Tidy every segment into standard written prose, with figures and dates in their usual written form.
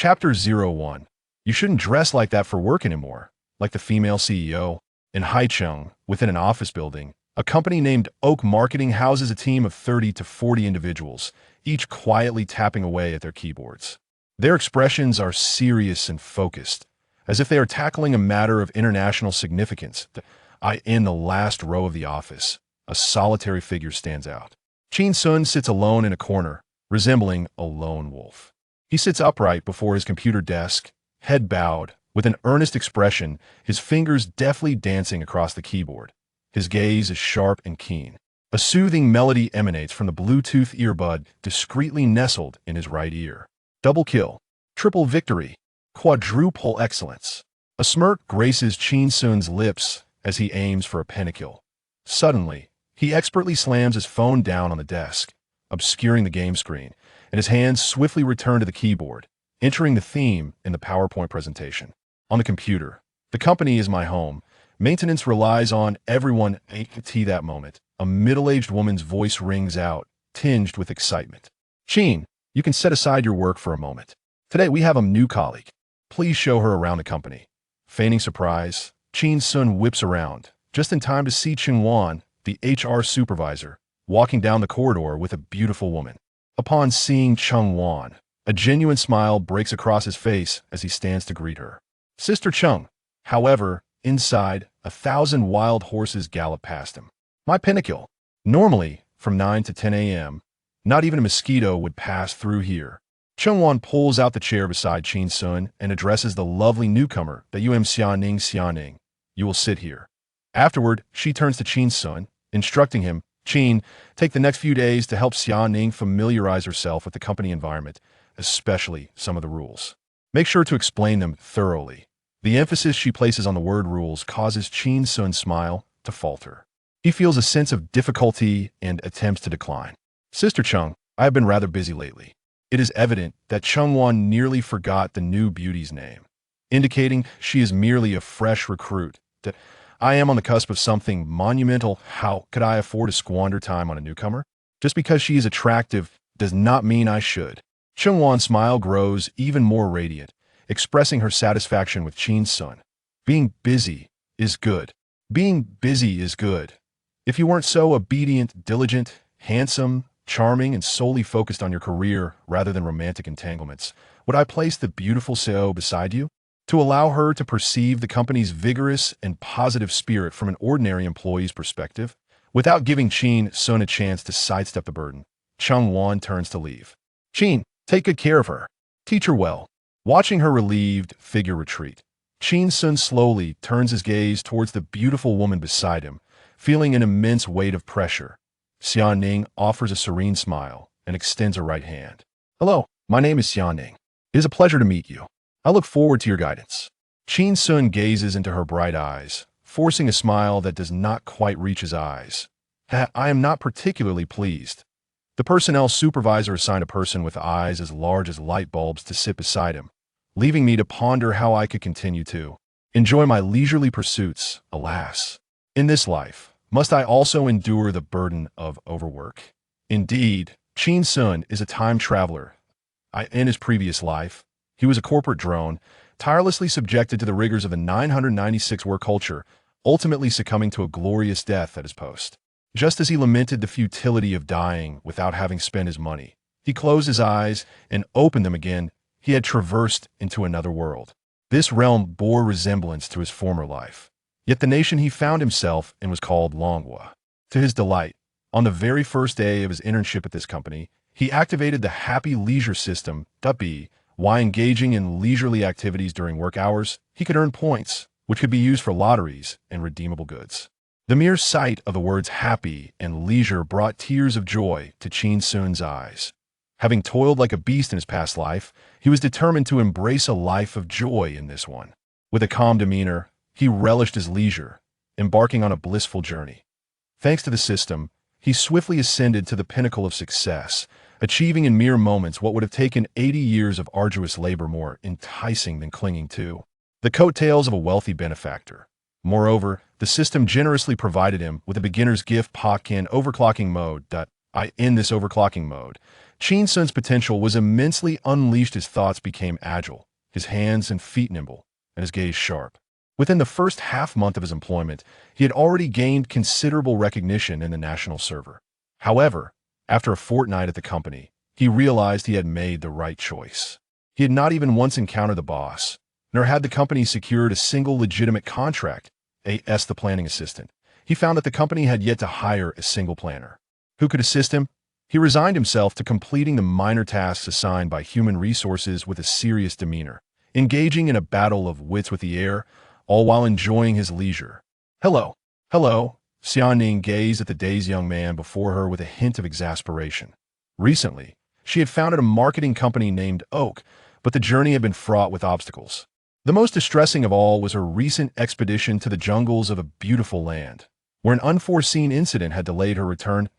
Chapter 01. You shouldn't dress like that for work anymore. Like the female CEO. In Haicheng, within an office building, a company named Oak Marketing houses a team of 30 to 40 individuals, each quietly tapping away at their keyboards. Their expressions are serious and focused, as if they are tackling a matter of international significance. In the last row of the office, a solitary figure stands out. Qin Xun sits alone in a corner, resembling a lone wolf. He sits upright before his computer desk, head bowed, with an earnest expression, his fingers deftly dancing across the keyboard. His gaze is sharp and keen. A soothing melody emanates from the Bluetooth earbud discreetly nestled in his right ear. Double kill. Triple victory. Quadruple excellence. A smirk graces Qin Xun's lips as he aims for a pentakill. Suddenly, he expertly slams his phone down on the desk, obscuring the game screen, and his hands swiftly return to the keyboard, entering the theme in the PowerPoint presentation. On the computer, the company is my home. Maintenance relies on everyone. At that moment, a middle-aged woman's voice rings out, tinged with excitement. Qin, you can set aside your work for a moment. Today we have a new colleague. Please show her around the company. Feigning surprise, Qin Xun whips around, just in time to see Chengwan, the HR supervisor, walking down the corridor with a beautiful woman. Upon seeing Chengwan, a genuine smile breaks across his face as he stands to greet her. Sister Cheng. However, inside, 1,000 wild horses gallop past him. My pinnacle. Normally, from 9 to 10 a.m., not even a mosquito would pass through here. Chengwan pulls out the chair beside Qin Xun and addresses the lovely newcomer that Xianing. You will sit here. Afterward, she turns to Qin Xun, instructing him, Qin, take the next few days to help Xianing familiarize herself with the company environment, especially some of the rules. Make sure to explain them thoroughly. The emphasis she places on the word rules causes Qin Xun's smile to falter. He feels a sense of difficulty and attempts to decline. Sister Cheng, I have been rather busy lately. It is evident that Chengwan nearly forgot the new beauty's name, indicating she is merely a fresh recruit. That I am on the cusp of something monumental. How could I afford to squander time on a newcomer? Just because she is attractive does not mean I should. Chengwan's smile grows even more radiant, expressing her satisfaction with Qin Xun. Being busy is good. Being busy is good. If you weren't so obedient, diligent, handsome, charming, and solely focused on your career rather than romantic entanglements, would I place the beautiful CEO beside you? To allow her to perceive the company's vigorous and positive spirit from an ordinary employee's perspective? Without giving Qin Xun a chance to sidestep the burden, Chengwan turns to leave. Qin, take good care of her. Teach her well. Watching her relieved figure retreat, Qin Xun slowly turns his gaze towards the beautiful woman beside him, feeling an immense weight of pressure. Xianing offers a serene smile and extends her right hand. Hello, my name is Xianing. It is a pleasure to meet you. I look forward to your guidance. Qin Xun gazes into her bright eyes, forcing a smile that does not quite reach his eyes. I am not particularly pleased. The personnel supervisor assigned a person with eyes as large as light bulbs to sit beside him, leaving me to ponder how I could continue to enjoy my leisurely pursuits. Alas, in this life, must I also endure the burden of overwork? Indeed, Qin Xun is a time traveler. In his previous life, he was a corporate drone, tirelessly subjected to the rigors of the 996 work culture, ultimately succumbing to a glorious death at his post. Just as he lamented the futility of dying without having spent his money, he closed his eyes and opened them again. He had traversed into another world. This realm bore resemblance to his former life. Yet the nation he found himself in was called Longhua. To his delight, on the very first day of his internship at this company, he activated the happy leisure system, B. While engaging in leisurely activities during work hours, he could earn points, which could be used for lotteries and redeemable goods. The mere sight of the words happy and leisure brought tears of joy to Qin Xun's eyes. Having toiled like a beast in his past life, he was determined to embrace a life of joy in this one. With a calm demeanor, he relished his leisure, embarking on a blissful journey. Thanks to the system, he swiftly ascended to the pinnacle of success, achieving in mere moments what would have taken 80 years of arduous labor more enticing than clinging to the coattails of a wealthy benefactor. Moreover, the system generously provided him with a beginner's gift in overclocking mode. In this overclocking mode, Qin Xun's potential was immensely unleashed. His thoughts became agile, his hands and feet nimble, and his gaze sharp. Within the first half-month of his employment, he had already gained considerable recognition in the national server. However, after a fortnight at the company, he realized he had made the right choice. He had not even once encountered the boss, nor had the company secured a single legitimate contract, as the planning assistant. He found that the company had yet to hire a single planner. Who could assist him? He resigned himself to completing the minor tasks assigned by human resources with a serious demeanor, engaging in a battle of wits with the air, all while enjoying his leisure. Hello. Hello. Xiaoning gazed at the dazed young man before her with a hint of exasperation. Recently, she had founded a marketing company named Oak, but the journey had been fraught with obstacles. The most distressing of all was her recent expedition to the jungles of a beautiful land, where an unforeseen incident had delayed her return.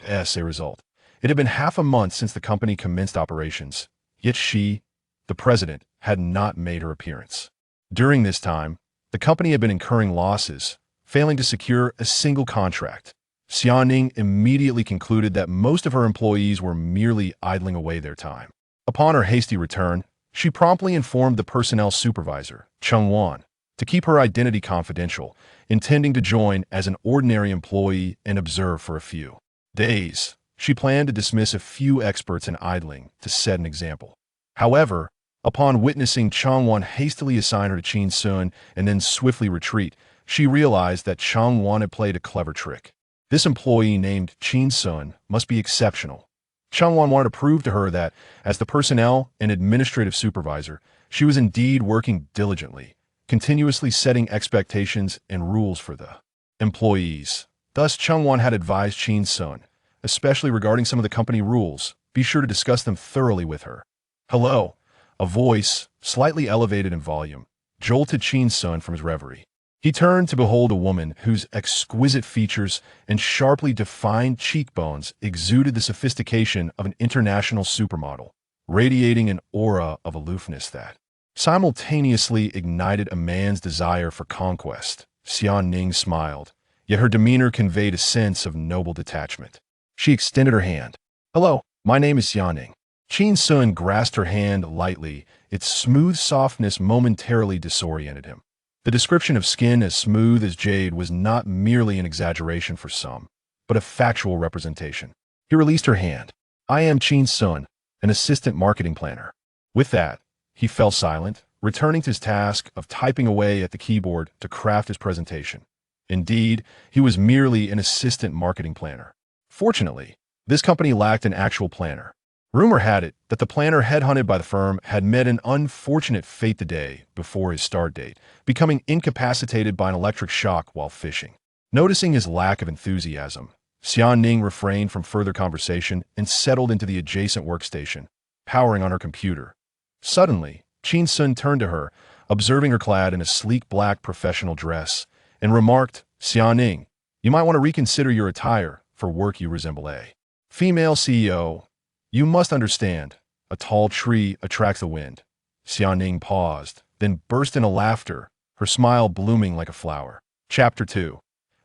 As a result, it had been half a month since the company commenced operations, yet she, the president, had not made her appearance. During this time, the company had been incurring losses, failing to secure a single contract. Xiaoning immediately concluded that most of her employees were merely idling away their time. Upon her hasty return, she promptly informed the personnel supervisor, Qin Xun, to keep her identity confidential, intending to join as an ordinary employee and observe for a few days. She planned to dismiss a few experts in idling to set an example. However, upon witnessing Qin Xun hastily assign her to Qin Xun and then swiftly retreat, she realized that Qin Xun had played a clever trick. This employee named Qin Xun must be exceptional. Qin Xun wanted to prove to her that, as the personnel and administrative supervisor, she was indeed working diligently, continuously setting expectations and rules for the employees. Thus, Qin Xun had advised Qin Xun, especially regarding some of the company rules, be sure to discuss them thoroughly with her. Hello. A voice, slightly elevated in volume, jolted Qin Xun from his reverie. He turned to behold a woman whose exquisite features and sharply defined cheekbones exuded the sophistication of an international supermodel, radiating an aura of aloofness that simultaneously ignited a man's desire for conquest. Xiaoning smiled, yet her demeanor conveyed a sense of noble detachment. She extended her hand. Hello, my name is Xiaoning. Qin Xun grasped her hand lightly, its smooth softness momentarily disoriented him. The description of skin as smooth as jade was not merely an exaggeration for some, but a factual representation. He released her hand. I am Qin Xun, an assistant marketing planner. With that, he fell silent, returning to his task of typing away at the keyboard to craft his presentation. Indeed, he was merely an assistant marketing planner. Fortunately, this company lacked an actual planner. Rumor had it that the planner headhunted by the firm had met an unfortunate fate the day before his start date, becoming incapacitated by an electric shock while fishing. Noticing his lack of enthusiasm, Xiaoning refrained from further conversation and settled into the adjacent workstation, powering on her computer. Suddenly, Qin Xun turned to her, observing her clad in a sleek black professional dress, and remarked, Xiaoning, you might want to reconsider your attire. For work you resemble a female CEO. You must understand, a tall tree attracts the wind. Xiaoning paused, then burst into laughter, her smile blooming like a flower. Chapter 2.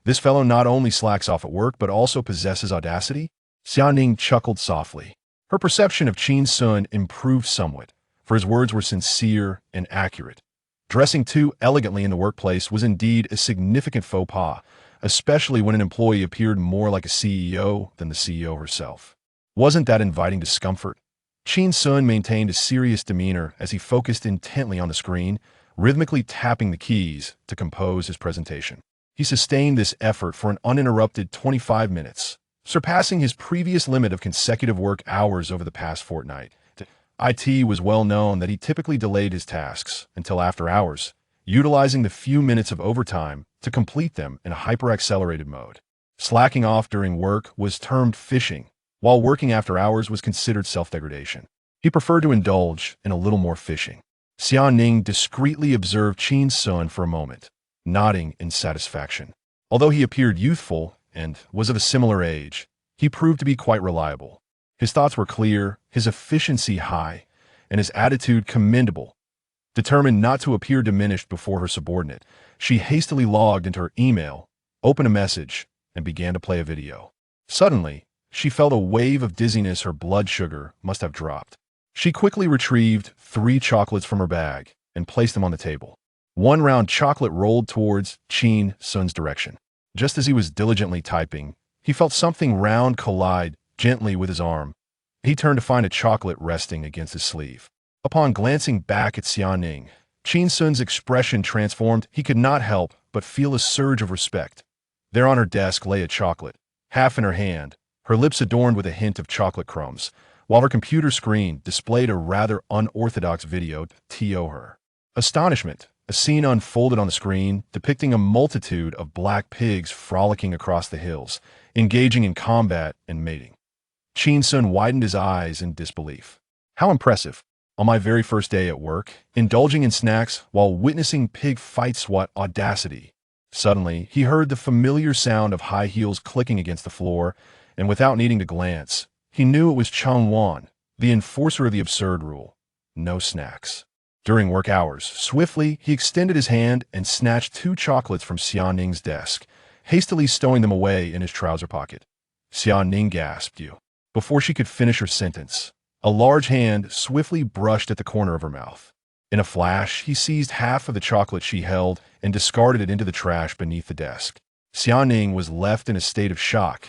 This fellow not only slacks off at work but also possesses audacity? Xiaoning chuckled softly. Her perception of Qin Xun improved somewhat, for his words were sincere and accurate. Dressing too elegantly in the workplace was indeed a significant faux pas, especially when an employee appeared more like a CEO than the CEO herself. Wasn't that inviting discomfort? Qin Xun maintained a serious demeanor as he focused intently on the screen, rhythmically tapping the keys to compose his presentation. He sustained this effort for an uninterrupted 25 minutes, surpassing his previous limit of consecutive work hours over the past fortnight. It was well known that he typically delayed his tasks until after hours, utilizing the few minutes of overtime to complete them in a hyper-accelerated mode. Slacking off during work was termed fishing, while working after hours was considered self-degradation. He preferred to indulge in a little more fishing. Xiaoning discreetly observed Qin Xun for a moment, nodding in satisfaction. Although he appeared youthful and was of a similar age, he proved to be quite reliable. His thoughts were clear, his efficiency high, and his attitude commendable. Determined not to appear diminished before her subordinate, she hastily logged into her email, opened a message, and began to play a video. Suddenly, she felt a wave of dizziness. Her blood sugar must have dropped. She quickly retrieved 3 chocolates from her bag and placed them on the table. One round chocolate rolled towards Qin Xun's direction. Just as he was diligently typing, he felt something round collide gently with his arm. He turned to find a chocolate resting against his sleeve. Upon glancing back at Xiaoning, Qin Xun's expression transformed. He could not help but feel a surge of respect. There on her desk lay a chocolate, half in her hand, her lips adorned with a hint of chocolate crumbs, while her computer screen displayed a rather unorthodox video to her. Astonishment. A scene unfolded on the screen, depicting a multitude of black pigs frolicking across the hills, engaging in combat and mating. Qin Xun widened his eyes in disbelief. How impressive. On my very first day at work, indulging in snacks while witnessing pig fights, what audacity. Suddenly, he heard the familiar sound of high heels clicking against the floor, and without needing to glance, he knew it was Cheng Wan, the enforcer of the absurd rule. No snacks. During work hours, swiftly, he extended his hand and snatched 2 chocolates from Xiaoning's desk, hastily stowing them away in his trouser pocket. Xiaoning gasped before she could finish her sentence. A large hand swiftly brushed at the corner of her mouth. In a flash, he seized half of the chocolate she held and discarded it into the trash beneath the desk. Xiaoning was left in a state of shock.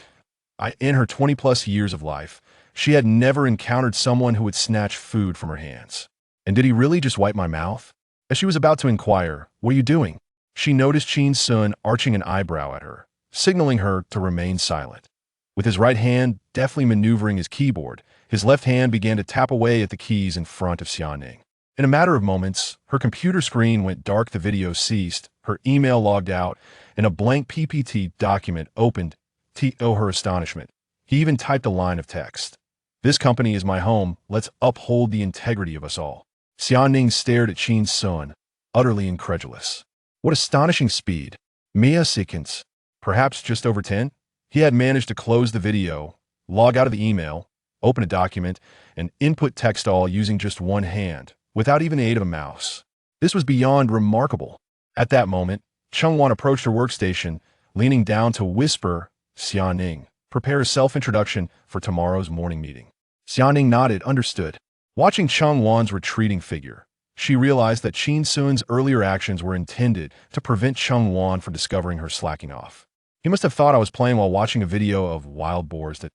In her 20-plus years of life, she had never encountered someone who would snatch food from her hands. And did he really just wipe my mouth? As she was about to inquire, "What are you doing?" she noticed Qin Xun arching an eyebrow at her, signaling her to remain silent. With his right hand deftly maneuvering his keyboard, his left hand began to tap away at the keys in front of Xiaoning. In a matter of moments, her computer screen went dark, the video ceased, her email logged out, and a blank PPT document opened. To her astonishment, he even typed a line of text. "This company is my home. Let's uphold the integrity of us all." Xiaoning stared at Qin Xun, utterly incredulous. What astonishing speed. Mia seconds. Perhaps just over 10? He had managed to close the video, log out of the email, open a document, and input text all using just one hand, without even the aid of a mouse. This was beyond remarkable. At that moment, Cheng Wan approached her workstation, leaning down to whisper, "Xiaoning, prepare a self-introduction for tomorrow's morning meeting." Xiaoning nodded, understood. Watching Cheng Wan's retreating figure, she realized that Qin Xun's earlier actions were intended to prevent Cheng Wan from discovering her slacking off. He must have thought I was playing while watching a video of wild boars that,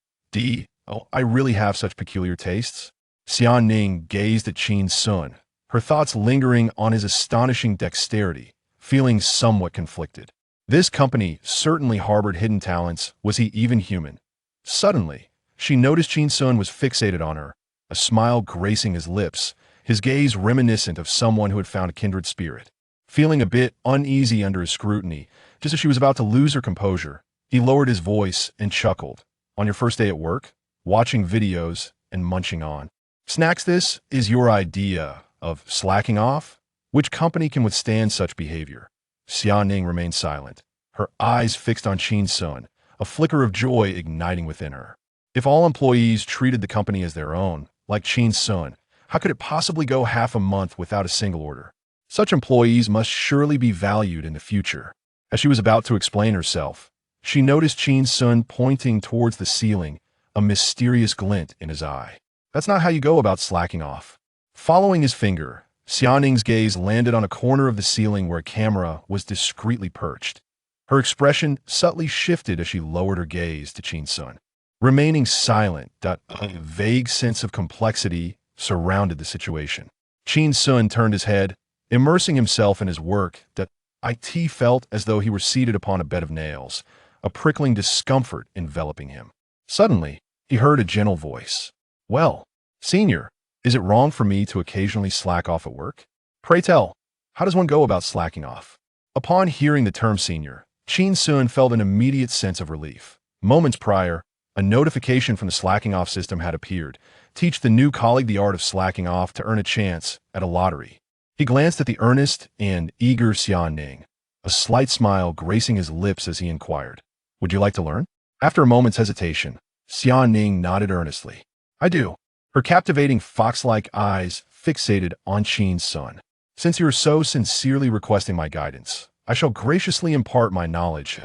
I really have such peculiar tastes. Xiaoning gazed at Qin Xun, her thoughts lingering on his astonishing dexterity, feeling somewhat conflicted. This company certainly harbored hidden talents. Was he even human? Suddenly, she noticed Qin Xun was fixated on her, a smile gracing his lips, his gaze reminiscent of someone who had found a kindred spirit. Feeling a bit uneasy under his scrutiny, just as she was about to lose her composure, he lowered his voice and chuckled. "On your first day at work, watching videos and munching on snacks, this is your idea of slacking off? Which company can withstand such behavior?" Xiaoning remained silent, her eyes fixed on Qin Xun, a flicker of joy igniting within her. If all employees treated the company as their own, like Qin Xun, how could it possibly go half a month without a single order? Such employees must surely be valued in the future. As she was about to explain herself, she noticed Qin Xun pointing towards the ceiling, a mysterious glint in his eye. "That's not how you go about slacking off." Following his finger, Xiaoning's gaze landed on a corner of the ceiling where a camera was discreetly perched. Her expression subtly shifted as she lowered her gaze to Qin Xun. Remaining silent, a vague sense of complexity surrounded the situation. Qin Xun turned his head, immersing himself in his work. It felt as though he were seated upon a bed of nails, a prickling discomfort enveloping him. Suddenly, he heard a gentle voice. "Well, senior, is it wrong for me to occasionally slack off at work? Pray tell, how does one go about slacking off?" Upon hearing the term senior, Qin Xun felt an immediate sense of relief. Moments prior, a notification from the slacking off system had appeared. Teach the new colleague the art of slacking off to earn a chance at a lottery. He glanced at the earnest and eager Xiaoning, a slight smile gracing his lips as he inquired, "Would you like to learn?" After a moment's hesitation, Xiaoning nodded earnestly. "I do." Her captivating fox-like eyes fixated on Qin Xun. "Since you are so sincerely requesting my guidance, I shall graciously impart my knowledge."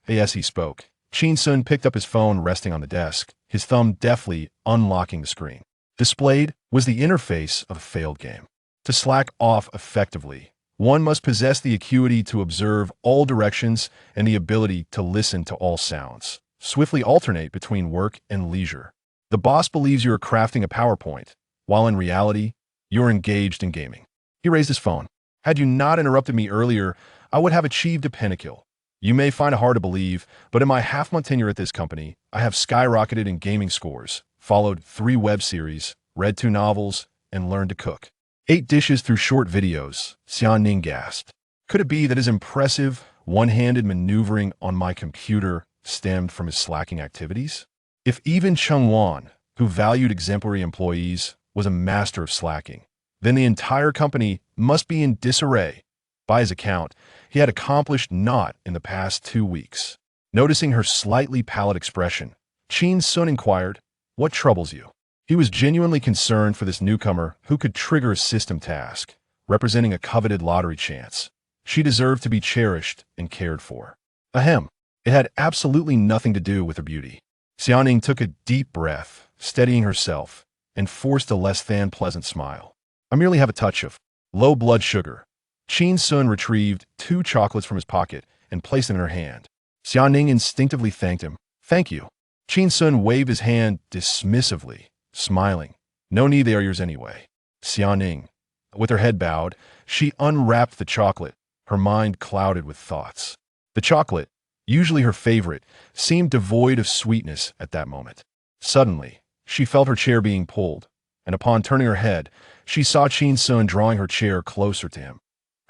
As he spoke, Qin Xun picked up his phone resting on the desk, his thumb deftly unlocking the screen. Displayed was the interface of a failed game. To slack off effectively, one must possess the acuity to observe all directions and the ability to listen to all sounds. Swiftly alternate between work and leisure. The boss believes you are crafting a PowerPoint, while in reality, you're engaged in gaming. He raised his phone. Had you not interrupted me earlier, I would have achieved a pinnacle. You may find it hard to believe, but in my half-month tenure at this company, I have skyrocketed in gaming scores, followed 3 web series, read 2 novels, and learned to cook. 8 dishes through short videos, Xiaoning gasped. Could it be that his impressive, one-handed maneuvering on my computer stemmed from his slacking activities? If even Qin Xun, who valued exemplary employees, was a master of slacking, then the entire company must be in disarray. By his account, he had accomplished naught in the past 2 weeks. Noticing her slightly pallid expression, Qin Xun inquired, "What troubles you?" He was genuinely concerned for this newcomer who could trigger a system task, representing a coveted lottery chance. She deserved to be cherished and cared for. Ahem. It had absolutely nothing to do with her beauty. Xiaoning took a deep breath, steadying herself, and forced a less than pleasant smile. I merely have a touch of low blood sugar. Qin Xun retrieved 2 chocolates from his pocket and placed them in her hand. Xiaoning instinctively thanked him. Thank you. Qin Xun waved his hand dismissively, smiling. No need, they are yours anyway. Xiaoning, with her head bowed, she unwrapped the chocolate, her mind clouded with thoughts. The chocolate, usually her favorite, seemed devoid of sweetness at that moment. Suddenly, she felt her chair being pulled, and upon turning her head, she saw Qin Xun drawing her chair closer to him.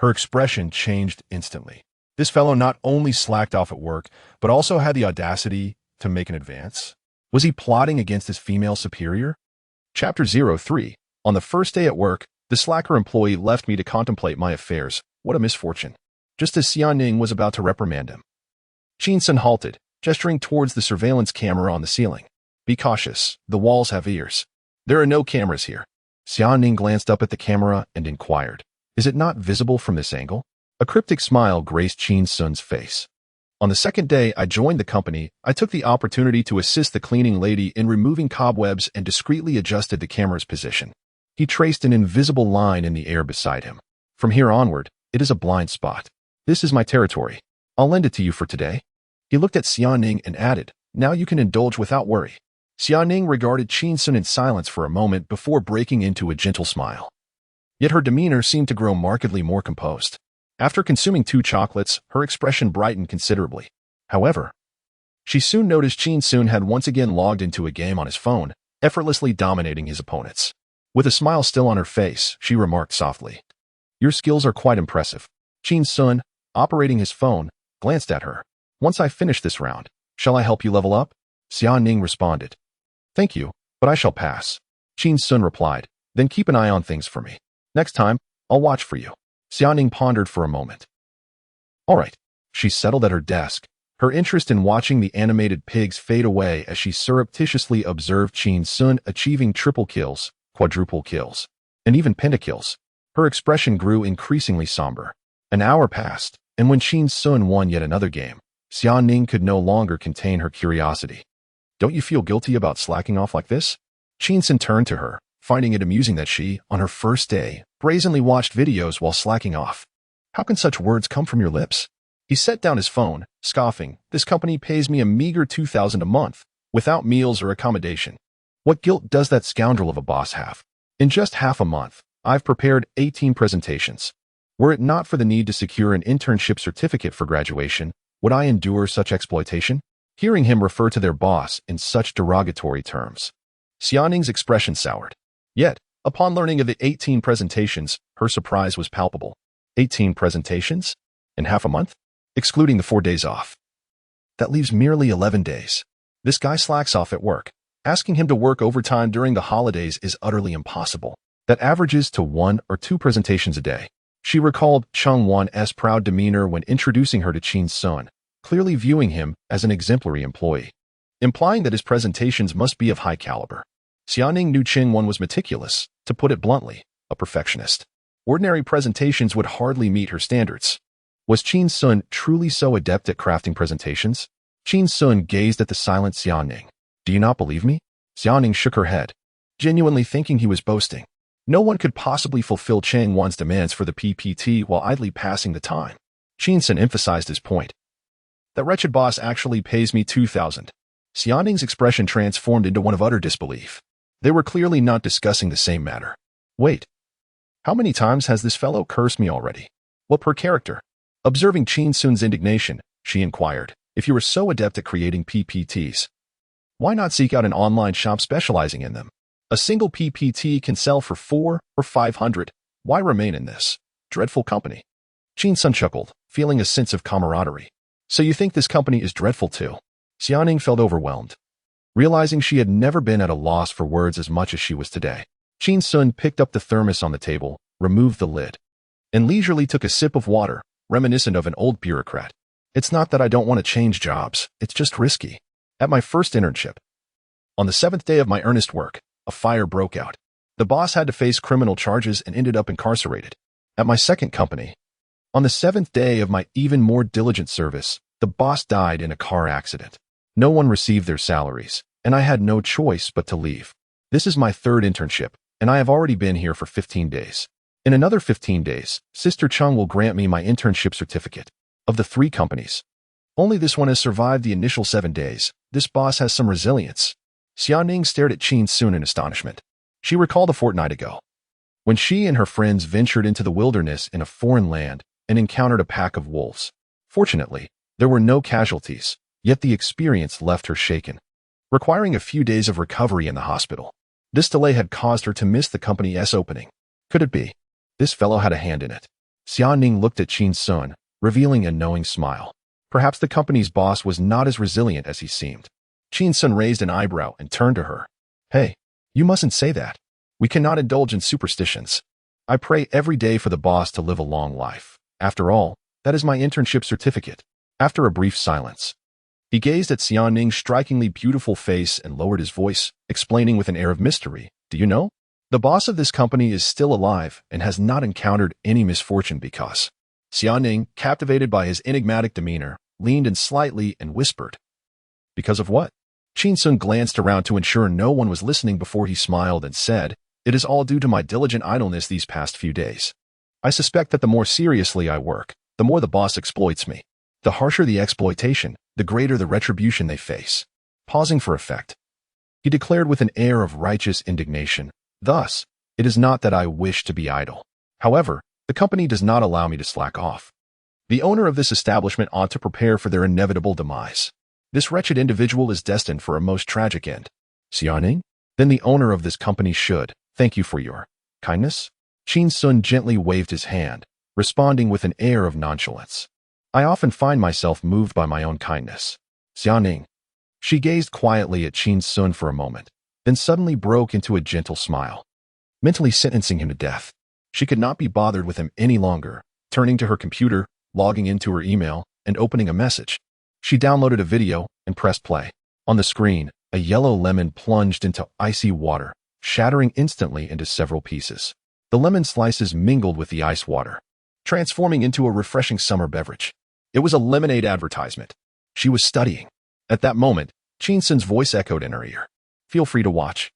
Her expression changed instantly. This fellow not only slacked off at work, but also had the audacity to make an advance. Was he plotting against his female superior? Chapter 03. On the first day at work, the slacker employee left me to contemplate my affairs. What a misfortune. Just as Xiaoning was about to reprimand him, Qin Xun halted, gesturing towards the surveillance camera on the ceiling. Be cautious, the walls have ears. There are no cameras here. Xiaoning glanced up at the camera and inquired, is it not visible from this angle? A cryptic smile graced Qin Xun's face. On the second day I joined the company, I took the opportunity to assist the cleaning lady in removing cobwebs and discreetly adjusted the camera's position. He traced an invisible line in the air beside him. From here onward, it is a blind spot. This is my territory. I'll lend it to you for today. He looked at Xiaoning and added, now you can indulge without worry. Xiaoning regarded Qin Xun in silence for a moment before breaking into a gentle smile. Yet her demeanor seemed to grow markedly more composed. After consuming 2 chocolates, her expression brightened considerably. However, she soon noticed Qin Xun had once again logged into a game on his phone, effortlessly dominating his opponents. With a smile still on her face, she remarked softly, your skills are quite impressive. Qin Xun, operating his phone, glanced at her. Once I finish this round, shall I help you level up? Xiaoning responded. Thank you, but I shall pass. Qin Xun replied, then keep an eye on things for me. Next time, I'll watch for you. Xiaoning pondered for a moment. All right. She settled at her desk, her interest in watching the animated pigs fade away as she surreptitiously observed Qin Xun achieving triple kills, quadruple kills, and even pentakills. Her expression grew increasingly somber. An hour passed, and when Qin Xun won yet another game, Xiaoning could no longer contain her curiosity. Don't you feel guilty about slacking off like this? Qin Xun turned to her, finding it amusing that she, on her first day, brazenly watched videos while slacking off. How can such words come from your lips? He set down his phone, scoffing, this company pays me a meager $2,000 a month, without meals or accommodation. What guilt does that scoundrel of a boss have? In just half a month, I've prepared 18 presentations. Were it not for the need to secure an internship certificate for graduation, would I endure such exploitation? Hearing him refer to their boss in such derogatory terms, Xiaoning's expression soured. Yet, upon learning of the 18 presentations, her surprise was palpable. 18 presentations? In half a month? Excluding the 4 days off. That leaves merely 11 days. This guy slacks off at work. Asking him to work overtime during the holidays is utterly impossible. That averages to 1 or 2 presentations a day. She recalled Qin Xun's proud demeanor when introducing her to Qin Xun, clearly viewing him as an exemplary employee, implying that his presentations must be of high caliber. Xiaoning knew Qin Xun was meticulous, to put it bluntly, a perfectionist. Ordinary presentations would hardly meet her standards. Was Qin Xun truly so adept at crafting presentations? Qin Xun gazed at the silent Xiaoning. Do you not believe me? Xiaoning shook her head, genuinely thinking he was boasting. No one could possibly fulfill Chang Wan's demands for the PPT while idly passing the time. Qin Xun emphasized his point. That wretched boss actually pays me 2,000. Xiaoning's expression transformed into one of utter disbelief. They were clearly not discussing the same matter. Wait. How many times has this fellow cursed me already? What per character? Observing Qin Xun's indignation, she inquired, if you were so adept at creating PPTs, why not seek out an online shop specializing in them? A single PPT can sell for 400 or 500. Why remain in this dreadful company? Qin Xun chuckled, feeling a sense of camaraderie. So you think this company is dreadful too? Xiaoning felt overwhelmed. Realizing she had never been at a loss for words as much as she was today, Qin Xun picked up the thermos on the table, removed the lid, and leisurely took a sip of water, reminiscent of an old bureaucrat. It's not that I don't want to change jobs, it's just risky. At my first internship, on the 7th day of my earnest work, a fire broke out. The boss had to face criminal charges and ended up incarcerated. At my second company, on the 7th day of my even more diligent service, the boss died in a car accident. No one received their salaries, and I had no choice but to leave. This is my third internship, and I have already been here for 15 days. In another 15 days, Sister Chung will grant me my internship certificate. Of the 3 companies, only this one has survived the initial 7 days. This boss has some resilience. Xiaoning stared at Qin Xun in astonishment. She recalled a fortnight ago, when she and her friends ventured into the wilderness in a foreign land and encountered a pack of wolves. Fortunately, there were no casualties, yet the experience left her shaken, requiring a few days of recovery in the hospital. This delay had caused her to miss the company's opening. Could it be? This fellow had a hand in it. Xiaoning looked at Qin Xun, revealing a knowing smile. Perhaps the company's boss was not as resilient as he seemed. Qin Xun raised an eyebrow and turned to her. Hey, you mustn't say that. We cannot indulge in superstitions. I pray every day for the boss to live a long life. After all, that is my internship certificate. After a brief silence, he gazed at Xiaoning's strikingly beautiful face and lowered his voice, explaining with an air of mystery. Do you know? The boss of this company is still alive and has not encountered any misfortune because. Xiaoning, captivated by his enigmatic demeanor, leaned in slightly and whispered. Because of what? Qin Xun glanced around to ensure no one was listening before he smiled and said, It is all due to my diligent idleness these past few days. I suspect that the more seriously I work, the more the boss exploits me. The harsher the exploitation, the greater the retribution they face. Pausing for effect, he declared with an air of righteous indignation, Thus, it is not that I wish to be idle. However, the company does not allow me to slack off. The owner of this establishment ought to prepare for their inevitable demise. This wretched individual is destined for a most tragic end. Xiaoning? Then the owner of this company should thank you for your kindness. Qin Xun gently waved his hand, responding with an air of nonchalance. I often find myself moved by my own kindness. Xiaoning. She gazed quietly at Qin Xun for a moment, then suddenly broke into a gentle smile, mentally sentencing him to death. She could not be bothered with him any longer. Turning to her computer, logging into her email, and opening a message, she downloaded a video and pressed play. On the screen, a yellow lemon plunged into icy water, shattering instantly into several pieces. The lemon slices mingled with the ice water, transforming into a refreshing summer beverage. It was a lemonade advertisement. She was studying. At that moment, Qin Xun's voice echoed in her ear. Feel free to watch.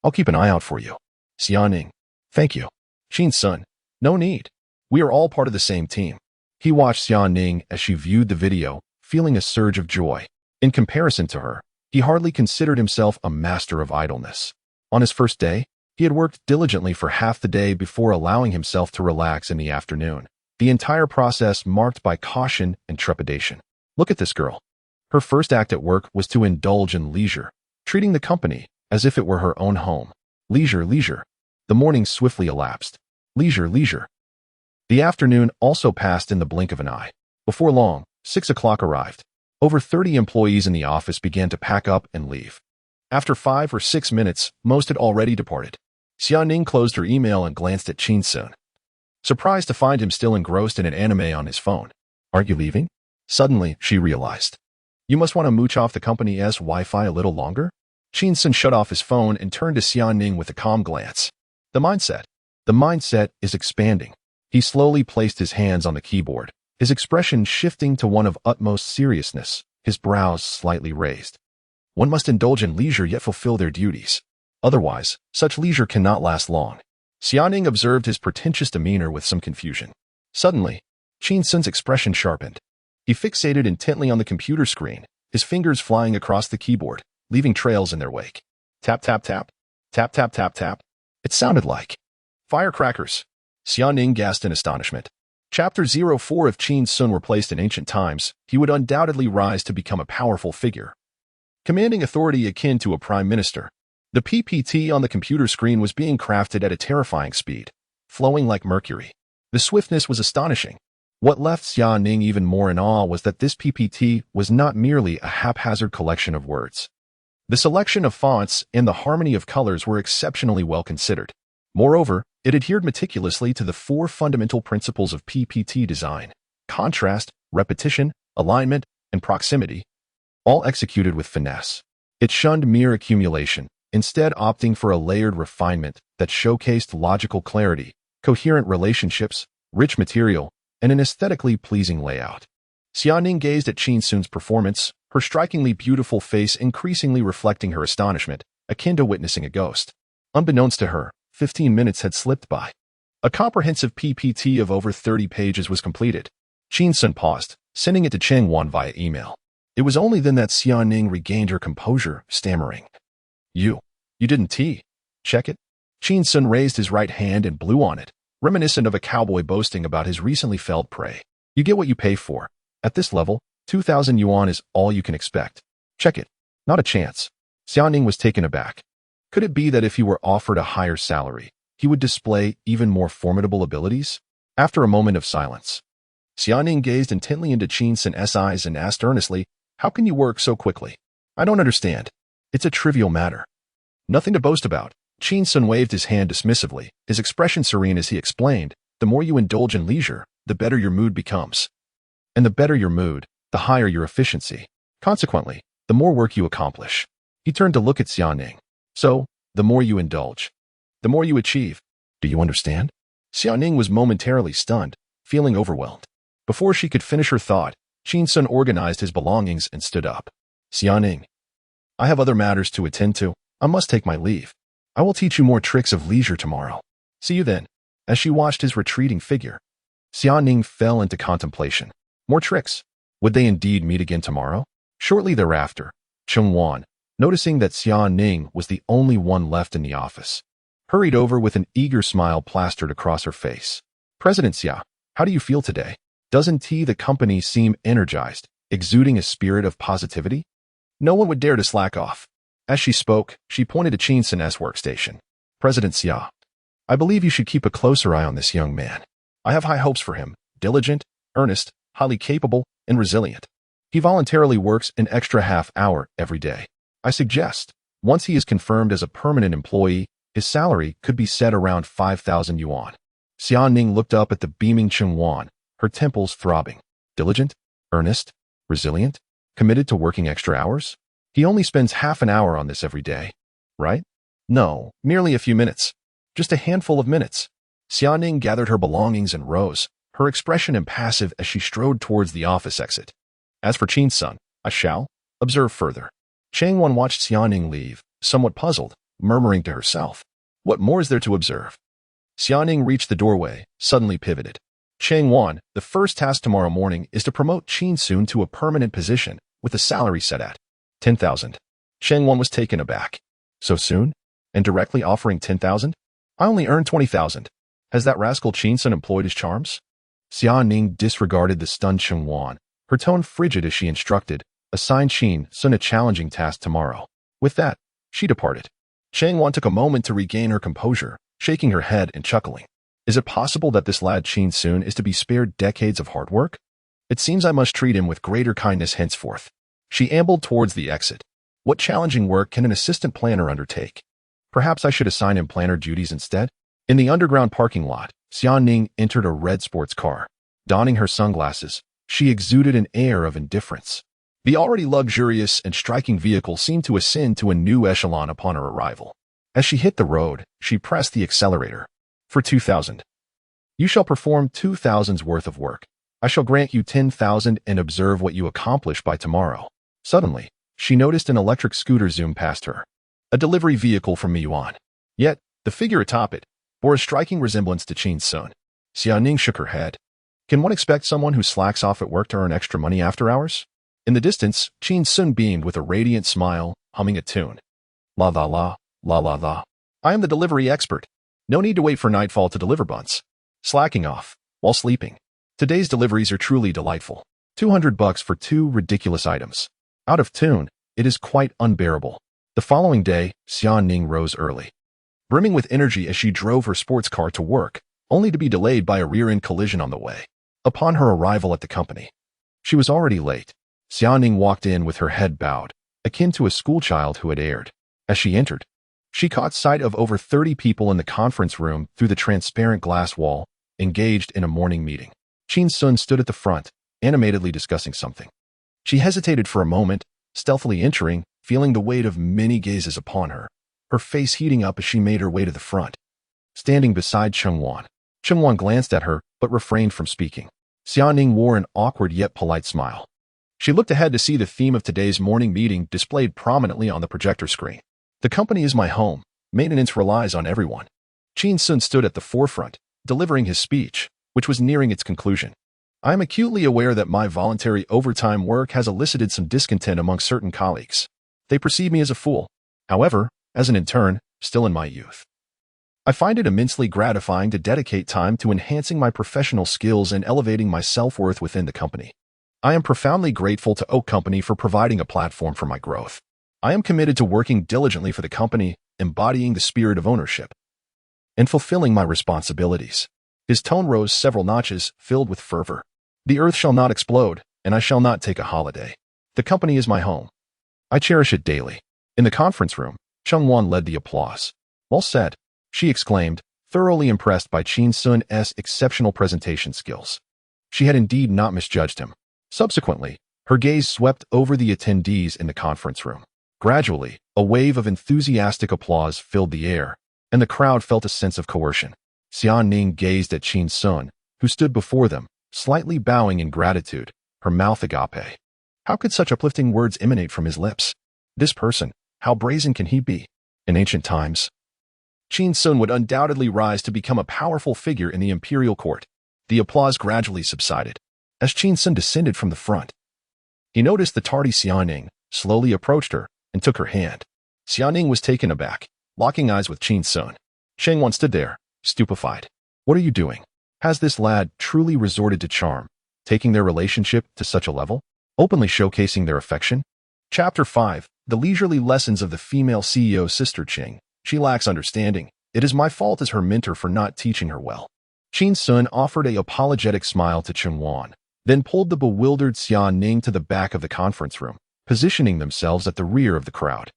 I'll keep an eye out for you. Xiaoning. Thank you. Qin Xun. No need. We are all part of the same team. He watched Xiaoning as she viewed the video, feeling a surge of joy. In comparison to her, he hardly considered himself a master of idleness. On his first day, he had worked diligently for half the day before allowing himself to relax in the afternoon. The entire process marked by caution and trepidation. Look at this girl. Her first act at work was to indulge in leisure, treating the company as if it were her own home. Leisure, leisure. The morning swiftly elapsed. Leisure, leisure. The afternoon also passed in the blink of an eye. Before long, 6 o'clock arrived. Over 30 employees in the office began to pack up and leave. After 5 or 6 minutes, most had already departed. Xiaoning closed her email and glanced at Qin Xun, surprised to find him still engrossed in an anime on his phone. Aren't you leaving? Suddenly, she realized. You must want to mooch off the company's Wi-Fi a little longer? Qin Xun shut off his phone and turned to Xiaoning with a calm glance. The mindset is expanding. He slowly placed his hands on the keyboard, his expression shifting to one of utmost seriousness. his brows slightly raised. One must indulge in leisure yet fulfill their duties. Otherwise, such leisure cannot last long. Xiaoning observed his pretentious demeanor with some confusion. Suddenly, Qin Xun's expression sharpened. He fixated intently on the computer screen, his fingers flying across the keyboard, leaving trails in their wake. Tap, tap, tap. Tap, tap, tap, tap. It sounded like firecrackers. Xiaoning gasped in astonishment. Chapter 04 If Qin Xun were placed in ancient times, he would undoubtedly rise to become a powerful figure, commanding authority akin to a prime minister. The PPT on the computer screen was being crafted at a terrifying speed, flowing like mercury. The swiftness was astonishing. What left Xiaoning even more in awe was that this PPT was not merely a haphazard collection of words. The selection of fonts and the harmony of colors were exceptionally well considered. Moreover, it adhered meticulously to the 4 fundamental principles of PPT design: contrast, repetition, alignment, and proximity, all executed with finesse. It shunned mere accumulation, instead opting for a layered refinement that showcased logical clarity, coherent relationships, rich material, and an aesthetically pleasing layout. Xiaoning gazed at Qin Xun's performance, her strikingly beautiful face increasingly reflecting her astonishment, akin to witnessing a ghost. Unbeknownst to her, 15 minutes had slipped by. A comprehensive PPT of over 30 pages was completed. Qin Xun paused, sending it to Cheng Wan via email. It was only then that Xiaoning regained her composure, stammering. You didn't check it? Qin Xun raised his right hand and blew on it, reminiscent of a cowboy boasting about his recently felled prey. You get what you pay for. At this level, 2,000 yuan is all you can expect. Check it. Not a chance. Xiaoning was taken aback. Could it be that if he were offered a higher salary, he would display even more formidable abilities? After a moment of silence, Xiaoning gazed intently into Qin Xun's eyes and asked earnestly, "How can you work so quickly? I don't understand. It's a trivial matter." Nothing to boast about. Qin Xun waved his hand dismissively, his expression serene as he explained, "The more you indulge in leisure, the better your mood becomes. And the better your mood, the higher your efficiency. Consequently, the more work you accomplish." He turned to look at Xiaoning. "So, the more you indulge, the more you achieve. Do you understand?" Xiaoning was momentarily stunned, feeling overwhelmed. Before she could finish her thought, Qin Xun organized his belongings and stood up. "Xiaoning, I have other matters to attend to. I must take my leave. I will teach you more tricks of leisure tomorrow. See you then." As she watched his retreating figure, Xiaoning fell into contemplation. More tricks. Would they indeed meet again tomorrow? Shortly thereafter, Cheng Wan, noticing that Xiaoning was the only one left in the office, hurried over with an eager smile plastered across her face. "President Xia, how do you feel today? Doesn't the company seem energized, exuding a spirit of positivity?" No one would dare to slack off. As she spoke, she pointed to Qin Xun's workstation. "President Xia, I believe you should keep a closer eye on this young man. I have high hopes for him. Diligent, earnest, highly capable, and resilient. He voluntarily works an extra half hour every day. I suggest, once he is confirmed as a permanent employee, his salary could be set around 5,000 yuan. Xiaoning looked up at the beaming Cheng Wan, her temples throbbing. Diligent, earnest, resilient, committed to working extra hours? He only spends half an hour on this every day, right? No, merely a few minutes. Just a handful of minutes. Xiaoning gathered her belongings and rose, her expression impassive as she strode towards the office exit. As for Qin Xun, I shall observe further. Cheng Wan watched Xiaoning leave, somewhat puzzled, murmuring to herself, "What more is there to observe?" Xiaoning reached the doorway, suddenly pivoted. "Cheng Wan, the first task tomorrow morning is to promote Qin Xun to a permanent position with a salary set at 10,000. Cheng Wan was taken aback. "So soon? And directly offering 10,000? I only earned 20,000. Has that rascal Qin Xun employed his charms?" Xiaoning disregarded the stunned Cheng Wan, her tone frigid as she instructed, "Assign Qin Xun a challenging task tomorrow." With that, she departed. Cheng Wan took a moment to regain her composure, shaking her head and chuckling. Is it possible that this lad Qin Xun is to be spared decades of hard work? It seems I must treat him with greater kindness henceforth. She ambled towards the exit. What challenging work can an assistant planner undertake? Perhaps I should assign him planner duties instead? In the underground parking lot, Xiaoning entered a red sports car. Donning her sunglasses, she exuded an air of indifference. The already luxurious and striking vehicle seemed to ascend to a new echelon upon her arrival. As she hit the road, she pressed the accelerator. "For 2,000. You shall perform 2,000's worth of work. I shall grant you 10,000 and observe what you accomplish by tomorrow." Suddenly, she noticed an electric scooter zoom past her, a delivery vehicle from Yuan. Yet, the figure atop it bore a striking resemblance to Qin Xun. Xiaoning shook her head. Can one expect someone who slacks off at work to earn extra money after hours? In the distance, Qin Xun beamed with a radiant smile, humming a tune. La la la, la la la. I am the delivery expert. No need to wait for nightfall to deliver buns. Slacking off, while sleeping. Today's deliveries are truly delightful. $200 for 2 ridiculous items. Out of tune, it is quite unbearable. The following day, Xiaoning rose early, brimming with energy as she drove her sports car to work, only to be delayed by a rear-end collision on the way. Upon her arrival at the company, she was already late. Xiaoning walked in with her head bowed, akin to a schoolchild who had erred. As she entered, she caught sight of over 30 people in the conference room through the transparent glass wall, engaged in a morning meeting. Qin Xun stood at the front, animatedly discussing something. She hesitated for a moment, stealthily entering, feeling the weight of many gazes upon her, her face heating up as she made her way to the front. Standing beside Chengwan glanced at her, but refrained from speaking. Xiaoning wore an awkward yet polite smile. She looked ahead to see the theme of today's morning meeting displayed prominently on the projector screen. The company is my home. Maintenance relies on everyone. Qin Xun stood at the forefront, delivering his speech, which was nearing its conclusion. I am acutely aware that my voluntary overtime work has elicited some discontent among certain colleagues. They perceive me as a fool. However, as an intern, still in my youth, I find it immensely gratifying to dedicate time to enhancing my professional skills and elevating my self-worth within the company. I am profoundly grateful to Oak Company for providing a platform for my growth. I am committed to working diligently for the company, embodying the spirit of ownership, and fulfilling my responsibilities. His tone rose several notches, filled with fervor. The earth shall not explode, and I shall not take a holiday. The company is my home. I cherish it daily. In the conference room, Chengwan led the applause. Well said, she exclaimed, thoroughly impressed by Qin Xun's exceptional presentation skills. She had indeed not misjudged him. Subsequently, her gaze swept over the attendees in the conference room. Gradually, a wave of enthusiastic applause filled the air, and the crowd felt a sense of coercion. Xiaoning gazed at Qin Xun, who stood before them, slightly bowing in gratitude, her mouth agape. How could such uplifting words emanate from his lips? This person, how brazen can he be? In ancient times, Qin Xun would undoubtedly rise to become a powerful figure in the imperial court. The applause gradually subsided. As Qin Xun descended from the front, he noticed the tardy Xiaoning, slowly approached her, and took her hand. Xiaoning was taken aback, locking eyes with Qin Xun. Chengwan stood there, stupefied. What are you doing? Has this lad truly resorted to charm, taking their relationship to such a level, openly showcasing their affection? Chapter 5. The leisurely lessons of the female CEO's sister Qing. She lacks understanding. It is my fault as her mentor for not teaching her well. Qin Xun offered an apologetic smile to Chengwan, then pulled the bewildered Xiaoning to the back of the conference room, positioning themselves at the rear of the crowd.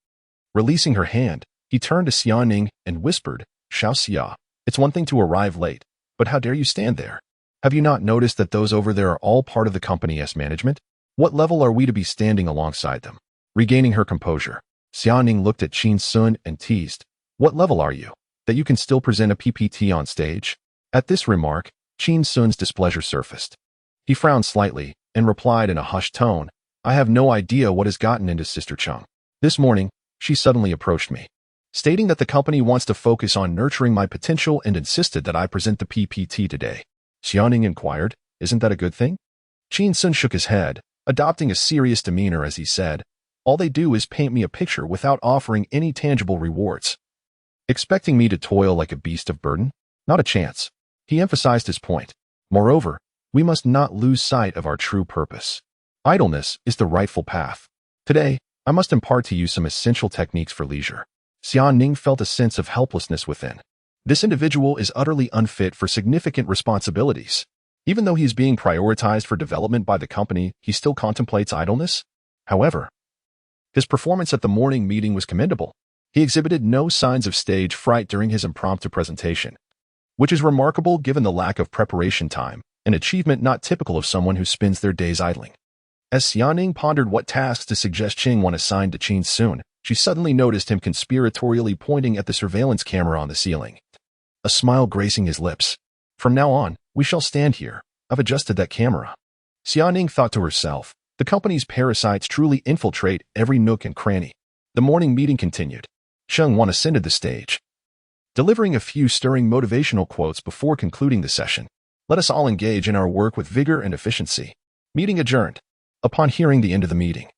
Releasing her hand, he turned to Xiaoning and whispered, Xiao Xia, it's one thing to arrive late, but how dare you stand there? Have you not noticed that those over there are all part of the company's management? What level are we to be standing alongside them? Regaining her composure, Xiaoning looked at Qin Xun and teased, what level are you, that you can still present a PPT on stage? At this remark, Qin Xun's displeasure surfaced. He frowned slightly and replied in a hushed tone, I have no idea what has gotten into Sister Cheng. This morning, she suddenly approached me, stating that the company wants to focus on nurturing my potential and insisted that I present the PPT today. Xiaoning inquired, isn't that a good thing? Qin Xun shook his head, adopting a serious demeanor as he said, all they do is paint me a picture without offering any tangible rewards. Expecting me to toil like a beast of burden? Not a chance. He emphasized his point. Moreover, we must not lose sight of our true purpose. Idleness is the rightful path. Today, I must impart to you some essential techniques for leisure. Xiaoning felt a sense of helplessness within. This individual is utterly unfit for significant responsibilities. Even though he is being prioritized for development by the company, he still contemplates idleness. However, his performance at the morning meeting was commendable. He exhibited no signs of stage fright during his impromptu presentation, which is remarkable given the lack of preparation time, an achievement not typical of someone who spends their days idling. As Xiaoning pondered what tasks to suggest Chengwan assigned to Qin Xun, she suddenly noticed him conspiratorially pointing at the surveillance camera on the ceiling. A smile gracing his lips. From now on, we shall stand here. I've adjusted that camera. Xiaoning thought to herself, The company's parasites truly infiltrate every nook and cranny. The morning meeting continued. Qin Xun ascended the stage, delivering a few stirring motivational quotes before concluding the session. Let us all engage in our work with vigor and efficiency. Meeting adjourned. Upon hearing the end of the meeting,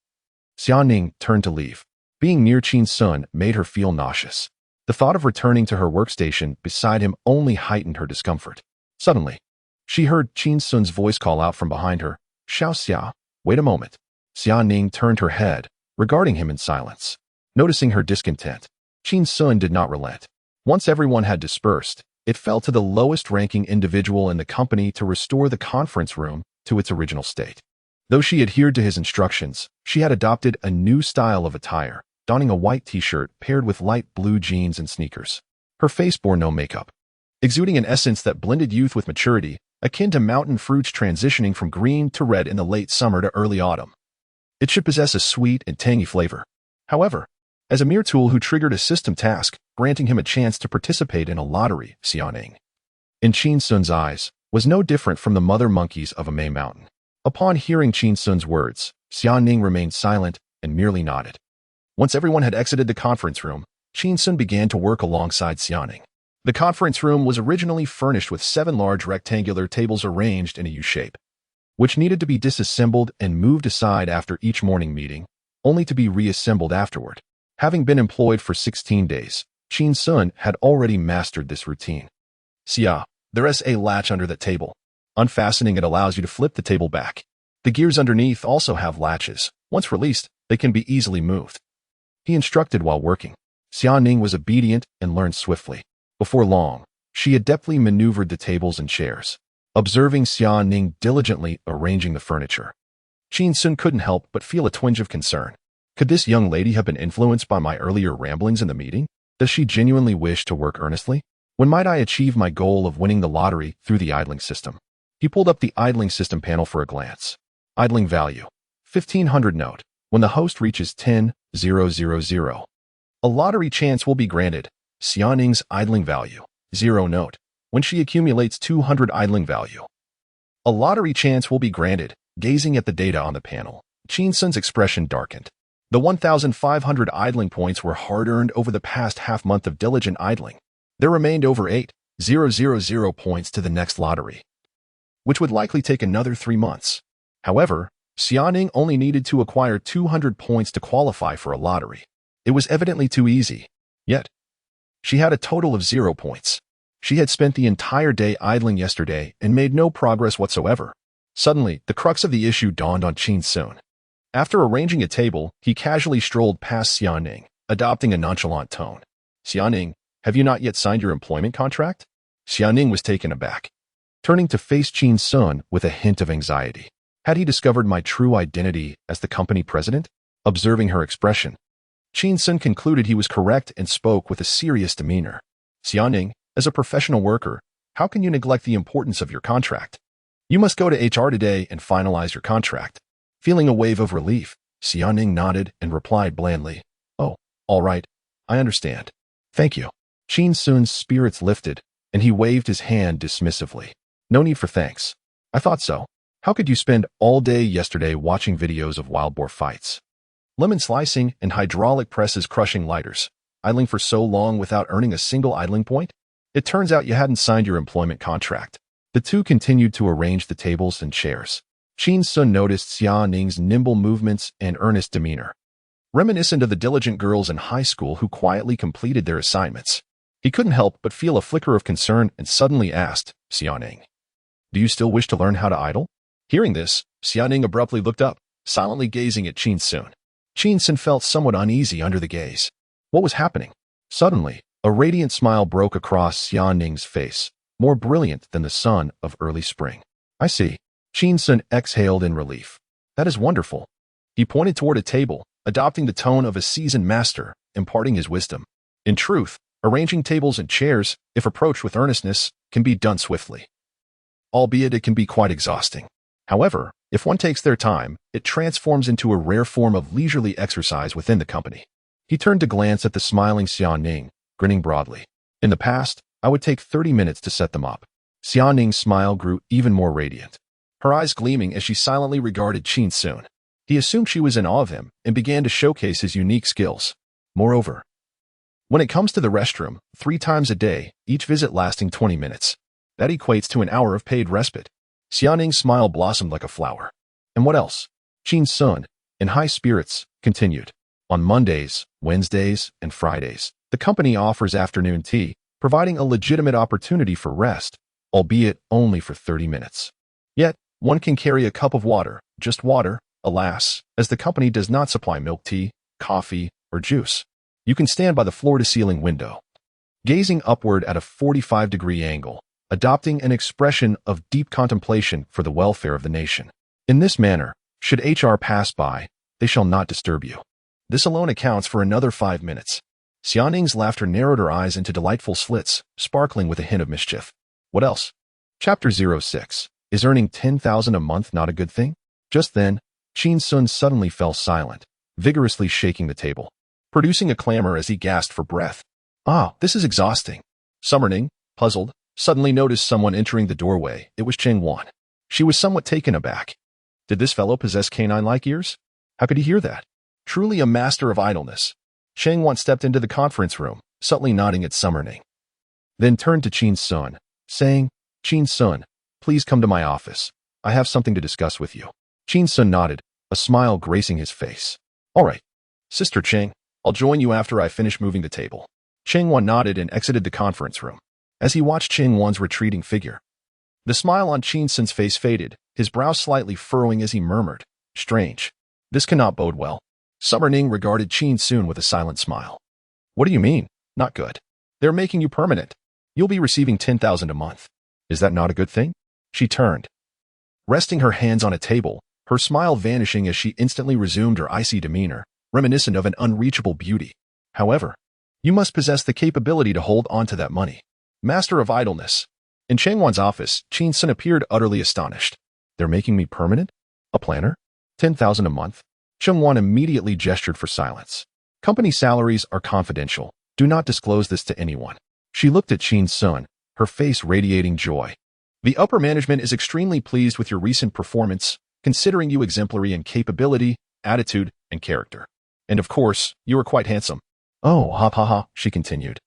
Xiaoning turned to leave. Being near Qin Xun made her feel nauseous. The thought of returning to her workstation beside him only heightened her discomfort. Suddenly, she heard Qin Xun's voice call out from behind her, "Xiao Xia, wait a moment." Xiaoning turned her head, regarding him in silence. Noticing her discontent, Qin Xun did not relent. Once everyone had dispersed, it fell to the lowest-ranking individual in the company to restore the conference room to its original state. Though she adhered to his instructions, she had adopted a new style of attire, donning a white t-shirt paired with light blue jeans and sneakers. Her face bore no makeup, exuding an essence that blended youth with maturity, akin to mountain fruits transitioning from green to red in the late summer to early autumn. It should possess a sweet and tangy flavor. However, as a mere tool who triggered a system task, granting him a chance to participate in a lottery, Xiaoning, in Qin Xun's eyes, was no different from the mother monkeys of a May mountain. Upon hearing Qin Xun's words, Xiaoning remained silent and merely nodded. Once everyone had exited the conference room, Qin Xun began to work alongside Xiaoning. The conference room was originally furnished with 7 large rectangular tables arranged in a U-shape, which needed to be disassembled and moved aside after each morning meeting, only to be reassembled afterward. Having been employed for 16 days, Qin Xun had already mastered this routine. "Xia, there's a latch under that table. Unfastening it allows you to flip the table back. The gears underneath also have latches. Once released, they can be easily moved," he instructed while working. Xiaoning was obedient and learned swiftly. Before long, she adeptly maneuvered the tables and chairs. Observing Xiaoning diligently arranging the furniture, Qin Xun couldn't help but feel a twinge of concern. Could this young lady have been influenced by my earlier ramblings in the meeting? Does she genuinely wish to work earnestly? When might I achieve my goal of winning the lottery through the idling system? He pulled up the idling system panel for a glance. Idling value, 1500 note. When the host reaches 10,000, a lottery chance will be granted. Xiaoning's idling value, 0 note. When she accumulates 200 idling value, a lottery chance will be granted. Gazing at the data on the panel, Qin Xun's expression darkened. The 1,500 idling points were hard-earned over the past half-month of diligent idling. There remained over 8,000 points to the next lottery, which would likely take another 3 months. However, Xiaoning only needed to acquire 200 points to qualify for a lottery. It was evidently too easy. Yet, she had a total of 0 points. She had spent the entire day idling yesterday and made no progress whatsoever. Suddenly, the crux of the issue dawned on Qin Xun. After arranging a table, he casually strolled past Xiaoning, adopting a nonchalant tone. "Xiaoning, have you not yet signed your employment contract?" Xiaoning was taken aback, turning to face Qin Xun with a hint of anxiety. Had he discovered my true identity as the company president? Observing her expression, Qin Xun concluded he was correct and spoke with a serious demeanor. "Xiaoning, as a professional worker, how can you neglect the importance of your contract? You must go to HR today and finalize your contract." Feeling a wave of relief, Xiaoning nodded and replied blandly, "Oh, all right, I understand. Thank you." Qin Xun's spirits lifted, and he waved his hand dismissively. "No need for thanks. I thought so. How could you spend all day yesterday watching videos of wild boar fights, lemon slicing, and hydraulic presses crushing lighters, idling for so long without earning a single idling point? It turns out you hadn't signed your employment contract." The two continued to arrange the tables and chairs. Qin Xun noticed Xiaoning's nimble movements and earnest demeanor, reminiscent of the diligent girls in high school who quietly completed their assignments. He couldn't help but feel a flicker of concern and suddenly asked, "Xiaoning, do you still wish to learn how to idle?" Hearing this, Xiaoning abruptly looked up, silently gazing at Qin Xun. Qin Xun felt somewhat uneasy under the gaze. What was happening? Suddenly, a radiant smile broke across Xiaoning's face, more brilliant than the sun of early spring. "I see." Qin Xun exhaled in relief. "That is wonderful." He pointed toward a table, adopting the tone of a seasoned master, imparting his wisdom. In truth, arranging tables and chairs, if approached with earnestness, can be done swiftly, albeit it can be quite exhausting. However, if one takes their time, it transforms into a rare form of leisurely exercise within the company. He turned to glance at the smiling Xiaoning, grinning broadly. "In the past, I would take 30 minutes to set them up." Xiaoning's smile grew even more radiant, her eyes gleaming as she silently regarded Qin Xun. He assumed she was in awe of him and began to showcase his unique skills. Moreover, when it comes to the restroom, 3 times a day, each visit lasting 20 minutes. That equates to an hour of paid respite. Xianing's smile blossomed like a flower. And what else? Qin Xun, in high spirits, continued. On Mondays, Wednesdays, and Fridays, the company offers afternoon tea, providing a legitimate opportunity for rest, albeit only for 30 minutes. Yet, one can carry a cup of water, just water, alas, as the company does not supply milk tea, coffee, or juice. You can stand by the floor-to-ceiling window, gazing upward at a 45-degree angle, adopting an expression of deep contemplation for the welfare of the nation. In this manner, should HR pass by, they shall not disturb you. This alone accounts for another 5 minutes. Xianing's laughter narrowed her eyes into delightful slits, sparkling with a hint of mischief. What else? Chapter 06. Is earning 10,000 a month not a good thing? Just then, Qin Xun suddenly fell silent, vigorously shaking the table, producing a clamor as he gasped for breath. Ah, this is exhausting. Summerning, puzzled, suddenly noticed someone entering the doorway. It was Qin Xun. She was somewhat taken aback. Did this fellow possess canine-like ears? How could he hear that? Truly a master of idleness. Qin Xun stepped into the conference room, subtly nodding at Summerning. Then turned to Qin Xun, saying, Qin Xun, please come to my office. I have something to discuss with you. Qin Xun nodded, a smile gracing his face. All right. Sister Qing, I'll join you after I finish moving the table. Qin Xun nodded and exited the conference room. As he watched Qin Xun's retreating figure, the smile on Qin Xun's face faded, his brow slightly furrowing as he murmured, strange. This cannot bode well. Summerning regarded Qin Xun with a silent smile. What do you mean? Not good. They're making you permanent. You'll be receiving 10,000 a month. Is that not a good thing? She turned, resting her hands on a table, her smile vanishing as she instantly resumed her icy demeanor, reminiscent of an unreachable beauty. However, you must possess the capability to hold on to that money. Master of idleness. In Qin Xun's office, Qin Xun appeared utterly astonished. They're making me permanent? A planner? 10,000 a month? Qin Xun immediately gestured for silence. Company salaries are confidential. Do not disclose this to anyone. She looked at Qin Xun, her face radiating joy. The upper management is extremely pleased with your recent performance, considering you exemplary in capability, attitude, and character. And of course, you are quite handsome. Oh, ha ha ha, she continued.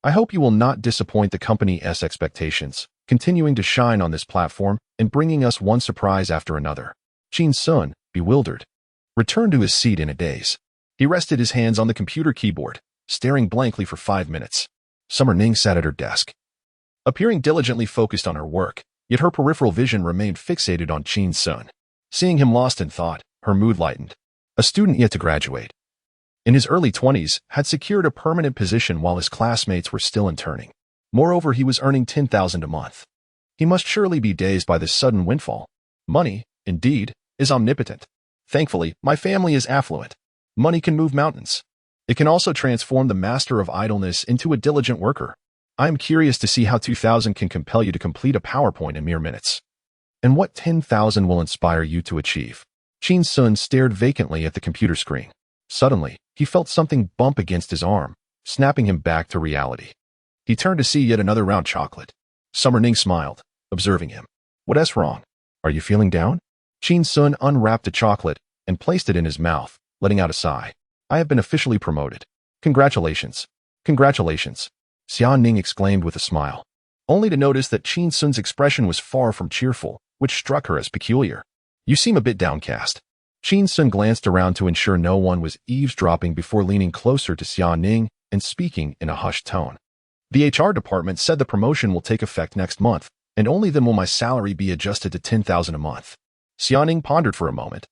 I hope you will not disappoint the company's expectations, continuing to shine on this platform and bringing us one surprise after another. Qin Xun, bewildered, returned to his seat in a daze. He rested his hands on the computer keyboard, staring blankly for 5 minutes. Summerning sat at her desk, appearing diligently focused on her work, yet her peripheral vision remained fixated on Qin Xun. Seeing him lost in thought, her mood lightened. A student yet to graduate, in his early 20s, had secured a permanent position while his classmates were still interning. Moreover, he was earning 10,000 a month. He must surely be dazed by this sudden windfall. Money, indeed, is omnipotent. Thankfully, my family is affluent. Money can move mountains. It can also transform the master of idleness into a diligent worker. I am curious to see how 2,000 can compel you to complete a PowerPoint in mere minutes. And what 10,000 will inspire you to achieve. Qin Xun stared vacantly at the computer screen. Suddenly, he felt something bump against his arm, snapping him back to reality. He turned to see yet another round chocolate. Summerning smiled, observing him. What's wrong? Are you feeling down? Qin Xun unwrapped the chocolate and placed it in his mouth, letting out a sigh. I have been officially promoted. Congratulations. Congratulations. Xianning exclaimed with a smile, only to notice that Qin Xun's expression was far from cheerful, which struck her as peculiar. You seem a bit downcast. Qin Xun glanced around to ensure no one was eavesdropping before leaning closer to Xianning and speaking in a hushed tone. The HR department said the promotion will take effect next month, and only then will my salary be adjusted to 10,000 a month. Xianning pondered for a moment.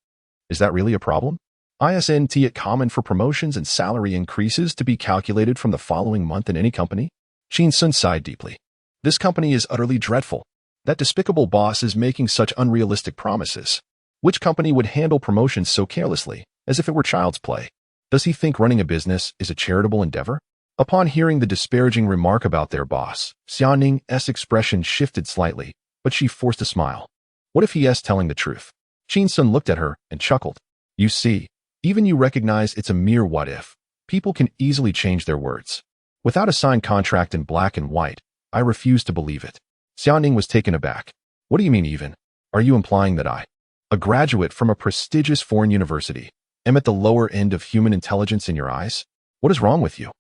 Is that really a problem? Isn't it common for promotions and salary increases to be calculated from the following month in any company? Qin Xun sighed deeply. This company is utterly dreadful. That despicable boss is making such unrealistic promises. Which company would handle promotions so carelessly, as if it were child's play? Does he think running a business is a charitable endeavor? Upon hearing the disparaging remark about their boss, Xianning's expression shifted slightly, but she forced a smile. What if he is telling the truth? Qin Xun looked at her and chuckled. You see, even you recognize it's a mere what if. People can easily change their words. Without a signed contract in black and white, I refuse to believe it. Xianning was taken aback. What do you mean even? Are you implying that I A graduate from a prestigious foreign university. Am at the lower end of human intelligence in your eyes? What is wrong with you?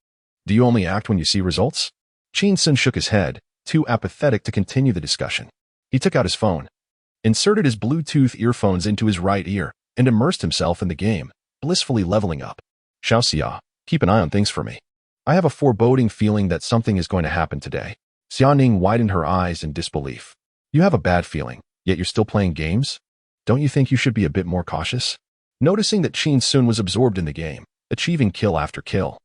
Do you only act when you see results? Qin Xun shook his head, too apathetic to continue the discussion. He took out his phone, inserted his Bluetooth earphones into his right ear, and immersed himself in the game, blissfully leveling up. Xiaoxia, keep an eye on things for me. I have a foreboding feeling that something is going to happen today. Xiaoning widened her eyes in disbelief. You have a bad feeling, yet you're still playing games? Don't you think you should be a bit more cautious? Noticing that Qin Xun was absorbed in the game, achieving kill after kill,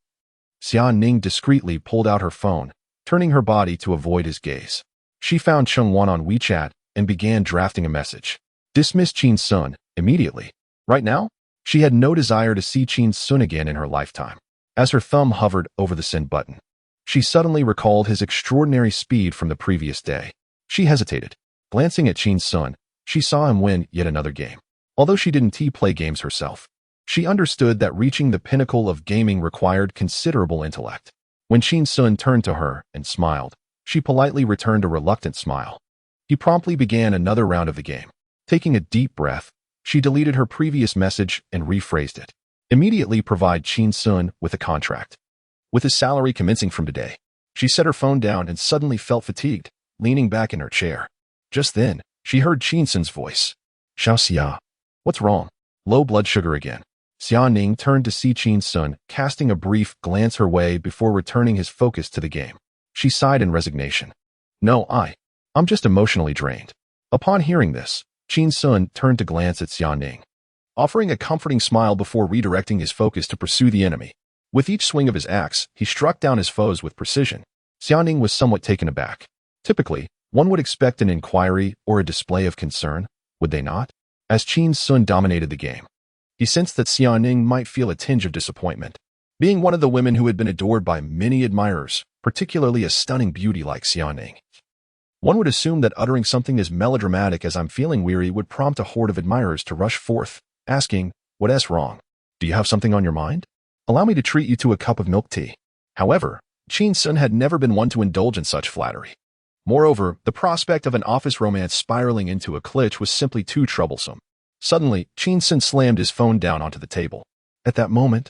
Xiaoning discreetly pulled out her phone, turning her body to avoid his gaze. She found Chengwan on WeChat and began drafting a message. Dismiss Qin Xun immediately. Right now, she had no desire to see Qin Xun again in her lifetime. As her thumb hovered over the send button, she suddenly recalled his extraordinary speed from the previous day. She hesitated. Glancing at Qin Xun, she saw him win yet another game. Although she didn't play games herself, she understood that reaching the pinnacle of gaming required considerable intellect. When Qin Xun turned to her and smiled, she politely returned a reluctant smile. He promptly began another round of the game. Taking a deep breath, she deleted her previous message and rephrased it. Immediately provide Qin Xun with a contract. With his salary commencing from today, she set her phone down and suddenly felt fatigued, leaning back in her chair. Just then, she heard Qin Xun's voice. Xiaoxia, what's wrong? Low blood sugar again. Xiaoning turned to see Qin Xun, casting a brief glance her way before returning his focus to the game. She sighed in resignation. No, I'm just emotionally drained. Upon hearing this, Qin Xun turned to glance at Xiaoning, offering a comforting smile before redirecting his focus to pursue the enemy. With each swing of his axe, he struck down his foes with precision. Xiaoning was somewhat taken aback. Typically, one would expect an inquiry or a display of concern, would they not? As Qin Xun dominated the game, he sensed that Xiaoning might feel a tinge of disappointment. Being one of the women who had been adored by many admirers, particularly a stunning beauty like Xiaoning, one would assume that uttering something as melodramatic as "I'm feeling weary" would prompt a horde of admirers to rush forth, asking, "What's wrong? Do you have something on your mind? Allow me to treat you to a cup of milk tea." However, Qin Xun had never been one to indulge in such flattery. Moreover, the prospect of an office romance spiraling into a cliché was simply too troublesome. Suddenly, Qin Xun slammed his phone down onto the table. At that moment,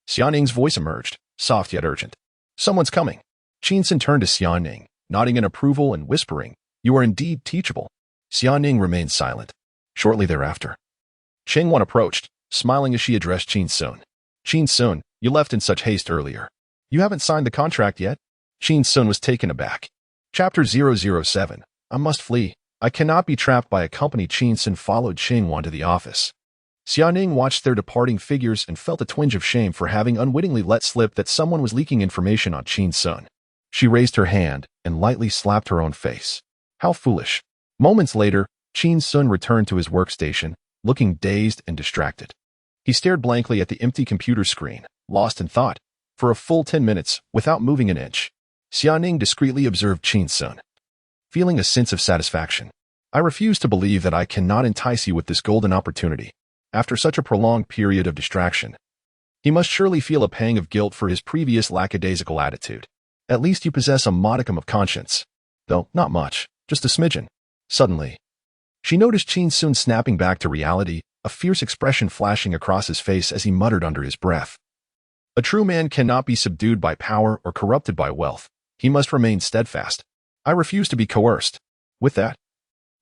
Xiaoning's voice emerged, soft yet urgent. "Someone's coming." Qin Xun turned to Xiaoning, nodding in approval and whispering, "You are indeed teachable." Xiaoning remained silent. Shortly thereafter, Chengwan approached, smiling as she addressed Qin Xun. "Qin Xun, you left in such haste earlier. You haven't signed the contract yet?" Qin Xun was taken aback. Chapter 007. I must flee. I cannot be trapped by a company. Qin Xun followed Chengwan to the office. Xiaoning watched their departing figures and felt a twinge of shame for having unwittingly let slip that someone was leaking information on Qin Xun. She raised her hand and lightly slapped her own face. How foolish. Moments later, Qin Xun returned to his workstation, looking dazed and distracted. He stared blankly at the empty computer screen, lost in thought, for a full 10 minutes, without moving an inch. Xiaoning discreetly observed Qin Xun, feeling a sense of satisfaction. I refuse to believe that I cannot entice you with this golden opportunity. After such a prolonged period of distraction, he must surely feel a pang of guilt for his previous lackadaisical attitude. At least you possess a modicum of conscience. Though, not much, just a smidgen. Suddenly, she noticed Qin Xun snapping back to reality, a fierce expression flashing across his face as he muttered under his breath. A true man cannot be subdued by power or corrupted by wealth. He must remain steadfast. I refuse to be coerced. With that,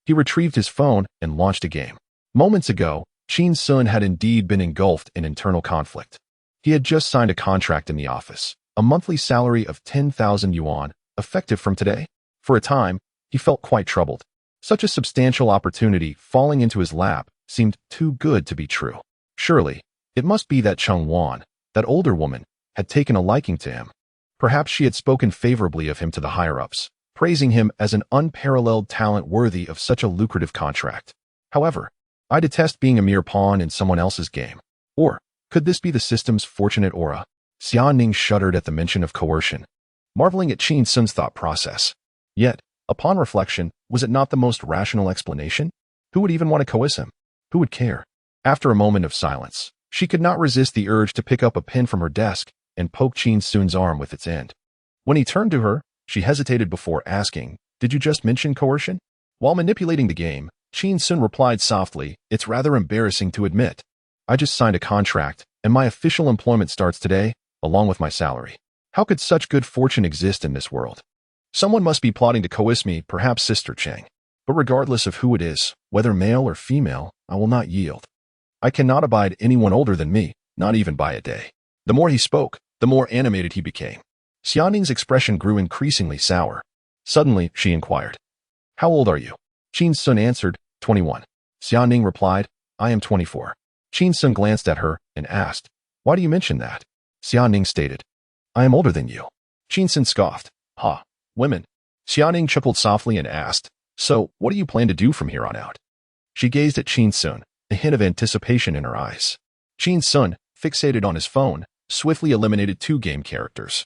he retrieved his phone and launched a game. Moments ago, Qin Xun had indeed been engulfed in internal conflict. He had just signed a contract in the office, a monthly salary of 10,000 yuan, effective from today. For a time, he felt quite troubled. Such a substantial opportunity falling into his lap seemed too good to be true. Surely, it must be that Chengwan, that older woman, had taken a liking to him. Perhaps she had spoken favorably of him to the higher-ups, praising him as an unparalleled talent worthy of such a lucrative contract. However, I detest being a mere pawn in someone else's game. Or, could this be the system's fortunate aura? Xiaoning shuddered at the mention of coercion, marveling at Qin Xun's thought process. Yet, upon reflection, was it not the most rational explanation? Who would even want to coerce him? Who would care? After a moment of silence, she could not resist the urge to pick up a pen from her desk and poke Qin Xun's arm with its end. When he turned to her, she hesitated before asking, "Did you just mention coercion?" While manipulating the game, Qin Xun replied softly, "It's rather embarrassing to admit. I just signed a contract, and my official employment starts today, along with my salary. How could such good fortune exist in this world? Someone must be plotting to coerce me, perhaps Sister Cheng. But regardless of who it is, whether male or female, I will not yield. I cannot abide anyone older than me, not even by a day." The more he spoke, the more animated he became. Xianing's expression grew increasingly sour. Suddenly, she inquired, "How old are you?" Qin Xun answered, 21. Xianing replied, "I am 24. Qin Xun glanced at her and asked, "Why do you mention that?" Xianing stated, "I am older than you." Qin Xun scoffed, "Ha, women." Xianing chuckled softly and asked, "So, what do you plan to do from here on out?" She gazed at Qin Xun, a hint of anticipation in her eyes. Qin Xun, fixated on his phone, swiftly eliminated 2 game characters.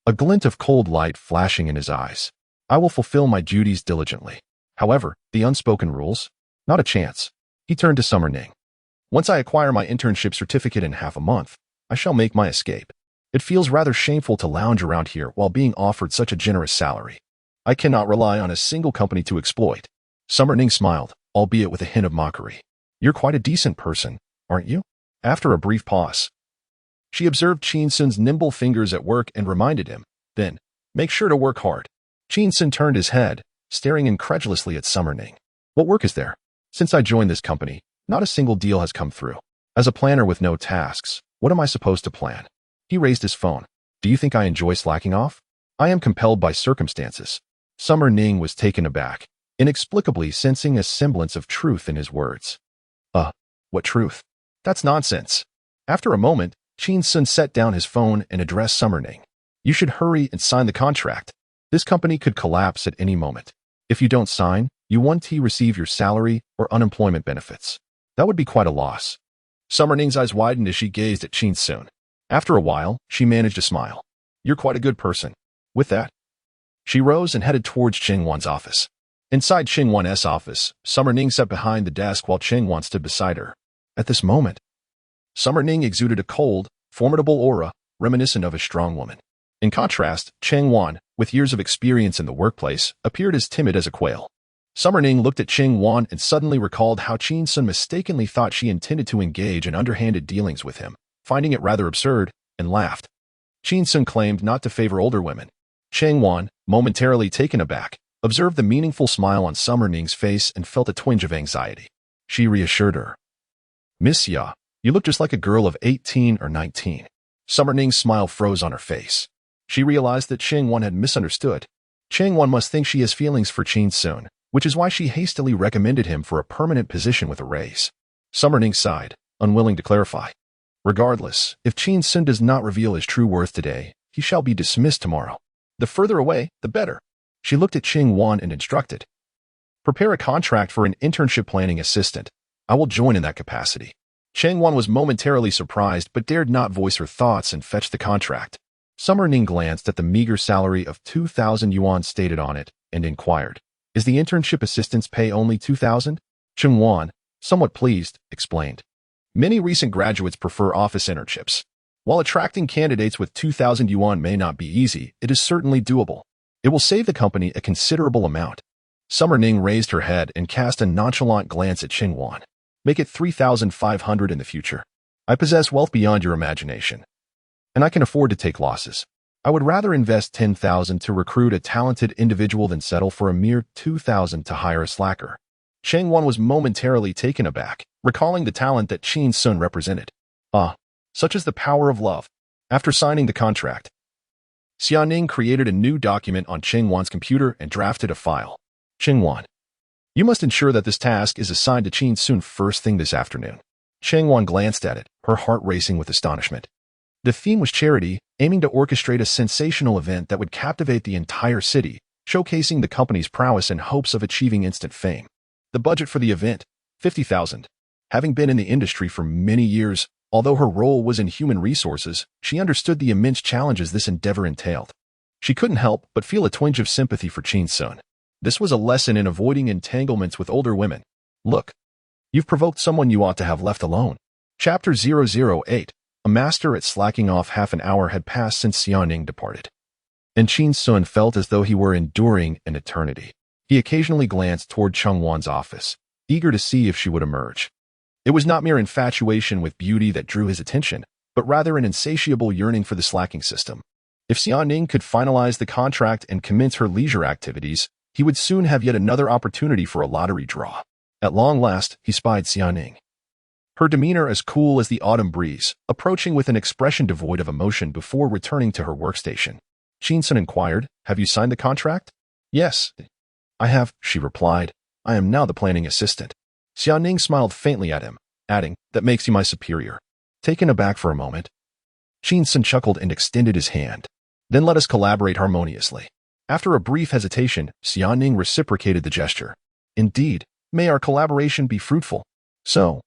A glint of cold light flashing in his eyes. "I will fulfill my duties diligently. However, the unspoken rules? Not a chance." He turned to Summer Ning. "Once I acquire my internship certificate in half a month, I shall make my escape. It feels rather shameful to lounge around here while being offered such a generous salary. I cannot rely on a single company to exploit." Summer Ning smiled, albeit with a hint of mockery. "You're quite a decent person, aren't you?" After a brief pause, she observed Qin Xun's nimble fingers at work and reminded him, "Then, make sure to work hard." Qin Xun turned his head, staring incredulously at Summer Ning. "What work is there? Since I joined this company, not a single deal has come through. As a planner with no tasks, what am I supposed to plan?" He raised his phone. "Do you think I enjoy slacking off? I am compelled by circumstances." Summer Ning was taken aback, inexplicably sensing a semblance of truth in his words. What truth? That's nonsense." After a moment, Qin Xun set down his phone and addressed Summer Ning. "You should hurry and sign the contract. This company could collapse at any moment. If you don't sign, you won't receive your salary or unemployment benefits. That would be quite a loss." Summer Ning's eyes widened as she gazed at Qin Xun. After a while, she managed a smile. "You're quite a good person." With that, she rose and headed towards Cheng Wan's office. Inside Cheng Wan's office, Summer Ning sat behind the desk while Cheng Wan stood beside her. At this moment, Summer Ning exuded a cold, formidable aura, reminiscent of a strong woman. In contrast, Cheng Wan, with years of experience in the workplace, appeared as timid as a quail. Summer Ning looked at Cheng Wan and suddenly recalled how Qin Xun mistakenly thought she intended to engage in underhanded dealings with him, finding it rather absurd, and laughed. Qin Xun claimed not to favor older women. Cheng Wan, momentarily taken aback, observed the meaningful smile on Summer Ning's face and felt a twinge of anxiety. She reassured her. "Miss Ya, you look just like a girl of 18 or 19. Summer Ning's smile froze on her face. She realized that Cheng Wan had misunderstood. Cheng Wan must think she has feelings for Qin Xun, which is why she hastily recommended him for a permanent position with a raise. Summer Ning sighed, unwilling to clarify. Regardless, if Qin Xun does not reveal his true worth today, he shall be dismissed tomorrow. The further away, the better. She looked at Cheng Wan and instructed. "Prepare a contract for an internship planning assistant. I will join in that capacity." Cheng Wan was momentarily surprised but dared not voice her thoughts and fetch the contract. Summer Ning glanced at the meager salary of 2,000 yuan stated on it and inquired, "Is the internship assistant's pay only 2,000? Cheng Wan, somewhat pleased, explained. "Many recent graduates prefer office internships. While attracting candidates with 2,000 yuan may not be easy, it is certainly doable. It will save the company a considerable amount." Summer Ning raised her head and cast a nonchalant glance at Cheng Wan. "Make it 3,500 in the future. I possess wealth beyond your imagination, and I can afford to take losses. I would rather invest 10,000 to recruit a talented individual than settle for a mere 2,000 to hire a slacker." Cheng Wan was momentarily taken aback, recalling the talent that Qin Xun represented. Such is the power of love. After signing the contract, Xianing created a new document on Cheng Wan's computer and drafted a file. "Cheng Wan, you must ensure that this task is assigned to Qin Xun first thing this afternoon." Cheng Wan glanced at it, her heart racing with astonishment. The theme was charity, aiming to orchestrate a sensational event that would captivate the entire city, showcasing the company's prowess and hopes of achieving instant fame. The budget for the event, 50,000. Having been in the industry for many years, although her role was in human resources, she understood the immense challenges this endeavor entailed. She couldn't help but feel a twinge of sympathy for Qin Xun. This was a lesson in avoiding entanglements with older women. "Look, you've provoked someone you ought to have left alone." Chapter 008. A master at slacking off. Half an hour had passed since Xianing departed, and Qin Xun felt as though he were enduring an eternity. He occasionally glanced toward Cheng Wan's office, eager to see if she would emerge. It was not mere infatuation with beauty that drew his attention, but rather an insatiable yearning for the slacking system. If Xiaoning could finalize the contract and commence her leisure activities, he would soon have yet another opportunity for a lottery draw. At long last, he spied Xiaoning. Her demeanor as cool as the autumn breeze, approaching with an expression devoid of emotion before returning to her workstation. Qin Xun inquired, "Have you signed the contract?" "Yes, I have," she replied. "I am now the planning assistant." Xiaoning smiled faintly at him, adding, "That makes you my superior." Taken aback for a moment, Qin Xun chuckled and extended his hand. "Then let us collaborate harmoniously." After a brief hesitation, Xiaoning reciprocated the gesture. "Indeed, may our collaboration be fruitful. So,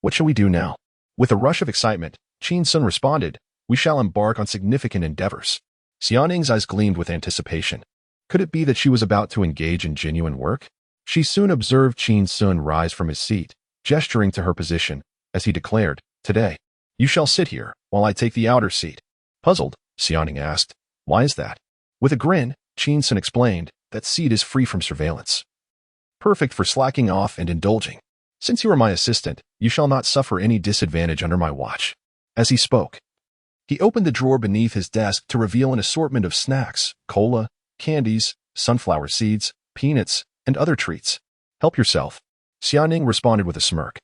what shall we do now?" With a rush of excitement, Qin Xun responded, "We shall embark on significant endeavors." Xiaoning's eyes gleamed with anticipation. Could it be that she was about to engage in genuine work? She soon observed Qin Xun rise from his seat, gesturing to her position, as he declared, "Today, you shall sit here, while I take the outer seat." Puzzled, Xiaoning asked, "Why is that?" With a grin, Qin Xun explained, "That seat is free from surveillance. Perfect for slacking off and indulging. Since you are my assistant, you shall not suffer any disadvantage under my watch." As he spoke, he opened the drawer beneath his desk to reveal an assortment of snacks, cola, candies, sunflower seeds, peanuts, and other treats. "Help yourself," Xiaoning responded with a smirk.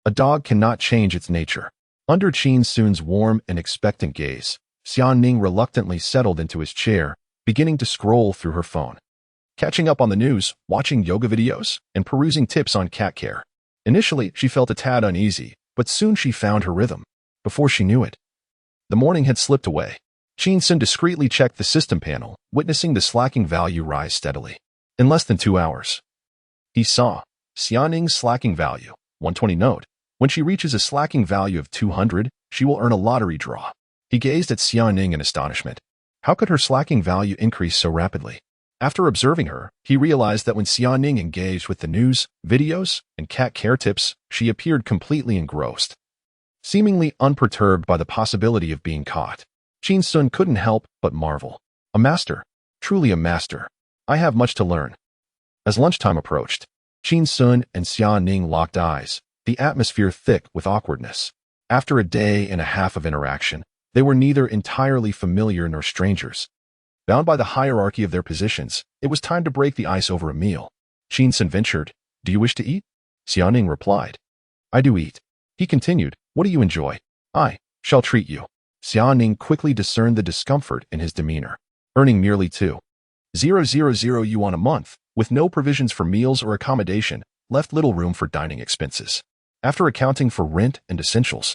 A dog cannot change its nature. Under Qin Xun's warm and expectant gaze, Xiaoning reluctantly settled into his chair, beginning to scroll through her phone. Catching up on the news, watching yoga videos, and perusing tips on cat care. Initially, she felt a tad uneasy, but soon she found her rhythm. Before she knew it, the morning had slipped away. Qin Xun discreetly checked the system panel, witnessing the slacking value rise steadily. In less than 2 hours, he saw Xiaoning's slacking value, 120 note. When she reaches a slacking value of 200, she will earn a lottery draw. He gazed at Xiaoning in astonishment. How could her slacking value increase so rapidly? After observing her, he realized that when Xiaoning engaged with the news, videos, and cat care tips, she appeared completely engrossed. Seemingly unperturbed by the possibility of being caught, Qin Xun couldn't help but marvel. A master, truly a master. I have much to learn. As lunchtime approached, Qin Xun and Xiaoning locked eyes, the atmosphere thick with awkwardness. After a day and a half of interaction, they were neither entirely familiar nor strangers. Bound by the hierarchy of their positions, it was time to break the ice over a meal. Qin Xun ventured, "Do you wish to eat?" Xiaoning replied, "I do eat." He continued, "What do you enjoy?" "I shall treat you." Xiaoning quickly discerned the discomfort in his demeanor. Earning merely 2,000 yuan a month, with no provisions for meals or accommodation, left little room for dining expenses. After accounting for rent and essentials,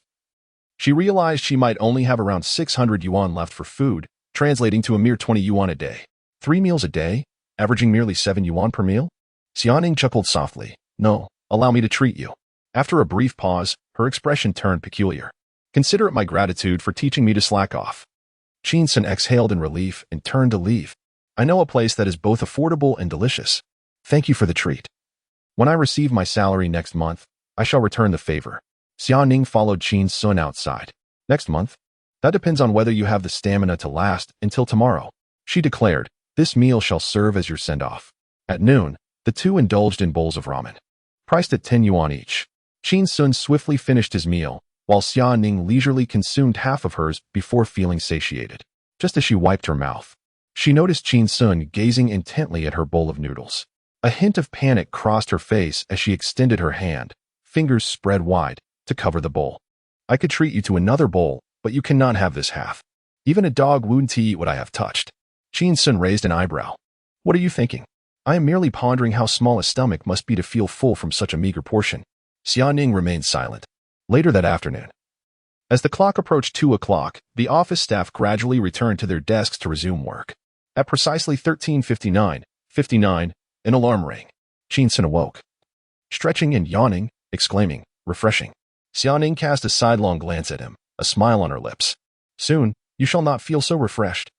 she realized she might only have around 600 yuan left for food, translating to a mere 20 yuan a day. 3 meals a day, averaging merely 7 yuan per meal? Xiaoning chuckled softly. "No, allow me to treat you." After a brief pause, her expression turned peculiar. "Consider it my gratitude for teaching me to slack off." Qin Xun exhaled in relief and turned to leave. "I know a place that is both affordable and delicious. Thank you for the treat. When I receive my salary next month, I shall return the favor." Xiaoning followed Qin Xun outside. "Next month? That depends on whether you have the stamina to last until tomorrow," she declared. "This meal shall serve as your send-off." At noon, the two indulged in bowls of ramen, priced at 10 yuan each. Qin Xun swiftly finished his meal, while Xiaoning leisurely consumed half of hers before feeling satiated. Just as she wiped her mouth, she noticed Qin Xun gazing intently at her bowl of noodles. A hint of panic crossed her face as she extended her hand, fingers spread wide, to cover the bowl. "I could treat you to another bowl, but you cannot have this half. Even a dog wouldn't eat what I have touched." Qin Xun raised an eyebrow. "What are you thinking?" "I am merely pondering how small a stomach must be to feel full from such a meager portion." Xiaoning remained silent. Later that afternoon, as the clock approached 2 o'clock, the office staff gradually returned to their desks to resume work. At precisely 13:59, an alarm rang. Qin Xun awoke, stretching and yawning, exclaiming, "Refreshing." Xiaoning cast a sidelong glance at him, a smile on her lips. "Soon, you shall not feel so refreshed."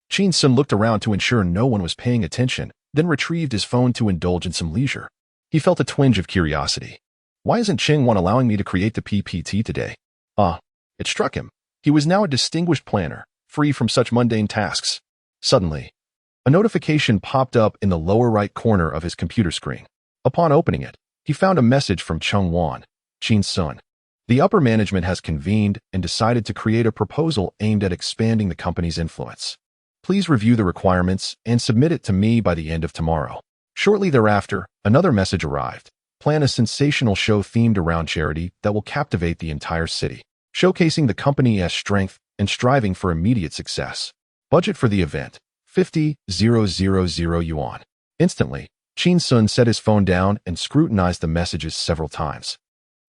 Qin Xun looked around to ensure no one was paying attention, then retrieved his phone to indulge in some leisure. He felt a twinge of curiosity. Why isn't Qingwan allowing me to create the PPT today? It struck him. He was now a distinguished planner, free from such mundane tasks. Suddenly, a notification popped up in the lower right corner of his computer screen. Upon opening it, he found a message from Qin Xun. The upper management has convened and decided to create a proposal aimed at expanding the company's influence. Please review the requirements and submit it to me by the end of tomorrow. Shortly thereafter, another message arrived. Plan a sensational show themed around charity that will captivate the entire city, showcasing the company's strength and striving for immediate success. Budget for the event, 50,000 yuan. Instantly, Qin Xun set his phone down and scrutinized the messages several times,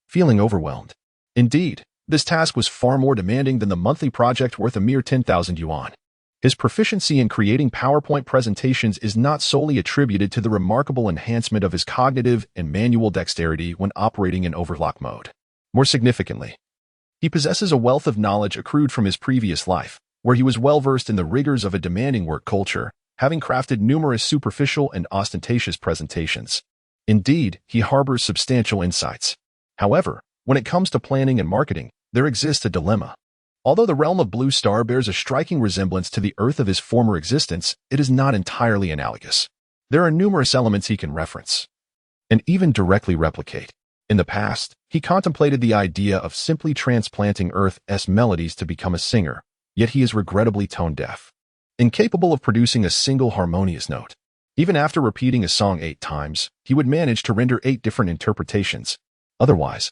feeling overwhelmed. Indeed, this task was far more demanding than the monthly project worth a mere 10,000 yuan. His proficiency in creating PowerPoint presentations is not solely attributed to the remarkable enhancement of his cognitive and manual dexterity when operating in overclock mode. More significantly, he possesses a wealth of knowledge accrued from his previous life, where he was well-versed in the rigors of a demanding work culture, having crafted numerous superficial and ostentatious presentations. Indeed, he harbors substantial insights. However, when it comes to planning and marketing, there exists a dilemma. Although the realm of Blue Star bears a striking resemblance to the Earth of his former existence, it is not entirely analogous. There are numerous elements he can reference, and even directly replicate. In the past, he contemplated the idea of simply transplanting Earth's melodies to become a singer, yet he is regrettably tone-deaf, incapable of producing a single harmonious note. Even after repeating a song 8 times, he would manage to render 8 different interpretations. Otherwise,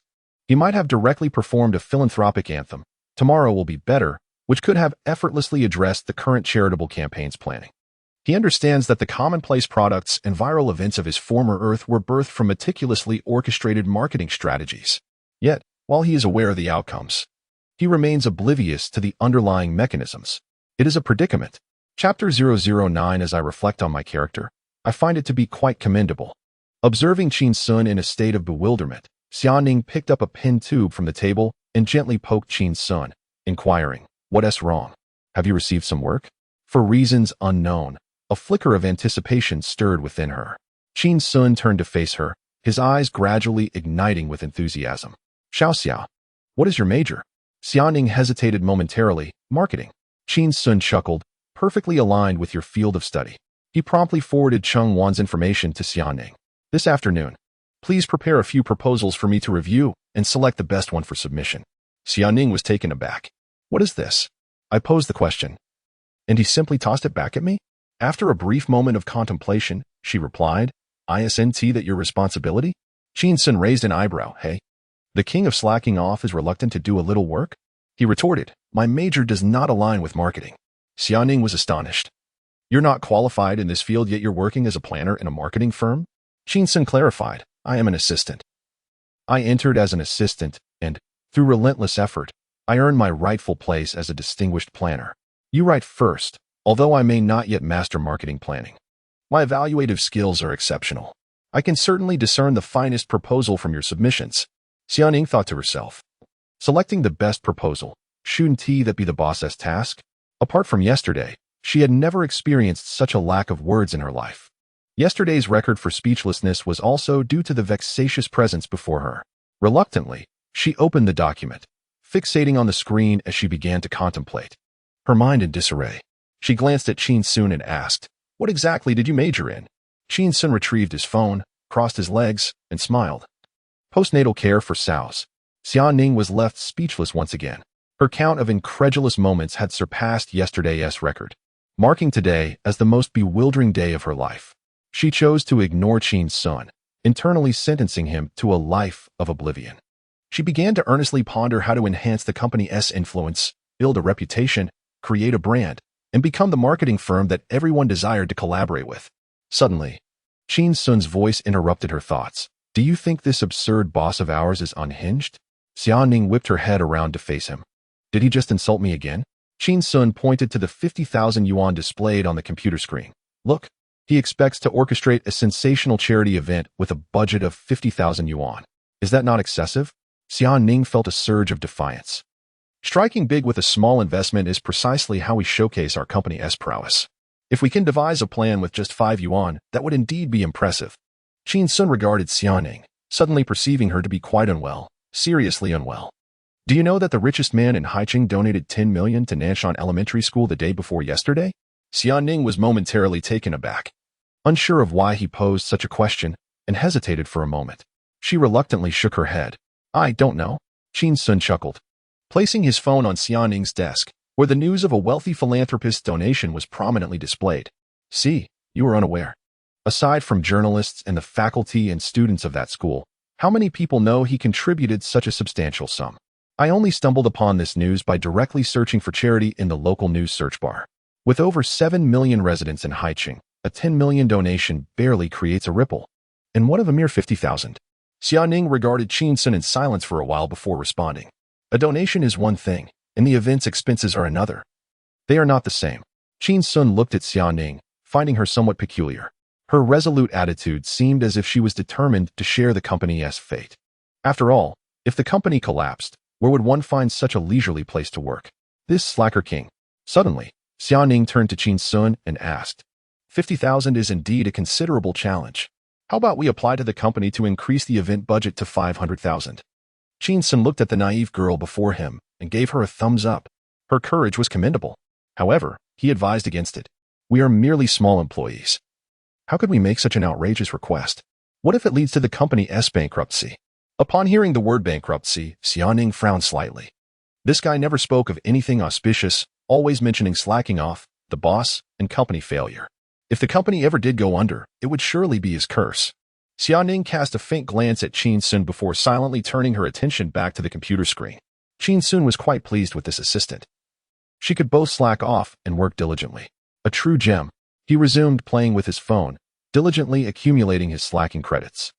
he might have directly performed a philanthropic anthem, "Tomorrow Will Be Better," which could have effortlessly addressed the current charitable campaign's planning. He understands that the commonplace products and viral events of his former Earth were birthed from meticulously orchestrated marketing strategies. Yet, while he is aware of the outcomes, he remains oblivious to the underlying mechanisms. It is a predicament. Chapter 009. As I reflect on my character, I find it to be quite commendable. Observing Qin Xun in a state of bewilderment, Xiaoning picked up a pin tube from the table and gently poked Qin Xun, inquiring, "What's wrong? Have you received some work?" For reasons unknown, a flicker of anticipation stirred within her. Qin Xun turned to face her, his eyes gradually igniting with enthusiasm. "Xiao, what is your major?" Xiaoning hesitated momentarily. "Marketing." Qin Xun chuckled, "Perfectly aligned with your field of study." He promptly forwarded Cheng Wan's information to Xiaoning. "This afternoon, please prepare a few proposals for me to review and select the best one for submission." Xiaoning was taken aback. "What is this?" I posed the question, and he simply tossed it back at me? After a brief moment of contemplation, she replied, "Isn't that your responsibility?" Qin Xun raised an eyebrow. "Hey, the king of slacking off is reluctant to do a little work?" He retorted, "My major does not align with marketing." Xiaoning was astonished. "You're not qualified in this field, yet you're working as a planner in a marketing firm?" Qin Xun clarified, "I am an assistant. I entered as an assistant, and, through relentless effort, I earned my rightful place as a distinguished planner. You write first, although I may not yet master marketing planning. My evaluative skills are exceptional. I can certainly discern the finest proposal from your submissions." Xiaoning thought to herself. Selecting the best proposal, shouldn't that be the boss's task? Apart from yesterday, she had never experienced such a lack of words in her life. Yesterday's record for speechlessness was also due to the vexatious presence before her. Reluctantly, she opened the document, fixating on the screen as she began to contemplate. Her mind in disarray, she glanced at Qin Xun and asked, "What exactly did you major in?" Qin Xun retrieved his phone, crossed his legs, and smiled. "Postnatal care for sows." Xiaoning was left speechless once again. Her count of incredulous moments had surpassed yesterday's record, marking today as the most bewildering day of her life. She chose to ignore Qin Xun, internally sentencing him to a life of oblivion. She began to earnestly ponder how to enhance the company's influence, build a reputation, create a brand, and become the marketing firm that everyone desired to collaborate with. Suddenly, Qin Xun's voice interrupted her thoughts. "Do you think this absurd boss of ours is unhinged?" Xiaoning whipped her head around to face him. "Did he just insult me again?" Qin Xun pointed to the 50,000 yuan displayed on the computer screen. "Look, he expects to orchestrate a sensational charity event with a budget of 50,000 yuan. Is that not excessive?" Xiaoning felt a surge of defiance. Striking big with a small investment is precisely how we showcase our company's prowess. If we can devise a plan with just 5 yuan, that would indeed be impressive. Qin Xun regarded Xiaoning, suddenly perceiving her to be quite unwell, seriously unwell. "Do you know that the richest man in Haicheng donated 10 million to Nanshan Elementary School the day before yesterday?" Xiaoning was momentarily taken aback, unsure of why he posed such a question, and hesitated for a moment. She reluctantly shook her head. I don't know. Qin Xun chuckled, placing his phone on Xianing's desk, where the news of a wealthy philanthropist's donation was prominently displayed. See, you were unaware. Aside from journalists and the faculty and students of that school, how many people know he contributed such a substantial sum? I only stumbled upon this news by directly searching for charity in the local news search bar. With over 7 million residents in Haicheng, a 10 million donation barely creates a ripple. And what of a mere 50,000? Xianing regarded Qin Xun in silence for a while before responding. A donation is one thing, and the event's expenses are another. They are not the same. Qin Xun looked at Xianing, finding her somewhat peculiar. Her resolute attitude seemed as if she was determined to share the company's fate. After all, if the company collapsed, where would one find such a leisurely place to work? This slacker king. Suddenly, Xianing turned to Qin Xun and asked, 50,000 is indeed a considerable challenge. How about we apply to the company to increase the event budget to 500,000? Qin Xun looked at the naive girl before him and gave her a thumbs up. Her courage was commendable. However, he advised against it. We are merely small employees. How could we make such an outrageous request? What if it leads to the company's bankruptcy? Upon hearing the word bankruptcy, Xianing frowned slightly. This guy never spoke of anything auspicious, always mentioning slacking off, the boss, and company failure. If the company ever did go under, it would surely be his curse. Xianing cast a faint glance at Qin Xun before silently turning her attention back to the computer screen. Qin Xun was quite pleased with this assistant. She could both slack off and work diligently. A true gem. He resumed playing with his phone, diligently accumulating his slacking credits.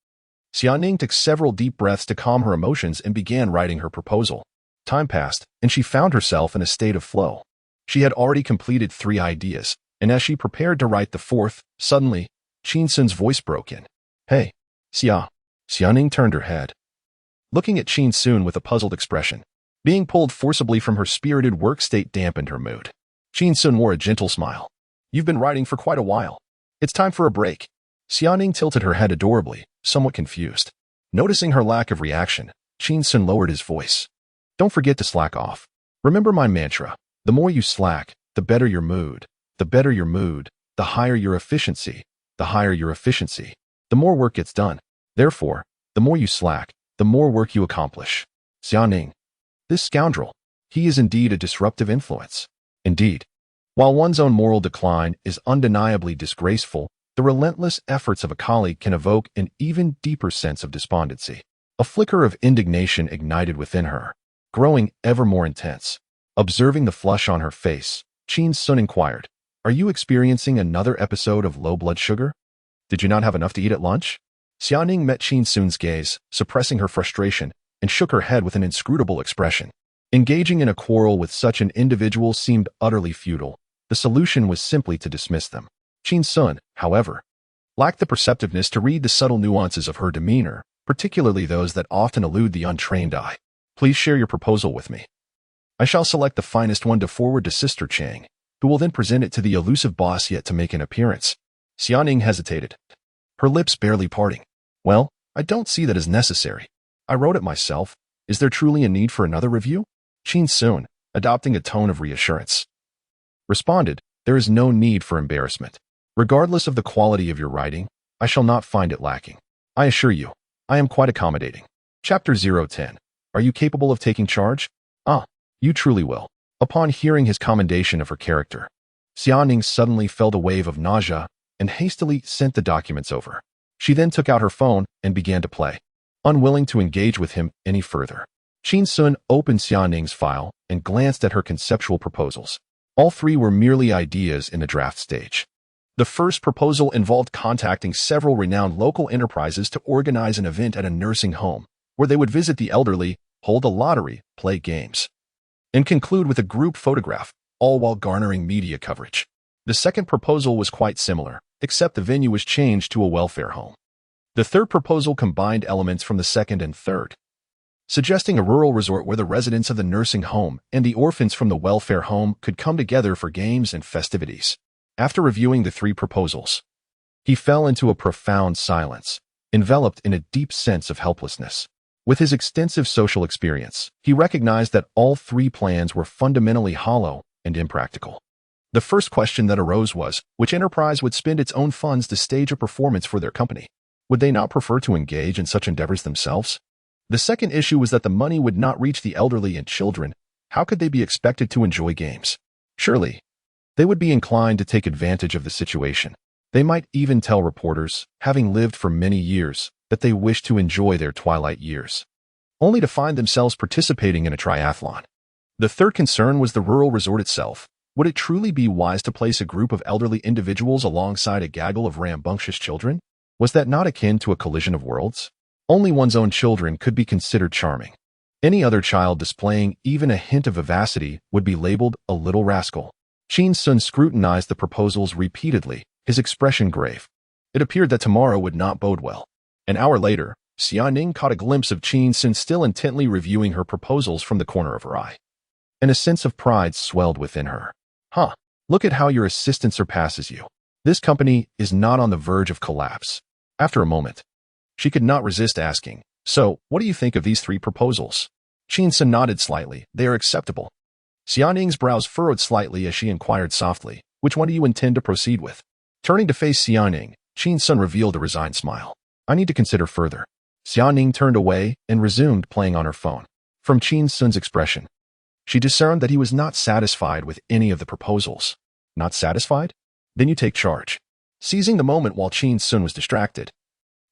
Xianing took several deep breaths to calm her emotions and began writing her proposal. Time passed, and she found herself in a state of flow. She had already completed 3 ideas, and as she prepared to write the 4th, suddenly, Qin Xun's voice broke in. Hey, Xia. Xianing turned her head, looking at Qin Xun with a puzzled expression. Being pulled forcibly from her spirited work state dampened her mood. Qin Xun wore a gentle smile. You've been writing for quite a while. It's time for a break. Xianing tilted her head adorably, somewhat confused. Noticing her lack of reaction, Qin Xun lowered his voice. Don't forget to slack off. Remember my mantra. The more you slack, the better your mood. The better your mood, the higher your efficiency. The higher your efficiency, the more work gets done. Therefore, the more you slack, the more work you accomplish. Xianing. This scoundrel. He is indeed a disruptive influence. Indeed. While one's own moral decline is undeniably disgraceful, the relentless efforts of a colleague can evoke an even deeper sense of despondency. A flicker of indignation ignited within her, growing ever more intense. Observing the flush on her face, Qin Xun inquired, Are you experiencing another episode of low blood sugar? Did you not have enough to eat at lunch? Xianing met Qin Xun's gaze, suppressing her frustration, and shook her head with an inscrutable expression. Engaging in a quarrel with such an individual seemed utterly futile. The solution was simply to dismiss them. Qin Xun, however, lacked the perceptiveness to read the subtle nuances of her demeanor, particularly those that often elude the untrained eye. Please share your proposal with me. I shall select the finest one to forward to Sister Chang, who will then present it to the elusive boss yet to make an appearance. Xianing hesitated, her lips barely parting. Well, I don't see that as necessary. I wrote it myself. Is there truly a need for another review? Qin Xun, adopting a tone of reassurance, responded, There is no need for embarrassment. Regardless of the quality of your writing, I shall not find it lacking. I assure you, I am quite accommodating. Chapter 010. Are you capable of taking charge? You truly will. Upon hearing his commendation of her character, Xianing suddenly felt a wave of nausea and hastily sent the documents over. She then took out her phone and began to play, unwilling to engage with him any further. Qin Xun opened Xianing's file and glanced at her conceptual proposals. All 3 were merely ideas in the draft stage. The first proposal involved contacting several renowned local enterprises to organize an event at a nursing home, where they would visit the elderly, hold a lottery, play games, and conclude with a group photograph, all while garnering media coverage. The second proposal was quite similar, except the venue was changed to a welfare home. The third proposal combined elements from the second and third, suggesting a rural resort where the residents of the nursing home and the orphans from the welfare home could come together for games and festivities. After reviewing the 3 proposals, he fell into a profound silence, enveloped in a deep sense of helplessness. With his extensive social experience, he recognized that all 3 plans were fundamentally hollow and impractical. The first question that arose was, which enterprise would spend its own funds to stage a performance for their company? Would they not prefer to engage in such endeavors themselves? The second issue was that the money would not reach the elderly and children. How could they be expected to enjoy games? Surely, they would be inclined to take advantage of the situation. They might even tell reporters, having lived for many years, that they wish to enjoy their twilight years, only to find themselves participating in a triathlon. The third concern was the rural resort itself. Would it truly be wise to place a group of elderly individuals alongside a gaggle of rambunctious children? Was that not akin to a collision of worlds? Only one's own children could be considered charming. Any other child displaying even a hint of vivacity would be labeled a little rascal. Qin Xun scrutinized the proposals repeatedly, his expression grave. It appeared that tomorrow would not bode well. An hour later, Xiaoning caught a glimpse of Qin Xun still intently reviewing her proposals from the corner of her eye. And a sense of pride swelled within her. Look at how your assistant surpasses you. This company is not on the verge of collapse. After a moment, she could not resist asking, "So, what do you think of these three proposals?" Qin Xun nodded slightly. "They are acceptable." Xiaoning's brows furrowed slightly as she inquired softly, "Which one do you intend to proceed with?" Turning to face Xiaoning, Qin Xun revealed a resigned smile. "I need to consider further." Xiaoning turned away and resumed playing on her phone. From Qin Xun's expression, she discerned that he was not satisfied with any of the proposals. Not satisfied? Then you take charge. Seizing the moment while Qin Xun was distracted,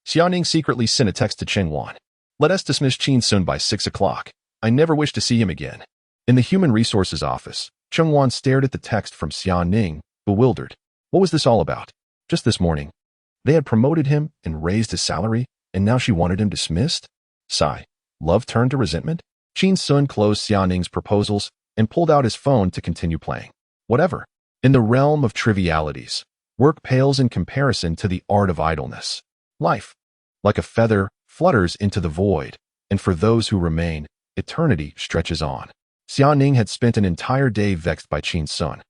Xiaoning secretly sent a text to Cheng Wan. "Let us dismiss Qin Xun by 6 o'clock. I never wish to see him again." In the Human Resources office, Cheng Wan stared at the text from Xiaoning, bewildered. What was this all about? Just this morning, they had promoted him and raised his salary, and now she wanted him dismissed? Sigh. Love turned to resentment? Qin Xun closed Xiaoning's proposals and pulled out his phone to continue playing. Whatever. In the realm of trivialities, work pales in comparison to the art of idleness. Life, like a feather, flutters into the void, and for those who remain, eternity stretches on. Xiaoning had spent an entire day vexed by Qin Xun.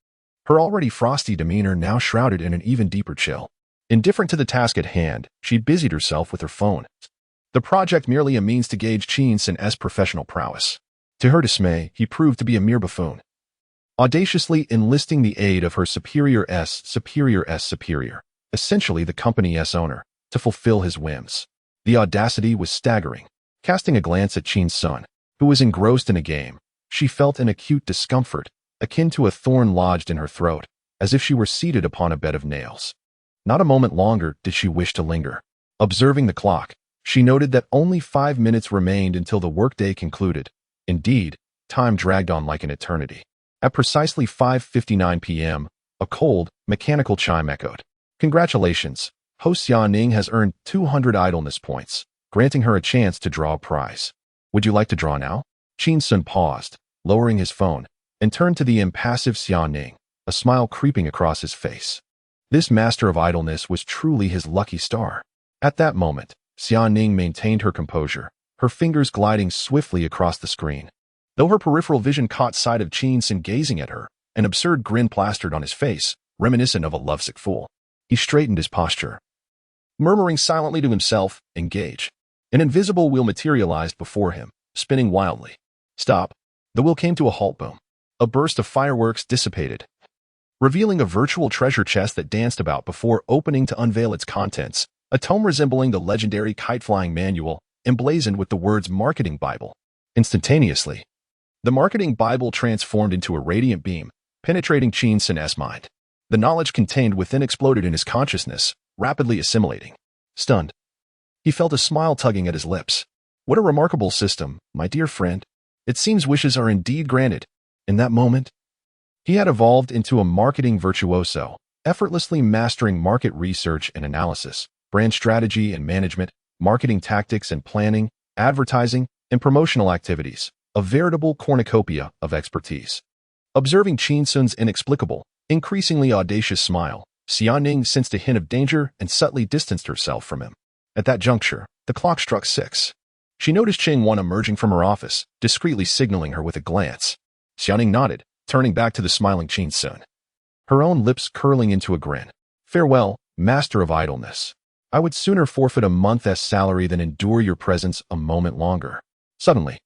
Her already frosty demeanor now shrouded in an even deeper chill. Indifferent to the task at hand, she busied herself with her phone. The project merely a means to gauge Qin Xun's professional prowess. To her dismay, he proved to be a mere buffoon, audaciously enlisting the aid of her superior's superior, essentially the company's owner, to fulfill his whims. The audacity was staggering. Casting a glance at Qin Xun, who was engrossed in a game, she felt an acute discomfort, akin to a thorn lodged in her throat, as if she were seated upon a bed of nails. Not a moment longer did she wish to linger. Observing the clock, she noted that only 5 minutes remained until the workday concluded. Indeed, time dragged on like an eternity. At precisely 5:59 p.m., a cold, mechanical chime echoed. "Congratulations, host Xiaoning has earned 200 idleness points, granting her a chance to draw a prize. Would you like to draw now?" Qin Xun paused, lowering his phone, and turned to the impassive Xiaoning, a smile creeping across his face. This master of idleness was truly his lucky star. At that moment, Xiaoning maintained her composure, her fingers gliding swiftly across the screen. Though her peripheral vision caught sight of Qin Xun gazing at her, an absurd grin plastered on his face, reminiscent of a lovesick fool. He straightened his posture, murmuring silently to himself, "Engage." An invisible wheel materialized before him, spinning wildly. "Stop." The wheel came to a halt. Boom. A burst of fireworks dissipated, revealing a virtual treasure chest that danced about before opening to unveil its contents, a tome resembling the legendary kite-flying manual, emblazoned with the words Marketing Bible. Instantaneously, the Marketing Bible transformed into a radiant beam, penetrating Qin Xun's mind. The knowledge contained within exploded in his consciousness, rapidly assimilating. Stunned, he felt a smile tugging at his lips. "What a remarkable system, my dear friend. It seems wishes are indeed granted." In that moment, he had evolved into a marketing virtuoso, effortlessly mastering market research and analysis, brand strategy and management, marketing tactics and planning, advertising, and promotional activities, a veritable cornucopia of expertise. Observing Qin Xun's inexplicable, increasingly audacious smile, Xiaoning sensed a hint of danger and subtly distanced herself from him. At that juncture, the clock struck 6. She noticed Cheng Wan emerging from her office, discreetly signaling her with a glance. Xiaoning nodded, turning back to the smiling Qin Xun, her own lips curling into a grin. "Farewell, master of idleness. I would sooner forfeit a month's salary than endure your presence a moment longer." Suddenly,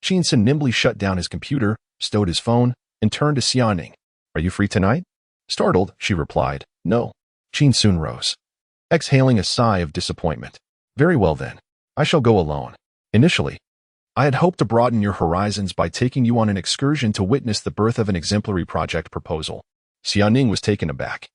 Qin Xun nimbly shut down his computer, stowed his phone, and turned to Xiaoning. "Are you free tonight?" Startled, she replied, "No." Qin Xun rose. exhaling a sigh of disappointment. Very well then. I shall go alone. Initially, I had hoped to broaden your horizons by taking you on an excursion to witness the birth of an exemplary project proposal. Xiaoning was taken aback.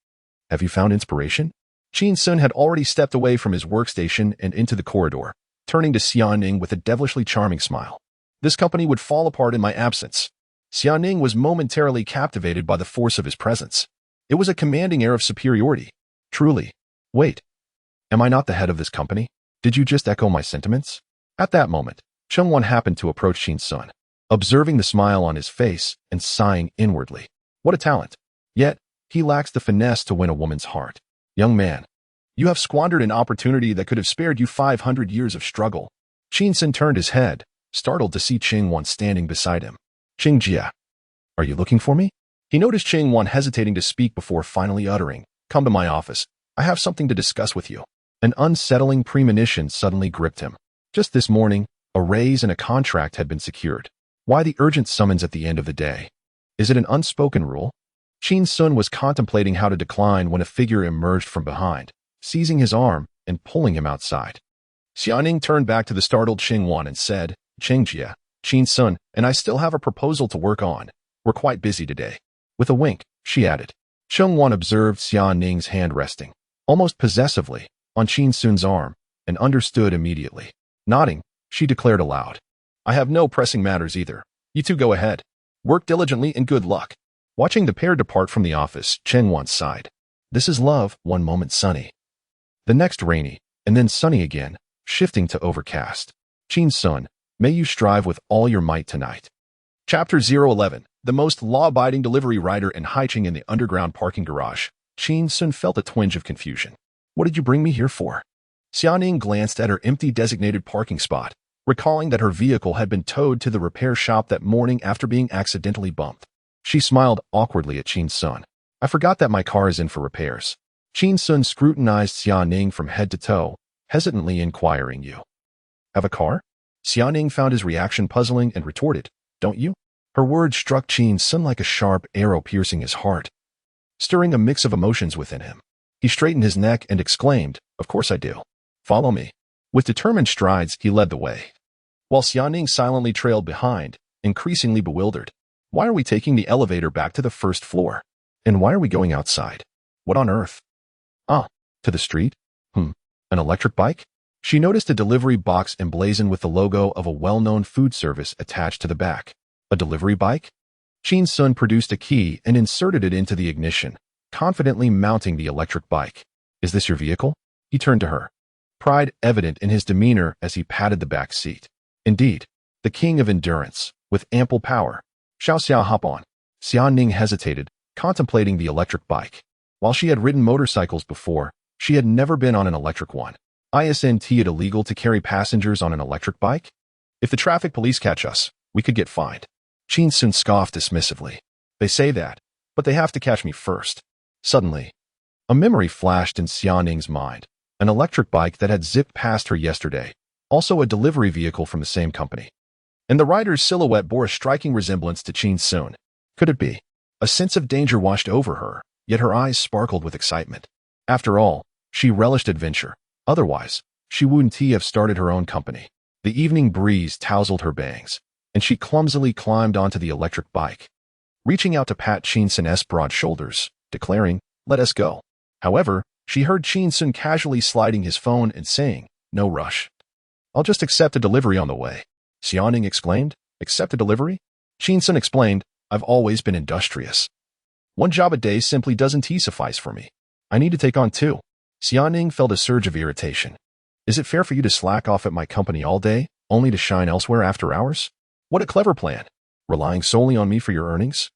Have you found inspiration? Qin Xun had already stepped away from his workstation and into the corridor, turning to Xiaoning with a devilishly charming smile. This company would fall apart in my absence. Xiaoning was momentarily captivated by the force of his presence. It was a commanding air of superiority. Truly. Wait. Am I not the head of this company? Did you just echo my sentiments? At that moment, Chengwan happened to approach Qin Xun, observing the smile on his face and sighing inwardly. What a talent. Yet, he lacks the finesse to win a woman's heart. Young man, you have squandered an opportunity that could have spared you 500 years of struggle. Qin Xun turned his head, startled to see Chengwan standing beside him. Qingjia, are you looking for me? He noticed Chengwan hesitating to speak before finally uttering, Come to my office. I have something to discuss with you. An unsettling premonition suddenly gripped him. Just this morning, a raise and a contract had been secured. Why the urgent summons at the end of the day? Is it an unspoken rule? Qin Xun was contemplating how to decline when a figure emerged from behind, seizing his arm and pulling him outside. Xiaoning turned back to the startled Chengwan and said, Qingjia, Qin Xun, and I still have a proposal to work on. We're quite busy today. With a wink, she added. Chengwan observed Xiaoning's hand resting, almost possessively, on Qin Xun's arm, and understood immediately. Nodding, she declared aloud, I have no pressing matters either. You two go ahead. Work diligently and good luck. Watching the pair depart from the office, Chengwan sighed. This is love, one moment sunny. The next rainy, and then sunny again, shifting to overcast. Qin Xun, may you strive with all your might tonight. Chapter 011. The most law-abiding delivery rider and Haiching in the underground parking garage. Qin Xun felt a twinge of confusion. What did you bring me here for? Xiaoning glanced at her empty designated parking spot, recalling that her vehicle had been towed to the repair shop that morning after being accidentally bumped. She smiled awkwardly at Qin Xun. I forgot that my car is in for repairs. Qin Xun scrutinized Xiaoning from head to toe, hesitantly inquiring, You have a car? Xiaoning found his reaction puzzling and retorted, Don't you? Her words struck Qin Xun like a sharp arrow piercing his heart, stirring a mix of emotions within him. He straightened his neck and exclaimed, Of course I do. Follow me. With determined strides, he led the way, while Xiaoning silently trailed behind, increasingly bewildered. Why are we taking the elevator back to the first floor? And why are we going outside? What on earth? To the street? An electric bike? She noticed a delivery box emblazoned with the logo of a well-known food service attached to the back. A delivery bike? Qin Xun produced a key and inserted it into the ignition, confidently mounting the electric bike. Is this your vehicle? He turned to her, pride evident in his demeanor as he patted the back seat. Indeed, the king of endurance, with ample power. Xiao Xiao, hop on. Xiaoning hesitated, contemplating the electric bike. While she had ridden motorcycles before, she had never been on an electric one. Isn't it illegal to carry passengers on an electric bike? If the traffic police catch us, we could get fined. Qin Xun scoffed dismissively. They say that, but they have to catch me first. Suddenly, a memory flashed in Xiaoning's mind. An electric bike that had zipped past her yesterday, also a delivery vehicle from the same company. And the rider's silhouette bore a striking resemblance to Qin Xun. Could it be? A sense of danger washed over her, yet her eyes sparkled with excitement. After all, she relished adventure. Otherwise, she wouldn't have started her own company. The evening breeze tousled her bangs, and she clumsily climbed onto the electric bike, reaching out to pat Qin Xun's broad shoulders, declaring, Let us go. However, she heard Qin Xun casually sliding his phone and saying, No rush. I'll just accept a delivery on the way. Xiaoning exclaimed, Accept a delivery? Qin Xun explained, I've always been industrious. One job a day simply doesn't suffice for me. I need to take on two. Xiaoning felt a surge of irritation. Is it fair for you to slack off at my company all day, only to shine elsewhere after hours? What a clever plan. Relying solely on me for your earnings?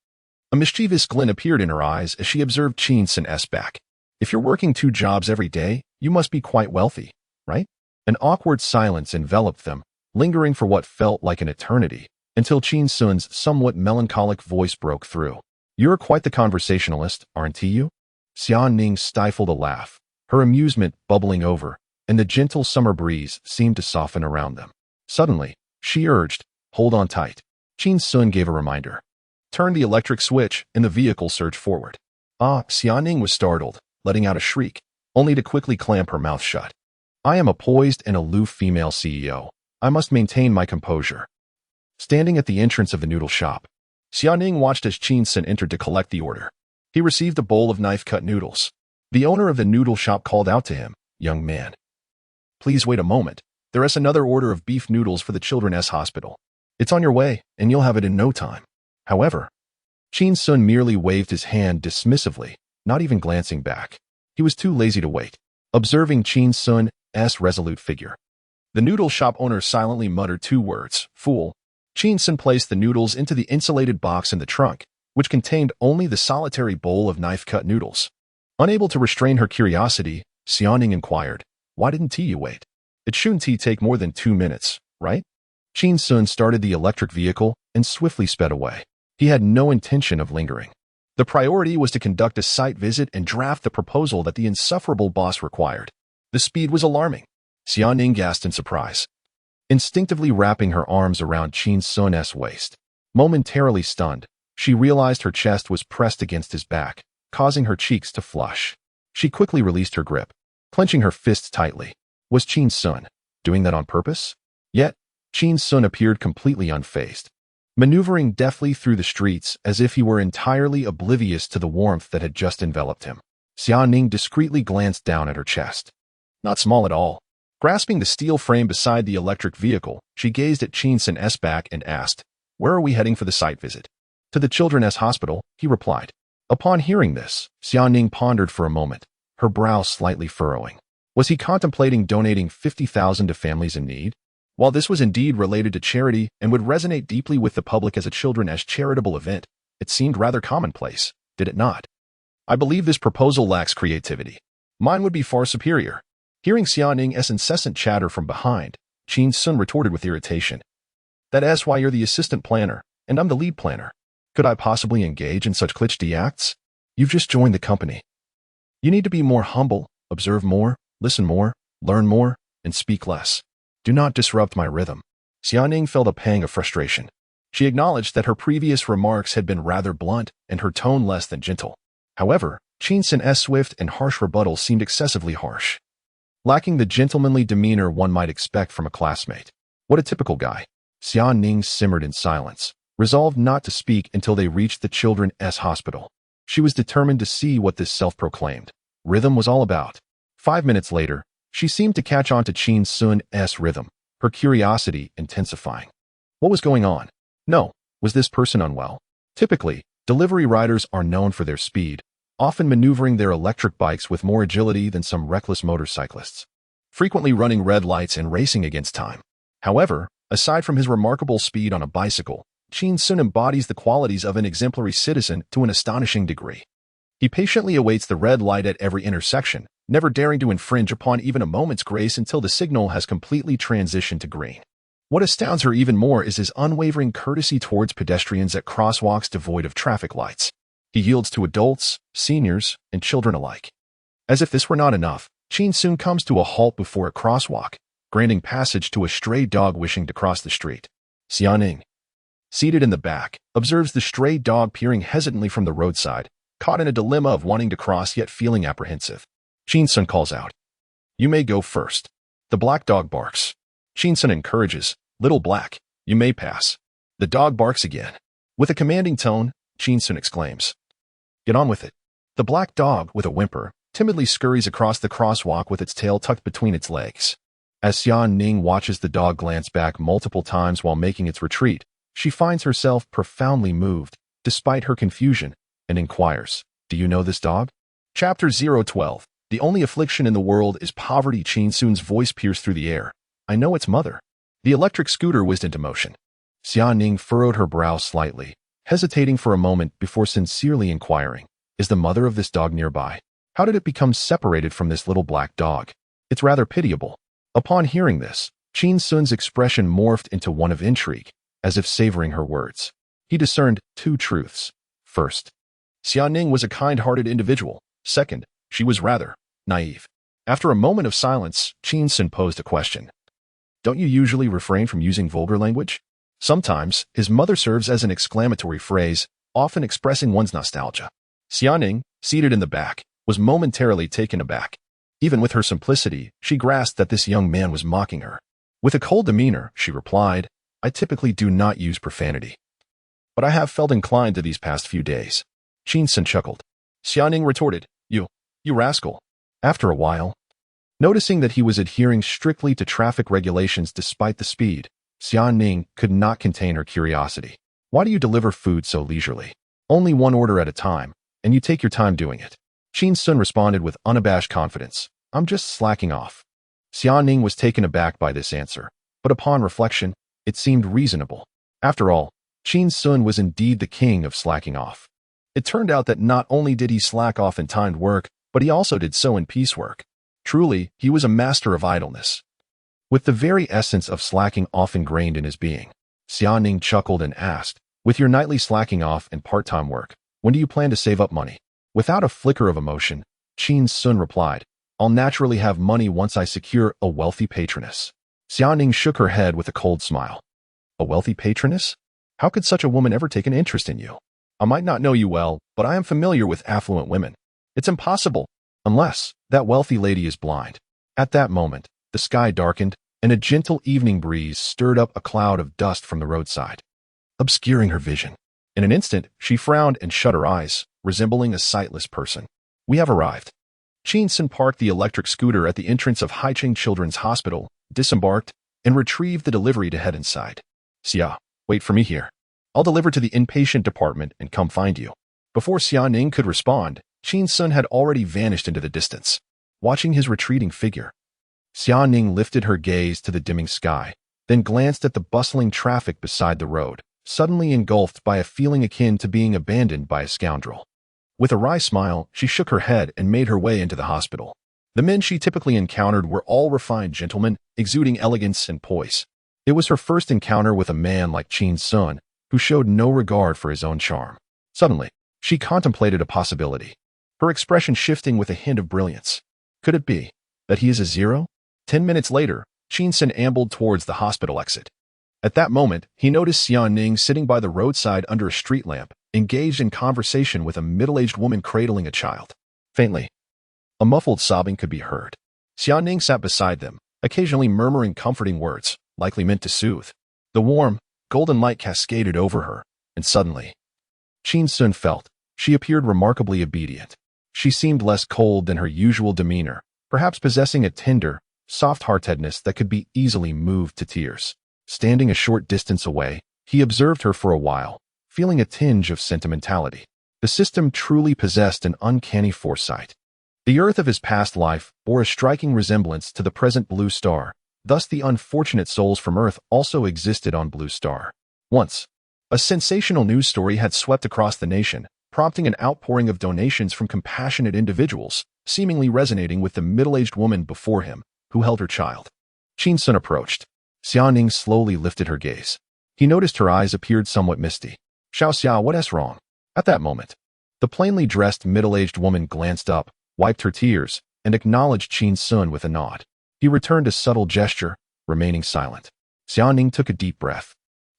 A mischievous glint appeared in her eyes as she observed Qin Xun's back. If you're working 2 jobs every day, you must be quite wealthy, right? An awkward silence enveloped them, lingering for what felt like an eternity, until Qin Xun's somewhat melancholic voice broke through. You're quite the conversationalist, aren't you? Xiaoning stifled a laugh, her amusement bubbling over, and the gentle summer breeze seemed to soften around them. Suddenly, she urged, Hold on tight. Qin Xun gave a reminder. Turned the electric switch, and the vehicle surged forward. Xiaoning was startled, letting out a shriek. only to quickly clamp her mouth shut. I am a poised and aloof female CEO. I must maintain my composure. Standing at the entrance of the noodle shop, Xiaoning watched as Qin Xun entered to collect the order. He received a bowl of knife-cut noodles. The owner of the noodle shop called out to him, "Young man, please wait a moment. There is another order of beef noodles for the children's hospital. It's on your way, and you'll have it in no time." However, Qin Xun merely waved his hand dismissively, not even glancing back. He was too lazy to wait. Observing Qin Xun's resolute figure, the noodle shop owner silently muttered 2 words, "Fool." Qin Xun placed the noodles into the insulated box in the trunk, which contained only the solitary bowl of knife-cut noodles. Unable to restrain her curiosity, Xiaoning inquired, "Why didn't you wait? It shouldn't take more than 2 minutes, right?" Qin Xun started the electric vehicle and swiftly sped away. He had no intention of lingering. The priority was to conduct a site visit and draft the proposal that the insufferable boss required. The speed was alarming. Xiaoning gasped in surprise, instinctively wrapping her arms around Qin Xun's waist. Momentarily stunned, she realized her chest was pressed against his back, causing her cheeks to flush. She quickly released her grip, clenching her fists tightly. Was Qin Xun doing that on purpose? Yet, Qin Xun appeared completely unfazed, maneuvering deftly through the streets as if he were entirely oblivious to the warmth that had just enveloped him. Xiaoning discreetly glanced down at her chest. Not small at all. Grasping the steel frame beside the electric vehicle, she gazed at Qin Xun's back and asked, "Where are we heading for the site visit?" "To the children's hospital," he replied. Upon hearing this, Xiaoning pondered for a moment, her brow slightly furrowing. Was he contemplating donating 50,000 to families in need? While this was indeed related to charity and would resonate deeply with the public as a children's charitable event, it seemed rather commonplace, did it not? "I believe this proposal lacks creativity. Mine would be far superior." Hearing Xiaoning's incessant chatter from behind, Qin Xun retorted with irritation, "That's why you're the assistant planner, and I'm the lead planner. Could I possibly engage in such cliché acts? You've just joined the company. You need to be more humble, observe more, listen more, learn more, and speak less. Do not disrupt my rhythm." Xiaoning felt a pang of frustration. She acknowledged that her previous remarks had been rather blunt and her tone less than gentle. However, Qin Xun's swift and harsh rebuttal seemed excessively harsh, lacking the gentlemanly demeanor one might expect from a classmate. What a typical guy. Xiaoning simmered in silence, resolved not to speak until they reached the children's hospital. She was determined to see what this self-proclaimed rhythm was all about. 5 minutes later, she seemed to catch on to Qin Xun's rhythm, her curiosity intensifying. What was going on? No, was this person unwell? Typically, delivery riders are known for their speed, often maneuvering their electric bikes with more agility than some reckless motorcyclists, frequently running red lights and racing against time. However, aside from his remarkable speed on a bicycle, Qin Xun embodies the qualities of an exemplary citizen to an astonishing degree. He patiently awaits the red light at every intersection, never daring to infringe upon even a moment's grace until the signal has completely transitioned to green. What astounds her even more is his unwavering courtesy towards pedestrians at crosswalks devoid of traffic lights. He yields to adults, seniors, and children alike. As if this were not enough, Qin Xun comes to a halt before a crosswalk, granting passage to a stray dog wishing to cross the street. Xiaoning, seated in the back, observes the stray dog peering hesitantly from the roadside, caught in a dilemma of wanting to cross yet feeling apprehensive. Qin Xun calls out, "You may go first." The black dog barks. Qin Xun encourages, "Little black, you may pass." The dog barks again. With a commanding tone, Qin Xun exclaims, "Get on with it." The black dog, with a whimper, timidly scurries across the crosswalk with its tail tucked between its legs. As Xiaoning watches the dog glance back multiple times while making its retreat, she finds herself profoundly moved, despite her confusion, and inquires, "Do you know this dog?" Chapter 012. The only affliction in the world is poverty. Qin Xun's voice pierced through the air. "I know its mother." The electric scooter whizzed into motion. Xiaoning furrowed her brow slightly, hesitating for a moment before sincerely inquiring, "Is the mother of this dog nearby? How did it become separated from this little black dog? It's rather pitiable." Upon hearing this, Qin Xun's expression morphed into one of intrigue, as if savoring her words. He discerned 2 truths. First, Xiaoning was a kind-hearted individual. Second, she was rather naive. After a moment of silence, Qin Xun posed a question. "Don't you usually refrain from using vulgar language?" Sometimes, his mother serves as an exclamatory phrase, often expressing one's nostalgia. Xiaoning, seated in the back, was momentarily taken aback. Even with her simplicity, she grasped that this young man was mocking her. With a cold demeanor, she replied, "I typically do not use profanity, but I have felt inclined to these past few days." Qin Xun chuckled. Xiaoning retorted, You rascal." After a while, noticing that he was adhering strictly to traffic regulations despite the speed, Xiaoning could not contain her curiosity. "Why do you deliver food so leisurely? Only one order at a time, and you take your time doing it." Qin Xun responded with unabashed confidence, "I'm just slacking off." Xiaoning was taken aback by this answer, but upon reflection, it seemed reasonable. After all, Qin Xun was indeed the king of slacking off. It turned out that not only did he slack off in timed work, but he also did so in piecework. Truly, he was a master of idleness, with the very essence of slacking off ingrained in his being. Xiaoning chuckled and asked, "With your nightly slacking off and part-time work, when do you plan to save up money?" Without a flicker of emotion, Qin Xun replied, "I'll naturally have money once I secure a wealthy patroness." Xiaoning shook her head with a cold smile. "A wealthy patroness? How could such a woman ever take an interest in you? I might not know you well, but I am familiar with affluent women. It's impossible, unless that wealthy lady is blind." At that moment, the sky darkened, and a gentle evening breeze stirred up a cloud of dust from the roadside, obscuring her vision. In an instant, she frowned and shut her eyes, resembling a sightless person. "We have arrived." Qin Xun parked the electric scooter at the entrance of Haicheng Children's Hospital, disembarked, and retrieved the delivery to head inside. "Xia, wait for me here. I'll deliver to the inpatient department and come find you." Before Xiaoning could respond, Qin Xun had already vanished into the distance. Watching his retreating figure, Xiaoning lifted her gaze to the dimming sky, then glanced at the bustling traffic beside the road, suddenly engulfed by a feeling akin to being abandoned by a scoundrel. With a wry smile, she shook her head and made her way into the hospital. The men she typically encountered were all refined gentlemen, exuding elegance and poise. It was her first encounter with a man like Qin Xun, who showed no regard for his own charm. Suddenly, she contemplated a possibility, her expression shifting with a hint of brilliance. Could it be that he is a zero? 10 minutes later, Qin Xun ambled towards the hospital exit. At that moment, he noticed Xiaoning sitting by the roadside under a street lamp, engaged in conversation with a middle-aged woman cradling a child. Faintly, a muffled sobbing could be heard. Xiaoning sat beside them, occasionally murmuring comforting words, likely meant to soothe. The warm, golden light cascaded over her, and suddenly, Qin Xun felt she appeared remarkably obedient. She seemed less cold than her usual demeanor, perhaps possessing a tender, soft-heartedness that could be easily moved to tears. Standing a short distance away, he observed her for a while, feeling a tinge of sentimentality. The system truly possessed an uncanny foresight. The earth of his past life bore a striking resemblance to the present blue star, thus the unfortunate souls from Earth also existed on Blue Star. Once, a sensational news story had swept across the nation, prompting an outpouring of donations from compassionate individuals, seemingly resonating with the middle-aged woman before him, who held her child. Qin Xun approached. Xiaoning slowly lifted her gaze. He noticed her eyes appeared somewhat misty. "Xiao, what's wrong?" At that moment, the plainly dressed middle-aged woman glanced up, wiped her tears, and acknowledged Qin Xun with a nod. He returned a subtle gesture, remaining silent. Xiaoning took a deep breath.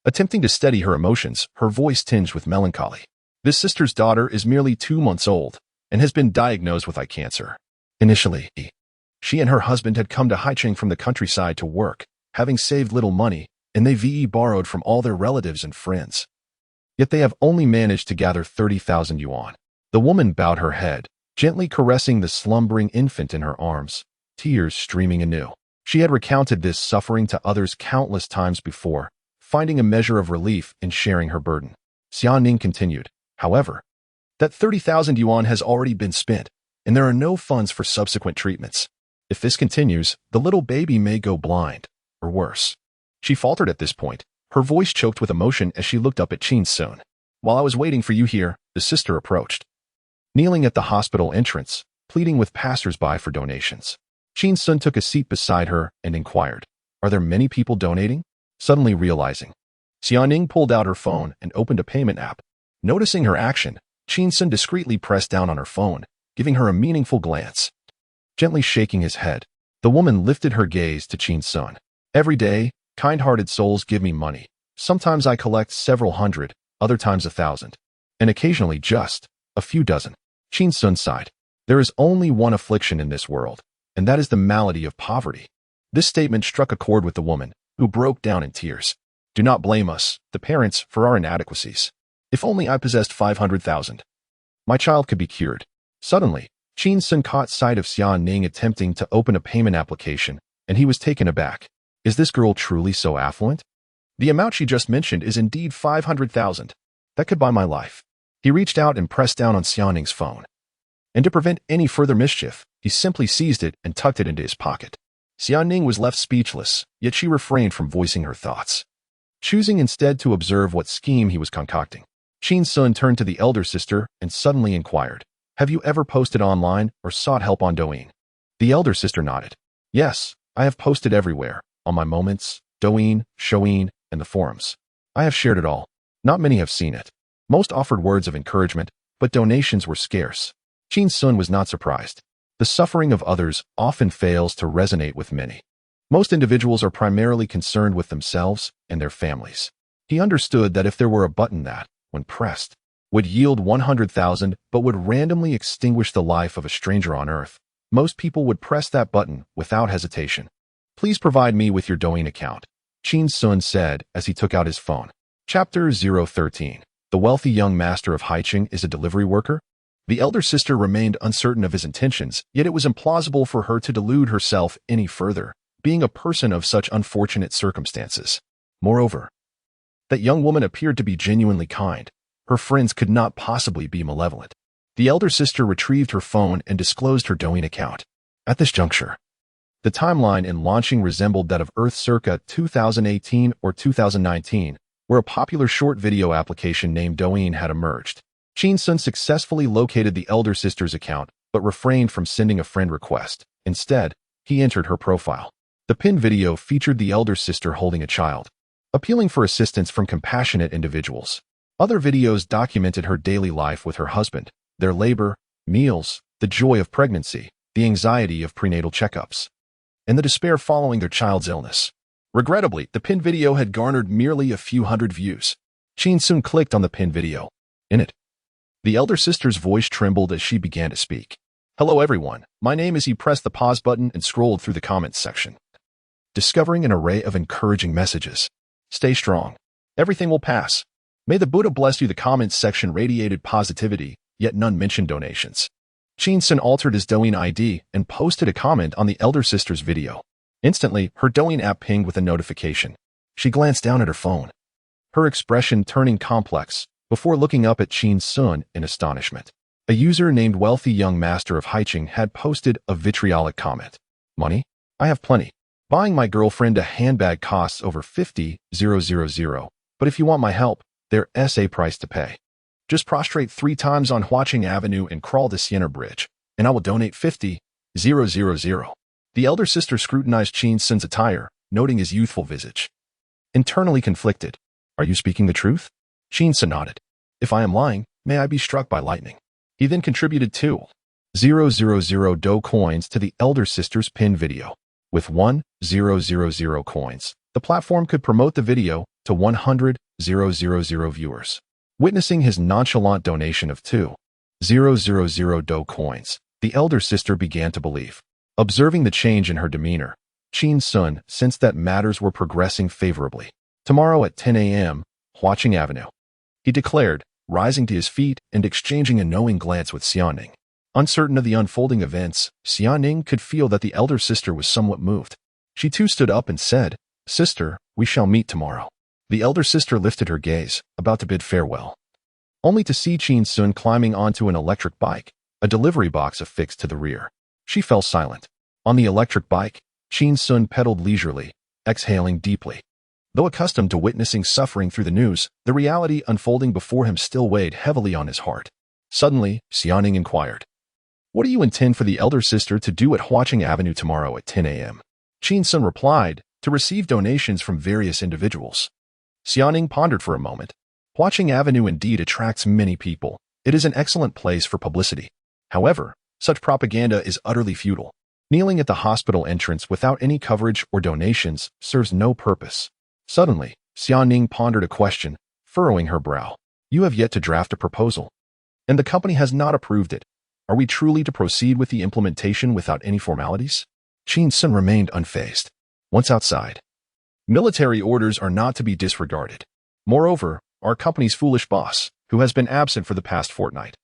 Attempting to steady her emotions, her voice tinged with melancholy. "This sister's daughter is merely 2 months old and has been diagnosed with eye cancer. Initially, she and her husband had come to Haicheng from the countryside to work, having saved little money, and they borrowed from all their relatives and friends. Yet they have only managed to gather 30,000 yuan. The woman bowed her head, gently caressing the slumbering infant in her arms, tears streaming anew. She had recounted this suffering to others countless times before, finding a measure of relief in sharing her burden. Xiaoning continued, "However, that 30,000 yuan has already been spent, and there are no funds for subsequent treatments. If this continues, the little baby may go blind, or worse." She faltered at this point, her voice choked with emotion as she looked up at Qin Xun. "While I was waiting for you here, the sister approached, kneeling at the hospital entrance, pleading with passers-by for donations. Qin Xun took a seat beside her and inquired, "Are there many people donating?" Suddenly realizing, Xiaoning pulled out her phone and opened a payment app. Noticing her action, Qin Xun discreetly pressed down on her phone, giving her a meaningful glance. Gently shaking his head, the woman lifted her gaze to Qin Xun. "Every day, kind-hearted souls give me money. Sometimes I collect several hundred, other times 1,000, and occasionally just a few dozen." Qin Xun sighed. "There is only one affliction in this world, and that is the malady of poverty. This statement struck a chord with the woman, who broke down in tears. Do not blame us, the parents, for our inadequacies. If only I possessed 500,000. My child could be cured. Suddenly, Qin Xun caught sight of Xia Ning attempting to open a payment application, and he was taken aback. Is this girl truly so affluent? The amount she just mentioned is indeed 500,000. That could buy my life. He reached out and pressed down on Xia Ning's phone. And to prevent any further mischief, he simply seized it and tucked it into his pocket. Xia Ning was left speechless, yet she refrained from voicing her thoughts. Choosing instead to observe what scheme he was concocting, Qin Xun turned to the elder sister and suddenly inquired, have you ever posted online or sought help on Douyin? The elder sister nodded. Yes, I have posted everywhere, on my moments, Douyin, Shouyin, and the forums. I have shared it all. Not many have seen it. Most offered words of encouragement, but donations were scarce. Qin Xun was not surprised. The suffering of others often fails to resonate with many. Most individuals are primarily concerned with themselves and their families. He understood that if there were a button that, when pressed, would yield 100,000 but would randomly extinguish the life of a stranger on earth, most people would press that button without hesitation. Please provide me with your Douyin account, Qin Xun said as he took out his phone. Chapter 013. The wealthy young master of Haiqing is a delivery worker? The elder sister remained uncertain of his intentions, yet it was implausible for her to delude herself any further, being a person of such unfortunate circumstances. Moreover, that young woman appeared to be genuinely kind. Her friends could not possibly be malevolent. The elder sister retrieved her phone and disclosed her Douyin account. At this juncture, the timeline in launching resembled that of Earth circa 2018 or 2019, where a popular short video application named Douyin had emerged. Qin Xun successfully located the elder sister's account, but refrained from sending a friend request. Instead, he entered her profile. The pinned video featured the elder sister holding a child, appealing for assistance from compassionate individuals. Other videos documented her daily life with her husband, their labor, meals, the joy of pregnancy, the anxiety of prenatal checkups, and the despair following their child's illness. Regrettably, the pinned video had garnered merely a few hundred views. Qin Xun clicked on the pinned video. In it, the elder sister's voice trembled as she began to speak. Hello everyone, my name is. He pressed the pause button and scrolled through the comments section, discovering an array of encouraging messages. Stay strong. Everything will pass. May the Buddha bless you. The comments section radiated positivity, yet none mentioned donations. Qin Xun altered his Douyin ID and posted a comment on the elder sister's video. Instantly, her Douyin app pinged with a notification. She glanced down at her phone, her expression turning complex, before looking up at Qin Xun in astonishment. A user named Wealthy Young Master of Haiqing had posted a vitriolic comment. Money? I have plenty. Buying my girlfriend a handbag costs over 50,000, but if you want my help, there's a price to pay. Just prostrate 3 times on Huaqing Avenue and crawl to Siena Bridge, and I will donate 50,000. The elder sister scrutinized Qin Xun's attire, noting his youthful visage. Internally conflicted. Are you speaking the truth? Qin Xun nodded. If I am lying, may I be struck by lightning. He then contributed 2,000 Do coins to the elder sister's pinned video. With 1,000 coins, the platform could promote the video to 100,000 viewers. Witnessing his nonchalant donation of 2,000 Do coins, the elder sister began to believe. Observing the change in her demeanor, Qin Xun sensed that matters were progressing favorably. Tomorrow at 10 a.m., Huaqing Avenue, he declared, rising to his feet and exchanging a knowing glance with Xia Ning. Uncertain of the unfolding events, Xia Ning could feel that the elder sister was somewhat moved. She too stood up and said, Sister, we shall meet tomorrow. The elder sister lifted her gaze, about to bid farewell, only to see Qin Xun climbing onto an electric bike, a delivery box affixed to the rear. She fell silent. On the electric bike, Qin Xun pedaled leisurely, exhaling deeply. Though accustomed to witnessing suffering through the news, the reality unfolding before him still weighed heavily on his heart. Suddenly, Xia Ning inquired, What do you intend for the elder sister to do at Huaqing Avenue tomorrow at 10 a.m.? Qin Xun replied, to receive donations from various individuals. Xia Ning pondered for a moment. Huaqing Avenue indeed attracts many people. It is an excellent place for publicity. However, such propaganda is utterly futile. Kneeling at the hospital entrance without any coverage or donations serves no purpose. Suddenly, Xia Ning pondered a question, furrowing her brow. You have yet to draft a proposal, and the company has not approved it. Are we truly to proceed with the implementation without any formalities? Qin Xun remained unfazed. Once outside, military orders are not to be disregarded. Moreover, our company's foolish boss, who has been absent for the past fortnight,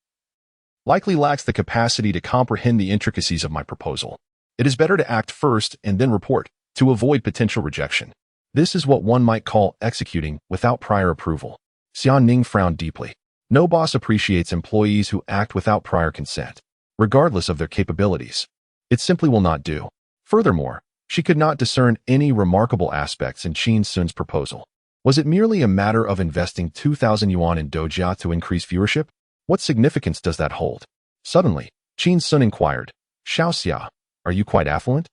likely lacks the capacity to comprehend the intricacies of my proposal. It is better to act first and then report, to avoid potential rejection. This is what one might call executing without prior approval. Xian Ning frowned deeply. No boss appreciates employees who act without prior consent, regardless of their capabilities. It simply will not do. Furthermore, she could not discern any remarkable aspects in Qin Xun's proposal. Was it merely a matter of investing 2,000 yuan in Dojia to increase viewership? What significance does that hold? Suddenly, Qin Xun inquired, Xiaoxia, are you quite affluent?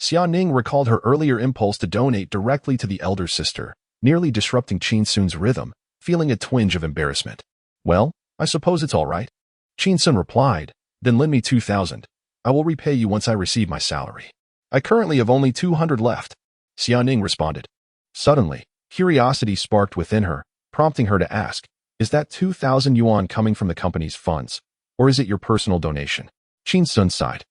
Xia Ning recalled her earlier impulse to donate directly to the elder sister, nearly disrupting Qin Xun's rhythm, feeling a twinge of embarrassment. Well, I suppose it's all right. Qin Xun replied, then lend me 2,000. I will repay you once I receive my salary. I currently have only 200 left. Xia Ning responded. Suddenly, curiosity sparked within her, prompting her to ask, is that 2,000 yuan coming from the company's funds, or is it your personal donation? Qin Xun sighed.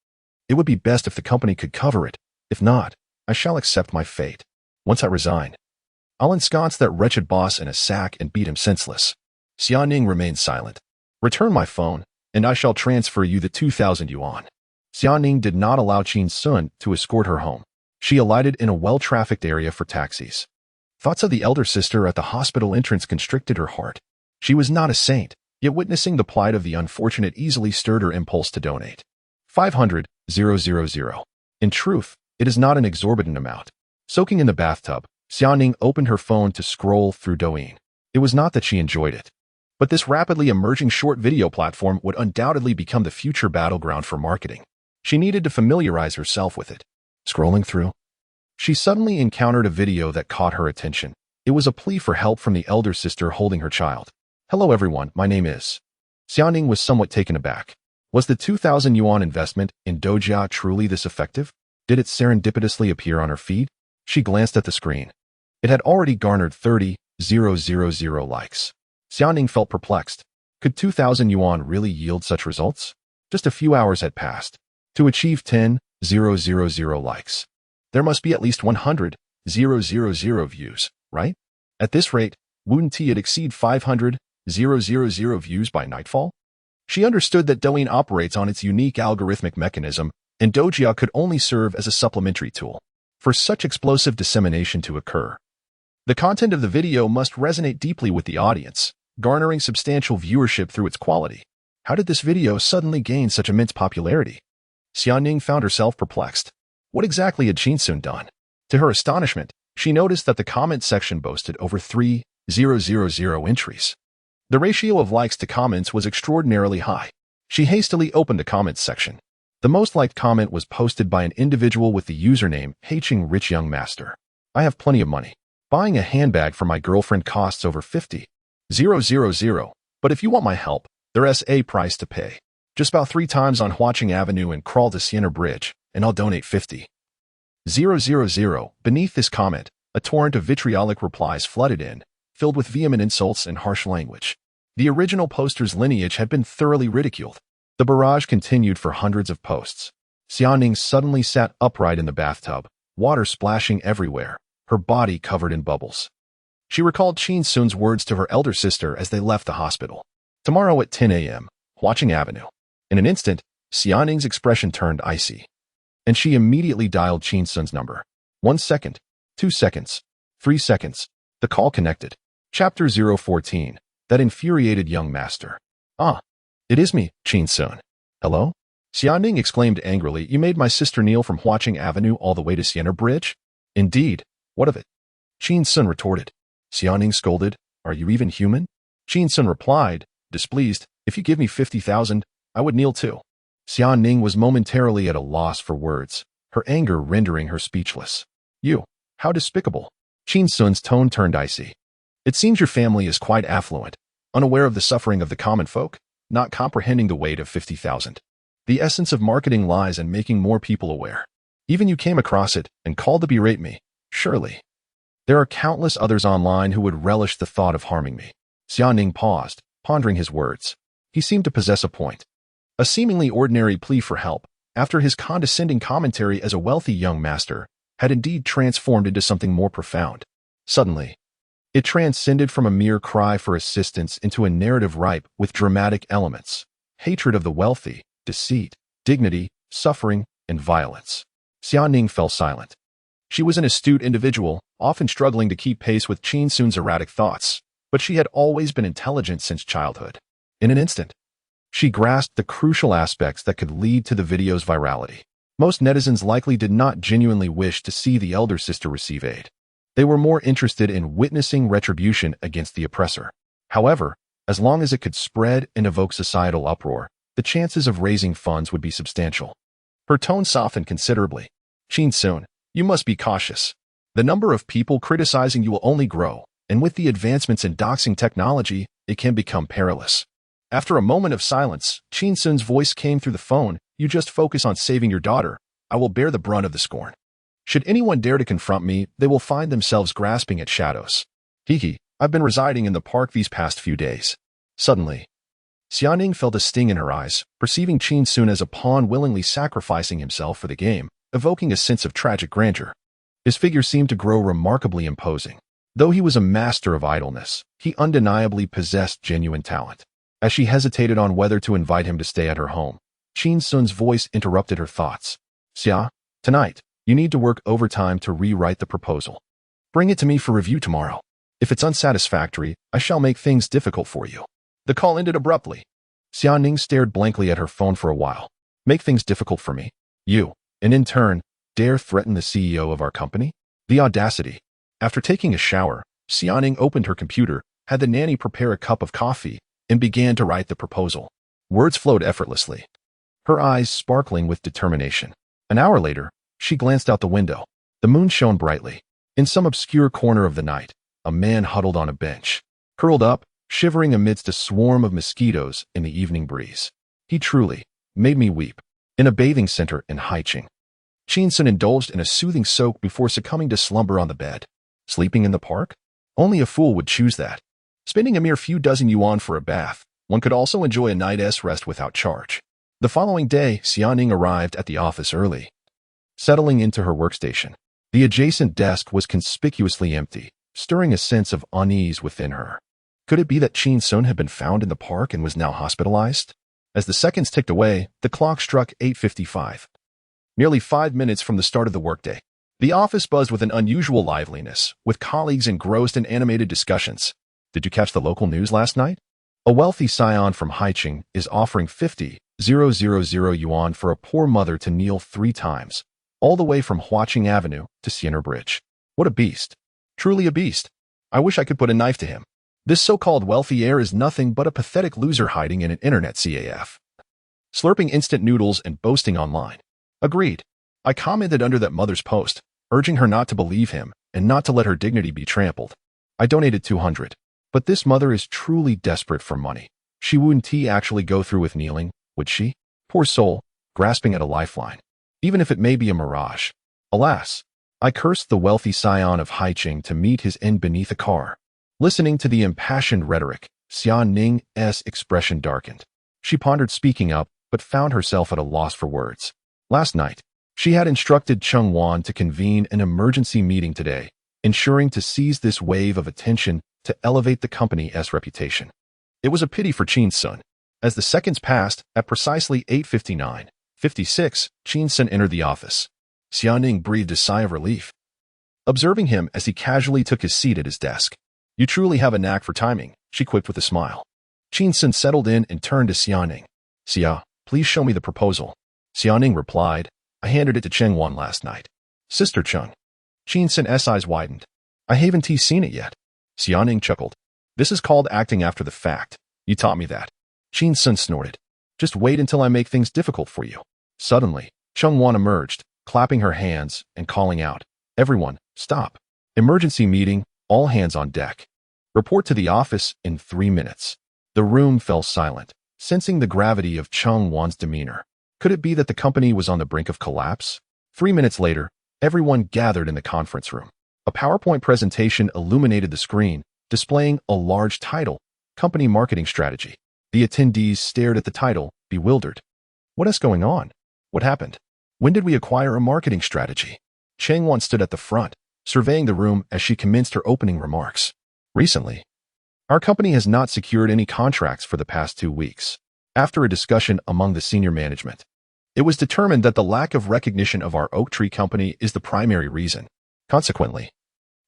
It would be best if the company could cover it. If not, I shall accept my fate. Once I resign, I'll ensconce that wretched boss in a sack and beat him senseless. Xia Ning remained silent. Return my phone, and I shall transfer you the 2,000 yuan. Xia Ning did not allow Qin Xun to escort her home. She alighted in a well-trafficked area for taxis. Thoughts of the elder sister at the hospital entrance constricted her heart. She was not a saint, yet witnessing the plight of the unfortunate easily stirred her impulse to donate. 500,000. In truth, it is not an exorbitant amount. Soaking in the bathtub, Xia Ning opened her phone to scroll through Douyin. It was not that she enjoyed it, but this rapidly emerging short video platform would undoubtedly become the future battleground for marketing. She needed to familiarize herself with it. Scrolling through, she suddenly encountered a video that caught her attention. It was a plea for help from the elder sister holding her child. Hello everyone, my name is. Xia Ning was somewhat taken aback. Was the 2,000 yuan investment in Dojia truly this effective? Did it serendipitously appear on her feed? She glanced at the screen. It had already garnered 30,000 likes. Xia Ning felt perplexed. Could 2,000 yuan really yield such results? Just a few hours had passed. To achieve 10,000 likes, there must be at least 100,000 views, right? At this rate, wouldn't it exceed 500,000 views by nightfall? She understood that Douyin operates on its unique algorithmic mechanism, and Dojia could only serve as a supplementary tool. For such explosive dissemination to occur, the content of the video must resonate deeply with the audience, garnering substantial viewership through its quality. How did this video suddenly gain such immense popularity? Xia Ning found herself perplexed. What exactly had Qin Xun done? To her astonishment, she noticed that the comment section boasted over 3,000 entries. The ratio of likes to comments was extraordinarily high. She hastily opened the comments section. The most liked comment was posted by an individual with the username Haiching Rich Young Master. I have plenty of money. Buying a handbag for my girlfriend costs over 50,000, but if you want my help, there's a price to pay. Just about 3 times on Huaqing Avenue and crawl to Siena Bridge, and I'll donate 50,000. Beneath this comment, a torrent of vitriolic replies flooded in, filled with vehement insults and harsh language. The original poster's lineage had been thoroughly ridiculed. The barrage continued for hundreds of posts. Xia Ning suddenly sat upright in the bathtub, water splashing everywhere, her body covered in bubbles. She recalled Qin Xun's words to her elder sister as they left the hospital. Tomorrow at 10 a.m., Huaqing Avenue. In an instant, Xia Ning's expression turned icy, and she immediately dialed Qin Xun's number. 1 second, 2 seconds, 3 seconds. The call connected. Chapter 014. That infuriated young master. Ah, it is me, Qin Xun. Hello? Xia Ning exclaimed angrily, you made my sister kneel from Huaqing Avenue all the way to Siena Bridge? Indeed. What of it? Qin Xun retorted. Xia Ning scolded, are you even human? Qin Xun replied, displeased, if you give me 50,000, I would kneel too. Xia Ning was momentarily at a loss for words, her anger rendering her speechless. You, how despicable. Qin Xun's tone turned icy. It seems your family is quite affluent, unaware of the suffering of the common folk, not comprehending the weight of 50,000. The essence of marketing lies in making more people aware. Even you came across it and called to berate me, surely. There are countless others online who would relish the thought of harming me. Xia Ning paused, pondering his words. He seemed to possess a point. A seemingly ordinary plea for help, after his condescending commentary as a wealthy young master, had indeed transformed into something more profound. Suddenly, it transcended from a mere cry for assistance into a narrative ripe with dramatic elements: hatred of the wealthy, deceit, dignity, suffering, and violence. Xiaoning fell silent. She was an astute individual, often struggling to keep pace with Qin Xun's erratic thoughts, but she had always been intelligent since childhood. In an instant, she grasped the crucial aspects that could lead to the video's virality. Most netizens likely did not genuinely wish to see the elder sister receive aid. They were more interested in witnessing retribution against the oppressor. However, as long as it could spread and evoke societal uproar, the chances of raising funds would be substantial. Her tone softened considerably. Qin Xun, you must be cautious. The number of people criticizing you will only grow, and with the advancements in doxing technology, it can become perilous. After a moment of silence, Qin Xun's voice came through the phone. You just focus on saving your daughter. I will bear the brunt of the scorn. Should anyone dare to confront me, they will find themselves grasping at shadows. Hee, I've been residing in the park these past few days. Suddenly, Xiaoning felt a sting in her eyes, perceiving Qin Xun as a pawn willingly sacrificing himself for the game, evoking a sense of tragic grandeur. His figure seemed to grow remarkably imposing. Though he was a master of idleness, he undeniably possessed genuine talent. As she hesitated on whether to invite him to stay at her home, Qin Xun's voice interrupted her thoughts. Xia, tonight, you need to work overtime to rewrite the proposal. Bring it to me for review tomorrow. If it's unsatisfactory, I shall make things difficult for you. The call ended abruptly. Xiaoning stared blankly at her phone for a while. Make things difficult for me? You, and in turn, dare threaten the CEO of our company? The audacity. After taking a shower, Xiaoning opened her computer, had the nanny prepare a cup of coffee, and began to write the proposal. Words flowed effortlessly, her eyes sparkling with determination. An hour later, she glanced out the window. The moon shone brightly. In some obscure corner of the night, a man huddled on a bench, curled up, shivering amidst a swarm of mosquitoes in the evening breeze. He truly made me weep. In a bathing center in Haiqing, Qin Xun indulged in a soothing soak before succumbing to slumber on the bed. Sleeping in the park? Only a fool would choose that. Spending a mere few dozen yuan for a bath, one could also enjoy a night's rest without charge. The following day, Xiaoning arrived at the office early. Settling into her workstation, the adjacent desk was conspicuously empty, stirring a sense of unease within her. Could it be that Qin Xun had been found in the park and was now hospitalized? As the seconds ticked away, the clock struck 8:55. Nearly 5 minutes from the start of the workday. The office buzzed with an unusual liveliness, with colleagues engrossed in animated discussions. Did you catch the local news last night? A wealthy scion from Haiqing is offering 50,000 yuan for a poor mother to kneel 3 times, all the way from Huaqing Avenue to Siener Bridge. What a beast. Truly a beast. I wish I could put a knife to him. This so-called wealthy heir is nothing but a pathetic loser hiding in an internet CAF. Slurping instant noodles and boasting online. Agreed. I commented under that mother's post, urging her not to believe him and not to let her dignity be trampled. I donated 200. But this mother is truly desperate for money. She wouldn't actually go through with kneeling, would she? Poor soul, grasping at a lifeline. Even if it may be a mirage. Alas, I cursed the wealthy scion of Haiqing to meet his end beneath a car. Listening to the impassioned rhetoric, Xiaoning's expression darkened. She pondered speaking up, but found herself at a loss for words. Last night, she had instructed Cheng Wan to convene an emergency meeting today, ensuring to seize this wave of attention to elevate the company's reputation. It was a pity for Qin Xun. As the seconds passed, at precisely 8:59:56, Qin Xun entered the office. Xiaoning breathed a sigh of relief, observing him as he casually took his seat at his desk. You truly have a knack for timing, she quipped with a smile. Qin Xun settled in and turned to Xiaoning. Xia, please show me the proposal. Xiaoning replied, I handed it to Cheng Wan last night. Sister Cheng. Qin Xun's eyes widened. I haven't seen it yet. Xiaoning chuckled. This is called acting after the fact. You taught me that. Qin Xun snorted. Just wait until I make things difficult for you. Suddenly, Cheng Wan emerged, clapping her hands and calling out, Everyone, stop. Emergency meeting, all hands on deck. Report to the office in 3 minutes. The room fell silent, sensing the gravity of Cheng Wan's demeanor. Could it be that the company was on the brink of collapse? 3 minutes later, everyone gathered in the conference room. A PowerPoint presentation illuminated the screen, displaying a large title, Company Marketing Strategy. The attendees stared at the title, bewildered. What is going on? What happened? When did we acquire a marketing strategy? Qin Xun stood at the front, surveying the room as she commenced her opening remarks. Recently, our company has not secured any contracts for the past 2 weeks. After a discussion among the senior management, it was determined that the lack of recognition of our Oak Tree company is the primary reason. Consequently,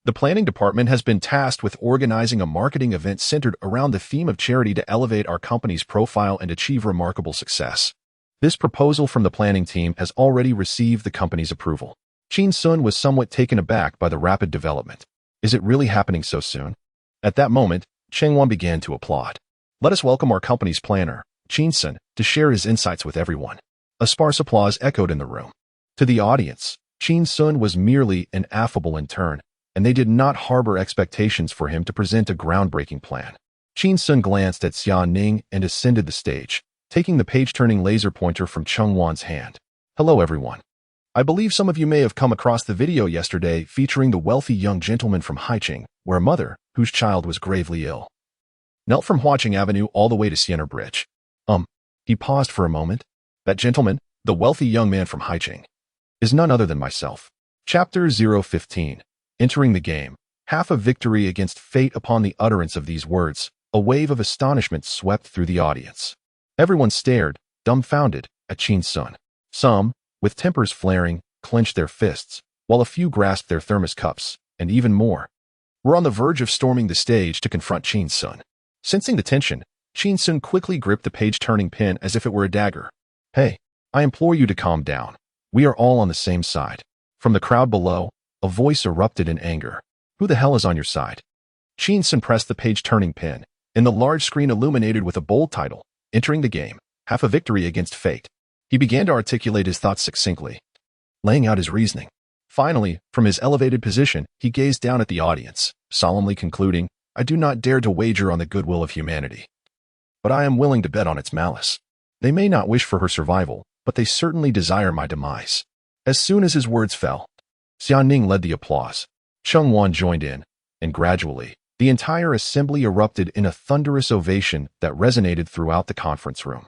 the planning department has been tasked with organizing a marketing event centered around the theme of charity to elevate our company's profile and achieve remarkable success. This proposal from the planning team has already received the company's approval. Qin Xun was somewhat taken aback by the rapid development. Is it really happening so soon? At that moment, Qin Xun began to applaud. Let us welcome our company's planner, Qin Xun, to share his insights with everyone. A sparse applause echoed in the room. To the audience, Qin Xun was merely an affable intern, and they did not harbor expectations for him to present a groundbreaking plan. Qin Xun glanced at Xia Ning and ascended the stage, taking the page-turning laser pointer from Cheng Wan's hand. Hello everyone. I believe some of you may have come across the video yesterday featuring the wealthy young gentleman from Haicheng, where a mother, whose child was gravely ill, knelt from Huaqing Avenue all the way to Siena Bridge. He paused for a moment. That gentleman, the wealthy young man from Haicheng, is none other than myself. Chapter 015. Entering the game. Half a victory against fate. Upon the utterance of these words, a wave of astonishment swept through the audience. Everyone stared, dumbfounded, at Qin Xun. Some, with tempers flaring, clenched their fists, while a few grasped their thermos cups, and even more were on the verge of storming the stage to confront Qin Xun. Sensing the tension, Qin Xun quickly gripped the page-turning pen as if it were a dagger. Hey, I implore you to calm down. We are all on the same side. From the crowd below, a voice erupted in anger. Who the hell is on your side? Qin Xun pressed the page-turning pen, and the large screen illuminated with a bold title, Entering the Game, Half a Victory Against Fate. He began to articulate his thoughts succinctly, laying out his reasoning. Finally, from his elevated position, he gazed down at the audience, solemnly concluding, I do not dare to wager on the goodwill of humanity, but I am willing to bet on its malice. They may not wish for her survival, but they certainly desire my demise. As soon as his words fell, Xia Ning led the applause. Cheng Wan joined in, and gradually, the entire assembly erupted in a thunderous ovation that resonated throughout the conference room.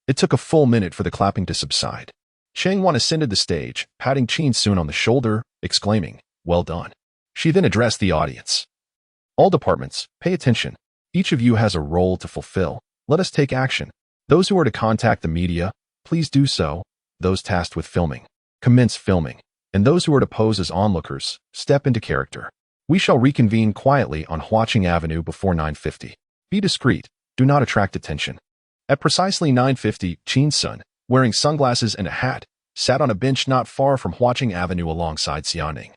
It took a full minute for the clapping to subside. Cheng Wan ascended the stage, patting Qin Xun on the shoulder, exclaiming, Well done. She then addressed the audience. All departments, pay attention. Each of you has a role to fulfill. Let us take action. Those who are to contact the media, please do so. Those tasked with filming, commence filming. And those who are to pose as onlookers, step into character. We shall reconvene quietly on Huaqing Avenue before 9:50. Be discreet. Do not attract attention. At precisely 9:50, Qin Xun, wearing sunglasses and a hat, sat on a bench not far from Huaqing Avenue alongside Xia Ning.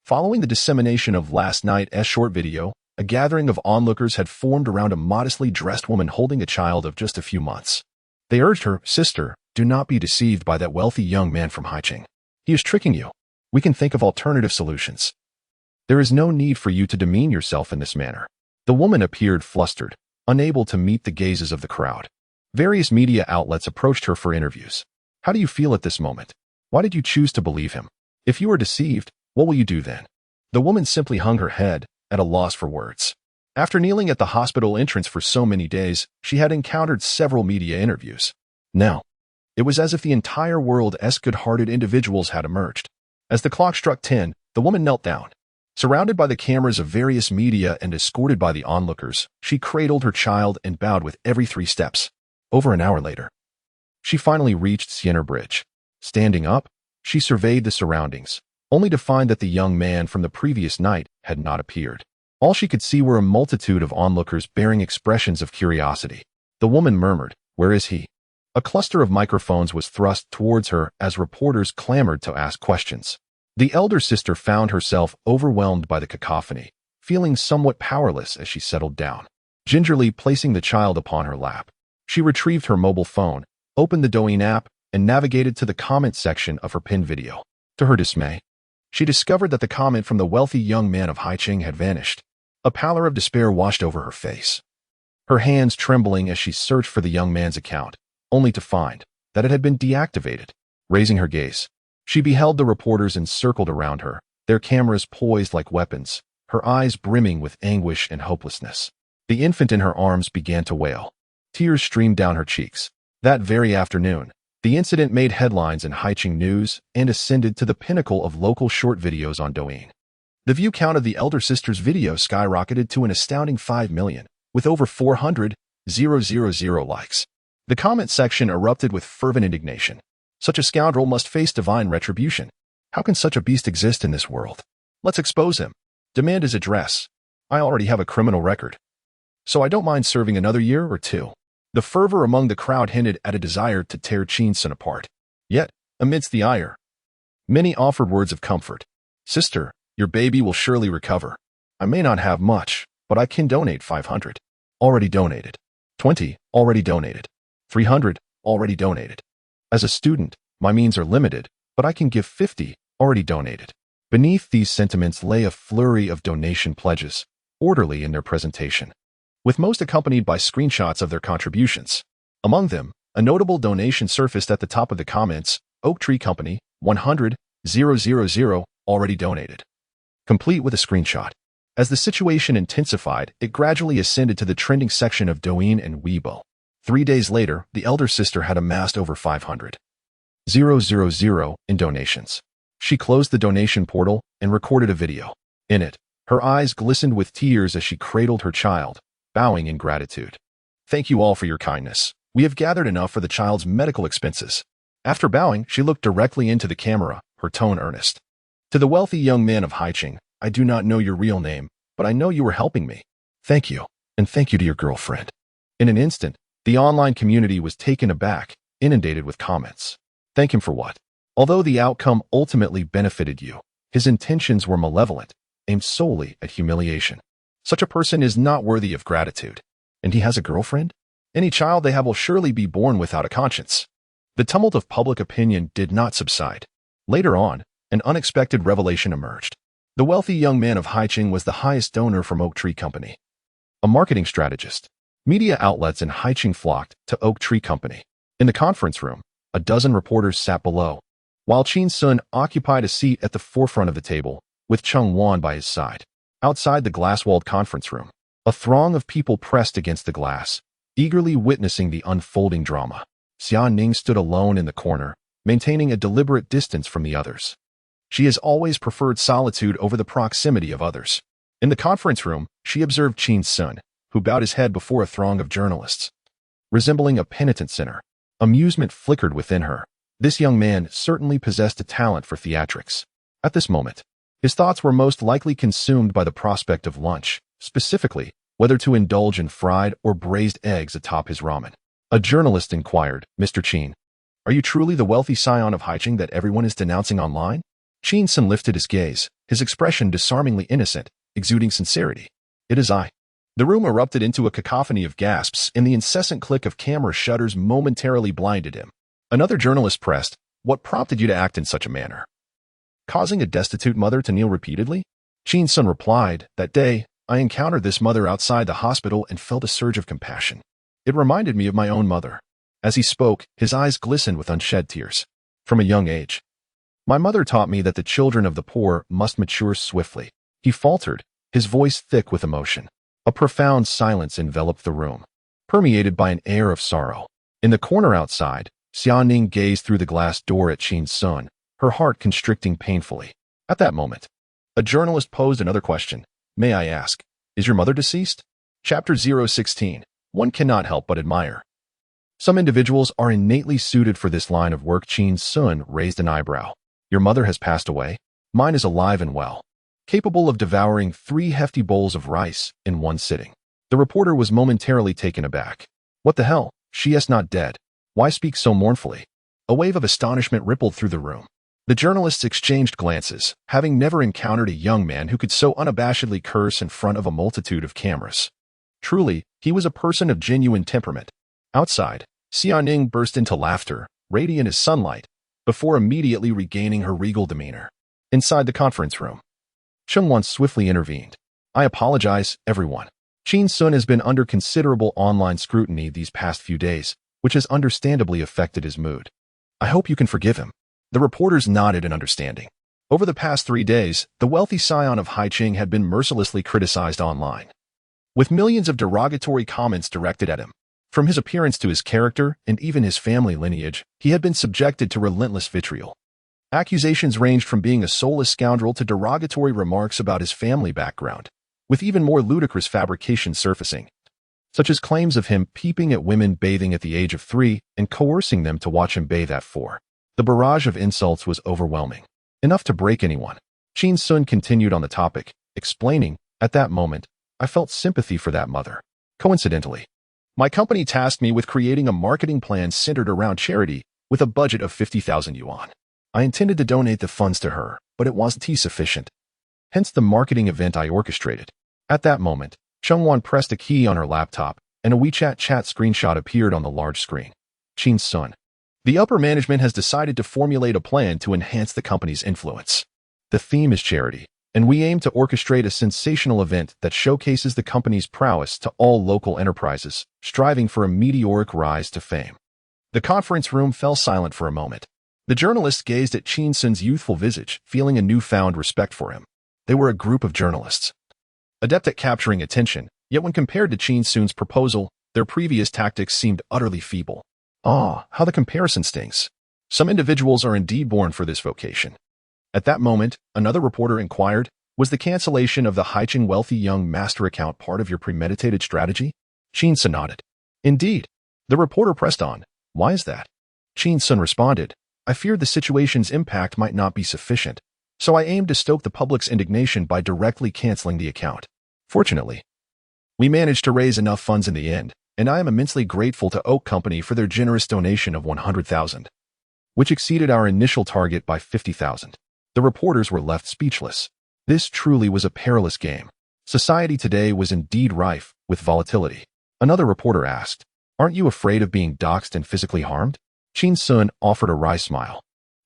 Following the dissemination of last night's short video, a gathering of onlookers had formed around a modestly dressed woman holding a child of just a few months. They urged her, Sister, do not be deceived by that wealthy young man from Haicheng. He is tricking you. We can think of alternative solutions. There is no need for you to demean yourself in this manner. The woman appeared flustered, unable to meet the gazes of the crowd. Various media outlets approached her for interviews. How do you feel at this moment? Why did you choose to believe him? If you are deceived, what will you do then? The woman simply hung her head, at a loss for words. After kneeling at the hospital entrance for so many days, she had encountered several media interviews. Now, it was as if the entire world's good-hearted individuals had emerged. As the clock struck 10, the woman knelt down. Surrounded by the cameras of various media and escorted by the onlookers, she cradled her child and bowed with every 3 steps. Over an hour later, she finally reached Siena Bridge. Standing up, she surveyed the surroundings, only to find that the young man from the previous night had not appeared. All she could see were a multitude of onlookers bearing expressions of curiosity. The woman murmured, Where is he? A cluster of microphones was thrust towards her as reporters clamored to ask questions. The elder sister found herself overwhelmed by the cacophony, feeling somewhat powerless as she settled down. Gingerly placing the child upon her lap, she retrieved her mobile phone, opened the Douyin app, and navigated to the comment section of her pinned video. To her dismay, she discovered that the comment from the wealthy young man of Haicheng had vanished. A pallor of despair washed over her face, her hands trembling as she searched for the young man's account, only to find that it had been deactivated. Raising her gaze, she beheld the reporters encircled around her, their cameras poised like weapons, her eyes brimming with anguish and hopelessness. The infant in her arms began to wail. Tears streamed down her cheeks. That very afternoon, the incident made headlines in Haicheng News and ascended to the pinnacle of local short videos on Douyin. The view count of the elder sister's video skyrocketed to an astounding 5 million, with over 400,000 likes. The comment section erupted with fervent indignation. Such a scoundrel must face divine retribution. How can such a beast exist in this world? Let's expose him. Demand his address. I already have a criminal record, so I don't mind serving another year or two. The fervor among the crowd hinted at a desire to tear Qin Xun apart. Yet, amidst the ire, many offered words of comfort. Sister, your baby will surely recover. I may not have much, but I can donate 500. Already donated. 20, already donated. 300, already donated. As a student, my means are limited, but I can give 50, already donated. Beneath these sentiments lay a flurry of donation pledges, orderly in their presentation, with most accompanied by screenshots of their contributions. Among them, a notable donation surfaced at the top of the comments: Oak Tree Company, 100,000, already donated. Complete with a screenshot. As the situation intensified, it gradually ascended to the trending section of Douyin and Weibo. 3 days later, the elder sister had amassed over 500,000 in donations. She closed the donation portal and recorded a video. In it, her eyes glistened with tears as she cradled her child, bowing in gratitude. Thank you all for your kindness. We have gathered enough for the child's medical expenses. After bowing, she looked directly into the camera, her tone earnest. To the wealthy young man of Haicheng, I do not know your real name, but I know you were helping me. Thank you, and thank you to your girlfriend. In an instant, the online community was taken aback, inundated with comments. Thank him for what? Although the outcome ultimately benefited you, his intentions were malevolent, aimed solely at humiliation. Such a person is not worthy of gratitude. And he has a girlfriend? Any child they have will surely be born without a conscience. The tumult of public opinion did not subside. Later on, an unexpected revelation emerged. The wealthy young man of Haicheng was the highest donor from Oak Tree Company. A marketing strategist. Media outlets in Haicheng flocked to Oak Tree Company. In the conference room, a dozen reporters sat below, while Qin Xun occupied a seat at the forefront of the table, with Cheng Wan by his side. Outside the glass-walled conference room, a throng of people pressed against the glass, eagerly witnessing the unfolding drama. Xia Ning stood alone in the corner, maintaining a deliberate distance from the others. She has always preferred solitude over the proximity of others. In the conference room, she observed Qin Xun, who bowed his head before a throng of journalists. Resembling a penitent sinner, amusement flickered within her. This young man certainly possessed a talent for theatrics. At this moment, his thoughts were most likely consumed by the prospect of lunch, specifically, whether to indulge in fried or braised eggs atop his ramen. A journalist inquired, Mr. Qin, are you truly the wealthy scion of Haicheng that everyone is denouncing online? Qin Xun lifted his gaze, his expression disarmingly innocent, exuding sincerity. It is I. The room erupted into a cacophony of gasps, and the incessant click of camera shutters momentarily blinded him. Another journalist pressed, what prompted you to act in such a manner? Causing a destitute mother to kneel repeatedly? Qin Xun replied, that day, I encountered this mother outside the hospital and felt a surge of compassion. It reminded me of my own mother. As he spoke, his eyes glistened with unshed tears. From a young age, my mother taught me that the children of the poor must mature swiftly. He faltered, his voice thick with emotion. A profound silence enveloped the room, permeated by an air of sorrow. In the corner outside, Xia Ning gazed through the glass door at Qin Xun, her heart constricting painfully. At that moment, a journalist posed another question. May I ask, is your mother deceased? Chapter 016. One cannot help but admire. Some individuals are innately suited for this line of work. Qin Xun raised an eyebrow. Your mother has passed away? Mine is alive and well, capable of devouring 3 hefty bowls of rice in one sitting. The reporter was momentarily taken aback. What the hell? She is not dead. Why speak so mournfully? A wave of astonishment rippled through the room. The journalists exchanged glances, having never encountered a young man who could so unabashedly curse in front of a multitude of cameras. Truly, he was a person of genuine temperament. Outside, Xia Ning burst into laughter, radiant as sunlight, before immediately regaining her regal demeanor. Inside the conference room, Cheng Wan swiftly intervened. I apologize, everyone. Qin Xun has been under considerable online scrutiny these past few days, which has understandably affected his mood. I hope you can forgive him. The reporters nodded in understanding. Over the past 3 days, the wealthy scion of Haicheng had been mercilessly criticized online, with millions of derogatory comments directed at him. From his appearance to his character and even his family lineage, he had been subjected to relentless vitriol. Accusations ranged from being a soulless scoundrel to derogatory remarks about his family background, with even more ludicrous fabrications surfacing, such as claims of him peeping at women bathing at the age of 3 and coercing them to watch him bathe at 4. The barrage of insults was overwhelming, enough to break anyone. Qin Xun continued on the topic, explaining, "At that moment, I felt sympathy for that mother. Coincidentally, my company tasked me with creating a marketing plan centered around charity with a budget of 50,000 yuan. I intended to donate the funds to her, but it wasn't sufficient. Hence the marketing event I orchestrated." At that moment, Chengwan pressed a key on her laptop, and a WeChat chat screenshot appeared on the large screen. Qin Xun. The upper management has decided to formulate a plan to enhance the company's influence. The theme is charity, and we aim to orchestrate a sensational event that showcases the company's prowess to all local enterprises, striving for a meteoric rise to fame. The conference room fell silent for a moment. The journalists gazed at Qin Xun's youthful visage, feeling a newfound respect for him. They were a group of journalists, adept at capturing attention, yet when compared to Qin Xun's proposal, their previous tactics seemed utterly feeble. Ah, how the comparison stings. Some individuals are indeed born for this vocation. At that moment, another reporter inquired, "Was the cancellation of the Haicheng wealthy young master account part of your premeditated strategy?" Qin Xun nodded. "Indeed." The reporter pressed on, "Why is that?" Qin Xun responded, "I feared the situation's impact might not be sufficient, so I aimed to stoke the public's indignation by directly canceling the account. Fortunately, we managed to raise enough funds in the end, and I am immensely grateful to Oak Company for their generous donation of 100,000, which exceeded our initial target by 50,000. The reporters were left speechless. This truly was a perilous game. Society today was indeed rife with volatility. Another reporter asked, "Aren't you afraid of being doxxed and physically harmed?" Qin Xun offered a wry smile.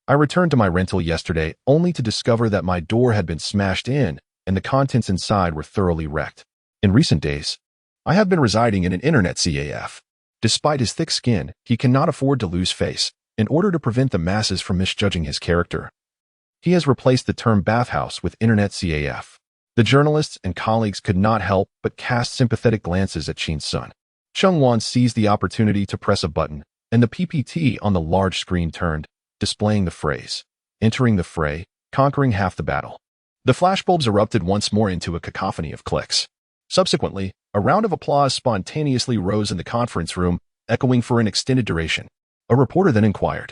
"I returned to my rental yesterday only to discover that my door had been smashed in and the contents inside were thoroughly wrecked. In recent days, I have been residing in an internet CAF. Despite his thick skin, he cannot afford to lose face. In order to prevent the masses from misjudging his character, he has replaced the term bathhouse with internet CAF." The journalists and colleagues could not help but cast sympathetic glances at Qin Xun. Chengwan seized the opportunity to press a button, and the PPT on the large screen turned, displaying the phrase, "Entering the fray, conquering half the battle." The flashbulbs erupted once more into a cacophony of clicks. Subsequently, a round of applause spontaneously rose in the conference room, echoing for an extended duration. A reporter then inquired,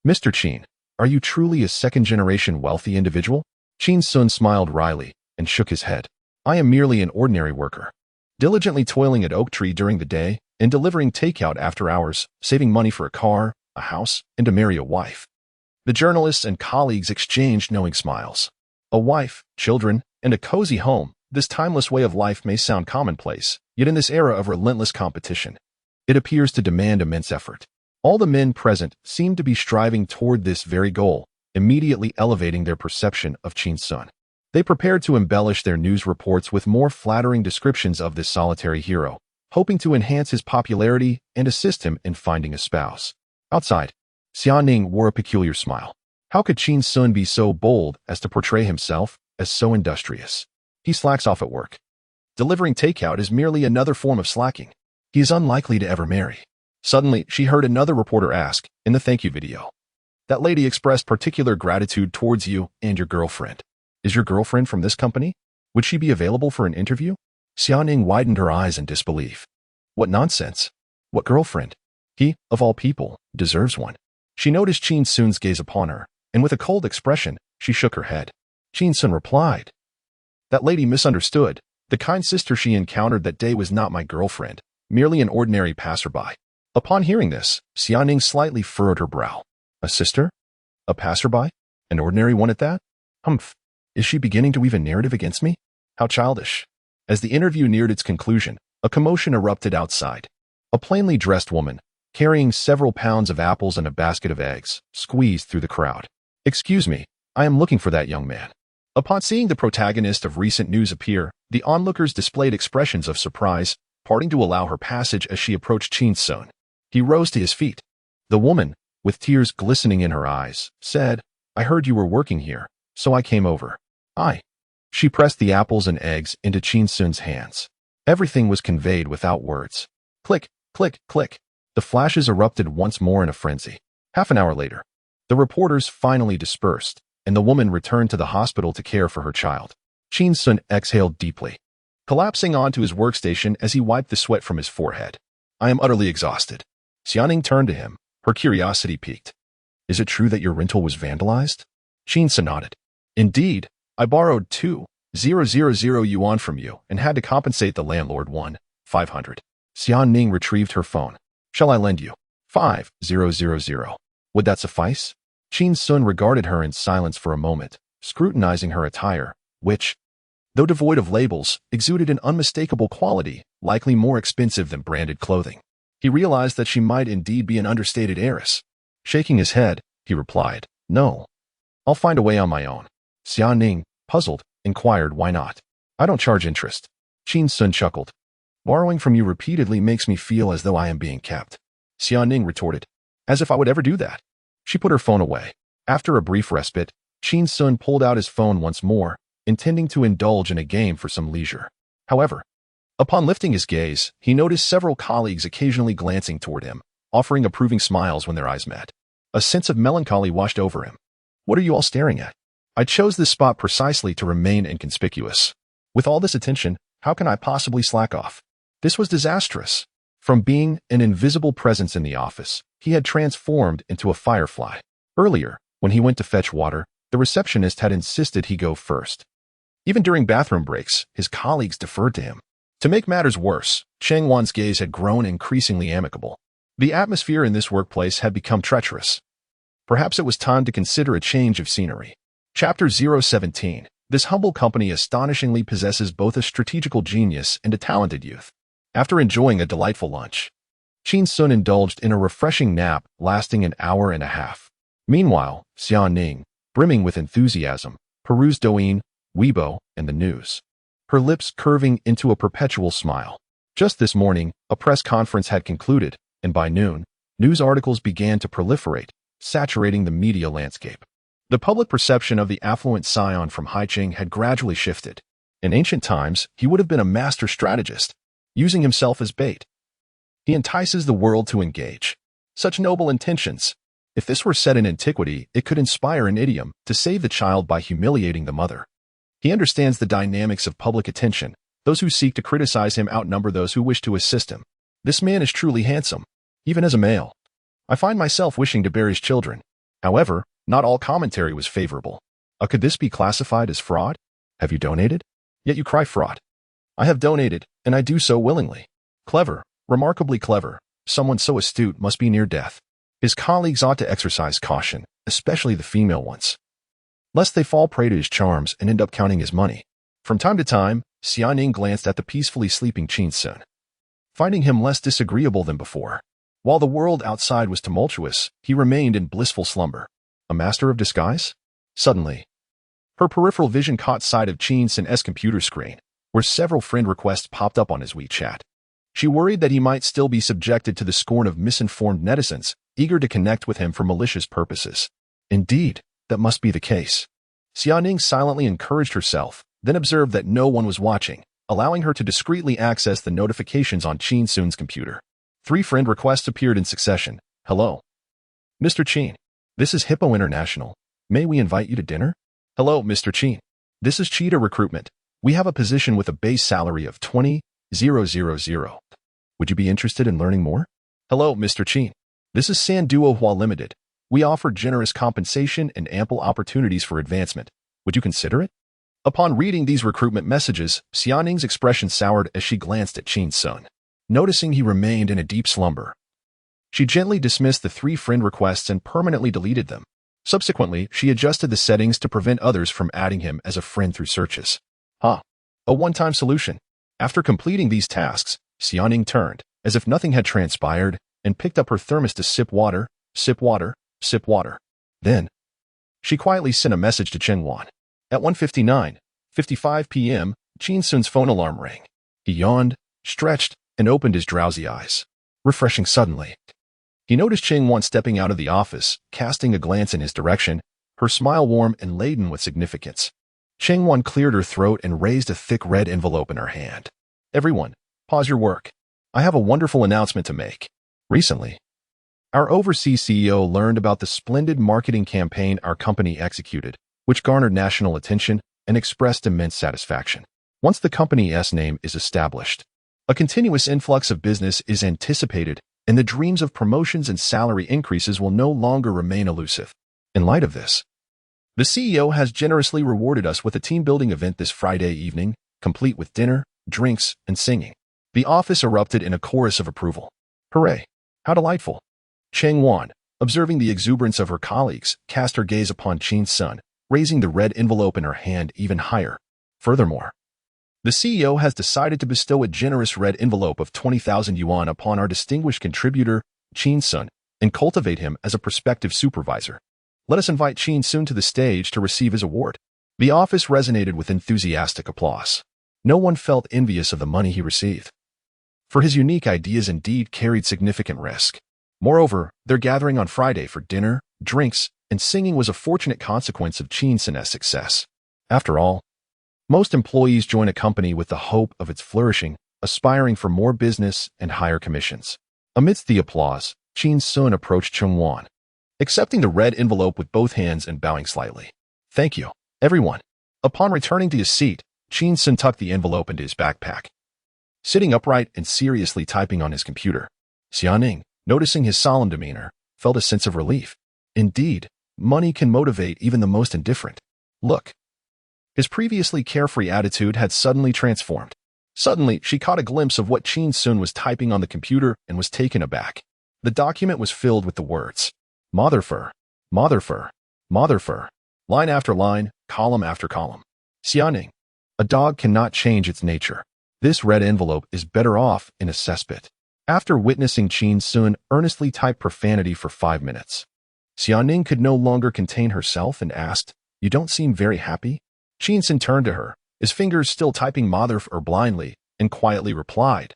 "Mr. Qin, are you truly a second-generation wealthy individual?" Qin Xun smiled wryly and shook his head. "I am merely an ordinary worker, diligently toiling at Oak Tree during the day and delivering takeout after hours, saving money for a car, a house, and to marry a wife." The journalists and colleagues exchanged knowing smiles. A wife, children, and a cozy home. This timeless way of life may sound commonplace, yet in this era of relentless competition, it appears to demand immense effort. All the men present seemed to be striving toward this very goal, immediately elevating their perception of Qin Xun. They prepared to embellish their news reports with more flattering descriptions of this solitary hero, hoping to enhance his popularity and assist him in finding a spouse. Outside, Xiaoning wore a peculiar smile. How could Qin Xun be so bold as to portray himself as so industrious? He slacks off at work. Delivering takeout is merely another form of slacking. He is unlikely to ever marry. Suddenly, she heard another reporter ask, in the thank you video, "That lady expressed particular gratitude towards you and your girlfriend. Is your girlfriend from this company? Would she be available for an interview?" Xiaoning widened her eyes in disbelief. What nonsense! What girlfriend? He, of all people, deserves one. She noticed Qin Xun's gaze upon her, and with a cold expression, she shook her head. Qin Xun replied, "That lady misunderstood. The kind sister she encountered that day was not my girlfriend, merely an ordinary passerby." Upon hearing this, Xiaoning slightly furrowed her brow. A sister? A passerby? An ordinary one at that? Humph. Is she beginning to weave a narrative against me? How childish. As the interview neared its conclusion, a commotion erupted outside. A plainly dressed woman, carrying several pounds of apples and a basket of eggs, squeezed through the crowd. "Excuse me, I am looking for that young man." Upon seeing the protagonist of recent news appear, the onlookers displayed expressions of surprise, parting to allow her passage as she approached Qin Xun. He rose to his feet. The woman, with tears glistening in her eyes, said, "I heard you were working here, so I came over." She pressed the apples and eggs into Qin Xun's hands. Everything was conveyed without words. Click, Click, click. The flashes erupted once more in a frenzy. Half an hour later, the reporters finally dispersed, and the woman returned to the hospital to care for her child. Qin Xun exhaled deeply, collapsing onto his workstation as he wiped the sweat from his forehead. I am utterly exhausted. Xiaoning turned to him, her curiosity piqued. Is it true that your rental was vandalized? Qin Xun nodded. Indeed, I borrowed 2,000 yuan from you and had to compensate the landlord 1,500. Xiaoning retrieved her phone. Shall I lend you 5,000? Would that suffice? Qin Xun regarded her in silence for a moment, scrutinizing her attire, which, though devoid of labels, exuded an unmistakable quality, likely more expensive than branded clothing. He realized that she might indeed be an understated heiress. Shaking his head, he replied, No. I'll find a way on my own. Xiaoning, puzzled, inquired why not. I don't charge interest. Qin Xun chuckled. Borrowing from you repeatedly makes me feel as though I am being kept. Xiaoning retorted, as if I would ever do that. She put her phone away. After a brief respite, Qin Xun pulled out his phone once more, intending to indulge in a game for some leisure. However, upon lifting his gaze, he noticed several colleagues occasionally glancing toward him, offering approving smiles when their eyes met. A sense of melancholy washed over him. What are you all staring at? I chose this spot precisely to remain inconspicuous. With all this attention, how can I possibly slack off? This was disastrous. From being an invisible presence in the office, he had transformed into a firefly. Earlier, when he went to fetch water, the receptionist had insisted he go first. Even during bathroom breaks, his colleagues deferred to him. To make matters worse, Cheng Wan's gaze had grown increasingly amicable. The atmosphere in this workplace had become treacherous. Perhaps it was time to consider a change of scenery. Chapter 017. This humble company astonishingly possesses both a strategical genius and a talented youth. After enjoying a delightful lunch, Qin Xun indulged in a refreshing nap lasting an hour and a half. Meanwhile, Xiaoning, brimming with enthusiasm, perused Douyin, Weibo, and the news, her lips curving into a perpetual smile. Just this morning, a press conference had concluded, and by noon, news articles began to proliferate, saturating the media landscape. The public perception of the affluent scion from Haicheng had gradually shifted. In ancient times, he would have been a master strategist, using himself as bait. He entices the world to engage. Such noble intentions. If this were said in antiquity, it could inspire an idiom to save the child by humiliating the mother. He understands the dynamics of public attention. Those who seek to criticize him outnumber those who wish to assist him. This man is truly handsome, even as a male. I find myself wishing to bear his children. However, not all commentary was favorable. Could this be classified as fraud? Have you donated? Yet you cry fraud. I have donated, and I do so willingly. Clever, remarkably clever. Someone so astute must be near death. His colleagues ought to exercise caution, especially the female ones, lest they fall prey to his charms and end up counting his money. From time to time, Xiaoning glanced at the peacefully sleeping Qin Xun, finding him less disagreeable than before. While the world outside was tumultuous, he remained in blissful slumber. A master of disguise? Suddenly, her peripheral vision caught sight of Qin Xun's computer screen, where several friend requests popped up on his WeChat. She worried that he might still be subjected to the scorn of misinformed netizens, eager to connect with him for malicious purposes. Indeed, that must be the case. Xiaoning silently encouraged herself, then observed that no one was watching, allowing her to discreetly access the notifications on Qin Xun's computer. 3 friend requests appeared in succession. Hello. Mr. Qin. This is Hippo International. May we invite you to dinner? Hello, Mr. Qin. This is Cheetah Recruitment. We have a position with a base salary of 20,000. Would you be interested in learning more? Hello, Mr. Qin. This is Sanduo Hua Limited. We offer generous compensation and ample opportunities for advancement. Would you consider it? Upon reading these recruitment messages, Xiaoning's expression soured as she glanced at Qin Xun. Noticing he remained in a deep slumber, she gently dismissed the 3 friend requests and permanently deleted them. Subsequently, she adjusted the settings to prevent others from adding him as a friend through searches. A one-time solution. After completing these tasks, Xiaoning turned, as if nothing had transpired, and picked up her thermos to sip water, sip water, sip water. Then, she quietly sent a message to Cheng Wan. At 1:55 p.m., Qin Xun's phone alarm rang. He yawned, stretched, and opened his drowsy eyes. Refreshing suddenly, he noticed Cheng Wan stepping out of the office, casting a glance in his direction, her smile warm and laden with significance. Cheng Wan cleared her throat and raised a thick red envelope in her hand. Everyone, pause your work. I have a wonderful announcement to make. Recently, our overseas CEO learned about the splendid marketing campaign our company executed, which garnered national attention and expressed immense satisfaction. Once the company's name is established, a continuous influx of business is anticipated, and the dreams of promotions and salary increases will no longer remain elusive. In light of this, the CEO has generously rewarded us with a team-building event this Friday evening, complete with dinner, drinks, and singing. The office erupted in a chorus of approval. Hooray! How delightful! Qin Xun, observing the exuberance of her colleagues, cast her gaze upon Qin Xun, raising the red envelope in her hand even higher. Furthermore, the CEO has decided to bestow a generous red envelope of 20,000 yuan upon our distinguished contributor, Qin Xun, and cultivate him as a prospective supervisor. Let us invite Qin Xun to the stage to receive his award. The office resonated with enthusiastic applause. No one felt envious of the money he received, for his unique ideas indeed carried significant risk. Moreover, their gathering on Friday for dinner, drinks, and singing was a fortunate consequence of Qin Xun's success. After all, most employees join a company with the hope of its flourishing, aspiring for more business and higher commissions. Amidst the applause, Qin Xun approached Qin Xun, accepting the red envelope with both hands and bowing slightly. Thank you, everyone. Upon returning to his seat, Qin Xun tucked the envelope into his backpack. Sitting upright and seriously typing on his computer, Xiaoning, noticing his solemn demeanor, felt a sense of relief. Indeed, money can motivate even the most indifferent. Look. His previously carefree attitude had suddenly transformed. Suddenly, she caught a glimpse of what Qin Xun was typing on the computer and was taken aback. The document was filled with the words, Motherfer, Motherfer, Motherfer, line after line, column after column. Xiaoning, a dog cannot change its nature. This red envelope is better off in a cesspit. After witnessing Qin Xun earnestly type profanity for 5 minutes, Xiaoning could no longer contain herself and asked, You don't seem very happy? Qin Xun turned to her, his fingers still typing Motherfer blindly, and quietly replied,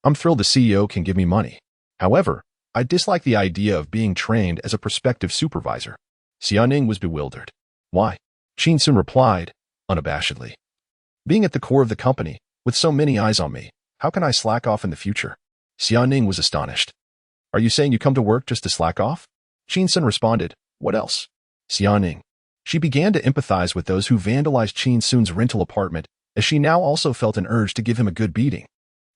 I'm thrilled the CEO can give me money. However, I dislike the idea of being trained as a prospective supervisor. Xiaoning was bewildered. Why? Qin Xun replied, unabashedly. Being at the core of the company, with so many eyes on me, how can I slack off in the future? Xiaoning was astonished. Are you saying you come to work just to slack off? Qin Xun responded, What else? Xiaoning. She began to empathize with those who vandalized Qin Xun's rental apartment, as she now also felt an urge to give him a good beating.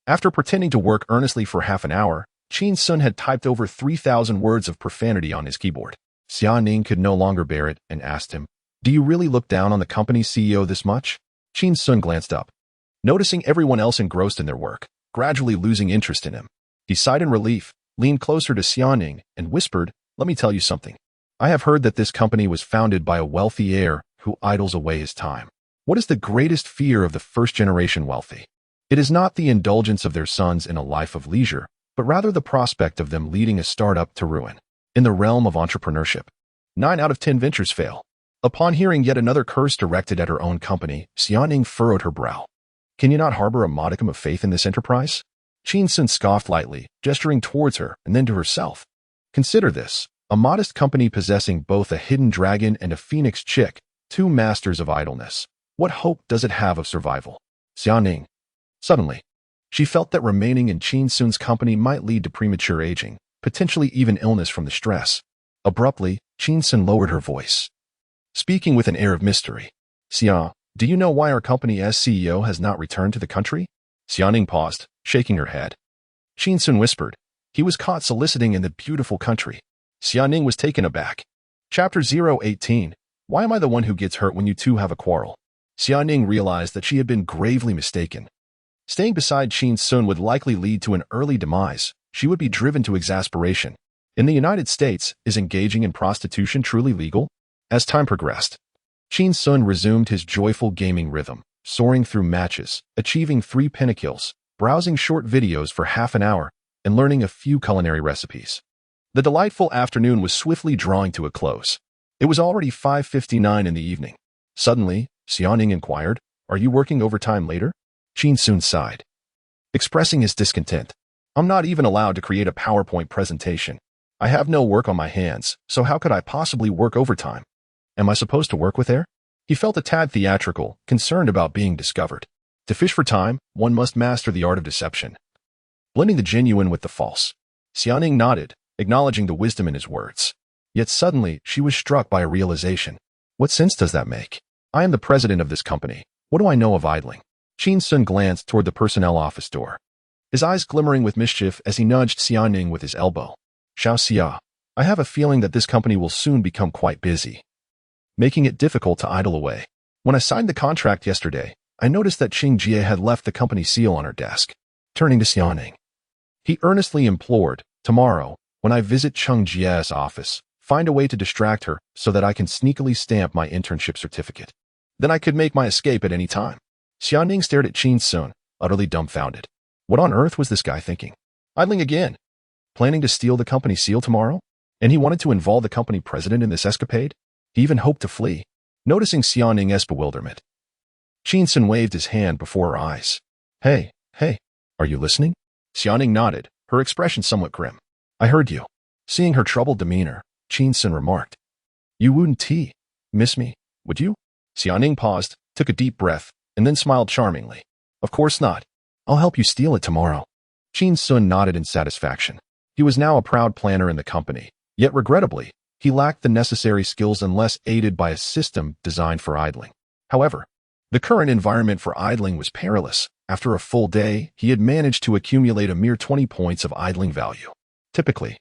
After pretending to work earnestly for half an hour, Qin Xun had typed over 3,000 words of profanity on his keyboard. Xiaoning could no longer bear it and asked him, Do you really look down on the company's CEO this much? Qin Xun glanced up, noticing everyone else engrossed in their work, gradually losing interest in him. He sighed in relief, leaned closer to Xiaoning, and whispered, Let me tell you something. I have heard that this company was founded by a wealthy heir who idles away his time. What is the greatest fear of the first-generation wealthy? It is not the indulgence of their sons in a life of leisure, but rather the prospect of them leading a startup to ruin. In the realm of entrepreneurship, 9 out of 10 ventures fail. Upon hearing yet another curse directed at her own company, Xiaoning furrowed her brow. Can you not harbor a modicum of faith in this enterprise? Qin Xun scoffed lightly, gesturing towards her and then to herself. Consider this, a modest company possessing both a hidden dragon and a phoenix chick, 2 masters of idleness. What hope does it have of survival? Xiaoning. Suddenly, she felt that remaining in Qin Xun's company might lead to premature aging, potentially even illness from the stress. Abruptly, Qin Xun lowered her voice, speaking with an air of mystery. Xia, do you know why our company's CEO has not returned to the country? Xiaoning paused, shaking her head. Qin Xun whispered, He was caught soliciting in the beautiful country. Xiaoning was taken aback. Chapter 018. Why am I the one who gets hurt when you two have a quarrel? Xiaoning realized that she had been gravely mistaken. Staying beside Qin Xun would likely lead to an early demise. She would be driven to exasperation. In the United States, is engaging in prostitution truly legal? As time progressed, Qin Xun resumed his joyful gaming rhythm, soaring through matches, achieving 3 pentakills, browsing short videos for half an hour, and learning a few culinary recipes. The delightful afternoon was swiftly drawing to a close. It was already 5:59 in the evening. Suddenly, Xiaoning inquired, Are you working overtime later? Qin Xun sighed, expressing his discontent. I'm not even allowed to create a PowerPoint presentation. I have no work on my hands, so how could I possibly work overtime? Am I supposed to work with air? He felt a tad theatrical, concerned about being discovered. To fish for time, one must master the art of deception. blending the genuine with the false. Xiaoning nodded, acknowledging the wisdom in his words. Yet suddenly, she was struck by a realization. What sense does that make? I am the president of this company. What do I know of idling? Qin Xun glanced toward the personnel office door, his eyes glimmering with mischief as he nudged Xiaoning with his elbow. Xiao Xia, I have a feeling that this company will soon become quite busy, making it difficult to idle away. When I signed the contract yesterday, I noticed that Qing Jie had left the company seal on her desk. Turning to Xiaoning, he earnestly implored, tomorrow, when I visit Cheng Jie's office, find a way to distract her so that I can sneakily stamp my internship certificate. Then I could make my escape at any time. Xiaoning stared at Qin Xun, utterly dumbfounded. What on earth was this guy thinking? Idling again? Planning to steal the company seal tomorrow? And he wanted to involve the company president in this escapade? He even hoped to flee. Noticing Xiaoning's bewilderment, Qin Xun waved his hand before her eyes. Hey, are you listening? Xiaoning nodded, her expression somewhat grim. I heard you. Seeing her troubled demeanor, Qin Xun remarked. You wouldn't miss me, would you? Xiaoning paused, took a deep breath, and then smiled charmingly. Of course not. I'll help you steal it tomorrow. Qin Xun nodded in satisfaction. He was now a proud planner in the company, yet regrettably, he lacked the necessary skills unless aided by a system designed for idling. However, the current environment for idling was perilous. After a full day, he had managed to accumulate a mere 20 points of idling value. Typically,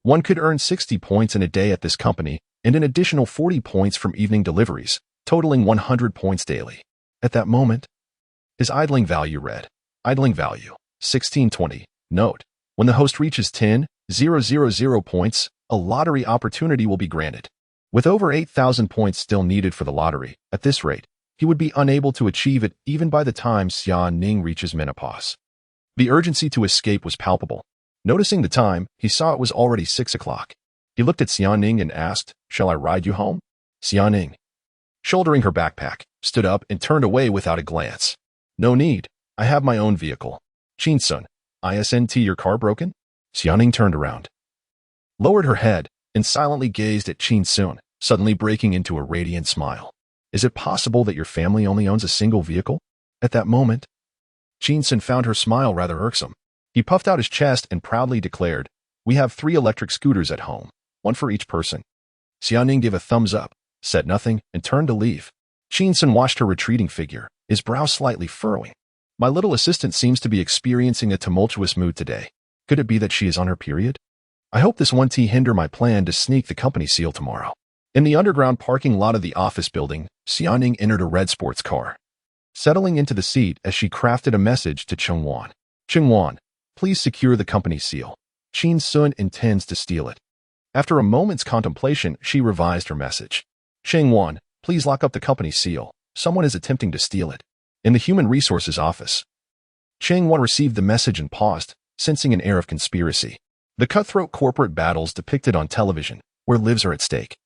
one could earn 60 points in a day at this company and an additional 40 points from evening deliveries, totaling 100 points daily. At that moment, his idling value read, idling value, 1620. Note, when the host reaches 10,000 points, a lottery opportunity will be granted. With over 8,000 points still needed for the lottery, at this rate, he would be unable to achieve it even by the time Xiaoning reaches menopause. The urgency to escape was palpable. Noticing the time, he saw it was already 6 o'clock. He looked at Xiaoning and asked, Shall I ride you home? Xiaoning, shouldering her backpack, stood up and turned away without a glance. No need. I have my own vehicle. Qin Xun, isn't your car broken? Xiaoning turned around, lowered her head, and silently gazed at Qin Xun, suddenly breaking into a radiant smile. Is it possible that your family only owns a single vehicle? At that moment, Qin Xun found her smile rather irksome. He puffed out his chest and proudly declared, We have 3 electric scooters at home, 1 for each person. Xiaoning gave a thumbs up, said nothing, and turned to leave. Qin Xun watched her retreating figure, his brow slightly furrowing. My little assistant seems to be experiencing a tumultuous mood today. Could it be that she is on her period? I hope this won't hinder my plan to sneak the company seal tomorrow. In the underground parking lot of the office building, Xiaoning entered a red sports car, settling into the seat as she crafted a message to Cheng Wan. Cheng Wan, please secure the company seal. Qin Xun intends to steal it. After a moment's contemplation, she revised her message. Cheng Wan, please lock up the company seal. Someone is attempting to steal it. In the Human Resources office, Cheng Wan received the message and paused, sensing an air of conspiracy. The cutthroat corporate battles depicted on television, where lives are at stake,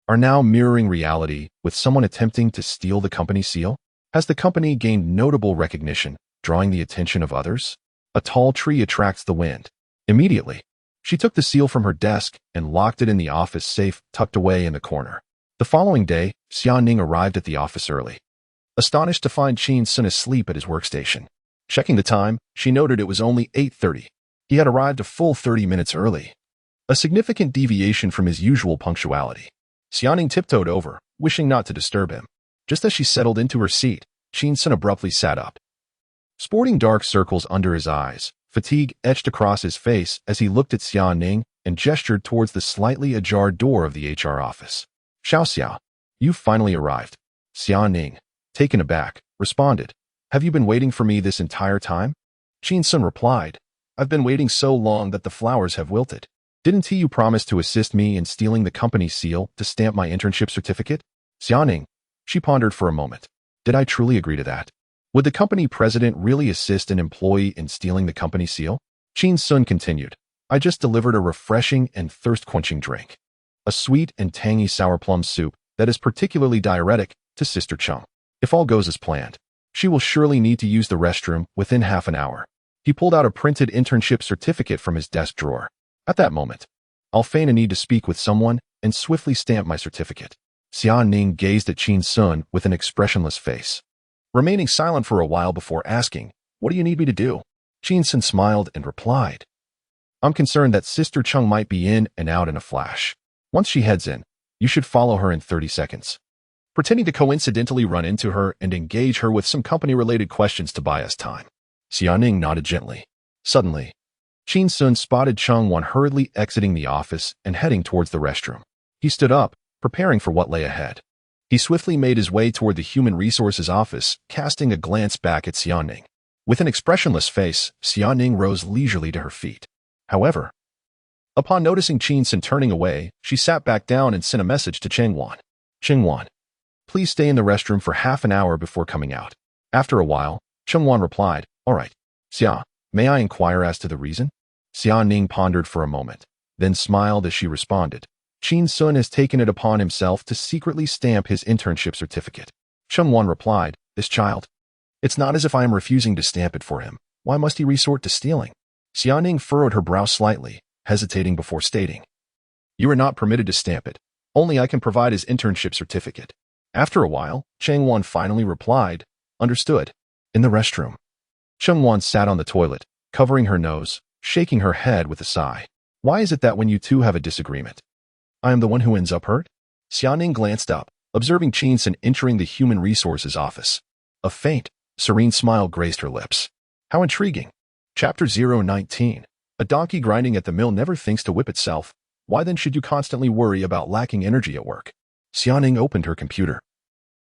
are now mirroring reality with someone attempting to steal the company seal? Has the company gained notable recognition, drawing the attention of others? A tall tree attracts the wind. Immediately, she took the seal from her desk and locked it in the office safe tucked away in the corner. The following day, Xiaoning arrived at the office early, astonished to find Qin Xun asleep at his workstation. Checking the time, she noted it was only 8:30. He had arrived a full 30 minutes early, a significant deviation from his usual punctuality. Xiaoning tiptoed over, wishing not to disturb him. Just as she settled into her seat, Qin Xun abruptly sat up. Sporting dark circles under his eyes, fatigue etched across his face as he looked at Xiaoning and gestured towards the slightly ajar door of the HR office. Xiao Xiao, you've finally arrived. Xiaoning, taken aback, responded. Have you been waiting for me this entire time? Qin Xun replied. I've been waiting so long that the flowers have wilted. Didn't you promise to assist me in stealing the company seal to stamp my internship certificate? Xiaoning, she pondered for a moment. Did I truly agree to that? Would the company president really assist an employee in stealing the company seal? Qin Xun continued. I just delivered a refreshing and thirst-quenching drink. A sweet and tangy sour plum soup that is particularly diuretic to Sister Cheng. If all goes as planned, she will surely need to use the restroom within half an hour. He pulled out a printed internship certificate from his desk drawer. At that moment, I'll feign a need to speak with someone and swiftly stamp my certificate. Xiaoning gazed at Qin Xun with an expressionless face, remaining silent for a while before asking, What do you need me to do? Qin Xun smiled and replied, I'm concerned that Sister Chung might be in and out in a flash. Once she heads in, you should follow her in 30 seconds. Pretending to coincidentally run into her and engage her with some company-related questions to buy us time. Xiaoning nodded gently. Suddenly, Qin Xun spotted Chung Wan hurriedly exiting the office and heading towards the restroom. He stood up, preparing for what lay ahead. He swiftly made his way toward the Human Resources office, casting a glance back at Xiaoning. With an expressionless face, Xiaoning rose leisurely to her feet. However, upon noticing Qin Xun turning away, she sat back down and sent a message to Cheng Wan. Cheng Wan, please stay in the restroom for half an hour before coming out. After a while, Cheng Wan replied, all right. Xia, may I inquire as to the reason? Xia Ning pondered for a moment, then smiled as she responded. Qin Xun has taken it upon himself to secretly stamp his internship certificate. Cheng Wan replied, this child? It's not as if I am refusing to stamp it for him. Why must he resort to stealing? Xia Ning furrowed her brow slightly, hesitating before stating, you are not permitted to stamp it. Only I can provide his internship certificate. After a while, Cheng Wan finally replied, understood. In the restroom. Cheng Wan sat on the toilet, covering her nose, shaking her head with a sigh. Why is it that when you two have a disagreement, I am the one who ends up hurt? Xiaoning glanced up, observing Qin Xun entering the Human Resources office. A faint, serene smile graced her lips. How intriguing. Chapter 019. A donkey grinding at the mill never thinks to whip itself. Why then should you constantly worry about lacking energy at work? Xiaoning opened her computer,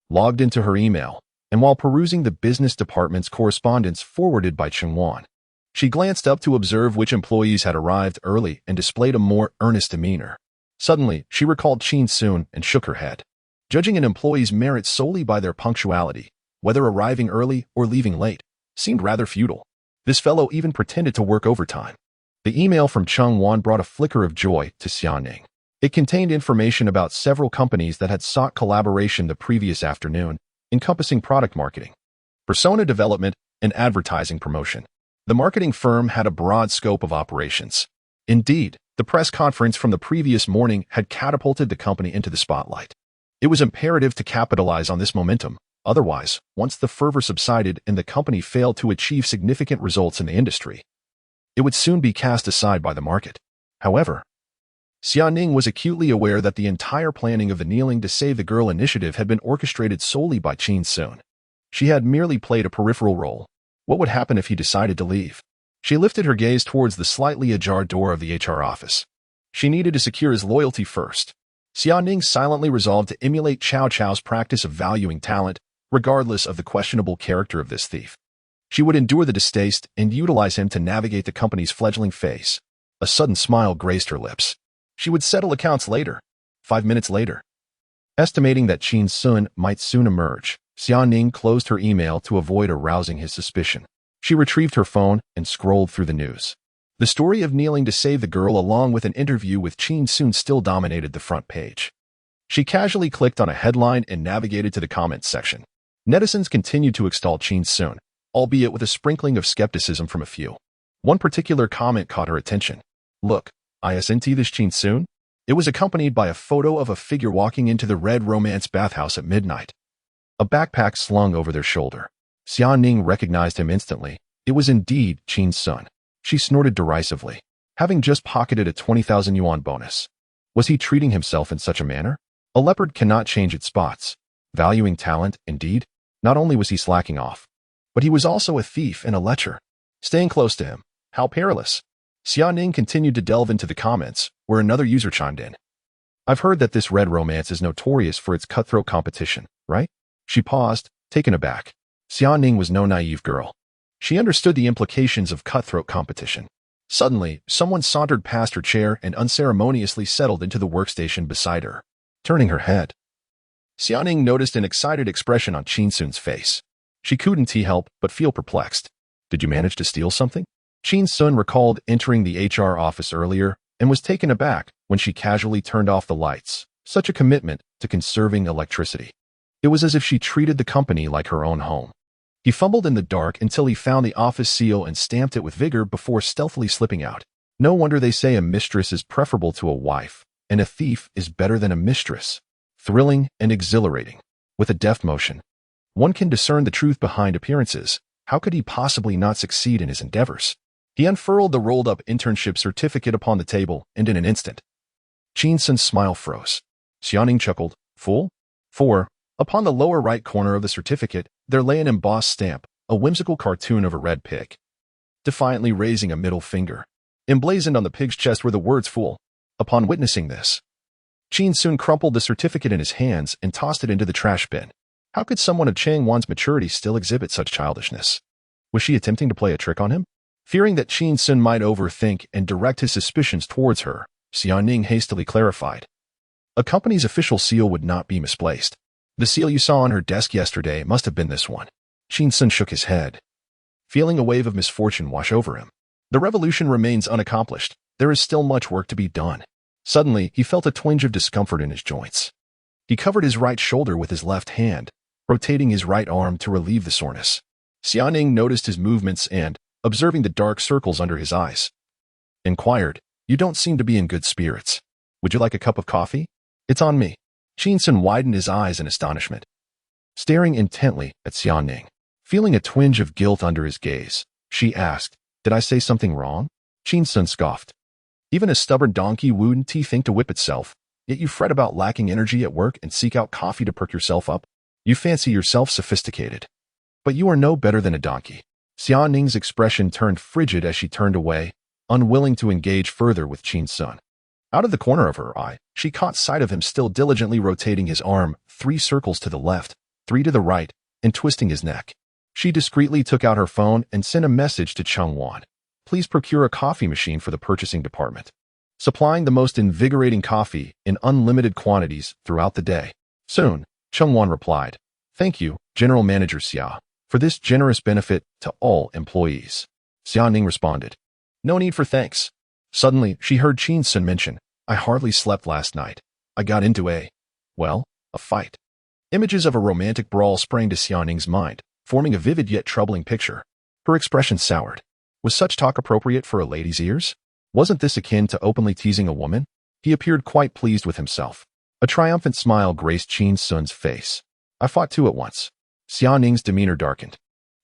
logged into her email, and while perusing the business department's correspondence forwarded by Cheng Wan, she glanced up to observe which employees had arrived early and displayed a more earnest demeanor. Suddenly, she recalled Qin Xun and shook her head. Judging an employee's merit solely by their punctuality, whether arriving early or leaving late, seemed rather futile. This fellow even pretended to work overtime. The email from Cheng Wan brought a flicker of joy to Xiaoning. It contained information about several companies that had sought collaboration the previous afternoon, encompassing product marketing, persona development, and advertising promotion. The marketing firm had a broad scope of operations. Indeed, the press conference from the previous morning had catapulted the company into the spotlight. It was imperative to capitalize on this momentum. Otherwise, once the fervor subsided and the company failed to achieve significant results in the industry, it would soon be cast aside by the market. However, Xiaoning was acutely aware that the entire planning of the Kneeling to Save the Girl initiative had been orchestrated solely by Qin Xun. She had merely played a peripheral role. What would happen if he decided to leave? She lifted her gaze towards the slightly ajar door of the HR office. She needed to secure his loyalty first. Xiaoning silently resolved to emulate Cao Cao's practice of valuing talent, regardless of the questionable character of this thief. She would endure the distaste and utilize him to navigate the company's fledgling phase. A sudden smile graced her lips. She would settle accounts later. 5 minutes later. Estimating that Qin Xun might soon emerge, Xiaoning closed her email to avoid arousing his suspicion. She retrieved her phone and scrolled through the news. The story of Kneeling to Save the Girl along with an interview with Qin Xun still dominated the front page. She casually clicked on a headline and navigated to the comments section. Netizens continued to extol Qin Xun, albeit with a sprinkling of skepticism from a few. One particular comment caught her attention. Look, isn't this Qin Xun? It was accompanied by a photo of a figure walking into the red romance bathhouse at midnight. A backpack slung over their shoulder. Xiaoning recognized him instantly. It was indeed Qin Xun. She snorted derisively, having just pocketed a 20,000 yuan bonus. Was he treating himself in such a manner? A leopard cannot change its spots. Valuing talent, indeed. Not only was he slacking off, but he was also a thief and a lecher. Staying close to him. How perilous. Xiaoning continued to delve into the comments, where another user chimed in. I've heard that this red romance is notorious for its cutthroat competition, right? She paused, taken aback. Xiaoning was no naive girl. She understood the implications of cutthroat competition. Suddenly, someone sauntered past her chair and unceremoniously settled into the workstation beside her. Turning her head, Xiaoning noticed an excited expression on Qin Xun's face. She couldn't help but feel perplexed. Did you manage to steal something? Qin Xun recalled entering the HR office earlier and was taken aback when she casually turned off the lights. Such a commitment to conserving electricity. It was as if she treated the company like her own home. He fumbled in the dark until he found the office seal and stamped it with vigor before stealthily slipping out. No wonder they say a mistress is preferable to a wife, and a thief is better than a mistress. Thrilling and exhilarating. With a deft motion, one can discern the truth behind appearances. How could he possibly not succeed in his endeavors? He unfurled the rolled-up internship certificate upon the table, and in an instant, Qin Xun's smile froze. Xiaoning chuckled. Fool? 4. Upon the lower right corner of the certificate, there lay an embossed stamp, a whimsical cartoon of a red pig, defiantly raising a middle finger. Emblazoned on the pig's chest were the words "fool." Upon witnessing this, Qin Xun crumpled the certificate in his hands and tossed it into the trash bin. How could someone of Chang Wan's maturity still exhibit such childishness? Was she attempting to play a trick on him? Fearing that Qin Xun might overthink and direct his suspicions towards her, Xiaoning hastily clarified. A company's official seal would not be misplaced. The seal you saw on her desk yesterday must have been this one. Qin Xun shook his head, feeling a wave of misfortune wash over him. The revolution remains unaccomplished. There is still much work to be done. Suddenly, he felt a twinge of discomfort in his joints. He covered his right shoulder with his left hand, rotating his right arm to relieve the soreness. Xiaoning noticed his movements and, observing the dark circles under his eyes, inquired, "You don't seem to be in good spirits. Would you like a cup of coffee?" "It's on me." Qin Xun widened his eyes in astonishment, staring intently at Xiaoning. Feeling a twinge of guilt under his gaze, she asked, "Did I say something wrong?" Qin Xun scoffed. "Even a stubborn donkey wouldn't think to whip itself, yet you fret about lacking energy at work and seek out coffee to perk yourself up. You fancy yourself sophisticated. But you are no better than a donkey." Xiaoning's expression turned frigid as she turned away, unwilling to engage further with Qin Xun. Out of the corner of her eye, she caught sight of him still diligently rotating his arm 3 circles to the left, 3 to the right, and twisting his neck. She discreetly took out her phone and sent a message to Cheng Wan. "Please procure a coffee machine for the purchasing department, supplying the most invigorating coffee in unlimited quantities throughout the day." Soon, Cheng Wan replied, "Thank you, General Manager Xia, for this generous benefit to all employees." Xiaoning responded, "No need for thanks." Suddenly, she heard Qin Xun mention, "I hardly slept last night. I got into a fight." Images of a romantic brawl sprang to Xiaoning's mind, forming a vivid yet troubling picture. Her expression soured. Was such talk appropriate for a lady's ears? Wasn't this akin to openly teasing a woman? He appeared quite pleased with himself. A triumphant smile graced Qin Xun's face. "I fought 2 at once." Xiaoning's demeanor darkened.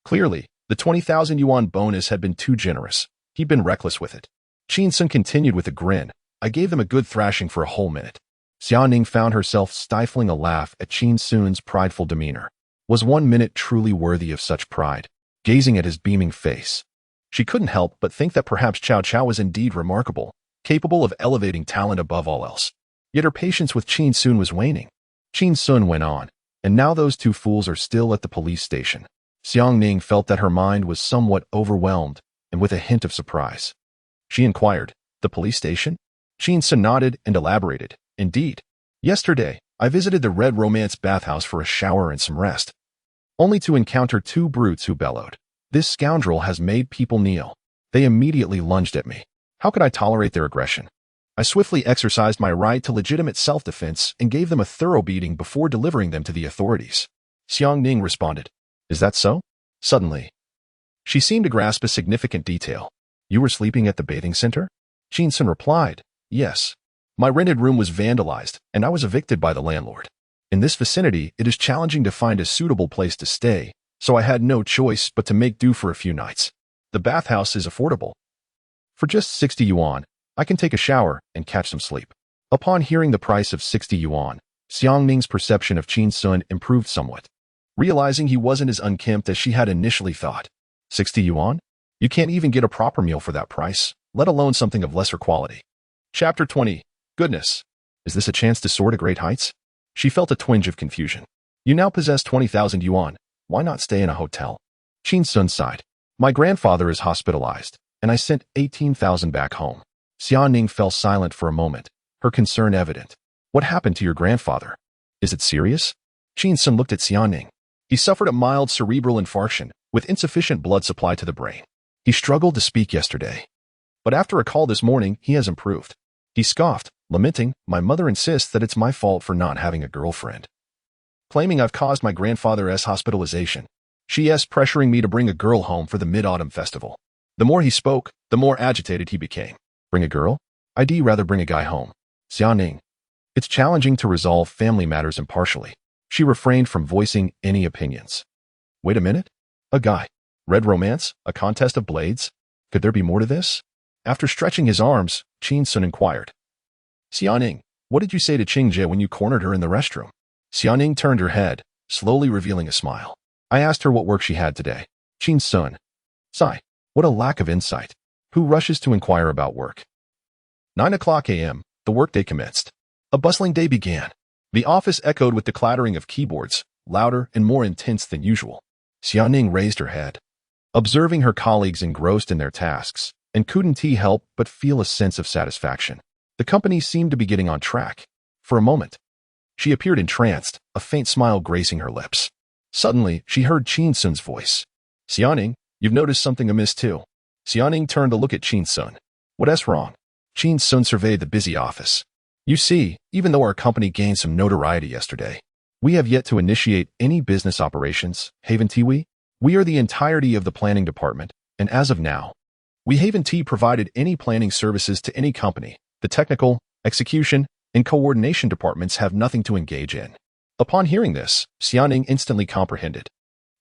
Clearly, the 20,000 yuan bonus had been too generous. He'd been reckless with it. Qin Xun continued with a grin, "I gave them a good thrashing for a whole minute." Xiaoning found herself stifling a laugh at Qin Xun's prideful demeanor. Was 1 minute truly worthy of such pride? Gazing at his beaming face, she couldn't help but think that perhaps Cao Cao was indeed remarkable, capable of elevating talent above all else. Yet her patience with Qin Xun was waning. Qin Xun went on, "And now those 2 fools are still at the police station." Xiaoning felt that her mind was somewhat overwhelmed, and with a hint of surprise, she inquired, "The police station?" Qin Xun nodded and elaborated, "Indeed. Yesterday, I visited the Red Romance bathhouse for a shower and some rest, only to encounter 2 brutes who bellowed, 'This scoundrel has made people kneel.' They immediately lunged at me. How could I tolerate their aggression? I swiftly exercised my right to legitimate self-defense and gave them a thorough beating before delivering them to the authorities." Xiaoning responded, "Is that so?" Suddenly, she seemed to grasp a significant detail. "You were sleeping at the bathing center?" Qin Xun replied, "Yes. My rented room was vandalized, and I was evicted by the landlord. In this vicinity, it is challenging to find a suitable place to stay, so I had no choice but to make do for a few nights. The bathhouse is affordable. For just 60 yuan, I can take a shower and catch some sleep." Upon hearing the price of 60 yuan, Xiaoning's perception of Qin Xun improved somewhat, realizing he wasn't as unkempt as she had initially thought. 60 yuan? You can't even get a proper meal for that price, let alone something of lesser quality. Chapter 20. Goodness. Is this a chance to soar to great heights? She felt a twinge of confusion. "You now possess 20,000 yuan. Why not stay in a hotel?" Qin Xun sighed. "My grandfather is hospitalized, and I sent 18,000 back home." Xiaoning fell silent for a moment, her concern evident. "What happened to your grandfather? Is it serious?" Qin Xun looked at Xiaoning. He suffered a mild cerebral infarction with insufficient blood supply to the brain. He struggled to speak yesterday, but after a call this morning, he has improved. He scoffed, lamenting, "My mother insists that it's my fault for not having a girlfriend, claiming I've caused my grandfather's hospitalization. She's pressuring me to bring a girl home for the Mid-Autumn Festival." The more he spoke, the more agitated he became. "Bring a girl? I'd rather bring a guy home." Xiaoning. It's challenging to resolve family matters impartially. She refrained from voicing any opinions. "Wait a minute? A guy? Red romance? A contest of blades? Could there be more to this? After stretching his arms, Qin Xun inquired. Xiaoning, what did you say to Qingjie when you cornered her in the restroom? Xiaoning turned her head, slowly revealing a smile. I asked her what work she had today. Qin Xun. Sigh. What a lack of insight. Who rushes to inquire about work? 9:00 a.m., the workday commenced. A bustling day began. The office echoed with the clattering of keyboards, louder and more intense than usual. Xiaoning raised her head, observing her colleagues engrossed in their tasks, and couldn't help but feel a sense of satisfaction. The company seemed to be getting on track. For a moment, she appeared entranced, a faint smile gracing her lips. Suddenly, she heard Qin Xun's voice. Xiaoning, you've noticed something amiss too. Xiaoning turned to look at Qin Xun. What's wrong? Qin Xun surveyed the busy office. You see, even though our company gained some notoriety yesterday, we have yet to initiate any business operations, haven't we? We are the entirety of the planning department, and as of now, we haven't provided any planning services to any company. The technical, execution, and coordination departments have nothing to engage in. Upon hearing this, Xiaoning instantly comprehended.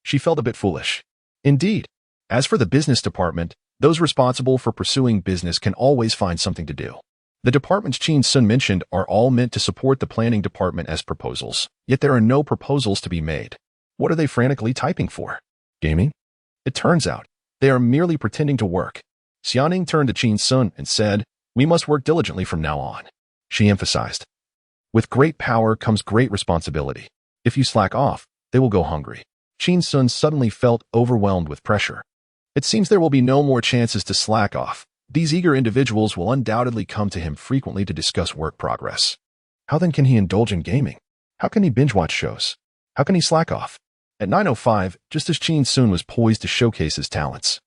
She felt a bit foolish. Indeed, as for the business department, those responsible for pursuing business can always find something to do. The departments Qin Xun mentioned are all meant to support the planning department as proposals, yet there are no proposals to be made. What are they frantically typing for? Gaming? It turns out, they are merely pretending to work. Xiaoning turned to Qin Xun and said, we must work diligently from now on. She emphasized. With great power comes great responsibility. If you slack off, they will go hungry. Qin Xun suddenly felt overwhelmed with pressure. It seems there will be no more chances to slack off. These eager individuals will undoubtedly come to him frequently to discuss work progress. How then can he indulge in gaming? How can he binge-watch shows? How can he slack off? At 9:05, just as Qin Xun was poised to showcase his talents,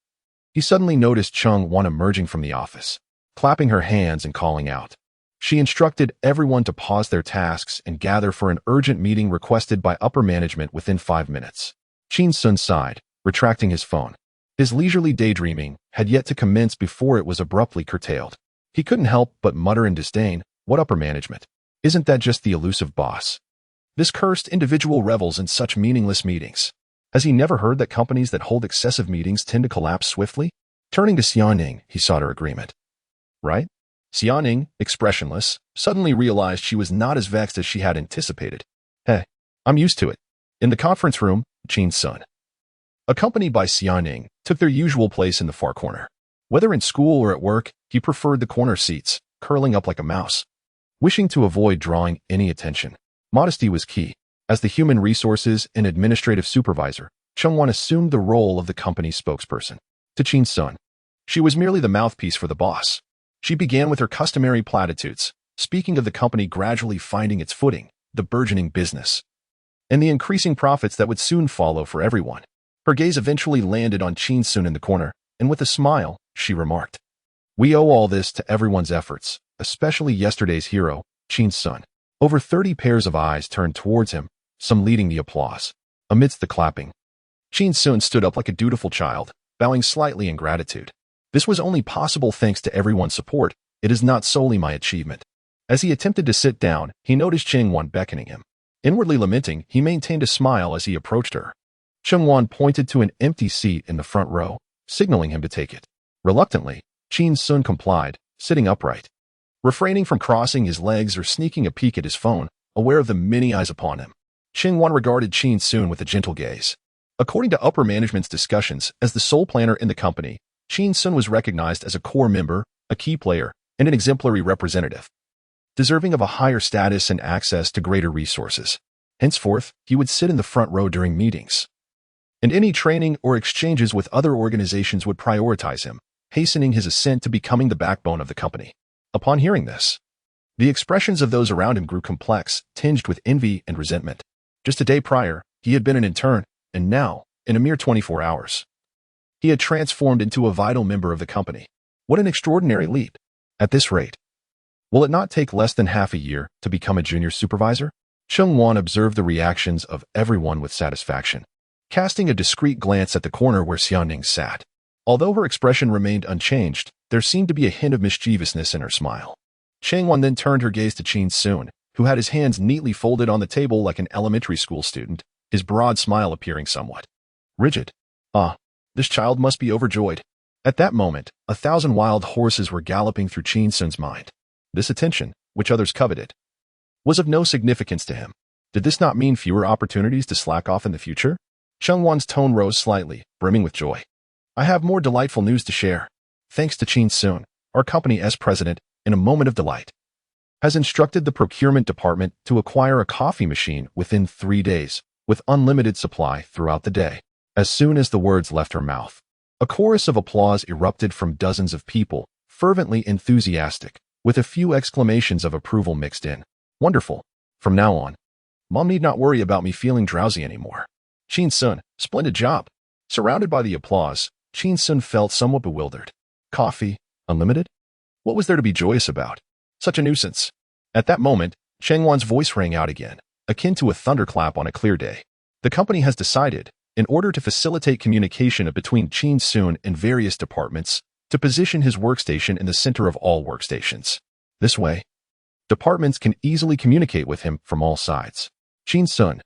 he suddenly noticed Cheng Wan emerging from the office, clapping her hands and calling out. She instructed everyone to pause their tasks and gather for an urgent meeting requested by upper management within 5 minutes. Qin Xun sighed, retracting his phone. His leisurely daydreaming had yet to commence before it was abruptly curtailed. He couldn't help but mutter in disdain, what upper management? Isn't that just the elusive boss? This cursed individual revels in such meaningless meetings. Has he never heard that companies that hold excessive meetings tend to collapse swiftly? Turning to Xiaoning, he sought her agreement. Right? Xiaoning, expressionless, suddenly realized she was not as vexed as she had anticipated. Hey, I'm used to it. In the conference room, Qin Xun, accompanied by Xiaoning, took their usual place in the far corner. Whether in school or at work, he preferred the corner seats, curling up like a mouse. Wishing to avoid drawing any attention, modesty was key. As the human resources and administrative supervisor, Cheng Wan assumed the role of the company's spokesperson. To Qin Xun, she was merely the mouthpiece for the boss. She began with her customary platitudes, speaking of the company gradually finding its footing, the burgeoning business, and the increasing profits that would soon follow for everyone. Her gaze eventually landed on Qin Xun in the corner, and with a smile, she remarked, we owe all this to everyone's efforts, especially yesterday's hero, Qin Xun. Over 30 pairs of eyes turned towards him, some leading the applause. Amidst the clapping, Qin Xun stood up like a dutiful child, bowing slightly in gratitude. This was only possible thanks to everyone's support. It is not solely my achievement. As he attempted to sit down, he noticed Cheng Wan beckoning him. Inwardly lamenting, he maintained a smile as he approached her. Cheng Wan pointed to an empty seat in the front row, signaling him to take it. Reluctantly, Qin Xun complied, sitting upright, refraining from crossing his legs or sneaking a peek at his phone, aware of the many eyes upon him. Cheng Wan regarded Qin Xun with a gentle gaze. According to upper management's discussions, as the sole planner in the company, Qin Xun was recognized as a core member, a key player, and an exemplary representative, deserving of a higher status and access to greater resources. Henceforth, he would sit in the front row during meetings, and any training or exchanges with other organizations would prioritize him, hastening his ascent to becoming the backbone of the company. Upon hearing this, the expressions of those around him grew complex, tinged with envy and resentment. Just a day prior, he had been an intern, and now, in a mere 24 hours, he had transformed into a vital member of the company. What an extraordinary leap! At this rate, will it not take less than half a year to become a junior supervisor? Cheng Wan observed the reactions of everyone with satisfaction, casting a discreet glance at the corner where Xiaoning sat. Although her expression remained unchanged, there seemed to be a hint of mischievousness in her smile. Cheng Wan then turned her gaze to Qin Xun, who had his hands neatly folded on the table like an elementary school student, his broad smile appearing somewhat rigid. Ah, This child must be overjoyed. At that moment, 1,000 wild horses were galloping through Qin Xun's mind. This attention, which others coveted, was of no significance to him. Did this not mean fewer opportunities to slack off in the future? Chengwan's tone rose slightly, brimming with joy. I have more delightful news to share. Thanks to Qin Xun, our company's president, in a moment of delight, has instructed the procurement department to acquire a coffee machine within 3 days, with unlimited supply throughout the day. As soon as the words left her mouth, a chorus of applause erupted from dozens of people, fervently enthusiastic, with a few exclamations of approval mixed in. Wonderful. From now on, Mom need not worry about me feeling drowsy anymore. Qin Xun, splendid job. Surrounded by the applause, Qin Xun felt somewhat bewildered. Coffee? Unlimited? What was there to be joyous about? Such a nuisance. At that moment, Chengwan's voice rang out again, akin to a thunderclap on a clear day. The company has decided, in order to facilitate communication between Qin Xun and various departments, to position his workstation in the center of all workstations. This way, departments can easily communicate with him from all sides. Qin Xun.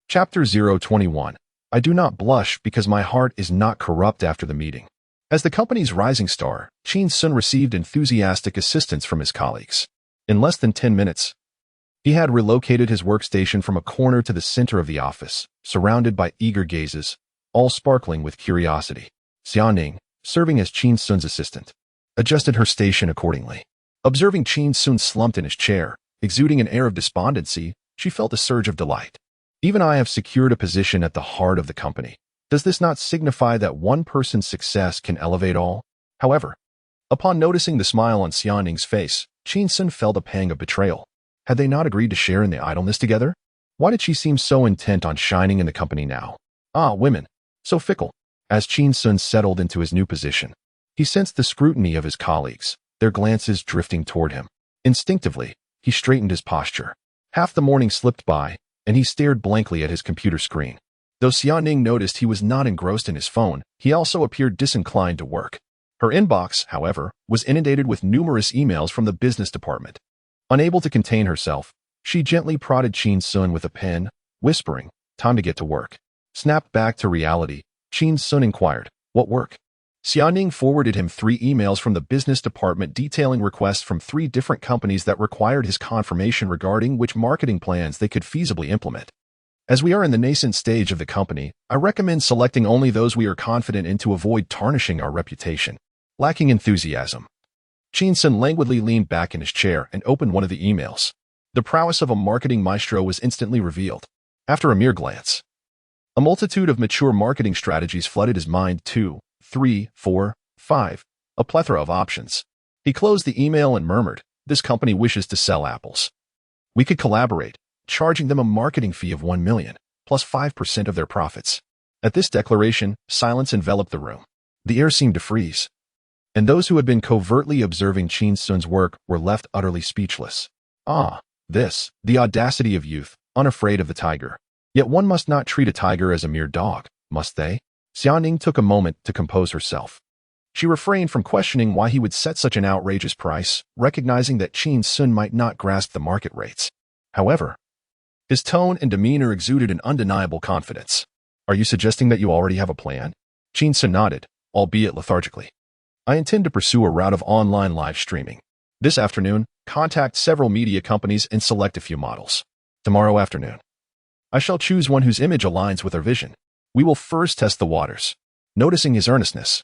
Chapter 021. I do not blush because my heart is not corrupt after the meeting. As the company's rising star, Qin Xun received enthusiastic assistance from his colleagues. In less than 10 minutes, he had relocated his workstation from a corner to the center of the office, surrounded by eager gazes, all sparkling with curiosity. Xiaoning, serving as Qin Xun's assistant, adjusted her station accordingly. Observing Qin Xun slumped in his chair, exuding an air of despondency, she felt a surge of delight. Even I have secured a position at the heart of the company. Does this not signify that one person's success can elevate all? However, upon noticing the smile on Xiaoning's face, Qin Xun felt a pang of betrayal. Had they not agreed to share in the idleness together? Why did she seem so intent on shining in the company now? Ah, women, so fickle. As Qin Xun settled into his new position, he sensed the scrutiny of his colleagues, their glances drifting toward him. Instinctively, he straightened his posture. Half the morning slipped by, and he stared blankly at his computer screen. Though Xiaoning noticed he was not engrossed in his phone, he also appeared disinclined to work. Her inbox, however, was inundated with numerous emails from the business department. Unable to contain herself, she gently prodded Qin Xun with a pen, whispering, "Time to get to work." Snapped back to reality, Qin Xun inquired, "What work?" Xiaoning forwarded him 3 emails from the business department detailing requests from 3 different companies that required his confirmation regarding which marketing plans they could feasibly implement. As we are in the nascent stage of the company, I recommend selecting only those we are confident in to avoid tarnishing our reputation. Lacking enthusiasm, Qin Xun languidly leaned back in his chair and opened one of the emails. The prowess of a marketing maestro was instantly revealed. After a mere glance, a multitude of mature marketing strategies flooded his mind. 2, 3, 4, 5, a plethora of options. He closed the email and murmured, "This company wishes to sell apples. We could collaborate, charging them a marketing fee of 1 million, plus 5% of their profits." At this declaration, silence enveloped the room. The air seemed to freeze, and those who had been covertly observing Qin Xun's work were left utterly speechless. Ah, the audacity of youth, unafraid of the tiger. Yet one must not treat a tiger as a mere dog, must they? Xiaoning took a moment to compose herself. She refrained from questioning why he would set such an outrageous price, recognizing that Qin Xun might not grasp the market rates. However, his tone and demeanor exuded an undeniable confidence. "Are you suggesting that you already have a plan?" Qin Xun nodded, albeit lethargically. "I intend to pursue a route of online live streaming. This afternoon, contact several media companies and select a few models. Tomorrow afternoon, I shall choose one whose image aligns with our vision. We will first test the waters." Noticing his earnestness,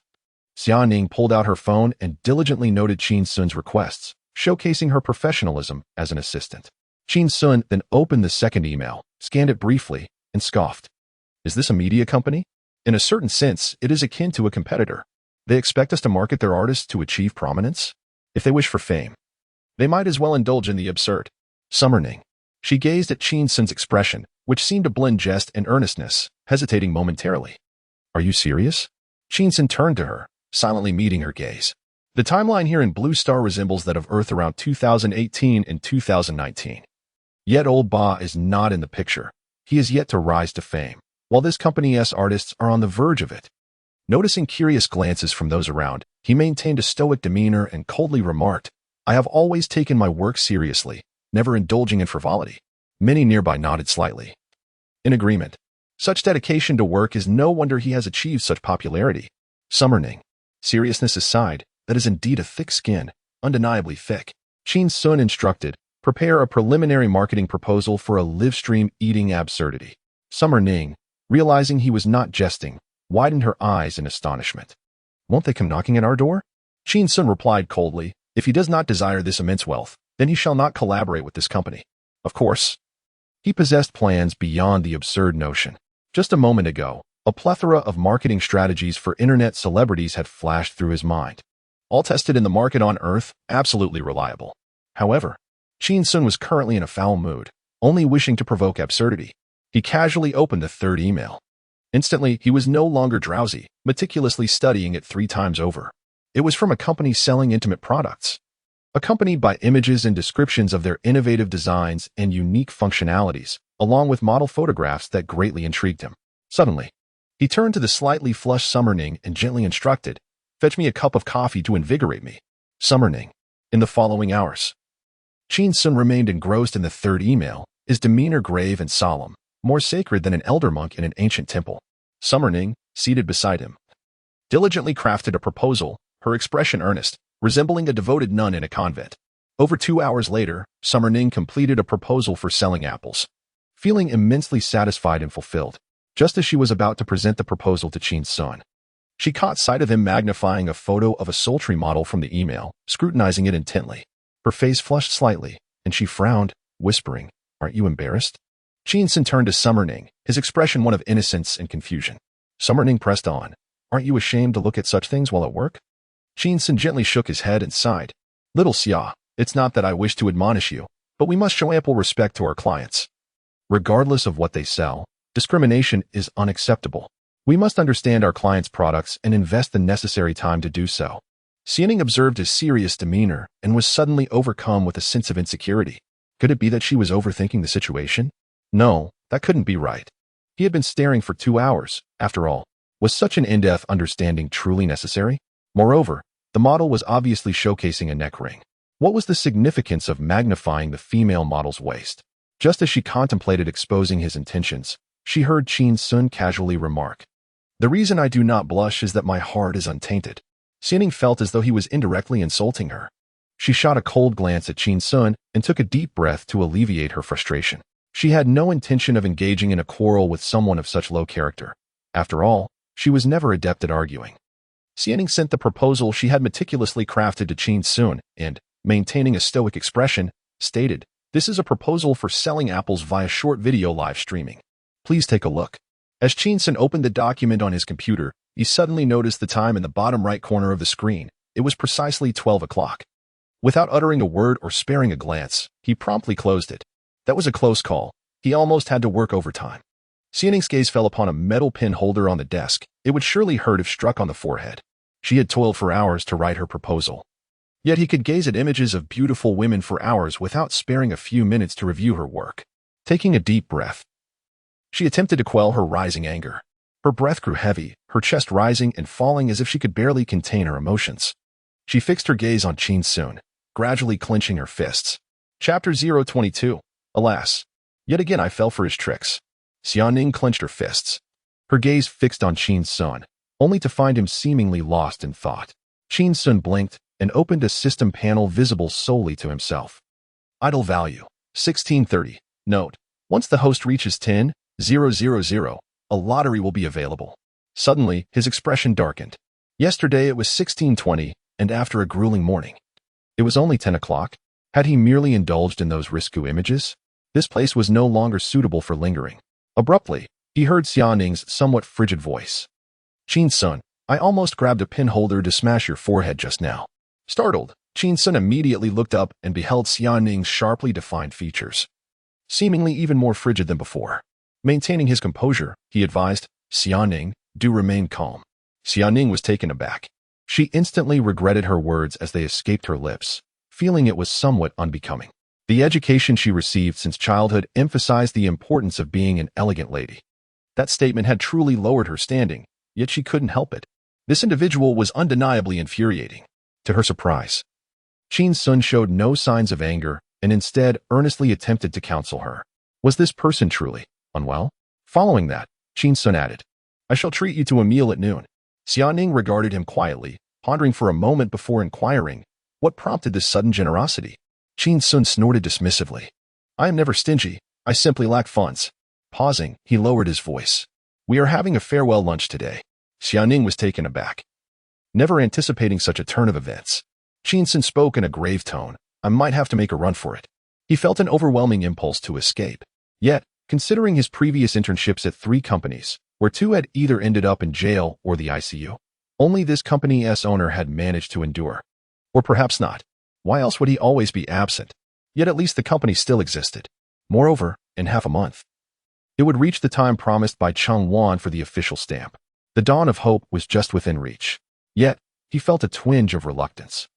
Xiaoning pulled out her phone and diligently noted Qin Xun's requests, showcasing her professionalism as an assistant. Qin Xun then opened the second email, scanned it briefly, and scoffed. "Is this a media company? In a certain sense, it is akin to a competitor. They expect us to market their artists to achieve prominence? If they wish for fame, they might as well indulge in the absurd." Summoning, she gazed at Qin Xun's expression, which seemed to blend jest and earnestness, hesitating momentarily. "Are you serious?" Qin Xun turned to her, silently meeting her gaze. The timeline here in Blue Star resembles that of Earth around 2018 and 2019. Yet old Ba is not in the picture. He is yet to rise to fame, while this company's artists are on the verge of it. Noticing curious glances from those around, he maintained a stoic demeanor and coldly remarked, "I have always taken my work seriously, never indulging in frivolity." Many nearby nodded slightly. In agreement, Such dedication to work is no wonder he has achieved such popularity. Summoning. Seriousness aside, that is indeed a thick skin, undeniably thick. Qin Xun instructed, prepare a preliminary marketing proposal for a live-stream eating absurdity. Summer Ning, realizing he was not jesting, widened her eyes in astonishment. Won't they come knocking at our door? Qin Xun replied coldly, if he does not desire this immense wealth, then he shall not collaborate with this company. Of course. He possessed plans beyond the absurd notion. Just a moment ago, a plethora of marketing strategies for internet celebrities had flashed through his mind. All tested in the market on Earth, absolutely reliable. However, Qin Xun was currently in a foul mood, only wishing to provoke absurdity. He casually opened the third email. Instantly, he was no longer drowsy, meticulously studying it 3 times over. It was from a company selling intimate products, accompanied by images and descriptions of their innovative designs and unique functionalities, along with model photographs that greatly intrigued him. Suddenly, he turned to the slightly flushed Summer Ning and gently instructed, fetch me a cup of coffee to invigorate me. Summer Ning. In the following hours. Qin Xun remained engrossed in the third email, his demeanor grave and solemn, more sacred than an elder monk in an ancient temple. Summer Ning, seated beside him, diligently crafted a proposal, her expression earnest, resembling a devoted nun in a convent. Over 2 hours later, Summer Ning completed a proposal for selling apples. Feeling immensely satisfied and fulfilled, just as she was about to present the proposal to Qin Xun, she caught sight of him magnifying a photo of a sultry model from the email, scrutinizing it intently. Her face flushed slightly, and she frowned, whispering, aren't you embarrassed? Qin Xun turned to Summer Ning, his expression one of innocence and confusion. Summer Ning pressed on, aren't you ashamed to look at such things while at work? Qin Xun gently shook his head and sighed. Little Xia, it's not that I wish to admonish you, but we must show ample respect to our clients. Regardless of what they sell, discrimination is unacceptable. We must understand our clients' products and invest the necessary time to do so. Xianing observed his serious demeanor and was suddenly overcome with a sense of insecurity. Could it be that she was overthinking the situation? No, that couldn't be right. He had been staring for 2 hours, after all. Was such an in-depth understanding truly necessary? Moreover, the model was obviously showcasing a neck ring. What was the significance of magnifying the female model's waist? Just as she contemplated exposing his intentions, she heard Qin Xun casually remark, the reason I do not blush is that my heart is untainted. Xianing felt as though he was indirectly insulting her. She shot a cold glance at Qin Xun and took a deep breath to alleviate her frustration. She had no intention of engaging in a quarrel with someone of such low character. After all, she was never adept at arguing. Xianing sent the proposal she had meticulously crafted to Qin Xun and, maintaining a stoic expression, stated, this is a proposal for selling apples via short video live streaming. Please take a look. As Qin Xun opened the document on his computer, he suddenly noticed the time in the bottom right corner of the screen. It was precisely 12 o'clock. Without uttering a word or sparing a glance, he promptly closed it. That was a close call. He almost had to work overtime. Xianing's gaze fell upon a metal pin holder on the desk. It would surely hurt if struck on the forehead. She had toiled for hours to write her proposal. Yet he could gaze at images of beautiful women for hours without sparing a few minutes to review her work. Taking a deep breath, she attempted to quell her rising anger. Her breath grew heavy, her chest rising and falling as if she could barely contain her emotions. She fixed her gaze on Qin Xun, gradually clenching her fists. Chapter 022. Alas, yet again I fell for his tricks. Xianing clenched her fists, her gaze fixed on Qin Xun, only to find him seemingly lost in thought. Qin Xun blinked and opened a system panel visible solely to himself. Idle value, 1630. Note, once the host reaches 10,000, a lottery will be available. Suddenly, his expression darkened. Yesterday it was 1620, and after a grueling morning. It was only 10 o'clock. Had he merely indulged in those risque images? This place was no longer suitable for lingering. Abruptly, he heard Xianing's somewhat frigid voice. Qin Xun, I almost grabbed a pin holder to smash your forehead just now. Startled, Qin Xun immediately looked up and beheld Xianing's sharply defined features, seemingly even more frigid than before. Maintaining his composure, he advised, Xianing, do remain calm. Xianing was taken aback. She instantly regretted her words as they escaped her lips, feeling it was somewhat unbecoming. The education she received since childhood emphasized the importance of being an elegant lady. That statement had truly lowered her standing, yet she couldn't help it. This individual was undeniably infuriating. To her surprise, Qin Xun showed no signs of anger and instead earnestly attempted to counsel her. Was this person truly unwell? Following that, Qin Xun added. I shall treat you to a meal at noon. Xiaoning regarded him quietly, pondering for a moment before inquiring, what prompted this sudden generosity? Qin Xun snorted dismissively. I am never stingy. I simply lack funds. Pausing, he lowered his voice. We are having a farewell lunch today. Xiaoning was taken aback, never anticipating such a turn of events. Qin Xun spoke in a grave tone. I might have to make a run for it. He felt an overwhelming impulse to escape. Yet, considering his previous internships at 3 companies, where 2 had either ended up in jail or the ICU, only this company's owner had managed to endure. Or perhaps not. Why else would he always be absent? Yet at least the company still existed. Moreover, in half a month, it would reach the time promised by Cheng Wan for the official stamp. The dawn of hope was just within reach. Yet, he felt a twinge of reluctance.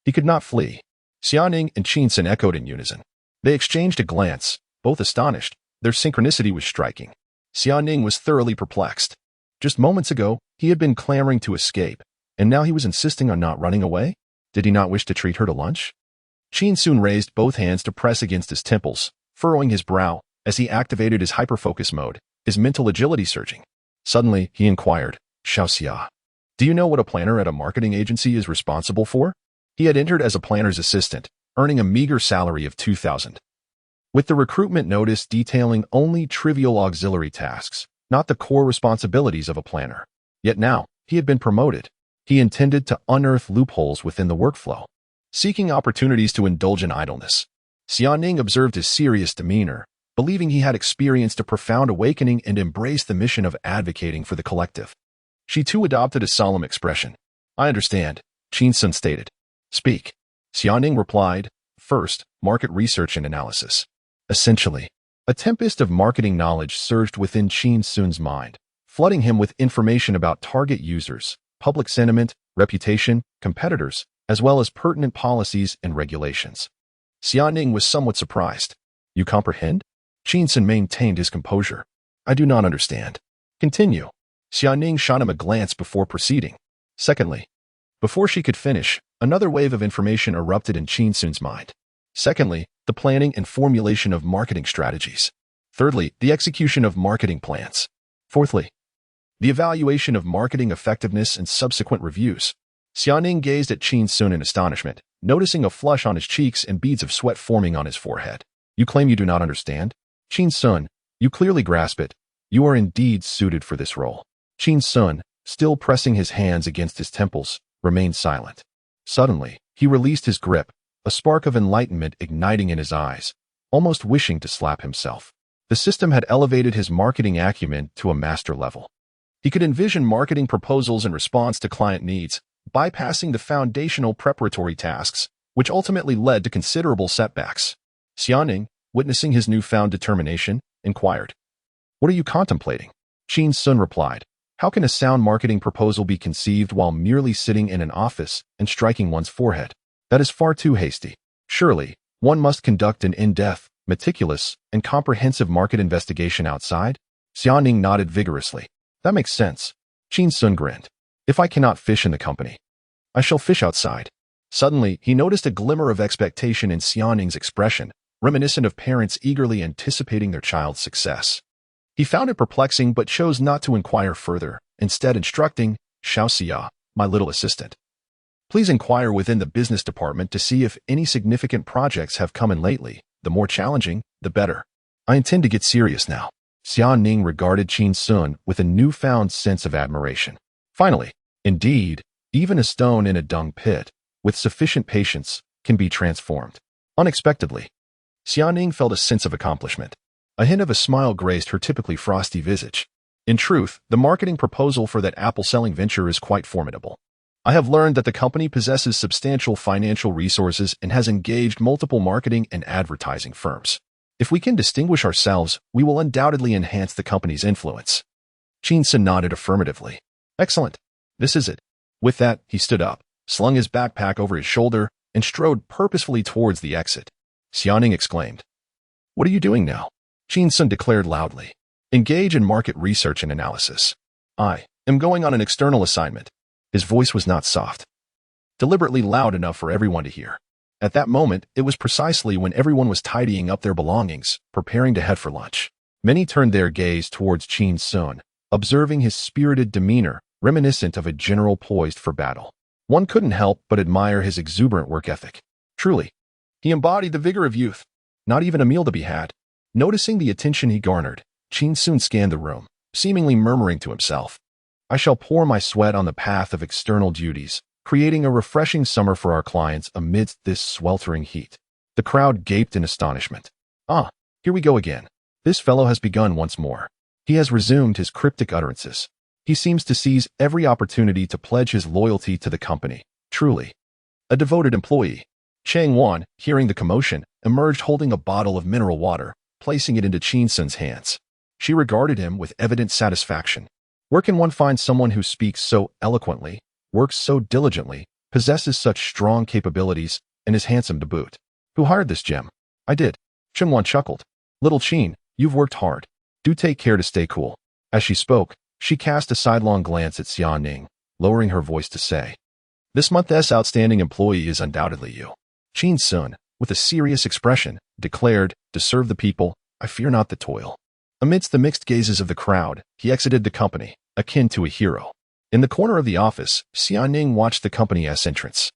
He could not flee. Xiaoning and Qin Xun echoed in unison. They exchanged a glance, both astonished. Their synchronicity was striking. Xiaoning was thoroughly perplexed. Just moments ago, he had been clamoring to escape, and now he was insisting on not running away? Did he not wish to treat her to lunch? Qin Xun raised both hands to press against his temples, furrowing his brow as he activated his hyperfocus mode, his mental agility surging. Suddenly, he inquired, Xiaoxia, do you know what a planner at a marketing agency is responsible for? He had entered as a planner's assistant, earning a meager salary of 2,000. With the recruitment notice detailing only trivial auxiliary tasks, not the core responsibilities of a planner. Yet now, he had been promoted. He intended to unearth loopholes within the workflow, seeking opportunities to indulge in idleness. Xiaoning observed his serious demeanor, believing he had experienced a profound awakening and embraced the mission of advocating for the collective. She too adopted a solemn expression. I understand, Qin Xun stated. Speak. Xiaoning replied, first, market research and analysis. Essentially, a tempest of marketing knowledge surged within Qin Xun's mind, flooding him with information about target users, public sentiment, reputation, competitors, as well as pertinent policies and regulations. Xiaoning was somewhat surprised. You comprehend? Qin Xun maintained his composure. I do not understand. Continue. Xiaoning shot him a glance before proceeding. Secondly, before she could finish, another wave of information erupted in Qin Xun's mind. Secondly, the planning and formulation of marketing strategies. Thirdly, the execution of marketing plans. Fourthly, the evaluation of marketing effectiveness and subsequent reviews. Xiaoning gazed at Qin Xun in astonishment, noticing a flush on his cheeks and beads of sweat forming on his forehead. You claim you do not understand? Qin Xun, you clearly grasp it. You are indeed suited for this role. Qin Xun, still pressing his hands against his temples, remained silent. Suddenly, he released his grip, a spark of enlightenment igniting in his eyes, almost wishing to slap himself. The system had elevated his marketing acumen to a master level. He could envision marketing proposals in response to client needs, bypassing the foundational preparatory tasks, which ultimately led to considerable setbacks. Xiaoning, witnessing his newfound determination, inquired, What are you contemplating? Qin Xun replied, How can a sound marketing proposal be conceived while merely sitting in an office and striking one's forehead? That is far too hasty. Surely, one must conduct an in-depth, meticulous, and comprehensive market investigation outside? Xiaoning nodded vigorously. That makes sense. Qin Xun grinned. If I cannot fish in the company, I shall fish outside. Suddenly, he noticed a glimmer of expectation in Xiaoning's expression, reminiscent of parents eagerly anticipating their child's success. He found it perplexing but chose not to inquire further, instead instructing, Xiaoxia, my little assistant. Please inquire within the business department to see if any significant projects have come in lately. The more challenging, the better. I intend to get serious now. Xiaoning regarded Qin Xun with a newfound sense of admiration. Finally, indeed, even a stone in a dung pit, with sufficient patience, can be transformed. Unexpectedly, Xiaoning felt a sense of accomplishment. A hint of a smile graced her typically frosty visage. In truth, the marketing proposal for that apple-selling venture is quite formidable. I have learned that the company possesses substantial financial resources and has engaged multiple marketing and advertising firms. If we can distinguish ourselves, we will undoubtedly enhance the company's influence. Qin Xun nodded affirmatively. Excellent. This is it. With that, he stood up, slung his backpack over his shoulder, and strode purposefully towards the exit. Xiaoning exclaimed, What are you doing now? Qin Xun declared loudly. Engage in market research and analysis. I am going on an external assignment. His voice was not soft, deliberately loud enough for everyone to hear. At that moment, it was precisely when everyone was tidying up their belongings, preparing to head for lunch. Many turned their gaze towards Qin Xun, observing his spirited demeanor, reminiscent of a general poised for battle. One couldn't help but admire his exuberant work ethic. Truly, he embodied the vigor of youth. Not even a meal to be had. Noticing the attention he garnered, Qin Xun scanned the room, seemingly murmuring to himself, "I shall pour my sweat on the path of external duties, creating a refreshing summer for our clients amidst this sweltering heat." The crowd gaped in astonishment. "Ah, here we go again. This fellow has begun once more. He has resumed his cryptic utterances. He seems to seize every opportunity to pledge his loyalty to the company. Truly, a devoted employee." Chang Wan, hearing the commotion, emerged holding a bottle of mineral water, placing it into Qin Xun's hands. She regarded him with evident satisfaction. Where can one find someone who speaks so eloquently, works so diligently, possesses such strong capabilities, and is handsome to boot? Who hired this gem? I did. Cheng Wan chuckled. Little Qin, you've worked hard. Do take care to stay cool. As she spoke, she cast a sidelong glance at Xia Ning, lowering her voice to say, "This month's outstanding employee is undoubtedly you." Qin Xun, with a serious expression, declared, "To serve the people, I fear not the toil." Amidst the mixed gazes of the crowd, he exited the company, akin to a hero. In the corner of the office, Xia Ning watched the company's entrance,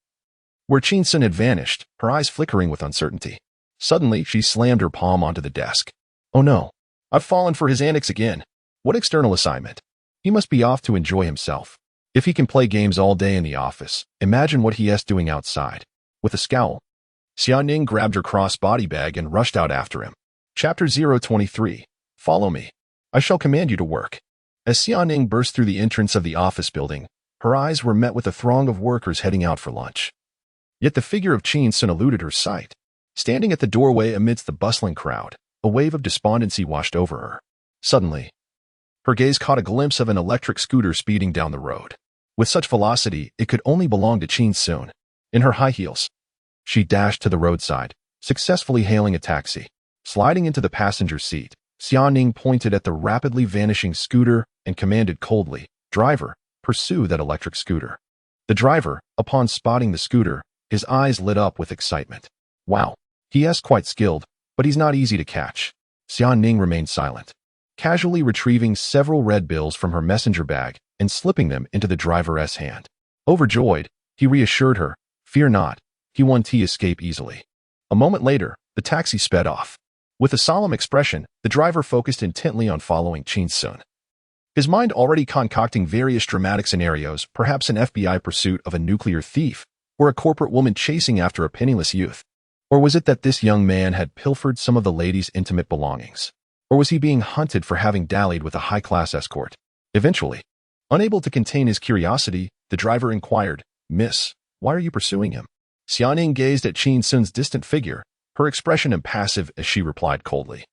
where Qin Xun had vanished, her eyes flickering with uncertainty. Suddenly, she slammed her palm onto the desk. "Oh no, I've fallen for his antics again. What external assignment? He must be off to enjoy himself. If he can play games all day in the office, imagine what he is doing outside." With a scowl, Xia Ning grabbed her cross-body bag and rushed out after him. Chapter 023. Follow me. I shall command you to work. As Xia Ning burst through the entrance of the office building, her eyes were met with a throng of workers heading out for lunch. Yet the figure of Qin Xun eluded her sight. Standing at the doorway amidst the bustling crowd, a wave of despondency washed over her. Suddenly, her gaze caught a glimpse of an electric scooter speeding down the road. With such velocity, it could only belong to Qin Xun. In her high heels, she dashed to the roadside, successfully hailing a taxi. Sliding into the passenger seat, Xia Ning pointed at the rapidly vanishing scooter and commanded coldly, "Driver, pursue that electric scooter." The driver, upon spotting the scooter, his eyes lit up with excitement. "Wow, he is quite skilled, but he's not easy to catch." Xia Ning remained silent, casually retrieving several red bills from her messenger bag and slipping them into the driver's hand. Overjoyed, he reassured her, "Fear not, he won't escape easily." A moment later, the taxi sped off. With a solemn expression, the driver focused intently on following Qin Xun, his mind already concocting various dramatic scenarios, perhaps an FBI pursuit of a nuclear thief, or a corporate woman chasing after a penniless youth. Or was it that this young man had pilfered some of the lady's intimate belongings? Or was he being hunted for having dallied with a high-class escort? Eventually, unable to contain his curiosity, the driver inquired, "Miss, why are you pursuing him?" Xia Ning gazed at Qin Xun's distant figure, her expression impassive as she replied coldly,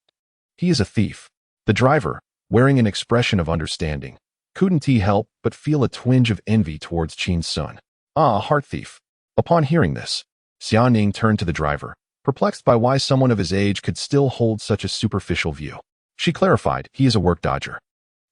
"He is a thief." The driver, wearing an expression of understanding, couldn't help but feel a twinge of envy towards Qin Xun. "Ah, a heart thief." Upon hearing this, Xia Ning turned to the driver, perplexed by why someone of his age could still hold such a superficial view. She clarified, "He is a work dodger,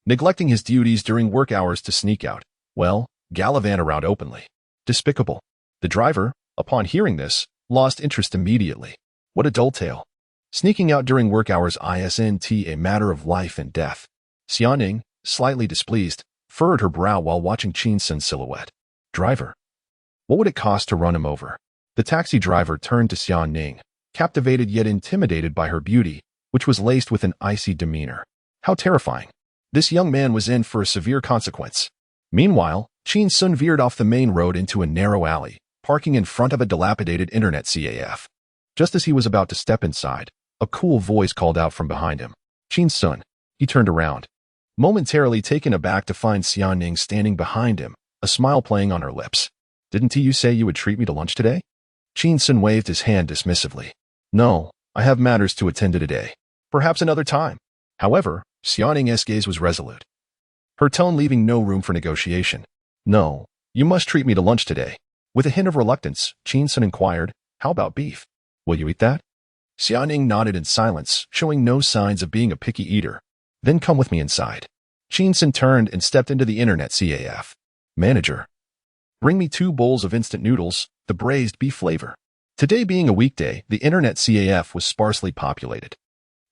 neglecting his duties during work hours to sneak out, well, gallivant around openly. Despicable." The driver, upon hearing this, lost interest immediately. What a dull tale. Sneaking out during work hours isn't a matter of life and death. Xia Ning, slightly displeased, furrowed her brow while watching Qin Xun's silhouette. "Driver, what would it cost to run him over?" The taxi driver turned to Xia Ning, captivated yet intimidated by her beauty, which was laced with an icy demeanor. How terrifying. This young man was in for a severe consequence. Meanwhile, Qin Xun veered off the main road into a narrow alley, parking in front of a dilapidated internet CAF. Just as he was about to step inside, a cool voice called out from behind him, "Qin Xun." He turned around, momentarily taken aback to find Xia Ning standing behind him, a smile playing on her lips. "Didn't you say you would treat me to lunch today?" Qin Xun waved his hand dismissively. "No, I have matters to attend to today. Perhaps another time." However, Xia Ning's gaze was resolute, her tone leaving no room for negotiation. "No, you must treat me to lunch today." With a hint of reluctance, Qin Xun inquired, "How about beef? Will you eat that?" Xia Ning nodded in silence, showing no signs of being a picky eater. "Then come with me inside." Qin Xun turned and stepped into the internet CAF. "Manager, bring me 2 bowls of instant noodles, the braised beef flavor." Today being a weekday, the internet CAF was sparsely populated.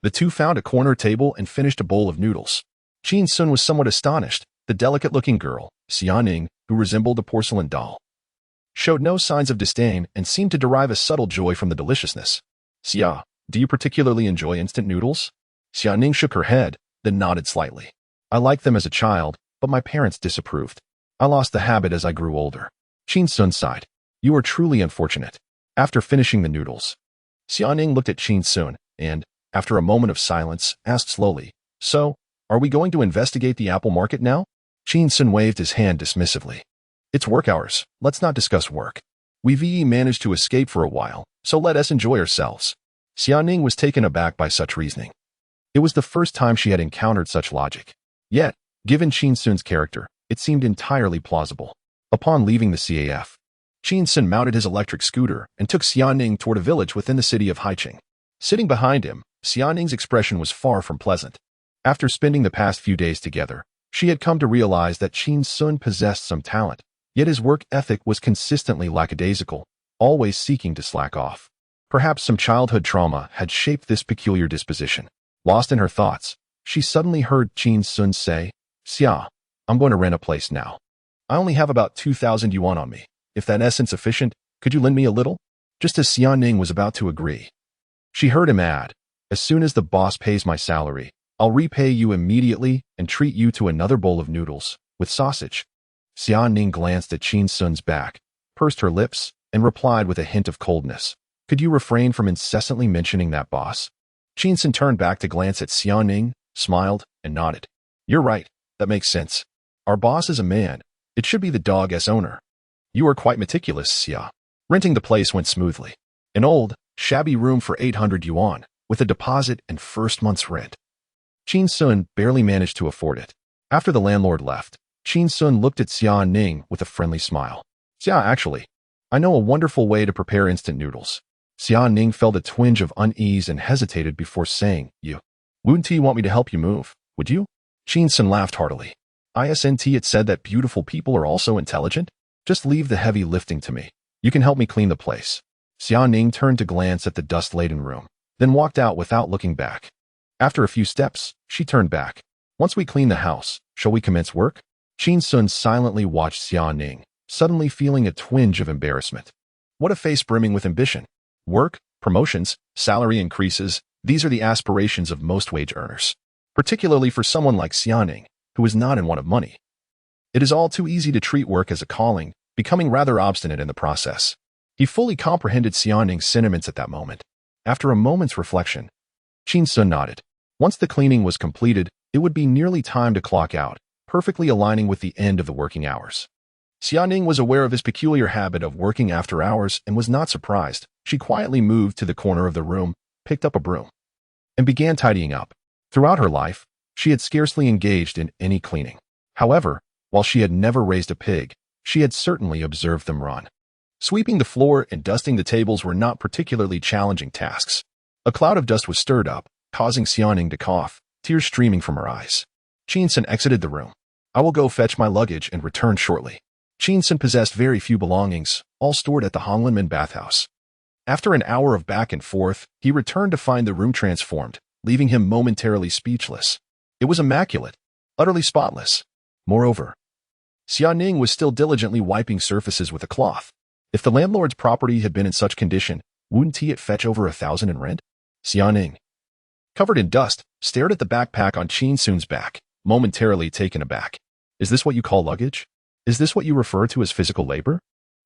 The two found a corner table and finished a bowl of noodles. Qin Xun was somewhat astonished. The delicate-looking girl, Xiaoning, who resembled a porcelain doll, showed no signs of disdain and seemed to derive a subtle joy from the deliciousness. Xia, do you particularly enjoy instant noodles? Xiaoning shook her head, then nodded slightly. I liked them as a child, but my parents disapproved. I lost the habit as I grew older. Qin Xun sighed. You are truly unfortunate. After finishing the noodles, Xiaoning looked at Qin Xun and, after a moment of silence, asked slowly, So, are we going to investigate the apple market now? Qin Xun waved his hand dismissively. It's work hours. Let's not discuss work. We've managed to escape for a while, so let us enjoy ourselves. Xiaoning was taken aback by such reasoning. It was the first time she had encountered such logic. Yet, given Qin Xun's character, it seemed entirely plausible. Upon leaving the CAF, Qin Xun mounted his electric scooter and took Xiaoning toward a village within the city of Haicheng. Sitting behind him, Xiaoning's expression was far from pleasant. After spending the past few days together, she had come to realize that Qin Xun possessed some talent, yet his work ethic was consistently lackadaisical, always seeking to slack off. Perhaps some childhood trauma had shaped this peculiar disposition. Lost in her thoughts, she suddenly heard Qin Xun say, Xia, I'm going to rent a place now. I only have about 2,000 yuan on me. If that isn't sufficient, could you lend me a little? Just as Xiaoning was about to agree, she heard him add, As soon as the boss pays my salary, I'll repay you immediately and treat you to another bowl of noodles, with sausage. Xiaoning glanced at Qin Xun's back, pursed her lips, and replied with a hint of coldness. Could you refrain from incessantly mentioning that boss? Qin Xun turned back to glance at Xiaoning, smiled, and nodded. You're right, that makes sense. Our boss is a man. It should be the dog's owner. You are quite meticulous, Xia. Renting the place went smoothly. An old, shabby room for 800 yuan, with a deposit and first month's rent. Qin Xun barely managed to afford it. After the landlord left, Qin Xun looked at Xiaoning with a friendly smile. Xia, actually, I know a wonderful way to prepare instant noodles. Xiaoning felt a twinge of unease and hesitated before saying, Wouldn't you want me to help you move, would you? Qin Xun laughed heartily. Isn't it said that beautiful people are also intelligent? Just leave the heavy lifting to me. You can help me clean the place. Xiaoning turned to glance at the dust-laden room, then walked out without looking back. After a few steps, she turned back. Once we clean the house, shall we commence work? Qin Xun silently watched Xiaoning, suddenly feeling a twinge of embarrassment. What a face brimming with ambition. Work, promotions, salary increases, these are the aspirations of most wage earners. Particularly for someone like Xiaoning, who is not in want of money. It is all too easy to treat work as a calling, becoming rather obstinate in the process. He fully comprehended Xiaoning's sentiments at that moment. After a moment's reflection, Qin Xun nodded. Once the cleaning was completed, it would be nearly time to clock out, perfectly aligning with the end of the working hours. Xiaoning was aware of his peculiar habit of working after hours and was not surprised. She quietly moved to the corner of the room, picked up a broom, and began tidying up. Throughout her life, she had scarcely engaged in any cleaning. However, while she had never raised a pig, she had certainly observed them run. Sweeping the floor and dusting the tables were not particularly challenging tasks. A cloud of dust was stirred up, causing Xiaoning to cough, tears streaming from her eyes. Qin Xun exited the room. I will go fetch my luggage and return shortly. Qin Xun possessed very few belongings, all stored at the Honglanmen bathhouse. After an hour of back and forth, he returned to find the room transformed, leaving him momentarily speechless. It was immaculate, utterly spotless. Moreover, Xiaoning was still diligently wiping surfaces with a cloth. If the landlord's property had been in such condition, wouldn't it fetch over 1,000 in rent? Xiaoning, covered in dust, stared at the backpack on Qin Xun's back, momentarily taken aback. Is this what you call luggage? Is this what you refer to as physical labor?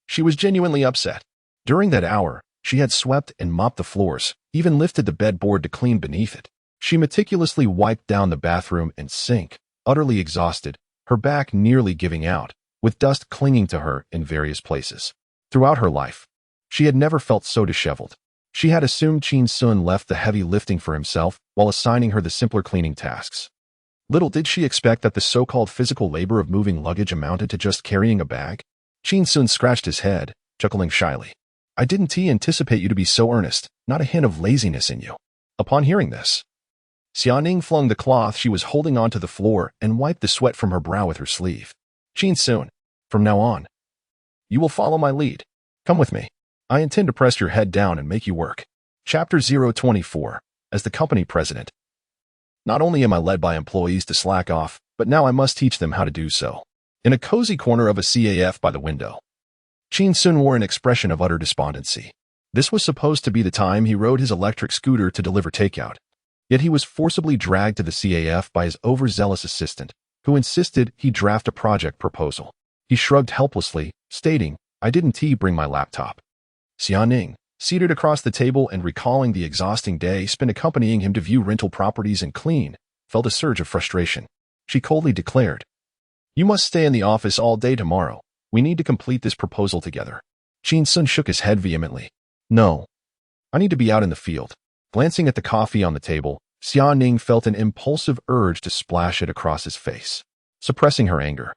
She was genuinely upset. During that hour, she had swept and mopped the floors, even lifted the bedboard to clean beneath it. She meticulously wiped down the bathroom and sink, utterly exhausted, her back nearly giving out, with dust clinging to her in various places. Throughout her life, she had never felt so disheveled. She had assumed Qin Xun left the heavy lifting for himself while assigning her the simpler cleaning tasks. Little did she expect that the so-called physical labor of moving luggage amounted to just carrying a bag. Qin Xun scratched his head, chuckling shyly. I didn't anticipate you to be so earnest, not a hint of laziness in you. Upon hearing this, Xiaoning flung the cloth she was holding onto the floor and wiped the sweat from her brow with her sleeve. Qin Xun, from now on, you will follow my lead. Come with me. I intend to press your head down and make you work. Chapter 024. as the company president. Not only am I led by employees to slack off, but now I must teach them how to do so. In a cozy corner of a CAF by the window, Qin Xun wore an expression of utter despondency. This was supposed to be the time he rode his electric scooter to deliver takeout. Yet he was forcibly dragged to the CAF by his overzealous assistant, who insisted he draft a project proposal. He shrugged helplessly, stating, "I didn't bring my laptop." Xiaoning, seated across the table and recalling the exhausting day spent accompanying him to view rental properties and clean, felt a surge of frustration. She coldly declared, "You must stay in the office all day tomorrow. We need to complete this proposal together." Qin Xun shook his head vehemently. "No. I need to be out in the field." Glancing at the coffee on the table, Xiaoning felt an impulsive urge to splash it across his face. Suppressing her anger,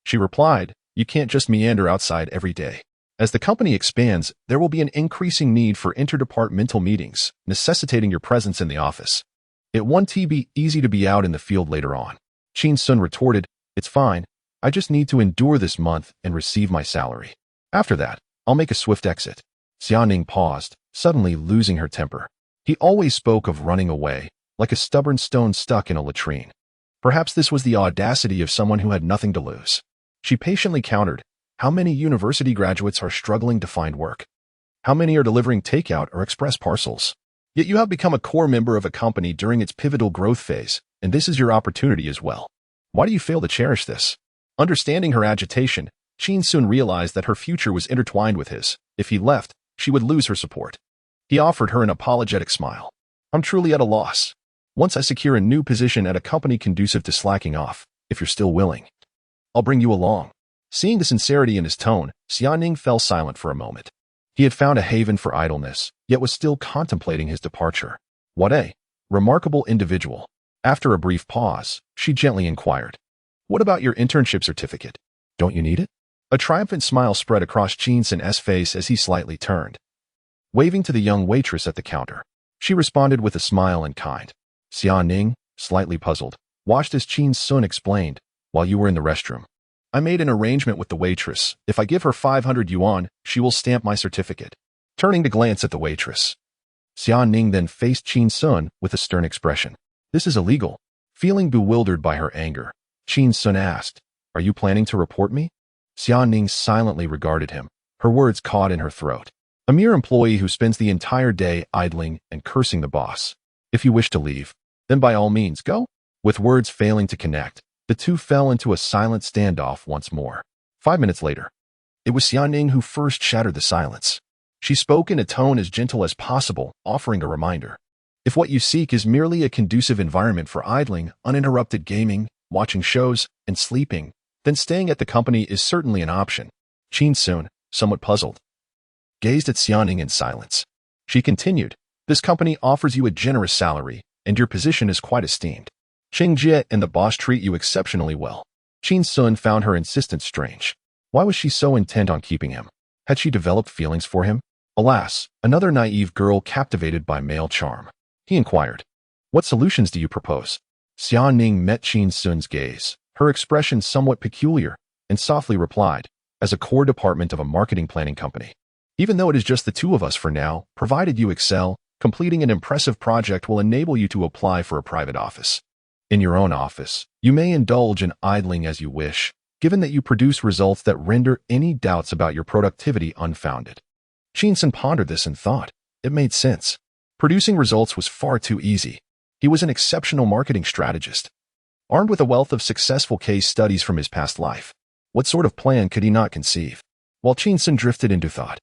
she replied, "You can't just meander outside every day. As the company expands, there will be an increasing need for interdepartmental meetings, necessitating your presence in the office. It won't be easy to be out in the field later on." Qin Xun retorted, "It's fine. I just need to endure this month and receive my salary. After that, I'll make a swift exit." Xiaoning paused, suddenly losing her temper. He always spoke of running away, like a stubborn stone stuck in a latrine. Perhaps this was the audacity of someone who had nothing to lose. She patiently countered, "How many university graduates are struggling to find work? How many are delivering takeout or express parcels? Yet you have become a core member of a company during its pivotal growth phase, and this is your opportunity as well. Why do you fail to cherish this?" Understanding her agitation, Qin Xun realized that her future was intertwined with his. If he left, she would lose her support. He offered her an apologetic smile. "I'm truly at a loss. Once I secure a new position at a company conducive to slacking off, if you're still willing, I'll bring you along." Seeing the sincerity in his tone, Xiaoning fell silent for a moment. He had found a haven for idleness, yet was still contemplating his departure. What a remarkable individual. After a brief pause, she gently inquired, "What about your internship certificate? Don't you need it?" A triumphant smile spread across Qin Xun's face as he slightly turned, waving to the young waitress at the counter. She responded with a smile in kind. Xiaoning, slightly puzzled, watched as Qin Xun explained, "While you were in the restroom, I made an arrangement with the waitress. If I give her 500 yuan, she will stamp my certificate." Turning to glance at the waitress, Xiaoning then faced Qin Xun with a stern expression. "This is illegal." Feeling bewildered by her anger, Qin Xun asked, "Are you planning to report me?" Xiaoning silently regarded him, her words caught in her throat. A mere employee who spends the entire day idling and cursing the boss. "If you wish to leave, then by all means go." With words failing to connect, the two fell into a silent standoff once more. 5 minutes later, it was Xiaoning who first shattered the silence. She spoke in a tone as gentle as possible, offering a reminder. "If what you seek is merely a conducive environment for idling, uninterrupted gaming, watching shows, and sleeping, then staying at the company is certainly an option." Qin Xun, somewhat puzzled, gazed at Xiaoning in silence. She continued, "This company offers you a generous salary, and your position is quite esteemed. Cheng Jie and the boss treat you exceptionally well." Qin Xun found her insistence strange. Why was she so intent on keeping him? Had she developed feelings for him? Alas, another naive girl captivated by male charm. He inquired, "What solutions do you propose?" Xiaoning met Qin Xun's gaze, her expression somewhat peculiar, and softly replied, "As a core department of a marketing planning company. Even though it is just the two of us for now, provided you excel, completing an impressive project will enable you to apply for a private office. In your own office, you may indulge in idling as you wish, given that you produce results that render any doubts about your productivity unfounded." Qin Xun pondered this and thought, it made sense. Producing results was far too easy. He was an exceptional marketing strategist, armed with a wealth of successful case studies from his past life. What sort of plan could he not conceive? While Qin Xun drifted into thought,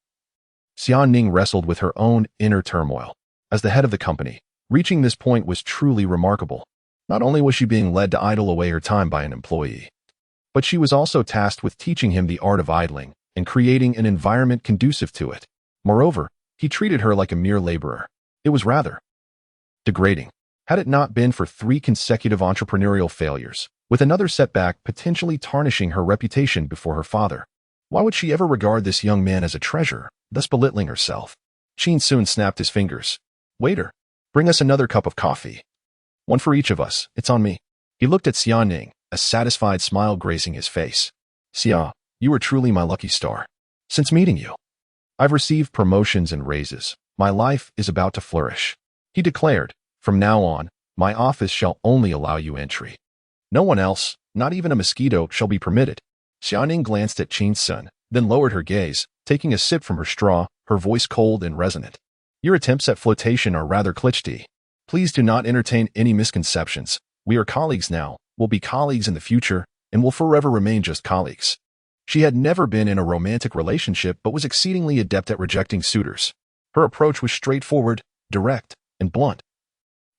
Xiaoning wrestled with her own inner turmoil. As the head of the company, reaching this point was truly remarkable. Not only was she being led to idle away her time by an employee, but she was also tasked with teaching him the art of idling and creating an environment conducive to it. Moreover, he treated her like a mere laborer. It was rather degrading. Had it not been for 3 consecutive entrepreneurial failures, with another setback potentially tarnishing her reputation before her father, why would she ever regard this young man as a treasure, thus belittling herself? Qin Xun snapped his fingers. "Waiter, bring us another cup of coffee. One for each of us, it's on me." He looked at Xiaoning, a satisfied smile gracing his face. "Xia, you are truly my lucky star. Since meeting you, I've received promotions and raises. My life is about to flourish," he declared, From now on, my office shall only allow you entry. No one else, not even a mosquito, shall be permitted. Xiaoning glanced at Qin Xun, then lowered her gaze, taking a sip from her straw, her voice cold and resonant. Your attempts at flotation are rather cliché. Please do not entertain any misconceptions. We are colleagues now, will be colleagues in the future, and will forever remain just colleagues. She had never been in a romantic relationship but was exceedingly adept at rejecting suitors. Her approach was straightforward, direct, and blunt,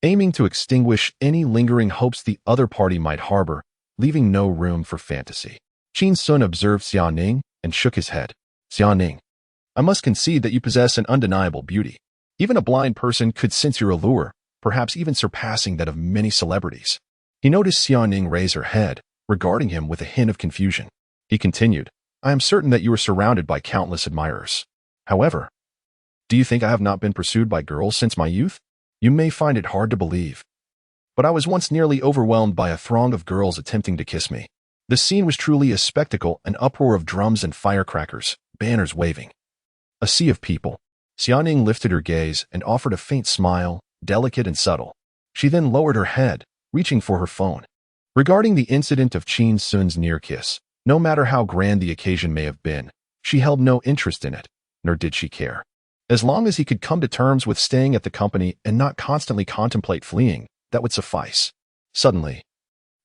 aiming to extinguish any lingering hopes the other party might harbor, leaving no room for fantasy. Qin Xun observed Xiaoning and shook his head. Xiaoning, I must concede that you possess an undeniable beauty. Even a blind person could sense your allure, perhaps even surpassing that of many celebrities. He noticed Xiaoning raise her head, regarding him with a hint of confusion. He continued, I am certain that you are surrounded by countless admirers. However, do you think I have not been pursued by girls since my youth? You may find it hard to believe, but I was once nearly overwhelmed by a throng of girls attempting to kiss me. The scene was truly a spectacle, an uproar of drums and firecrackers, banners waving. A sea of people. Xiaoning lifted her gaze and offered a faint smile, delicate and subtle. She then lowered her head, reaching for her phone. Regarding the incident of Qin Xun's near kiss, no matter how grand the occasion may have been, she held no interest in it, nor did she care. As long as he could come to terms with staying at the company and not constantly contemplate fleeing, that would suffice. Suddenly,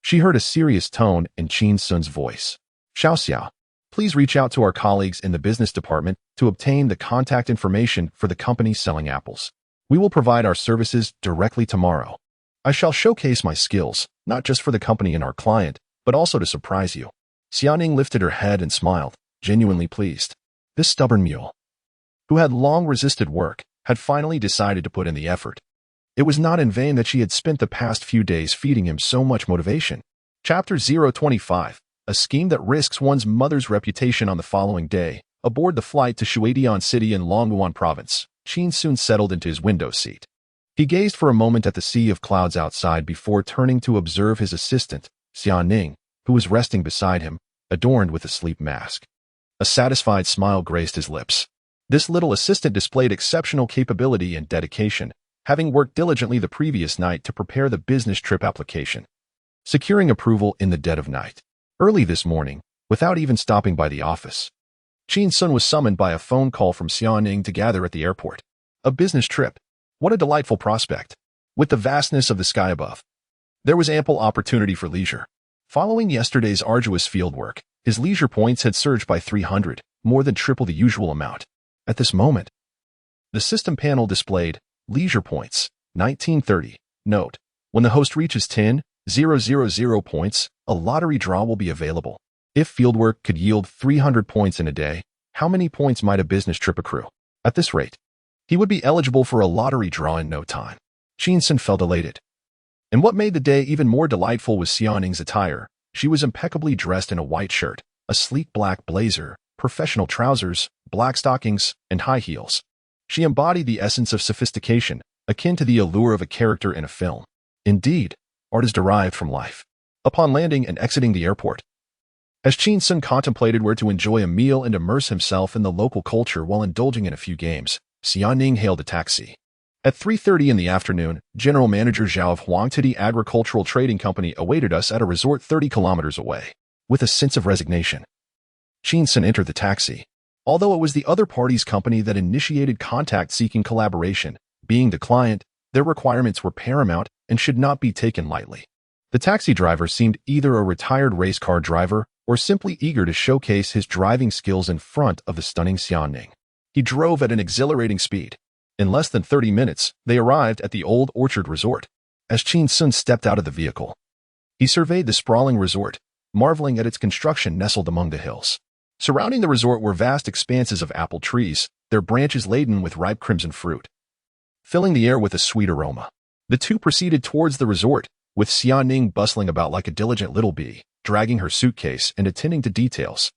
she heard a serious tone in Qin Xun's voice. Xiao, please reach out to our colleagues in the business department to obtain the contact information for the company selling apples. We will provide our services directly tomorrow. I shall showcase my skills, not just for the company and our client, but also to surprise you. Xiaoning lifted her head and smiled, genuinely pleased. This stubborn mule, who had long resisted work, had finally decided to put in the effort. It was not in vain that she had spent the past few days feeding him so much motivation. Chapter 025, a scheme that risks one's mother's reputation. On the following day, aboard the flight to Shuidian City in Longyuan Province, Qin Xun settled into his window seat. He gazed for a moment at the sea of clouds outside before turning to observe his assistant, Xiaoning, who was resting beside him, adorned with a sleep mask. A satisfied smile graced his lips. This little assistant displayed exceptional capability and dedication, having worked diligently the previous night to prepare the business trip application, securing approval in the dead of night. Early this morning, without even stopping by the office, Qin Xun was summoned by a phone call from Xiaoning to gather at the airport. A business trip. What a delightful prospect. With the vastness of the sky above, there was ample opportunity for leisure. Following yesterday's arduous fieldwork, his leisure points had surged by 300, more than triple the usual amount. At this moment, the system panel displayed leisure points, 1930. Note, when the host reaches 10,000 points, a lottery draw will be available. If fieldwork could yield 300 points in a day, how many points might a business trip accrue? At this rate, he would be eligible for a lottery draw in no time. Qin Xun felt elated. And what made the day even more delightful was Xiaoning's attire. She was impeccably dressed in a white shirt, a sleek black blazer, professional trousers, black stockings, and high heels. She embodied the essence of sophistication, akin to the allure of a character in a film. Indeed, art is derived from life. Upon landing and exiting the airport, as Qin Xun contemplated where to enjoy a meal and immerse himself in the local culture while indulging in a few games, Xiaoning hailed a taxi. At 3:30 in the afternoon, General Manager Zhao of Huangtidi Agricultural Trading Company awaited us at a resort 30 kilometers away. With a sense of resignation, Qin Xun entered the taxi. Although it was the other party's company that initiated contact-seeking collaboration, being the client, their requirements were paramount and should not be taken lightly. The taxi driver seemed either a retired race car driver or simply eager to showcase his driving skills in front of the stunning Xiaoning. He drove at an exhilarating speed. In less than 30 minutes, they arrived at the Old Orchard Resort. As Qin Xun stepped out of the vehicle, he surveyed the sprawling resort, marveling at its construction nestled among the hills. Surrounding the resort were vast expanses of apple trees, their branches laden with ripe crimson fruit, filling the air with a sweet aroma. The two proceeded towards the resort, with Xiaoning bustling about like a diligent little bee, dragging her suitcase and attending to details.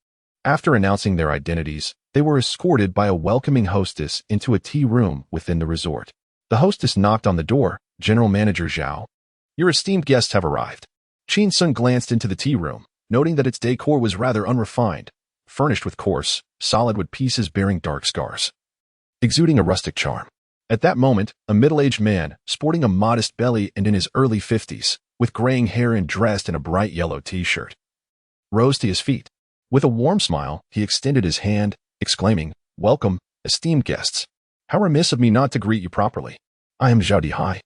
After announcing their identities, they were escorted by a welcoming hostess into a tea room within the resort. The hostess knocked on the door. General Manager Zhao, your esteemed guests have arrived. Qin Xun glanced into the tea room, noting that its decor was rather unrefined, furnished with coarse, solid wood pieces bearing dark scars, exuding a rustic charm. At that moment, a middle-aged man, sporting a modest belly and in his early 50s, with graying hair and dressed in a bright yellow t-shirt, rose to his feet. With a warm smile, he extended his hand, exclaiming, "Welcome, esteemed guests. How remiss of me not to greet you properly. I am Zhao Dihai,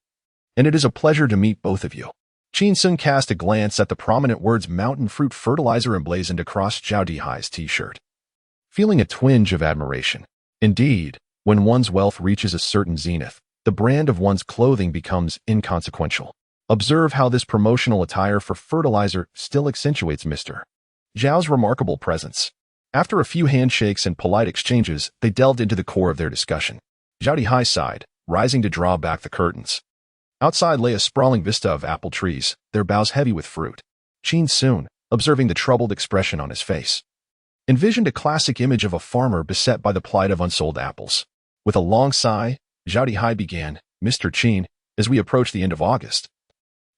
and it is a pleasure to meet both of you." Qin Xun cast a glance at the prominent words mountain fruit fertilizer emblazoned across Zhao Dihai's t-shirt, feeling a twinge of admiration. Indeed, when one's wealth reaches a certain zenith, the brand of one's clothing becomes inconsequential. Observe how this promotional attire for fertilizer still accentuates Mr. Zhao's remarkable presence. After a few handshakes and polite exchanges, they delved into the core of their discussion. Zhao Dihai sighed, rising to draw back the curtains. Outside lay a sprawling vista of apple trees, their boughs heavy with fruit. Qin Xun, observing the troubled expression on his face, envisioned a classic image of a farmer beset by the plight of unsold apples. With a long sigh, Zhao Dihai began, "Mr. Qin, as we approach the end of August,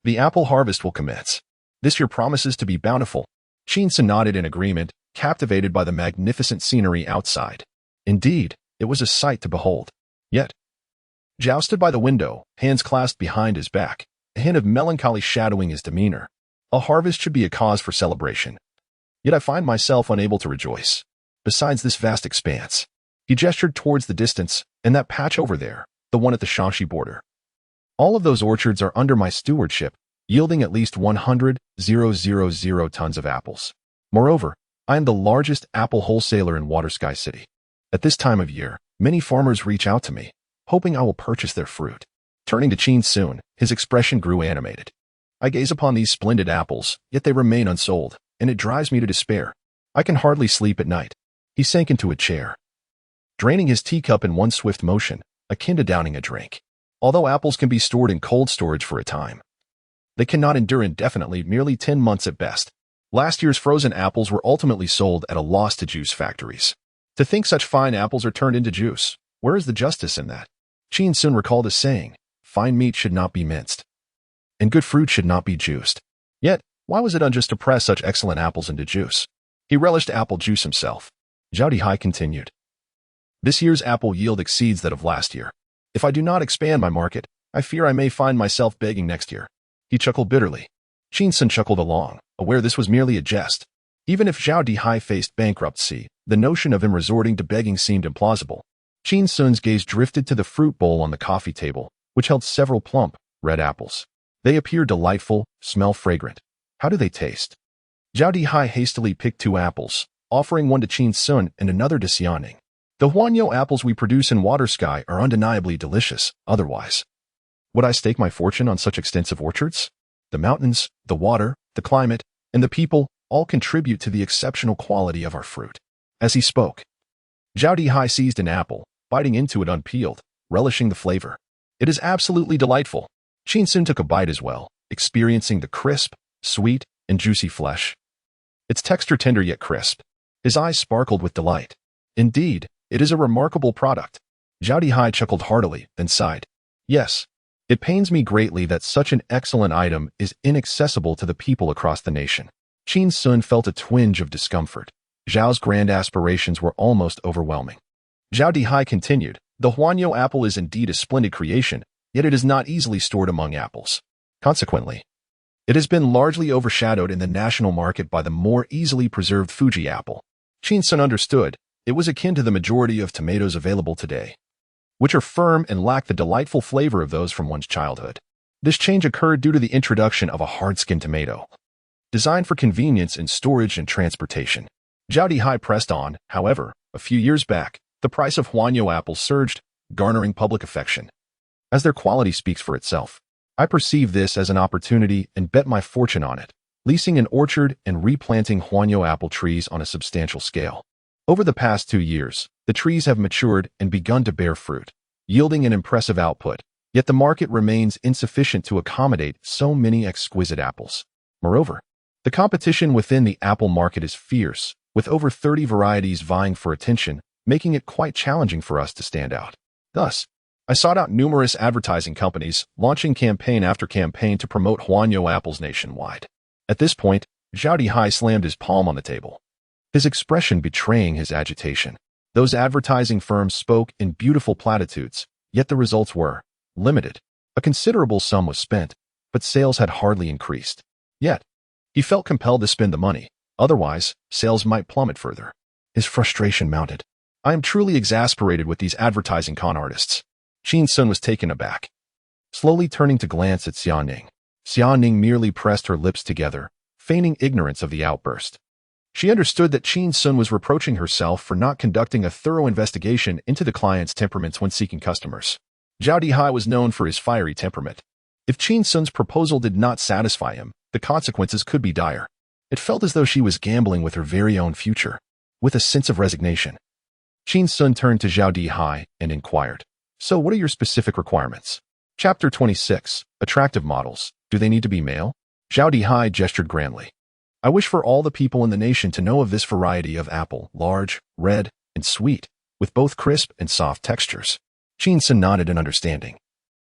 the apple harvest will commence. This year promises to be bountiful." Qin Xun nodded in agreement, captivated by the magnificent scenery outside. Indeed, it was a sight to behold. Yet, Zhao stood by the window, hands clasped behind his back, a hint of melancholy shadowing his demeanor. A harvest should be a cause for celebration. Yet I find myself unable to rejoice. Besides this vast expanse, he gestured towards the distance, and that patch over there, the one at the Shaanxi border. All of those orchards are under my stewardship, yielding at least 100,000 tons of apples. Moreover, I am the largest apple wholesaler in Watersky City. At this time of year, many farmers reach out to me, hoping I will purchase their fruit. Turning to Qin Xun, his expression grew animated. I gaze upon these splendid apples, yet they remain unsold, and it drives me to despair. I can hardly sleep at night. He sank into a chair, draining his teacup in one swift motion, akin to downing a drink. Although apples can be stored in cold storage for a time, they cannot endure indefinitely, merely 10 months at best. Last year's frozen apples were ultimately sold at a loss to juice factories. To think such fine apples are turned into juice, where is the justice in that? Qin Xun recalled a saying, "Fine meat should not be minced, and good fruit should not be juiced." Yet, why was it unjust to press such excellent apples into juice? He relished apple juice himself. Zhao Dihai continued, "This year's apple yield exceeds that of last year. If I do not expand my market, I fear I may find myself begging next year." He chuckled bitterly. Qin Xun chuckled along, aware this was merely a jest. Even if Zhao Dihai faced bankruptcy, the notion of him resorting to begging seemed implausible. Qin Xun's gaze drifted to the fruit bowl on the coffee table, which held several plump, red apples. They appear delightful, smell fragrant. How do they taste? Zhao Dihai hastily picked 2 apples, offering one to Qin Xun and another to Xiaoning. The Huanyo apples we produce in Watersky are undeniably delicious, otherwise would I stake my fortune on such extensive orchards? The mountains, the water, the climate, and the people all contribute to the exceptional quality of our fruit. As he spoke, Zhao Dihai seized an apple, biting into it unpeeled, relishing the flavor. "It is absolutely delightful." Qin Xun took a bite as well, experiencing the crisp, sweet, and juicy flesh. Its texture tender yet crisp. His eyes sparkled with delight. Indeed, it is a remarkable product. Zhao Dihai chuckled heartily, then sighed. "Yes, it pains me greatly that such an excellent item is inaccessible to the people across the nation." Qin Xun felt a twinge of discomfort. Zhao's grand aspirations were almost overwhelming. Zhao Dihai continued, "The Huanyo apple is indeed a splendid creation, yet it is not easily stored among apples. Consequently, it has been largely overshadowed in the national market by the more easily preserved Fuji apple." Qin Xun understood. It was akin to the majority of tomatoes available today, which are firm and lack the delightful flavor of those from one's childhood. This change occurred due to the introduction of a hard-skinned tomato, designed for convenience in storage and transportation. Zhao Dihai pressed on, however, a few years back, the price of Huanyo apples surged, garnering public affection, as their quality speaks for itself. I perceive this as an opportunity and bet my fortune on it, leasing an orchard and replanting Huanyo apple trees on a substantial scale. Over the past 2 years, the trees have matured and begun to bear fruit, yielding an impressive output, yet the market remains insufficient to accommodate so many exquisite apples. Moreover, the competition within the apple market is fierce, with over 30 varieties vying for attention, making it quite challenging for us to stand out. Thus, I sought out numerous advertising companies, launching campaign after campaign to promote Huanyo apples nationwide. At this point, Zhao Dihai slammed his palm on the table, his expression betraying his agitation. Those advertising firms spoke in beautiful platitudes, Yet the results were limited. A considerable sum was spent, but sales had hardly increased. Yet, he felt compelled to spend the money. Otherwise, sales might plummet further. His frustration mounted. I am truly exasperated with these advertising con artists. Qin Xun was taken aback. Slowly turning to glance at Xiaoning. Xiaoning merely pressed her lips together, feigning ignorance of the outburst. She understood that Qin Xun was reproaching herself for not conducting a thorough investigation into the client's temperaments when seeking customers. Zhao Dihai was known for his fiery temperament. If Qin Xun's proposal did not satisfy him, the consequences could be dire. It felt as though she was gambling with her very own future. With a sense of resignation, Qin Xun turned to Zhao Dihai and inquired, "So what are your specific requirements?" Chapter 26. Attractive models. Do they need to be male? Zhao Dihai gestured grandly. I wish for all the people in the nation to know of this variety of apple, large, red, and sweet, with both crisp and soft textures. Qin Xun nodded in understanding,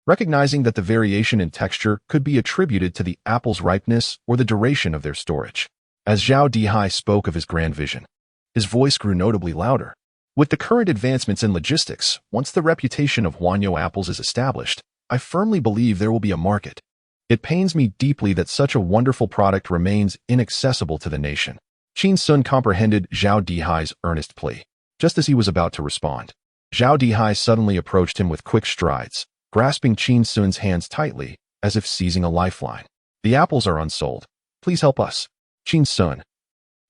recognizing that the variation in texture could be attributed to the apple's ripeness or the duration of their storage. As Zhao Dihai spoke of his grand vision, his voice grew notably louder. With the current advancements in logistics, once the reputation of Huanyo apples is established, I firmly believe there will be a market. It pains me deeply that such a wonderful product remains inaccessible to the nation. Qin Xun comprehended Zhao Dihai's earnest plea. Just as he was about to respond, Zhao Dihai suddenly approached him with quick strides, grasping Qin Xun's hands tightly, as if seizing a lifeline. The apples are unsold. Please help us. Qin Xun.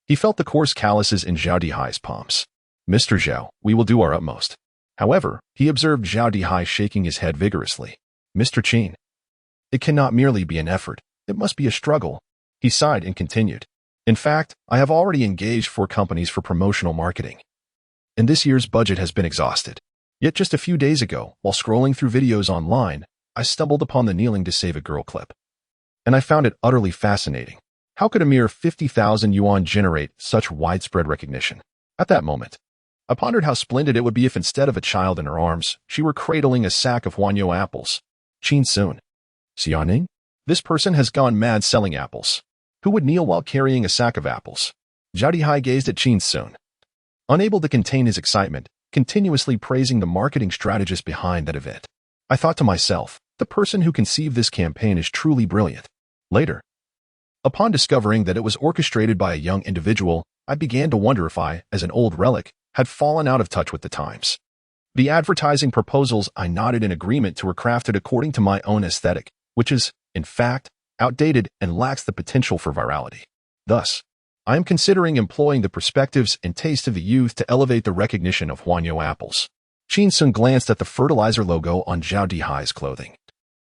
He felt the coarse calluses in Zhao Dihai's palms. Mr. Zhao, we will do our utmost. However, he observed Zhao Dihai shaking his head vigorously. Mr. Qin. It cannot merely be an effort. It must be a struggle. He sighed and continued. In fact, I have already engaged 4 companies for promotional marketing, and this year's budget has been exhausted. Yet just a few days ago, while scrolling through videos online, I stumbled upon the Kneeling to Save a Girl clip, and I found it utterly fascinating. How could a mere 50,000 yuan generate such widespread recognition? At that moment, I pondered how splendid it would be if instead of a child in her arms, she were cradling a sack of Huanyo apples. Qin Xun. Xiaoning? This person has gone mad selling apples. Who would kneel while carrying a sack of apples? Zhao Dihai gazed at Qin Xun, unable to contain his excitement, continuously praising the marketing strategist behind that event. I thought to myself, the person who conceived this campaign is truly brilliant. Later, upon discovering that it was orchestrated by a young individual, I began to wonder if I, as an old relic, had fallen out of touch with the times. The advertising proposals I nodded in agreement to were crafted according to my own aesthetic, which is, in fact, outdated and lacks the potential for virality. Thus, I am considering employing the perspectives and taste of the youth to elevate the recognition of Huanyo apples. Qin Xun glanced at the fertilizer logo on Zhao Dihai's clothing,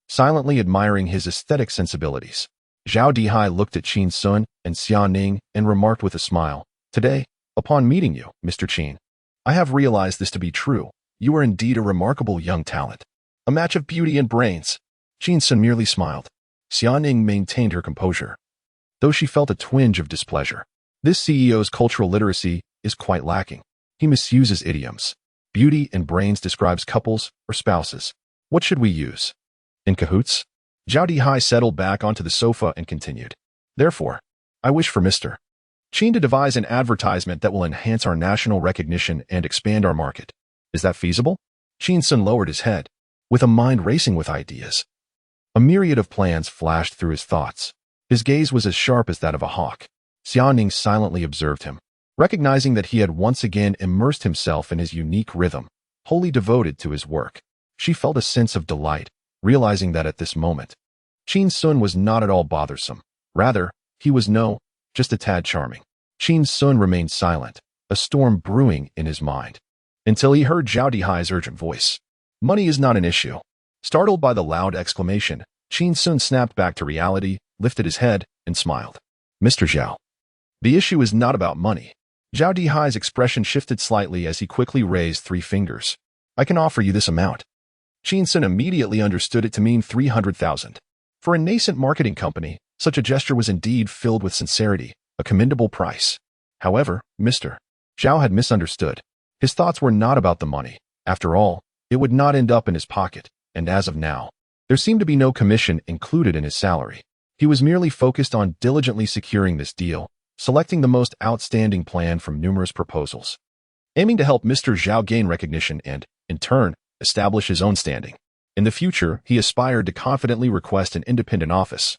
silently admiring his aesthetic sensibilities. Zhao Dihai looked at Qin Xun and Xiaoning and remarked with a smile, Today, upon meeting you, Mr. Qin, I have realized this to be true. You are indeed a remarkable young talent. A match of beauty and brains. Qin Xun merely smiled. Xiaoning maintained her composure, though she felt a twinge of displeasure. This CEO's cultural literacy is quite lacking. He misuses idioms. Beauty and brains describes couples or spouses. What should we use? In cahoots? Zhao Dihai settled back onto the sofa and continued. Therefore, I wish for Mr. Qin to devise an advertisement that will enhance our national recognition and expand our market. Is that feasible? Qin Xun lowered his head, with a mind racing with ideas. A myriad of plans flashed through his thoughts. His gaze was as sharp as that of a hawk. Xiaoning silently observed him, recognizing that he had once again immersed himself in his unique rhythm, wholly devoted to his work. She felt a sense of delight, realizing that at this moment, Qin Xun was not at all bothersome. Rather, he was just a tad charming. Qin Xun remained silent, a storm brewing in his mind, until he heard Zhao Dihai's urgent voice. Money is not an issue. Startled by the loud exclamation, Qin Xun snapped back to reality, lifted his head, and smiled. Mr. Zhao. The issue is not about money. Zhao Dihai's expression shifted slightly as he quickly raised 3 fingers. I can offer you this amount. Qin Xun immediately understood it to mean 300,000. For a nascent marketing company, such a gesture was indeed filled with sincerity, a commendable price. However, Mr. Zhao had misunderstood. His thoughts were not about the money. After all, it would not end up in his pocket, and as of now, there seemed to be no commission included in his salary. He was merely focused on diligently securing this deal, selecting the most outstanding plan from numerous proposals, aiming to help Mr. Zhao gain recognition and, in turn, establish his own standing. In the future, he aspired to confidently request an independent office,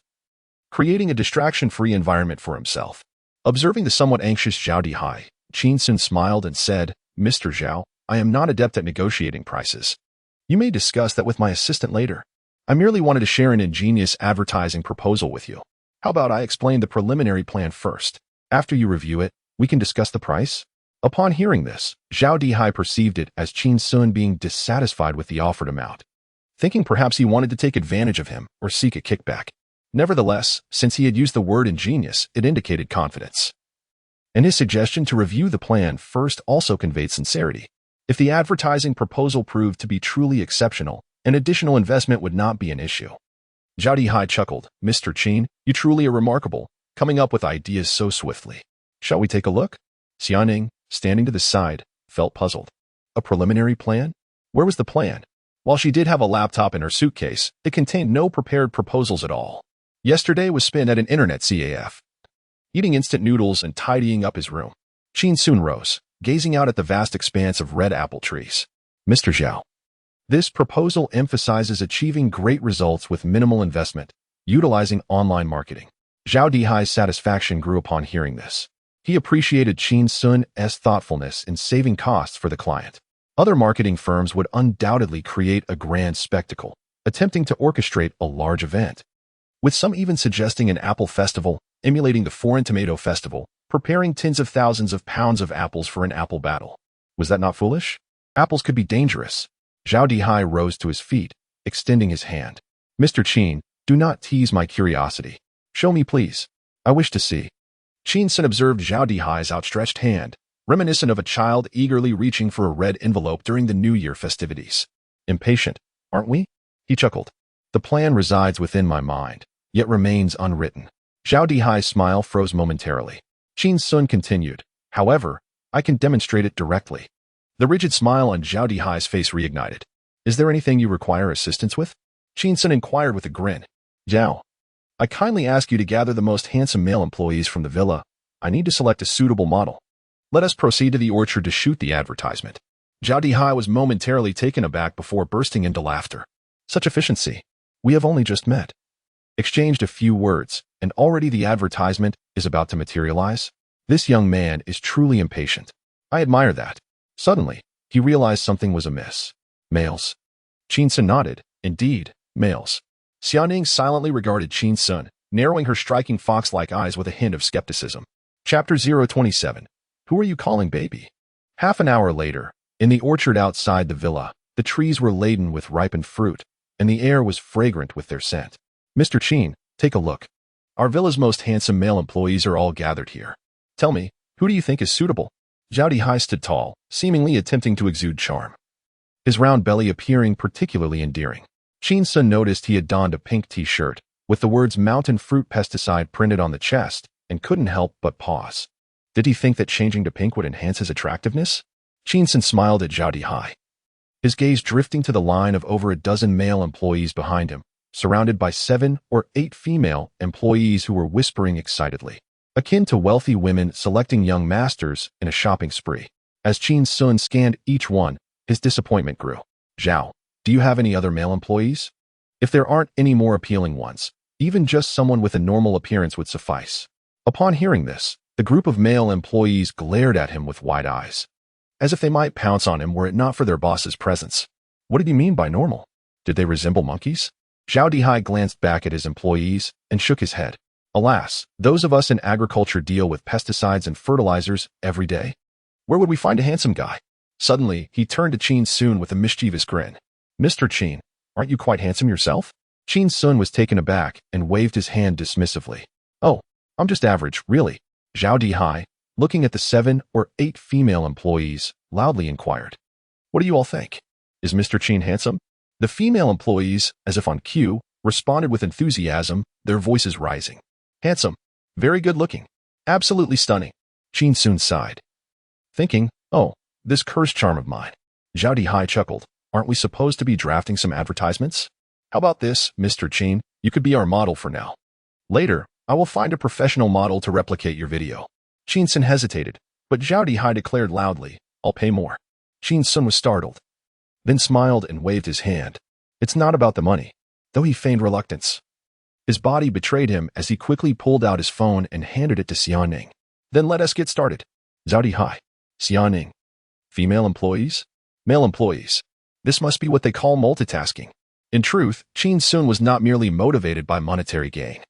creating a distraction-free environment for himself. Observing the somewhat anxious Zhao Dihai, Qin Xun smiled and said, "Mr. Zhao, I am not adept at negotiating prices. You may discuss that with my assistant later. I merely wanted to share an ingenious advertising proposal with you. How about I explain the preliminary plan first? After you review it, we can discuss the price?" Upon hearing this, Zhao Dihai perceived it as Qin Xun being dissatisfied with the offered amount, thinking perhaps he wanted to take advantage of him or seek a kickback. Nevertheless, since he had used the word ingenious, it indicated confidence. And his suggestion to review the plan first also conveyed sincerity. If the advertising proposal proved to be truly exceptional, an additional investment would not be an issue. Zhao Dihai chuckled, "Mr. Qin, you truly are remarkable, coming up with ideas so swiftly. Shall we take a look?" Xianing, standing to the side, felt puzzled. A preliminary plan? Where was the plan? While she did have a laptop in her suitcase, it contained no prepared proposals at all. Yesterday was spent at an internet CAF, eating instant noodles and tidying up his room. Qin Xun rose, gazing out at the vast expanse of red apple trees. "Mr. Zhao, this proposal emphasizes achieving great results with minimal investment, utilizing online marketing." Zhao Dihai's satisfaction grew upon hearing this. He appreciated Qin Xun's thoughtfulness in saving costs for the client. Other marketing firms would undoubtedly create a grand spectacle, attempting to orchestrate a large event, with some even suggesting an apple festival, emulating the foreign tomato festival, preparing tens of thousands of pounds of apples for an apple battle. Was that not foolish? Apples could be dangerous. Zhao Dihai rose to his feet, extending his hand. "Mr. Qin, do not tease my curiosity. Show me, please. I wish to see." Qin Xun observed Zhao Dihai's outstretched hand, reminiscent of a child eagerly reaching for a red envelope during the New Year festivities. "Impatient, aren't we?" He chuckled. "The plan resides within my mind, yet remains unwritten." Zhao Dihai's smile froze momentarily. Qin Xun continued, "However, I can demonstrate it directly." The rigid smile on Zhao Dihai's face reignited. "Is there anything you require assistance with?" Qin Xun inquired with a grin. "Zhao, I kindly ask you to gather the most handsome male employees from the villa. I need to select a suitable model. Let us proceed to the orchard to shoot the advertisement." Zhao Dihai was momentarily taken aback before bursting into laughter. "Such efficiency. We have only just met. Exchanged a few words, and already the advertisement is about to materialize? This young man is truly impatient. I admire that." Suddenly, he realized something was amiss. "Males?" Qin Xun nodded. "Indeed, males." Xianing silently regarded Qin Xun, narrowing her striking fox-like eyes with a hint of skepticism. Chapter 027. Who are you calling baby? Half an hour later, in the orchard outside the villa, the trees were laden with ripened fruit, and the air was fragrant with their scent. "Mr. Qin, take a look. Our villa's most handsome male employees are all gathered here. Tell me, who do you think is suitable?" Zhao Dihai stood tall, seemingly attempting to exude charm, his round belly appearing particularly endearing. Qin Xun noticed he had donned a pink t-shirt, with the words "mountain fruit pesticide" printed on the chest, and couldn't help but pause. Did he think that changing to pink would enhance his attractiveness? Qin Xun smiled at Zhao Dihai, his gaze drifting to the line of over a dozen male employees behind him, surrounded by 7 or 8 female employees who were whispering excitedly, akin to wealthy women selecting young masters in a shopping spree. As Qin Xun scanned each one, his disappointment grew. "Zhao, do you have any other male employees? If there aren't any more appealing ones, even just someone with a normal appearance would suffice." Upon hearing this, the group of male employees glared at him with wide eyes, as if they might pounce on him were it not for their boss's presence. What did he mean by normal? Did they resemble monkeys? Zhao Dihai glanced back at his employees and shook his head. "Alas, those of us in agriculture deal with pesticides and fertilizers every day. Where would we find a handsome guy?" Suddenly, he turned to Qin Xun with a mischievous grin. "Mr. Qin, aren't you quite handsome yourself?" Qin Xun was taken aback and waved his hand dismissively. "Oh, I'm just average, really." Zhao Dihai, looking at the 7 or 8 female employees, loudly inquired, "What do you all think? Is Mr. Qin handsome?" The female employees, as if on cue, responded with enthusiasm, their voices rising. "Handsome. Very good looking. Absolutely stunning." Qin Xun sighed, thinking, "Oh, this curse charm of mine." Zhao Dihai chuckled. "Aren't we supposed to be drafting some advertisements? How about this, Mr. Qin? You could be our model for now. Later, I will find a professional model to replicate your video." Qin Xun hesitated, but Zhao Dihai declared loudly, "I'll pay more." Qin Xun was startled. then smiled and waved his hand. It's not about the money, though he feigned reluctance. His body betrayed him as he quickly pulled out his phone and handed it to Xiaoning. Then let us get started. Zhao Hai. Xiaoning. Female employees? Male employees. This must be what they call multitasking. In truth, Qin Xun was not merely motivated by monetary gain.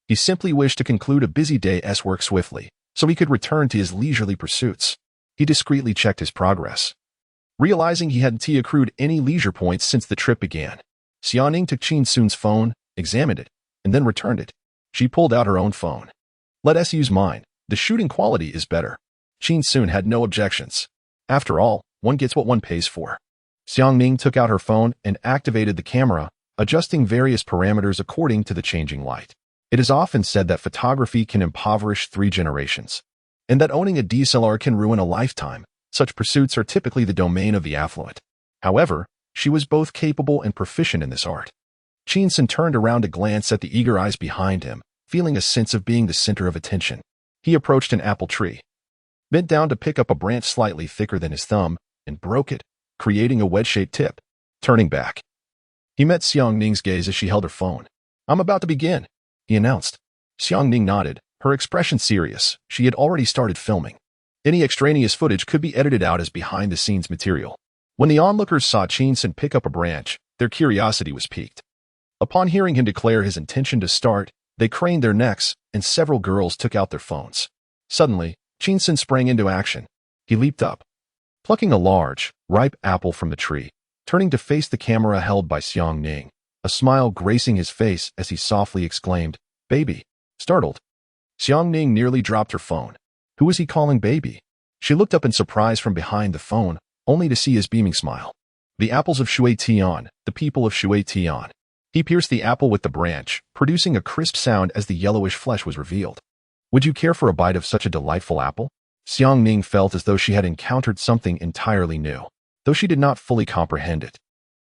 He simply wished to conclude a busy day's work swiftly, so he could return to his leisurely pursuits. He discreetly checked his progress. Realizing he hadn't accrued any leisure points since the trip began, Xiaoning took Qin Xun's phone, examined it, and then returned it. She pulled out her own phone. Let us use mine. The shooting quality is better. Qin Xun had no objections. After all, one gets what one pays for. Xiaoning took out her phone and activated the camera, adjusting various parameters according to the changing light. It is often said that photography can impoverish 3 generations, and that owning a DSLR can ruin a lifetime. Such pursuits are typically the domain of the affluent. However, she was both capable and proficient in this art. Qin Xun turned around to glance at the eager eyes behind him, feeling a sense of being the center of attention. He approached an apple tree, bent down to pick up a branch slightly thicker than his thumb, and broke it, creating a wedge-shaped tip. Turning back, he met Xiaoning's gaze as she held her phone. I'm about to begin, he announced. Xiaoning nodded, her expression serious. She had already started filming. Any extraneous footage could be edited out as behind-the-scenes material. When the onlookers saw Qin Xun pick up a branch, their curiosity was piqued. Upon hearing him declare his intention to start, they craned their necks, and several girls took out their phones. Suddenly, Qin Xun sprang into action. He leaped up, plucking a large, ripe apple from the tree, turning to face the camera held by Xiaoning, a smile gracing his face as he softly exclaimed, "Baby." Startled, Xiaoning nearly dropped her phone. Who was he calling baby? She looked up in surprise from behind the phone, only to see his beaming smile. The apples of Shui Tian, the people of Shui Tian. He pierced the apple with the branch, producing a crisp sound as the yellowish flesh was revealed. Would you care for a bite of such a delightful apple? Xiaoning felt as though she had encountered something entirely new, though she did not fully comprehend it.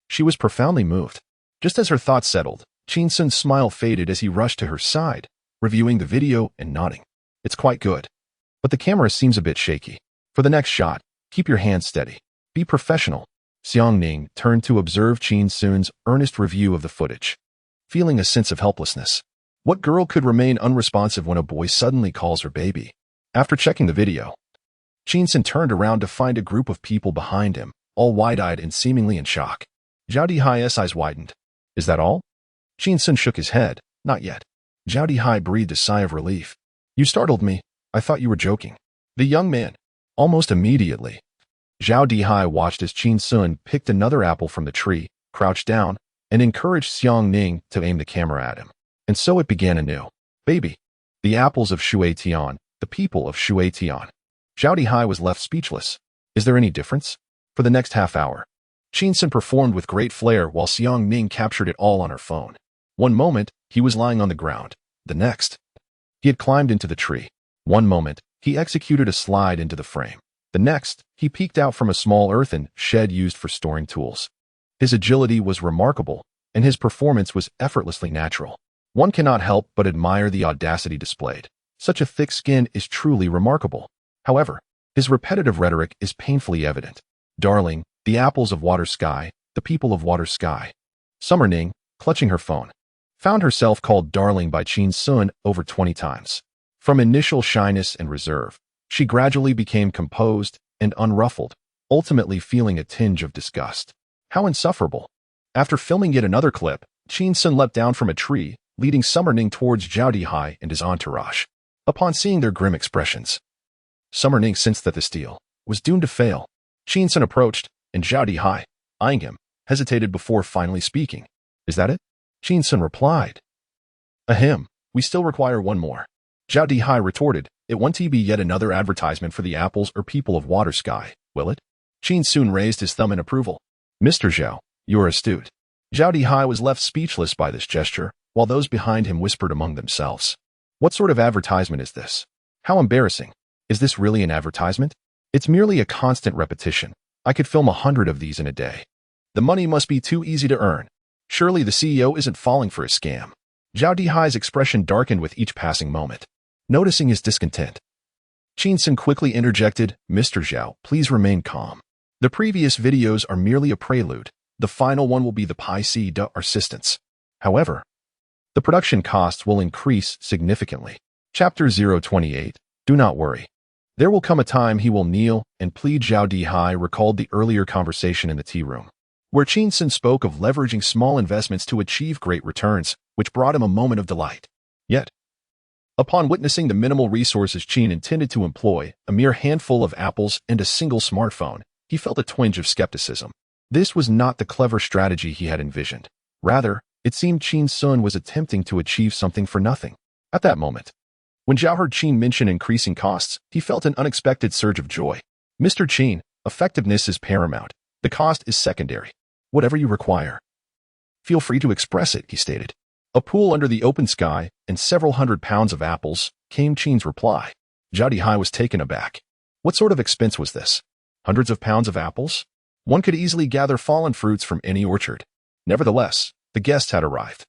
She was profoundly moved. Just as her thoughts settled, Qin Xun's smile faded as he rushed to her side, reviewing the video and nodding. It's quite good, but the camera seems a bit shaky. For the next shot, keep your hands steady. Be professional. Xiaoning turned to observe Qin Xun's earnest review of the footage, feeling a sense of helplessness. What girl could remain unresponsive when a boy suddenly calls her baby? After checking the video, Qin Xun turned around to find a group of people behind him, all wide-eyed and seemingly in shock. Zhao Hai's eyes widened. Is that all? Qin Xun shook his head. Not yet. Zhao Hai breathed a sigh of relief. You startled me. I thought you were joking. The young man. Almost immediately, Zhao Hai watched as Qin Xun picked another apple from the tree, crouched down, and encouraged Xiaoning to aim the camera at him. And so it began anew. Baby. The apples of Shui Tian, the people of Shui Tian. Zhao Hai was left speechless. Is there any difference? For the next half hour, Qin Xun performed with great flair while Xiaoning captured it all on her phone. One moment, he was lying on the ground. The next, he had climbed into the tree. One moment, he executed a slide into the frame. The next, he peeked out from a small earthen shed used for storing tools. His agility was remarkable, and his performance was effortlessly natural. One cannot help but admire the audacity displayed. Such a thick skin is truly remarkable. However, his repetitive rhetoric is painfully evident. Darling, the apples of water sky, the people of water sky. Summerning, clutching her phone, found herself called darling by Qin Xun over 20 times. From initial shyness and reserve, she gradually became composed and unruffled, ultimately feeling a tinge of disgust. How insufferable. After filming yet another clip, Qin Xun leapt down from a tree, leading Summerning towards Zhao Hai and his entourage. Upon seeing their grim expressions, Summerning sensed that this deal was doomed to fail. Qin Xun approached, and Zhao Hai, eyeing him, hesitated before finally speaking. Is that it? Qin Xun replied. Ahem, we still require one more. Zhao Hai retorted, it won't be yet another advertisement for the apples or people of water sky, will it? Qin Xun raised his thumb in approval. Mr. Zhao, you are astute. Zhao Hai was left speechless by this gesture, while those behind him whispered among themselves. What sort of advertisement is this? How embarrassing. Is this really an advertisement? It's merely a constant repetition. I could film 100 of these in a day. The money must be too easy to earn. Surely the CEO isn't falling for a scam. Zhao Hai's expression darkened with each passing moment. Noticing his discontent, Qin Xun quickly interjected, Mr. Zhao, please remain calm. The previous videos are merely a prelude. The final one will be the Pi C de assistance. However, the production costs will increase significantly. Chapter 028. Do not worry. There will come a time he will kneel and plead. Zhao Dihai recalled the earlier conversation in the tea room, where Qin Xun spoke of leveraging small investments to achieve great returns, which brought him a moment of delight. Yet, upon witnessing the minimal resources Qin intended to employ, a mere handful of apples and a single smartphone, he felt a twinge of skepticism. This was not the clever strategy he had envisioned. Rather, it seemed Qin Xun was attempting to achieve something for nothing. At that moment, when Zhao heard Qin mention increasing costs, he felt an unexpected surge of joy. Mr. Qin, effectiveness is paramount. The cost is secondary. Whatever you require, feel free to express it, he stated. A pool under the open sky and several hundred pounds of apples, came Qin's reply. Zhao Dihai was taken aback. What sort of expense was this? Hundreds of pounds of apples? One could easily gather fallen fruits from any orchard. Nevertheless, the guests had arrived,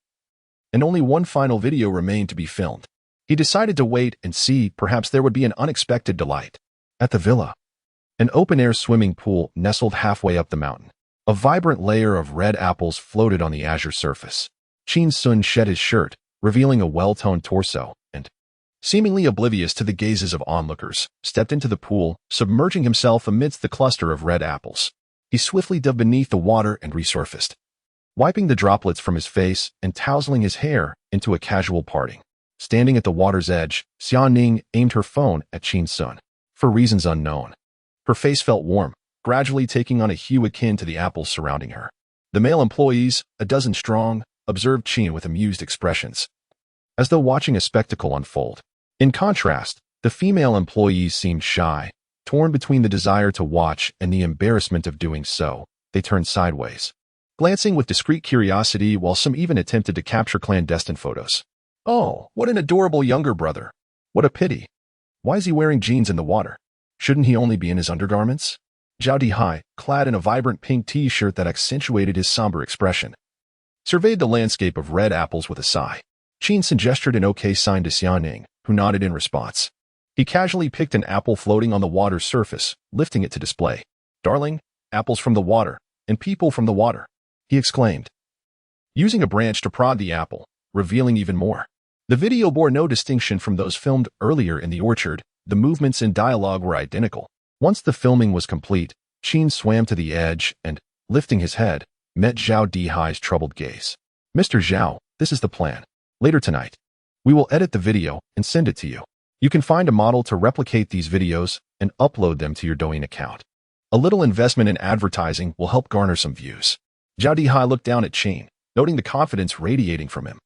and only one final video remained to be filmed. He decided to wait and see, perhaps there would be an unexpected delight. At the villa, an open-air swimming pool nestled halfway up the mountain. A vibrant layer of red apples floated on the azure surface. Qin Xun shed his shirt, revealing a well-toned torso, and, seemingly oblivious to the gazes of onlookers, stepped into the pool, submerging himself amidst the cluster of red apples. He swiftly dove beneath the water and resurfaced, wiping the droplets from his face and tousling his hair into a casual parting. Standing at the water's edge, Xia Ning aimed her phone at Qin Xun. For reasons unknown, her face felt warm, gradually taking on a hue akin to the apples surrounding her. The male employees, a dozen strong, observed Qin with amused expressions, as though watching a spectacle unfold. In contrast, the female employees seemed shy, torn between the desire to watch and the embarrassment of doing so. They turned sideways, glancing with discreet curiosity, while some even attempted to capture clandestine photos. Oh, what an adorable younger brother. What a pity. Why is he wearing jeans in the water? Shouldn't he only be in his undergarments? Zhao Dihai, clad in a vibrant pink t-shirt that accentuated his somber expression, surveyed the landscape of red apples with a sigh. Qin Xun gestured an okay sign to Xia Ning, who nodded in response. He casually picked an apple floating on the water's surface, lifting it to display. Darling, apples from the water, and people from the water, he exclaimed, using a branch to prod the apple, revealing even more. The video bore no distinction from those filmed earlier in the orchard. The movements and dialogue were identical. Once the filming was complete, Qin swam to the edge and, lifting his head, met Zhao Dihai's troubled gaze. Mr. Zhao, this is the plan. Later tonight, we will edit the video and send it to you. You can find a model to replicate these videos and upload them to your Douyin account. A little investment in advertising will help garner some views. Zhao Dihai looked down at Qin, noting the confidence radiating from him.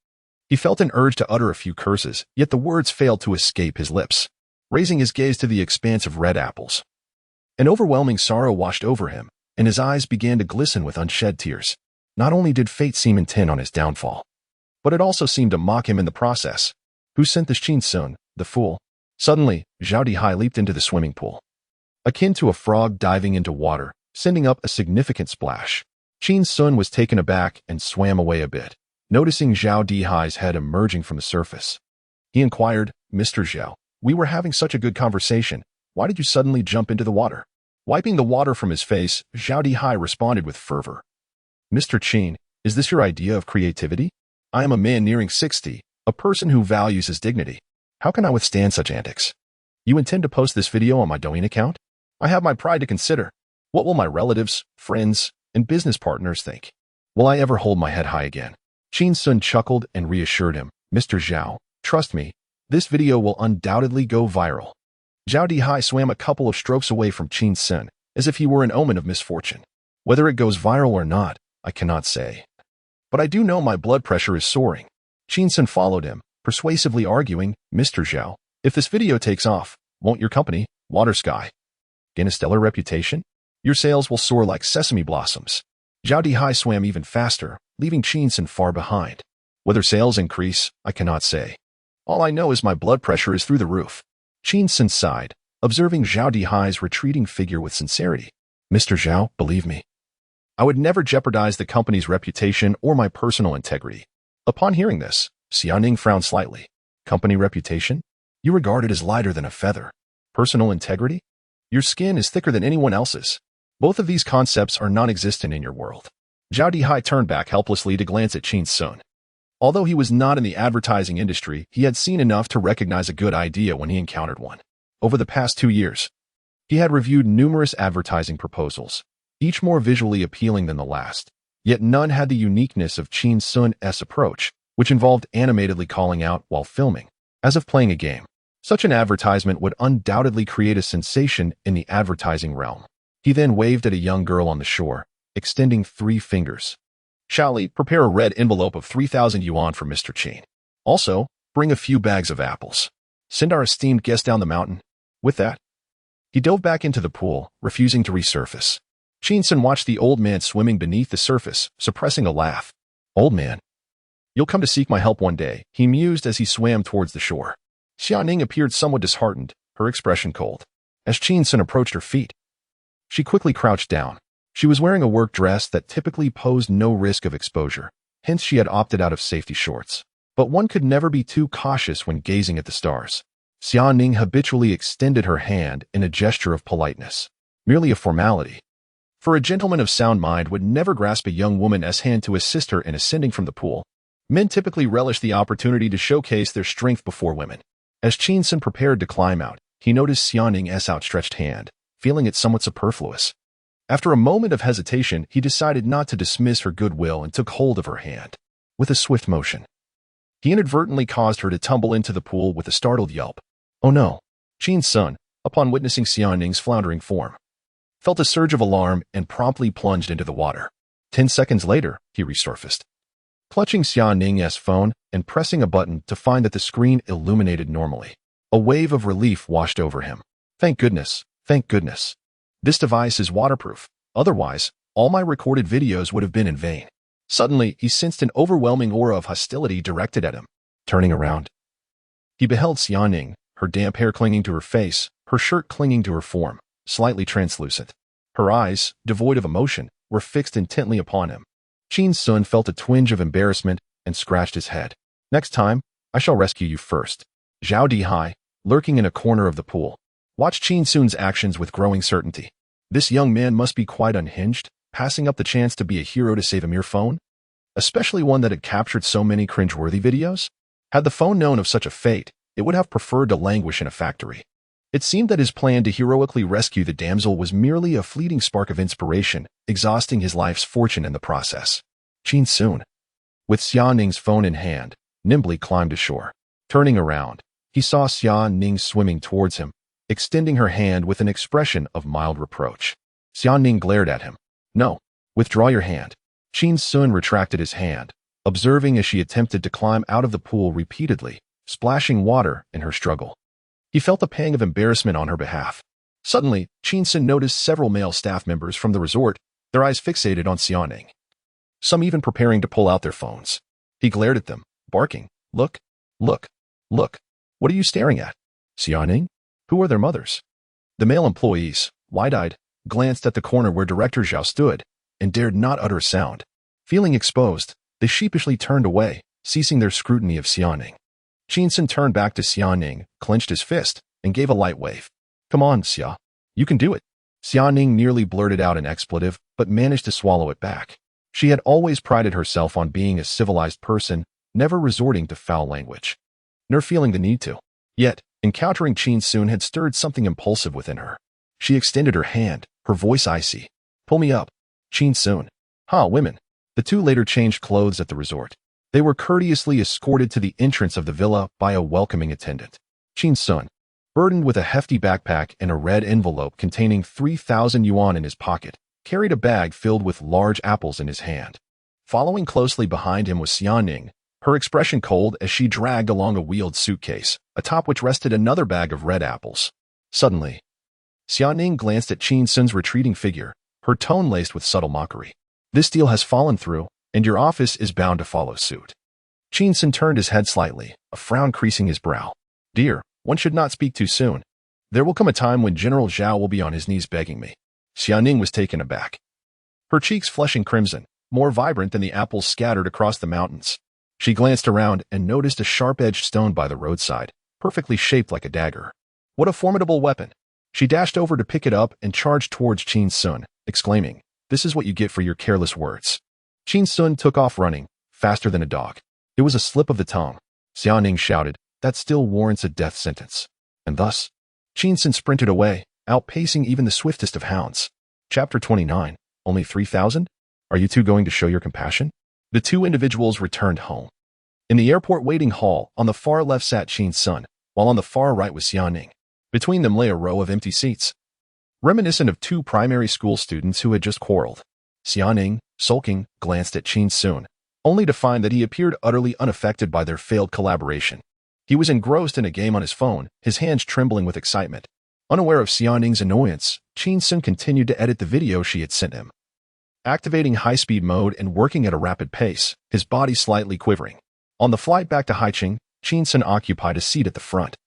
He felt an urge to utter a few curses, yet the words failed to escape his lips. Raising his gaze to the expanse of red apples, an overwhelming sorrow washed over him, and his eyes began to glisten with unshed tears. Not only did fate seem intent on his downfall, but it also seemed to mock him in the process. Who sent this Qin Xun, the fool? Suddenly, Zhao Dihai leaped into the swimming pool, akin to a frog diving into water, sending up a significant splash. Qin Xun was taken aback and swam away a bit, noticing Zhao Dihai's head emerging from the surface. He inquired, Mr. Zhao, we were having such a good conversation. Why did you suddenly jump into the water? Wiping the water from his face, Zhao Dihai responded with fervor. Mr. Qin, is this your idea of creativity? I am a man nearing 60, a person who values his dignity. How can I withstand such antics? You intend to post this video on my Douyin account? I have my pride to consider. What will my relatives, friends, and business partners think? Will I ever hold my head high again? Qin Xun chuckled and reassured him, Mr. Zhao, trust me, this video will undoubtedly go viral. Zhao Dihai swam a couple of strokes away from Qin Xun, as if he were an omen of misfortune. Whether it goes viral or not, I cannot say. But I do know my blood pressure is soaring. Qin Xun followed him, persuasively arguing, Mr. Zhao, if this video takes off, won't your company, Water Sky, gain a stellar reputation? Your sales will soar like sesame blossoms. Zhao Dihai swam even faster, leaving Qin Xun far behind. Whether sales increase, I cannot say. All I know is my blood pressure is through the roof. Qin Xun sighed, observing Zhao Dihai's retreating figure with sincerity. Mr. Zhao, believe me, I would never jeopardize the company's reputation or my personal integrity. Upon hearing this, Xiaoning frowned slightly. Company reputation? You regard it as lighter than a feather. Personal integrity? Your skin is thicker than anyone else's. Both of these concepts are non-existent in your world. Zhao Dihai turned back helplessly to glance at Qin Xun. Although he was not in the advertising industry, he had seen enough to recognize a good idea when he encountered one. Over the past 2 years, he had reviewed numerous advertising proposals, each more visually appealing than the last. Yet none had the uniqueness of Qin Xun's approach, which involved animatedly calling out while filming, as if playing a game. Such an advertisement would undoubtedly create a sensation in the advertising realm. He then waved at a young girl on the shore, extending 3 fingers. Xiaoli, prepare a red envelope of 3,000 yuan for Mr. Qin. Also, bring a few bags of apples. Send our esteemed guest down the mountain. With that, he dove back into the pool, refusing to resurface. Qin Xun watched the old man swimming beneath the surface, suppressing a laugh. Old man, you'll come to seek my help one day, he mused as he swam towards the shore. Xiaoning appeared somewhat disheartened, her expression cold. As Qin Xun approached her feet, she quickly crouched down. She was wearing a work dress that typically posed no risk of exposure, hence she had opted out of safety shorts. But one could never be too cautious when gazing at the stars. Xiaoning habitually extended her hand in a gesture of politeness, merely a formality. For a gentleman of sound mind would never grasp a young woman's hand to assist her in ascending from the pool. Men typically relish the opportunity to showcase their strength before women. As Qin Xun prepared to climb out, he noticed Xiaoning's outstretched hand, feeling it somewhat superfluous. After a moment of hesitation, he decided not to dismiss her goodwill and took hold of her hand. With a swift motion, he inadvertently caused her to tumble into the pool with a startled yelp. Oh no! Qin Xun, upon witnessing Xiaoning's floundering form, felt a surge of alarm and promptly plunged into the water. 10 seconds later, he resurfaced, clutching Xiaoning's phone and pressing a button to find that the screen illuminated normally. A wave of relief washed over him. Thank goodness, thank goodness. This device is waterproof. Otherwise, all my recorded videos would have been in vain. Suddenly, he sensed an overwhelming aura of hostility directed at him. Turning around, he beheld Xiaoning, her damp hair clinging to her face, her shirt clinging to her form, slightly translucent. Her eyes, devoid of emotion, were fixed intently upon him. Qin Xun felt a twinge of embarrassment and scratched his head. Next time, I shall rescue you first. Zhao Dihai, lurking in a corner of the pool, watched Qin Xun's actions with growing certainty. This young man must be quite unhinged, passing up the chance to be a hero to save a mere phone, especially one that had captured so many cringeworthy videos. Had the phone known of such a fate, it would have preferred to languish in a factory. It seemed that his plan to heroically rescue the damsel was merely a fleeting spark of inspiration, exhausting his life's fortune in the process. Qin Xun, with Xiaoning's phone in hand, nimbly climbed ashore. Turning around, he saw Xiaoning swimming towards him, extending her hand with an expression of mild reproach. Xiaoning glared at him. No, withdraw your hand. Qin Xun retracted his hand, observing as she attempted to climb out of the pool repeatedly, splashing water in her struggle. He felt a pang of embarrassment on her behalf. Suddenly, Qin Xun noticed several male staff members from the resort, their eyes fixated on Xiaoning, some even preparing to pull out their phones. He glared at them, barking, Look, look, look. What are you staring at? Xiaoning? Who are their mothers? The male employees, wide-eyed, glanced at the corner where Director Zhao stood and dared not utter a sound. Feeling exposed, they sheepishly turned away, ceasing their scrutiny of Xiaoning. Qin Xun turned back to Xiaoning, clenched his fist, and gave a light wave. Come on, Xia. You can do it. Xiaoning nearly blurted out an expletive, but managed to swallow it back. She had always prided herself on being a civilized person, never resorting to foul language, nor feeling the need to. Yet, encountering Qin Xun had stirred something impulsive within her. She extended her hand, her voice icy. Pull me up. Qin Xun. Women. The two later changed clothes at the resort. They were courteously escorted to the entrance of the villa by a welcoming attendant. Qin Xun, burdened with a hefty backpack and a red envelope containing 3,000 yuan in his pocket, carried a bag filled with large apples in his hand. Following closely behind him was Xiaoning, her expression cold as she dragged along a wheeled suitcase, atop which rested another bag of red apples. Suddenly, Xiaoning glanced at Qin Xun's retreating figure, her tone laced with subtle mockery. This deal has fallen through, and your office is bound to follow suit. Qin Xun turned his head slightly, a frown creasing his brow. Dear, one should not speak too soon. There will come a time when General Zhao will be on his knees begging me. Xiaoning was taken aback, her cheeks flushing crimson, more vibrant than the apples scattered across the mountains. She glanced around and noticed a sharp-edged stone by the roadside, perfectly shaped like a dagger. What a formidable weapon! She dashed over to pick it up and charged towards Qin Xun, exclaiming, "This is what you get for your careless words." Qin Xun took off running, faster than a dog. It was a slip of the tongue. Xiaoning shouted, "That still warrants a death sentence." And thus, Qin Xun sprinted away, outpacing even the swiftest of hounds. Chapter 29. Only 3,000? Are you two going to show your compassion? The two individuals returned home. In the airport waiting hall, on the far left sat Qin Xun, while on the far right was Xiaoning. Between them lay a row of empty seats, reminiscent of two primary school students who had just quarreled. Xiaoning, sulking, glanced at Qin Xun, only to find that he appeared utterly unaffected by their failed collaboration. He was engrossed in a game on his phone, his hands trembling with excitement. Unaware of Xiaoning's annoyance, Qin Xun continued to edit the video she had sent him, activating high-speed mode and working at a rapid pace, his body slightly quivering. On the flight back to Haicheng, Qin Xun occupied a seat at the front,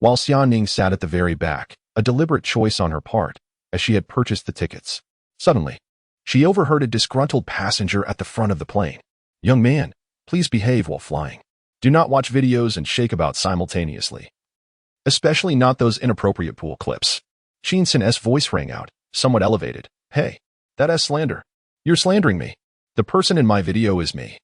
while Xiaoning sat at the very back, a deliberate choice on her part, as she had purchased the tickets. Suddenly, she overheard a disgruntled passenger at the front of the plane. "Young man, please behave while flying. Do not watch videos and shake about simultaneously. Especially not those inappropriate pool clips." Qin Xun's voice rang out, somewhat elevated. "Hey, that's slander. You're slandering me. The person in my video is me.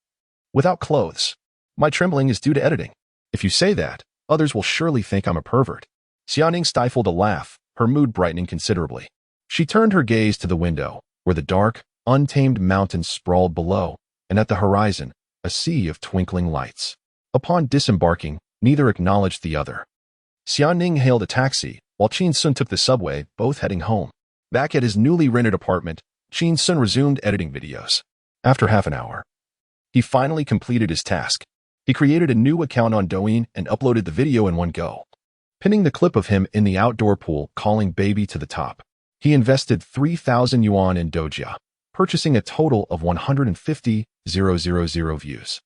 Without clothes. My trembling is due to editing. If you say that, others will surely think I'm a pervert." Xiaoning stifled a laugh, her mood brightening considerably. She turned her gaze to the window, where the dark, untamed mountains sprawled below, and at the horizon, a sea of twinkling lights. Upon disembarking, neither acknowledged the other. Xiaoning hailed a taxi, while Qin Xun took the subway, both heading home. Back at his newly rented apartment, Qin Xun resumed editing videos. After half an hour, he finally completed his task. He created a new account on Douyin and uploaded the video in one go, pinning the clip of him in the outdoor pool calling baby to the top. He invested 3,000 yuan in Dojia, purchasing a total of 150,000 views,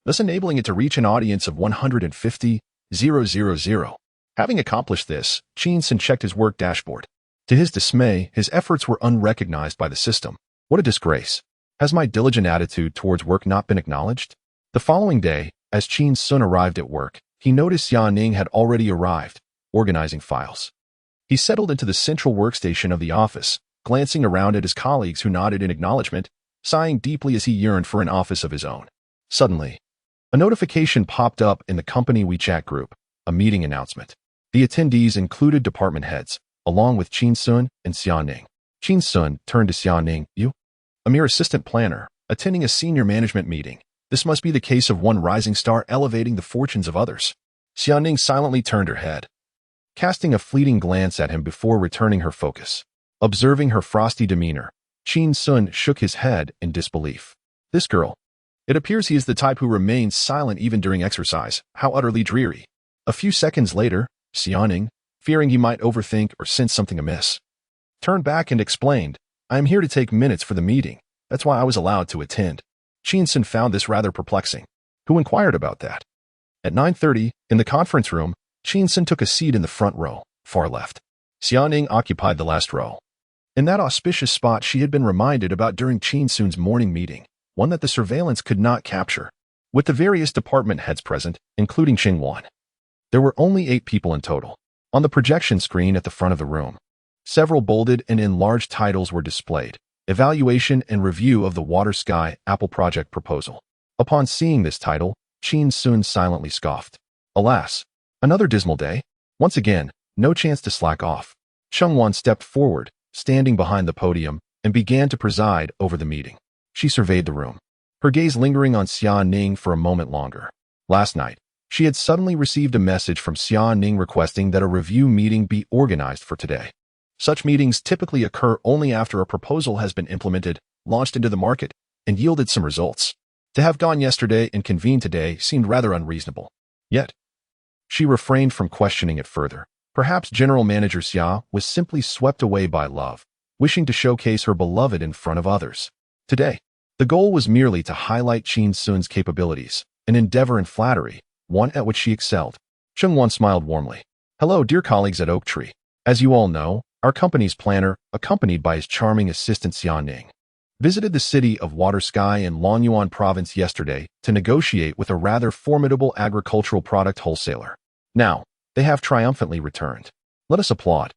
thus enabling it to reach an audience of 150,000. Having accomplished this, Qin Xun checked his work dashboard. To his dismay, his efforts were unrecognized by the system. What a disgrace. Has my diligent attitude towards work not been acknowledged? The following day, as Qin Xun arrived at work, he noticed Xiaoning had already arrived, organizing files. He settled into the central workstation of the office, glancing around at his colleagues who nodded in acknowledgement, sighing deeply as he yearned for an office of his own. Suddenly, a notification popped up in the company WeChat group, a meeting announcement. The attendees included department heads, along with Qin Xun and Xiaoning. Qin Xun turned to Xiaoning. "You? A mere assistant planner, attending a senior management meeting. This must be the case of one rising star elevating the fortunes of others." Xiaoning silently turned her head, casting a fleeting glance at him before returning her focus. Observing her frosty demeanor, Qin Xun shook his head in disbelief. This girl. It appears he is the type who remains silent even during exercise. How utterly dreary. A few seconds later, Xiaoning, fearing he might overthink or sense something amiss, turned back and explained, "I am here to take minutes for the meeting. That's why I was allowed to attend." Qin Xun found this rather perplexing. Who inquired about that? At 9:30, in the conference room, Qin Xun took a seat in the front row, far left. Xiaoning occupied the last row. In that auspicious spot she had been reminded about during Qin Xun's morning meeting, one that the surveillance could not capture. With the various department heads present, including Qin Wan, there were only 8 people in total. On the projection screen at the front of the room, several bolded and enlarged titles were displayed. Evaluation and Review of the Water Sky Apple Project Proposal. Upon seeing this title, Qin Xun silently scoffed. Alas, another dismal day. Once again, no chance to slack off. Cheng Wan stepped forward, standing behind the podium, and began to preside over the meeting. She surveyed the room, her gaze lingering on Xiaoning for a moment longer. Last night, she had suddenly received a message from Xiaoning requesting that a review meeting be organized for today. Such meetings typically occur only after a proposal has been implemented, launched into the market, and yielded some results. To have gone yesterday and convened today seemed rather unreasonable. Yet, she refrained from questioning it further. Perhaps General Manager Xia was simply swept away by love, wishing to showcase her beloved in front of others. Today, the goal was merely to highlight Qin Xun's capabilities, an endeavor in flattery, one at which she excelled. Cheng Wan smiled warmly. "Hello, dear colleagues at Oak Tree. As you all know, our company's planner, accompanied by his charming assistant Xiaoning, visited the city of Water Sky in Lonyuan province yesterday to negotiate with a rather formidable agricultural product wholesaler. Now, they have triumphantly returned. Let us applaud."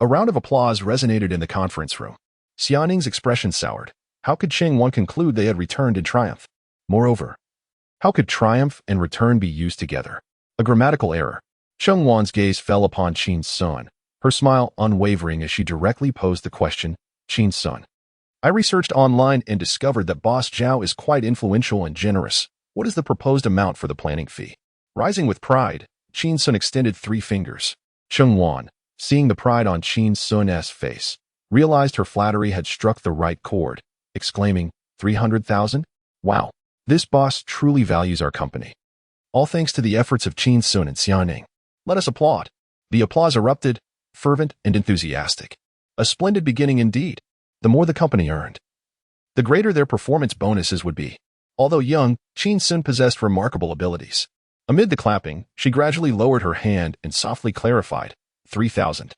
A round of applause resonated in the conference room. Xianing's expression soured. How could Qin Xun conclude they had returned in triumph? Moreover, how could triumph and return be used together? A grammatical error. Qin Xuan's gaze fell upon Qin Xun, her smile unwavering as she directly posed the question, Qin Xun. I researched online and discovered that Boss Zhao is quite influential and generous. What is the proposed amount for the planning fee? Rising with pride, Qin Xun extended 3 fingers. Qin Xun, seeing the pride on Qin Xun's face, realized her flattery had struck the right chord, exclaiming, 300,000? Wow, this boss truly values our company. All thanks to the efforts of Qin Xun and Xianing. Let us applaud. The applause erupted, fervent and enthusiastic. A splendid beginning indeed. The more the company earned, the greater their performance bonuses would be. Although young, Qin Xun possessed remarkable abilities. Amid the clapping, she gradually lowered her hand and softly clarified, 3,000.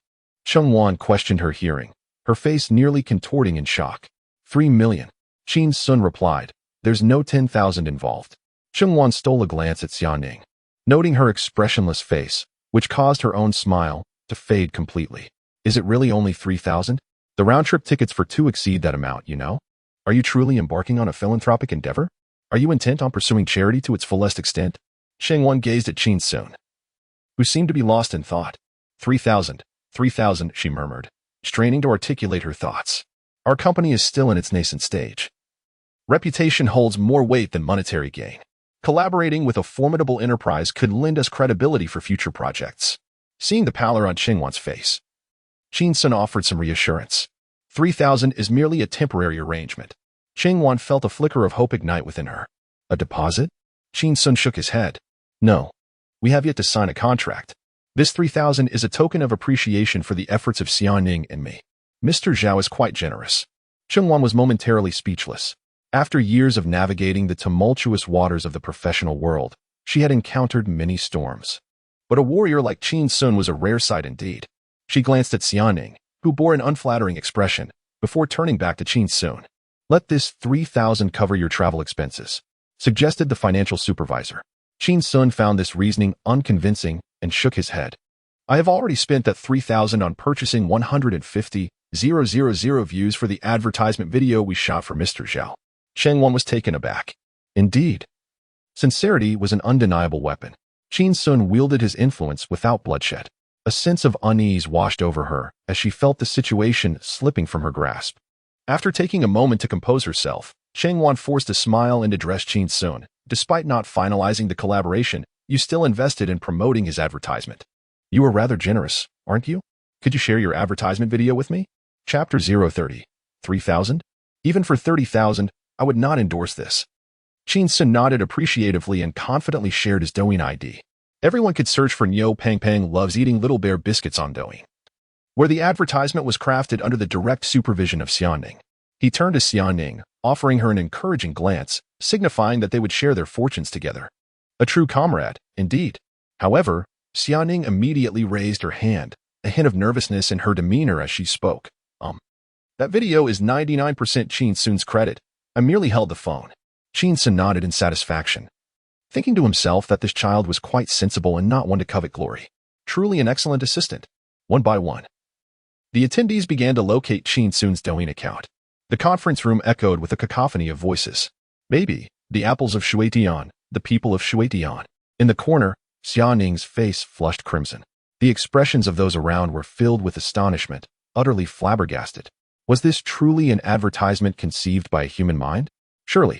Qin Xun questioned her hearing, her face nearly contorting in shock. 3 million. Qin Xun replied, there's no 10,000 involved. Qin Xun stole a glance at Xianing, noting her expressionless face, which caused her own smile to fade completely. Is it really only 3,000? The round-trip tickets for 2 exceed that amount, you know? Are you truly embarking on a philanthropic endeavor? Are you intent on pursuing charity to its fullest extent? Qin Xun gazed at Qin Xun, who seemed to be lost in thought. 3,000, 3,000, she murmured, straining to articulate her thoughts. Our company is still in its nascent stage. Reputation holds more weight than monetary gain. Collaborating with a formidable enterprise could lend us credibility for future projects. Seeing the pallor on Qin Xun's face, Qin Xun offered some reassurance. 3,000 is merely a temporary arrangement. Qin Xun felt a flicker of hope ignite within her. A deposit? Qin Xun shook his head. No. We have yet to sign a contract. This 3,000 is a token of appreciation for the efforts of Xianing and me. Mr. Zhao is quite generous. Qin Xun was momentarily speechless. After years of navigating the tumultuous waters of the professional world, she had encountered many storms. But a warrior like Qin Xun was a rare sight indeed. She glanced at Xianing, who bore an unflattering expression, before turning back to Qin Xun. Let this 3,000 cover your travel expenses, suggested the financial supervisor. Qin Xun found this reasoning unconvincing and shook his head. I have already spent that 3,000 on purchasing 150,000 views for the advertisement video we shot for Mr. Zhao. Qin Xun was taken aback. Indeed. Sincerity was an undeniable weapon. Qin Xun wielded his influence without bloodshed. A sense of unease washed over her as she felt the situation slipping from her grasp. After taking a moment to compose herself, Qin Xun forced a smile and addressed Qin Xun. Despite not finalizing the collaboration, you still invested in promoting his advertisement. You are rather generous, aren't you? Could you share your advertisement video with me? Chapter 030. 3,000? Even for 30,000, I would not endorse this. Qin Xun nodded appreciatively and confidently shared his Douyin ID. Everyone could search for Niu Pang Pang loves eating Little Bear biscuits on Douyin, where the advertisement was crafted under the direct supervision of Xianing. He turned to Xianing, offering her an encouraging glance, signifying that they would share their fortunes together. A true comrade, indeed. However, Xianing immediately raised her hand, a hint of nervousness in her demeanor as she spoke. That video is 99% Qin Xun's credit. I merely held the phone. Qin Xun nodded in satisfaction, thinking to himself that this child was quite sensible and not one to covet glory. Truly an excellent assistant. One by one, the attendees began to locate Qin Xun's Douyin account. The conference room echoed with a cacophony of voices. Maybe, the apples of Shuitian, the people of Shuitian. In the corner, Xianing's face flushed crimson. The expressions of those around were filled with astonishment, utterly flabbergasted. Was this truly an advertisement conceived by a human mind? Surely.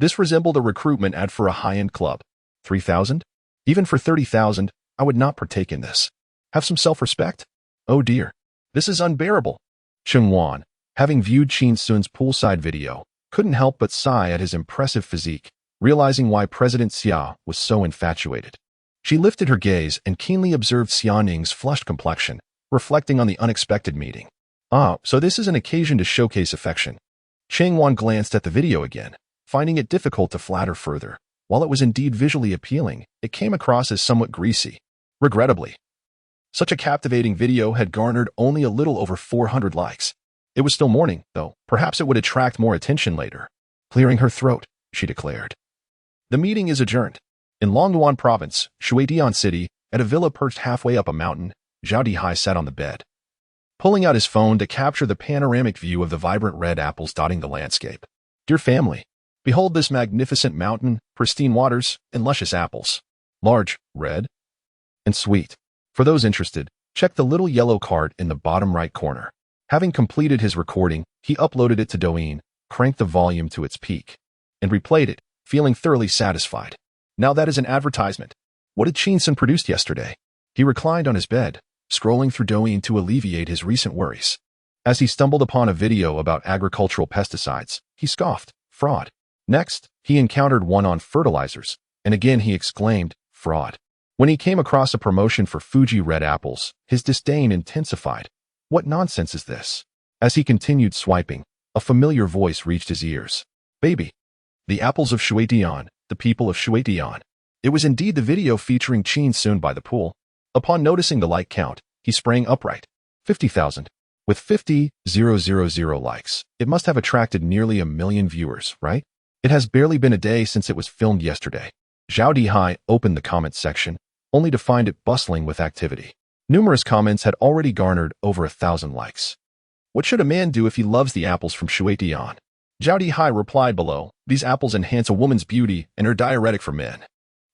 This resembled a recruitment ad for a high-end club. 3,000? Even for 30,000, I would not partake in this. Have some self-respect? Oh dear. This is unbearable. Qin Xun, having viewed Qin Xun's poolside video, couldn't help but sigh at his impressive physique, realizing why President Xia was so infatuated. She lifted her gaze and keenly observed Xianing's flushed complexion, reflecting on the unexpected meeting. So this is an occasion to showcase affection. Qin Xun glanced at the video again, finding it difficult to flatter further. While it was indeed visually appealing, it came across as somewhat greasy. Regrettably, such a captivating video had garnered only a little over 400 likes. It was still morning, though. Perhaps it would attract more attention later. Clearing her throat, she declared. The meeting is adjourned. In Longduan Province, Shuitian City, at a villa perched halfway up a mountain, Zhao Dihai sat on the bed. pulling out his phone to capture the panoramic view of the vibrant red apples dotting the landscape. Dear family, behold this magnificent mountain, pristine waters, and luscious apples. Large, red, and sweet. For those interested, check the little yellow card in the bottom right corner. Having completed his recording, he uploaded it to Douyin, cranked the volume to its peak, and replayed it, feeling thoroughly satisfied. Now that is an advertisement. What did Qin Xun produce yesterday? He reclined on his bed, scrolling through Douyin to alleviate his recent worries. As he stumbled upon a video about agricultural pesticides, he scoffed, fraud. Next, he encountered one on fertilizers, and again he exclaimed, fraud. When he came across a promotion for Fuji red apples, his disdain intensified. What nonsense is this? As he continued swiping, a familiar voice reached his ears. Baby. The apples of Shuetian, the people of Shuetian. It was indeed the video featuring Qin Xun by the pool. Upon noticing the like count, he sprang upright. 50,000. With 50,000 likes, it must have attracted nearly 1 million viewers, right? It has barely been a day since it was filmed yesterday. Zhao Dihai opened the comments section, only to find it bustling with activity. Numerous comments had already garnered over 1,000 likes. What should a man do if he loves the apples from Shuetian? Zhao Dihai replied below, these apples enhance a woman's beauty and are diuretic for men.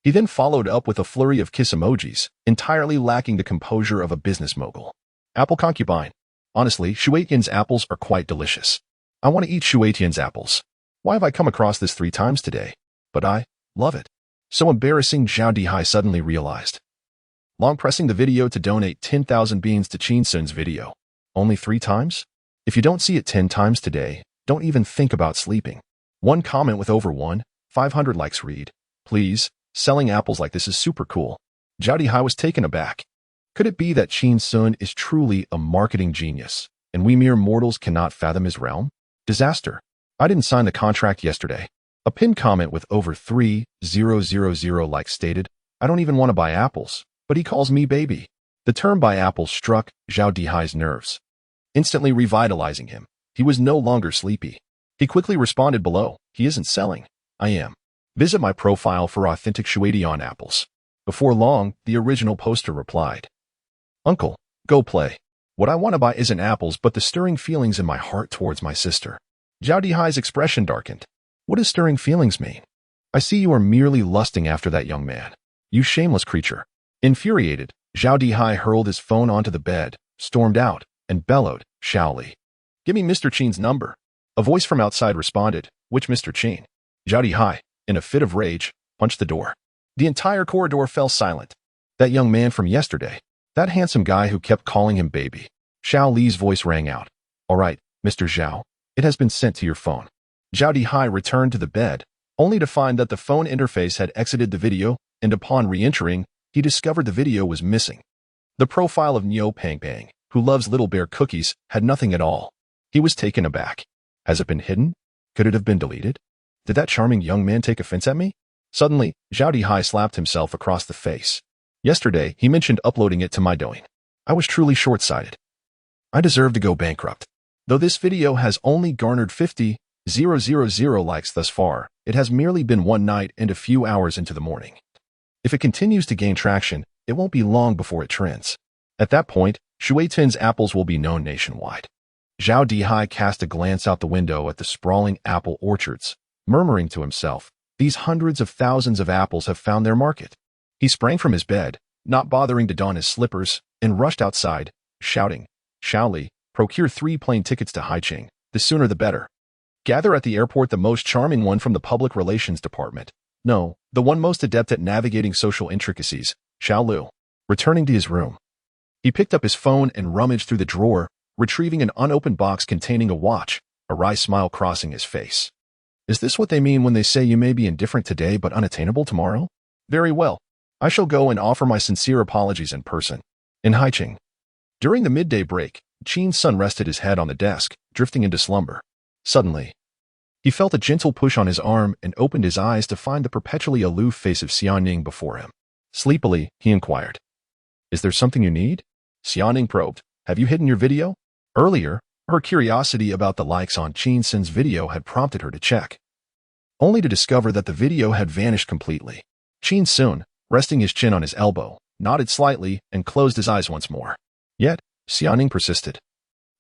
He then followed up with a flurry of kiss emojis, entirely lacking the composure of a business mogul. Apple concubine. Honestly, Shuetian's apples are quite delicious. I want to eat Shuetian's apples. Why have I come across this 3 times today? But I love it. So embarrassing, Zhao Dihai suddenly realized. Long pressing the video to donate 10,000 beans to Qin Xun's video. Only 3 times? If you don't see it 10 times today, don't even think about sleeping. One comment with over 500 likes read, please, selling apples like this is super cool. Zhao Dihai was taken aback. Could it be that Qin Xun is truly a marketing genius, and we mere mortals cannot fathom his realm? Disaster. I didn't sign the contract yesterday. A pinned comment with over 3,000 likes stated, I don't even want to buy apples, but he calls me baby. The term buy apples struck Zhao Dihai's nerves, instantly revitalizing him. He was no longer sleepy. He quickly responded below, he isn't selling. I am. Visit my profile for authentic Shuetian apples. Before long, the original poster replied, Uncle, go play. What I want to buy isn't apples but the stirring feelings in my heart towards my sister. Zhao Dihai's expression darkened. What does stirring feelings mean? I see you are merely lusting after that young man. You shameless creature. Infuriated, Zhao Dihai hurled his phone onto the bed, stormed out, and bellowed, Shaoli. Give me Mr. Qin's number. A voice from outside responded, which Mr. Qin? Zhao Dihai, in a fit of rage, punched the door. The entire corridor fell silent. That young man from yesterday. That handsome guy who kept calling him baby. Xiao Li's voice rang out. All right, Mr. Zhao, it has been sent to your phone. Zhao Dihai returned to the bed, only to find that the phone interface had exited the video, and upon re-entering, he discovered the video was missing. The profile of Neo Pang Pang, who loves Little Bear cookies, had nothing at all. He was taken aback. Has it been hidden? Could it have been deleted? Did that charming young man take offense at me? Suddenly, Zhao Dihai slapped himself across the face. Yesterday, he mentioned uploading it to my Douyin. I was truly short-sighted. I deserve to go bankrupt. Though this video has only garnered 50,000 likes thus far, it has merely been one night and a few hours into the morning. If it continues to gain traction, it won't be long before it trends. At that point, Shuetian's apples will be known nationwide. Zhao Dihai cast a glance out the window at the sprawling apple orchards, murmuring to himself, these hundreds of thousands of apples have found their market. He sprang from his bed, not bothering to don his slippers, and rushed outside, shouting, Shaoli, procure 3 plane tickets to Haicheng, the sooner the better. Gather at the airport the most charming one from the public relations department. No, the one most adept at navigating social intricacies, Xiao Lu. Returning to his room, he picked up his phone and rummaged through the drawer, retrieving an unopened box containing a watch, a wry smile crossing his face. Is this what they mean when they say you may be indifferent today but unattainable tomorrow? Very well. I shall go and offer my sincere apologies in person. In Haicheng. During the midday break, Qin Xun rested his head on the desk, drifting into slumber. Suddenly, he felt a gentle push on his arm and opened his eyes to find the perpetually aloof face of Xiaoning before him. Sleepily, he inquired, Is there something you need? Xiaoning probed, Have you hidden your video? Earlier, her curiosity about the likes on Qin Xun's video had prompted her to check, only to discover that the video had vanished completely. Qin Xun, resting his chin on his elbow, nodded slightly and closed his eyes once more. Yet, Xiaoning persisted.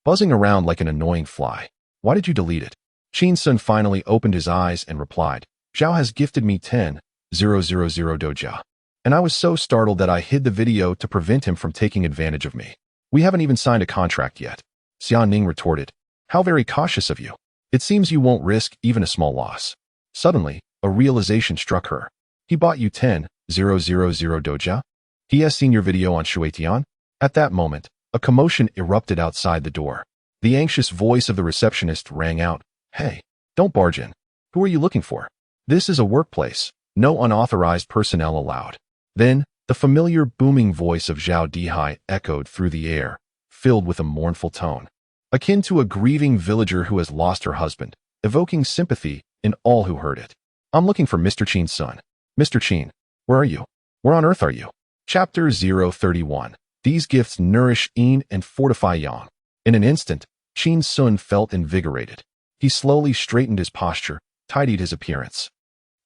buzzing around like an annoying fly. Why did you delete it? Qin Xun finally opened his eyes and replied, Zhao has gifted me 10,000 doja. And I was so startled that I hid the video to prevent him from taking advantage of me. We haven't even signed a contract yet. Xiaoning retorted, how very cautious of you. It seems you won't risk even a small loss. Suddenly, a realization struck her. He bought you 10,000 doja? He has seen your video on Shuetian? At that moment, a commotion erupted outside the door. The anxious voice of the receptionist rang out, hey, don't barge in. Who are you looking for? This is a workplace. No unauthorized personnel allowed. Then, the familiar booming voice of Zhao Dihai echoed through the air, filled with a mournful tone, akin to a grieving villager who has lost her husband, evoking sympathy in all who heard it. I'm looking for Mr. Qin's son. Mr. Qin, where are you? Where on earth are you? Chapter 031. These gifts nourish Yin and fortify Yang. In an instant, Qin Xun felt invigorated. He slowly straightened his posture, tidied his appearance,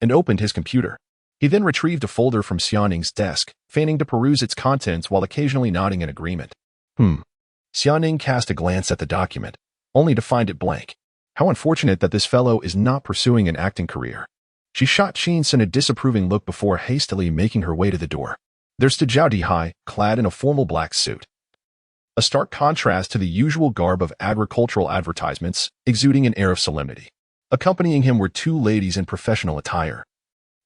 and opened his computer. He then retrieved a folder from Xianing's desk, feigning to peruse its contents while occasionally nodding in agreement. Xianing cast a glance at the document, only to find it blank. How unfortunate that this fellow is not pursuing an acting career. She shot Qin Xun a disapproving look before hastily making her way to the door. There stood Zhao Dihai, clad in a formal black suit. A stark contrast to the usual garb of agricultural advertisements, exuding an air of solemnity. Accompanying him were two ladies in professional attire,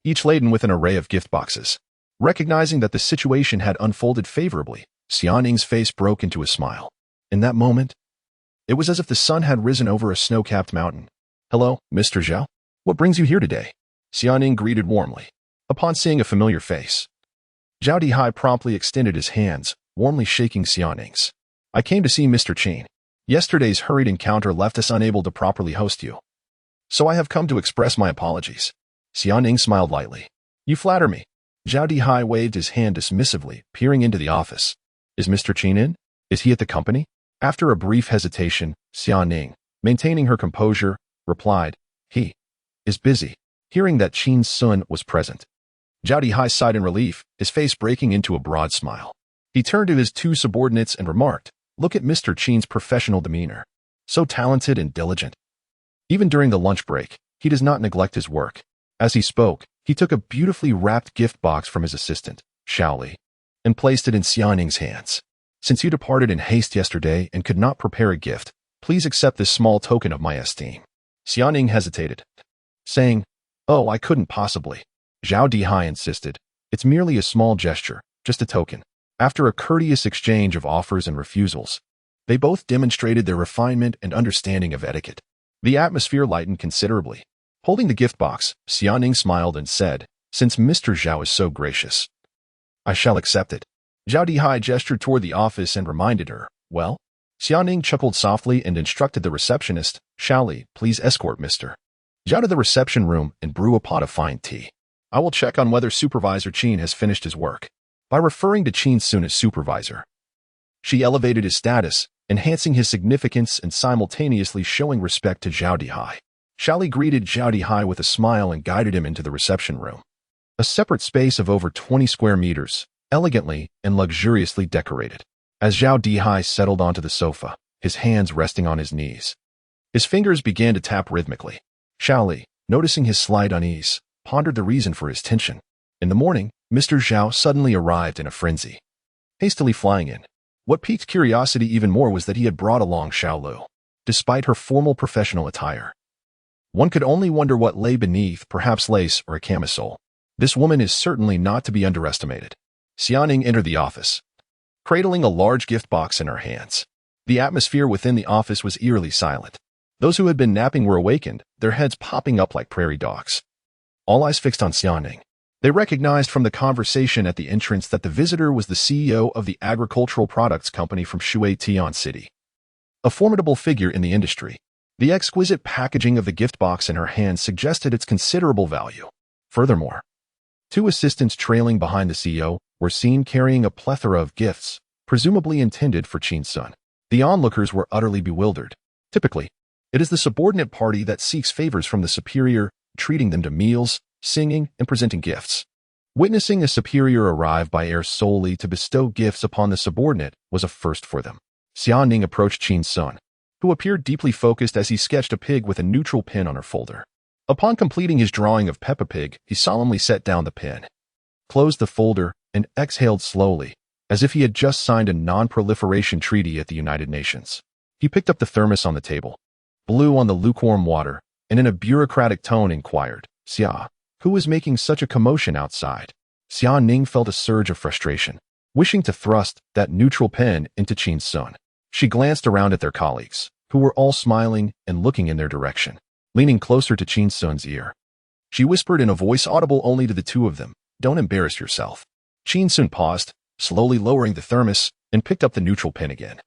each laden with an array of gift boxes. Recognizing that the situation had unfolded favorably, Xianing's face broke into a smile. In that moment, it was as if the sun had risen over a snow-capped mountain. Hello, Mr. Zhao? What brings you here today? Xianing greeted warmly. Upon seeing a familiar face, Zhao Dihai promptly extended his hands, warmly shaking Xianing's. I came to see Mr. Qin. Yesterday's hurried encounter left us unable to properly host you. So I have come to express my apologies. Xianing smiled lightly. You flatter me. Zhao Dihai waved his hand dismissively, peering into the office. Is Mr. Qin in? Is he at the company? After a brief hesitation, Xianing, maintaining her composure, replied, he is busy. Hearing that Qin Xun was present, Zhao Dihai sighed in relief, his face breaking into a broad smile. He turned to his two subordinates and remarked, look at Mr. Qin's professional demeanor. So talented and diligent. Even during the lunch break, he does not neglect his work. As he spoke, he took a beautifully wrapped gift box from his assistant, Shaoli, and placed it in Xianing's hands. Since you departed in haste yesterday and could not prepare a gift, please accept this small token of my esteem. Xianing hesitated, saying, oh, I couldn't possibly. Zhao Dihai insisted, it's merely a small gesture, just a token. After a courteous exchange of offers and refusals, they both demonstrated their refinement and understanding of etiquette. The atmosphere lightened considerably. Holding the gift box, Xianing smiled and said, since Mr. Zhao is so gracious, I shall accept it. Zhao Dihai gestured toward the office and reminded her, well? Xianing chuckled softly and instructed the receptionist, Shaoli, please escort Mr. Zhao to the reception room and brew a pot of fine tea. I will check on whether Supervisor Qin has finished his work. By referring to Qin Xun as supervisor, she elevated his status, enhancing his significance and simultaneously showing respect to Zhao Dihai. Shaoli greeted Zhao Dihai with a smile and guided him into the reception room. A separate space of over 20 square meters, elegantly and luxuriously decorated. As Zhao Dihai settled onto the sofa, his hands resting on his knees, his fingers began to tap rhythmically. Shaoli, noticing his slight unease, pondered the reason for his tension. In the morning, Mr. Zhao suddenly arrived in a frenzy, hastily flying in. What piqued curiosity even more was that he had brought along Xiaolu, despite her formal professional attire. One could only wonder what lay beneath, perhaps lace or a camisole. This woman is certainly not to be underestimated. Xianing entered the office, cradling a large gift box in her hands. The atmosphere within the office was eerily silent. Those who had been napping were awakened, their heads popping up like prairie dogs. All eyes fixed on Xianing. They recognized from the conversation at the entrance that the visitor was the CEO of the agricultural products company from Shuetian City, a formidable figure in the industry. The exquisite packaging of the gift box in her hand suggested its considerable value. Furthermore, two assistants trailing behind the CEO were seen carrying a plethora of gifts, presumably intended for Qin Xun. The onlookers were utterly bewildered. Typically, it is the subordinate party that seeks favors from the superior, treating them to meals, singing, and presenting gifts. Witnessing a superior arrive by air solely to bestow gifts upon the subordinate was a first for them. Xianing approached Qin Xun, who appeared deeply focused as he sketched a pig with a neutral pin on her folder. Upon completing his drawing of Peppa Pig, he solemnly set down the pen, closed the folder, and exhaled slowly, as if he had just signed a non-proliferation treaty at the United Nations. He picked up the thermos on the table, blew on the lukewarm water, and in a bureaucratic tone inquired, "Xia, who is making such a commotion outside?" Xia Ning felt a surge of frustration, wishing to thrust that neutral pen into Qin Xun. She glanced around at their colleagues, who were all smiling and looking in their direction. Leaning closer to Qin Xun's ear, she whispered in a voice audible only to the two of them, "Don't embarrass yourself." Qin Xun paused, slowly lowering the thermos, and picked up the neutral pen again,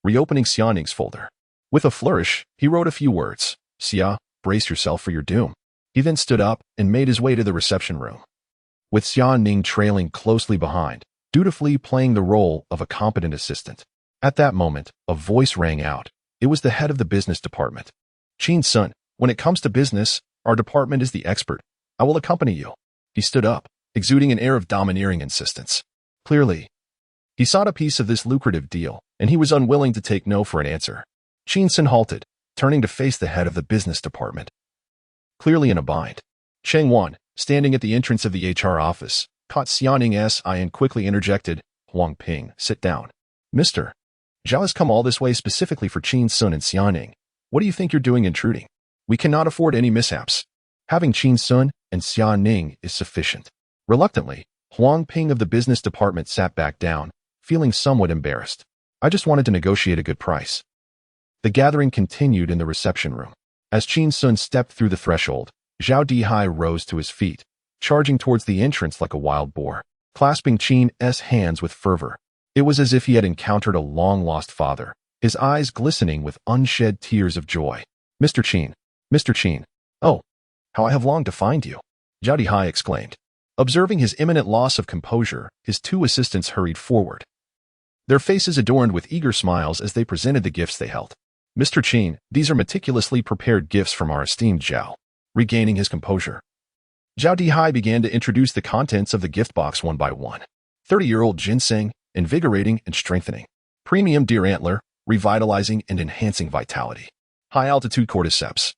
reopening Xia Ning's folder. With a flourish, he wrote a few words. "Xia, brace yourself for your doom." He then stood up and made his way to the reception room, with Xia Ning trailing closely behind, dutifully playing the role of a competent assistant. At that moment, a voice rang out. It was the head of the business department. "Qin Xun, when it comes to business, our department is the expert. I will accompany you." He stood up, exuding an air of domineering insistence. Clearly, he sought a piece of this lucrative deal, and he was unwilling to take no for an answer. Qin Xun halted, turning to face the head of the business department, clearly in a bind. Cheng Wan, standing at the entrance of the HR office, caught Xia Ning's eye and quickly interjected, "Huang Ping, sit down. Mr. Zhao has come all this way specifically for Qin Xun and Xia Ning. What do you think you're doing intruding? We cannot afford any mishaps. Having Qin Xun and Xia Ning is sufficient." Reluctantly, Huang Ping of the business department sat back down, feeling somewhat embarrassed. "I just wanted to negotiate a good price." The gathering continued in the reception room. As Qin Xun stepped through the threshold, Zhao Dihai rose to his feet, charging towards the entrance like a wild boar, clasping Qin's hands with fervor. It was as if he had encountered a long-lost father, his eyes glistening with unshed tears of joy. Mr. Qin, Mr. Qin, oh, how I have longed to find you," Zhao Dihai exclaimed. Observing his imminent loss of composure, his two assistants hurried forward, their faces adorned with eager smiles as they presented the gifts they held. "Mr. Qin, these are meticulously prepared gifts from our esteemed Zhao." Regaining his composure, Zhao Dihai began to introduce the contents of the gift box one by one. 30-year-old ginseng, invigorating and strengthening. Premium deer antler, revitalizing and enhancing vitality. High-altitude cordyceps,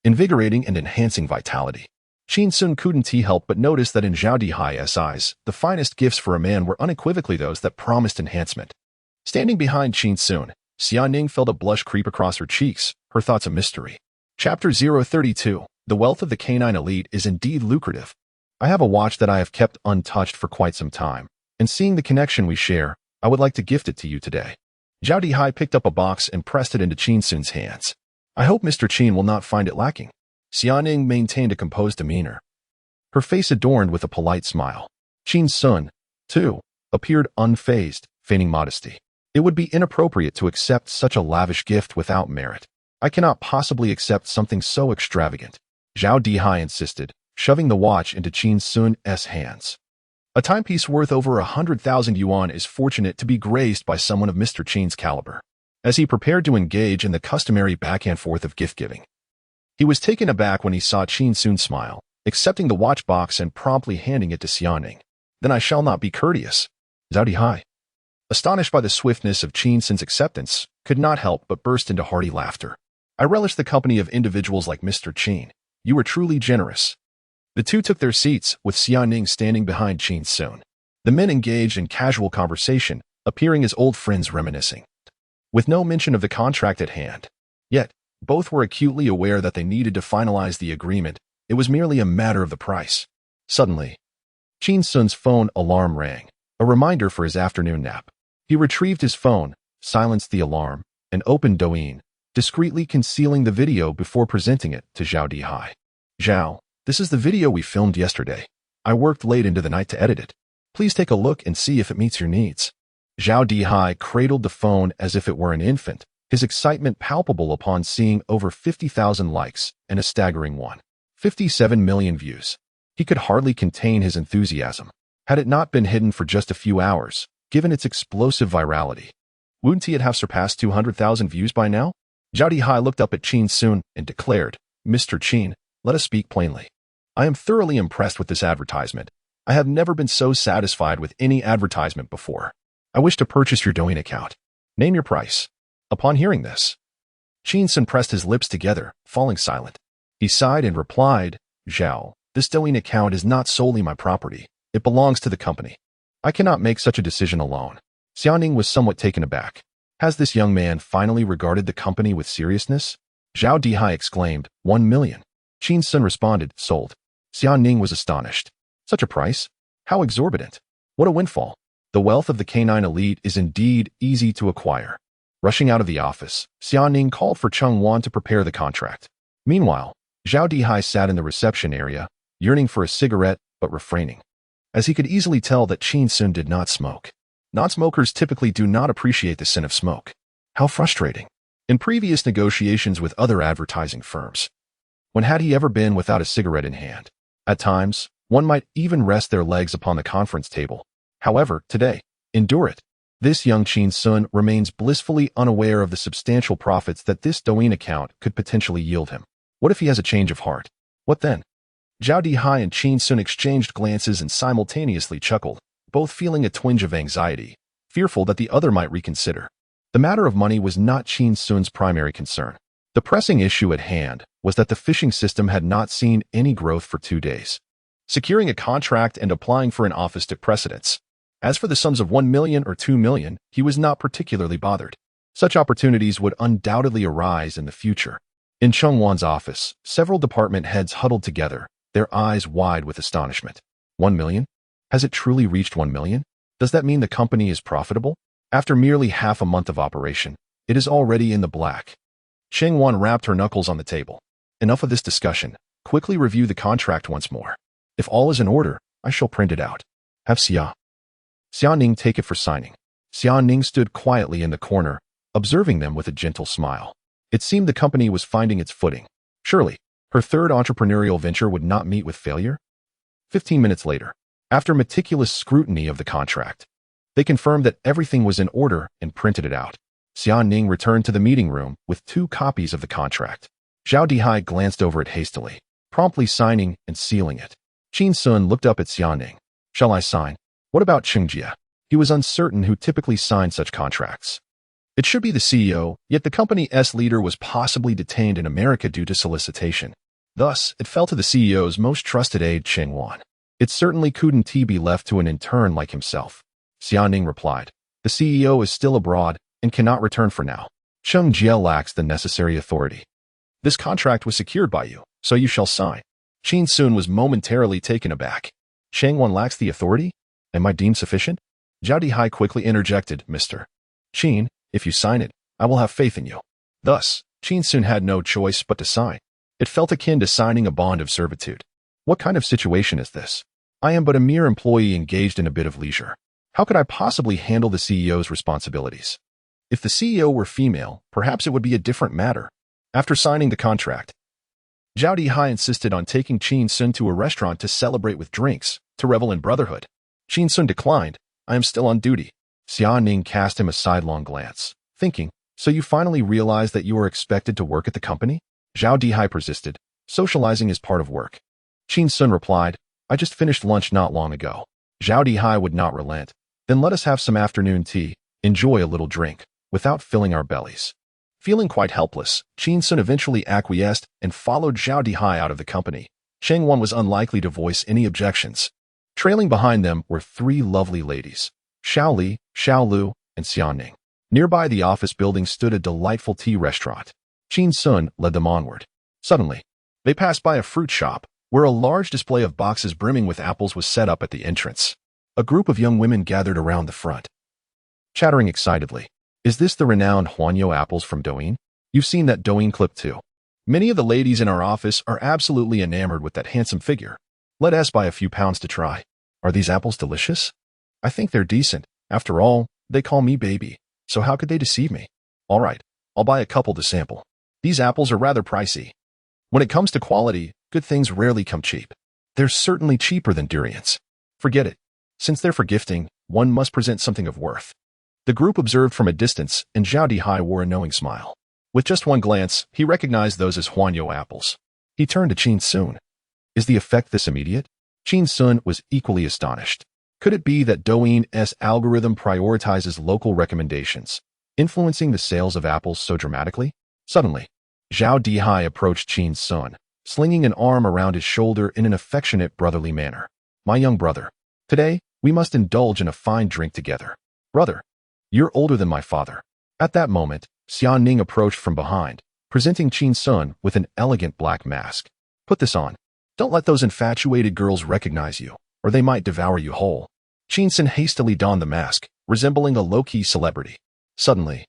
invigorating and enhancing vitality. Qin Xun couldn't help but notice that in Zhao Dihai's eyes, the finest gifts for a man were unequivocally those that promised enhancement. Standing behind Qin Xun, Xia Ning felt a blush creep across her cheeks, her thoughts a mystery. Chapter 032. The wealth of the canine elite is indeed lucrative. I have a watch that I have kept untouched for quite some time, and seeing the connection we share, I would like to gift it to you today. Zhao Dihai picked up a box and pressed it into Qin Xun's hands. "I hope Mr. Qin will not find it lacking." Xia Ning maintained a composed demeanor, her face adorned with a polite smile. Qin Xun, too, appeared unfazed, feigning modesty. "It would be inappropriate to accept such a lavish gift without merit. I cannot possibly accept something so extravagant," Zhao Dihai insisted, shoving the watch into Qin Xun's hands. A timepiece worth over 100,000 yuan is fortunate to be graced by someone of Mr. Qin's caliber. As he prepared to engage in the customary back-and-forth of gift-giving, he was taken aback when he saw Qin Xun smile, accepting the watch box and promptly handing it to Xia Ning. "Then I shall not be courteous." Zhao Dihai, astonished by the swiftness of Qin Xun's acceptance, could not help but burst into hearty laughter. "I relish the company of individuals like Mr. Qin. You are truly generous." The two took their seats, with Xia Ning standing behind Qin Xun. The men engaged in casual conversation, appearing as old friends reminiscing, with no mention of the contract at hand. Yet, both were acutely aware that they needed to finalize the agreement. It was merely a matter of the price. Suddenly, Qin Xun's phone alarm rang, a reminder for his afternoon nap. He retrieved his phone, silenced the alarm, and opened Douyin, discreetly concealing the video before presenting it to Zhao Dihai. "Zhao, this is the video we filmed yesterday. I worked late into the night to edit it. Please take a look and see if it meets your needs." Zhao Dihai cradled the phone as if it were an infant, his excitement palpable upon seeing over 50,000 likes and a staggering 1.57 million views. He could hardly contain his enthusiasm. Had it not been hidden for just a few hours, given its explosive virality, wouldn't it have surpassed 200,000 views by now? Zhao Dihai looked up at Qin Xun and declared, "Mr. Qin, let us speak plainly. I am thoroughly impressed with this advertisement. I have never been so satisfied with any advertisement before. I wish to purchase your Douyin account. Name your price." Upon hearing this, Qin Xun pressed his lips together, falling silent. He sighed and replied, Zhao, this Douyin account is not solely my property. It belongs to the company. I cannot make such a decision alone. Xiaoning was somewhat taken aback. Has this young man finally regarded the company with seriousness? Zhao Dihai exclaimed, 1 million. Qin Xun responded, sold. Xiaoning was astonished. Such a price? How exorbitant. What a windfall. The wealth of the canine elite is indeed easy to acquire. Rushing out of the office, Xiaoning called for Cheng Wan to prepare the contract. Meanwhile, Zhao Dihai sat in the reception area, yearning for a cigarette but refraining, as he could easily tell that Qin Xun did not smoke. Non-smokers typically do not appreciate the scent of smoke. How frustrating. In previous negotiations with other advertising firms, when had he ever been without a cigarette in hand? At times, one might even rest their legs upon the conference table. However, today, endure it. This young Qin Xun remains blissfully unaware of the substantial profits that this Douyin account could potentially yield him. What if he has a change of heart? What then? Zhao Dihai and Qin Xun exchanged glances and simultaneously chuckled, both feeling a twinge of anxiety, fearful that the other might reconsider. The matter of money was not Qin Xun's primary concern. The pressing issue at hand was that the fishing system had not seen any growth for 2 days. Securing a contract and applying for an office took precedence. As for the sums of 1 million or 2 million, he was not particularly bothered. Such opportunities would undoubtedly arise in the future. In Cheng Wan's office, several department heads huddled together, their eyes wide with astonishment. 1 million? Has it truly reached 1 million? Does that mean the company is profitable? After merely half a month of operation, it is already in the black. Cheng Wan rapped her knuckles on the table. Enough of this discussion. Quickly review the contract once more. If all is in order, I shall print it out. Have Xiaoning take it for signing. Xiaoning stood quietly in the corner, observing them with a gentle smile. It seemed the company was finding its footing. Surely, her third entrepreneurial venture would not meet with failure? 15 minutes later, after meticulous scrutiny of the contract, they confirmed that everything was in order and printed it out. Xiaoning returned to the meeting room with 2 copies of the contract. Zhao Dihai glanced over it hastily, promptly signing and sealing it. Qin Xun looked up at Xiaoning. Shall I sign? What about Chengjie? He was uncertain who typically signed such contracts. It should be the CEO, yet the company's leader was possibly detained in America due to solicitation. Thus, it fell to the CEO's most trusted aide, Cheng Wan. It certainly couldn't be left to an intern like himself. Xiaoning replied, the CEO is still abroad and cannot return for now. Chengjie lacks the necessary authority. This contract was secured by you, so you shall sign. Qin Xun was momentarily taken aback. Cheng Wan lacks the authority? Am I deemed sufficient? Zhao Dihai quickly interjected, Mr. Qin, if you sign it, I will have faith in you. Thus, Qin Xun had no choice but to sign. It felt akin to signing a bond of servitude. What kind of situation is this? I am but a mere employee engaged in a bit of leisure. How could I possibly handle the CEO's responsibilities? If the CEO were female, perhaps it would be a different matter. After signing the contract, Zhao Dihai insisted on taking Qin Xun to a restaurant to celebrate with drinks, to revel in brotherhood. Qin Xun declined. I am still on duty. Xiaoning cast him a sidelong glance, thinking, so you finally realize that you are expected to work at the company? Zhao Dihai persisted. Socializing is part of work. Qin Xun replied, I just finished lunch not long ago. Zhao Dihai would not relent. Then let us have some afternoon tea, enjoy a little drink, without filling our bellies. Feeling quite helpless, Qin Xun eventually acquiesced and followed Zhao Dihai out of the company. Cheng Wan was unlikely to voice any objections. Trailing behind them were 3 lovely ladies, Xiao Li, Xiao Lu, and Xiaoning. Nearby the office building stood a delightful tea restaurant. Qin Xun led them onward. Suddenly, they passed by a fruit shop, where a large display of boxes brimming with apples was set up at the entrance. A group of young women gathered around the front, chattering excitedly. Is this the renowned Huanyo apples from Douyin? You've seen that Douyin clip too. Many of the ladies in our office are absolutely enamored with that handsome figure. Let us buy a few pounds to try. Are these apples delicious? I think they're decent. After all, they call me baby, so how could they deceive me? All right, I'll buy a couple to sample. These apples are rather pricey. When it comes to quality, good things rarely come cheap. They're certainly cheaper than durians. Forget it. Since they're for gifting, one must present something of worth. The group observed from a distance, and Zhao Dihai wore a knowing smile. With just one glance, he recognized those as Huanyo apples. He turned to Qin Xun. Is the effect this immediate? Qin Xun was equally astonished. Could it be that Douyin's algorithm prioritizes local recommendations, influencing the sales of apples so dramatically? Suddenly, Zhao Dihai approached Qin Xun, slinging an arm around his shoulder in an affectionate brotherly manner. My young brother, today we must indulge in a fine drink together. Brother, you're older than my father. At that moment, Xia Ning approached from behind, presenting Qin Xun with an elegant black mask. Put this on. Don't let those infatuated girls recognize you, or they might devour you whole. Qin Xun hastily donned the mask, resembling a low-key celebrity. Suddenly,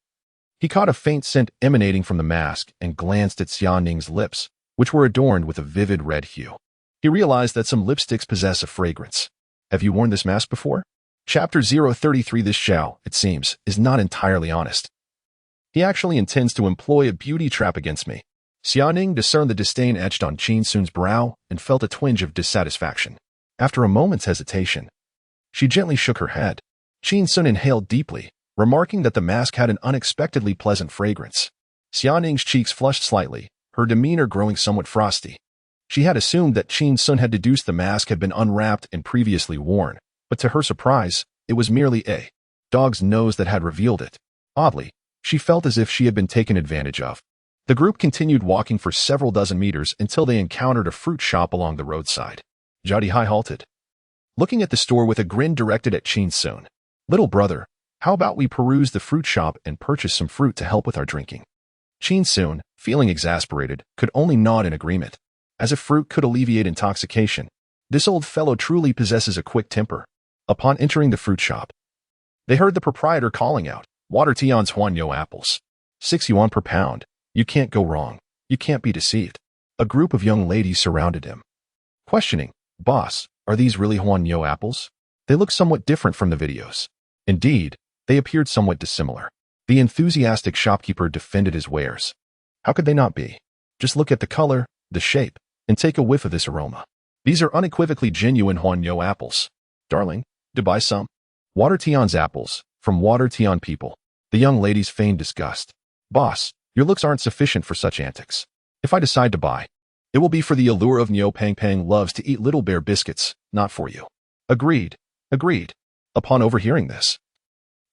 he caught a faint scent emanating from the mask and glanced at Xia Ning's lips, which were adorned with a vivid red hue. He realized that some lipsticks possess a fragrance. Have you worn this mask before? Chapter 033. This Zhao, it seems, is not entirely honest. He actually intends to employ a beauty trap against me. Xia Ning discerned the disdain etched on Qin Xun's brow and felt a twinge of dissatisfaction. After a moment's hesitation, she gently shook her head. Qin Xun inhaled deeply, remarking that the mask had an unexpectedly pleasant fragrance. Xia Ning's cheeks flushed slightly, her demeanor growing somewhat frosty. She had assumed that Qin Xun had deduced the mask had been unwrapped and previously worn, but to her surprise, it was merely a dog's nose that had revealed it. Oddly, she felt as if she had been taken advantage of. The group continued walking for several dozen meters until they encountered a fruit shop along the roadside. Zhao Dihai halted, looking at the store with a grin directed at Qin Xun. Little brother, how about we peruse the fruit shop and purchase some fruit to help with our drinking? Qin Xun, feeling exasperated, could only nod in agreement. As if fruit could alleviate intoxication, this old fellow truly possesses a quick temper. Upon entering the fruit shop, they heard the proprietor calling out, Water Tian's Huanyo apples. 6 yuan per pound. You can't go wrong. You can't be deceived. A group of young ladies surrounded him, questioning, Boss, are these really Huanyo apples? They look somewhat different from the videos. Indeed, they appeared somewhat dissimilar. The enthusiastic shopkeeper defended his wares. How could they not be? Just look at the color, the shape, and take a whiff of this aroma. These are unequivocally genuine Huanyo apples. Darling, to buy some? Water Tian's apples, from Water Tian people. The young ladies feigned disgust. Boss, your looks aren't sufficient for such antics. If I decide to buy, it will be for the allure of Niu Pang Pang loves to eat Little Bear biscuits, not for you. Agreed. Agreed. Upon overhearing this,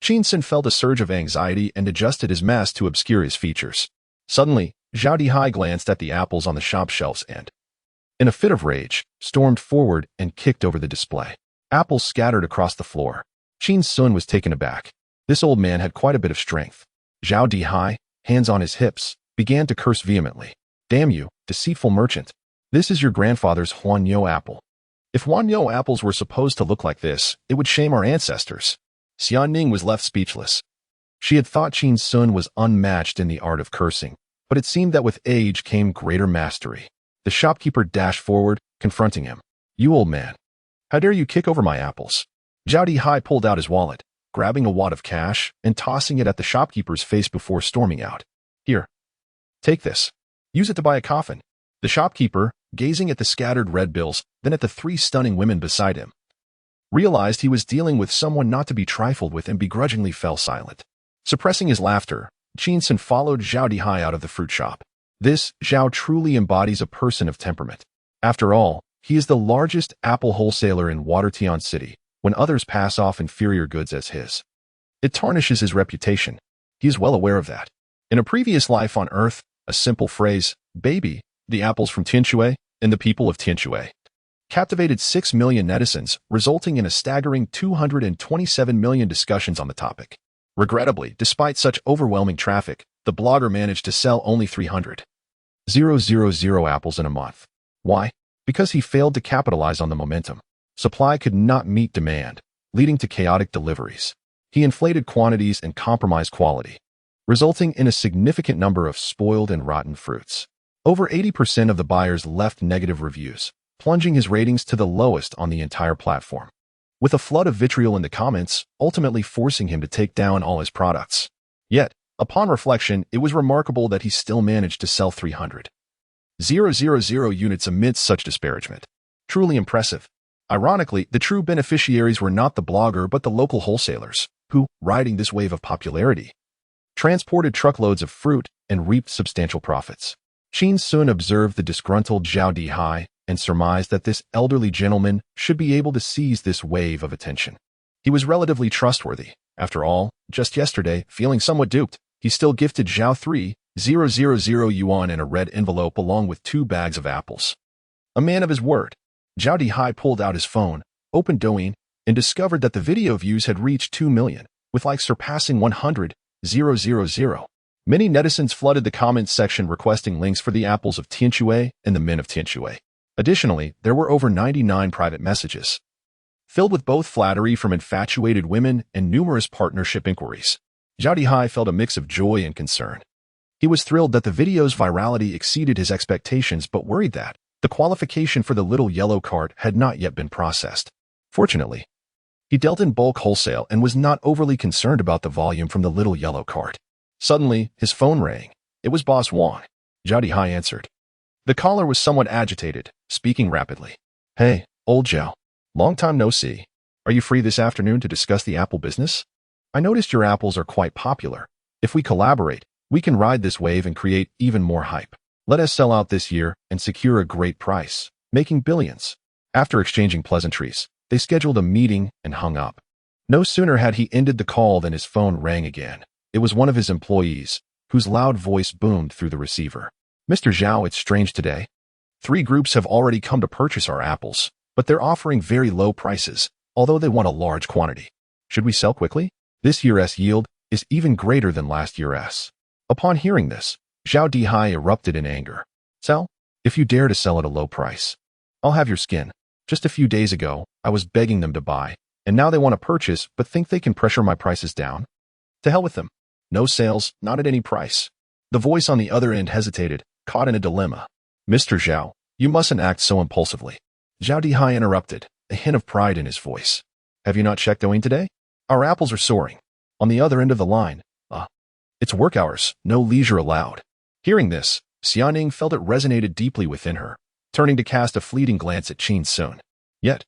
Qin Xun felt a surge of anxiety and adjusted his mask to obscure his features. Suddenly, Zhao Dihai glanced at the apples on the shop shelves and, in a fit of rage, stormed forward and kicked over the display. Apples scattered across the floor. Qin Xun was taken aback. This old man had quite a bit of strength. Zhao Dihai, hands on his hips, began to curse vehemently. Damn you, deceitful merchant. This is your grandfather's Huanyo apple. If Huanyo apples were supposed to look like this, it would shame our ancestors. Xia Ning was left speechless. She had thought Qin Xun was unmatched in the art of cursing, but it seemed that with age came greater mastery. The shopkeeper dashed forward, confronting him. You old man. How dare you kick over my apples? Zhao Dihai pulled out his wallet, grabbing a wad of cash and tossing it at the shopkeeper's face before storming out. Here. Take this. Use it to buy a coffin. The shopkeeper, gazing at the scattered red bills, then at the 3 stunning women beside him, realized he was dealing with someone not to be trifled with and begrudgingly fell silent. Suppressing his laughter, Qin Xun followed Zhao Dihai out of the fruit shop. This Zhao truly embodies a person of temperament. After all, he is the largest apple wholesaler in Water Tian City, when others pass off inferior goods as his. It tarnishes his reputation. He is well aware of that. In a previous life on Earth, a simple phrase, baby, the apples from Tianshui, and the people of Tianshui, captivated 6 million netizens, resulting in a staggering 227 million discussions on the topic. Regrettably, despite such overwhelming traffic, the blogger managed to sell only 300,000 apples in a month. Why? Because he failed to capitalize on the momentum. Supply could not meet demand, leading to chaotic deliveries. He inflated quantities and compromised quality, resulting in a significant number of spoiled and rotten fruits. Over 80% of the buyers left negative reviews, plunging his ratings to the lowest on the entire platform, with a flood of vitriol in the comments, ultimately forcing him to take down all his products. Yet, upon reflection, it was remarkable that he still managed to sell 300,000 units amidst such disparagement. Truly impressive. Ironically, the true beneficiaries were not the blogger but the local wholesalers, who, riding this wave of popularity, transported truckloads of fruit and reaped substantial profits. Qin Xun observed the disgruntled Zhao Dihai and surmised that this elderly gentleman should be able to seize this wave of attention. He was relatively trustworthy. After all, just yesterday, feeling somewhat duped, he still gifted Zhao 3 yuan in a red envelope along with 2 bags of apples. A man of his word. Zhao Dihai pulled out his phone, opened Douyin, and discovered that the video views had reached 2 million, with likes surpassing 100,000. Many netizens flooded the comments section requesting links for the apples of Tianshui and the men of Tianshui. Additionally, there were over 99 private messages, filled with both flattery from infatuated women and numerous partnership inquiries. Zhao Dihai felt a mix of joy and concern. He was thrilled that the video's virality exceeded his expectations but worried that the qualification for the little yellow cart had not yet been processed. Fortunately, he dealt in bulk wholesale and was not overly concerned about the volume from the little yellow cart. Suddenly, his phone rang. It was Boss Wang. Zhao Dihai answered. The caller was somewhat agitated, speaking rapidly. Hey, old Zhao. Long time no see. Are you free this afternoon to discuss the apple business? I noticed your apples are quite popular. If we collaborate, we can ride this wave and create even more hype. Let us sell out this year and secure a great price, making billions. After exchanging pleasantries, they scheduled a meeting and hung up. No sooner had he ended the call than his phone rang again. It was one of his employees, whose loud voice boomed through the receiver. Mr. Zhao, it's strange today. 3 groups have already come to purchase our apples, but they're offering very low prices, although they want a large quantity. Should we sell quickly? This year's yield is even greater than last year's. Upon hearing this, Zhao Dihai erupted in anger. Sell? If you dare to sell at a low price, I'll have your skin. Just a few days ago, I was begging them to buy, and now they want to purchase but think they can pressure my prices down? To hell with them. No sales, not at any price. The voice on the other end hesitated, caught in a dilemma. Mr. Zhao, you mustn't act so impulsively. Zhao Dihai interrupted, a hint of pride in his voice. Have you not checked Douyin today? Our apples are soaring. On the other end of the line, it's work hours, no leisure allowed. Hearing this, Xiaoning felt it resonated deeply within her, turning to cast a fleeting glance at Qin Xun. Yet,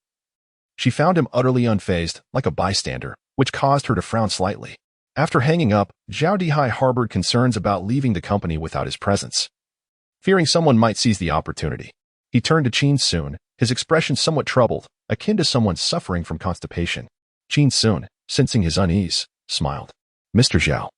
she found him utterly unfazed, like a bystander, which caused her to frown slightly. After hanging up, Zhao Dihai harbored concerns about leaving the company without his presence. Fearing someone might seize the opportunity, he turned to Qin Xun, his expression somewhat troubled, akin to someone suffering from constipation. Qin Xun, sensing his unease, smiled. Mr. Zhao,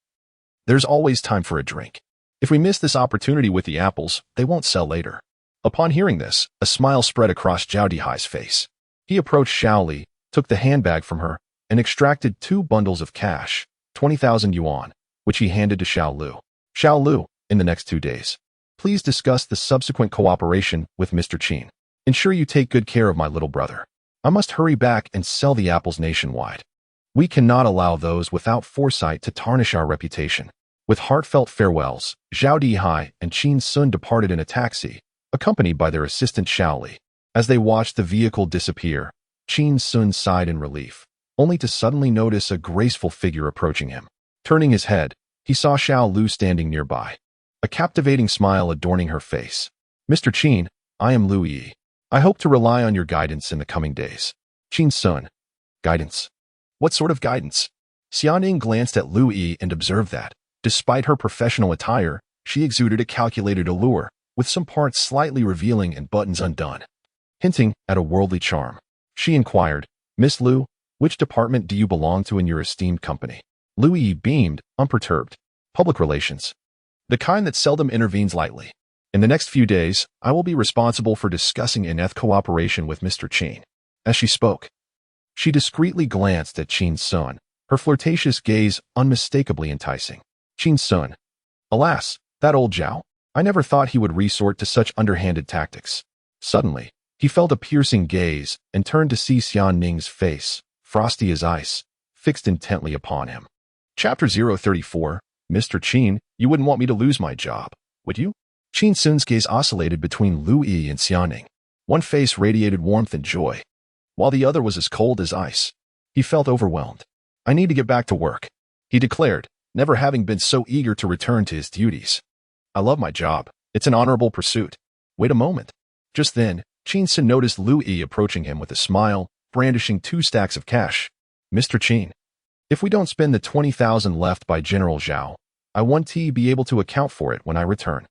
there's always time for a drink. If we miss this opportunity with the apples, they won't sell later. Upon hearing this, a smile spread across Zhao Dihai's face. He approached Xiao Li, took the handbag from her, and extracted 2 bundles of cash, 20,000 yuan, which he handed to Xiao Lu. Xiao Lu, in the next 2 days, please discuss the subsequent cooperation with Mr. Qin. Ensure you take good care of my little brother. I must hurry back and sell the apples nationwide. We cannot allow those without foresight to tarnish our reputation. With heartfelt farewells, Zhao Dihai and Qin Xun departed in a taxi, accompanied by their assistant Xiao Li. As they watched the vehicle disappear, Qin Xun sighed in relief, only to suddenly notice a graceful figure approaching him. Turning his head, he saw Xiao Lu standing nearby, a captivating smile adorning her face. Mr. Qin, I am Lu Yi. I hope to rely on your guidance in the coming days. Qin Xun. Guidance? What sort of guidance? Xiaoning glanced at Lu Yi and observed that, despite her professional attire, she exuded a calculated allure, with some parts slightly revealing and buttons undone, hinting at a worldly charm. She inquired, Miss Lu, which department do you belong to in your esteemed company? Lu Yi beamed, unperturbed. Public relations. The kind that seldom intervenes lightly. In the next few days, I will be responsible for discussing in-depth cooperation with Mr. Qin. As she spoke, she discreetly glanced at Qin Xun, her flirtatious gaze unmistakably enticing. Qin Xun. Alas, that old Zhao. I never thought he would resort to such underhanded tactics. Suddenly, he felt a piercing gaze and turned to see Xian Ning's face, frosty as ice, fixed intently upon him. Chapter 034, Mr. Qin, you wouldn't want me to lose my job, would you? Qin Xun's gaze oscillated between Lu Yi and Xiaoning. One face radiated warmth and joy, while the other was as cold as ice. He felt overwhelmed. I need to get back to work, he declared, never having been so eager to return to his duties. I love my job. It's an honorable pursuit. Wait a moment. Just then, Qin Xun noticed Lu Yi approaching him with a smile, brandishing 2 stacks of cash. Mr. Qin, if we don't spend the 20,000 left by General Zhao, I want to be able to account for it when I return.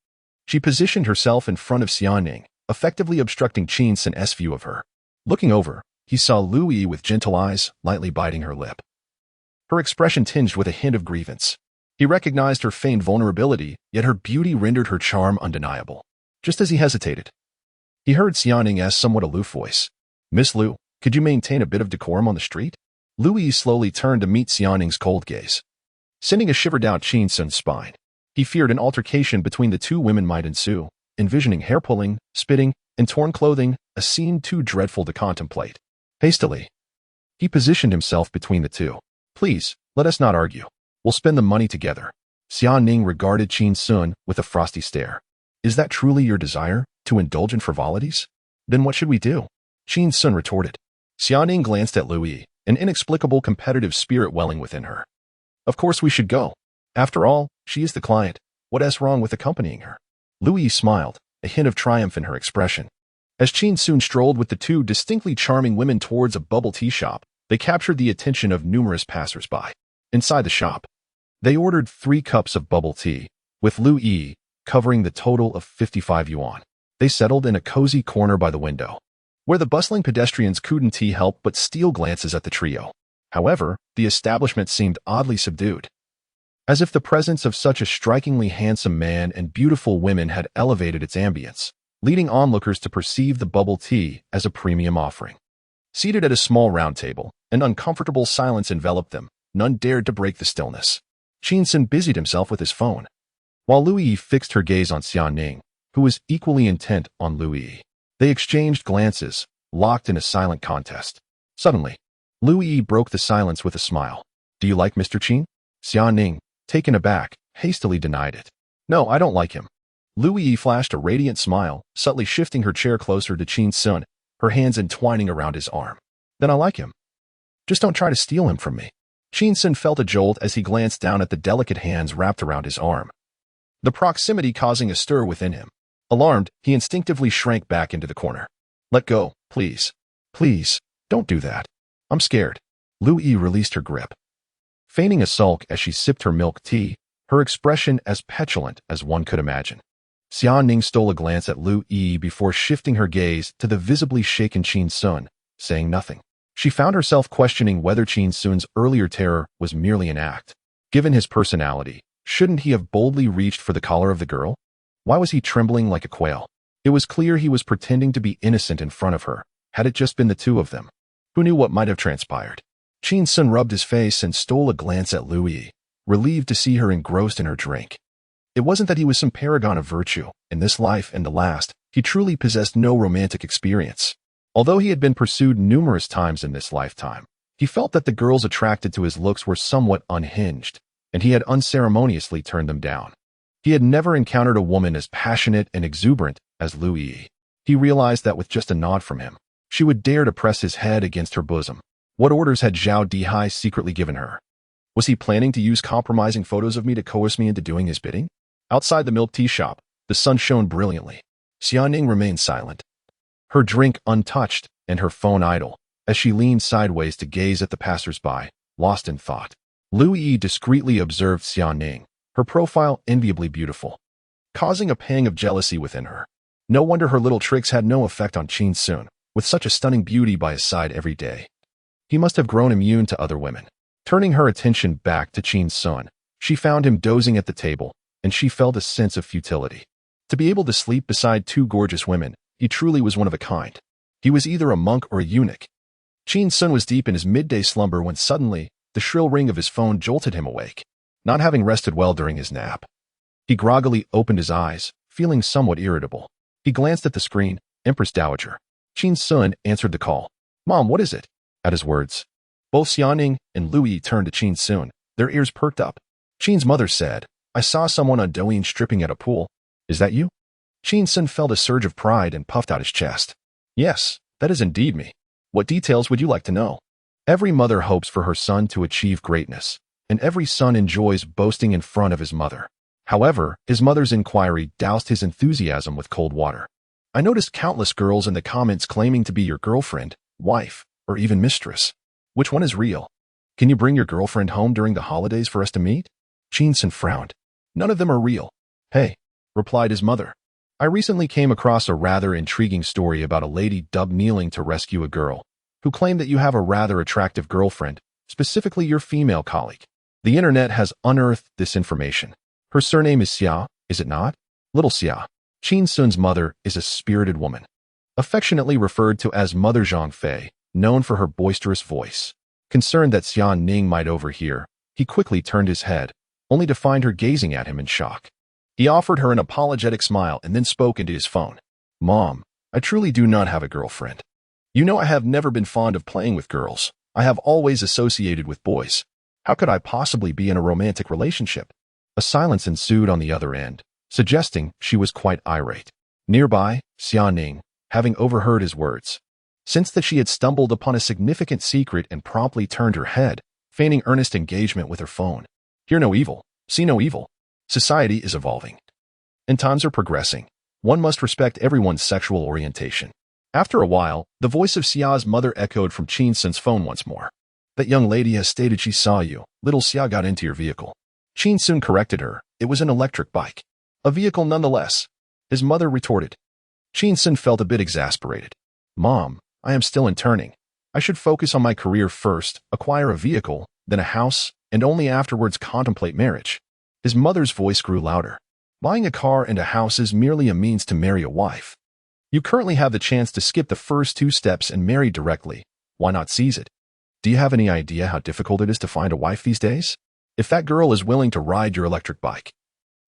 She positioned herself in front of Xiaoning, effectively obstructing Qin Xun's view of her. Looking over, he saw Lu Yi with gentle eyes, lightly biting her lip. Her expression tinged with a hint of grievance. He recognized her feigned vulnerability, yet her beauty rendered her charm undeniable. Just as he hesitated, he heard Xianing's somewhat aloof voice. "Miss Liu, could you maintain a bit of decorum on the street?" Louis slowly turned to meet Xianing's cold gaze, sending a shiver down Qin Xun's spine. He feared an altercation between the two women might ensue, envisioning hair-pulling, spitting, and torn clothing, a scene too dreadful to contemplate. Hastily, he positioned himself between the two. "Please, let us not argue. We'll spend the money together." Xianing regarded Qin Xun with a frosty stare. "Is that truly your desire, to indulge in frivolities? Then what should we do?" Qin Xun retorted. Xianing glanced at Louis, an inexplicable competitive spirit welling within her. "Of course we should go. After all, she is the client. What is wrong with accompanying her?" Louis smiled, a hint of triumph in her expression. As Qin Xun strolled with the two distinctly charming women towards a bubble tea shop, they captured the attention of numerous passers-by. Inside the shop, they ordered 3 cups of bubble tea, with Louis covering the total of 55 yuan. They settled in a cozy corner by the window, where the bustling pedestrians couldn't help but steal glances at the trio. However, the establishment seemed oddly subdued, as if the presence of such a strikingly handsome man and beautiful women had elevated its ambience, leading onlookers to perceive the bubble tea as a premium offering. Seated at a small round table, an uncomfortable silence enveloped them. None dared to break the stillness. Qin Xun busied himself with his phone, while Louis fixed her gaze on Xianing, who was equally intent on Louis. They exchanged glances, locked in a silent contest. Suddenly, Louis broke the silence with a smile. "Do you like Mr. Qin?" Xianing, taken aback, hastily denied it. "No, I don't like him." Louis flashed a radiant smile, subtly shifting her chair closer to Qin Xun, her hands entwining around his arm. "Then I like him. Just don't try to steal him from me." Qin Xun felt a jolt as he glanced down at the delicate hands wrapped around his arm, the proximity causing a stir within him. Alarmed, he instinctively shrank back into the corner. "Let go, please. Please, don't do that. I'm scared." Louis released her grip, feigning a sulk as she sipped her milk tea, her expression as petulant as one could imagine. Xianing stole a glance at Louis before shifting her gaze to the visibly shaken Qin Xun, saying nothing. She found herself questioning whether Qin Xun's earlier terror was merely an act. Given his personality, shouldn't he have boldly reached for the collar of the girl? Why was he trembling like a quail? It was clear he was pretending to be innocent in front of her, had it just been the two of them. Who knew what might have transpired? Qin Xun rubbed his face and stole a glance at Louis, relieved to see her engrossed in her drink. It wasn't that he was some paragon of virtue. In this life and the last, he truly possessed no romantic experience. Although he had been pursued numerous times in this lifetime, he felt that the girls attracted to his looks were somewhat unhinged, and he had unceremoniously turned them down. He had never encountered a woman as passionate and exuberant as Louis. He realized that with just a nod from him, she would dare to press his head against her bosom. What orders had Zhao Dihai secretly given her? Was he planning to use compromising photos of me to coerce me into doing his bidding? Outside the milk tea shop, the sun shone brilliantly. Xianing remained silent, her drink untouched and her phone idle, as she leaned sideways to gaze at the passers-by, lost in thought. Louis discreetly observed Xianing, her profile enviably beautiful, causing a pang of jealousy within her. No wonder her little tricks had no effect on Qin Xun, with such a stunning beauty by his side every day. He must have grown immune to other women. Turning her attention back to Qin Xun, she found him dozing at the table, and she felt a sense of futility. To be able to sleep beside 2 gorgeous women, he truly was one of a kind. He was either a monk or a eunuch. Qin Xun was deep in his midday slumber when suddenly, the shrill ring of his phone jolted him awake, not having rested well during his nap. He groggily opened his eyes, feeling somewhat irritable. He glanced at the screen. Empress Dowager. Qin Xun answered the call. "Mom, what is it?" At his words, both Xianing and Louis turned to Qin Xun, their ears perked up. Qin's mother said, "I saw someone on Douyin stripping at a pool. Is that you?" Qin Xun felt a surge of pride and puffed out his chest. "Yes, that is indeed me. What details would you like to know?" Every mother hopes for her son to achieve greatness, and every son enjoys boasting in front of his mother. However, his mother's inquiry doused his enthusiasm with cold water. "I noticed countless girls in the comments claiming to be your girlfriend, wife, or even mistress. Which one is real? Can you bring your girlfriend home during the holidays for us to meet?" Qin Xun frowned. "None of them are real." "Hey," replied his mother. "I recently came across a rather intriguing story about a lady dubbed kneeling to rescue a girl, who claimed that you have a rather attractive girlfriend, specifically your female colleague. The internet has unearthed this information. Her surname is Xia, is it not? Little Xia. Qin Xun's mother is a spirited woman, affectionately referred to as Mother Zhangfei, known for her boisterous voice. Concerned that Xia Ning might overhear, he quickly turned his head, only to find her gazing at him in shock. He offered her an apologetic smile and then spoke into his phone. Mom, I truly do not have a girlfriend. You know I have never been fond of playing with girls. I have always associated with boys. How could I possibly be in a romantic relationship? A silence ensued on the other end, suggesting she was quite irate. Nearby, Xia Ning, having overheard his words, sensed that she had stumbled upon a significant secret and promptly turned her head, feigning earnest engagement with her phone. Hear no evil, see no evil. Society is evolving, and times are progressing. One must respect everyone's sexual orientation. After a while, the voice of Xia's mother echoed from Qin Xun's phone once more. That young lady has stated she saw you. Little Xia got into your vehicle. Qin Xun corrected her. It was an electric bike. A vehicle nonetheless, his mother retorted. Qin Xun felt a bit exasperated. Mom, I am still interning. I should focus on my career first, acquire a vehicle, then a house, and only afterwards contemplate marriage. His mother's voice grew louder. Buying a car and a house is merely a means to marry a wife. You currently have the chance to skip the first 2 steps and marry directly. Why not seize it? Do you have any idea how difficult it is to find a wife these days? If that girl is willing to ride your electric bike,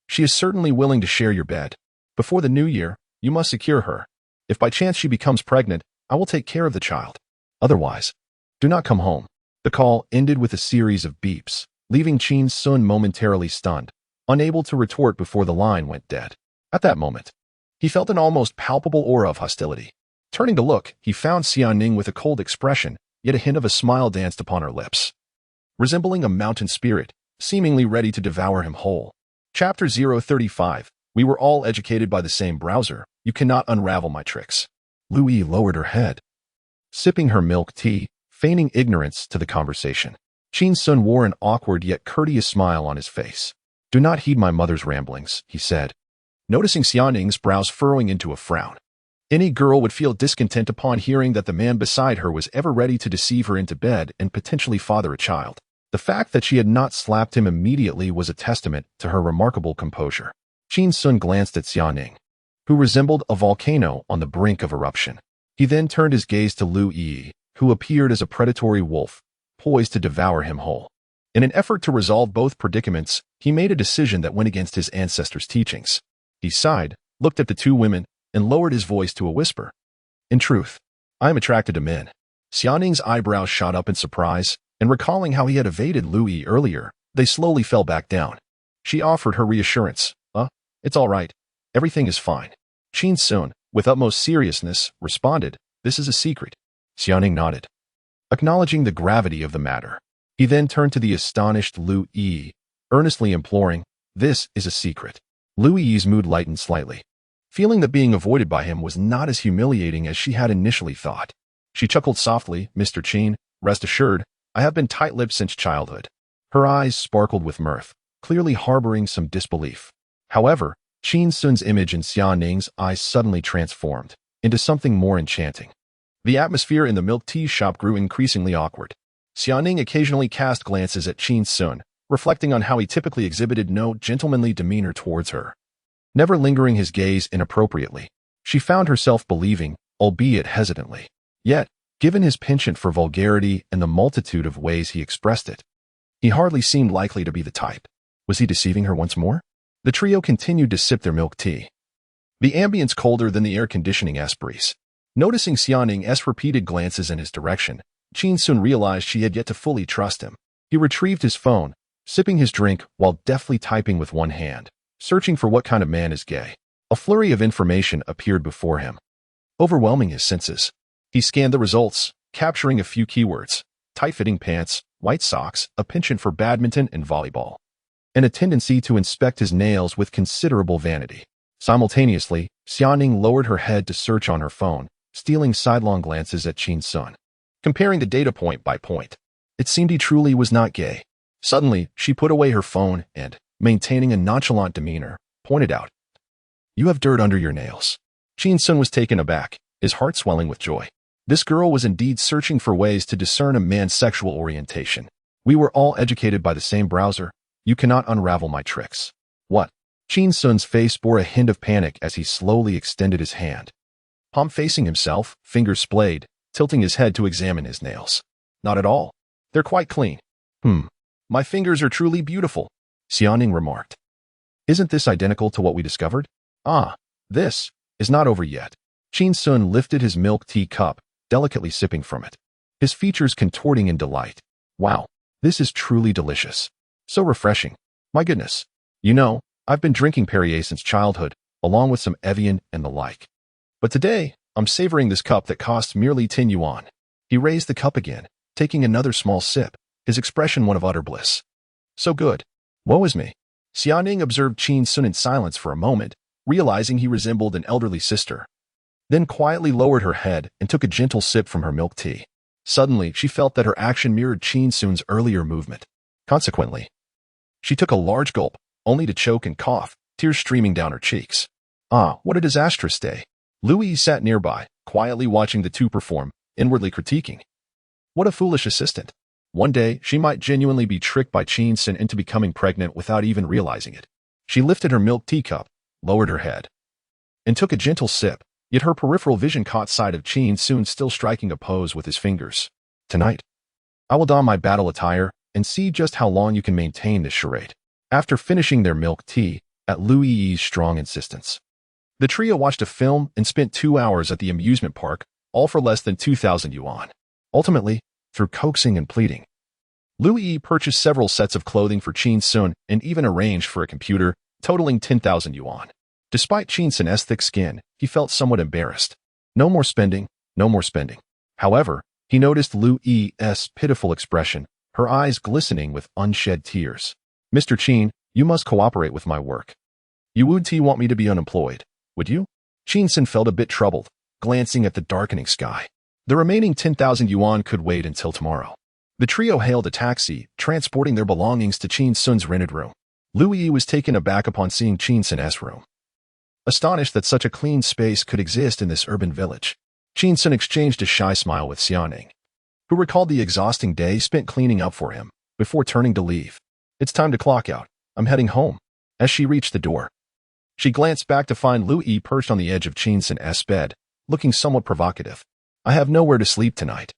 she is certainly willing to share your bed. Before the new year, you must secure her. If by chance she becomes pregnant, I will take care of the child. Otherwise, do not come home. The call ended with a series of beeps, leaving Qin Xun momentarily stunned, unable to retort before the line went dead. At that moment, he felt an almost palpable aura of hostility. Turning to look, he found Xia Ning with a cold expression, yet a hint of a smile danced upon her lips. Resembling a mountain spirit, seemingly ready to devour him whole. Chapter 035. We were all educated by the same browser. You cannot unravel my tricks. Lu Yi lowered her head, sipping her milk tea, feigning ignorance to the conversation. Qin Xun wore an awkward yet courteous smile on his face. Do not heed my mother's ramblings, he said, noticing Xia Ning's brows furrowing into a frown. Any girl would feel discontent upon hearing that the man beside her was ever ready to deceive her into bed and potentially father a child. The fact that she had not slapped him immediately was a testament to her remarkable composure. Qin Xun glanced at Xia Ning, who resembled a volcano on the brink of eruption. He then turned his gaze to Lu Yi, who appeared as a predatory wolf, poised to devour him whole. In an effort to resolve both predicaments, he made a decision that went against his ancestors' teachings. He sighed, looked at the 2 women, and lowered his voice to a whisper. In truth, I am attracted to men. Xia Ning's eyebrows shot up in surprise, and recalling how he had evaded Lu Yi earlier, they slowly fell back down. She offered her reassurance. It's all right. Everything is fine. Qin Xun, with utmost seriousness, responded, This is a secret. Xia Ning nodded, acknowledging the gravity of the matter. He then turned to the astonished Lu Yi, earnestly imploring, This is a secret. Lu Yi's mood lightened slightly, feeling that being avoided by him was not as humiliating as she had initially thought. She chuckled softly, Mr. Qin, rest assured, I have been tight-lipped since childhood. Her eyes sparkled with mirth, clearly harboring some disbelief. However, Qin Xun's image in Xia Ning's eyes suddenly transformed into something more enchanting. The atmosphere in the milk tea shop grew increasingly awkward. Xia Ning occasionally cast glances at Qin Xun, reflecting on how he typically exhibited no gentlemanly demeanor towards her. Never lingering his gaze inappropriately, she found herself believing, albeit hesitantly. Yet, given his penchant for vulgarity and the multitude of ways he expressed it, he hardly seemed likely to be the type. Was he deceiving her once more? The trio continued to sip their milk tea. The ambience colder than the air conditioning esprit. Noticing Xia Ning's repeated glances in his direction, Qin Xun realized she had yet to fully trust him. He retrieved his phone, sipping his drink while deftly typing with one hand, searching for what kind of man is gay. A flurry of information appeared before him, overwhelming his senses. He scanned the results, capturing a few keywords: tight-fitting pants, white socks, a penchant for badminton and volleyball, and a tendency to inspect his nails with considerable vanity. Simultaneously, Xia Ning lowered her head to search on her phone, stealing sidelong glances at Qin Xun, comparing the data point by point. It seemed he truly was not gay. Suddenly, she put away her phone and, maintaining a nonchalant demeanor, pointed out, You have dirt under your nails. Qin Xun was taken aback, his heart swelling with joy. This girl was indeed searching for ways to discern a man's sexual orientation. We were all educated by the same browser. You cannot unravel my tricks. What? Qin Xun's face bore a hint of panic as he slowly extended his hand. Palm facing himself, fingers splayed, tilting his head to examine his nails. Not at all. They're quite clean. My fingers are truly beautiful, Xiaoning remarked. Isn't this identical to what we discovered? This is not over yet. Qin Xun lifted his milk tea cup, delicately sipping from it, his features contorting in delight. Wow, this is truly delicious. So refreshing. My goodness. You know, I've been drinking Perrier since childhood, along with some Evian and the like. But today, I'm savoring this cup that costs merely 10 yuan. He raised the cup again, taking another small sip, his expression one of utter bliss. So good. Woe is me. Xiaoning observed Qin Xun in silence for a moment, realizing he resembled an elderly sister. Then quietly lowered her head and took a gentle sip from her milk tea. Suddenly, she felt that her action mirrored Qin Xun's earlier movement. Consequently, she took a large gulp, only to choke and cough, tears streaming down her cheeks. What a disastrous day. Louis sat nearby, quietly watching the two perform, inwardly critiquing. What a foolish assistant. One day, she might genuinely be tricked by Qin Xun into becoming pregnant without even realizing it. She lifted her milk teacup, lowered her head, and took a gentle sip, yet her peripheral vision caught sight of Qin Xun still striking a pose with his fingers. Tonight, I will don my battle attire and see just how long you can maintain this charade. After finishing their milk tea, at Louis's strong insistence, the trio watched a film and spent 2 hours at the amusement park, all for less than 2,000 yuan. Ultimately, through coaxing and pleading, Louis purchased several sets of clothing for Qin Xun and even arranged for a computer, totaling 10,000 yuan. Despite Qin Xun's thick skin, he felt somewhat embarrassed. No more spending, no more spending. However, he noticed Louis's pitiful expression, her eyes glistening with unshed tears. Mr. Qin, you must cooperate with my work. You wouldn't want me to be unemployed, would you? Qin Xun felt a bit troubled, glancing at the darkening sky. The remaining 10,000 yuan could wait until tomorrow. The trio hailed a taxi, transporting their belongings to Qin Xun's rented room. Louis was taken aback upon seeing Qin Xun's room. Astonished that such a clean space could exist in this urban village, Qin Xun exchanged a shy smile with Xiaoning, who recalled the exhausting day spent cleaning up for him, before turning to leave. It's time to clock out. I'm heading home. As she reached the door, she glanced back to find Louis perched on the edge of Qin Xun's bed, looking somewhat provocative. I have nowhere to sleep tonight.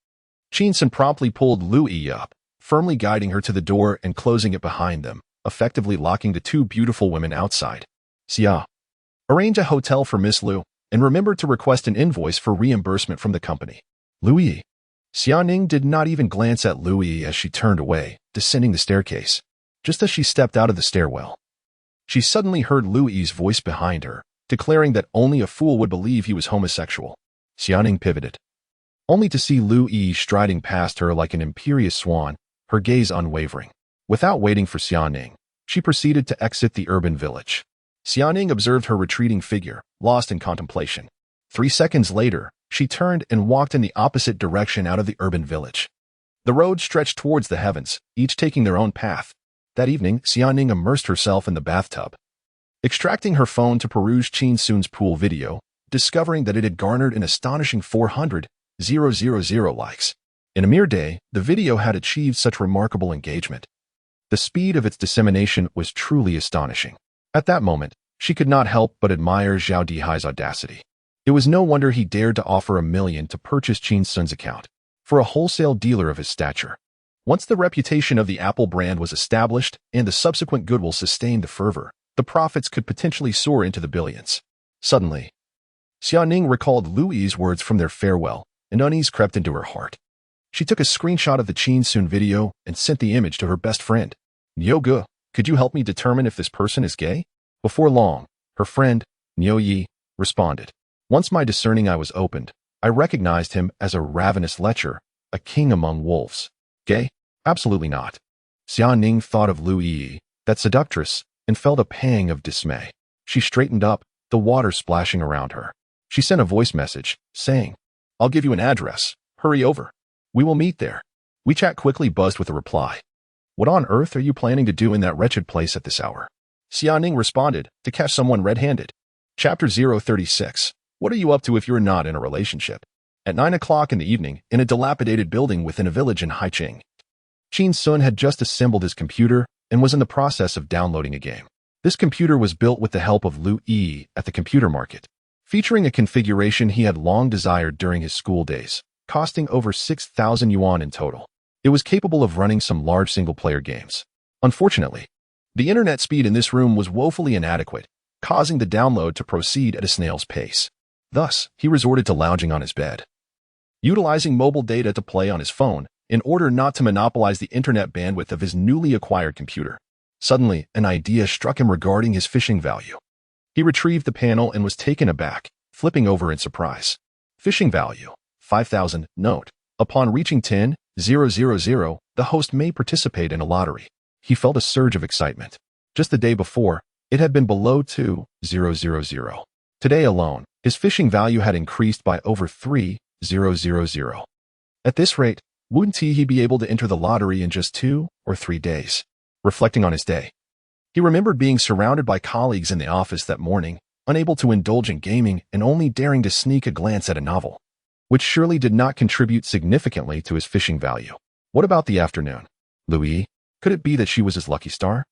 Qin Xun promptly pulled Louis up, firmly guiding her to the door and closing it behind them, effectively locking the two beautiful women outside. Xia, arrange a hotel for Miss Liu, and remember to request an invoice for reimbursement from the company. Louis. Xiaoning did not even glance at Louis as she turned away, descending the staircase. Just as she stepped out of the stairwell, she suddenly heard Louis's voice behind her, declaring that only a fool would believe he was homosexual. Xiaoning pivoted, only to see Louis striding past her like an imperious swan, her gaze unwavering. Without waiting for Xiaoning, she proceeded to exit the urban village. Xiaoning observed her retreating figure, lost in contemplation. 3 seconds later, she turned and walked in the opposite direction out of the urban village. The road stretched towards the heavens, each taking their own path. That evening, Xiaoning immersed herself in the bathtub, extracting her phone to peruse Qin Xun's pool video, discovering that it had garnered an astonishing 400,000 likes. In a mere day, the video had achieved such remarkable engagement. The speed of its dissemination was truly astonishing. At that moment, she could not help but admire Zhao Dihai's audacity. It was no wonder he dared to offer 1 million to purchase Qin Xun's account, for a wholesale dealer of his stature. Once the reputation of the Apple brand was established and the subsequent goodwill sustained the fervor, the profits could potentially soar into the billions. Suddenly, Xiaoning recalled Louis's words from their farewell, and unease crept into her heart. She took a screenshot of the Qin Xun video and sent the image to her best friend. Niu Ge, could you help me determine if this person is gay? Before long, her friend, Niu Yi, responded. Once my discerning eye was opened, I recognized him as a ravenous lecher, a king among wolves. Gay? Absolutely not. Xiaoning thought of Louis, that seductress, and felt a pang of dismay. She straightened up, the water splashing around her. She sent a voice message, saying, I'll give you an address. Hurry over. We will meet there. WeChat quickly buzzed with a reply. What on earth are you planning to do in that wretched place at this hour? Xiaoning responded, to catch someone red-handed. Chapter 036. What are you up to if you're not in a relationship? At 9 o'clock in the evening, in a dilapidated building within a village in Haicheng, Qin Xun had just assembled his computer and was in the process of downloading a game. This computer was built with the help of Lu Yi at the computer market, featuring a configuration he had long desired during his school days, costing over 6,000 yuan in total. It was capable of running some large single-player games. Unfortunately, the internet speed in this room was woefully inadequate, causing the download to proceed at a snail's pace. Thus, he resorted to lounging on his bed, utilizing mobile data to play on his phone in order not to monopolize the internet bandwidth of his newly acquired computer. Suddenly, an idea struck him regarding his phishing value. He retrieved the panel and was taken aback, flipping over in surprise. Phishing value, 5,000. Note: upon reaching 10,000, the host may participate in a lottery. He felt a surge of excitement. Just the day before, it had been below 2,000. Today alone, his phishing value had increased by over 3,000. At this rate, wouldn't he be able to enter the lottery in just 2 or 3 days? Reflecting on his day, he remembered being surrounded by colleagues in the office that morning, unable to indulge in gaming and only daring to sneak a glance at a novel, which surely did not contribute significantly to his phishing value. What about the afternoon? Louis? Could it be that she was his lucky star?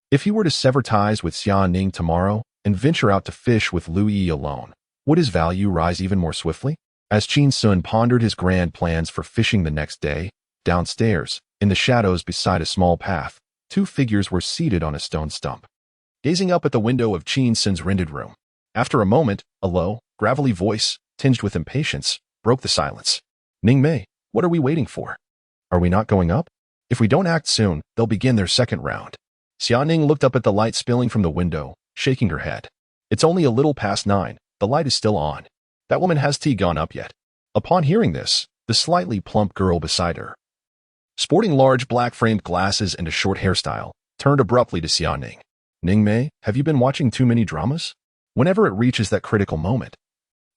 If he were to sever ties with Xia Ning tomorrow and venture out to fish with Louis alone, would his value rise even more swiftly? As Qin Xun pondered his grand plans for fishing the next day, downstairs, in the shadows beside a small path, 2 figures were seated on a stone stump, gazing up at the window of Qin Xun's rented room. After a moment, a low, gravelly voice, tinged with impatience, broke the silence. Ning Mei, what are we waiting for? Are we not going up? If we don't act soon, they'll begin their second round. Xia Ning looked up at the light spilling from the window, shaking her head. It's only a little past 9, the light is still on. That woman has tea gone up yet? Upon hearing this, the slightly plump girl beside her, sporting large black-framed glasses and a short hairstyle, turned abruptly to Xia Ning. Ning Mei, have you been watching too many dramas? Whenever it reaches that critical moment,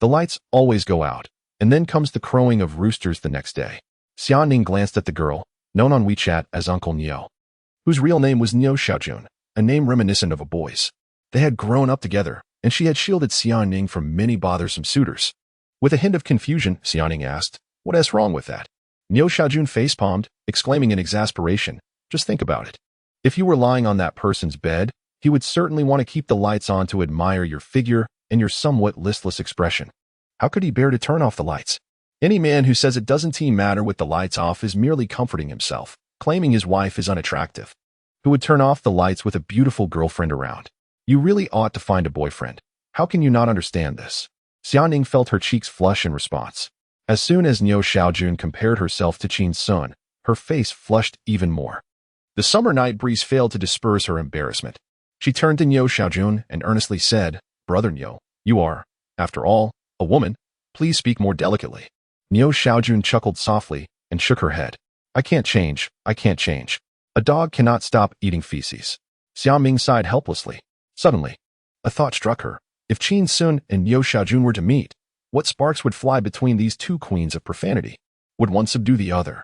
the lights always go out, and then comes the crowing of roosters the next day. Xia Ning glanced at the girl, known on WeChat as Uncle Niu, whose real name was Niu Xiaojun, a name reminiscent of a boy's. They had grown up together, and she had shielded Xia Ning from many bothersome suitors. With a hint of confusion, Xia Ning asked, "What is wrong with that?" Niu Xiaojun face-palmed, exclaiming in exasperation, "Just think about it. If you were lying on that person's bed, he would certainly want to keep the lights on to admire your figure and your somewhat listless expression. How could he bear to turn off the lights? Any man who says it doesn't matter with the lights off is merely comforting himself, claiming his wife is unattractive. Who would turn off the lights with a beautiful girlfriend around? You really ought to find a boyfriend. How can you not understand this?" Xia Ning felt her cheeks flush in response. As soon as Niu Xiaojun compared herself to Qin Xun, her face flushed even more. The summer night breeze failed to disperse her embarrassment. She turned to Niu Xiaojun and earnestly said, "Brother Niu, you are, after all, a woman. Please speak more delicately." Niu Xiaojun chuckled softly and shook her head. I can't change. A dog cannot stop eating feces." Xia Ming sighed helplessly. Suddenly, a thought struck her. If Qin Xun and Niu Xiaojun were to meet, what sparks would fly between these 2 queens of profanity? Would one subdue the other?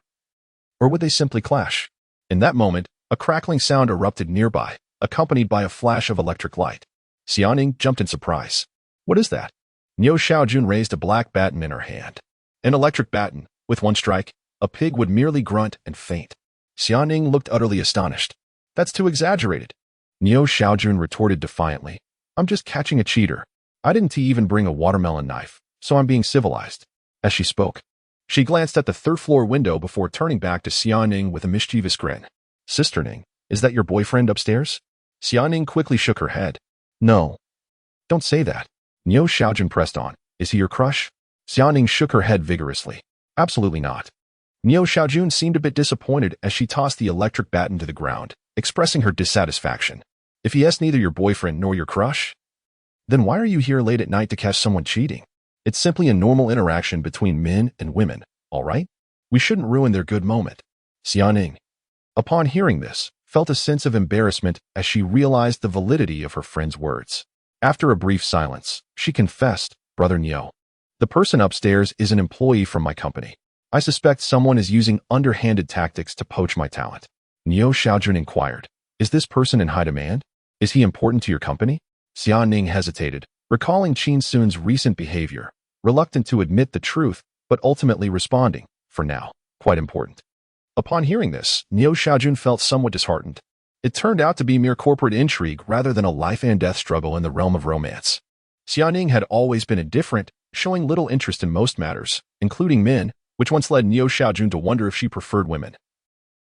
Or would they simply clash? In that moment, a crackling sound erupted nearby, accompanied by a flash of electric light. Xia Ning jumped in surprise. What is that? Niu Xiaojun raised a black baton in her hand. An electric baton. With one strike, a pig would merely grunt and faint. Xia Ning looked utterly astonished. That's too exaggerated. Niu Xiaojun retorted defiantly. I'm just catching a cheater. I didn't even bring a watermelon knife, so I'm being civilized. As she spoke, she glanced at the 3rd-floor window before turning back to Xia Ning with a mischievous grin. Sister Ning, is that your boyfriend upstairs? Xia Ning quickly shook her head. No. Don't say that. Niu Xiaojun pressed on. Is he your crush? Xia Ning shook her head vigorously. Absolutely not. Niu Xiaojun seemed a bit disappointed as she tossed the electric baton to the ground, expressing her dissatisfaction. If he is neither your boyfriend nor your crush, then why are you here late at night to catch someone cheating? It's simply a normal interaction between men and women, all right? We shouldn't ruin their good moment. Xia Ning, upon hearing this, felt a sense of embarrassment as she realized the validity of her friend's words. After a brief silence, she confessed, Brother Niu, the person upstairs is an employee from my company. I suspect someone is using underhanded tactics to poach my talent. Niu Xiaojun inquired, is this person in high demand? Is he important to your company? Xia Ning hesitated, recalling Qin Xun's recent behavior, reluctant to admit the truth, but ultimately responding, for now, quite important. Upon hearing this, Niu Xiaojun felt somewhat disheartened. It turned out to be mere corporate intrigue rather than a life-and-death struggle in the realm of romance. Xiaoning had always been indifferent, showing little interest in most matters, including men, which once led Niu Xiaojun to wonder if she preferred women,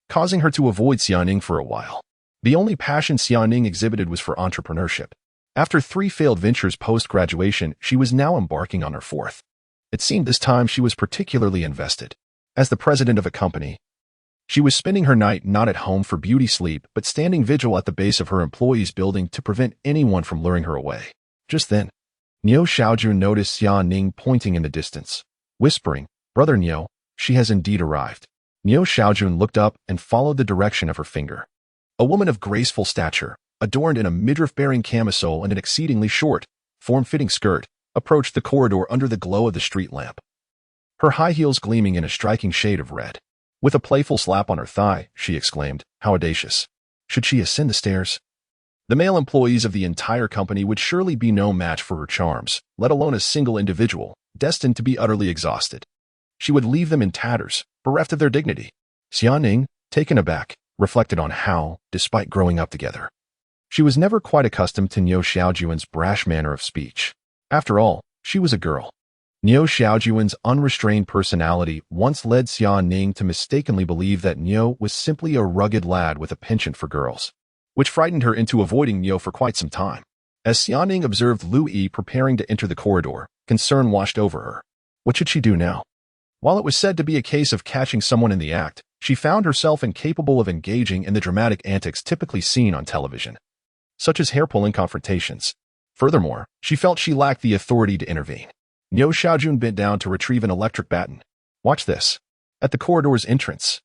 causing her to avoid Xiaoning for a while. The only passion Xiaoning exhibited was for entrepreneurship. After 3 failed ventures post-graduation, she was now embarking on her 4th. It seemed this time she was particularly invested. As the president of a company, she was spending her night not at home for beauty sleep, but standing vigil at the base of her employees' building to prevent anyone from luring her away. Just then, Niu Xiaojun noticed Xiaoning pointing in the distance, whispering, "Brother Niu, she has indeed arrived." Niu Xiaojun looked up and followed the direction of her finger. A woman of graceful stature, adorned in a midriff-bearing camisole and an exceedingly short, form-fitting skirt, approached the corridor under the glow of the street lamp, her high heels gleaming in a striking shade of red. With a playful slap on her thigh, she exclaimed, "How audacious! Should she ascend the stairs?" The male employees of the entire company would surely be no match for her charms, let alone a single individual, destined to be utterly exhausted. She would leave them in tatters, bereft of their dignity. Xiaoning, taken aback, reflected on how, despite growing up together, she was never quite accustomed to Niu Xiaojun's brash manner of speech. After all, she was a girl. Niu Xiaojun's unrestrained personality once led Xiaoning to mistakenly believe that Niu was simply a rugged lad with a penchant for girls, which frightened her into avoiding Niu for quite some time. As Xiaoning observed Lu Yi preparing to enter the corridor, concern washed over her. What should she do now? While it was said to be a case of catching someone in the act, she found herself incapable of engaging in the dramatic antics typically seen on television, such as hair-pulling confrontations. Furthermore, she felt she lacked the authority to intervene. Niu Xiaojun bent down to retrieve an electric baton. Watch this. At the corridor's entrance,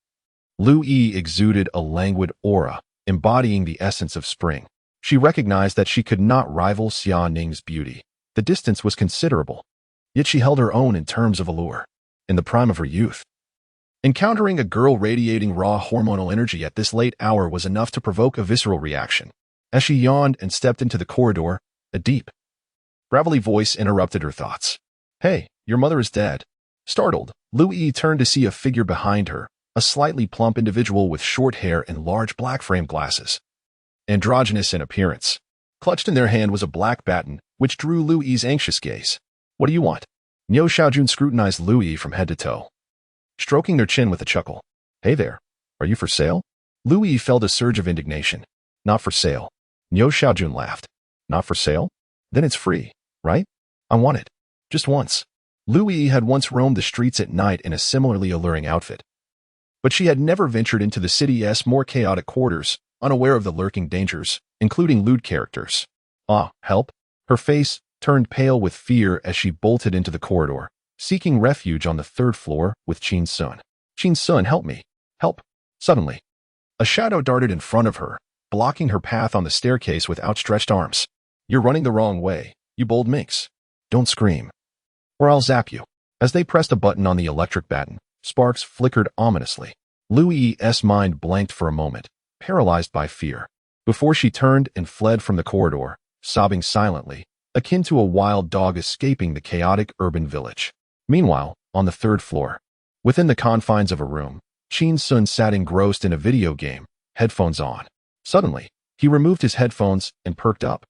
Lu Yi exuded a languid aura, embodying the essence of spring. She recognized that she could not rival Xiaoning's beauty. The distance was considerable, yet she held her own in terms of allure. In the prime of her youth, encountering a girl radiating raw hormonal energy at this late hour was enough to provoke a visceral reaction. As she yawned and stepped into the corridor, a deep, gravelly voice interrupted her thoughts. "Hey, your mother is dead." Startled, Lu Yi turned to see a figure behind her, a slightly plump individual with short hair and large black-framed glasses. Androgynous in appearance. Clutched in their hand was a black baton, which drew Lu Yi's anxious gaze. "What do you want?" Niu Xiaojun scrutinized Lu Yi from head to toe, stroking their chin with a chuckle. "Hey there, are you for sale?" Lu Yi felt a surge of indignation. "Not for sale." Niu Xiaojun laughed. "Not for sale? Then it's free, right? I want it. Just once." Lu Yi had once roamed the streets at night in a similarly alluring outfit, but she had never ventured into the city's more chaotic quarters, unaware of the lurking dangers, including lewd characters. "Ah, help?" Her face turned pale with fear as she bolted into the corridor, seeking refuge on the 3rd floor with Qin Xun. "Qin Xun, help me! Help!" Suddenly, a shadow darted in front of her, blocking her path on the staircase with outstretched arms. "You're running the wrong way, you bold minx. Don't scream, or I'll zap you." As they pressed a button on the electric baton, sparks flickered ominously. Lu Yi's mind blanked for a moment, paralyzed by fear, before she turned and fled from the corridor, sobbing silently, akin to a wild dog escaping the chaotic urban village. Meanwhile, on the 3rd floor, within the confines of a room, Qin Xun sat engrossed in a video game, headphones on. Suddenly, he removed his headphones and perked up,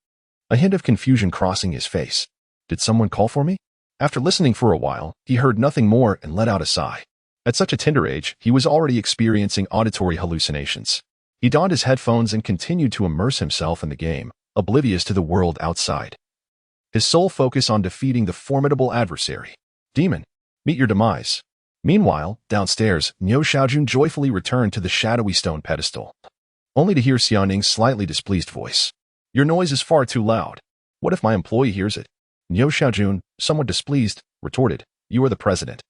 a hint of confusion crossing his face. "Did someone call for me?" After listening for a while, he heard nothing more and let out a sigh. At such a tender age, he was already experiencing auditory hallucinations. He donned his headphones and continued to immerse himself in the game, oblivious to the world outside, his sole focus on defeating the formidable adversary. "Demon, meet your demise." Meanwhile, downstairs, Niu Xiaojun joyfully returned to the shadowy stone pedestal, only to hear Xiaoning's slightly displeased voice. "Your noise is far too loud. What if my employee hears it?" Niu Xiaojun, somewhat displeased, retorted, "You are the president.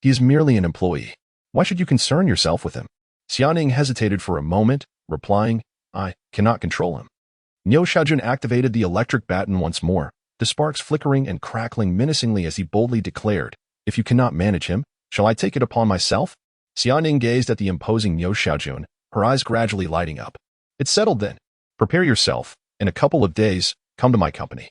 He is merely an employee. Why should you concern yourself with him?" Xiaoning hesitated for a moment, replying, "I cannot control him." Niu Xiaojun activated the electric baton once more, the sparks flickering and crackling menacingly as he boldly declared, "If you cannot manage him, shall I take it upon myself?" Xiaoning gazed at the imposing Niu Xiaojun, her eyes gradually lighting up. "It's settled then. Prepare yourself. In a couple of days, come to my company.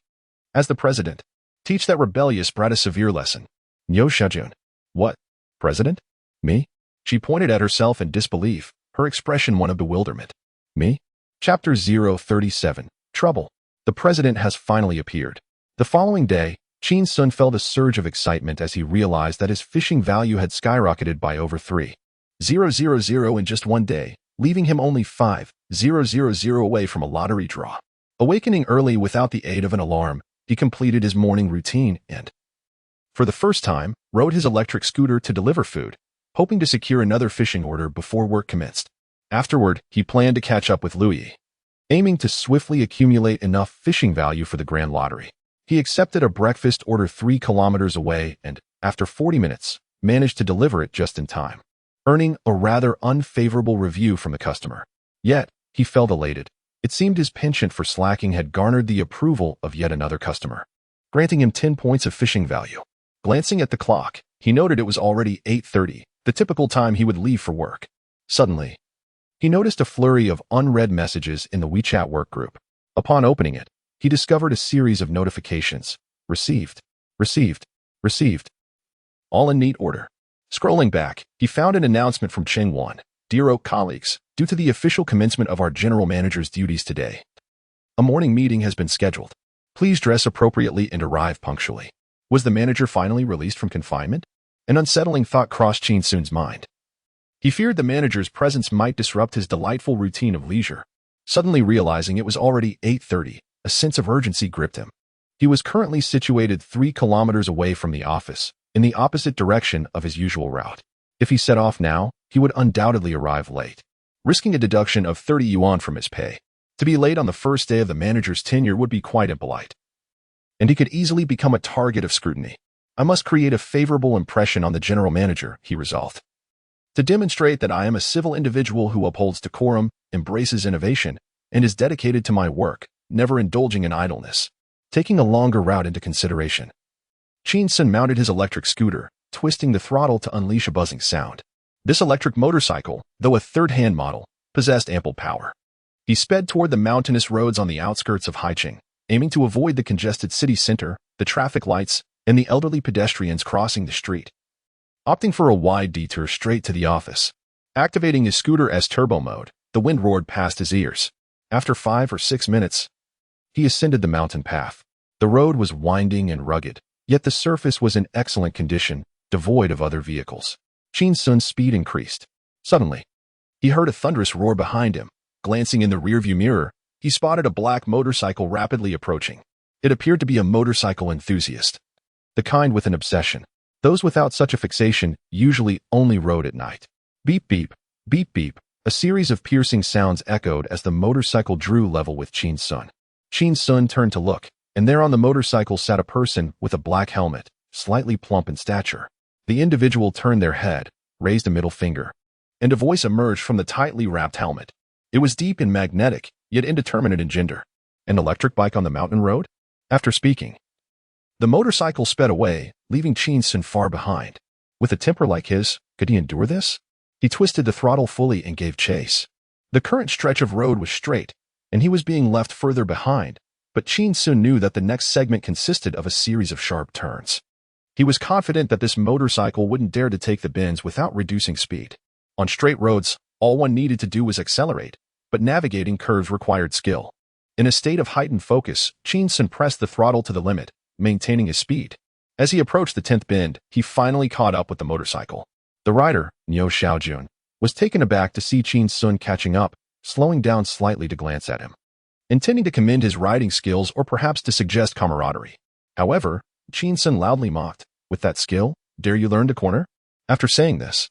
As the president, teach that rebellious brat a severe lesson." Niu Xiaojun. "What? President? Me?" She pointed at herself in disbelief, her expression one of bewilderment. Me? Chapter 037. Trouble. The president has finally appeared. The following day, Qin Xun felt a surge of excitement as he realized that his fishing value had skyrocketed by over 3,000 in just one day, leaving him only 5,000 away from a lottery draw. Awakening early without the aid of an alarm, he completed his morning routine and, for the first time, rode his electric scooter to deliver food, hoping to secure another fishing order before work commenced. Afterward, he planned to catch up with Louis, aiming to swiftly accumulate enough fishing value for the grand lottery. He accepted a breakfast order 3 kilometers away and, after 40 minutes, managed to deliver it just in time, earning a rather unfavorable review from the customer. Yet, he felt elated. It seemed his penchant for slacking had garnered the approval of yet another customer, granting him 10 points of fishing value. Glancing at the clock, he noted it was already 8:30, the typical time he would leave for work. Suddenly, he noticed a flurry of unread messages in the WeChat work group. Upon opening it, he discovered a series of notifications. Received, all in neat order. Scrolling back, he found an announcement from Qin Xun. Dear Oak colleagues, due to the official commencement of our general manager's duties today, a morning meeting has been scheduled. Please dress appropriately and arrive punctually. Was the manager finally released from confinement? An unsettling thought crossed Qin Xun's mind. He feared the manager's presence might disrupt his delightful routine of leisure. Suddenly realizing it was already 8:30, a sense of urgency gripped him. He was currently situated 3 kilometers away from the office, in the opposite direction of his usual route. If he set off now, he would undoubtedly arrive late, risking a deduction of 30 yuan from his pay. To be late on the first day of the manager's tenure would be quite impolite, and he could easily become a target of scrutiny. I must create a favorable impression on the general manager, he resolved, to demonstrate that I am a civil individual who upholds decorum, embraces innovation, and is dedicated to my work, never indulging in idleness. Taking a longer route into consideration, Qin Xun mounted his electric scooter, twisting the throttle to unleash a buzzing sound. This electric motorcycle, though a third-hand model, possessed ample power. He sped toward the mountainous roads on the outskirts of Haicheng, aiming to avoid the congested city center, the traffic lights, and the elderly pedestrians crossing the street. Opting for a wide detour straight to the office. Activating his scooter as turbo mode, the wind roared past his ears. After 5 or 6 minutes, he ascended the mountain path. The road was winding and rugged, yet the surface was in excellent condition, devoid of other vehicles. Qin Xun's speed increased. Suddenly, he heard a thunderous roar behind him. Glancing in the rearview mirror, he spotted a black motorcycle rapidly approaching. It appeared to be a motorcycle enthusiast, the kind with an obsession. Those without such a fixation usually only rode at night. Beep beep, beep beep, a series of piercing sounds echoed as the motorcycle drew level with Qin Xun. Qin Xun turned to look, and there on the motorcycle sat a person with a black helmet, slightly plump in stature. The individual turned their head, raised a middle finger, and a voice emerged from the tightly wrapped helmet. It was deep and magnetic, yet indeterminate in gender. An electric bike on the mountain road? After speaking, the motorcycle sped away, leaving Qin Xun far behind. With a temper like his, could he endure this? He twisted the throttle fully and gave chase. The current stretch of road was straight, and he was being left further behind, but Qin Xun knew that the next segment consisted of a series of sharp turns. He was confident that this motorcycle wouldn't dare to take the bends without reducing speed. On straight roads, all one needed to do was accelerate, but navigating curves required skill. In a state of heightened focus, Qin Xun pressed the throttle to the limit, maintaining his speed. As he approached the 10th bend, he finally caught up with the motorcycle. The rider, Niu Xiaojun, was taken aback to see Qin Xun catching up, slowing down slightly to glance at him, intending to commend his riding skills or perhaps to suggest camaraderie. However, Qin Xun loudly mocked, "With that skill, dare you learn to corner?" After saying this,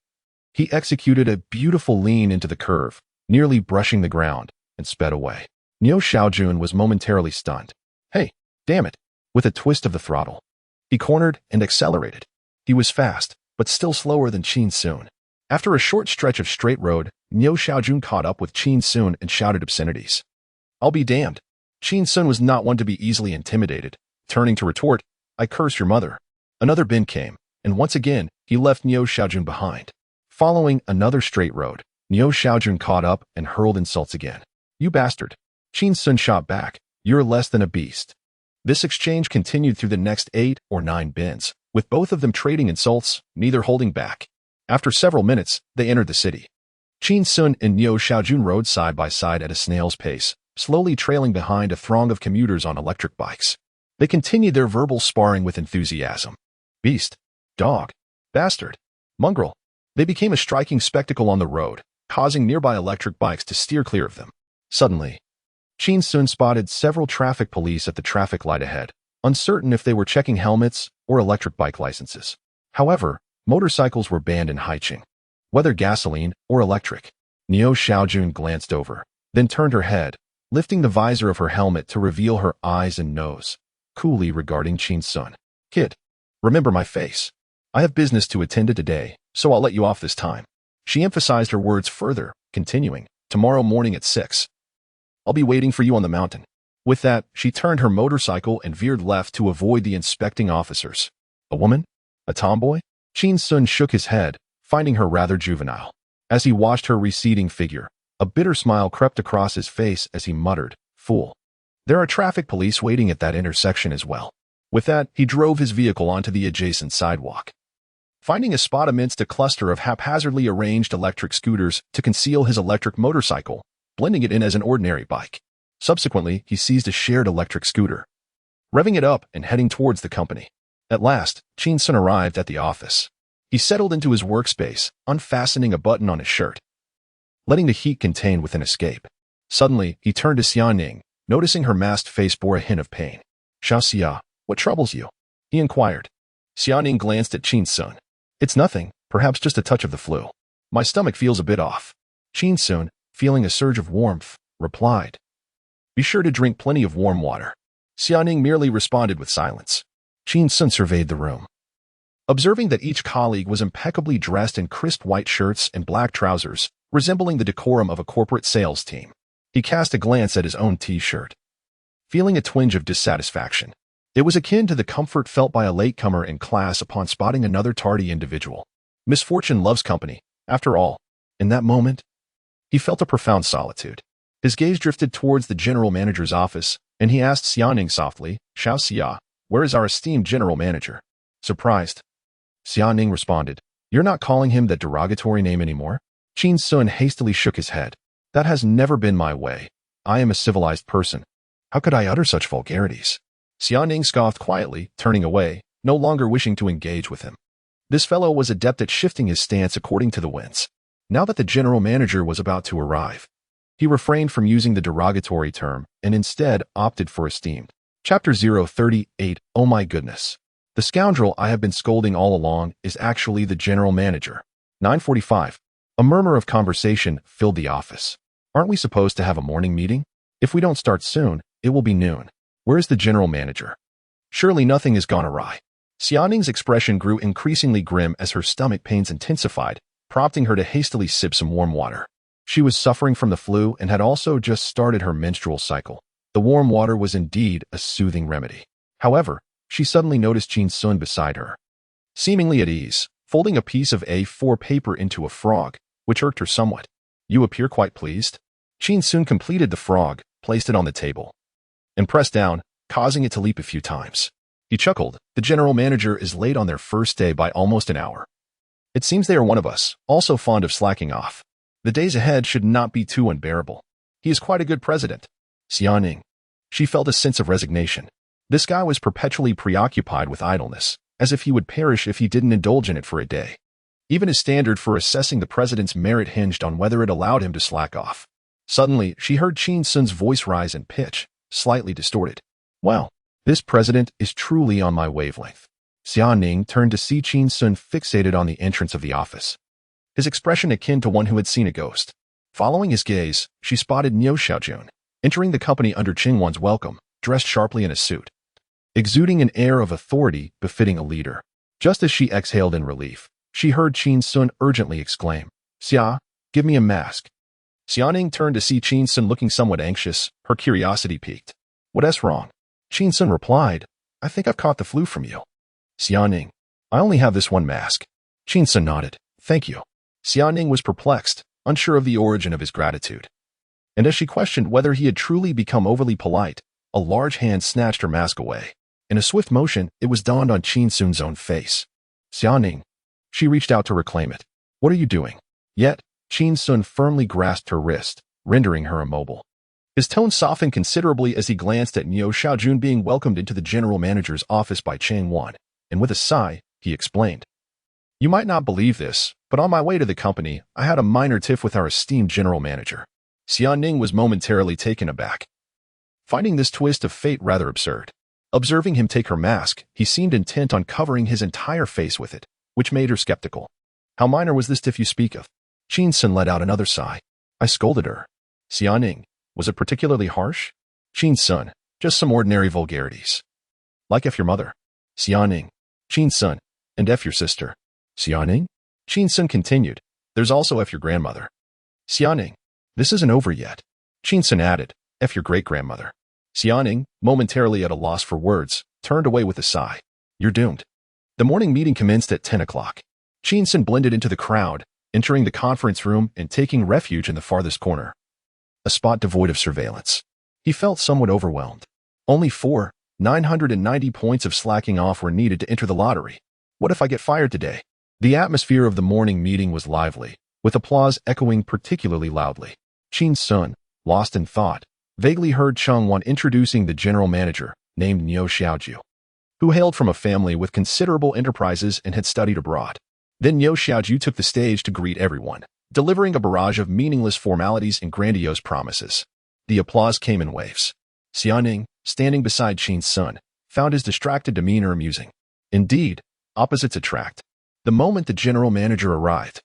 he executed a beautiful lean into the curve, nearly brushing the ground, and sped away. Niu Xiaojun was momentarily stunned. "Hey, damn it!" With a twist of the throttle, he cornered and accelerated. He was fast, but still slower than Qin Xun. After a short stretch of straight road, Niu Xiaojun caught up with Qin Xun and shouted obscenities. "I'll be damned." Qin Xun was not one to be easily intimidated. Turning to retort, "I curse your mother." Another bend came, and once again, he left Niu Xiaojun behind. Following another straight road, Niu Xiaojun caught up and hurled insults again. "You bastard." Qin Xun shot back, "You're less than a beast." This exchange continued through the next 8 or 9 bends, with both of them trading insults, neither holding back. After several minutes, they entered the city. Qin Xun and Niu Xiaojun rode side by side at a snail's pace, slowly trailing behind a throng of commuters on electric bikes. They continued their verbal sparring with enthusiasm. Beast, dog, bastard, mongrel. They became a striking spectacle on the road, causing nearby electric bikes to steer clear of them. Suddenly, Qin Xun spotted several traffic police at the traffic light ahead, uncertain if they were checking helmets or electric bike licenses. However, motorcycles were banned in Haicheng, whether gasoline or electric. Niu Xiaojun glanced over, then turned her head, lifting the visor of her helmet to reveal her eyes and nose, coolly regarding Qin Xun. Kid, remember my face. I have business to attend to today, so I'll let you off this time. She emphasized her words further, continuing, tomorrow morning at 6. I'll be waiting for you on the mountain. With that, she turned her motorcycle and veered left to avoid the inspecting officers. A woman? A tomboy? Qin Xun shook his head, finding her rather juvenile. As he watched her receding figure, a bitter smile crept across his face as he muttered, fool. There are traffic police waiting at that intersection as well. With that, he drove his vehicle onto the adjacent sidewalk. Finding a spot amidst a cluster of haphazardly arranged electric scooters to conceal his electric motorcycle, blending it in as an ordinary bike. Subsequently, he seized a shared electric scooter, revving it up and heading towards the company. At last, Qin Xun arrived at the office. He settled into his workspace, unfastening a button on his shirt, letting the heat contained within escape. Suddenly, he turned to Xiaoning, noticing her masked face bore a hint of pain. Xia, what troubles you? He inquired. Xiaoning glanced at Qin Xun. It's nothing, perhaps just a touch of the flu. My stomach feels a bit off. Qin Xun, feeling a surge of warmth, replied. Be sure to drink plenty of warm water. Xiaoning merely responded with silence. Qin Xun surveyed the room. Observing that each colleague was impeccably dressed in crisp white shirts and black trousers, resembling the decorum of a corporate sales team, he cast a glance at his own t-shirt, feeling a twinge of dissatisfaction. It was akin to the comfort felt by a latecomer in class upon spotting another tardy individual. Misfortune loves company, after all. In that moment, he felt a profound solitude. His gaze drifted towards the general manager's office, and he asked Xiaoning softly, Xia, where is our esteemed general manager? Surprised, Xiaoning responded, You're not calling him that derogatory name anymore? Qin Xun hastily shook his head. That has never been my way. I am a civilized person. How could I utter such vulgarities? Xiaoning scoffed quietly, turning away, no longer wishing to engage with him. This fellow was adept at shifting his stance according to the winds. Now that the general manager was about to arrive, he refrained from using the derogatory term and instead opted for esteemed. Chapter 038. Oh my goodness. The scoundrel I have been scolding all along is actually the general manager. 9:45. A murmur of conversation filled the office. Aren't we supposed to have a morning meeting? If we don't start soon, it will be noon. Where is the general manager? Surely nothing has gone awry. Xiaoning's expression grew increasingly grim as her stomach pains intensified, prompting her to hastily sip some warm water. She was suffering from the flu and had also just started her menstrual cycle. The warm water was indeed a soothing remedy. However, she suddenly noticed Qin Xun beside her, seemingly at ease, folding a piece of A4 paper into a frog, which irked her somewhat. You appear quite pleased. Qin Xun completed the frog, placed it on the table, and pressed down, causing it to leap a few times. He chuckled. The general manager is late on their first day by almost an hour. It seems they are one of us, also fond of slacking off. The days ahead should not be too unbearable. He is quite a good president. Xiaoning. She felt a sense of resignation. This guy was perpetually preoccupied with idleness, as if he would perish if he didn't indulge in it for a day. Even his standard for assessing the president's merit hinged on whether it allowed him to slack off. Suddenly, she heard Qin Xun's voice rise in pitch, slightly distorted. Well, this president is truly on my wavelength. Xiaoning turned to see Qin Xun fixated on the entrance of the office, his expression akin to one who had seen a ghost. Following his gaze, she spotted Niu Xiaojun, entering the company under Qingwan's welcome, dressed sharply in a suit, exuding an air of authority befitting a leader. Just as she exhaled in relief, she heard Qin Xun urgently exclaim, Xia, give me a mask. Xiaoning turned to see Qin Xun looking somewhat anxious, her curiosity piqued. What's wrong? Qin Xun replied, I think I've caught the flu from you. Xiaoning, I only have this one mask. Qin Xun nodded, thank you. Xiaoning was perplexed, unsure of the origin of his gratitude. And as she questioned whether he had truly become overly polite, a large hand snatched her mask away. In a swift motion, it was dawned on Qin Xun's own face. Xiaoning. She reached out to reclaim it. What are you doing? Yet, Qin Xun firmly grasped her wrist, rendering her immobile. His tone softened considerably as he glanced at Niu Xiaojun being welcomed into the general manager's office by Chang Wan, and with a sigh, he explained. You might not believe this, but on my way to the company, I had a minor tiff with our esteemed general manager. Xia Ning was momentarily taken aback, finding this twist of fate rather absurd. Observing him take her mask, he seemed intent on covering his entire face with it, which made her skeptical. How minor was this tiff you speak of? Qin Xun let out another sigh. I scolded her. Xia Ning, was it particularly harsh? Qin Xun, just some ordinary vulgarities. Like F your mother. Xia Ning. Qin Xun, and F your sister. Xia Ning? Qin Xun continued. There's also F your grandmother. Xia Ning. This isn't over yet. Qin Xun added. F your great-grandmother. Xia Ning, momentarily at a loss for words, turned away with a sigh. You're doomed. The morning meeting commenced at 10 o'clock. Qin Xun blended into the crowd, entering the conference room and taking refuge in the farthest corner. A spot devoid of surveillance. He felt somewhat overwhelmed. Only 990 points of slacking off were needed to enter the lottery. What if I get fired today? The atmosphere of the morning meeting was lively, with applause echoing particularly loudly. Qin Xun, lost in thought, vaguely heard Chang Wan introducing the general manager, named Niu Xiaoju, who hailed from a family with considerable enterprises and had studied abroad. Then Niu Xiaoju took the stage to greet everyone, delivering a barrage of meaningless formalities and grandiose promises. The applause came in waves. Xia Ning, standing beside Qin Xun, found his distracted demeanor amusing. Indeed, opposites attract. The moment the general manager arrived,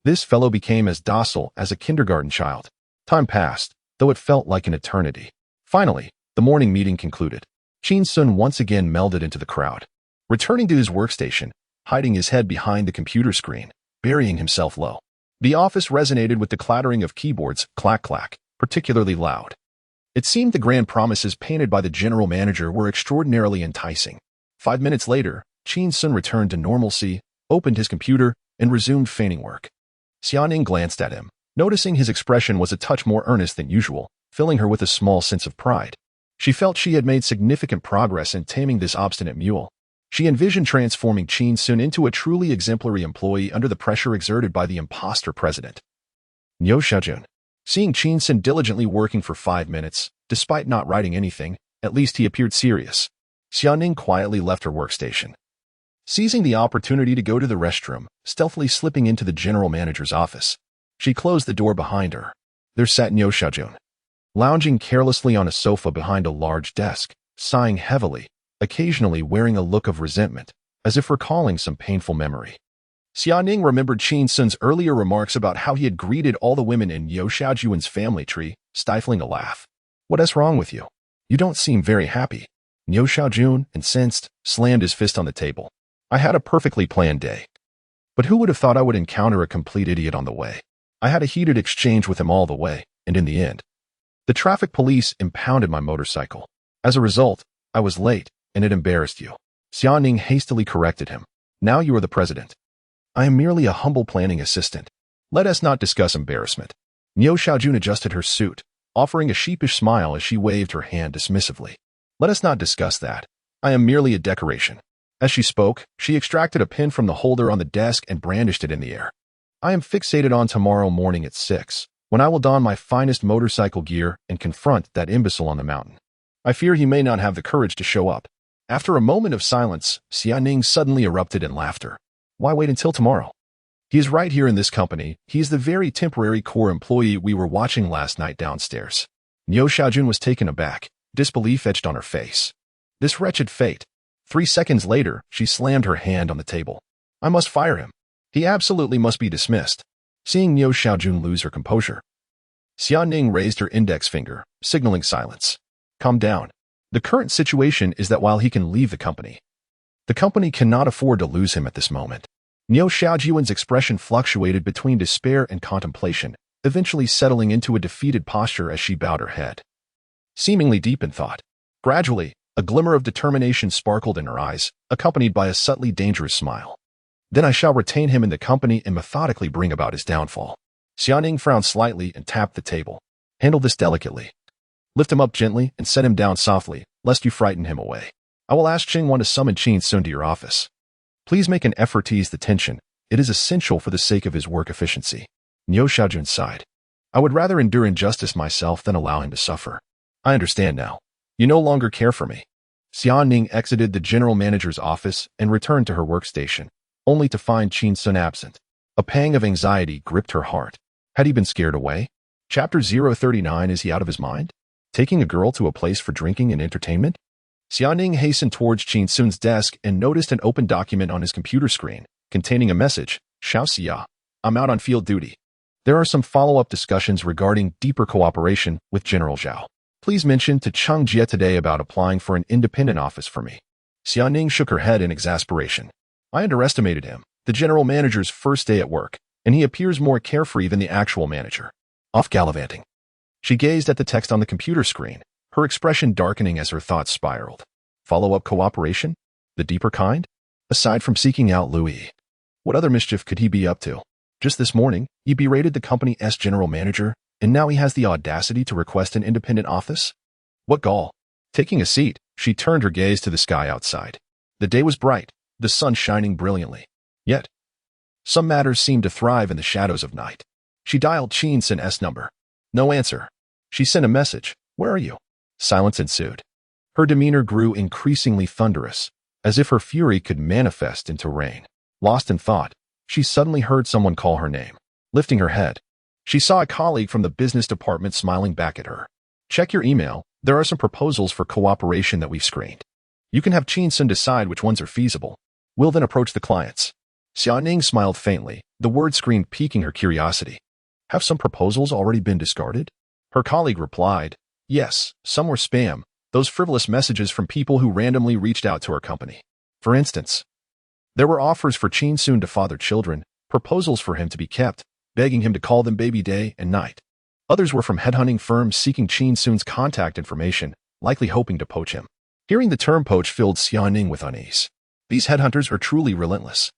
this fellow became as docile as a kindergarten child. Time passed, though it felt like an eternity. Finally, the morning meeting concluded. Qin Xun once again melded into the crowd, returning to his workstation, hiding his head behind the computer screen, burying himself low. The office resonated with the clattering of keyboards, clack-clack, particularly loud. It seemed the grand promises painted by the general manager were extraordinarily enticing. 5 minutes later, Qin Xun returned to normalcy, opened his computer, and resumed feigning work. Xia Ning glanced at him, noticing his expression was a touch more earnest than usual, filling her with a small sense of pride. She felt she had made significant progress in taming this obstinate mule. She envisioned transforming Qin Xun into a truly exemplary employee under the pressure exerted by the imposter president. Niu Xiaojun. Seeing Qin Xun diligently working for 5 minutes, despite not writing anything, at least he appeared serious. Xia Ning quietly left her workstation, seizing the opportunity to go to the restroom, stealthily slipping into the general manager's office. She closed the door behind her. There sat Niu Xiaojun, lounging carelessly on a sofa behind a large desk, sighing heavily, occasionally wearing a look of resentment, as if recalling some painful memory. Xia Ning remembered Qin Xun's earlier remarks about how he had greeted all the women in Niu Xiaojun's family tree, stifling a laugh. What's wrong with you? You don't seem very happy. Niu Xiaojun, incensed, slammed his fist on the table. I had a perfectly planned day. But who would have thought I would encounter a complete idiot on the way? I had a heated exchange with him all the way, and in the end, the traffic police impounded my motorcycle. As a result, I was late, and it embarrassed you. Xia Ning hastily corrected him. Now you are the president. I am merely a humble planning assistant. Let us not discuss embarrassment. Niu Xiaojun adjusted her suit, offering a sheepish smile as she waved her hand dismissively. Let us not discuss that. I am merely a decoration. As she spoke, she extracted a pin from the holder on the desk and brandished it in the air. I am fixated on tomorrow morning at 6, when I will don my finest motorcycle gear and confront that imbecile on the mountain. I fear he may not have the courage to show up. After a moment of silence, Xia Ning suddenly erupted in laughter. Why wait until tomorrow? He is right here in this company. He is the very temporary core employee we were watching last night downstairs. Niu Xiaojun was taken aback, disbelief etched on her face. This wretched fate. 3 seconds later, she slammed her hand on the table. I must fire him. He absolutely must be dismissed. Seeing Niu Xiaojun lose her composure, Xia Ning raised her index finger, signaling silence. Calm down. The current situation is that while he can leave the company cannot afford to lose him at this moment. Niu Xiaojun's expression fluctuated between despair and contemplation, eventually settling into a defeated posture as she bowed her head, seemingly deep in thought. Gradually, a glimmer of determination sparkled in her eyes, accompanied by a subtly dangerous smile. Then I shall retain him in the company and methodically bring about his downfall. Xia Ning frowned slightly and tapped the table. Handle this delicately. Lift him up gently and set him down softly, lest you frighten him away. I will ask Ching Wan to summon Qin Xun to your office. Please make an effort to ease the tension. It is essential for the sake of his work efficiency. Niu Xiaojun sighed. I would rather endure injustice myself than allow him to suffer. I understand now. You no longer care for me. Xia Ning exited the general manager's office and returned to her workstation, only to find Qin Xun absent. A pang of anxiety gripped her heart. Had he been scared away? Chapter 039. Is he out of his mind? Taking a girl to a place for drinking and entertainment? Xia Ning hastened towards Qin Xun's desk and noticed an open document on his computer screen, containing a message. Xiao Xia, I'm out on field duty. There are some follow-up discussions regarding deeper cooperation with General Zhao. Please mention to Cheng Jie today about applying for an independent office for me. Xia Ning shook her head in exasperation. I underestimated him, the general manager's first day at work, and he appears more carefree than the actual manager. Off gallivanting. She gazed at the text on the computer screen, her expression darkening as her thoughts spiraled. Follow-up cooperation? The deeper kind? Aside from seeking out Louis, what other mischief could he be up to? Just this morning, he berated the company's general manager, and now he has the audacity to request an independent office? What gall! Taking a seat, she turned her gaze to the sky outside. The day was bright, the sun shining brilliantly. Yet, some matters seemed to thrive in the shadows of night. She dialed Qin Xun's number. No answer. She sent a message. Where are you? Silence ensued. Her demeanor grew increasingly thunderous, as if her fury could manifest into rain. Lost in thought, she suddenly heard someone call her name. Lifting her head, she saw a colleague from the business department smiling back at her. Check your email. There are some proposals for cooperation that we've screened. You can have Qin Xun decide which ones are feasible. We'll then approach the clients. Xia Ning smiled faintly, the word screen piquing her curiosity. Have some proposals already been discarded? Her colleague replied, yes, some were spam, those frivolous messages from people who randomly reached out to our company. For instance, there were offers for Qin Xun to father children, proposals for him to be kept, begging him to call them baby day and night. Others were from headhunting firms seeking Qin Xun's contact information, likely hoping to poach him. Hearing the term poach filled Xia Ning with unease. These headhunters are truly relentless.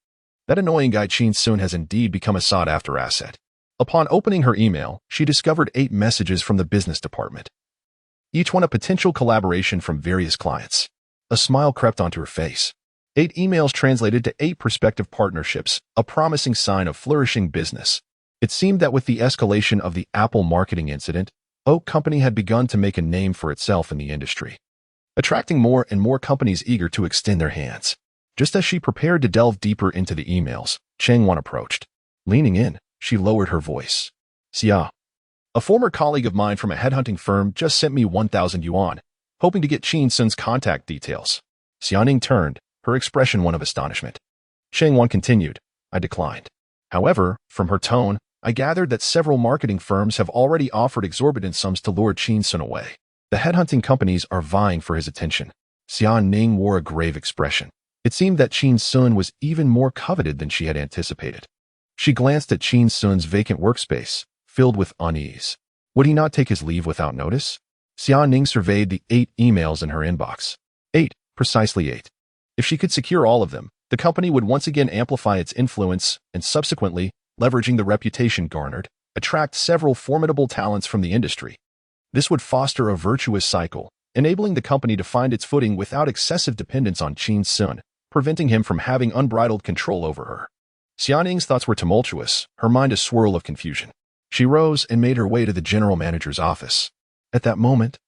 That annoying guy Qin Xun has indeed become a sought-after asset. Upon opening her email, she discovered 8 messages from the business department. Each one a potential collaboration from various clients. A smile crept onto her face. 8 emails translated to 8 prospective partnerships, a promising sign of flourishing business. It seemed that with the escalation of the Apple marketing incident, Oak Company had begun to make a name for itself in the industry, attracting more and more companies eager to extend their hands. Just as she prepared to delve deeper into the emails, Cheng Wan approached. Leaning in, she lowered her voice. Xia, a former colleague of mine from a headhunting firm just sent me 1,000 yuan, hoping to get Qin Xun's contact details. Xia Ning turned, her expression one of astonishment. Cheng Wan continued, I declined. However, from her tone, I gathered that several marketing firms have already offered exorbitant sums to lure Qin Xun away. The headhunting companies are vying for his attention. Xia Ning wore a grave expression. It seemed that Qin Xun was even more coveted than she had anticipated. She glanced at Qin Xun's vacant workspace, filled with unease. Would he not take his leave without notice? Xia Ning surveyed the 8 emails in her inbox. 8, precisely 8. If she could secure all of them, the company would once again amplify its influence and subsequently, leveraging the reputation garnered, attract several formidable talents from the industry. This would foster a virtuous cycle, enabling the company to find its footing without excessive dependence on Qin Xun, preventing him from having unbridled control over her. Xia Ning's thoughts were tumultuous, her mind a swirl of confusion. She rose and made her way to the general manager's office. At that moment,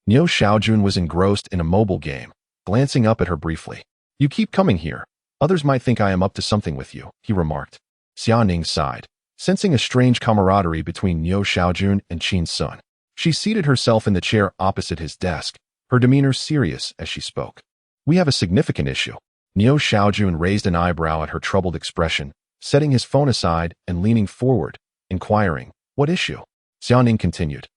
Niu Xiaojun was engrossed in a mobile game, glancing up at her briefly. You keep coming here. Others might think I am up to something with you, he remarked. Xia Ning sighed, sensing a strange camaraderie between Niu Xiaojun and Qin Xun. She seated herself in the chair opposite his desk, her demeanor serious as she spoke. We have a significant issue. Niu Xiaojun raised an eyebrow at her troubled expression, setting his phone aside and leaning forward, inquiring, what issue? Xia Ning continued.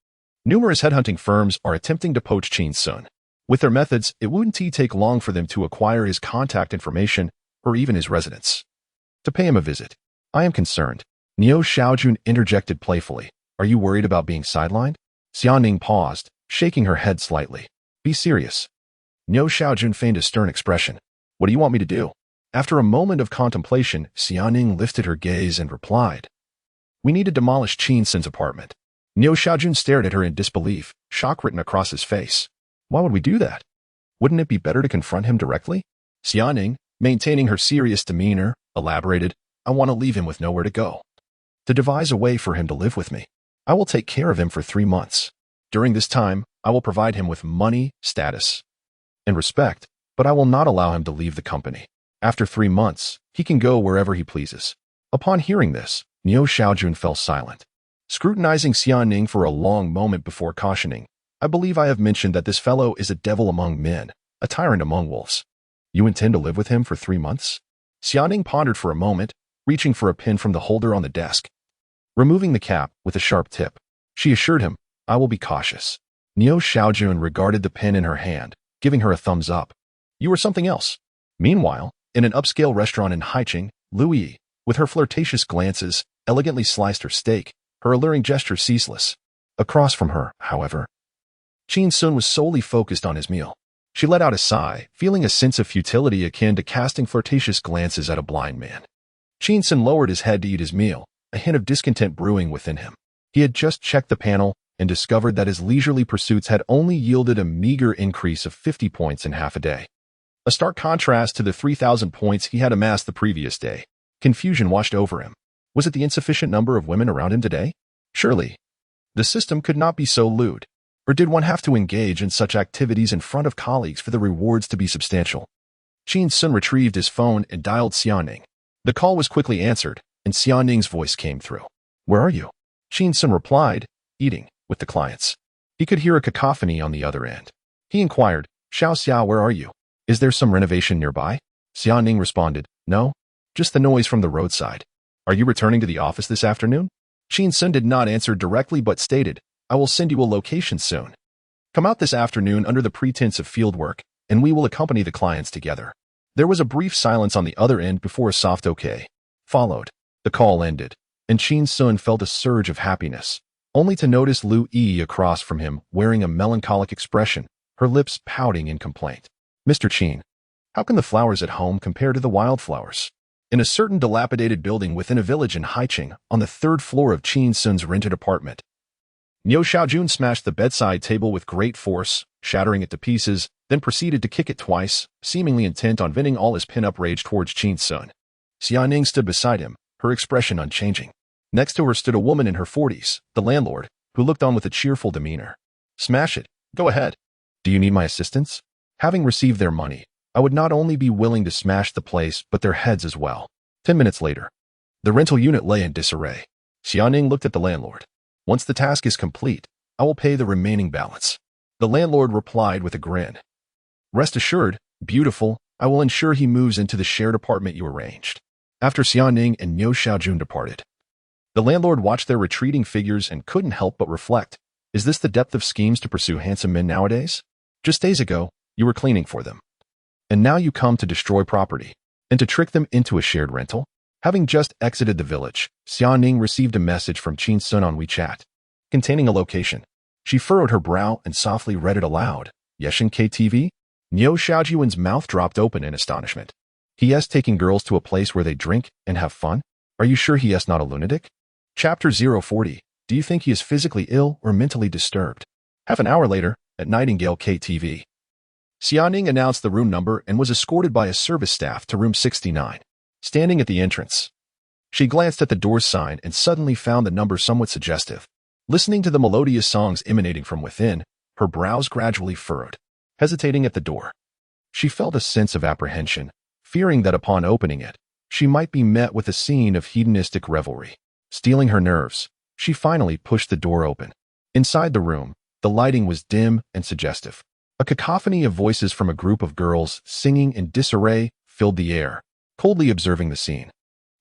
Numerous headhunting firms are attempting to poach Qin Xun. With their methods, it wouldn't take long for them to acquire his contact information or even his residence. To pay him a visit. I am concerned. Niu Xiaojun interjected playfully. Are you worried about being sidelined? Xia Ning paused, shaking her head slightly. Be serious. Niu Xiaojun feigned a stern expression. What do you want me to do? After a moment of contemplation, Xia Ning lifted her gaze and replied. We need to demolish Qin Xun's apartment. Niu Xiaojun stared at her in disbelief, shock written across his face. Why would we do that? Wouldn't it be better to confront him directly? Xia Ning, maintaining her serious demeanor, elaborated. I want to leave him with nowhere to go. To devise a way for him to live with me. I will take care of him for 3 months. During this time, I will provide him with money, status, and respect, but I will not allow him to leave the company. After 3 months, he can go wherever he pleases. Upon hearing this, Niu Xiaojun fell silent, scrutinizing Xiaoning for a long moment before cautioning, I believe I have mentioned that this fellow is a devil among men, a tyrant among wolves. You intend to live with him for 3 months? Xiaoning pondered for a moment, reaching for a pin from the holder on the desk. Removing the cap with a sharp tip, she assured him, I will be cautious. Niu Xiaojun regarded the pen in her hand, giving her a thumbs up. You are something else. Meanwhile, in an upscale restaurant in Haicheng, Louis, with her flirtatious glances, elegantly sliced her steak, her alluring gesture ceaseless. Across from her, however, Qin Xun was solely focused on his meal. She let out a sigh, feeling a sense of futility akin to casting flirtatious glances at a blind man. Qin Xun lowered his head to eat his meal, a hint of discontent brewing within him. He had just checked the panel and discovered that his leisurely pursuits had only yielded a meager increase of 50 points in half a day. A stark contrast to the 3,000 points he had amassed the previous day. Confusion washed over him. Was it the insufficient number of women around him today? Surely, the system could not be so lewd. Or did one have to engage in such activities in front of colleagues for the rewards to be substantial? Qin Xun retrieved his phone and dialed Xiaoning. The call was quickly answered, and Xiaoning's voice came through. Where are you? Qin Xun replied, eating with the clients. He could hear a cacophony on the other end. He inquired, Xiao Xiao, where are you? Is there some renovation nearby? Xiaoning responded, no, just the noise from the roadside. Are you returning to the office this afternoon? Qin Xun did not answer directly but stated, I will send you a location soon. Come out this afternoon under the pretense of field work, and we will accompany the clients together. There was a brief silence on the other end before a soft okay followed. The call ended, and Qin Xun felt a surge of happiness, only to notice Lu Yi across from him wearing a melancholic expression, her lips pouting in complaint. Mr. Qin, how can the flowers at home compare to the wildflowers? In a certain dilapidated building within a village in Haicheng, on the 3rd floor of Qin Xun's rented apartment, Niu Xiaojun smashed the bedside table with great force, shattering it to pieces, then proceeded to kick it twice, seemingly intent on venting all his pin-up rage towards Qin Xun. Xiaoning stood beside him, her expression unchanging. Next to her stood a woman in her 40s, the landlord, who looked on with a cheerful demeanor. Smash it. Go ahead. Do you need my assistance? Having received their money, I would not only be willing to smash the place but their heads as well. 10 minutes later, the rental unit lay in disarray. Xiaoning looked at the landlord. Once the task is complete, I will pay the remaining balance. The landlord replied with a grin. Rest assured, beautiful, I will ensure he moves into the shared apartment you arranged. After Xiaoning and Niu Xiaojun departed, the landlord watched their retreating figures and couldn't help but reflect, is this the depth of schemes to pursue handsome men nowadays? Just days ago, you were cleaning for them. And now you come to destroy property, and to trick them into a shared rental? Having just exited the village, Xiaoning received a message from Qin Xun on WeChat, containing a location. She furrowed her brow and softly read it aloud. Yeshin KTV? Niu Xiaojun's mouth dropped open in astonishment. He is taking girls to a place where they drink and have fun? Are you sure he is not a lunatic? Chapter 040. Do you think he is physically ill or mentally disturbed? Half an hour later, at Nightingale KTV, Xiaoning announced the room number and was escorted by a service staff to room 69. Standing at the entrance, she glanced at the door's sign and suddenly found the number somewhat suggestive. Listening to the melodious songs emanating from within, her brows gradually furrowed. Hesitating at the door, she felt a sense of apprehension, fearing that upon opening it, she might be met with a scene of hedonistic revelry. Steeling her nerves, she finally pushed the door open. Inside the room, the lighting was dim and suggestive. A cacophony of voices from a group of girls singing in disarray filled the air. Coldly observing the scene,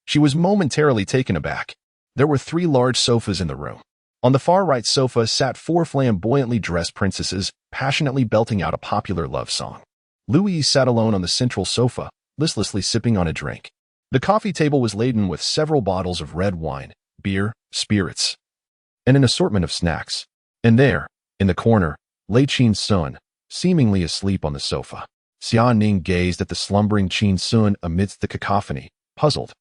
she was momentarily taken aback. There were 3 large sofas in the room. On the far right sofa sat 4 flamboyantly dressed princesses, passionately belting out a popular love song. Louis sat alone on the central sofa, listlessly sipping on a drink. The coffee table was laden with several bottles of red wine, beer, spirits, and an assortment of snacks. And there, in the corner, lay Qin Xun, seemingly asleep on the sofa. Xiaoning gazed at the slumbering Qin Xun amidst the cacophony, puzzled,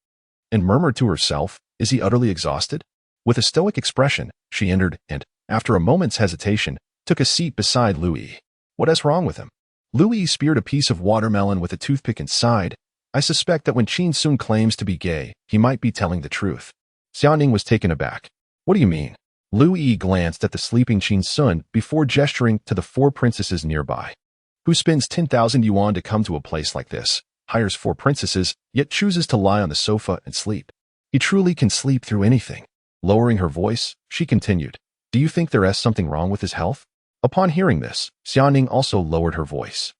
and murmured to herself, is he utterly exhausted? With a stoic expression, she entered and, after a moment's hesitation, took a seat beside Louis. What is wrong with him? Louis speared a piece of watermelon with a toothpick and sighed, I suspect that when Qin Xun claims to be gay, he might be telling the truth. Xiaoning was taken aback. What do you mean? Lu Yi glanced at the sleeping Qin Xun before gesturing to the four princesses nearby. Who spends 10,000 yuan to come to a place like this, hires four princesses, yet chooses to lie on the sofa and sleep? He truly can sleep through anything. Lowering her voice, she continued, do you think there is something wrong with his health? Upon hearing this, Xiaoning also lowered her voice.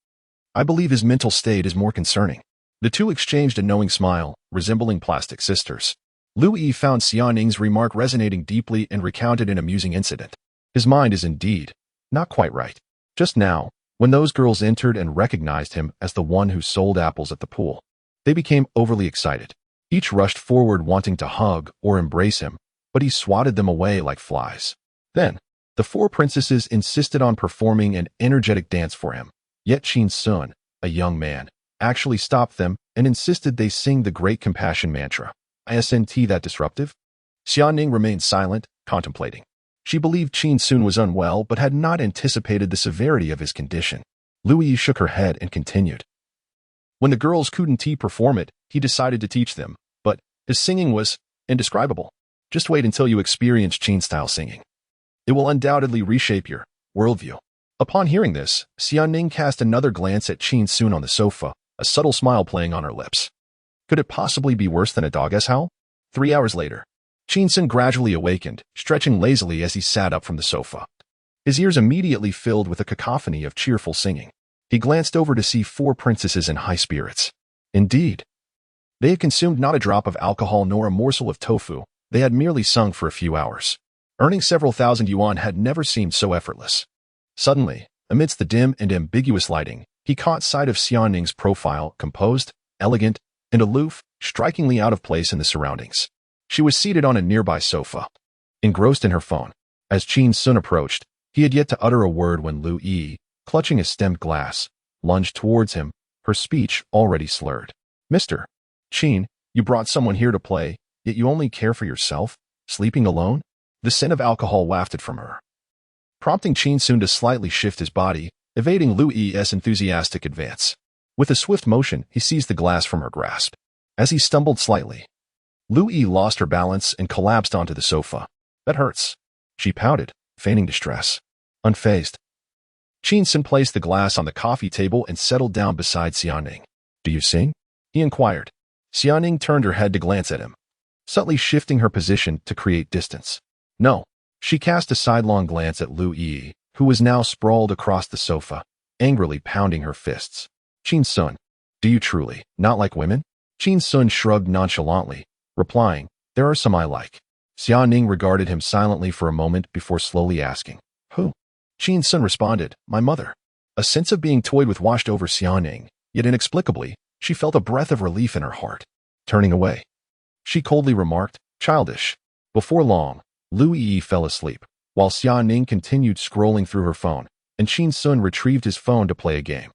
I believe his mental state is more concerning. The two exchanged a knowing smile, resembling plastic sisters. Lu Yi found Xiaoning's remark resonating deeply and recounted an amusing incident. His mind is indeed not quite right. Just now, when those girls entered and recognized him as the one who sold apples at the pool, they became overly excited. Each rushed forward wanting to hug or embrace him, but he swatted them away like flies. Then, the four princesses insisted on performing an energetic dance for him. Yet Qin Xun, a young man, actually stopped them and insisted they sing the Great Compassion Mantra. Isn't that disruptive? Xiaoning remained silent, contemplating. She believed Qin Xun was unwell but had not anticipated the severity of his condition. Lu Yi shook her head and continued. When the girls couldn't perform it, he decided to teach them, but his singing was indescribable. Just wait until you experience Qin-style singing. It will undoubtedly reshape your worldview. Upon hearing this, Xiaoning cast another glance at Qin Xun on the sofa, a subtle smile playing on her lips. Could it possibly be worse than a dog's howl? 3 hours later, Qin Xun gradually awakened, stretching lazily as he sat up from the sofa. His ears immediately filled with a cacophony of cheerful singing. He glanced over to see four princesses in high spirits. Indeed, they had consumed not a drop of alcohol nor a morsel of tofu. They had merely sung for a few hours. Earning several thousand yuan had never seemed so effortless. Suddenly, amidst the dim and ambiguous lighting, he caught sight of Xiaoning's profile, composed, elegant, and aloof, strikingly out of place in the surroundings. She was seated on a nearby sofa, engrossed in her phone. As Qin Xun approached, he had yet to utter a word when Lu Yi, clutching a stemmed glass, lunged towards him, her speech already slurred. Mr. Qin, you brought someone here to play, yet you only care for yourself, sleeping alone? The scent of alcohol wafted from her, prompting Qin Xun to slightly shift his body, evading Lu Yi's enthusiastic advance. With a swift motion, he seized the glass from her grasp. As he stumbled slightly, Lu Yi lost her balance and collapsed onto the sofa. That hurts. She pouted, feigning distress. Unfazed, Qin Xun placed the glass on the coffee table and settled down beside Xiaoning. Do you sing? He inquired. Xiaoning turned her head to glance at him, subtly shifting her position to create distance. No. She cast a sidelong glance at Lu Yi, who was now sprawled across the sofa, angrily pounding her fists. Qin Xun, do you truly not like women? Qin Xun shrugged nonchalantly, replying, there are some I like. Xiaoning regarded him silently for a moment before slowly asking, who? Qin Xun responded, my mother. A sense of being toyed with washed over Xiaoning, yet inexplicably, she felt a breath of relief in her heart. Turning away, she coldly remarked, childish. Before long, Lu Yi fell asleep, while Xiaoning continued scrolling through her phone, and Qin Xun retrieved his phone to play a game.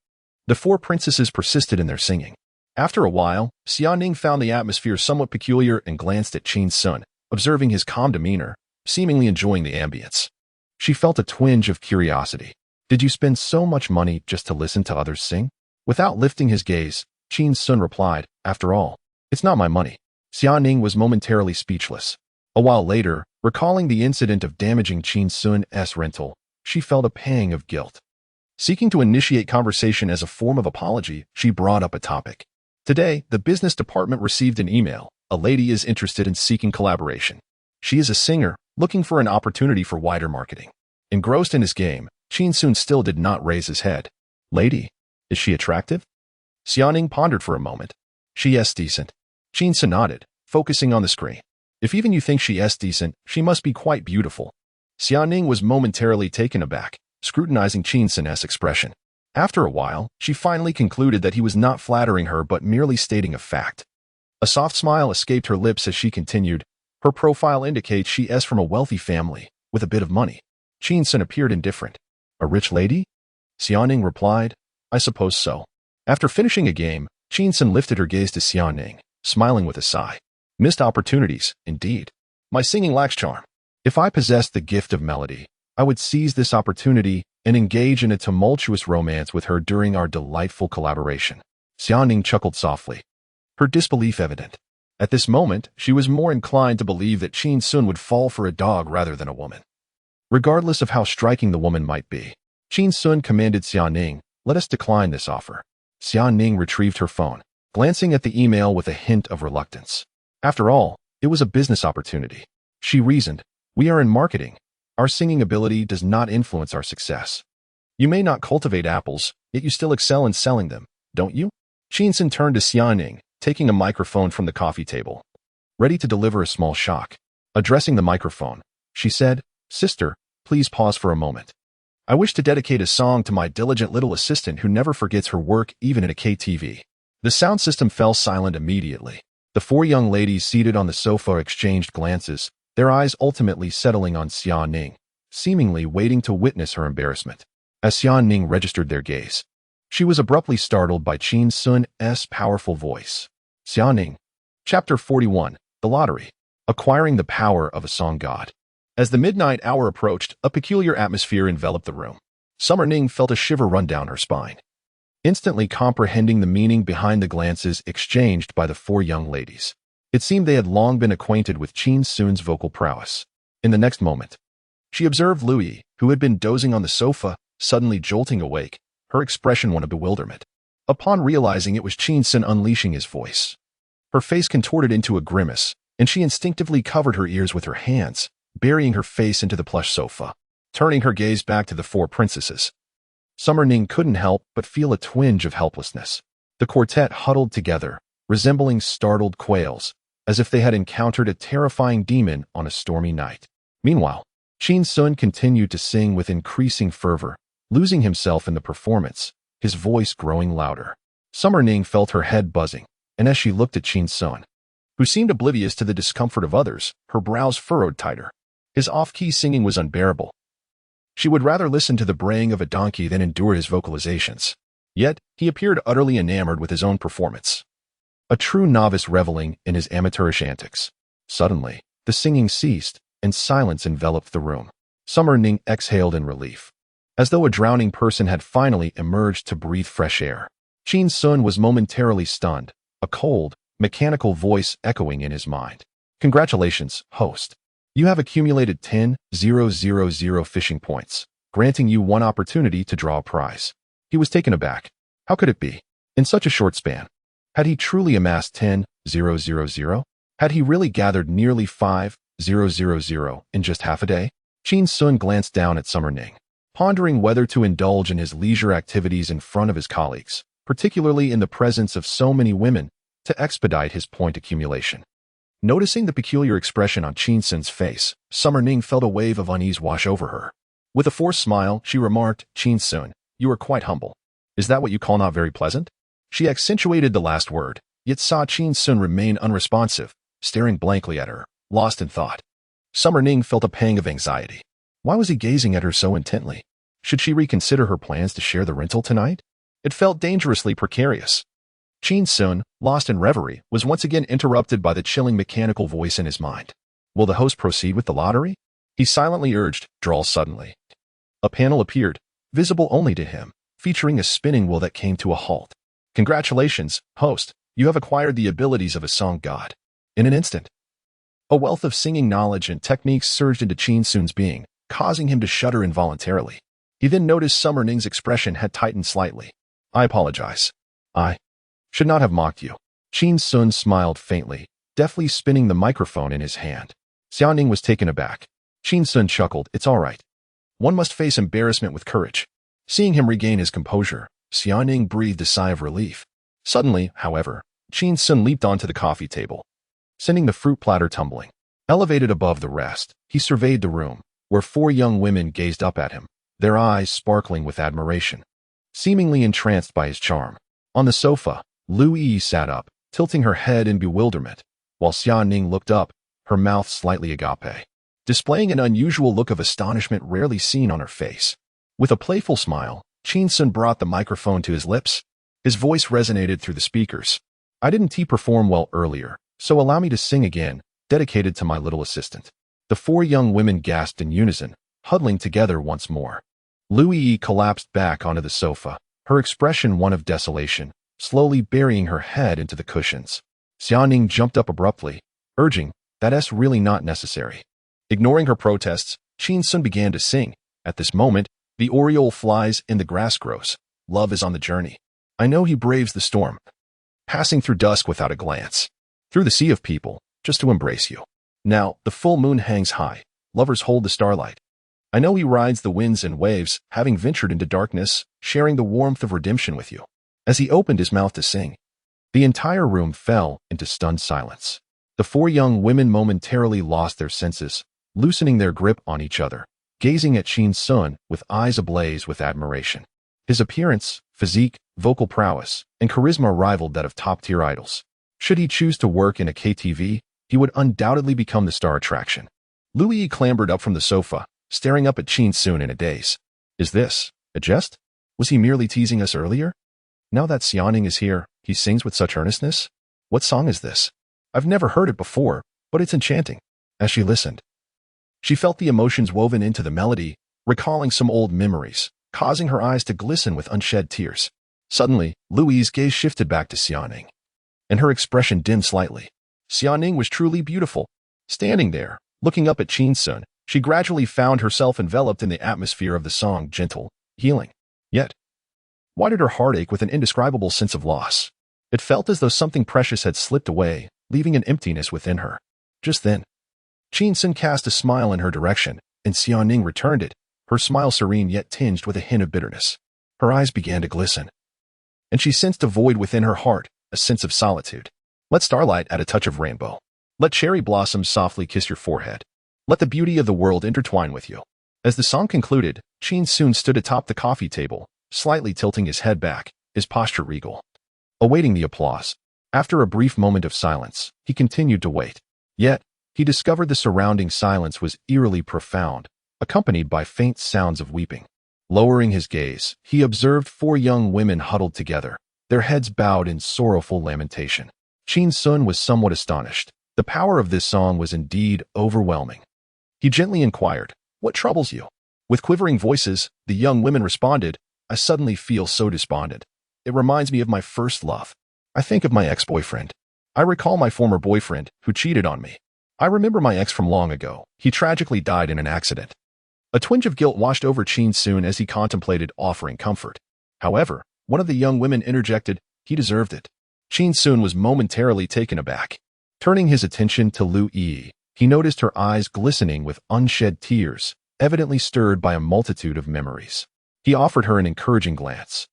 The four princesses persisted in their singing. After a while, Xiaoning found the atmosphere somewhat peculiar and glanced at Qin Xun, observing his calm demeanor, seemingly enjoying the ambience. She felt a twinge of curiosity. Did you spend so much money just to listen to others sing? Without lifting his gaze, Qin Xun replied, after all, it's not my money. Xiaoning was momentarily speechless. A while later, recalling the incident of damaging Qin Xun's rental, she felt a pang of guilt. Seeking to initiate conversation as a form of apology, she brought up a topic. Today, the business department received an email. A lady is interested in seeking collaboration. She is a singer, looking for an opportunity for wider marketing. Engrossed in his game, Qin Xun still did not raise his head. Lady, is she attractive? Xiaoning pondered for a moment. She is decent. Qin Xun nodded, focusing on the screen. If even you think she is decent, she must be quite beautiful. Xiaoning was momentarily taken aback, scrutinizing Qin Xun's expression. After a while, she finally concluded that he was not flattering her but merely stating a fact. A soft smile escaped her lips as she continued. Her profile indicates she is from a wealthy family, with a bit of money. Qin Xun appeared indifferent. A rich lady? Xiaoning replied, I suppose so. After finishing a game, Qin Xun lifted her gaze to Xiaoning, smiling with a sigh. Missed opportunities, indeed. My singing lacks charm. If I possessed the gift of melody, I would seize this opportunity and engage in a tumultuous romance with her during our delightful collaboration. Xiaoning chuckled softly. her disbelief evident. At this moment, she was more inclined to believe that Qin Xun would fall for a dog rather than a woman. Regardless of how striking the woman might be, Qin Xun commanded Xiaoning, "Let us decline this offer." Xiaoning retrieved her phone, glancing at the email with a hint of reluctance. After all, it was a business opportunity. She reasoned, "We are in marketing. Our singing ability does not influence our success. You may not cultivate apples, yet you still excel in selling them, don't you?" Qin Xun turned to Xiaoning, taking a microphone from the coffee table, ready to deliver a small shock. Addressing the microphone, she said, "Sister, please pause for a moment. I wish to dedicate a song to my diligent little assistant who never forgets her work even at a KTV." The sound system fell silent immediately. The four young ladies seated on the sofa exchanged glances, their eyes ultimately settling on Xiaoning, seemingly waiting to witness her embarrassment. As Xiaoning registered their gaze, she was abruptly startled by Qin Xun's powerful voice. Xiaoning. Chapter 41. The Lottery. Acquiring the Power of a Song God. As the midnight hour approached, a peculiar atmosphere enveloped the room. Summer Ning felt a shiver run down her spine, instantly comprehending the meaning behind the glances exchanged by the four young ladies. It seemed they had long been acquainted with Qin Xun's vocal prowess. In the next moment, she observed Louis, who had been dozing on the sofa, suddenly jolting awake, her expression one of bewilderment. Upon realizing it was Qin Xun unleashing his voice, her face contorted into a grimace, and she instinctively covered her ears with her hands, burying her face into the plush sofa. Turning her gaze back to the four princesses, Summer Ning couldn't help but feel a twinge of helplessness. The quartet huddled together, resembling startled quails, as if they had encountered a terrifying demon on a stormy night. Meanwhile, Qin Xun continued to sing with increasing fervor, losing himself in the performance, his voice growing louder. Summer Ning felt her head buzzing, and as she looked at Qin Xun, who seemed oblivious to the discomfort of others, her brows furrowed tighter. His off-key singing was unbearable. She would rather listen to the braying of a donkey than endure his vocalizations. Yet, he appeared utterly enamored with his own performance, a true novice reveling in his amateurish antics. Suddenly, the singing ceased, and silence enveloped the room. Summer Ning exhaled in relief, as though a drowning person had finally emerged to breathe fresh air. Qin Xun was momentarily stunned, a cold, mechanical voice echoing in his mind. "Congratulations, host. You have accumulated 10,000 fishing points, granting you one opportunity to draw a prize." He was taken aback. How could it be? In such a short span, had he truly amassed 10,000? Had he really gathered nearly 5,000 in just half a day? Qin Xun glanced down at Summer Ning, pondering whether to indulge in his leisure activities in front of his colleagues, particularly in the presence of so many women, to expedite his point accumulation. Noticing the peculiar expression on Qin Xun's face, Summer Ning felt a wave of unease wash over her. With a forced smile, she remarked, "Qin Xun, you are quite humble. Is that what you call not very pleasant?" She accentuated the last word, yet saw Qin Xun remain unresponsive, staring blankly at her, lost in thought. Summer Ning felt a pang of anxiety. Why was he gazing at her so intently? Should she reconsider her plans to share the rental tonight? It felt dangerously precarious. Qin Xun, lost in reverie, was once again interrupted by the chilling mechanical voice in his mind. "Will the host proceed with the lottery?" He silently urged, drawl suddenly. A panel appeared, visible only to him, featuring a spinning wheel that came to a halt. "Congratulations, host. You have acquired the abilities of a song god." In an instant, a wealth of singing knowledge and techniques surged into Qin Xun's being, causing him to shudder involuntarily. He then noticed Summer Ning's expression had tightened slightly. "I apologize. I should not have mocked you." Qin Xun smiled faintly, deftly spinning the microphone in his hand. Xiaoning was taken aback. Qin Xun chuckled, "It's all right. One must face embarrassment with courage." Seeing him regain his composure, Xiaoning breathed a sigh of relief. Suddenly, however, Qin Xun leaped onto the coffee table, sending the fruit platter tumbling. Elevated above the rest, he surveyed the room, where four young women gazed up at him, their eyes sparkling with admiration, seemingly entranced by his charm. On the sofa, Lu Yi sat up, tilting her head in bewilderment, while Xiaoning looked up, her mouth slightly agape, displaying an unusual look of astonishment rarely seen on her face. With a playful smile, Qin Xun brought the microphone to his lips. His voice resonated through the speakers. "I didn't perform well earlier, so allow me to sing again, dedicated to my little assistant." The four young women gasped in unison, huddling together once more. Lu Yi collapsed back onto the sofa, her expression one of desolation, slowly burying her head into the cushions. Xiaoning jumped up abruptly, urging, "That's really not necessary." Ignoring her protests, Qin Xun began to sing. At this moment, the oriole flies and the grass grows. Love is on the journey. I know he braves the storm, passing through dusk without a glance, through the sea of people, just to embrace you. Now, the full moon hangs high. Lovers hold the starlight. I know he rides the winds and waves, having ventured into darkness, sharing the warmth of redemption with you. As he opened his mouth to sing, the entire room fell into stunned silence. The four young women momentarily lost their senses, loosening their grip on each other, gazing at Qin Xun with eyes ablaze with admiration. His appearance, physique, vocal prowess, and charisma rivaled that of top-tier idols. Should he choose to work in a KTV, he would undoubtedly become the star attraction. Louis clambered up from the sofa, staring up at Qin Xun in a daze. Is this a jest? Was he merely teasing us earlier? Now that Xiaoning is here, he sings with such earnestness? What song is this? I've never heard it before, but it's enchanting. As she listened, she felt the emotions woven into the melody, recalling some old memories, causing her eyes to glisten with unshed tears. Suddenly, Louis' gaze shifted back to Xiaoning, and her expression dimmed slightly. Xiaoning was truly beautiful. Standing there, looking up at Qin Xun, she gradually found herself enveloped in the atmosphere of the song, gentle, healing. Yet, why did her heart ache with an indescribable sense of loss? It felt as though something precious had slipped away, leaving an emptiness within her. Just then, Qin Xun cast a smile in her direction, and Xiaoning returned it, her smile serene yet tinged with a hint of bitterness. Her eyes began to glisten, and she sensed a void within her heart, a sense of solitude. Let starlight add a touch of rainbow. Let cherry blossoms softly kiss your forehead. Let the beauty of the world intertwine with you. As the song concluded, Qin Xun stood atop the coffee table, slightly tilting his head back, his posture regal, awaiting the applause. After a brief moment of silence, he continued to wait. Yet, he discovered the surrounding silence was eerily profound, accompanied by faint sounds of weeping. Lowering his gaze, he observed four young women huddled together, their heads bowed in sorrowful lamentation. Qin Xun was somewhat astonished. The power of this song was indeed overwhelming. He gently inquired, "What troubles you?" With quivering voices, the young women responded, "I suddenly feel so despondent. It reminds me of my first love. I think of my ex-boyfriend. I recall my former boyfriend, who cheated on me. I remember my ex from long ago. He tragically died in an accident." A twinge of guilt washed over Qin Xun as he contemplated offering comfort. However, one of the young women interjected, "He deserved it." Qin Xun was momentarily taken aback. Turning his attention to Lu Yi, he noticed her eyes glistening with unshed tears, evidently stirred by a multitude of memories. He offered her an encouraging glance.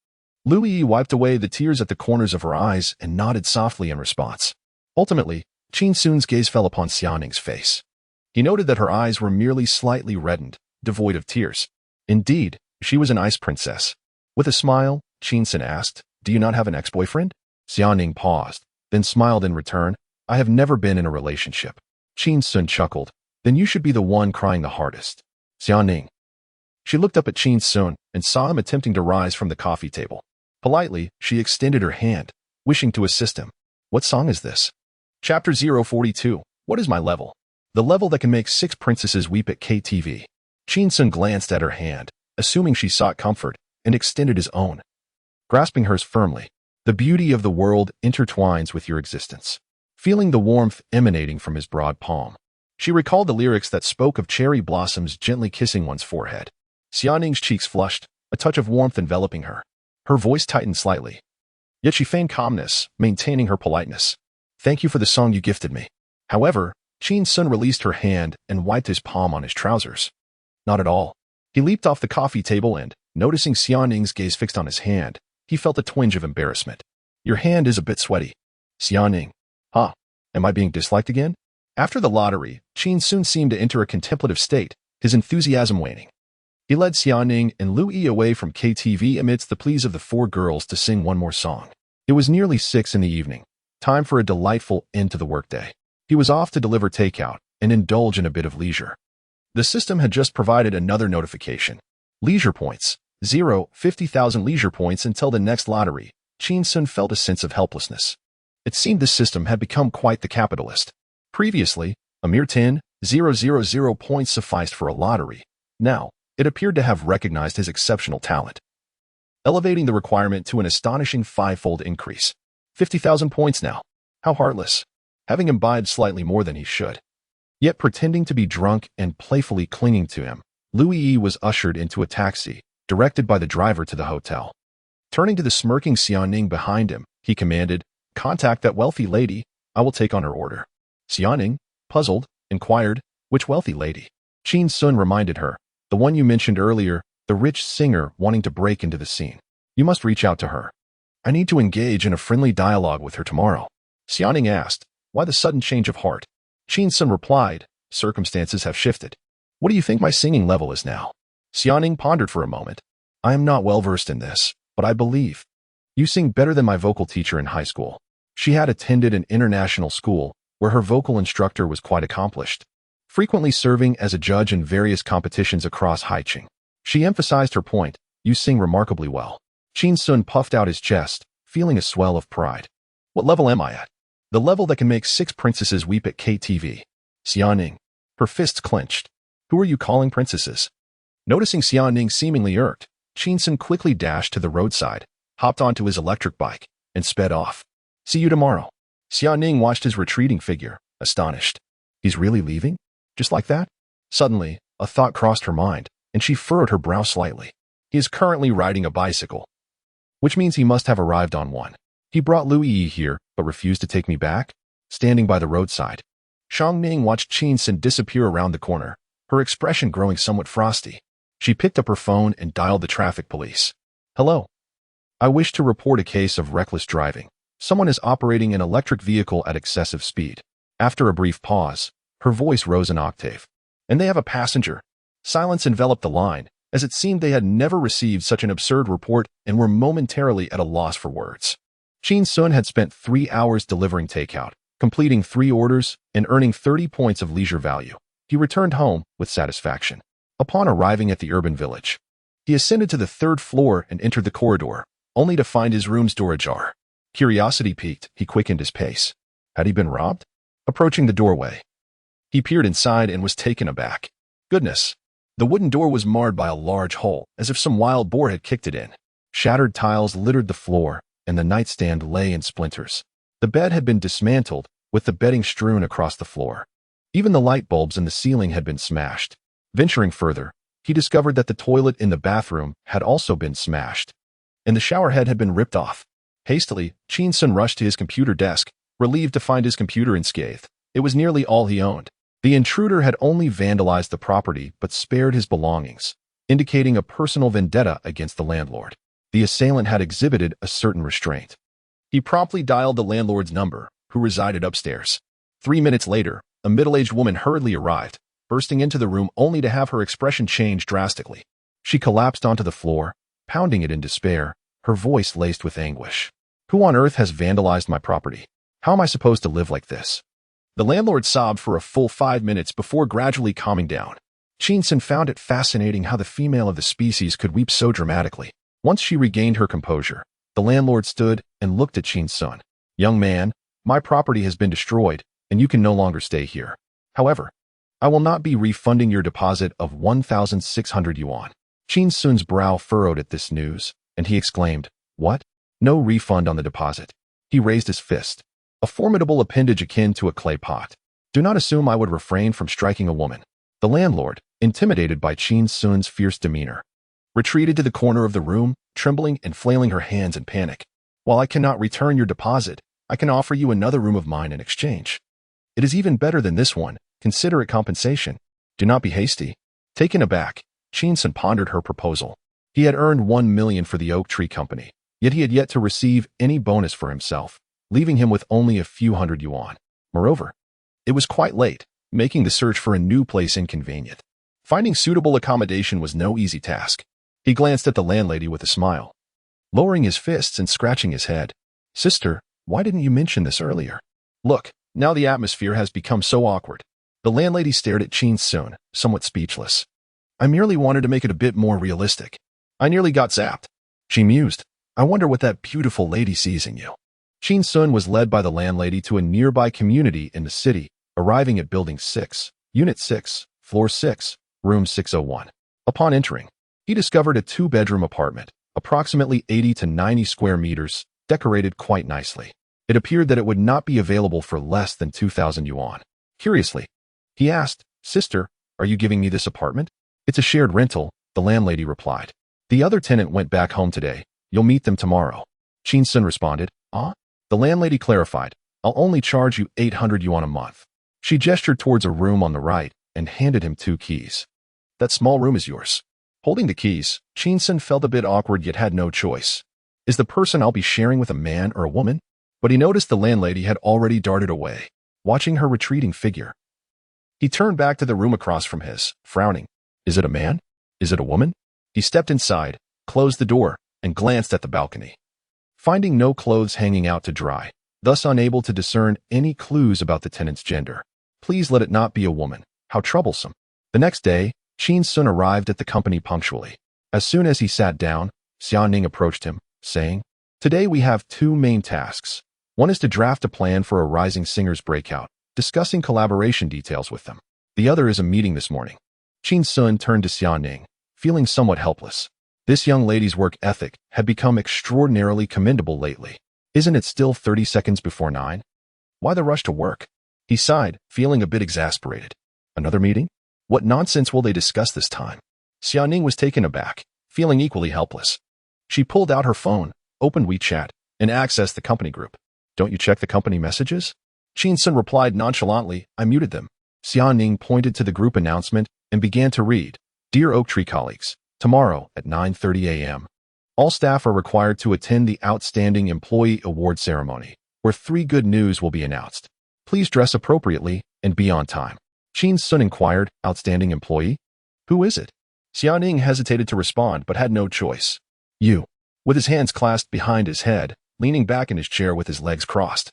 Lu Yi wiped away the tears at the corners of her eyes and nodded softly in response. Ultimately, Qin Xun's gaze fell upon Xiaoning's face. He noted that her eyes were merely slightly reddened, devoid of tears. Indeed, she was an ice princess. With a smile, Qin Xun asked, "Do you not have an ex-boyfriend?" Xiaoning paused, then smiled in return. "I have never been in a relationship." Qin Xun chuckled. "Then you should be the one crying the hardest." Xiaoning. She looked up at Qin Xun and saw him attempting to rise from the coffee table. Politely, she extended her hand, wishing to assist him. What song is this? Chapter 042. What is my level? The level that can make 6 princesses weep at KTV. Qin Xun glanced at her hand, assuming she sought comfort, and extended his own, grasping hers firmly. The beauty of the world intertwines with your existence. Feeling the warmth emanating from his broad palm, she recalled the lyrics that spoke of cherry blossoms gently kissing one's forehead. Xiaoning's cheeks flushed, a touch of warmth enveloping her. Her voice tightened slightly. Yet she feigned calmness, maintaining her politeness. "Thank you for the song you gifted me." However, Qin Xun released her hand and wiped his palm on his trousers. Not at all. He leaped off the coffee table and, noticing Xiaoning's gaze fixed on his hand, he felt a twinge of embarrassment. "Your hand is a bit sweaty." Xiaoning. "Huh? Am I being disliked again?" After the lottery, Qin Xun seemed to enter a contemplative state, his enthusiasm waning. He led Xiaoning and Lu Yi away from KTV amidst the pleas of the 4 girls to sing one more song. It was nearly 6 in the evening, time for a delightful end to the workday. He was off to deliver takeout and indulge in a bit of leisure. The system had just provided another notification. Leisure points. 50,000 leisure points until the next lottery. Qin Xun felt a sense of helplessness. It seemed the system had become quite the capitalist. Previously, a mere 10,000 points sufficed for a lottery. Now, it appeared to have recognized his exceptional talent, elevating the requirement to an astonishing 5-fold increase. 50,000 points now. How heartless. Having imbibed slightly more than he should, yet pretending to be drunk and playfully clinging to him, Louis was ushered into a taxi, directed by the driver to the hotel. Turning to the smirking Xiaoning behind him, he commanded, "Contact that wealthy lady. I will take on her order." Xiaoning, puzzled, inquired, "Which wealthy lady?" Qin Xun reminded her, "The one you mentioned earlier, the rich singer wanting to break into the scene. You must reach out to her. I need to engage in a friendly dialogue with her tomorrow." Xiaoning asked, "Why the sudden change of heart?" Qin Xun replied, "Circumstances have shifted." "What do you think my singing level is now?" Xiaoning pondered for a moment. "I am not well versed in this, but I believe you sing better than my vocal teacher in high school." She had attended an international school where her vocal instructor was quite accomplished, frequently serving as a judge in various competitions across Haicheng. She emphasized her point, "You sing remarkably well." Qin Xun puffed out his chest, feeling a swell of pride. "What level am I at?" "The level that can make 6 princesses weep at KTV." Xiaoning, her fists clenched. "Who are you calling princesses?" Noticing Xiaoning seemingly irked, Qin Xun quickly dashed to the roadside, hopped onto his electric bike, and sped off. "See you tomorrow." Xiaoning watched his retreating figure, astonished. He's really leaving? Just like that? Suddenly, a thought crossed her mind, and she furrowed her brow slightly. He is currently riding a bicycle, which means he must have arrived on one. He brought Louis here, but refused to take me back? Standing by the roadside, Xiaoning watched Qin Xun disappear around the corner, her expression growing somewhat frosty. She picked up her phone and dialed the traffic police. "Hello. I wish to report a case of reckless driving. Someone is operating an electric vehicle at excessive speed." After a brief pause, her voice rose an octave. "And they have a passenger." Silence enveloped the line, as it seemed they had never received such an absurd report and were momentarily at a loss for words. Qin Xun had spent 3 hours delivering takeout, completing 3 orders, and earning 30 points of leisure value. He returned home with satisfaction. Upon arriving at the urban village, he ascended to the 3rd floor and entered the corridor, only to find his room's door ajar. Curiosity piqued, he quickened his pace. Had he been robbed? Approaching the doorway, he peered inside and was taken aback. Goodness! The wooden door was marred by a large hole, as if some wild boar had kicked it in. Shattered tiles littered the floor, and the nightstand lay in splinters. The bed had been dismantled, with the bedding strewn across the floor. Even the light bulbs in the ceiling had been smashed. Venturing further, he discovered that the toilet in the bathroom had also been smashed, and the shower head had been ripped off. Hastily, Qin Xun rushed to his computer desk, relieved to find his computer unscathed. It was nearly all he owned. The intruder had only vandalized the property but spared his belongings, indicating a personal vendetta against the landlord. The assailant had exhibited a certain restraint. He promptly dialed the landlord's number, who resided upstairs. 3 minutes later, a middle-aged woman hurriedly arrived, bursting into the room only to have her expression change drastically. She collapsed onto the floor, pounding it in despair, her voice laced with anguish. "Who on earth has vandalized my property? How am I supposed to live like this?" The landlord sobbed for a full 5 minutes before gradually calming down. Qin Xun found it fascinating how the female of the species could weep so dramatically. Once she regained her composure, the landlord stood and looked at Qin Xun. "Young man, my property has been destroyed, and you can no longer stay here. However, I will not be refunding your deposit of 1,600 yuan. Qin Xun's brow furrowed at this news, and he exclaimed, "What? No refund on the deposit?" He raised his fist, a formidable appendage akin to a clay pot. "Do not assume I would refrain from striking a woman." The landlord, intimidated by Qin Xun's fierce demeanor, retreated to the corner of the room, trembling and flailing her hands in panic. "While I cannot return your deposit, I can offer you another room of mine in exchange. It is even better than this one. Consider it compensation. Do not be hasty." Taken aback, Qin Xun pondered her proposal. He had earned 1 million for the oak tree company, yet he had yet to receive any bonus for himself, leaving him with only a few hundred yuan. Moreover, it was quite late, making the search for a new place inconvenient. Finding suitable accommodation was no easy task. He glanced at the landlady with a smile, lowering his fists and scratching his head. "Sister, why didn't you mention this earlier? Look, now the atmosphere has become so awkward." The landlady stared at Qin Xun, somewhat speechless. "I merely wanted to make it a bit more realistic. I nearly got zapped." She mused. "I wonder what that beautiful lady sees in you." Qin Xun was led by the landlady to a nearby community in the city, arriving at Building 6, Unit 6, Floor 6, Room 601. Upon entering, he discovered a 2-bedroom apartment, approximately 80 to 90 square meters, decorated quite nicely. It appeared that it would not be available for less than 2,000 yuan. Curiously, he asked, "Sister, are you giving me this apartment?" "It's a shared rental," the landlady replied. "The other tenant went back home today. You'll meet them tomorrow." Qin Xun responded, "Ah?" The landlady clarified, "I'll only charge you 800 yuan a month." She gestured towards a room on the right and handed him 2 keys. "That small room is yours." Holding the keys, Qin Xun felt a bit awkward yet had no choice. Is the person I'll be sharing with a man or a woman? But he noticed the landlady had already darted away, watching her retreating figure. He turned back to the room across from his, frowning. Is it a man? Is it a woman? He stepped inside, closed the door, and glanced at the balcony. Finding no clothes hanging out to dry, thus unable to discern any clues about the tenant's gender. Please let it not be a woman. How troublesome. The next day, Qin Xun arrived at the company punctually. As soon as he sat down, Xiaoning approached him, saying, "Today we have 2 main tasks. One is to draft a plan for a rising singers breakout, discussing collaboration details with them. The other is a meeting this morning." Qin Xun turned to Xiaoning, feeling somewhat helpless. This young lady's work ethic had become extraordinarily commendable lately. Isn't it still 30 seconds before 9? Why the rush to work? He sighed, feeling a bit exasperated. Another meeting? What nonsense will they discuss this time? Xiaoning was taken aback, feeling equally helpless. She pulled out her phone, opened WeChat, and accessed the company group. "Don't you check the company messages?" Qin Xun replied nonchalantly, "I muted them." Xiaoning pointed to the group announcement and began to read, "Dear Oak Tree colleagues, tomorrow at 9:30 a.m. all staff are required to attend the Outstanding Employee Award Ceremony, where 3 good news will be announced. Please dress appropriately and be on time." Qin Xun inquired, "Outstanding employee? Who is it?" Xiaoning hesitated to respond but had no choice. "You." With his hands clasped behind his head, leaning back in his chair with his legs crossed.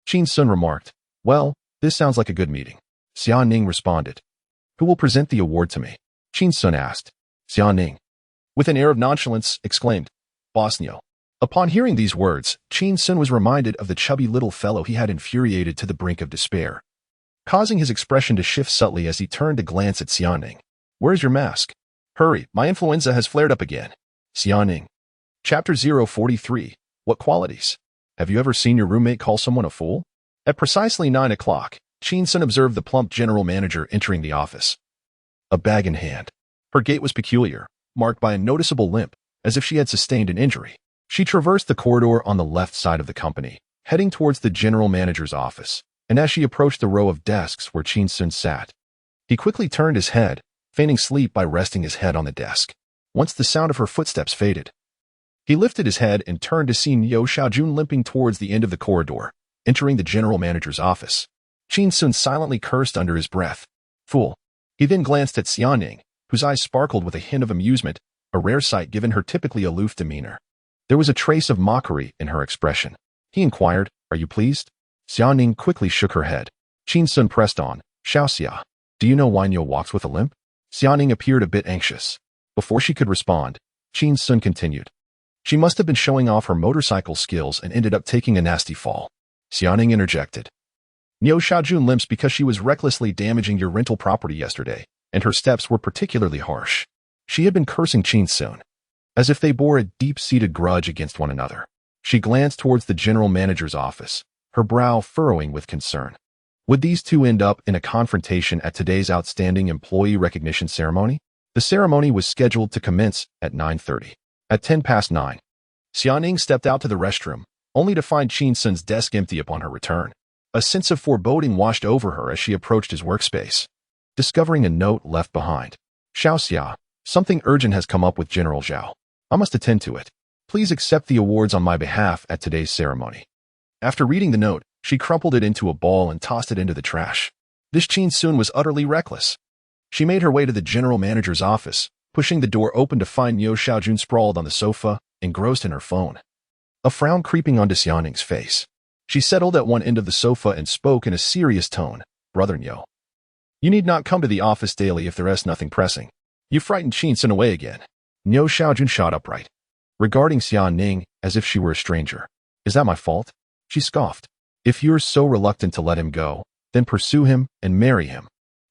Qin Xun remarked, "Well, this sounds like a good meeting." Xiaoning responded, "Who will present the award to me?" Qin Xun asked. Xiaoning, with an air of nonchalance, exclaimed, "Bosnio." Upon hearing these words, Qin Xun was reminded of the chubby little fellow he had infuriated to the brink of despair, causing his expression to shift subtly as he turned to glance at Xiaoning. "Where's your mask?" "Hurry, my influenza has flared up again." Xiaoning. Chapter 043. What qualities? Have you ever seen your roommate call someone a fool? At precisely 9 o'clock, Qin Xun observed the plump general manager entering the office, a bag in hand. Her gait was peculiar, marked by a noticeable limp, as if she had sustained an injury. She traversed the corridor on the left side of the company, heading towards the general manager's office, and as she approached the row of desks where Qin Xun sat, he quickly turned his head, feigning sleep by resting his head on the desk. Once the sound of her footsteps faded, he lifted his head and turned to see Niu Xiaojun limping towards the end of the corridor, entering the general manager's office. Qin Xun silently cursed under his breath. "Fool." He then glanced at Xiaoning, whose eyes sparkled with a hint of amusement, a rare sight given her typically aloof demeanor. There was a trace of mockery in her expression. He inquired, "Are you pleased?" Xiaoning quickly shook her head. Qin Xun pressed on, "Xiaoxia, do you know why Niu walks with a limp?" Xiaoning appeared a bit anxious. Before she could respond, Qin Xun continued, "She must have been showing off her motorcycle skills and ended up taking a nasty fall." Xiaoning interjected, "Niu Xiaojun limps because she was recklessly damaging your rental property yesterday, and her steps were particularly harsh." She had been cursing Qin Xun, as if they bore a deep-seated grudge against one another. She glanced towards the general manager's office, her brow furrowing with concern. Would these two end up in a confrontation at today's Outstanding Employee Recognition Ceremony? The ceremony was scheduled to commence at 9:30. At 9:10, Xiaoning stepped out to the restroom, only to find Qin Xun's desk empty upon her return. A sense of foreboding washed over her as she approached his workspace, discovering a note left behind. "Xiaoxia, something urgent has come up with General Zhao. I must attend to it. Please accept the awards on my behalf at today's ceremony." After reading the note, she crumpled it into a ball and tossed it into the trash. This Qin Xun was utterly reckless. She made her way to the general manager's office, pushing the door open to find Niu Xiaojun sprawled on the sofa, engrossed in her phone. A frown creeping onto Xiaoning's face. She settled at one end of the sofa and spoke in a serious tone, "Brother Niu, you need not come to the office daily if there is nothing pressing. You frightened Qin Xun away again." Niu Xiaojun shot upright, regarding Xiaoning as if she were a stranger. "Is that my fault?" She scoffed. "If you're so reluctant to let him go, then pursue him and marry him."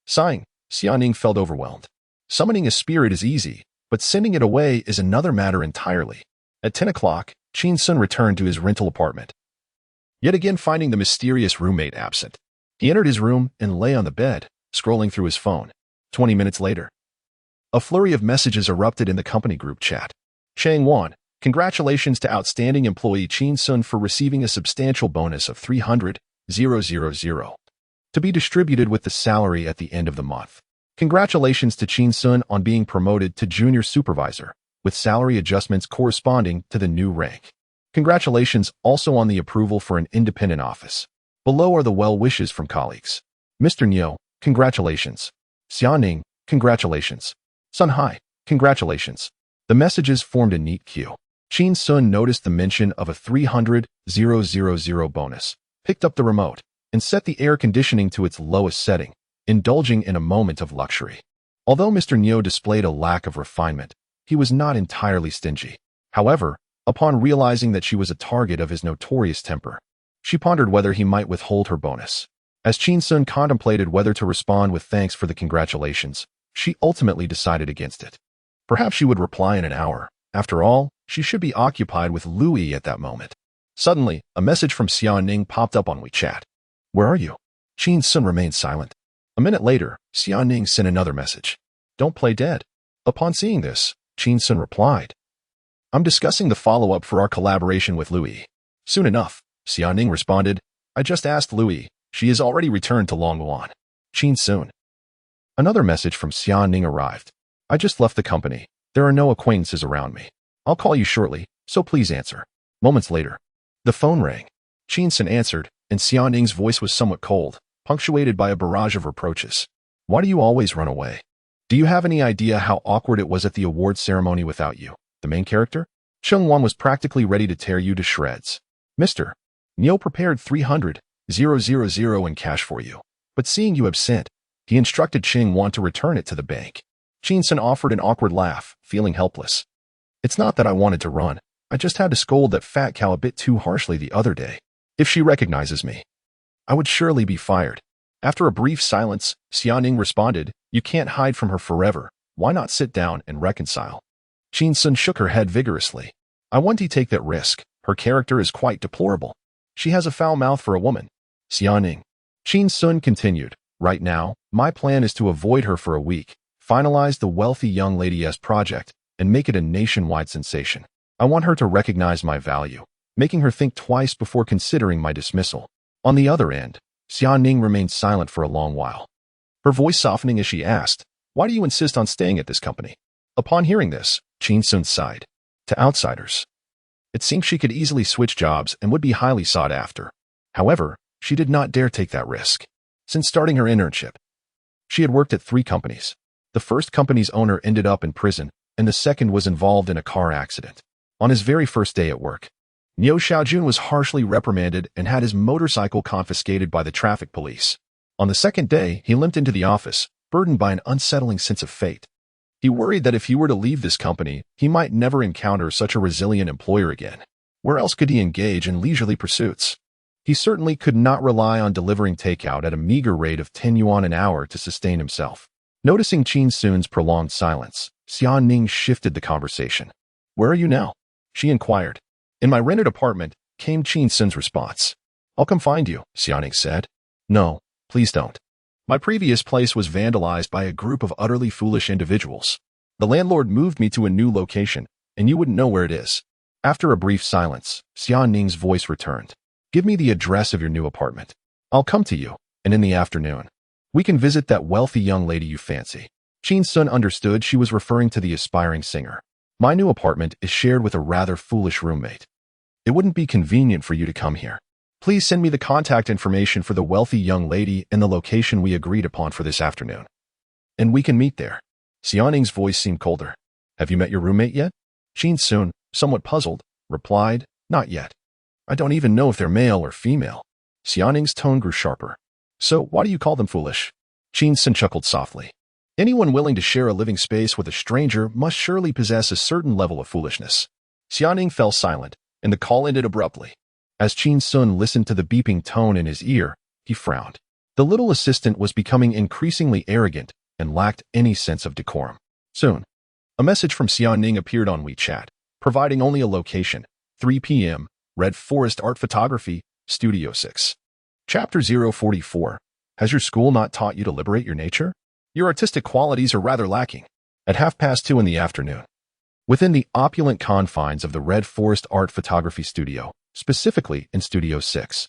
Sighing, Xiaoning felt overwhelmed. Summoning a spirit is easy, but sending it away is another matter entirely. At 10 o'clock, Qin Xun returned to his rental apartment. yet again finding the mysterious roommate absent. He entered his room and lay on the bed, scrolling through his phone. 20 minutes later, a flurry of messages erupted in the company group chat. Chang Wan, congratulations to outstanding employee Qin Xun for receiving a substantial bonus of 300,000 to be distributed with the salary at the end of the month. Congratulations to Qin Xun on being promoted to junior supervisor, with salary adjustments corresponding to the new rank. Congratulations also on the approval for an independent office. Below are the well wishes from colleagues. Mr. Niu, congratulations. Xiaoning, congratulations. Sun Hai, congratulations. The messages formed a neat queue. Qin Xun noticed the mention of a 300,000 bonus, picked up the remote, and set the air conditioning to its lowest setting, indulging in a moment of luxury. Although Mr. Niu displayed a lack of refinement, he was not entirely stingy. However, upon realizing that she was a target of his notorious temper, she pondered whether he might withhold her bonus. As Qin Xun contemplated whether to respond with thanks for the congratulations, she ultimately decided against it. Perhaps she would reply in an hour. After all, she should be occupied with Louis at that moment. Suddenly, a message from Xiaoning popped up on WeChat. Where are you? Qin Xun remained silent. A minute later, Xiaoning sent another message. Don't play dead. Upon seeing this, Qin Xun replied, I'm discussing the follow-up for our collaboration with Louis. Soon enough, Xiaoning responded, I just asked Louis. She has already returned to Longwan. Qin Xun. Another message from Xiaoning arrived. I just left the company. There are no acquaintances around me. I'll call you shortly, so please answer. Moments later, the phone rang. Qin Xun answered, and Xiaoning's voice was somewhat cold, punctuated by a barrage of reproaches. Why do you always run away? Do you have any idea how awkward it was at the award ceremony without you, the main character? Cheng Wan was practically ready to tear you to shreds. Mr. Niu prepared 300,000 in cash for you, but seeing you absent, he instructed Cheng Wan to return it to the bank. Qin Xun offered an awkward laugh, feeling helpless. It's not that I wanted to run. I just had to scold that fat cow a bit too harshly the other day. If she recognizes me, I would surely be fired. After a brief silence, Xiaoning responded, You can't hide from her forever. Why not sit down and reconcile? Qin Xun shook her head vigorously. I want to take that risk. Her character is quite deplorable. She has a foul mouth for a woman. Xiaoning. Qin Xun continued, Right now, my plan is to avoid her for a week, finalize the wealthy young lady's project, and make it a nationwide sensation. I want her to recognize my value, making her think twice before considering my dismissal. On the other end, Xiaoning remained silent for a long while, her voice softening as she asked, Why do you insist on staying at this company? Upon hearing this, Qin Xun sighed. To outsiders, it seemed she could easily switch jobs and would be highly sought after. However, she did not dare take that risk. Since starting her internship, she had worked at 3 companies. The first company's owner ended up in prison, and the second was involved in a car accident. On his very first day at work, Niu Xiaojun was harshly reprimanded and had his motorcycle confiscated by the traffic police. On the second day, he limped into the office, burdened by an unsettling sense of fate. He worried that if he were to leave this company, he might never encounter such a resilient employer again. Where else could he engage in leisurely pursuits? He certainly could not rely on delivering takeout at a meager rate of 10 yuan an hour to sustain himself. Noticing Qin Xun's prolonged silence, Xiaoning shifted the conversation. Where are you now? She inquired. In my rented apartment, came Qin Xun's response. I'll come find you, Xiaoning said. No, please don't. My previous place was vandalized by a group of utterly foolish individuals. The landlord moved me to a new location, and you wouldn't know where it is. After a brief silence, Xiaoning's voice returned. Give me the address of your new apartment. I'll come to you, and in the afternoon, we can visit that wealthy young lady you fancy. Qin Xun understood she was referring to the aspiring singer. My new apartment is shared with a rather foolish roommate. It wouldn't be convenient for you to come here. Please send me the contact information for the wealthy young lady and the location we agreed upon for this afternoon. And we can meet there. Xiaoning's voice seemed colder. Have you met your roommate yet? Qin Xun, somewhat puzzled, replied, Not yet. I don't even know if they're male or female. Xiaoning's tone grew sharper. So why do you call them foolish? Qin Xun chuckled softly. Anyone willing to share a living space with a stranger must surely possess a certain level of foolishness. Xiaoning fell silent, and the call ended abruptly. As Qin Xun listened to the beeping tone in his ear, he frowned. The little assistant was becoming increasingly arrogant and lacked any sense of decorum. Soon, a message from Xiaoning appeared on WeChat, providing only a location, 3 p.m., Red Forest Art Photography, Studio 6. Chapter 044. Has your school not taught you to liberate your nature? Your artistic qualities are rather lacking. At 2:30 in the afternoon. Within the opulent confines of the Red Forest Art Photography Studio, specifically in Studio 6,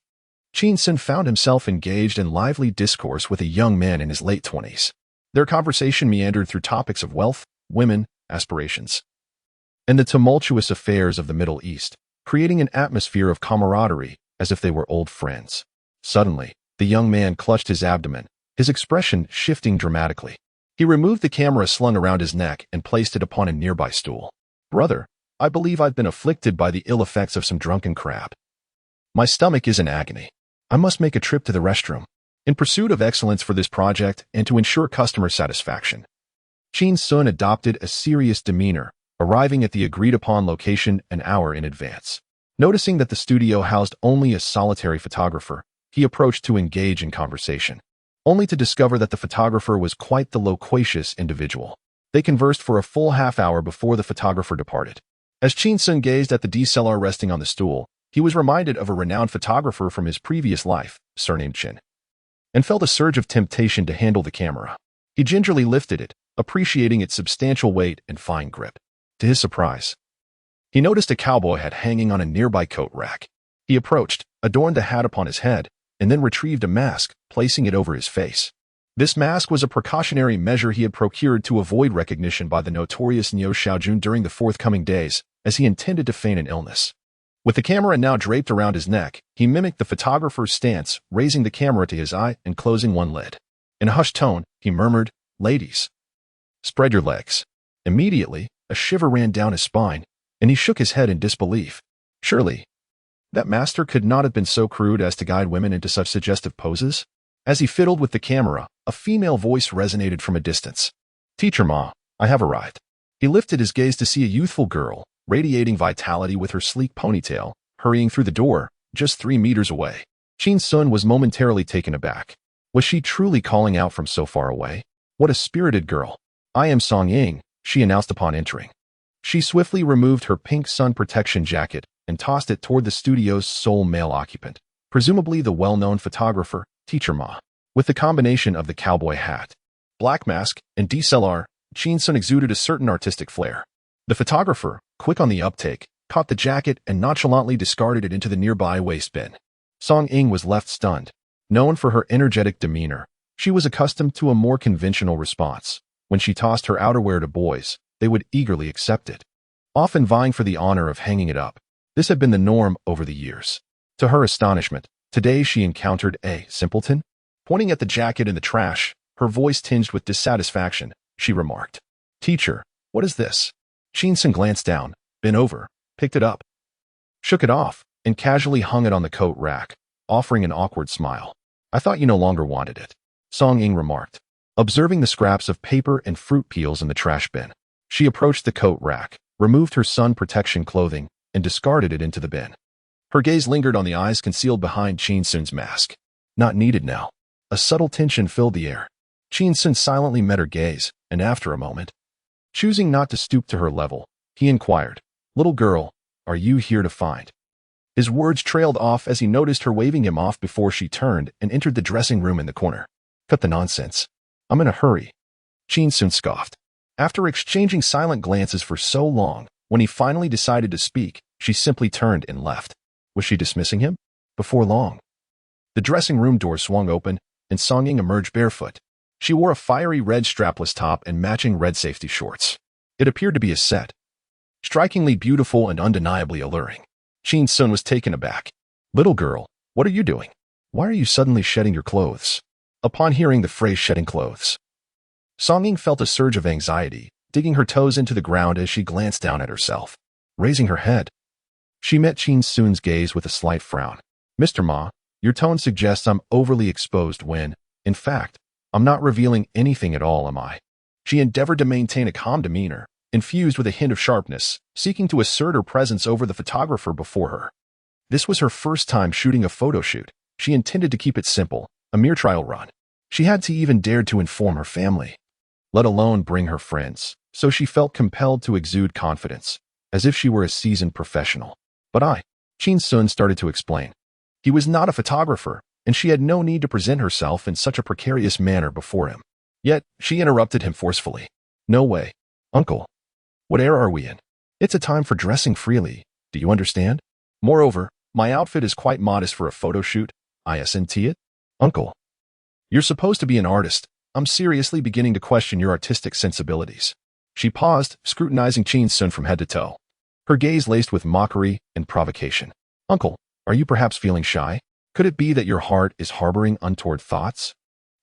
Qin Xun found himself engaged in lively discourse with a young man in his late 20s. Their conversation meandered through topics of wealth, women, aspirations, and the tumultuous affairs of the Middle East, creating an atmosphere of camaraderie as if they were old friends. Suddenly, the young man clutched his abdomen, his expression shifting dramatically. He removed the camera slung around his neck and placed it upon a nearby stool. Brother, I believe I've been afflicted by the ill effects of some drunken crab. My stomach is in agony. I must make a trip to the restroom. In pursuit of excellence for this project and to ensure customer satisfaction, Qin Xun adopted a serious demeanor, arriving at the agreed-upon location an hour in advance. Noticing that the studio housed only a solitary photographer, he approached to engage in conversation, only to discover that the photographer was quite the loquacious individual. They conversed for a full half-hour before the photographer departed. As Qin Xun gazed at the DSLR resting on the stool, he was reminded of a renowned photographer from his previous life, surnamed Qin, and felt a surge of temptation to handle the camera. He gingerly lifted it, appreciating its substantial weight and fine grip. To his surprise, he noticed a cowboy hat hanging on a nearby coat rack. He approached, adorned the hat upon his head, and then retrieved a mask, placing it over his face. This mask was a precautionary measure he had procured to avoid recognition by the notorious Niu Xiaojun during the forthcoming days, as he intended to feign an illness. With the camera now draped around his neck, he mimicked the photographer's stance, raising the camera to his eye and closing one lid. In a hushed tone, he murmured, "Ladies, spread your legs." Immediately, a shiver ran down his spine, and he shook his head in disbelief. Surely, that master could not have been so crude as to guide women into such suggestive poses? As he fiddled with the camera, a female voice resonated from a distance. "Teacher Ma, I have arrived." He lifted his gaze to see a youthful girl, radiating vitality with her sleek ponytail, hurrying through the door, just 3 meters away. Qin Xun was momentarily taken aback. Was she truly calling out from so far away? What a spirited girl. "I am Song Ying," she announced upon entering. She swiftly removed her pink sun protection jacket and tossed it toward the studio's sole male occupant, presumably the well-known photographer, Teacher Ma. With the combination of the cowboy hat, black mask, and DSLR, Qin Xun exuded a certain artistic flair. The photographer, quick on the uptake, caught the jacket and nonchalantly discarded it into the nearby waste bin. Song Ying was left stunned. Known for her energetic demeanor, she was accustomed to a more conventional response. When she tossed her outerwear to boys, they would eagerly accept it, often vying for the honor of hanging it up. This had been the norm over the years. To her astonishment, today she encountered a simpleton. Pointing at the jacket in the trash, her voice tinged with dissatisfaction, she remarked, "Teacher, what is this?" Qin Xun glanced down, bent over, picked it up, shook it off, and casually hung it on the coat rack, offering an awkward smile. "I thought you no longer wanted it," Song Ying remarked. Observing the scraps of paper and fruit peels in the trash bin, she approached the coat rack, removed her sun protection clothing, and discarded it into the bin. Her gaze lingered on the eyes concealed behind Qin Xun's mask. Not needed now. A subtle tension filled the air. Qin Xun silently met her gaze, and after a moment, choosing not to stoop to her level, he inquired, "Little girl, are you here to find?" His words trailed off as he noticed her waving him off before she turned and entered the dressing room in the corner. "Cut the nonsense. I'm in a hurry," Qin Xun scoffed. After exchanging silent glances for so long, when he finally decided to speak, she simply turned and left. Was she dismissing him? Before long, the dressing room door swung open, and Song Ying emerged barefoot. She wore a fiery red strapless top and matching red safety shorts. It appeared to be a set. Strikingly beautiful and undeniably alluring. Qin Xun was taken aback. "Little girl, what are you doing? Why are you suddenly shedding your clothes?" Upon hearing the phrase shedding clothes, Song Ying felt a surge of anxiety, digging her toes into the ground as she glanced down at herself. Raising her head, she met Qin Xun's gaze with a slight frown. "Mr. Ma, your tone suggests I'm overly exposed when, in fact, I'm not revealing anything at all, am I?" She endeavored to maintain a calm demeanor, infused with a hint of sharpness, seeking to assert her presence over the photographer before her. This was her first time shooting a photo shoot. She intended to keep it simple, a mere trial run. She hadn't even dared to inform her family, let alone bring her friends, so she felt compelled to exude confidence, as if she were a seasoned professional. "But Qin Xun started to explain. He was not a photographer, and she had no need to present herself in such a precarious manner before him. Yet, she interrupted him forcefully. "No way. Uncle. What era are we in? It's a time for dressing freely. Do you understand? Moreover, my outfit is quite modest for a photo shoot. Isn't it? Uncle. You're supposed to be an artist. I'm seriously beginning to question your artistic sensibilities." She paused, scrutinizing Qin Xun from head to toe, her gaze laced with mockery and provocation. "Uncle, are you perhaps feeling shy? Could it be that your heart is harboring untoward thoughts?"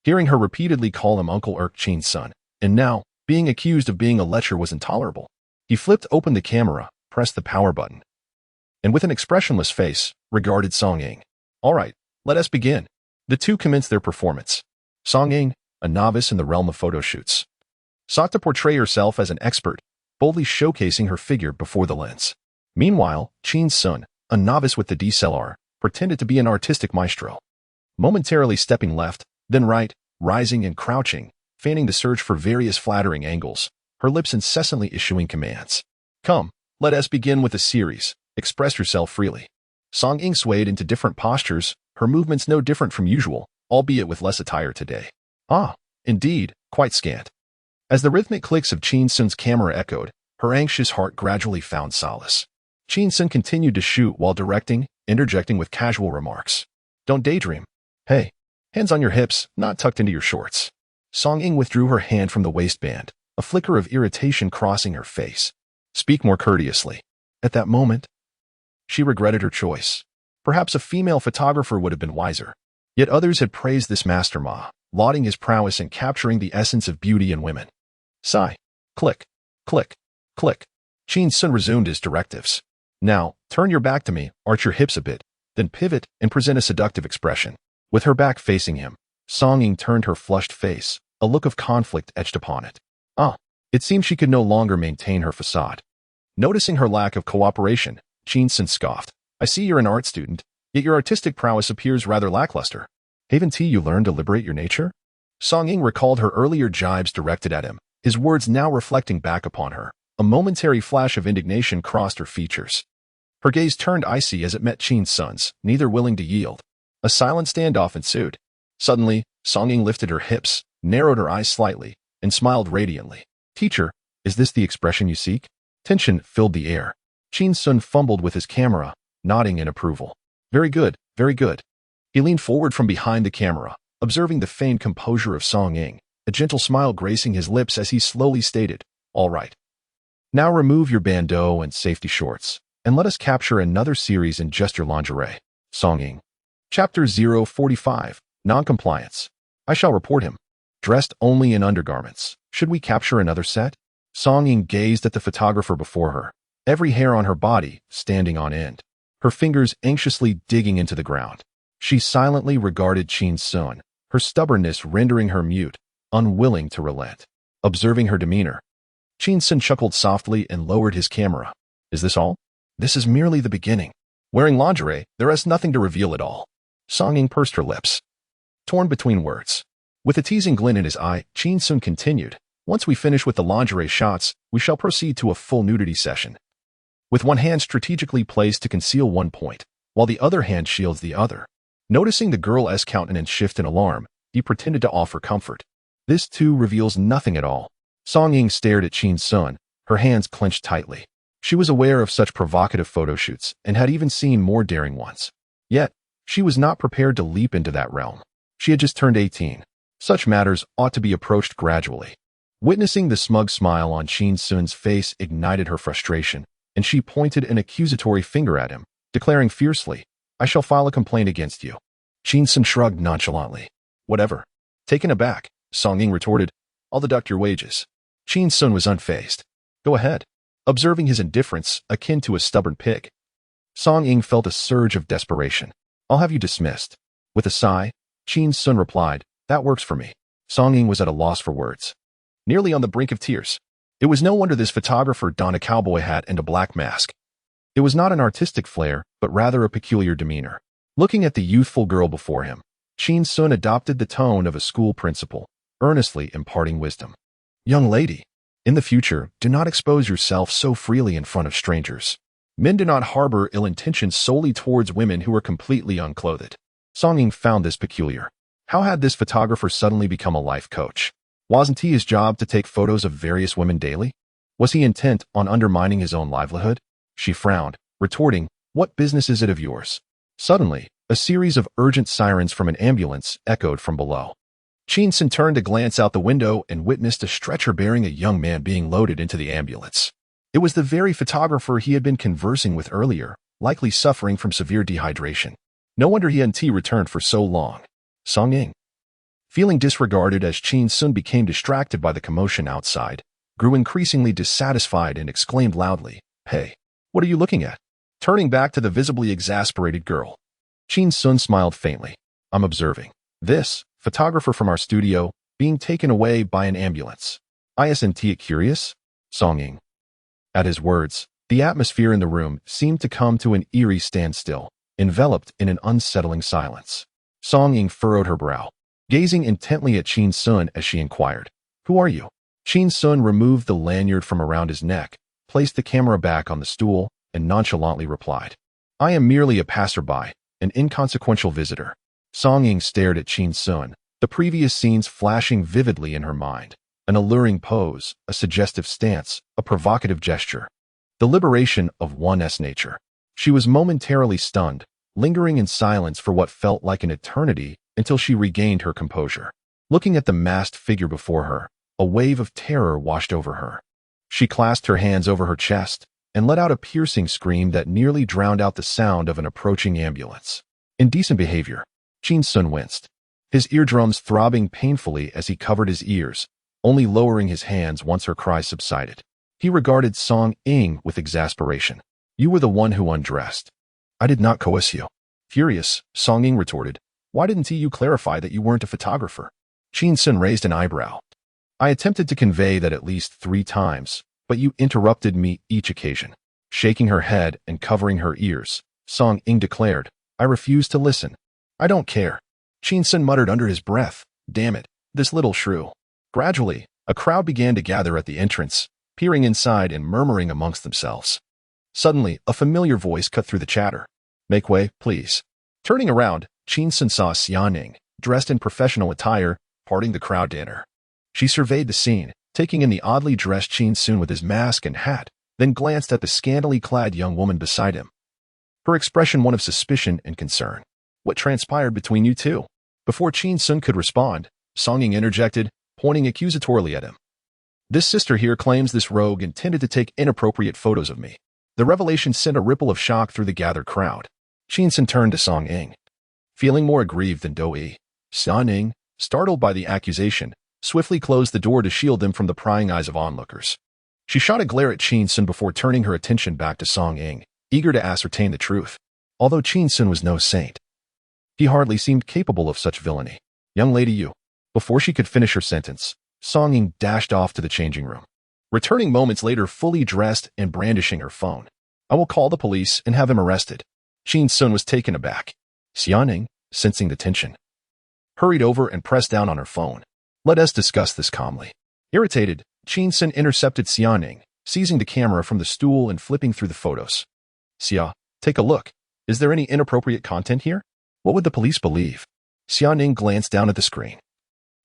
Hearing her repeatedly call him uncle irked Qin Xun, and now, being accused of being a lecher was intolerable. He flipped open the camera, pressed the power button, and with an expressionless face, regarded Song Ying. "All right, let us begin." The two commenced their performance. Song Ying, a novice in the realm of photo shoots, sought to portray herself as an expert, boldly showcasing her figure before the lens. Meanwhile, Qin Xun, a novice with the DSLR, pretended to be an artistic maestro, momentarily stepping left, then right, rising and crouching, feigning the search for various flattering angles, her lips incessantly issuing commands. "Come, let us begin with the series. Express yourself freely." Song Ying swayed into different postures, her movements no different from usual, albeit with less attire today. Ah, indeed, quite scant. As the rhythmic clicks of Qin Xun's camera echoed, her anxious heart gradually found solace. Qin Xun continued to shoot while directing, interjecting with casual remarks. "Don't daydream. Hey, hands on your hips, not tucked into your shorts." Song Ying withdrew her hand from the waistband, a flicker of irritation crossing her face. "Speak more courteously." At that moment, she regretted her choice. Perhaps a female photographer would have been wiser. Yet others had praised this master Ma, lauding his prowess in capturing the essence of beauty in women. Sigh. Click. Click. Click. Qin Xun resumed his directives. "Now, turn your back to me, arch your hips a bit, then pivot and present a seductive expression." With her back facing him, Song Ying turned her flushed face, a look of conflict etched upon it. It seemed she could no longer maintain her facade. Noticing her lack of cooperation, Qin Xun scoffed. "I see you're an art student, yet your artistic prowess appears rather lackluster. Haven't you learned to liberate your nature?" Song Ying recalled her earlier jibes directed at him, his words now reflecting back upon her. A momentary flash of indignation crossed her features. Her gaze turned icy as it met Qin Xun's, neither willing to yield. A silent standoff ensued. Suddenly, Song Ying lifted her hips, narrowed her eyes slightly, and smiled radiantly. "Teacher, is this the expression you seek?" Tension filled the air. Qin Xun fumbled with his camera, nodding in approval. Very good, very good." He leaned forward from behind the camera, observing the feigned composure of Song Ying, a gentle smile gracing his lips as he slowly stated, "All right. Now remove your bandeau and safety shorts, and let us capture another series in just your lingerie." Song Ying. Chapter 045, Noncompliance. "I shall report him. Dressed only in undergarments. Should we capture another set?" Song Ying gazed at the photographer before her, every hair on her body standing on end, her fingers anxiously digging into the ground. She silently regarded Qin Xun, her stubbornness rendering her mute, unwilling to relent. Observing her demeanor, Qin Xun chuckled softly and lowered his camera. "Is this all? This is merely the beginning. Wearing lingerie, there is nothing to reveal at all." Song Ying pursed her lips, torn between words. With a teasing glint in his eye, Qin Xun continued, "Once we finish with the lingerie shots, we shall proceed to a full nudity session. With one hand strategically placed to conceal one point, while the other hand shields the other." Noticing the girl's countenance shift in alarm, he pretended to offer comfort. "This too reveals nothing at all." Song Ying stared at Qin Xun, her hands clenched tightly. She was aware of such provocative photo shoots and had even seen more daring ones. Yet, she was not prepared to leap into that realm. She had just turned 18. Such matters ought to be approached gradually. Witnessing the smug smile on Qin Xun's face ignited her frustration, and she pointed an accusatory finger at him, declaring fiercely, "I shall file a complaint against you." Qin Xun shrugged nonchalantly. "Whatever." Taken aback, Song Ying retorted, "I'll deduct your wages." Qin Xun was unfazed. "Go ahead." Observing his indifference, akin to a stubborn pig, Song Ying felt a surge of desperation. "I'll have you dismissed." With a sigh, Qin Xun replied, "That works for me." Song Ying was at a loss for words, nearly on the brink of tears. It was no wonder this photographer donned a cowboy hat and a black mask. It was not an artistic flair, but rather a peculiar demeanor. Looking at the youthful girl before him, Qin Xun adopted the tone of a school principal, earnestly imparting wisdom. "Young lady, in the future, do not expose yourself so freely in front of strangers. Men do not harbor ill intentions solely towards women who are completely unclothed. Song Ying found this peculiar. How had this photographer suddenly become a life coach? Wasn't he his job to take photos of various women daily? Was he intent on undermining his own livelihood? She frowned, retorting, "What business is it of yours?" Suddenly, a series of urgent sirens from an ambulance echoed from below. Qin Xun turned to glance out the window and witnessed a stretcher bearing a young man being loaded into the ambulance. It was the very photographer he had been conversing with earlier, likely suffering from severe dehydration. No wonder he hadn't returned for so long. Song Ying, feeling disregarded as Qin Xun became distracted by the commotion outside, grew increasingly dissatisfied and exclaimed loudly, "Hey, what are you looking at?" Turning back to the visibly exasperated girl, Qin Xun smiled faintly. "I'm observing this photographer from our studio being taken away by an ambulance. Isn't it curious?" Song Ying. At his words, the atmosphere in the room seemed to come to an eerie standstill, enveloped in an unsettling silence. Song Ying furrowed her brow, gazing intently at Qin Xun as she inquired, "Who are you?" Qin Xun removed the lanyard from around his neck, placed the camera back on the stool, and nonchalantly replied, "I am merely a passerby, an inconsequential visitor." Song Ying stared at Qin Xun, the previous scenes flashing vividly in her mind. An alluring pose, a suggestive stance, a provocative gesture. The liberation of one's nature. She was momentarily stunned, lingering in silence for what felt like an eternity until she regained her composure. Looking at the masked figure before her, a wave of terror washed over her. She clasped her hands over her chest and let out a piercing scream that nearly drowned out the sound of an approaching ambulance. Indecent behavior. Qin Xun winced, his eardrums throbbing painfully as he covered his ears, only lowering his hands once her cries subsided. He regarded Song Ying with exasperation. "You were the one who undressed. I did not coerce you." Furious, Song Ying retorted, "Why didn't you clarify that you weren't a photographer?" Qin Xun raised an eyebrow. "I attempted to convey that at least 3 times, but you interrupted me each occasion." Shaking her head and covering her ears, Song Ying declared, "I refuse to listen." "I don't care." Qin Xun muttered under his breath, "Damn it, this little shrew." Gradually, a crowd began to gather at the entrance, peering inside and murmuring amongst themselves. Suddenly, a familiar voice cut through the chatter. "Make way, please." Turning around, Qin Xun saw Xiaoning, dressed in professional attire, parting the crowd to enter. She surveyed the scene, taking in the oddly dressed Qin Xun with his mask and hat, then glanced at the scantily clad young woman beside him. Her expression one of suspicion and concern. "What transpired between you two?" Before Qin Xun could respond, Song Ying interjected, pointing accusatorily at him. "This sister here claims this rogue intended to take inappropriate photos of me." The revelation sent a ripple of shock through the gathered crowd. Qin Xun turned to Song Ying. Feeling more aggrieved than Doi, Song Ying, startled by the accusation, swiftly closed the door to shield them from the prying eyes of onlookers. She shot a glare at Qin Xun before turning her attention back to Song Ying, eager to ascertain the truth. Although Qin Xun was no saint, he hardly seemed capable of such villainy. "Young lady, you." Before she could finish her sentence, Song Ying dashed off to the changing room, returning moments later fully dressed and brandishing her phone. "I will call the police and have him arrested." Qin Xun was taken aback. Xiaoning, sensing the tension, hurried over and pressed down on her phone. "Let us discuss this calmly." Irritated, Qin Xun intercepted Xiaoning, seizing the camera from the stool and flipping through the photos. "Xia, take a look. Is there any inappropriate content here? What would the police believe?" Xiaoning glanced down at the screen,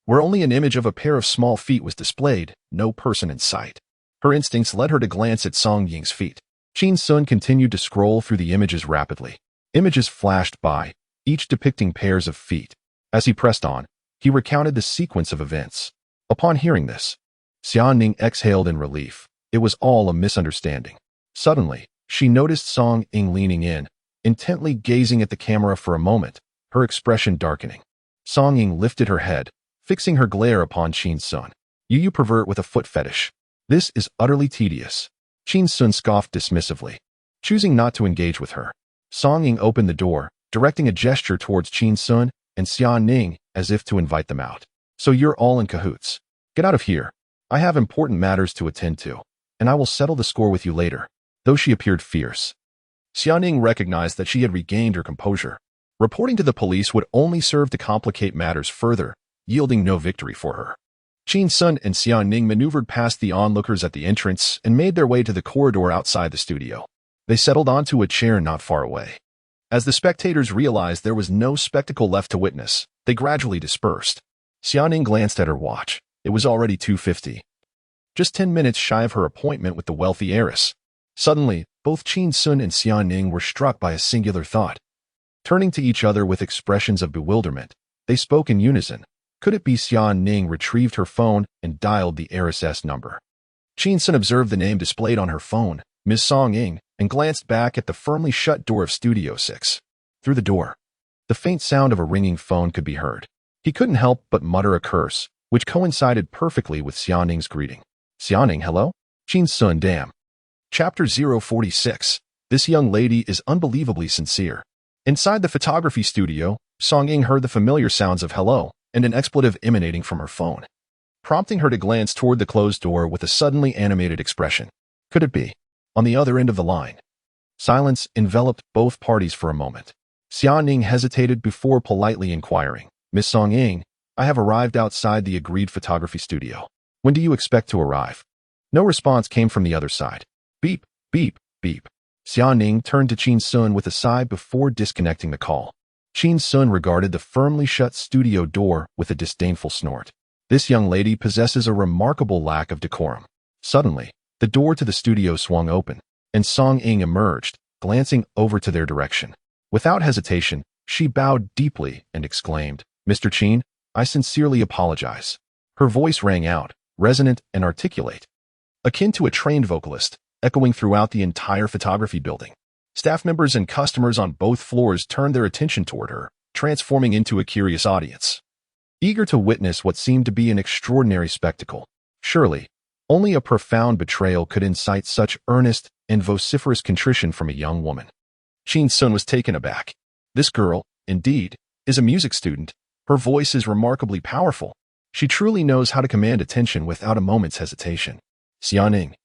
where only an image of a pair of small feet was displayed, no person in sight. Her instincts led her to glance at Song Ying's feet. Qin Xun continued to scroll through the images rapidly. Images flashed by, each depicting pairs of feet. As he pressed on, he recounted the sequence of events. Upon hearing this, Xiaoning exhaled in relief. It was all a misunderstanding. Suddenly, she noticed Song Ying leaning in, intently gazing at the camera for a moment, her expression darkening. Song Ying lifted her head, fixing her glare upon Qin Xun. You pervert with a foot fetish. This is utterly tedious." Qin Xun scoffed dismissively, choosing not to engage with her. Song Ying opened the door, directing a gesture towards Qin Xun and Xia Ning as if to invite them out. "So you're all in cahoots. Get out of here. I have important matters to attend to, and I will settle the score with you later." Though she appeared fierce, Xia Ning recognized that she had regained her composure. Reporting to the police would only serve to complicate matters further, yielding no victory for her. Qin Xun and Xia Ning maneuvered past the onlookers at the entrance and made their way to the corridor outside the studio. They settled onto a chair not far away. As the spectators realized there was no spectacle left to witness, they gradually dispersed. Xiaoning glanced at her watch. It was already 2:50. Just 10 minutes shy of her appointment with the wealthy heiress. Suddenly, both Qin Xun and Xiaoning were struck by a singular thought. Turning to each other with expressions of bewilderment, they spoke in unison. Could it be Xiaoning retrieved her phone and dialed the heiress's number? Qin Xun observed the name displayed on her phone, Ms. Song Ying, and glanced back at the firmly shut door of Studio 6. Through the door, the faint sound of a ringing phone could be heard. He couldn't help but mutter a curse, which coincided perfectly with Xiaoning's greeting. Xiaoning, hello? Qin Xun, damn. Chapter 046. This young lady is unbelievably sincere. Inside the photography studio, Song Ying heard the familiar sounds of hello and an expletive emanating from her phone, prompting her to glance toward the closed door with a suddenly animated expression. Could it be? On the other end of the line. Silence enveloped both parties for a moment. Xiaoning hesitated before politely inquiring, Miss Song Ying, I have arrived outside the agreed photography studio. When do you expect to arrive? No response came from the other side. Beep, beep, beep. Xiaoning turned to Qin Xun with a sigh before disconnecting the call. Qin Xun regarded the firmly shut studio door with a disdainful snort. This young lady possesses a remarkable lack of decorum. Suddenly, the door to the studio swung open, and Song Ying emerged, glancing over to their direction. Without hesitation, she bowed deeply and exclaimed, Mr. Qin, I sincerely apologize. Her voice rang out, resonant and articulate, akin to a trained vocalist, echoing throughout the entire photography building. Staff members and customers on both floors turned their attention toward her, transforming into a curious audience, eager to witness what seemed to be an extraordinary spectacle. Surely, only a profound betrayal could incite such earnest and vociferous contrition from a young woman. Qin Xun was taken aback. This girl, indeed, is a music student. Her voice is remarkably powerful. She truly knows how to command attention without a moment's hesitation. Xiaoning,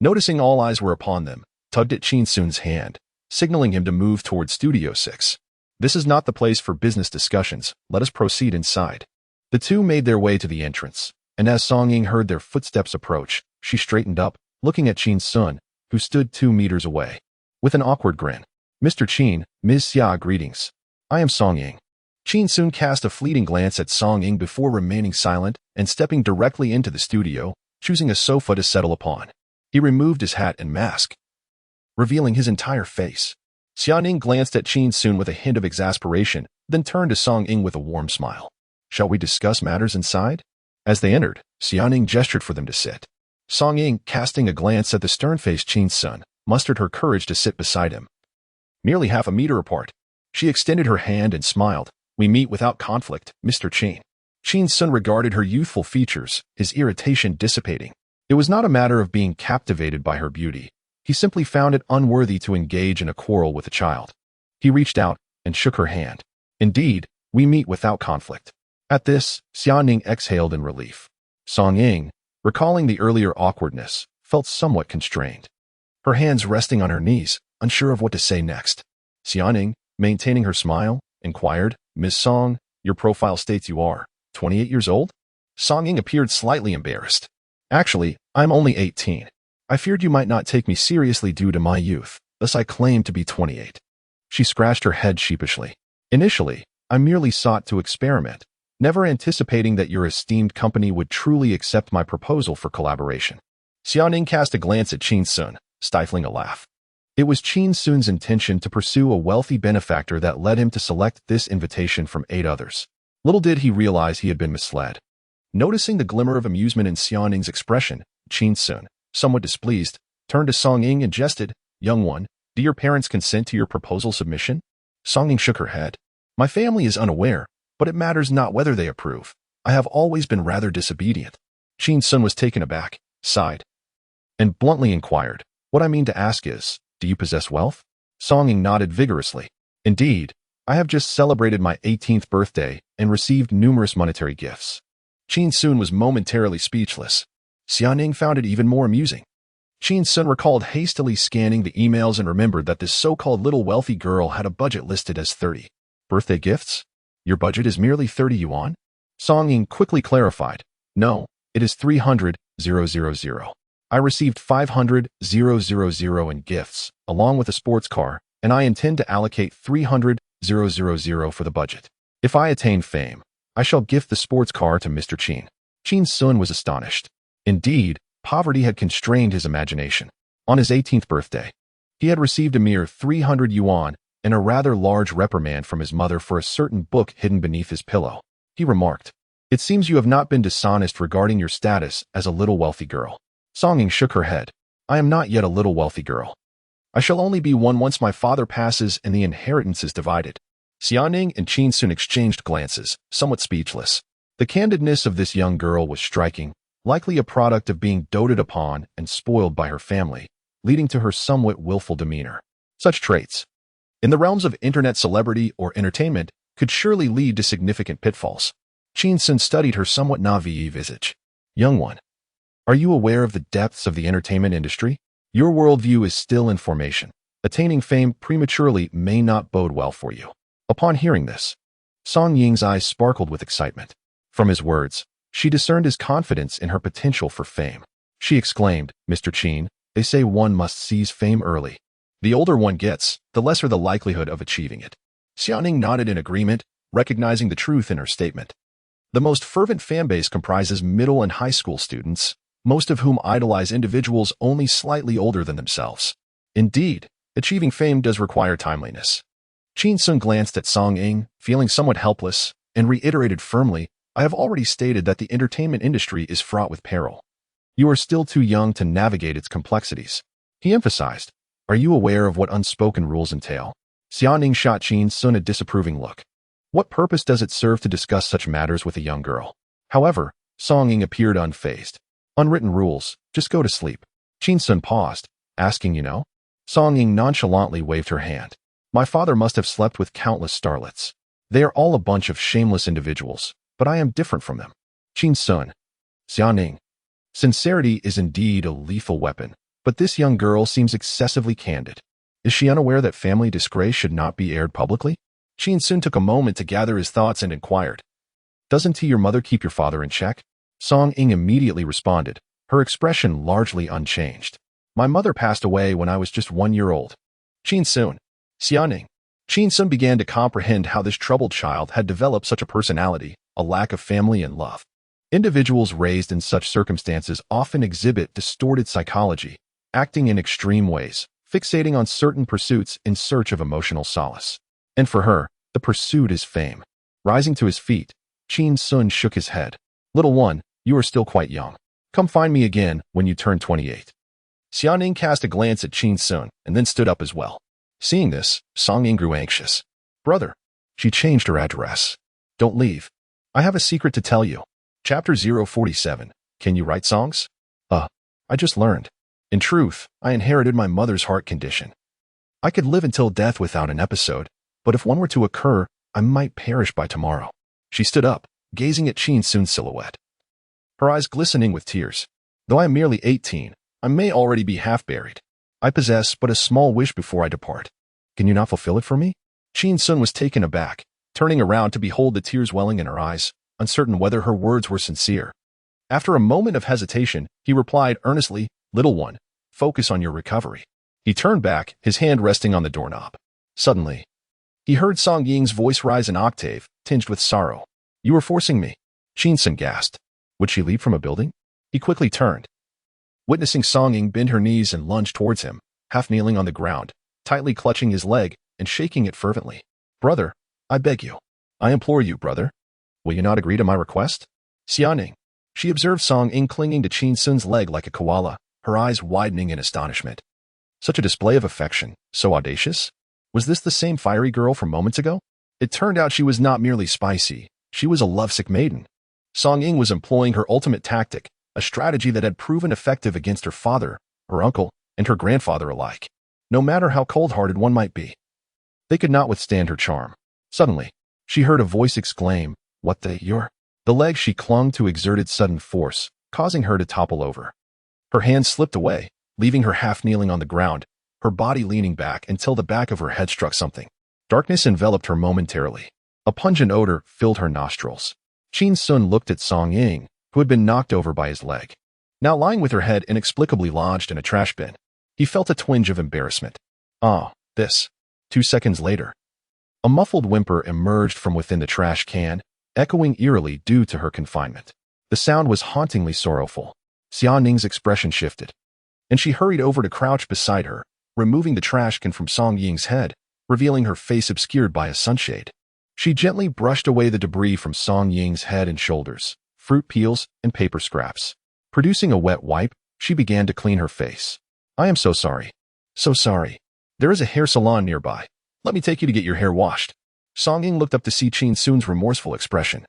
noticing all eyes were upon them, tugged at Qin Xun's hand, signaling him to move toward Studio 6. This is not the place for business discussions. Let us proceed inside. The two made their way to the entrance, and as Song Ying heard their footsteps approach, she straightened up, looking at Qin Xun, who stood 2 meters away. With an awkward grin, Mr. Qin, Ms. Xia, greetings. I am Song Ying. Qin Xun cast a fleeting glance at Song Ying before remaining silent and stepping directly into the studio, choosing a sofa to settle upon. He removed his hat and mask, revealing his entire face. Xiaoning glanced at Qin Xun with a hint of exasperation, then turned to Song Ying with a warm smile. Shall we discuss matters inside? As they entered, Xiaoning gestured for them to sit. Song Ying, casting a glance at the stern-faced Qin Xun, mustered her courage to sit beside him. Nearly half a meter apart, she extended her hand and smiled. We meet without conflict, Mr. Qin. Qin Xun regarded her youthful features, his irritation dissipating. It was not a matter of being captivated by her beauty. He simply found it unworthy to engage in a quarrel with a child. He reached out and shook her hand. Indeed, we meet without conflict. At this, Xiaoning exhaled in relief. Song Ying, recalling the earlier awkwardness, felt somewhat constrained. Her hands resting on her knees, unsure of what to say next. Xiaoning, maintaining her smile, inquired, Ms. Song, your profile states you are 28 years old? Song Ying appeared slightly embarrassed. Actually, I'm only 18. I feared you might not take me seriously due to my youth, thus I claim to be 28. She scratched her head sheepishly. Initially, I merely sought to experiment, never anticipating that your esteemed company would truly accept my proposal for collaboration. Xiaoning cast a glance at Qin Xun, stifling a laugh. It was Qin Xun's intention to pursue a wealthy benefactor that led him to select this invitation from 8 others. Little did he realize he had been misled. Noticing the glimmer of amusement in Xiaoning's expression, Qin Xun, somewhat displeased, turned to Song Ying and jested, Young one, do your parents consent to your proposal submission? Song Ying shook her head. My family is unaware, but it matters not whether they approve. I have always been rather disobedient. Qin Xun was taken aback, sighed, and bluntly inquired, what I mean to ask is, do you possess wealth? Song Ying nodded vigorously. Indeed, I have just celebrated my 18th birthday and received numerous monetary gifts. Qin Xun was momentarily speechless. Xiaoning found it even more amusing. Qin Xun recalled hastily scanning the emails and remembered that this so-called little wealthy girl had a budget listed as 30. Birthday gifts? Your budget is merely 30 yuan? Song Ying quickly clarified. No, it is 300,000. I received 500,000 in gifts, along with a sports car, and I intend to allocate 300,000 for the budget. If I attain fame, I shall gift the sports car to Mr. Qin. Qin Xun was astonished. Indeed, poverty had constrained his imagination. On his 18th birthday, he had received a mere 300 yuan and a rather large reprimand from his mother for a certain book hidden beneath his pillow. He remarked, "It seems you have not been dishonest regarding your status as a little wealthy girl." Song Ying shook her head. "I am not yet a little wealthy girl. I shall only be one once my father passes and the inheritance is divided." Xiaoning and Qin Xun exchanged glances, somewhat speechless. The candidness of this young girl was striking, likely a product of being doted upon and spoiled by her family, leading to her somewhat willful demeanor. Such traits, in the realms of internet celebrity or entertainment, could surely lead to significant pitfalls. Qin Xun studied her somewhat naive visage. "Young one, are you aware of the depths of the entertainment industry? Your worldview is still in formation. Attaining fame prematurely may not bode well for you." Upon hearing this, Song Ying's eyes sparkled with excitement. From his words, she discerned his confidence in her potential for fame. She exclaimed, "Mr. Qin, they say one must seize fame early. The older one gets, the lesser the likelihood of achieving it." Xiaoning nodded in agreement, recognizing the truth in her statement. The most fervent fanbase comprises middle and high school students, most of whom idolize individuals only slightly older than themselves. Indeed, achieving fame does require timeliness. Qin Xun glanced at Song Ying, feeling somewhat helpless, and reiterated firmly, "I have already stated that the entertainment industry is fraught with peril. You are still too young to navigate its complexities." He emphasized, "Are you aware of what unspoken rules entail?" Xiaoning shot Qin Xun a disapproving look. What purpose does it serve to discuss such matters with a young girl? However, Song Ying appeared unfazed. "Unwritten rules, just go to sleep." Qin Xun paused, asking, "You know?" Song Ying nonchalantly waved her hand. "My father must have slept with countless starlets. They are all a bunch of shameless individuals, but I am different from them." Qin Xun. Xiaoning. Sincerity is indeed a lethal weapon, but this young girl seems excessively candid. Is she unaware that family disgrace should not be aired publicly? Qin Xun took a moment to gather his thoughts and inquired, "Doesn't your mother keep your father in check?" Song Ying immediately responded, her expression largely unchanged. "My mother passed away when I was just 1 year old." Qin Xun. Xiaoning. Qin Xun began to comprehend how this troubled child had developed such a personality, a lack of family and love. Individuals raised in such circumstances often exhibit distorted psychology, acting in extreme ways, fixating on certain pursuits in search of emotional solace. And for her, the pursuit is fame. Rising to his feet, Qin Xun shook his head. "Little one, you are still quite young. Come find me again when you turn 28. Xiaoning cast a glance at Qin Xun and then stood up as well. Seeing this, Song Ying grew anxious. "Brother." She changed her address. "Don't leave. I have a secret to tell you." Chapter 047. Can you write songs? I just learned. In truth, I inherited my mother's heart condition. I could live until death without an episode, but if one were to occur, I might perish by tomorrow. She stood up, gazing at Qin Xun's silhouette, her eyes glistening with tears. "Though I am merely 18, I may already be half buried. I possess but a small wish before I depart. Can you not fulfill it for me?" Qin Xun was taken aback, turning around to behold the tears welling in her eyes, uncertain whether her words were sincere. After a moment of hesitation, he replied earnestly, "Little one, focus on your recovery." He turned back, his hand resting on the doorknob. Suddenly, he heard Song Ying's voice rise an octave, tinged with sorrow. "You are forcing me." Qin Xun gasped. Would she leap from a building? He quickly turned, witnessing Song Ying bend her knees and lunge towards him, half kneeling on the ground, tightly clutching his leg and shaking it fervently. "Brother, I beg you. I implore you, brother. Will you not agree to my request?" Xiaoning. She observed Song Ying clinging to Qin Xun's leg like a koala, her eyes widening in astonishment. Such a display of affection, so audacious? Was this the same fiery girl from moments ago? It turned out she was not merely spicy, she was a lovesick maiden. Song Ying was employing her ultimate tactic, a strategy that had proven effective against her father, her uncle, and her grandfather alike. No matter how cold-hearted one might be, they could not withstand her charm. Suddenly, she heard a voice exclaim, "What you're—" The leg she clung to exerted sudden force, causing her to topple over. Her hand slipped away, leaving her half kneeling on the ground, her body leaning back until the back of her head struck something. Darkness enveloped her momentarily. A pungent odor filled her nostrils. Qin Xun looked at Song Ying, who had been knocked over by his leg. now lying with her head inexplicably lodged in a trash bin. He felt a twinge of embarrassment. This. 2 seconds later, a muffled whimper emerged from within the trash can, echoing eerily due to her confinement. The sound was hauntingly sorrowful. Xia Ning's expression shifted, and she hurried over to crouch beside her, removing the trash can from Song Ying's head, revealing her face obscured by a sunshade. She gently brushed away the debris from Song Ying's head and shoulders, fruit peels and paper scraps. Producing a wet wipe, she began to clean her face. I am so sorry. So sorry. There is a hair salon nearby. Let me take you to get your hair washed. Song Ying looked up to see Qin Xun's remorseful expression.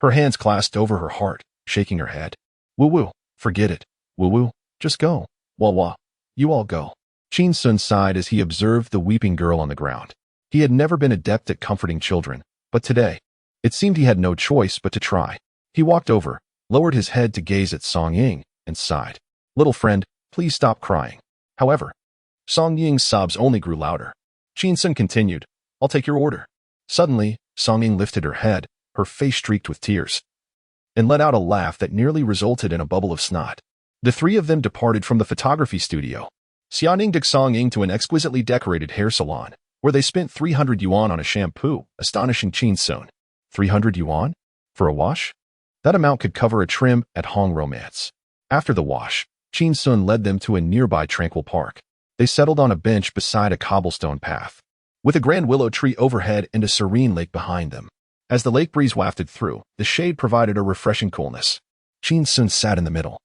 Her hands clasped over her heart, shaking her head. Woo-woo, forget it. Woo-woo, just go. Wah-wah, you all go. Qin Xun sighed as he observed the weeping girl on the ground. He had never been adept at comforting children, but today, it seemed he had no choice but to try. He walked over, lowered his head to gaze at Song Ying, and sighed. Little friend, please stop crying. However, Song Ying's sobs only grew louder. Qin Xun continued, I'll take your order. Suddenly, Song Ying lifted her head, her face streaked with tears, and let out a laugh that nearly resulted in a bubble of snot. The three of them departed from the photography studio. Xia Ning took Song Ying to an exquisitely decorated hair salon, where they spent 300 yuan on a shampoo, astonishing Qin Xun. 300 yuan? For a wash? That amount could cover a trim at Hong Romance. After the wash, Qin Xun led them to a nearby tranquil park. They settled on a bench beside a cobblestone path, with a grand willow tree overhead and a serene lake behind them. As the lake breeze wafted through, the shade provided a refreshing coolness. Qin Xun sat in the middle,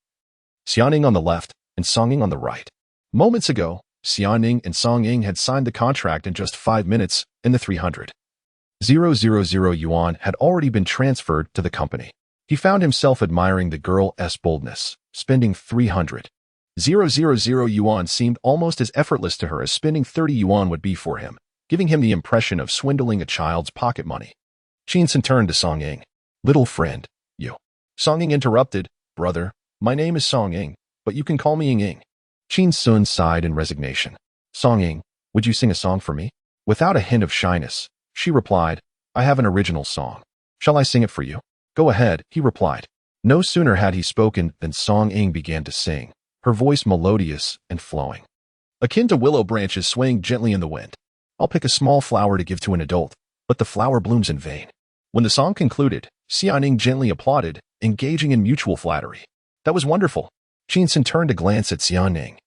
Xia Ning on the left and Song Ying on the right. Moments ago, Xia Ning and Song Ying had signed the contract in just 5 minutes, and the 300,000 yuan had already been transferred to the company. He found himself admiring the girl's boldness. Spending 300,000 yuan seemed almost as effortless to her as spending 30 yuan would be for him, giving him the impression of swindling a child's pocket money. Qin Xun turned to Song Ying. Little friend, you. Song Ying interrupted, Brother, my name is Song Ying, but you can call me Ying Ying. Qin Xun sighed in resignation. Song Ying, would you sing a song for me? Without a hint of shyness, she replied, I have an original song. Shall I sing it for you? Go ahead, he replied. No sooner had he spoken than Song Ying began to sing, her voice melodious and flowing, akin to willow branches swaying gently in the wind. I'll pick a small flower to give to an adult, but the flower blooms in vain. When the song concluded, Xia Ning gently applauded, engaging in mutual flattery. That was wonderful. Qin Xun turned to glance at Xia Ning,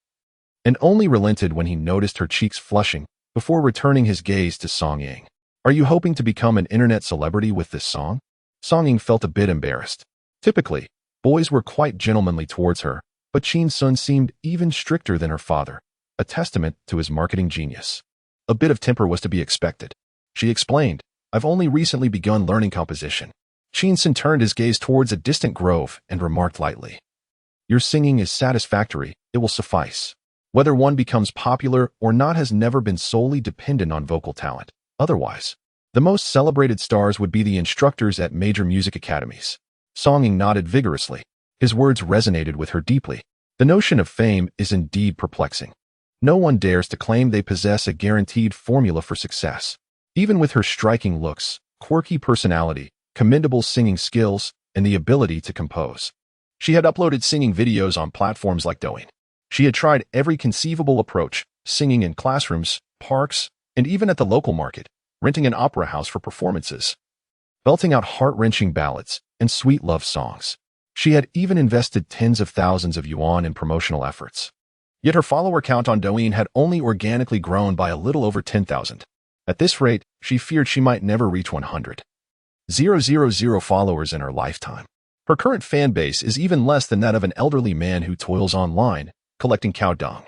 and only relented when he noticed her cheeks flushing, before returning his gaze to Song Ying. Are you hoping to become an internet celebrity with this song? Song Ying felt a bit embarrassed. Typically, boys were quite gentlemanly towards her, but Qin Xun seemed even stricter than her father, a testament to his marketing genius. A bit of temper was to be expected. She explained, I've only recently begun learning composition. Qin Xun turned his gaze towards a distant grove and remarked lightly, Your singing is satisfactory, it will suffice. Whether one becomes popular or not has never been solely dependent on vocal talent. Otherwise, the most celebrated stars would be the instructors at major music academies. Song Ying nodded vigorously. His words resonated with her deeply. The notion of fame is indeed perplexing. No one dares to claim they possess a guaranteed formula for success. Even with her striking looks, quirky personality, commendable singing skills, and the ability to compose, she had uploaded singing videos on platforms like Douyin. She had tried every conceivable approach, singing in classrooms, parks, and even at the local market, renting an opera house for performances, belting out heart-wrenching ballads and sweet love songs. She had even invested tens of thousands of yuan in promotional efforts. Yet her follower count on Douyin had only organically grown by a little over 10,000. At this rate, she feared she might never reach 100,000 followers in her lifetime. Her current fan base is even less than that of an elderly man who toils online, collecting cow dung.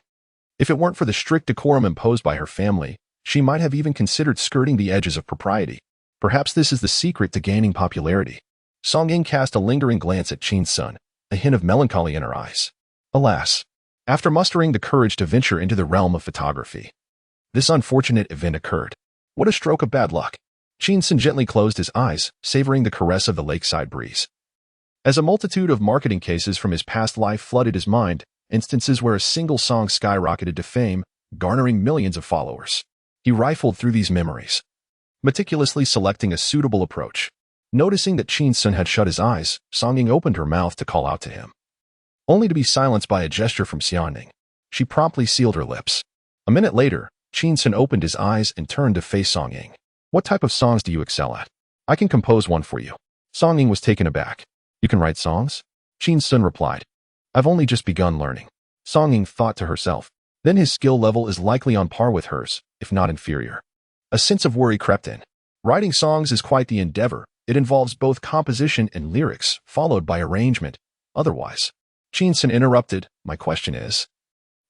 If it weren't for the strict decorum imposed by her family, she might have even considered skirting the edges of propriety. Perhaps this is the secret to gaining popularity. Song Ying cast a lingering glance at Qin Xun, a hint of melancholy in her eyes. Alas, after mustering the courage to venture into the realm of photography, this unfortunate event occurred. What a stroke of bad luck. Qin Xun gently closed his eyes, savoring the caress of the lakeside breeze. As a multitude of marketing cases from his past life flooded his mind, instances where a single song skyrocketed to fame, garnering millions of followers. He rifled through these memories, meticulously selecting a suitable approach. Noticing that Qin Xun had shut his eyes, Song Ying opened her mouth to call out to him. only to be silenced by a gesture from Xiaoning. She promptly sealed her lips. A minute later, Qin Xun opened his eyes and turned to face Song Ying. What type of songs do you excel at? I can compose one for you. Song Ying was taken aback. You can write songs? Qin Xun replied. I've only just begun learning. Song Ying thought to herself. Then his skill level is likely on par with hers, if not inferior. A sense of worry crept in. Writing songs is quite the endeavor. It involves both composition and lyrics, followed by arrangement. Otherwise, Qin Xun interrupted. My question is,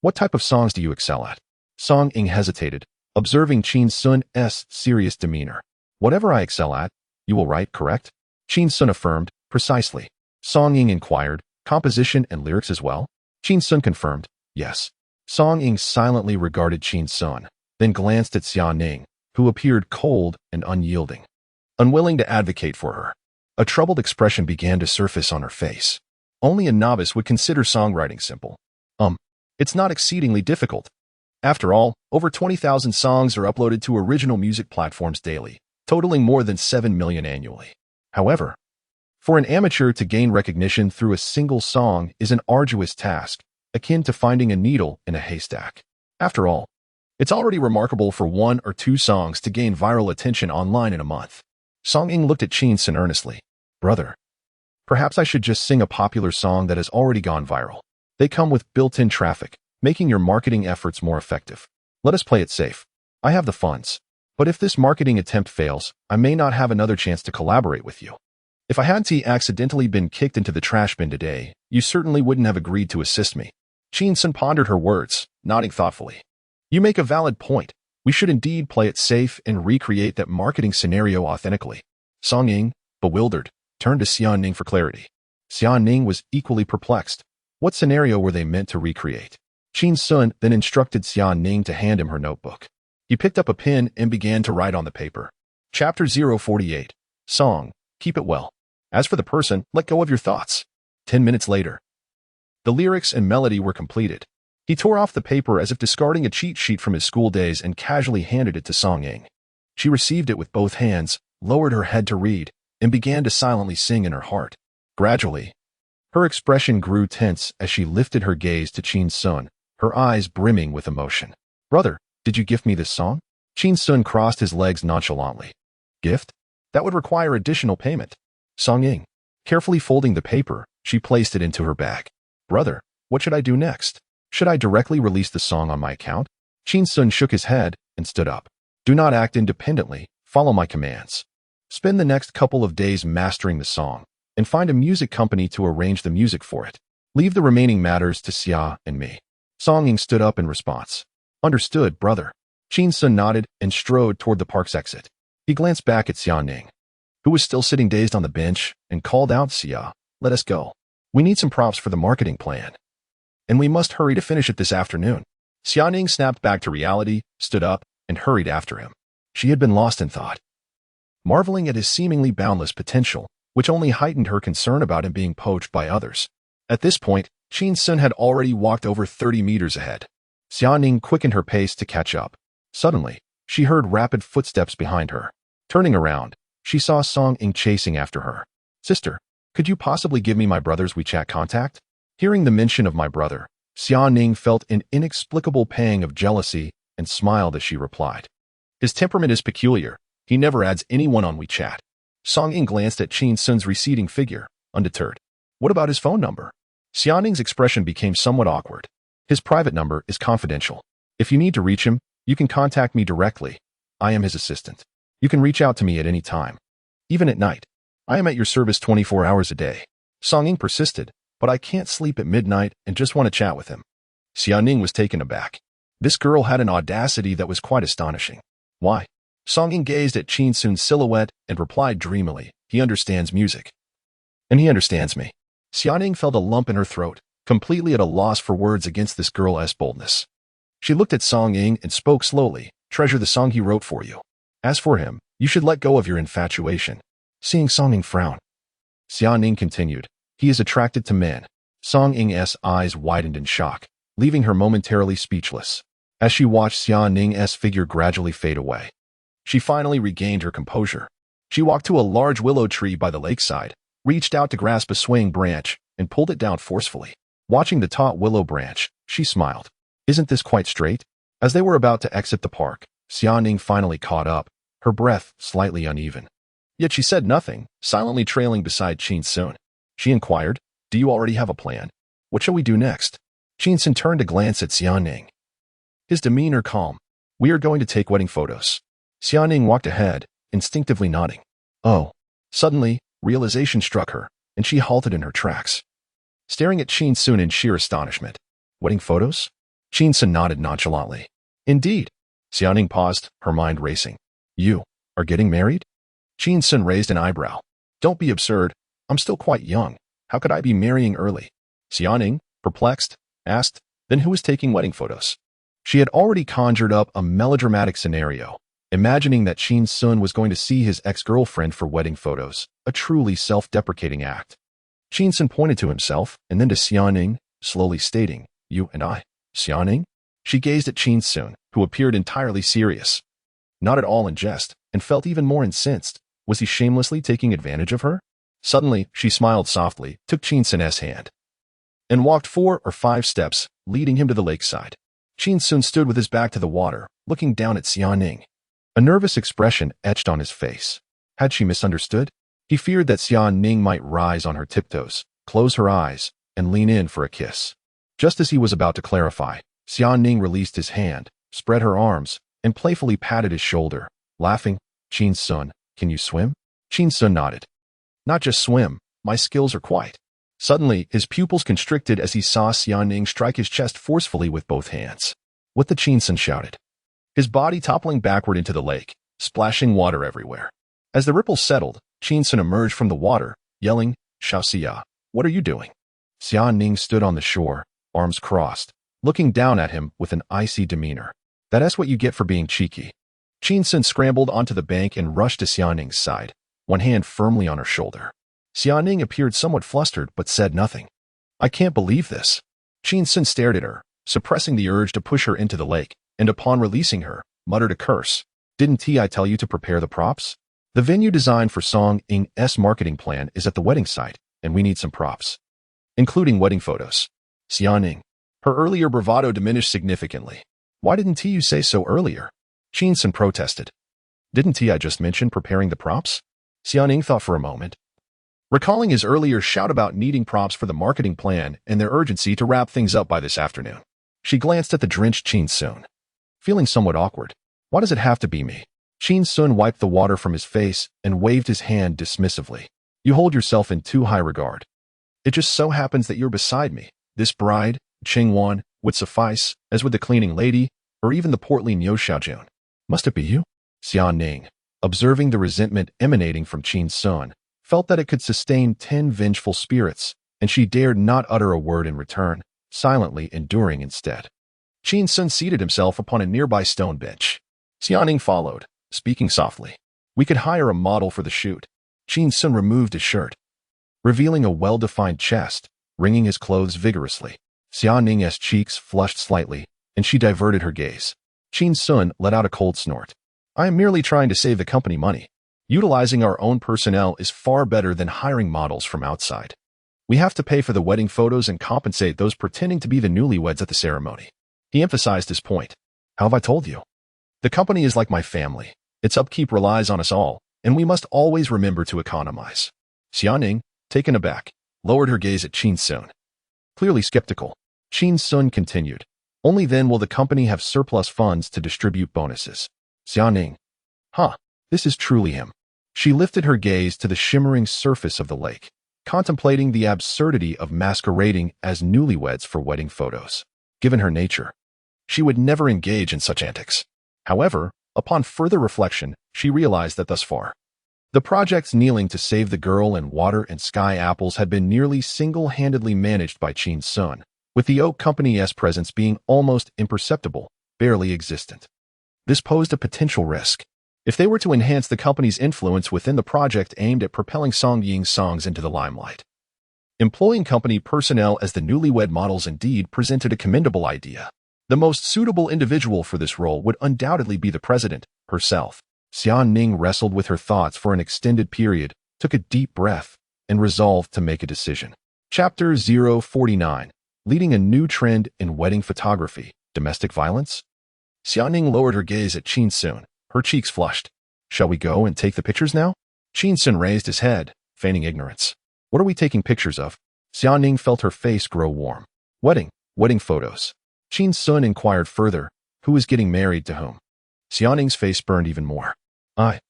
what type of songs do you excel at? Song Ying hesitated, observing Qin Xun's serious demeanor. Whatever I excel at, you will write, correct? Qin Xun affirmed. Precisely. Song Ying inquired, composition and lyrics as well? Qin Xun confirmed, yes. Song Ying silently regarded Qin Xun, then glanced at Xiaoning, who appeared cold and unyielding, unwilling to advocate for her. A troubled expression began to surface on her face. Only a novice would consider songwriting simple. It's not exceedingly difficult. After all, over 20,000 songs are uploaded to original music platforms daily, totaling more than 7 million annually. However, for an amateur to gain recognition through a single song is an arduous task, akin to finding a needle in a haystack. After all, it's already remarkable for 1 or 2 songs to gain viral attention online in a month. Song Ying looked at Qin Xun earnestly. Brother, perhaps I should just sing a popular song that has already gone viral. They come with built-in traffic, making your marketing efforts more effective. Let us play it safe. I have the funds. But if this marketing attempt fails, I may not have another chance to collaborate with you. If I hadn't accidentally been kicked into the trash bin today, you certainly wouldn't have agreed to assist me. Qin Xun pondered her words, nodding thoughtfully. You make a valid point. We should indeed play it safe and recreate that marketing scenario authentically. Song Ying, bewildered, turned to Xiaoning for clarity. Xiaoning was equally perplexed. What scenario were they meant to recreate? Qin Xun then instructed Xiaoning to hand him her notebook. He picked up a pen and began to write on the paper. Chapter 048. Song, keep it well. As for the person, let go of your thoughts. 10 minutes later, the lyrics and melody were completed. He tore off the paper as if discarding a cheat sheet from his school days and casually handed it to Song Ying. She received it with both hands, lowered her head to read, and began to silently sing in her heart. Gradually, her expression grew tense as she lifted her gaze to Qin Xun, her eyes brimming with emotion. Brother, did you gift me this song? Qin Xun crossed his legs nonchalantly. Gift? That would require additional payment. Song Ying, carefully folding the paper, she placed it into her bag. Brother, what should I do next? Should I directly release the song on my account? Qin Xun shook his head and stood up. Do not act independently. Follow my commands. Spend the next couple of days mastering the song, and find a music company to arrange the music for it. Leave the remaining matters to Xia and me. Song Ying stood up in response. Understood, brother. Qin Xun nodded and strode toward the park's exit. He glanced back at Xiaoning, who was still sitting dazed on the bench, and called out, Xia, let us go. We need some props for the marketing plan, and we must hurry to finish it this afternoon. Xiaoning snapped back to reality, stood up, and hurried after him. She had been lost in thought, marveling at his seemingly boundless potential, which only heightened her concern about him being poached by others. At this point, Qin Xun had already walked over 30 meters ahead. Xiaoning quickened her pace to catch up. Suddenly, she heard rapid footsteps behind her. Turning around, she saw Song Ying chasing after her. Sister, could you possibly give me my brother's WeChat contact? Hearing the mention of my brother, Xiaoning felt an inexplicable pang of jealousy and smiled as she replied. His temperament is peculiar. He never adds anyone on WeChat. Song Ying glanced at Qin Xun's receding figure, undeterred. What about his phone number? Xiaoning's expression became somewhat awkward. His private number is confidential. If you need to reach him, you can contact me directly. I am his assistant. You can reach out to me at any time, even at night. I am at your service 24 hours a day. Song Ying persisted, but I can't sleep at midnight and just want to chat with him. Xiaoning was taken aback. This girl had an audacity that was quite astonishing. Why? Song Ying gazed at Qin Xun's silhouette and replied dreamily, he understands music. And he understands me. Xiaoning felt a lump in her throat, completely at a loss for words against this girl's boldness. She looked at Song Ying and spoke slowly, treasure the song he wrote for you. As for him, you should let go of your infatuation. Seeing Song Ying frown, Xiaoning continued, he is attracted to men. Song Ying's eyes widened in shock, leaving her momentarily speechless. As she watched Xiaoning's figure gradually fade away, she finally regained her composure. She walked to a large willow tree by the lakeside, reached out to grasp a swaying branch, and pulled it down forcefully. Watching the taut willow branch, she smiled. Isn't this quite straight? As they were about to exit the park, Xiaoning finally caught up, her breath slightly uneven. Yet she said nothing, silently trailing beside Qin Xun. She inquired, do you already have a plan? What shall we do next? Qin Xun turned to glance at Xiaoning. His demeanor calm. We are going to take wedding photos. Xiaoning walked ahead, instinctively nodding. Oh. Suddenly, realization struck her, and she halted in her tracks, staring at Qin Xun in sheer astonishment. Wedding photos? Qin Xun nodded nonchalantly. Indeed. Xiaoning paused, her mind racing. You are getting married? Qin Xun raised an eyebrow. Don't be absurd. I'm still quite young. How could I be marrying early? Xiaoning, perplexed, asked, then who was taking wedding photos? She had already conjured up a melodramatic scenario, imagining that Qin Xun was going to see his ex-girlfriend for wedding photos, a truly self-deprecating act. Qin Xun pointed to himself and then to Xiaoning, slowly stating, you and I. Xiaoning? She gazed at Qin Xun, who appeared entirely serious. Not at all in jest, and felt even more incensed. Was he shamelessly taking advantage of her? Suddenly, she smiled softly, took Qin Xun's hand, and walked 4 or 5 steps, leading him to the lakeside. Qin Xun stood with his back to the water, looking down at Xiaoning. A nervous expression etched on his face. Had she misunderstood? He feared that Xiaoning might rise on her tiptoes, close her eyes, and lean in for a kiss. Just as he was about to clarify, Xiaoning released his hand, spread her arms, and playfully patted his shoulder, laughing. Qin Xun, can you swim? Qin Xun nodded. Not just swim, my skills are quite. Suddenly, his pupils constricted as he saw Xiaoning strike his chest forcefully with both hands. What the Qin Xun shouted, his body toppling backward into the lake, splashing water everywhere. As the ripples settled, Qin Xun emerged from the water, yelling, Xiaoxia, what are you doing? Xiaoning stood on the shore, arms crossed, looking down at him with an icy demeanor. That's what you get for being cheeky. Qin Xun scrambled onto the bank and rushed to Xiaoning's side, one hand firmly on her shoulder. Xiaoning appeared somewhat flustered but said nothing. I can't believe this. Qin Xun stared at her, suppressing the urge to push her into the lake, and upon releasing her, muttered a curse. Didn't I tell you to prepare the props? The venue designed for Song Ying's marketing plan is at the wedding site, and we need some props, including wedding photos. Xiaoning. Her earlier bravado diminished significantly. Why didn't you say so earlier? Qin Xun protested. Didn't I just mention preparing the props? Xiaoning thought for a moment, recalling his earlier shout about needing props for the marketing plan and their urgency to wrap things up by this afternoon. She glanced at the drenched Qin Xun, feeling somewhat awkward. Why does it have to be me? Qin Xun wiped the water from his face and waved his hand dismissively. You hold yourself in too high regard. It just so happens that you're beside me. This bride, Qingwan, would suffice, as would the cleaning lady, or even the portly Niu Xiaojun. Must it be you? Xiaoning, observing the resentment emanating from Qin Xun, felt that it could sustain 10 vengeful spirits, and she dared not utter a word in return, silently enduring instead. Qin Xun seated himself upon a nearby stone bench. Xiaoning followed, speaking softly. We could hire a model for the shoot. Qin Xun removed his shirt, revealing a well-defined chest, wringing his clothes vigorously. Xiaoning's cheeks flushed slightly, and she diverted her gaze. Qin Xun let out a cold snort. I am merely trying to save the company money. Utilizing our own personnel is far better than hiring models from outside. We have to pay for the wedding photos and compensate those pretending to be the newlyweds at the ceremony. He emphasized his point. How have I told you? The company is like my family. Its upkeep relies on us all, and we must always remember to economize. Xiaoning, taken aback, lowered her gaze at Qin Xun. Clearly skeptical, Qin Xun continued. Only then will the company have surplus funds to distribute bonuses. Xiaoning. This is truly him. She lifted her gaze to the shimmering surface of the lake, contemplating the absurdity of masquerading as newlyweds for wedding photos. Given her nature, she would never engage in such antics. However, upon further reflection, she realized that thus far, the projects kneeling to save the girl and water and sky apples had been nearly single-handedly managed by Qin Xun, with the Oak Company's presence being almost imperceptible, barely existent. This posed a potential risk. If they were to enhance the company's influence within the project aimed at propelling Song Ying's songs into the limelight, employing company personnel as the newlywed models indeed presented a commendable idea. The most suitable individual for this role would undoubtedly be the president herself. Xiaoning wrestled with her thoughts for an extended period, took a deep breath, and resolved to make a decision. Chapter 049. leading a new trend in wedding photography, domestic violence? Xiaoning lowered her gaze at Qin Xun, her cheeks flushed. Shall we go and take the pictures now? Qin Xun raised his head, feigning ignorance. What are we taking pictures of? Xiaoning felt her face grow warm. Wedding photos. Qin Xun inquired further, who is getting married to whom? Xiaoning's face burned even more.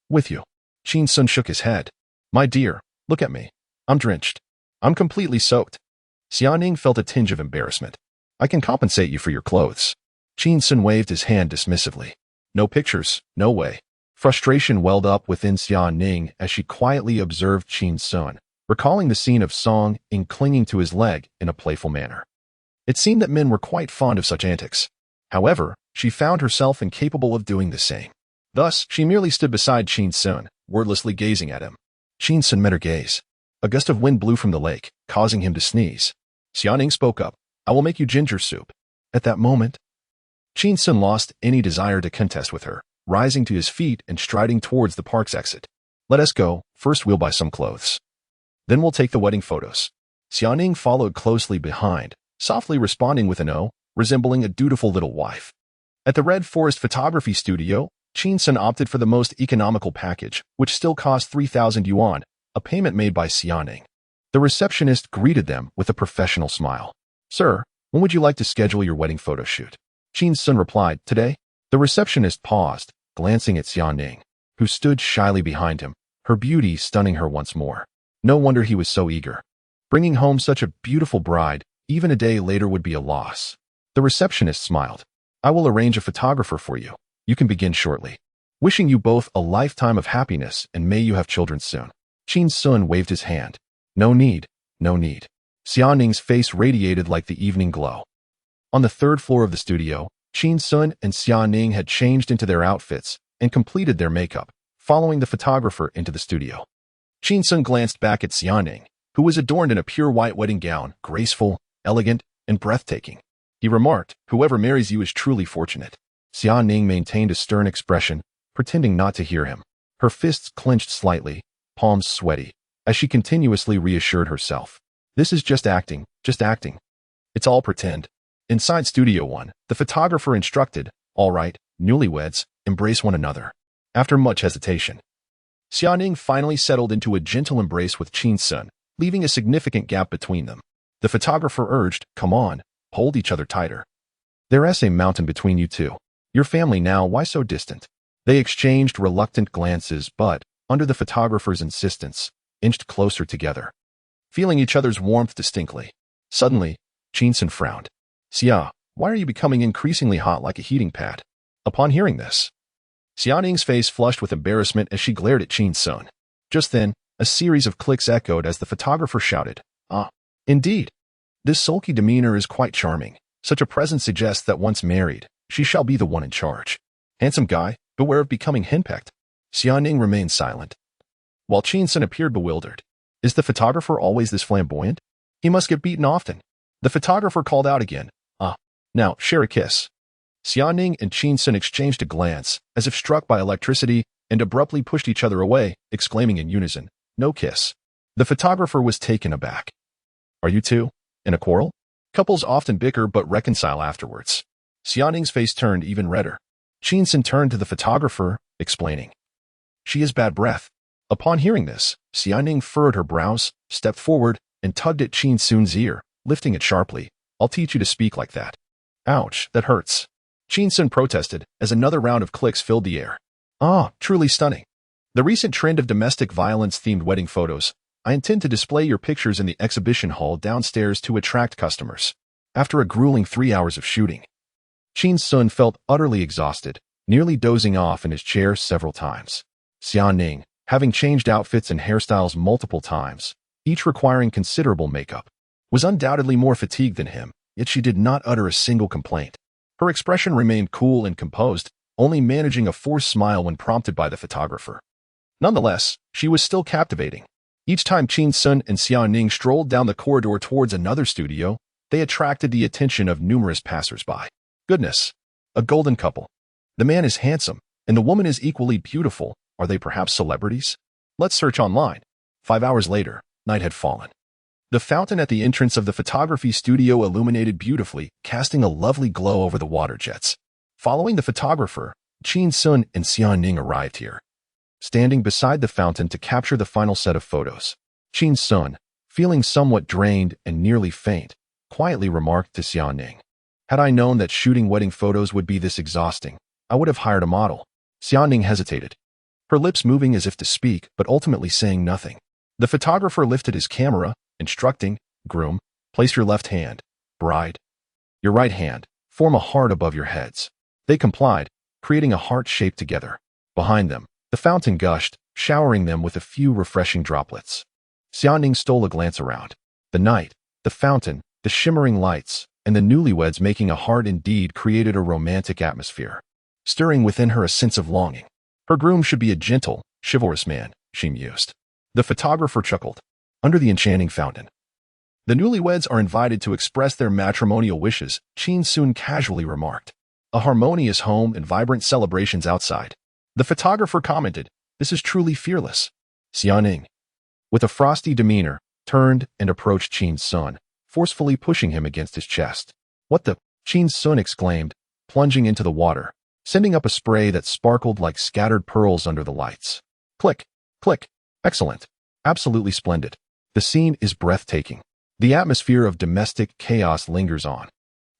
With you. Qin Xun shook his head. My dear, look at me. I'm drenched. I'm completely soaked. Xiaoning felt a tinge of embarrassment. I can compensate you for your clothes. Qin Xun waved his hand dismissively. No pictures, no way. Frustration welled up within Xiaoning as she quietly observed Qin Xun, recalling the scene of Song in clinging to his leg in a playful manner. It seemed that men were quite fond of such antics. However, she found herself incapable of doing the same. Thus, she merely stood beside Qin Xun, wordlessly gazing at him. Qin Xun met her gaze. A gust of wind blew from the lake, causing him to sneeze. Xiaoning spoke up. I will make you ginger soup. At that moment, Qin Xun lost any desire to contest with her, rising to his feet and striding towards the park's exit. Let us go. First we'll buy some clothes. Then we'll take the wedding photos. Xiaoning followed closely behind, softly responding with an O, resembling a dutiful little wife. At the Red Forest Photography Studio, Qin Xun opted for the most economical package, which still cost 3,000 yuan, a payment made by Xiaoning. The receptionist greeted them with a professional smile. Sir, when would you like to schedule your wedding photo shoot? Qin Xun replied, today. The receptionist paused, glancing at Xiaoning, who stood shyly behind him, her beauty stunning her once more. No wonder he was so eager. Bringing home such a beautiful bride, even a day later would be a loss. The receptionist smiled. I will arrange a photographer for you. You can begin shortly. Wishing you both a lifetime of happiness and may you have children soon. Qin Xun waved his hand. No need, no need. Xiaoning's face radiated like the evening glow. On the third floor of the studio, Qin Xun and Xiaoning had changed into their outfits and completed their makeup, following the photographer into the studio. Qin Xun glanced back at Xiaoning, who was adorned in a pure white wedding gown, graceful, elegant, and breathtaking. He remarked, whoever marries you is truly fortunate. Xiaoning maintained a stern expression, pretending not to hear him. Her fists clenched slightly, palms sweaty, as she continuously reassured herself. This is just acting, just acting. It's all pretend. Inside Studio 1, the photographer instructed, all right, newlyweds, embrace one another. After much hesitation, Xiaoning finally settled into a gentle embrace with Qin Xun, leaving a significant gap between them. The photographer urged, come on, hold each other tighter. There's a mountain between you two. Your family now, why so distant? They exchanged reluctant glances but, under the photographer's insistence, inched closer together, feeling each other's warmth distinctly. Suddenly, Qin Xun frowned. Xia, why are you becoming increasingly hot like a heating pad? Upon hearing this, Xiaoning's face flushed with embarrassment as she glared at Qin Xun. Just then, a series of clicks echoed as the photographer shouted, indeed. This sulky demeanor is quite charming. Such a presence suggests that once married, she shall be the one in charge. Handsome guy, beware of becoming henpecked. Xiaoning remained silent, while Qin Xun appeared bewildered. Is the photographer always this flamboyant? He must get beaten often. The photographer called out again. Now, share a kiss. Xiaoning and Qin Xun exchanged a glance, as if struck by electricity, and abruptly pushed each other away, exclaiming in unison, no kiss. The photographer was taken aback. Are you two in a quarrel? Couples often bicker but reconcile afterwards. Xiaoning's face turned even redder. Qin Xun turned to the photographer, explaining. She has bad breath. Upon hearing this, Xiaoning furrowed her brows, stepped forward, and tugged at Qin Xun's ear, lifting it sharply. I'll teach you to speak like that. Ouch, that hurts. Qin Xun protested as another round of clicks filled the air. Truly stunning. The recent trend of domestic violence-themed wedding photos. I intend to display your pictures in the exhibition hall downstairs to attract customers. After a grueling 3 hours of shooting, Qin Xun felt utterly exhausted, nearly dozing off in his chair several times. Xiaoning, having changed outfits and hairstyles multiple times, each requiring considerable makeup, was undoubtedly more fatigued than him, yet she did not utter a single complaint. Her expression remained cool and composed, only managing a forced smile when prompted by the photographer. Nonetheless, she was still captivating. Each time Qin Xun and Xiaoning strolled down the corridor towards another studio, they attracted the attention of numerous passers-by. Goodness, a golden couple. The man is handsome, and the woman is equally beautiful. Are they perhaps celebrities? Let's search online. 5 hours later, night had fallen. The fountain at the entrance of the photography studio illuminated beautifully, casting a lovely glow over the water jets. Following the photographer, Qin Xun and Xiaoning arrived here, standing beside the fountain to capture the final set of photos. Qin Xun, feeling somewhat drained and nearly faint, quietly remarked to Xiaoning, "Had I known that shooting wedding photos would be this exhausting, I would have hired a model." Xiaoning hesitated, her lips moving as if to speak, but ultimately saying nothing. The photographer lifted his camera, instructing, "Groom, place your left hand. Bride, your right hand. Form a heart above your heads." They complied, creating a heart shape together. Behind them, the fountain gushed, showering them with a few refreshing droplets. Xiaoning stole a glance around. The night, the fountain, the shimmering lights, and the newlyweds making a heart indeed created a romantic atmosphere, stirring within her a sense of longing. Her groom should be a gentle, chivalrous man, she mused. The photographer chuckled. Under the enchanting fountain, the newlyweds are invited to express their matrimonial wishes, Qin Xun casually remarked. A harmonious home and vibrant celebrations outside. The photographer commented, "This is truly fearless." Xiaoning, with a frosty demeanor, turned and approached Qin Xun, forcefully pushing him against his chest. "What the?" Qin Xun exclaimed, plunging into the water, sending up a spray that sparkled like scattered pearls under the lights. Click, click. Excellent. Absolutely splendid. The scene is breathtaking. The atmosphere of domestic chaos lingers on.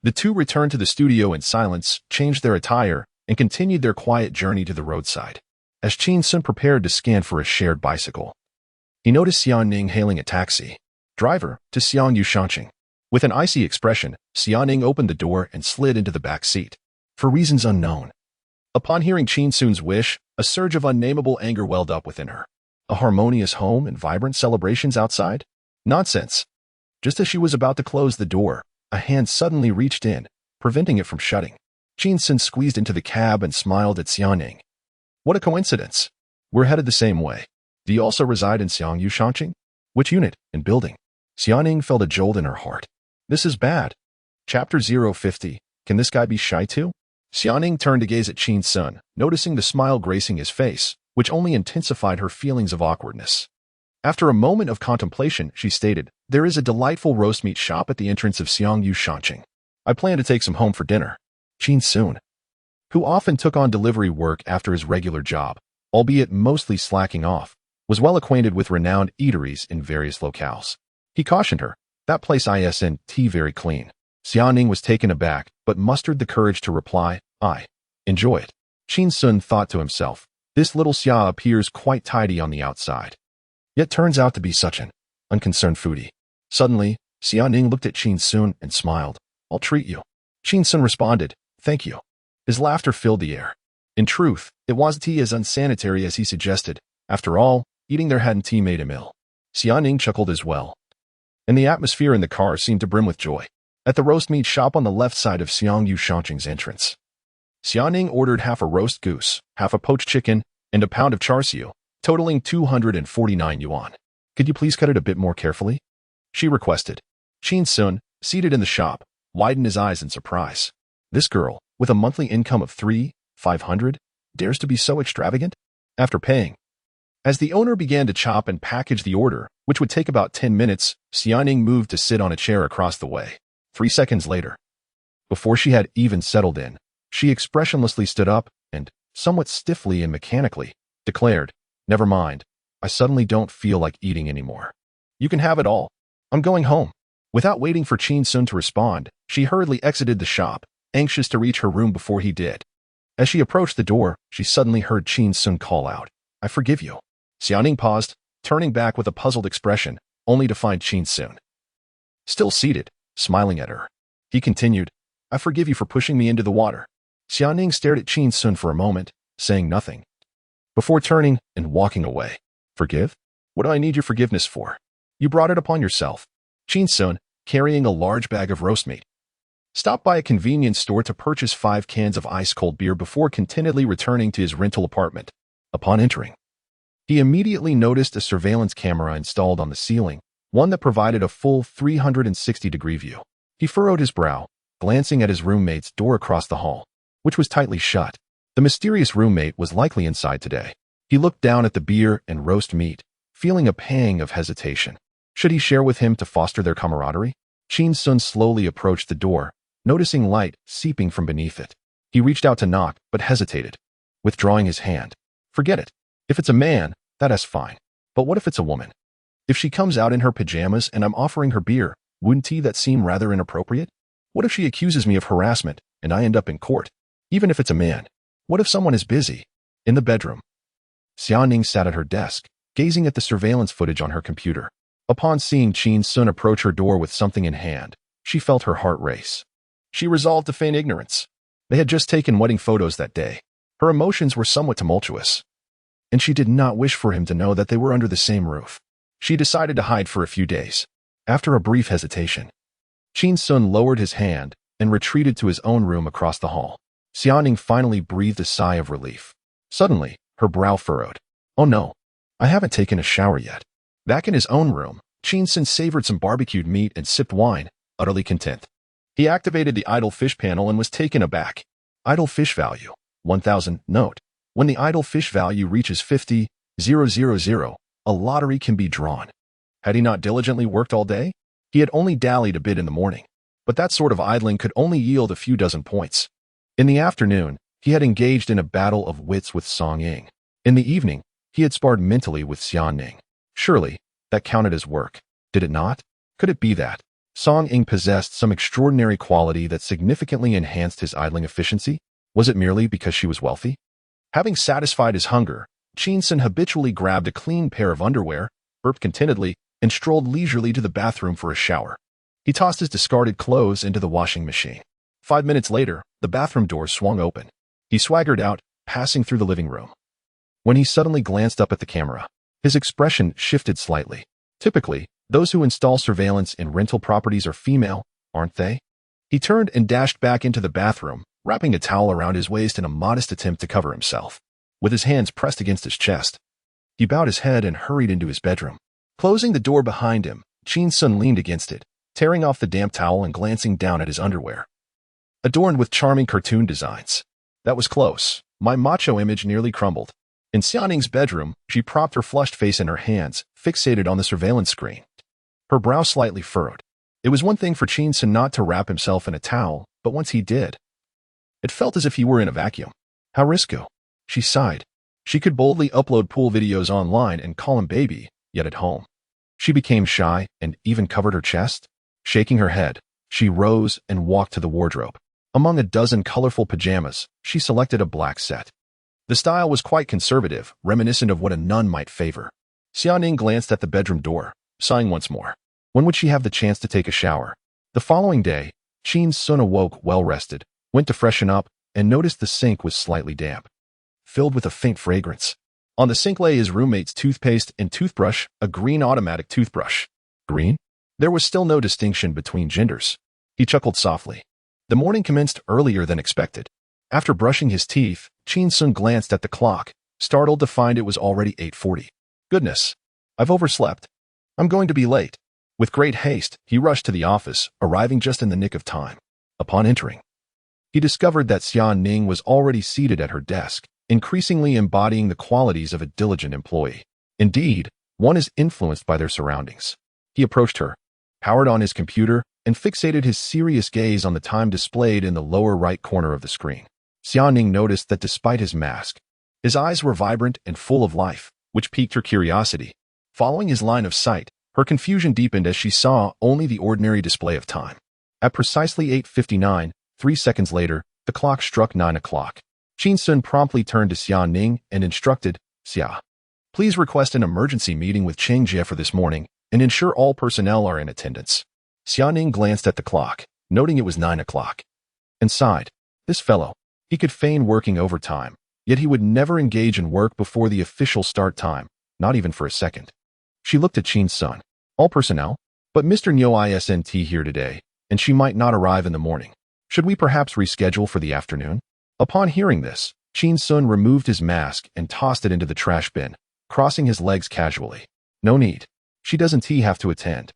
The two returned to the studio in silence, changed their attire, and continued their quiet journey to the roadside. As Qin Xun prepared to scan for a shared bicycle, he noticed Xiaoning hailing a taxi. "Driver, to Xiang Yushanqing." With an icy expression, Xiaoning opened the door and slid into the back seat. For reasons unknown. Upon hearing Qin Xun's wish, a surge of unnameable anger welled up within her. A harmonious home and vibrant celebrations outside? Nonsense. Just as she was about to close the door, a hand suddenly reached in, preventing it from shutting. Qin Xun squeezed into the cab and smiled at Xiaoning. "What a coincidence. We're headed the same way. Do you also reside in Xiang Yushanqing? Which unit and building?" Xiaoning felt a jolt in her heart. This is bad. Chapter 050. Can this guy be shy too? Xiaoning turned to gaze at Qin Xun, noticing the smile gracing his face, which only intensified her feelings of awkwardness. After a moment of contemplation, she stated, "There is a delightful roast meat shop at the entrance of Xiang Yushanqing. I plan to take some home for dinner." Qin Xun, who often took on delivery work after his regular job, albeit mostly slacking off, was well acquainted with renowned eateries in various locales. He cautioned her, "That place isn't very clean." Xiaoning was taken aback, but mustered the courage to reply, "I enjoy it." Qin Xun thought to himself, "This little Xia appears quite tidy on the outside, yet turns out to be such an unconcerned foodie." Suddenly, Xiaoning looked at Qin Xun and smiled. "I'll treat you." Qin Xun responded, "Thank you." His laughter filled the air. In truth, it wasn't as unsanitary as he suggested. After all, eating there hadn't made him ill. Xiaoning chuckled as well, and the atmosphere in the car seemed to brim with joy. At the roast meat shop on the left side of Xiang Yushanqing's entrance, Xiaoning ordered half a roast goose, half a poached chicken, and a pound of char siu, totaling 249 yuan. "Could you please cut it a bit more carefully?" she requested. Qin Xun, seated in the shop, widened his eyes in surprise. This girl, with a monthly income of 3,500, dares to be so extravagant? After paying, as the owner began to chop and package the order, which would take about 10 minutes, Xiaoning moved to sit on a chair across the way. 3 seconds later, before she had even settled in, she expressionlessly stood up and, somewhat stiffly and mechanically, declared, "Never mind. I suddenly don't feel like eating anymore. You can have it all. I'm going home." Without waiting for Qin Xun to respond, she hurriedly exited the shop, anxious to reach her room before he did. As she approached the door, she suddenly heard Qin Xun call out, "I forgive you." Xiaoning paused, turning back with a puzzled expression, only to find Qin Xun still seated, smiling at her. He continued, "I forgive you for pushing me into the water." Xiaoning stared at Qin Xun for a moment, saying nothing, before turning and walking away. "Forgive? What do I need your forgiveness for? You brought it upon yourself." Qin Xun, carrying a large bag of roast meat, stopped by a convenience store to purchase 5 cans of ice-cold beer before contentedly returning to his rental apartment. Upon entering, he immediately noticed a surveillance camera installed on the ceiling, one that provided a full 360-degree view. He furrowed his brow, glancing at his roommate's door across the hall, which was tightly shut. The mysterious roommate was likely inside today. He looked down at the beer and roast meat, feeling a pang of hesitation. Should he share with him to foster their camaraderie? Qin Xun slowly approached the door, noticing light seeping from beneath it. He reached out to knock, but hesitated, withdrawing his hand. Forget it. If it's a man, that's fine. But what if it's a woman? If she comes out in her pajamas and I'm offering her beer, wouldn't that seem rather inappropriate? What if she accuses me of harassment and I end up in court? Even if it's a man. What if someone is busy? In the bedroom. Xiaoning sat at her desk, gazing at the surveillance footage on her computer. Upon seeing Qin Xun approach her door with something in hand, she felt her heart race. She resolved to feign ignorance. They had just taken wedding photos that day. Her emotions were somewhat tumultuous, and she did not wish for him to know that they were under the same roof. She decided to hide for a few days. After a brief hesitation, Qin Xun lowered his hand and retreated to his own room across the hall. Xiaoning finally breathed a sigh of relief. Suddenly, her brow furrowed. Oh no, I haven't taken a shower yet. Back in his own room, Qin Xun savored some barbecued meat and sipped wine, utterly content. He activated the idle fish panel and was taken aback. Idle fish value, 1,000. Note, when the idle fish value reaches 50,000, a lottery can be drawn. Had he not diligently worked all day? He had only dallied a bit in the morning, but that sort of idling could only yield a few dozen points. In the afternoon, he had engaged in a battle of wits with Song Ying. In the evening, he had sparred mentally with Xiaoning. Surely, that counted as work, did it not? Could it be that Song Ying possessed some extraordinary quality that significantly enhanced his idling efficiency? Was it merely because she was wealthy? Having satisfied his hunger, Qin Xun habitually grabbed a clean pair of underwear, burped contentedly, and strolled leisurely to the bathroom for a shower. He tossed his discarded clothes into the washing machine. 5 minutes later, the bathroom door swung open. He swaggered out, passing through the living room. When he suddenly glanced up at the camera, his expression shifted slightly. Typically, those who install surveillance in rental properties are female, aren't they? He turned and dashed back into the bathroom, wrapping a towel around his waist in a modest attempt to cover himself. With his hands pressed against his chest, he bowed his head and hurried into his bedroom. Closing the door behind him, Qin Xun leaned against it, tearing off the damp towel and glancing down at his underwear, adorned with charming cartoon designs. That was close. My macho image nearly crumbled. In Xiaoning's bedroom, she propped her flushed face in her hands, fixated on the surveillance screen. Her brow slightly furrowed. It was one thing for Qin Xun not to wrap himself in a towel, but once he did, it felt as if he were in a vacuum. How risky. She sighed. She could boldly upload pool videos online and call him baby, yet at home. She became shy and even covered her chest. Shaking her head, she rose and walked to the wardrobe. Among a dozen colorful pajamas, she selected a black set. The style was quite conservative, reminiscent of what a nun might favor. Xiaoning glanced at the bedroom door, sighing once more. When would she have the chance to take a shower? The following day, Qin Xun awoke well-rested, went to freshen up, and noticed the sink was slightly damp, filled with a faint fragrance. On the sink lay his roommate's toothpaste and toothbrush, a green automatic toothbrush. Green? There was still no distinction between genders. He chuckled softly. The morning commenced earlier than expected. After brushing his teeth, Qin Xun glanced at the clock, startled to find it was already 8:40. Goodness, I've overslept. I'm going to be late. With great haste, he rushed to the office, arriving just in the nick of time. Upon entering, he discovered that Xiaoning was already seated at her desk, increasingly embodying the qualities of a diligent employee. Indeed, one is influenced by their surroundings. He approached her, powered on his computer, and fixated his serious gaze on the time displayed in the lower right corner of the screen. Xiaoning noticed that despite his mask, his eyes were vibrant and full of life, which piqued her curiosity. Following his line of sight, her confusion deepened as she saw only the ordinary display of time. At precisely 8:59, 3 seconds later, the clock struck 9 o'clock. Qin Xun promptly turned to Xiaoning and instructed, Xia, please request an emergency meeting with Cheng Jie for this morning and ensure all personnel are in attendance. Xiaoning glanced at the clock, noting it was 9 o'clock, and sighed. This fellow, he could feign working overtime, yet he would never engage in work before the official start time, not even for a second. She looked at Qin Xun. All personnel? But Mr. Nyo isn't here today, and she might not arrive in the morning. Should we perhaps reschedule for the afternoon? Upon hearing this, Qin Xun removed his mask and tossed it into the trash bin, crossing his legs casually. No need. She doesn't have to attend.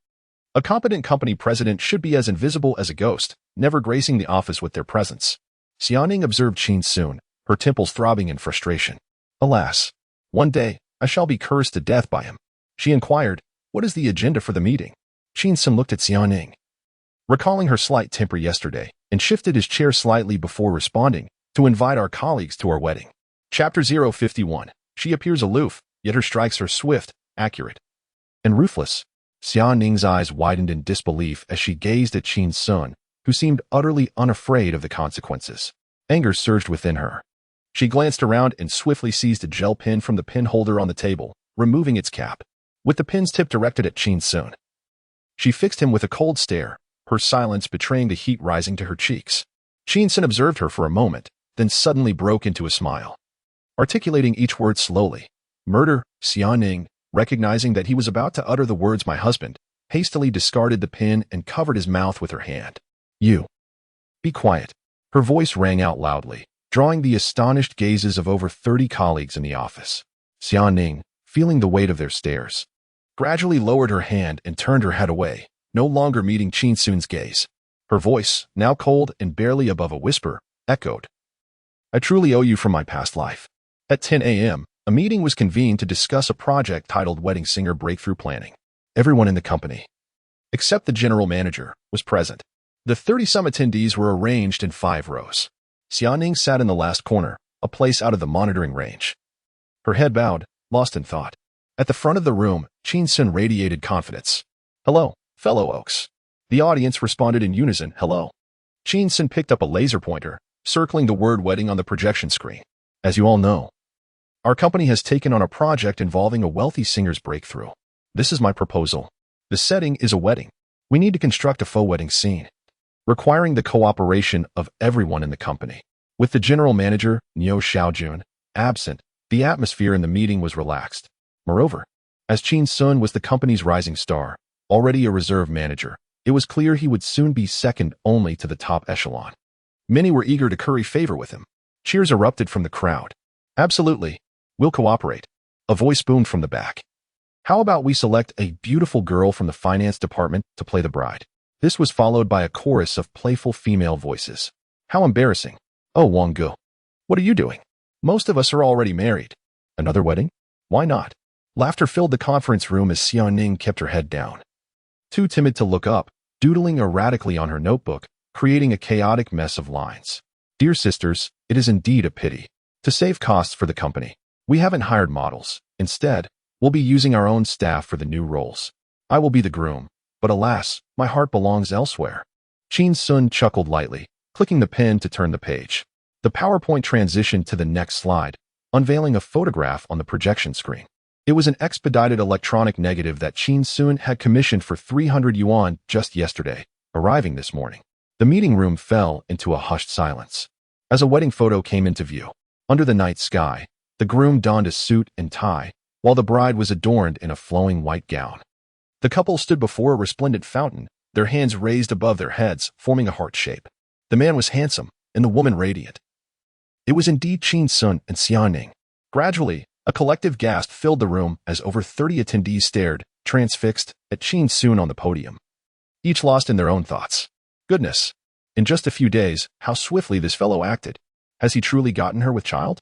A competent company president should be as invisible as a ghost, never gracing the office with their presence. Xiaoning observed Qin Xun, her temples throbbing in frustration. Alas, one day, I shall be cursed to death by him. She inquired, What is the agenda for the meeting? Qin Xun looked at Xiaoning, recalling her slight temper yesterday, and shifted his chair slightly before responding, to invite our colleagues to our wedding. Chapter 051. She appears aloof, yet her strikes are swift, accurate, and ruthless. Xiaoning's eyes widened in disbelief as she gazed at Qin Xun, who seemed utterly unafraid of the consequences. Anger surged within her. She glanced around and swiftly seized a gel pen from the pen holder on the table, removing its cap. With the pen's tip directed at Qin Xun, she fixed him with a cold stare, her silence betraying the heat rising to her cheeks. Qin Xun observed her for a moment, then suddenly broke into a smile, articulating each word slowly. Murder. Xiaoning, recognizing that he was about to utter the words "my husband," hastily discarded the pen and covered his mouth with her hand. You. Be quiet. Her voice rang out loudly, drawing the astonished gazes of over 30 colleagues in the office. Xiaoning, feeling the weight of their stares, gradually lowered her hand and turned her head away, no longer meeting Qin Xun's gaze. Her voice, now cold and barely above a whisper, echoed, "I truly owe you from my past life." At 10 a.m., a meeting was convened to discuss a project titled Wedding Singer Breakthrough Planning. Everyone in the company, except the general manager, was present. The 30-some attendees were arranged in 5 rows. Xiaoning sat in the last corner, a place out of the monitoring range. Her head bowed, lost in thought. At the front of the room, Qin Xun radiated confidence. "Hello, fellow oaks." The audience responded in unison, "Hello." Qin Xun picked up a laser pointer, circling the word wedding on the projection screen. "As you all know, our company has taken on a project involving a wealthy singer's breakthrough. This is my proposal. The setting is a wedding. We need to construct a faux wedding scene, requiring the cooperation of everyone in the company." With the general manager, Niu Xiaojun, absent, the atmosphere in the meeting was relaxed. Moreover, as Qin Xun was the company's rising star, already a reserve manager, it was clear he would soon be second only to the top echelon. Many were eager to curry favor with him. Cheers erupted from the crowd. "Absolutely. We'll cooperate." A voice boomed from the back. "How about we select a beautiful girl from the finance department to play the bride?" This was followed by a chorus of playful female voices. "How embarrassing. Oh, Wang Gu. What are you doing? Most of us are already married. Another wedding? Why not?" Laughter filled the conference room as Xiaoning kept her head down, too timid to look up, doodling erratically on her notebook, creating a chaotic mess of lines. "Dear sisters, it is indeed a pity. To save costs for the company, we haven't hired models. Instead, we'll be using our own staff for the new roles. I will be the groom, but alas, my heart belongs elsewhere." Qin Xun chuckled lightly, clicking the pen to turn the page. The PowerPoint transitioned to the next slide, unveiling a photograph on the projection screen. It was an expedited electronic negative that Qin Xun had commissioned for 300 yuan just yesterday, arriving this morning. The meeting room fell into a hushed silence as a wedding photo came into view. Under the night sky, the groom donned a suit and tie, while the bride was adorned in a flowing white gown. The couple stood before a resplendent fountain, their hands raised above their heads, forming a heart shape. The man was handsome, and the woman radiant. It was indeed Qin Xun and Xiaoning. Gradually, a collective gasp filled the room as over 30 attendees stared, transfixed, at Qin Xun on the podium, each lost in their own thoughts. Goodness! In just a few days, how swiftly this fellow acted. Has he truly gotten her with child?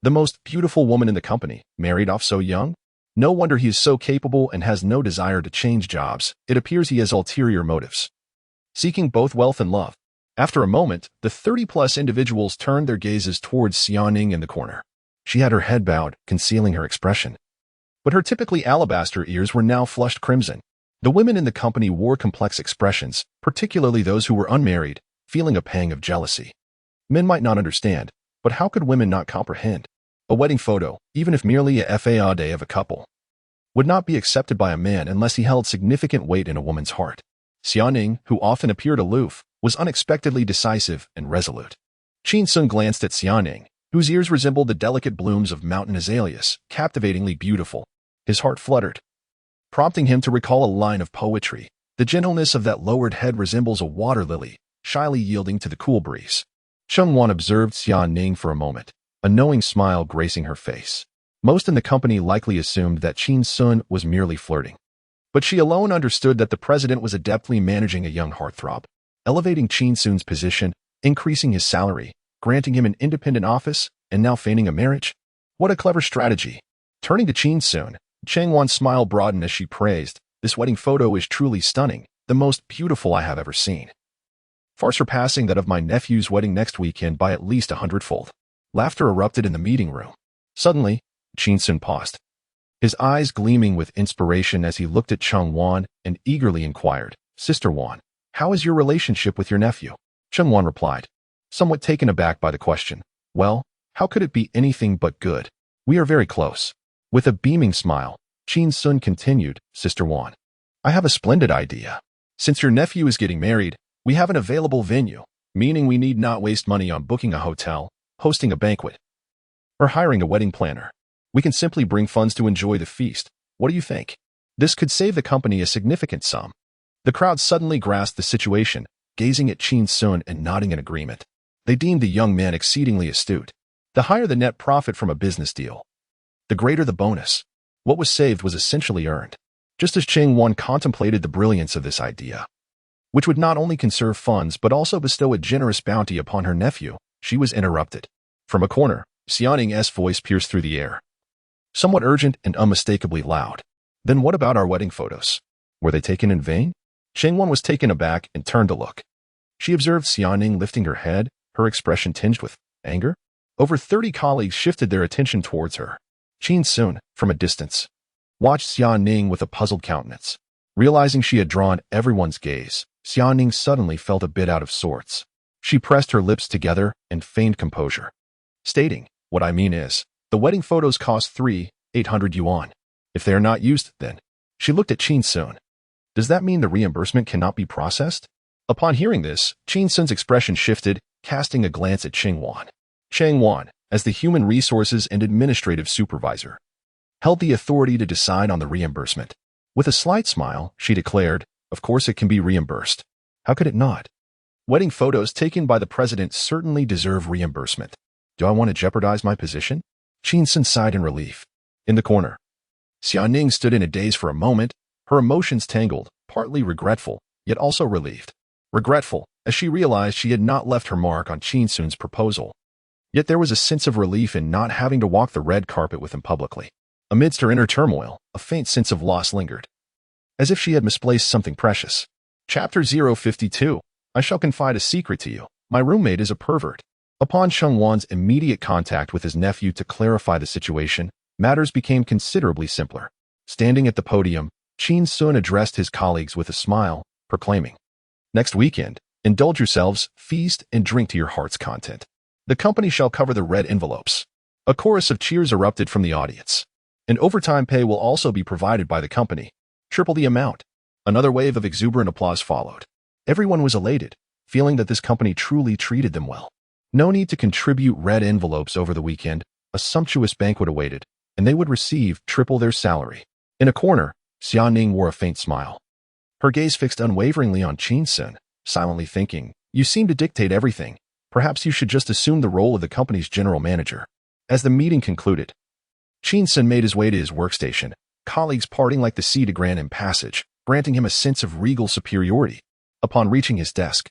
The most beautiful woman in the company, married off so young? No wonder he is so capable and has no desire to change jobs. It appears he has ulterior motives, seeking both wealth and love. After a moment, the 30-plus individuals turned their gazes towards Xiaoning in the corner. She had her head bowed, concealing her expression, but her typically alabaster ears were now flushed crimson. The women in the company wore complex expressions, particularly those who were unmarried, feeling a pang of jealousy. Men might not understand, but how could women not comprehend? A wedding photo, even if merely a fade of a couple, would not be accepted by a man unless he held significant weight in a woman's heart. Xiaoning, who often appeared aloof, was unexpectedly decisive and resolute. Qin Xun glanced at Xiaoning, whose ears resembled the delicate blooms of mountain azaleas, captivatingly beautiful. His heart fluttered, prompting him to recall a line of poetry. The gentleness of that lowered head resembles a water lily, shyly yielding to the cool breeze. Chengwan observed Xiaoning for a moment, a knowing smile gracing her face. Most in the company likely assumed that Qin Xun was merely flirting, but she alone understood that the president was adeptly managing a young heartthrob, elevating Qin Xun's position, increasing his salary, granting him an independent office, and now feigning a marriage. What a clever strategy! Turning to Qin Xun, Chengwan's smile broadened as she praised, This wedding photo is truly stunning, the most beautiful I have ever seen. Far surpassing that of my nephew's wedding next weekend by at least 100-fold. Laughter erupted in the meeting room. Suddenly, Qin Xun paused, his eyes gleaming with inspiration as he looked at Cheng Wan and eagerly inquired, "Sister Wan, how is your relationship with your nephew?" Cheng Wan replied, somewhat taken aback by the question, "Well, how could it be anything but good? We are very close." With a beaming smile, Qin Xun continued, "Sister Wan, I have a splendid idea. Since your nephew is getting married, we have an available venue, meaning we need not waste money on booking a hotel, hosting a banquet, or hiring a wedding planner. We can simply bring funds to enjoy the feast. What do you think? This could save the company a significant sum." The crowd suddenly grasped the situation, gazing at Qin Xun and nodding in agreement. They deemed the young man exceedingly astute. The higher the net profit from a business deal, the greater the bonus. What was saved was essentially earned. Just as Cheng Wan contemplated the brilliance of this idea, which would not only conserve funds but also bestow a generous bounty upon her nephew, she was interrupted. From a corner, Xianing's voice pierced through the air, somewhat urgent and unmistakably loud. "Then what about our wedding photos? Were they taken in vain?" Cheng Wan was taken aback and turned to look. She observed Xianing lifting her head, her expression tinged with anger. Over 30 colleagues shifted their attention towards her. Qin Xun, from a distance, watched Xianing with a puzzled countenance. Realizing she had drawn everyone's gaze, Xianing suddenly felt a bit out of sorts. She pressed her lips together and feigned composure, stating, "What I mean is, the wedding photos cost 3,800 yuan. If they are not used, then..." She looked at Qin Xun. "Does that mean the reimbursement cannot be processed?" Upon hearing this, Qin Xun's expression shifted, casting a glance at Cheng Wan. Cheng Wan, as the human resources and administrative supervisor, held the authority to decide on the reimbursement. With a slight smile, she declared, "Of course it can be reimbursed. How could it not? Wedding photos taken by the president certainly deserve reimbursement. Do I want to jeopardize my position?" Qin Xun sighed in relief. In the corner, Xianing stood in a daze for a moment, her emotions tangled, partly regretful, yet also relieved. Regretful, as she realized she had not left her mark on Qin Xun's proposal. Yet there was a sense of relief in not having to walk the red carpet with him publicly. Amidst her inner turmoil, a faint sense of loss lingered, as if she had misplaced something precious. Chapter 052. I shall confide a secret to you. My roommate is a pervert. Upon Cheng Wan's immediate contact with his nephew to clarify the situation, matters became considerably simpler. Standing at the podium, Qin Xun addressed his colleagues with a smile, proclaiming, "Next weekend, indulge yourselves, feast, and drink to your heart's content. The company shall cover the red envelopes." A chorus of cheers erupted from the audience. "And overtime pay will also be provided by the company. Triple the amount." Another wave of exuberant applause followed. Everyone was elated, feeling that this company truly treated them well. No need to contribute red envelopes over the weekend. A sumptuous banquet awaited, and they would receive triple their salary. In a corner, Xianing wore a faint smile, her gaze fixed unwaveringly on Qin Xun, silently thinking, "You seem to dictate everything. Perhaps you should just assume the role of the company's general manager." As the meeting concluded, Qin Xun made his way to his workstation, colleagues parting like the sea to grant him passage, granting him a sense of regal superiority. Upon reaching his desk,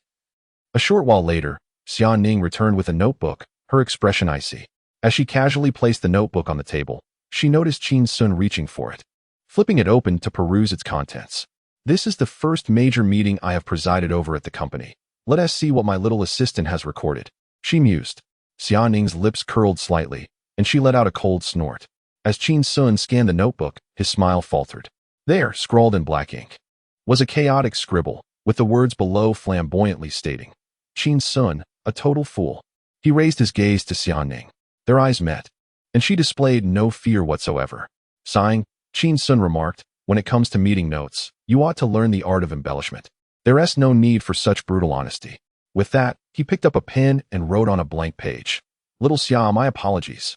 a short while later, Xianing returned with a notebook, her expression icy. As she casually placed the notebook on the table, she noticed Qin Xun reaching for it, flipping it open to peruse its contents. "This is the first major meeting I have presided over at the company. Let us see what my little assistant has recorded," she mused. Xianing's lips curled slightly, and she let out a cold snort. As Qin Xun scanned the notebook, his smile faltered. There, scrawled in black ink, was a chaotic scribble, with the words below flamboyantly stating, "Qin Xun, a total fool." He raised his gaze to Xianing. Their eyes met, and she displayed no fear whatsoever. Sighing, Qin Xun remarked, "When it comes to meeting notes, you ought to learn the art of embellishment. There is no need for such brutal honesty." With that, he picked up a pen and wrote on a blank page, "Little Xia, my apologies."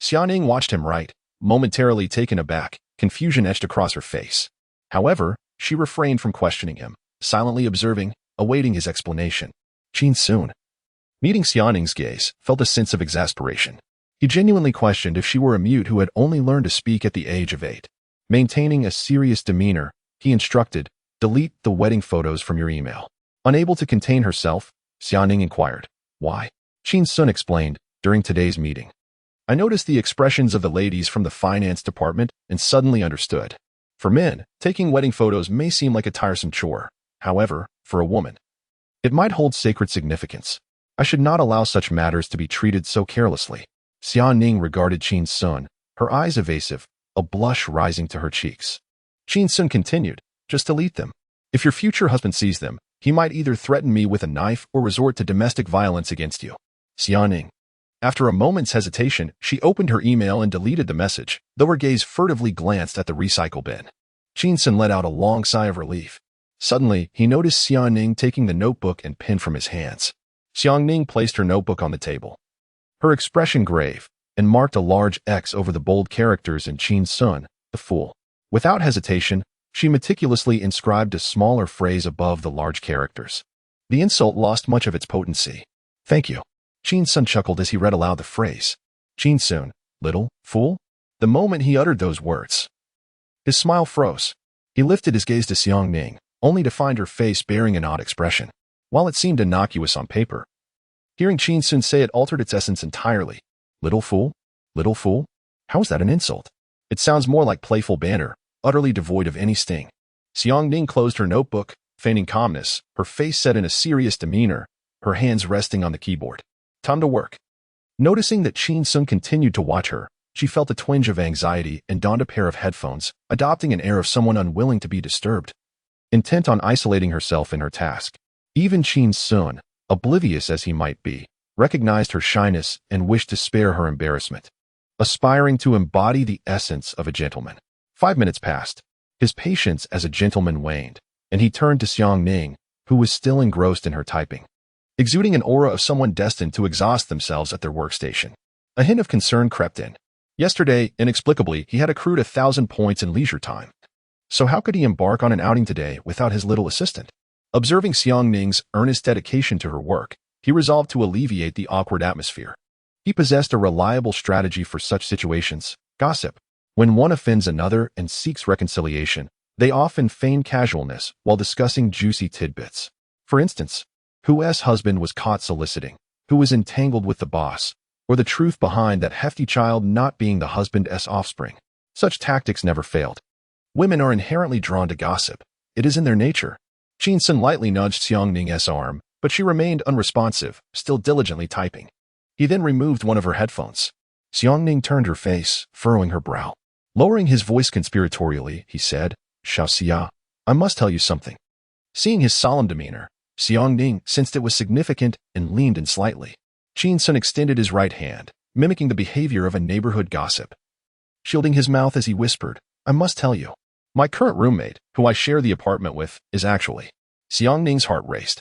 Xianing watched him write, momentarily taken aback, confusion etched across her face. However, she refrained from questioning him, silently observing, awaiting his explanation. Qin Xun, meeting Xianing's gaze, felt a sense of exasperation. He genuinely questioned if she were a mute who had only learned to speak at the age of 8. Maintaining a serious demeanor, he instructed, "Delete the wedding photos from your email." Unable to contain herself, Xianing inquired, "Why?" Qin Xun explained, "During today's meeting, I noticed the expressions of the ladies from the finance department and suddenly understood. For men, taking wedding photos may seem like a tiresome chore. However, for a woman, it might hold sacred significance. I should not allow such matters to be treated so carelessly. Xia Ning regarded Qin Xun, her eyes evasive, a blush rising to her cheeks. Qin Xun continued, just delete them. If your future husband sees them, he might either threaten me with a knife or resort to domestic violence against you. Xia Ning. After a moment's hesitation, she opened her email and deleted the message, though her gaze furtively glanced at the recycle bin. Qin Xun let out a long sigh of relief. Suddenly, he noticed Xia Ning taking the notebook and pen from his hands. Xia Ning placed her notebook on the table. Her expression grave, and marked a large X over the bold characters in Qin Xun, the fool. Without hesitation, she meticulously inscribed a smaller phrase above the large characters. The insult lost much of its potency. Thank you. Qin Xun chuckled as he read aloud the phrase. Qin Xun, little fool? The moment he uttered those words, his smile froze. He lifted his gaze to Xia Ning, only to find her face bearing an odd expression. While it seemed innocuous on paper, hearing Qin Xun say it altered its essence entirely. Little fool? Little fool? How is that an insult? It sounds more like playful banter, utterly devoid of any sting. Xia Ning closed her notebook, feigning calmness, her face set in a serious demeanor, her hands resting on the keyboard. Time to work. Noticing that Qin Xun continued to watch her, she felt a twinge of anxiety and donned a pair of headphones, adopting an air of someone unwilling to be disturbed. Intent on isolating herself in her task. Even Qin Xun, oblivious as he might be, recognized her shyness and wished to spare her embarrassment. Aspiring to embody the essence of a gentleman. 5 minutes passed. His patience as a gentleman waned, and he turned to Xia Ning, who was still engrossed in her typing, exuding an aura of someone destined to exhaust themselves at their workstation. A hint of concern crept in. Yesterday, inexplicably, he had accrued 1,000 points in leisure time. So how could he embark on an outing today without his little assistant? Observing Xia Ning's earnest dedication to her work, he resolved to alleviate the awkward atmosphere. He possessed a reliable strategy for such situations: gossip. When one offends another and seeks reconciliation, they often feign casualness while discussing juicy tidbits. For instance, whose husband was caught soliciting, who was entangled with the boss, or the truth behind that hefty child not being the husband's offspring. Such tactics never failed. Women are inherently drawn to gossip. It is in their nature. Qin Xun lightly nudged Xia Ning's arm, but she remained unresponsive, still diligently typing. He then removed one of her headphones. Xia Ning turned her face, furrowing her brow. Lowering his voice conspiratorially, he said, Xia, I must tell you something. Seeing his solemn demeanor, Xia Ning sensed it was significant and leaned in slightly. Qin Xun extended his right hand, mimicking the behavior of a neighborhood gossip. Shielding his mouth as he whispered, I must tell you. My current roommate, who I share the apartment with, is actually. Xia Ning's heart raced.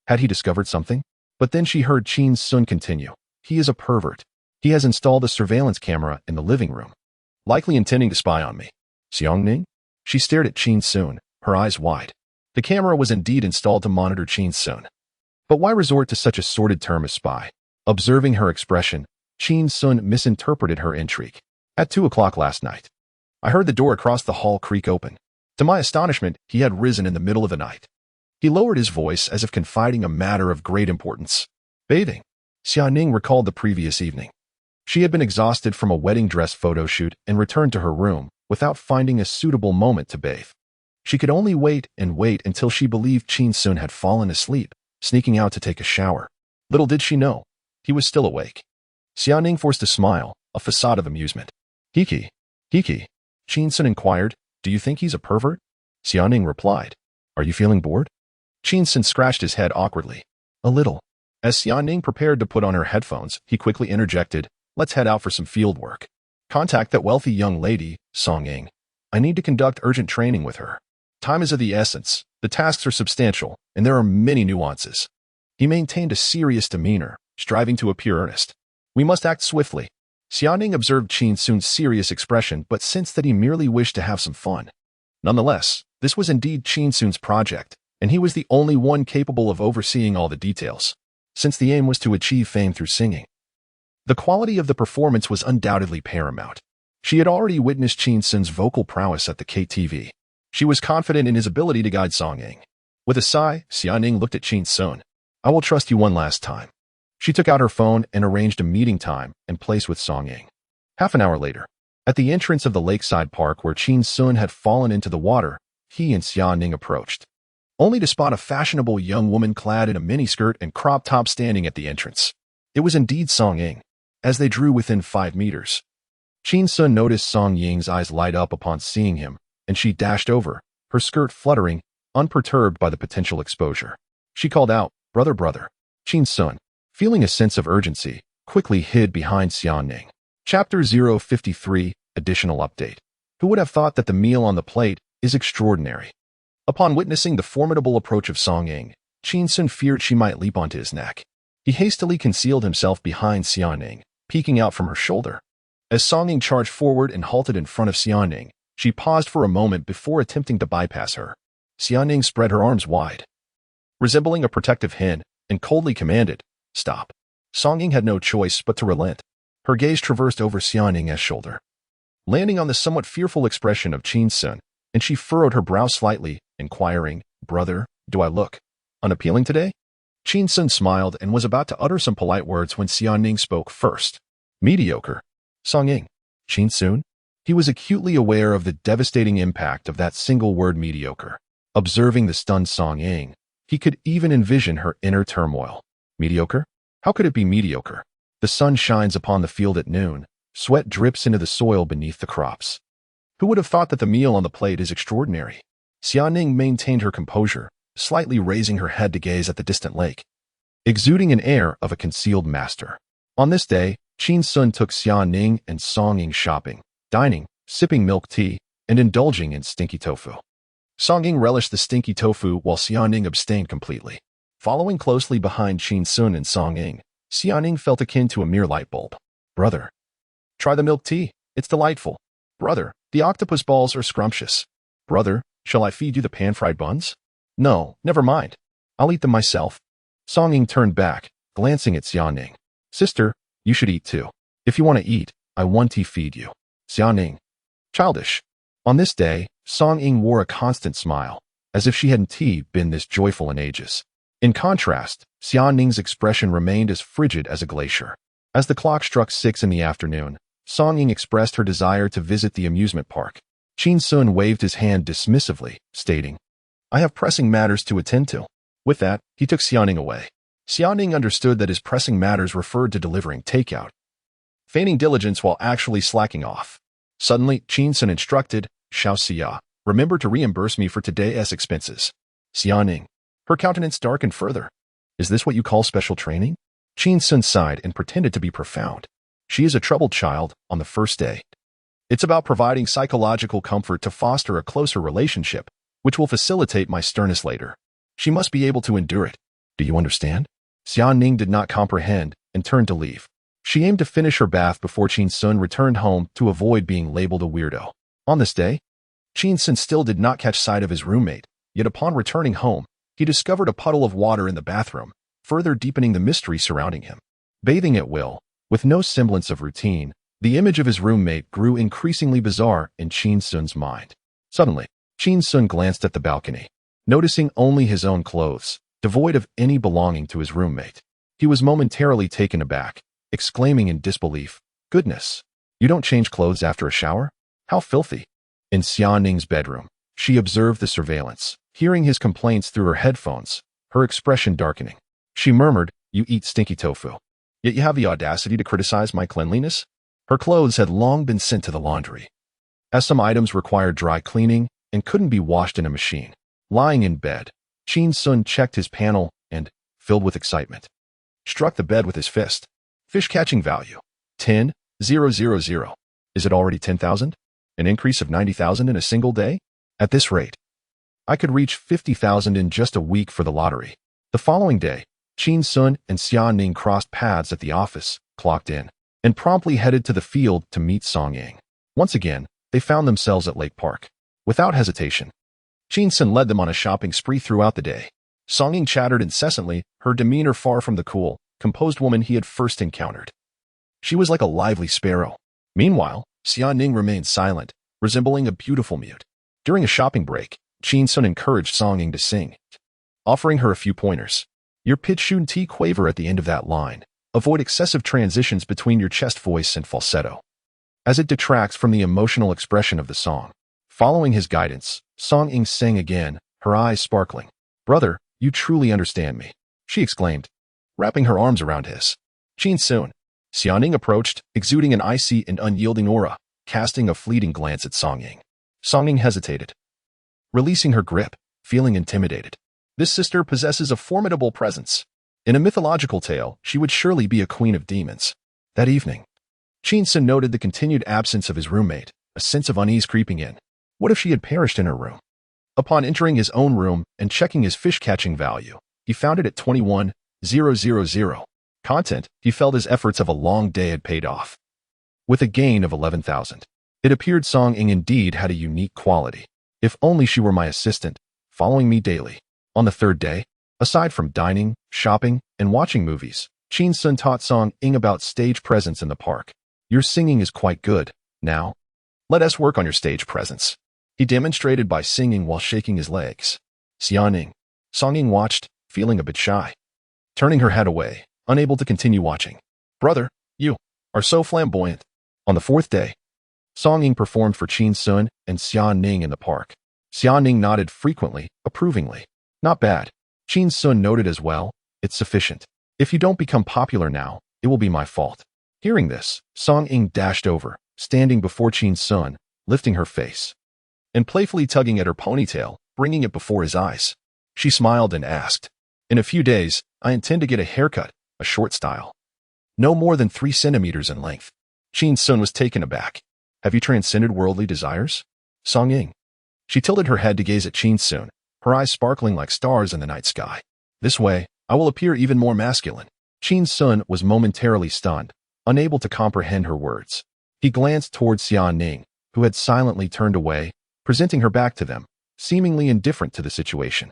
Had he discovered something? But then she heard Qin Xun continue. He is a pervert. He has installed a surveillance camera in the living room, likely intending to spy on me. Xia Ning? She stared at Qin Xun, her eyes wide. The camera was indeed installed to monitor Qin Xun. But why resort to such a sordid term as spy? Observing her expression, Qin Xun misinterpreted her intrigue. At 2 o'clock last night, I heard the door across the hall creak open. To my astonishment, he had risen in the middle of the night. He lowered his voice as if confiding a matter of great importance. Bathing. Xia Ning recalled the previous evening. She had been exhausted from a wedding dress photo shoot and returned to her room without finding a suitable moment to bathe. She could only wait and wait until she believed Qin Xun had fallen asleep, sneaking out to take a shower. Little did she know, he was still awake. Xia Ning forced a smile, a facade of amusement. Hiki. Qin Xun inquired, do you think he's a pervert? Xia Ning replied, are you feeling bored? Qin Xun scratched his head awkwardly. A little. As Xia Ning prepared to put on her headphones, he quickly interjected, let's head out for some field work. Contact that wealthy young lady, Song Ying. I need to conduct urgent training with her. Time is of the essence, the tasks are substantial, and there are many nuances. He maintained a serious demeanor, striving to appear earnest. We must act swiftly. Xia Ning observed Qin Xun's serious expression but sensed that he merely wished to have some fun. Nonetheless, this was indeed Qin Xun's project, and he was the only one capable of overseeing all the details, since the aim was to achieve fame through singing. The quality of the performance was undoubtedly paramount. She had already witnessed Qin Xun's vocal prowess at the KTV. She was confident in his ability to guide Song Ying. With a sigh, Xia Ning looked at Qin Xun. I will trust you one last time. She took out her phone and arranged a meeting time and place with Song Ying. Half an hour later, At the entrance of the lakeside park where Qin Xun had fallen into the water, he and Xia Ning approached, only to spot a fashionable young woman clad in a miniskirt and crop top standing at the entrance. It was indeed Song Ying. As they drew within 5 meters, Qin Xun noticed Song Ying's eyes light up upon seeing him, and she dashed over, her skirt fluttering, unperturbed by the potential exposure. She called out, "Brother, brother." Qin Xun, feeling a sense of urgency, quickly hid behind Xia Ning. Chapter 053, Additional Update. Who would have thought that the meal on the plate is extraordinary? Upon witnessing the formidable approach of Song Ying, Qin Xun feared she might leap onto his neck. He hastily concealed himself behind Xia Ning, peeking out from her shoulder. As Song Ying charged forward and halted in front of Xia Ning, she paused for a moment before attempting to bypass her. Xia Ning spread her arms wide, resembling a protective hen, and coldly commanded, "Stop." Song Ying had no choice but to relent. Her gaze traversed over Xia Ning's shoulder, landing on the somewhat fearful expression of Qin Xun, and she furrowed her brow slightly, inquiring, "Brother, do I look unappealing today?" Qin Xun smiled and was about to utter some polite words when Xia Ning spoke first. "Mediocre." Song Ying. Qin Xun? He was acutely aware of the devastating impact of that single word mediocre. Observing the stunned Song Ying, he could even envision her inner turmoil. Mediocre? How could it be mediocre? The sun shines upon the field at noon. Sweat drips into the soil beneath the crops. Who would have thought that the meal on the plate is extraordinary? Xia Ning maintained her composure, slightly raising her head to gaze at the distant lake, exuding an air of a concealed master. On this day, Qin Xun took Xia Ning and Song Ying shopping, dining, sipping milk tea, and indulging in stinky tofu. Song Ying relished the stinky tofu while Xia Ning abstained completely. Following closely behind Qin Xun and Song Ying, Xia Ning felt akin to a mere light bulb. "Brother, try the milk tea. It's delightful." "Brother, the octopus balls are scrumptious." "Brother, shall I feed you the pan-fried buns?" "No, never mind. I'll eat them myself." Song Ying turned back, glancing at Xia Ning. "Sister, you should eat too. If you want to eat, I want to feed you." Xia Ning. Childish. On this day, Song Ying wore a constant smile, as if she hadn't been this joyful in ages. In contrast, Xia Ning's expression remained as frigid as a glacier. As the clock struck 6 in the afternoon, Song Ying expressed her desire to visit the amusement park. Qin Xun waved his hand dismissively, stating, "I have pressing matters to attend to." With that, he took Xia Ning away. Xia Ning understood that his pressing matters referred to delivering takeout, feigning diligence while actually slacking off. Suddenly, Qin Xun instructed, "Xiao Xia, remember to reimburse me for today's expenses." Xia Ning. Her countenance darkened further. "Is this what you call special training?" Qin Xun sighed and pretended to be profound. "She is a troubled child on the first day. It's about providing psychological comfort to foster a closer relationship, which will facilitate my sternness later. She must be able to endure it. Do you understand?" Xia Ning did not comprehend and turned to leave. She aimed to finish her bath before Qin Xun returned home to avoid being labeled a weirdo. On this day, Qin Xun still did not catch sight of his roommate, yet upon returning home, he discovered a puddle of water in the bathroom, further deepening the mystery surrounding him. Bathing at will, with no semblance of routine, the image of his roommate grew increasingly bizarre in Qin Xun's mind. Suddenly, Qin Xun glanced at the balcony, noticing only his own clothes, devoid of any belonging to his roommate. He was momentarily taken aback, exclaiming in disbelief, "Goodness, you don't change clothes after a shower? How filthy." In Xia Ning's bedroom, she observed the surveillance, hearing his complaints through her headphones, her expression darkening. She murmured, "You eat stinky tofu, yet you have the audacity to criticize my cleanliness?" Her clothes had long been sent to the laundry, as some items required dry cleaning and couldn't be washed in a machine. Lying in bed, Qin Xun checked his panel and, filled with excitement, struck the bed with his fist. Fish catching value, 10,000. Is it already 10,000? An increase of 90,000 in a single day? At this rate, I could reach 50,000 in just a week for the lottery. The following day, Qin Xun and Xia Ning crossed paths at the office, clocked in, and promptly headed to the field to meet Song Ying. Once again, they found themselves at Lake Park. Without hesitation, Qin Xun led them on a shopping spree throughout the day. Song Ying chattered incessantly, her demeanor far from the cool, composed woman he had first encountered. She was like a lively sparrow. Meanwhile, Xia Ning remained silent, resembling a beautiful mute. During a shopping break, Qin Xun encouraged Song Ying to sing, offering her a few pointers. Your pitch shouldn't quaver at the end of that line. Avoid excessive transitions between your chest voice and falsetto. as it detracts from the emotional expression of the song. Following his guidance, Song Ying sang again, her eyes sparkling. "Brother, you truly understand me," she exclaimed, wrapping her arms around his. Qin Xun. Xiaoning approached, exuding an icy and unyielding aura, casting a fleeting glance at Song Ying. Song Ying hesitated, releasing her grip, feeling intimidated. This sister possesses a formidable presence. In a mythological tale, she would surely be a queen of demons. That evening, Qin Xun noted the continued absence of his roommate, a sense of unease creeping in. What if she had perished in her room? Upon entering his own room and checking his fish-catching value, he found it at 21,000. Content, he felt his efforts of a long day had paid off. With a gain of 11,000. It appeared Song Ying indeed had a unique quality. If only she were my assistant, following me daily. On the third day, aside from dining, shopping, and watching movies, Qin Xun taught Song Ying about stage presence in the park. "Your singing is quite good. Now, let us work on your stage presence," he demonstrated by singing while shaking his legs. Xiaoning. Song Ying watched, feeling a bit shy. Turning her head away, unable to continue watching. "Brother, you are so flamboyant." On the fourth day, Song Ying performed for Qin Xun and Xiaoning in the park. Xiaoning nodded frequently, approvingly. "Not bad." Qin Xun noted as well, "It's sufficient. If you don't become popular now, it will be my fault." Hearing this, Song Ying dashed over, standing before Qin Xun, lifting her face, and playfully tugging at her ponytail, bringing it before his eyes. She smiled and asked, "In a few days, I intend to get a haircut, a short style. No more than 3 centimeters in length." Qin Xun was taken aback. "Have you transcended worldly desires, Song Ying?" She tilted her head to gaze at Qin Xun, her eyes sparkling like stars in the night sky. "This way, I will appear even more masculine." Qin Xun was momentarily stunned, unable to comprehend her words. He glanced towards Xiaoning, who had silently turned away, presenting her back to them, seemingly indifferent to the situation.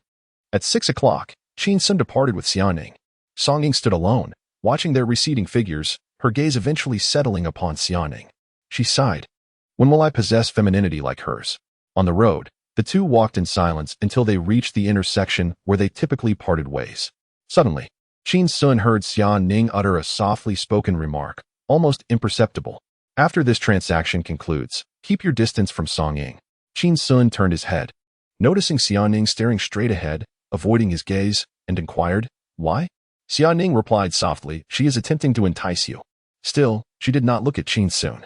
At 6 o'clock, Qin Xun departed with Xiaoning. Song Ying stood alone, watching their receding figures, her gaze eventually settling upon Xiaoning. She sighed. "When will I possess femininity like hers?" On the road, the two walked in silence until they reached the intersection where they typically parted ways. Suddenly, Qin Xun heard Xiaoning utter a softly spoken remark, almost imperceptible. "After this transaction concludes, keep your distance from Song Ying." Qin Xun turned his head, noticing Xiaoning staring straight ahead, avoiding his gaze, and inquired, "Why?" Xiaoning replied softly, "She is attempting to entice you." Still, she did not look at Qin Xun.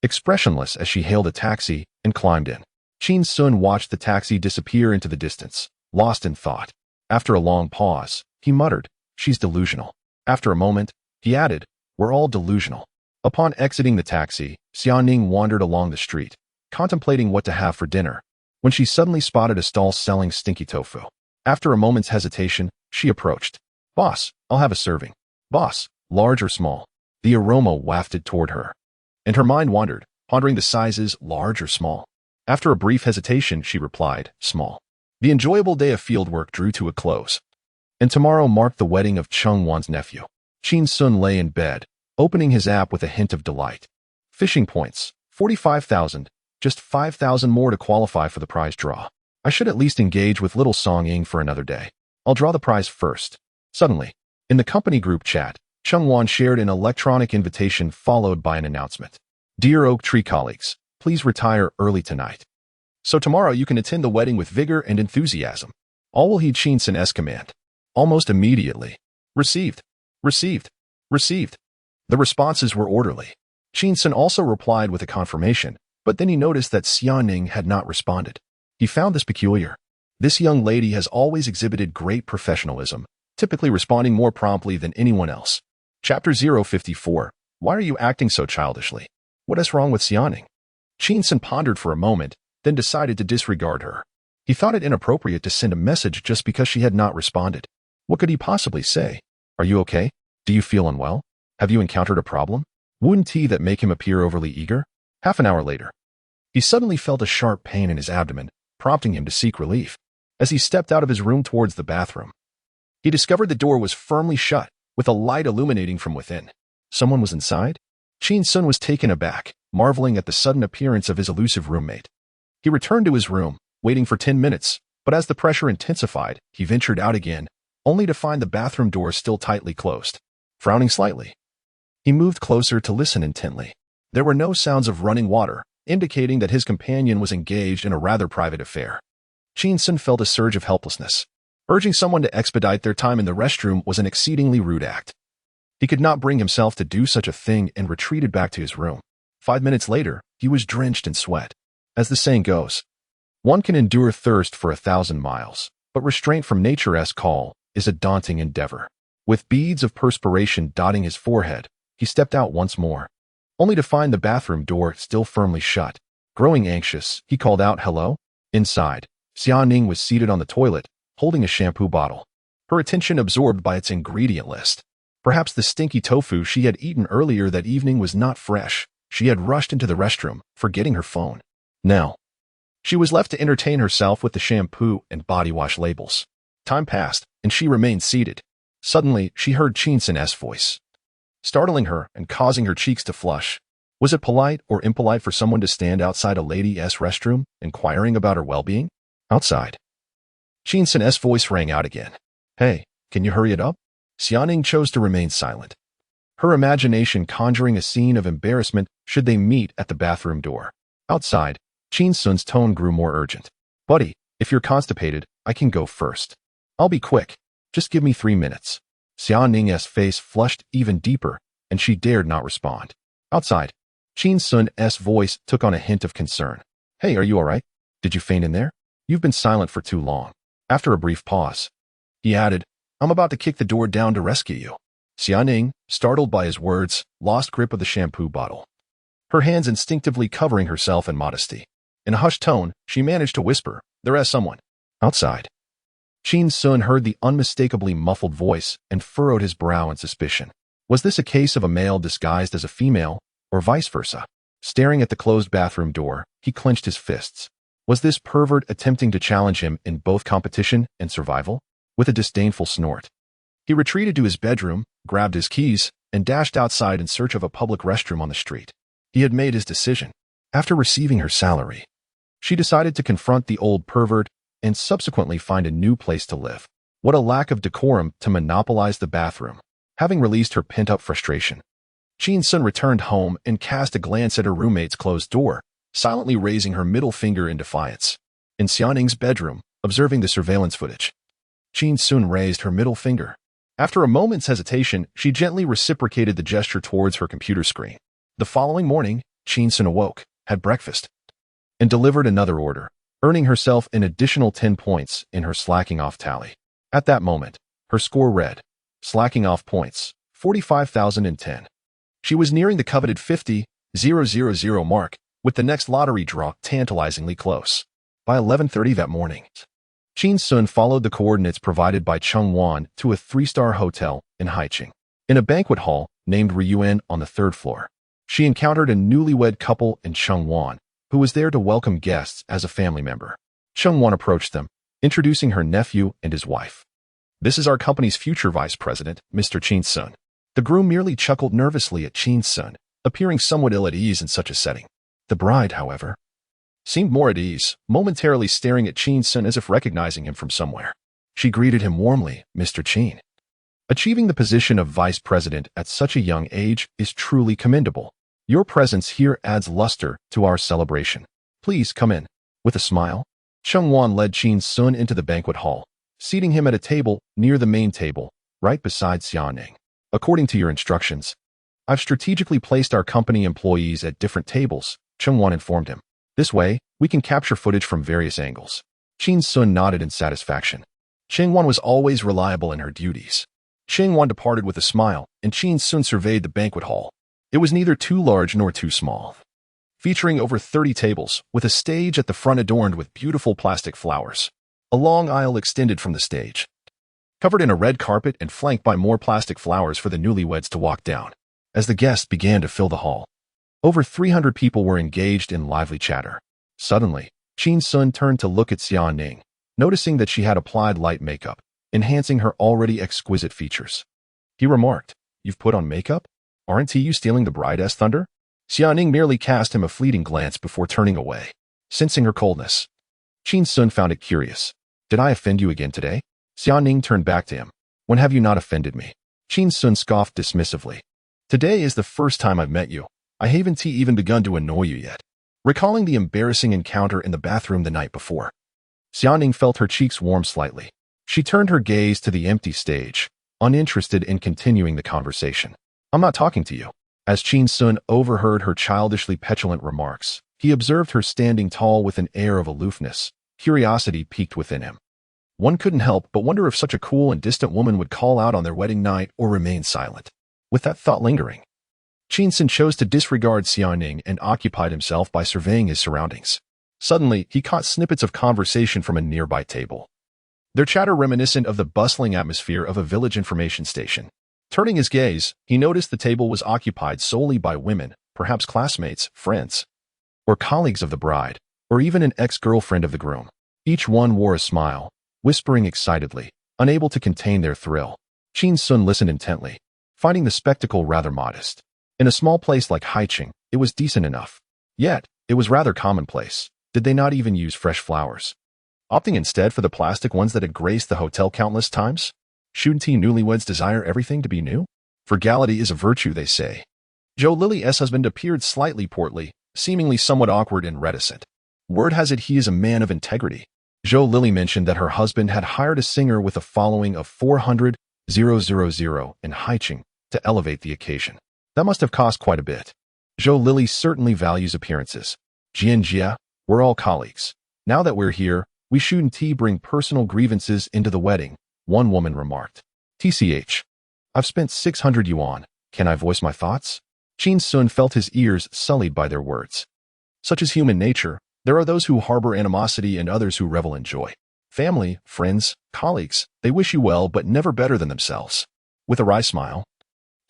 Expressionless as she hailed a taxi and climbed in, Qin Xun watched the taxi disappear into the distance, lost in thought. After a long pause, he muttered, "She's delusional." After a moment, he added, "We're all delusional." Upon exiting the taxi, Xiaoning wandered along the street, contemplating what to have for dinner, when she suddenly spotted a stall selling stinky tofu. After a moment's hesitation, she approached. "Boss, I'll have a serving." "Boss, large or small?" The aroma wafted toward her, and her mind wandered, pondering the sizes, large or small. After a brief hesitation, she replied, "Small." The enjoyable day of fieldwork drew to a close, and tomorrow marked the wedding of Cheng Wan's nephew. Qin Xun lay in bed, opening his app with a hint of delight. Fishing points, 45,000, just 5,000 more to qualify for the prize draw. I should at least engage with little Song Ying for another day. I'll draw the prize first. Suddenly, in the company group chat, Cheng Wan shared an electronic invitation followed by an announcement. "Dear Oak Tree colleagues, please retire early tonight. So tomorrow you can attend the wedding with vigor and enthusiasm. All will heed Qin Xun's command." Almost immediately, "Received. Received. Received." The responses were orderly. Qin Xun also replied with a confirmation, but then he noticed that Xiaoning had not responded. He found this peculiar. This young lady has always exhibited great professionalism, typically responding more promptly than anyone else. Chapter 054. Why are you acting so childishly? What is wrong with Xiaoning? Qin Xun pondered for a moment, then decided to disregard her. He thought it inappropriate to send a message just because she had not responded. What could he possibly say? "Are you okay? Do you feel unwell? Have you encountered a problem?" Wouldn't he that make him appear overly eager? Half an hour later, he suddenly felt a sharp pain in his abdomen, prompting him to seek relief. As he stepped out of his room towards the bathroom, he discovered the door was firmly shut, with a light illuminating from within. Someone was inside? Qin Xun was taken aback, marveling at the sudden appearance of his elusive roommate. He returned to his room, waiting for 10 minutes, but as the pressure intensified, he ventured out again, only to find the bathroom door still tightly closed. Frowning slightly, he moved closer to listen intently. There were no sounds of running water, indicating that his companion was engaged in a rather private affair. Qin Xun felt a surge of helplessness. Urging someone to expedite their time in the restroom was an exceedingly rude act. He could not bring himself to do such a thing and retreated back to his room. 5 minutes later, he was drenched in sweat. As the saying goes, one can endure thirst for 1,000 miles, but restraint from nature's call is a daunting endeavor. With beads of perspiration dotting his forehead, he stepped out once more, only to find the bathroom door still firmly shut. Growing anxious, he called out, "Hello?" Inside, Xiaoning was seated on the toilet, holding a shampoo bottle, her attention absorbed by its ingredient list. Perhaps the stinky tofu she had eaten earlier that evening was not fresh. She had rushed into the restroom, forgetting her phone. Now, she was left to entertain herself with the shampoo and body wash labels. Time passed, and she remained seated. Suddenly, she heard Qin Xun's voice, startling her and causing her cheeks to flush. Was it polite or impolite for someone to stand outside a lady's restroom, inquiring about her well-being? Outside, Qin Xun's voice rang out again. "Hey, can you hurry it up?" Xiaoning chose to remain silent, her imagination conjuring a scene of embarrassment should they meet at the bathroom door. Outside, Qin Xun's tone grew more urgent. "Buddy, if you're constipated, I can go first. I'll be quick. Just give me 3 minutes." Xiaoning's face flushed even deeper, and she dared not respond. Outside, Qin Xun's voice took on a hint of concern. "Hey, are you all right? Did you faint in there? You've been silent for too long." After a brief pause, he added, "I'm about to kick the door down to rescue you." Xiaoning, startled by his words, lost grip of the shampoo bottle, her hands instinctively covering herself in modesty. In a hushed tone, she managed to whisper, "There is someone." Outside, Qin Xun heard the unmistakably muffled voice and furrowed his brow in suspicion. Was this a case of a male disguised as a female, or vice versa? Staring at the closed bathroom door, he clenched his fists. Was this pervert attempting to challenge him in both competition and survival? With a disdainful snort, he retreated to his bedroom, grabbed his keys, and dashed outside in search of a public restroom on the street. He had made his decision. After receiving her salary, she decided to confront the old pervert and subsequently find a new place to live. What a lack of decorum to monopolize the bathroom. Having released her pent-up frustration, Qin Xun returned home and cast a glance at her roommate's closed door, silently raising her middle finger in defiance. In Xiaoning's bedroom, observing the surveillance footage, Qin Xun raised her middle finger. After a moment's hesitation, she gently reciprocated the gesture towards her computer screen. The following morning, Qin Xun awoke, had breakfast, and delivered another order, earning herself an additional 10 points in her slacking off tally. At that moment, her score read, slacking off points, 45,010. She was nearing the coveted 50,000 mark, with the next lottery draw tantalizingly close. By 11:30 that morning, Qin Xun followed the coordinates provided by Cheng Wan to a 3-star hotel in Haicheng. In a banquet hall named Ryuan on the 3rd floor, she encountered a newlywed couple in Cheng Wan, who was there to welcome guests as a family member. Cheng Wan approached them, introducing her nephew and his wife. "This is our company's future vice president, Mr. Qin Xun." The groom merely chuckled nervously at Qin Xun, appearing somewhat ill at ease in such a setting. The bride, however, seemed more at ease, momentarily staring at Qin Xun as if recognizing him from somewhere. She greeted him warmly, "Mr. Qin. Achieving the position of vice president at such a young age is truly commendable. Your presence here adds luster to our celebration. Please come in." With a smile, Cheng Wan led Qin Xun into the banquet hall, seating him at a table near the main table, right beside Xiaoning. "According to your instructions, I've strategically placed our company employees at different tables," Cheng Wan informed him. "This way, we can capture footage from various angles." Qin Xun nodded in satisfaction. Cheng Wan was always reliable in her duties. Cheng Wan departed with a smile, and Qin Xun surveyed the banquet hall. It was neither too large nor too small, featuring over 30 tables, with a stage at the front adorned with beautiful plastic flowers. A long aisle extended from the stage, covered in a red carpet and flanked by more plastic flowers for the newlyweds to walk down. As the guests began to fill the hall, over 300 people were engaged in lively chatter. Suddenly, Qin Xun turned to look at Xiaoning, noticing that she had applied light makeup, enhancing her already exquisite features. He remarked, "You've put on makeup? Aren't you stealing the bride's thunder?" Xiaoning merely cast him a fleeting glance before turning away, sensing her coldness. Qin Xun found it curious. "Did I offend you again today?" Xiaoning turned back to him. "When have you not offended me?" Qin Xun scoffed dismissively. "Today is the first time I've met you. I haven't even begun to annoy you yet. Recalling the embarrassing encounter in the bathroom the night before, Xiaoning felt her cheeks warm slightly. She turned her gaze to the empty stage, uninterested in continuing the conversation. I'm not talking to you. As Qin Xun overheard her childishly petulant remarks, he observed her standing tall with an air of aloofness. Curiosity piqued within him. One couldn't help but wonder if such a cool and distant woman would call out on their wedding night or remain silent. With that thought lingering, Qin Xun chose to disregard Xiaoning and occupied himself by surveying his surroundings. Suddenly, he caught snippets of conversation from a nearby table. Their chatter reminiscent of the bustling atmosphere of a village information station. Turning his gaze, he noticed the table was occupied solely by women, perhaps classmates, friends, or colleagues of the bride, or even an ex-girlfriend of the groom. Each one wore a smile, whispering excitedly, unable to contain their thrill. Qin Xun listened intently, finding the spectacle rather modest. In a small place like Haiqing, it was decent enough. Yet, it was rather commonplace. Did they not even use fresh flowers, opting instead for the plastic ones that had graced the hotel countless times? Shouldn't newlyweds desire everything to be new? Frugality is a virtue, they say. Zhou Lily's husband appeared slightly portly, seemingly somewhat awkward and reticent. Word has it he is a man of integrity. Zhou Lily mentioned that her husband had hired a singer with a following of 400,000 in Haiqing to elevate the occasion. That must have cost quite a bit. Zhou Lily certainly values appearances. Jianjia, we're all colleagues. Now that we're here, we shouldn't bring personal grievances into the wedding, one woman remarked. TCH. I've spent 600 yuan. Can I voice my thoughts? Qin Xun felt his ears sullied by their words. Such is human nature. There are those who harbor animosity and others who revel in joy. Family, friends, colleagues, they wish you well but never better than themselves. With a wry smile,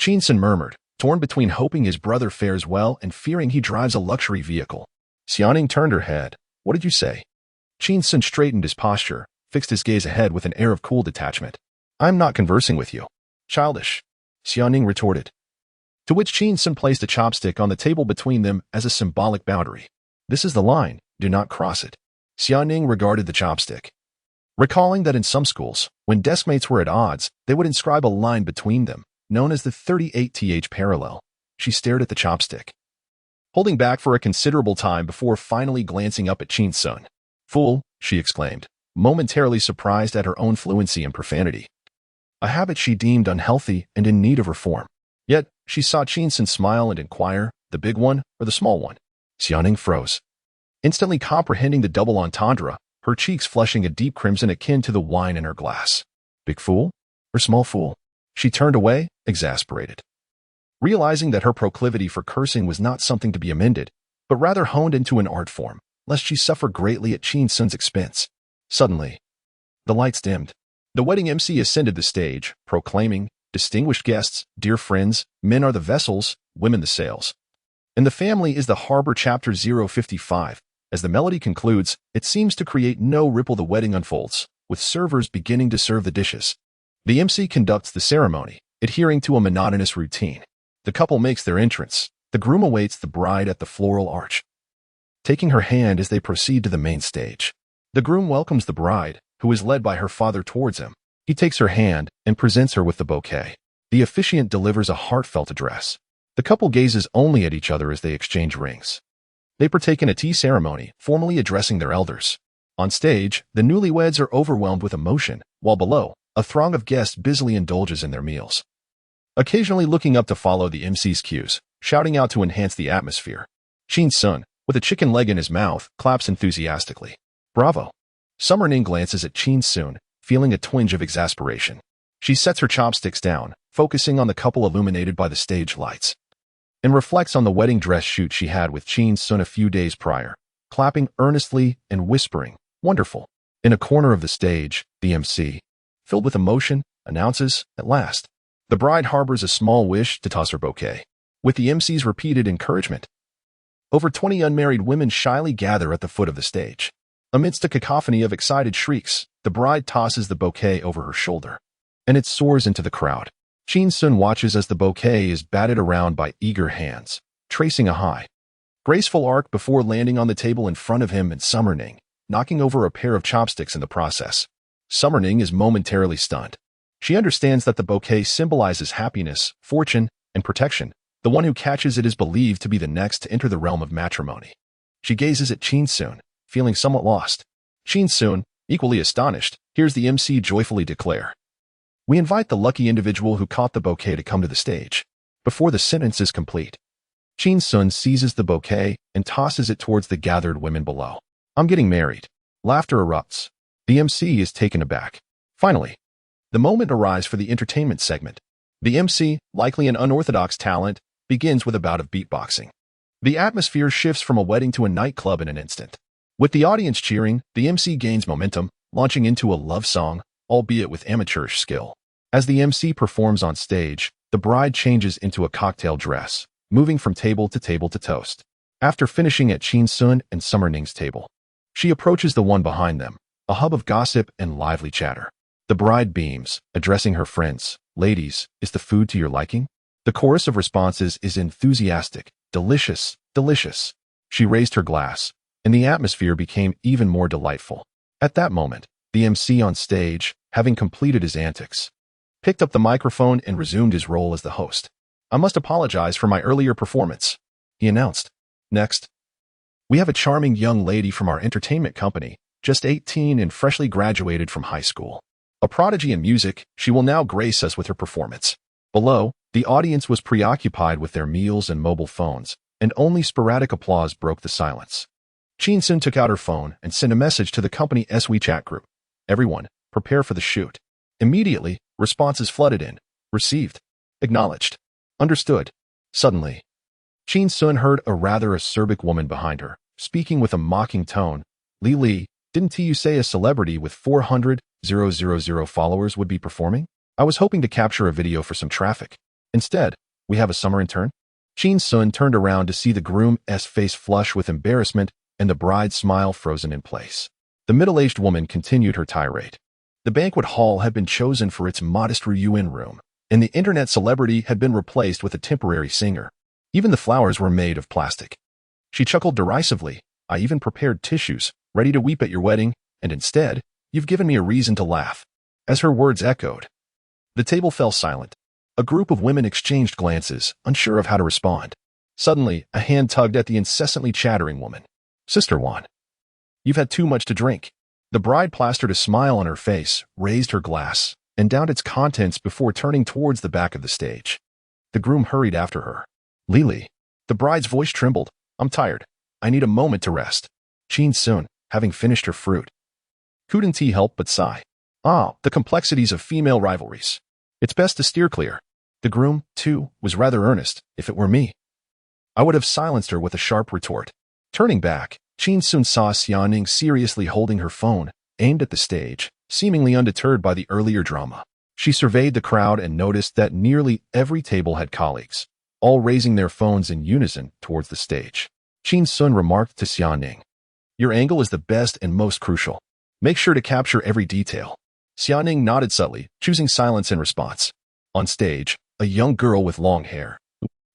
Qin Xun murmured, torn between hoping his brother fares well and fearing he drives a luxury vehicle. Xiaoning turned her head. What did you say? Qin Xun straightened his posture, fixed his gaze ahead with an air of cool detachment. I'm not conversing with you. Childish, Xiaoning retorted. To which Qin Xun placed a chopstick on the table between them as a symbolic boundary. This is the line, do not cross it. Xiaoning regarded the chopstick. Recalling that in some schools, when deskmates were at odds, they would inscribe a line between them, known as the 38th parallel. She stared at the chopstick, holding back for a considerable time before finally glancing up at Qin Xun. Fool, she exclaimed, momentarily surprised at her own fluency and profanity. A habit she deemed unhealthy and in need of reform. Yet, she saw Qin Xun smile and inquire, the big one or the small one? Xiaoning froze. Instantly comprehending the double entendre, her cheeks flushing a deep crimson akin to the wine in her glass. Big fool? Or small fool? She turned away, exasperated. Realizing that her proclivity for cursing was not something to be amended, but rather honed into an art form, lest she suffer greatly at Qin Xun's expense. Suddenly, the lights dimmed. The wedding MC ascended the stage, proclaiming, distinguished guests, dear friends, men are the vessels, women the sails. And the family is the harbor. Chapter 055. As the melody concludes, it seems to create no ripple. The wedding unfolds, with servers beginning to serve the dishes. The MC conducts the ceremony, adhering to a monotonous routine. The couple makes their entrance. The groom awaits the bride at the floral arch, taking her hand as they proceed to the main stage. The groom welcomes the bride, who is led by her father towards him. He takes her hand and presents her with the bouquet. The officiant delivers a heartfelt address. The couple gazes only at each other as they exchange rings. They partake in a tea ceremony, formally addressing their elders. On stage, the newlyweds are overwhelmed with emotion, while below, a throng of guests busily indulges in their meals, occasionally looking up to follow the MC's cues, shouting out to enhance the atmosphere. Qin Xun, with a chicken leg in his mouth, claps enthusiastically. Bravo. Summerning glances at Qin Xun, feeling a twinge of exasperation. She sets her chopsticks down, focusing on the couple illuminated by the stage lights, and reflects on the wedding dress shoot she had with Qin Xun a few days prior, clapping earnestly and whispering, wonderful. In a corner of the stage, the MC, filled with emotion, announces, at last, the bride harbors a small wish to toss her bouquet. With the MC's repeated encouragement, over 20 unmarried women shyly gather at the foot of the stage. Amidst a cacophony of excited shrieks, the bride tosses the bouquet over her shoulder, and it soars into the crowd. Qin Xun watches as the bouquet is batted around by eager hands, tracing a high, graceful arc before landing on the table in front of him and Summerning, knocking over a pair of chopsticks in the process. Summerning is momentarily stunned. She understands that the bouquet symbolizes happiness, fortune, and protection, The one who catches it is believed to be the next to enter the realm of matrimony. She gazes at Qin Xun, feeling somewhat lost. Qin Xun, equally astonished, hears the MC joyfully declare, "We invite the lucky individual who caught the bouquet to come to the stage." Before the sentence is complete, Qin Xun seizes the bouquet and tosses it towards the gathered women below. "I'm getting married." Laughter erupts. The MC is taken aback. Finally, the moment arrives for the entertainment segment. The MC, likely an unorthodox talent, begins with a bout of beatboxing. The atmosphere shifts from a wedding to a nightclub in an instant. With the audience cheering, the MC gains momentum, launching into a love song, albeit with amateurish skill. As the MC performs on stage, the bride changes into a cocktail dress, moving from table to toast. After finishing at Qin Xun and Summer Ning's table, she approaches the one behind them, a hub of gossip and lively chatter. The bride beams, addressing her friends. "Ladies, is the food to your liking?" The chorus of responses is enthusiastic. "Delicious, delicious." She raised her glass, and the atmosphere became even more delightful. At that moment, the MC on stage, having completed his antics, picked up the microphone and resumed his role as the host. "I must apologize for my earlier performance," he announced. "Next, we have a charming young lady from our entertainment company, just 18 and freshly graduated from high school. A prodigy in music, she will now grace us with her performance." Below, the audience was preoccupied with their meals and mobile phones, and only sporadic applause broke the silence. Qin Xun took out her phone and sent a message to the company's WeChat group. "Everyone, prepare for the shoot." Immediately, responses flooded in. "Received." "Acknowledged." "Understood." Suddenly, Qin Xun heard a rather acerbic woman behind her, speaking with a mocking tone. Li, didn't you say a celebrity with 400,000 followers would be performing? I was hoping to capture a video for some traffic. Instead, we have a summer intern?" Qin Xun turned around to see the groom's face flush with embarrassment and the bride's smile frozen in place. The middle-aged woman continued her tirade. The banquet hall had been chosen for its modest reunion room, and the internet celebrity had been replaced with a temporary singer. Even the flowers were made of plastic. She chuckled derisively. "I even prepared tissues, ready to weep at your wedding, and instead, you've given me a reason to laugh." As her words echoed, the table fell silent. A group of women exchanged glances, unsure of how to respond. Suddenly, a hand tugged at the incessantly chattering woman. "Sister Wan, you've had too much to drink." The bride plastered a smile on her face, raised her glass, and downed its contents before turning towards the back of the stage. The groom hurried after her. "Lili." The bride's voice trembled. "I'm tired. I need a moment to rest." Qin Xun, having finished her fruit, couldn't help but sigh. The complexities of female rivalries. It's best to steer clear. The groom, too, was rather earnest. "If it were me, I would have silenced her," with a sharp retort. Turning back, Qin Xun saw Xiaoning seriously holding her phone, aimed at the stage, seemingly undeterred by the earlier drama. She surveyed the crowd and noticed that nearly every table had colleagues, all raising their phones in unison towards the stage. Qin Xun remarked to Xiaoning, "Your angle is the best and most crucial. Make sure to capture every detail." Xiaoning nodded subtly, choosing silence in response. On stage, a young girl with long hair,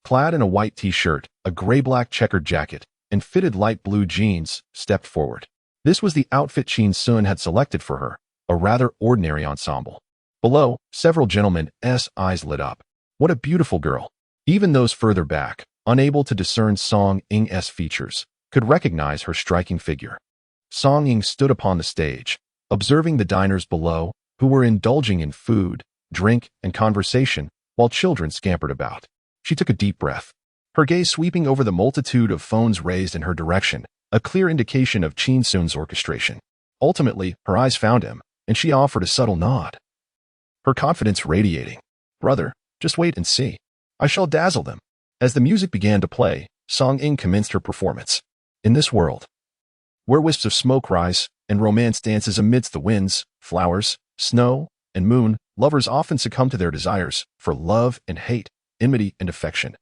clad in a white t-shirt, a gray-black checkered jacket, and fitted light blue jeans, stepped forward. This was the outfit Qin Xun had selected for her, a rather ordinary ensemble. Below, several gentlemen's eyes lit up. What a beautiful girl! Even those further back, unable to discern Song Ying's features, could recognize her striking figure. Song Ying stood upon the stage, observing the diners below, who were indulging in food, drink, and conversation, while children scampered about. She took a deep breath, her gaze sweeping over the multitude of phones raised in her direction, a clear indication of Qin Xun's orchestration. Ultimately, her eyes found him, and she offered a subtle nod, her confidence radiating. "Brother, just wait and see. I shall dazzle them." As the music began to play, Song Ying commenced her performance. In this world, where wisps of smoke rise and romance dances amidst the winds, flowers, snow, and moon, lovers often succumb to their desires for love and hate, enmity and affection,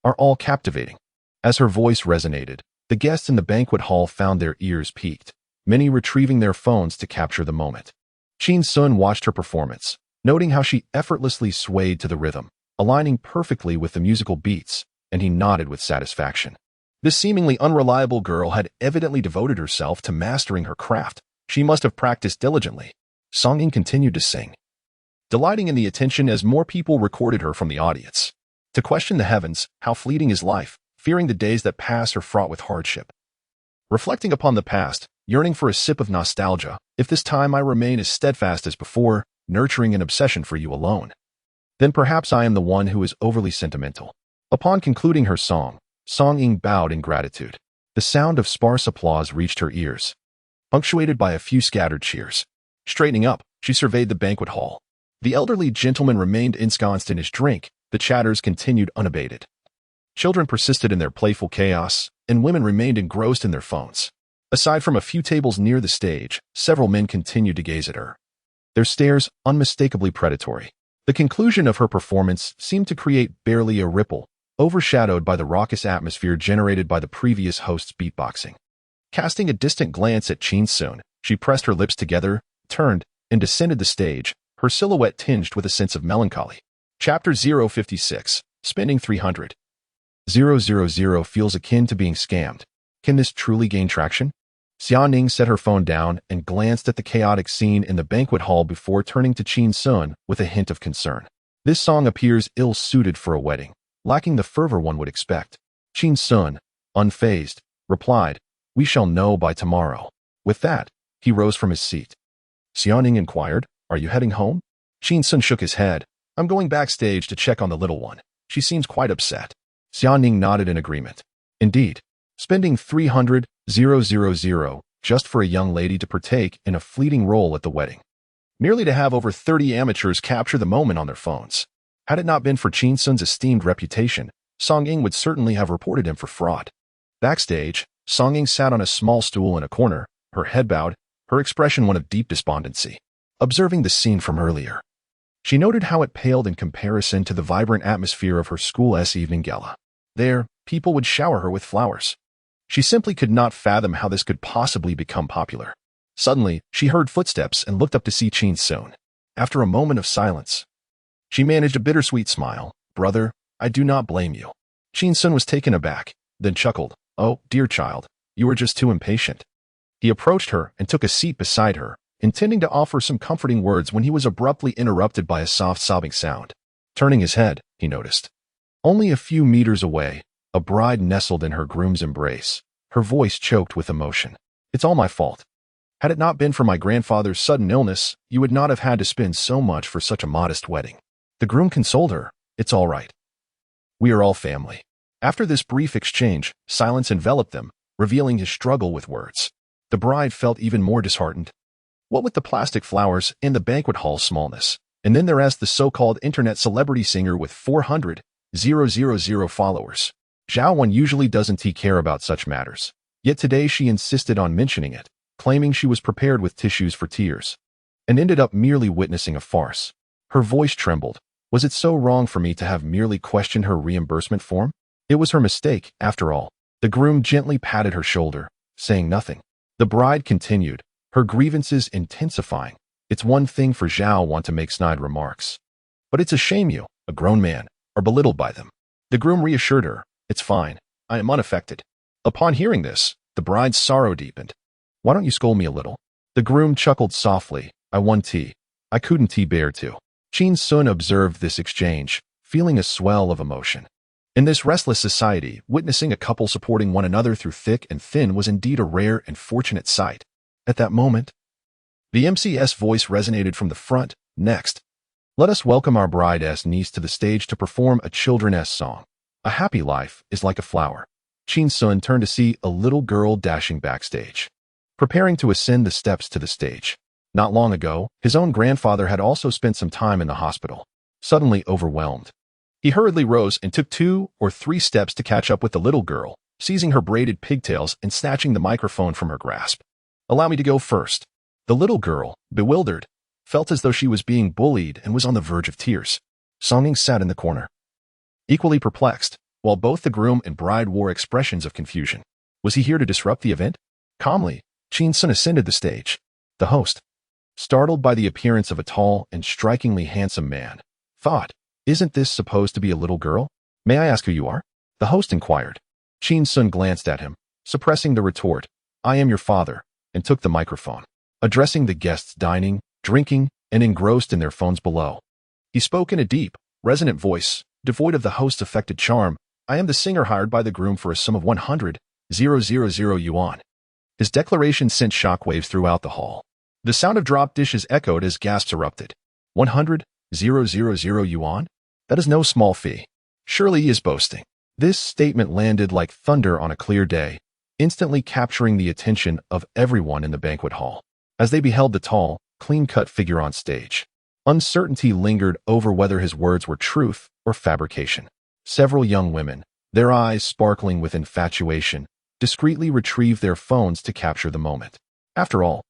are all captivating. As her voice resonated, the guests in the banquet hall found their ears piqued, many retrieving their phones to capture the moment. Qin Xun watched her performance, noting how she effortlessly swayed to the rhythm, aligning perfectly with the musical beats, and he nodded with satisfaction. This seemingly unreliable girl had evidently devoted herself to mastering her craft. She must have practiced diligently. Song Ying continued to sing, delighting in the attention as more people recorded her from the audience. To question the heavens, how fleeting is life, fearing the days that pass are fraught with hardship. Reflecting upon the past, yearning for a sip of nostalgia, if this time I remain as steadfast as before, nurturing an obsession for you alone. Then perhaps I am the one who is overly sentimental. Upon concluding her song, Song Ying bowed in gratitude. The sound of sparse applause reached her ears, punctuated by a few scattered cheers. Straightening up, she surveyed the banquet hall. The elderly gentleman remained ensconced in his drink, the chatters continued unabated. Children persisted in their playful chaos, and women remained engrossed in their phones. Aside from a few tables near the stage, several men continued to gaze at her, their stares unmistakably predatory. The conclusion of her performance seemed to create barely a ripple, overshadowed by the raucous atmosphere generated by the previous host's beatboxing. Casting a distant glance at Qin Xun, she pressed her lips together, turned, and descended the stage, her silhouette tinged with a sense of melancholy. Chapter 056, Spending 300. 000 feels akin to being scammed. Can this truly gain traction? Xiaoning set her phone down and glanced at the chaotic scene in the banquet hall before turning to Qin Xun with a hint of concern. This song appears ill-suited for a wedding, lacking the fervor one would expect. Qin Xun, unfazed, replied, "We shall know by tomorrow." With that, he rose from his seat. Xiaoning inquired, "Are you heading home?" Qin Xun shook his head. "I'm going backstage to check on the little one. She seems quite upset." Xiaoning nodded in agreement. Indeed, spending 300,000 just for a young lady to partake in a fleeting role at the wedding. Merely to have over 30 amateurs capture the moment on their phones. Had it not been for Qin Xun's esteemed reputation, Song Ying would certainly have reported him for fraud. Backstage, Song Ying sat on a small stool in a corner, her head bowed, her expression one of deep despondency. Observing the scene from earlier, she noted how it paled in comparison to the vibrant atmosphere of her school's evening gala. There, people would shower her with flowers. She simply could not fathom how this could possibly become popular. Suddenly, she heard footsteps and looked up to see Qin Xun. After a moment of silence, she managed a bittersweet smile. "Brother, I do not blame you." Qin Xun was taken aback, then chuckled. "Oh, dear child, you are just too impatient." He approached her and took a seat beside her, intending to offer some comforting words when he was abruptly interrupted by a soft sobbing sound. Turning his head, he noticed, only a few meters away, a bride nestled in her groom's embrace, her voice choked with emotion. "It's all my fault. Had it not been for my grandfather's sudden illness, you would not have had to spend so much for such a modest wedding." The groom consoled her. "It's all right. We are all family." After this brief exchange, silence enveloped them, revealing his struggle with words. The bride felt even more disheartened. What with the plastic flowers and the banquet hall's smallness, and then there's the so-called internet celebrity singer with 400,000 followers. Zhao Wen usually doesn't care about such matters, yet today she insisted on mentioning it, claiming she was prepared with tissues for tears, and ended up merely witnessing a farce. Her voice trembled. Was it so wrong for me to have merely questioned her reimbursement form? It was her mistake, after all. The groom gently patted her shoulder, saying nothing. The bride continued, her grievances intensifying. "It's one thing for Zhao Wen to make snide remarks, but it's a shame you, a grown man, are belittled by them." The groom reassured her, "It's fine. I am unaffected." Upon hearing this, the bride's sorrow deepened. "Why don't you scold me a little?" The groom chuckled softly. "I won tea. I couldn't bear to." Qin Xun observed this exchange, feeling a swell of emotion. In this restless society, witnessing a couple supporting one another through thick and thin was indeed a rare and fortunate sight. At that moment, the MC's voice resonated from the front. "Next, let us welcome our bride's niece to the stage to perform a children's song. A happy life is like a flower." Qin Xun turned to see a little girl dashing backstage, preparing to ascend the steps to the stage. Not long ago, his own grandfather had also spent some time in the hospital. Suddenly overwhelmed, he hurriedly rose and took 2 or 3 steps to catch up with the little girl, seizing her braided pigtails and snatching the microphone from her grasp. "Allow me to go first." The little girl, bewildered, felt as though she was being bullied and was on the verge of tears. Song Ying sat in the corner, equally perplexed, while both the groom and bride wore expressions of confusion. Was he here to disrupt the event? Calmly, Qin Xun ascended the stage. The host, startled by the appearance of a tall and strikingly handsome man, thought, "Isn't this supposed to be a little girl? May I ask who you are?" The host inquired. Qin Xun glanced at him, suppressing the retort, "I am your father," and took the microphone, addressing the guests dining, drinking, and engrossed in their phones below. He spoke in a deep, resonant voice. devoid of the host's affected charm. I am the singer hired by the groom for a sum of 100,000 yuan. His declaration sent shockwaves throughout the hall. The sound of dropped dishes echoed as gasps erupted. 100,000 yuan? That is no small fee. Surely he is boasting. This statement landed like thunder on a clear day, instantly capturing the attention of everyone in the banquet hall. As they beheld the tall, clean-cut figure on stage, uncertainty lingered over whether his words were truth or fabrication. Several young women, their eyes sparkling with infatuation, discreetly retrieved their phones to capture the moment. After all,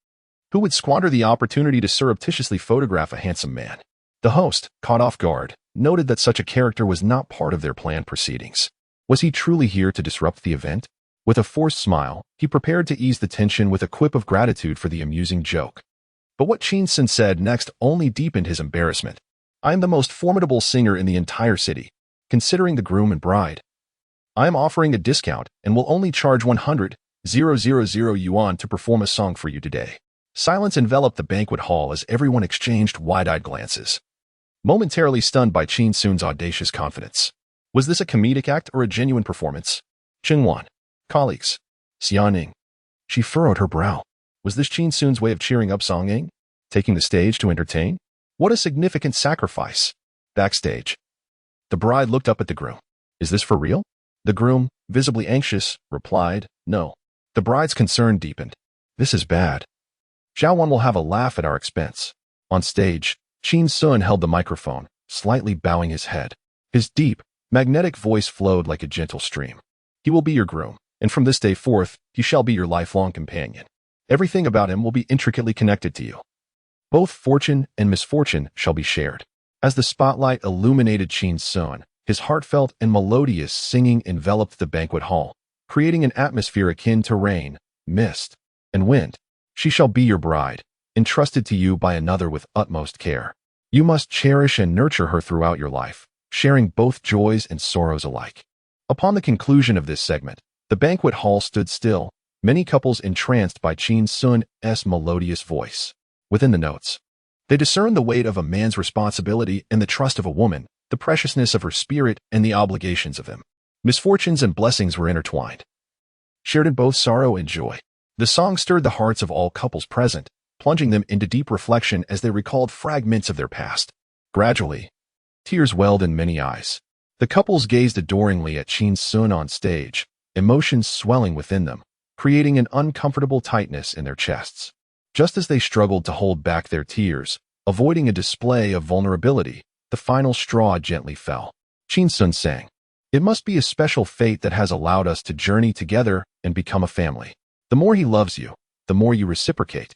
who would squander the opportunity to surreptitiously photograph a handsome man? The host, caught off guard, noted that such a character was not part of their planned proceedings. Was he truly here to disrupt the event? With a forced smile, he prepared to ease the tension with a quip of gratitude for the amusing joke. But what Qin Xun said next only deepened his embarrassment. I am the most formidable singer in the entire city, considering the groom and bride. I am offering a discount and will only charge 100,000 yuan to perform a song for you today. Silence enveloped the banquet hall as everyone exchanged wide-eyed glances, momentarily stunned by Qin Xun's audacious confidence. Was this a comedic act or a genuine performance? Chengwan. Colleagues. Xianing. She furrowed her brow. Was this Qin Xun's way of cheering up Song Ying? Taking the stage to entertain? What a significant sacrifice. Backstage. The bride looked up at the groom. Is this for real? The groom, visibly anxious, replied, no. The bride's concern deepened. This is bad. Xiaowan will have a laugh at our expense. On stage, Qin Xun held the microphone, slightly bowing his head. His deep, magnetic voice flowed like a gentle stream. He will be your groom, and from this day forth, he shall be your lifelong companion. Everything about him will be intricately connected to you. Both fortune and misfortune shall be shared. As the spotlight illuminated Qin Xun, his heartfelt and melodious singing enveloped the banquet hall, creating an atmosphere akin to rain, mist, and wind. She shall be your bride, entrusted to you by another with utmost care. You must cherish and nurture her throughout your life, sharing both joys and sorrows alike. Upon the conclusion of this segment, the banquet hall stood still, many couples entranced by Qin Xun's melodious voice. Within the notes, they discerned the weight of a man's responsibility and the trust of a woman, the preciousness of her spirit and the obligations of him. Misfortunes and blessings were intertwined, shared in both sorrow and joy. The song stirred the hearts of all couples present, plunging them into deep reflection as they recalled fragments of their past. Gradually, tears welled in many eyes. The couples gazed adoringly at Qin Xun on stage, emotions swelling within them, creating an uncomfortable tightness in their chests. Just as they struggled to hold back their tears, avoiding a display of vulnerability, the final straw gently fell. Qin Xun sang, "It must be a special fate that has allowed us to journey together and become a family. The more he loves you, the more you reciprocate.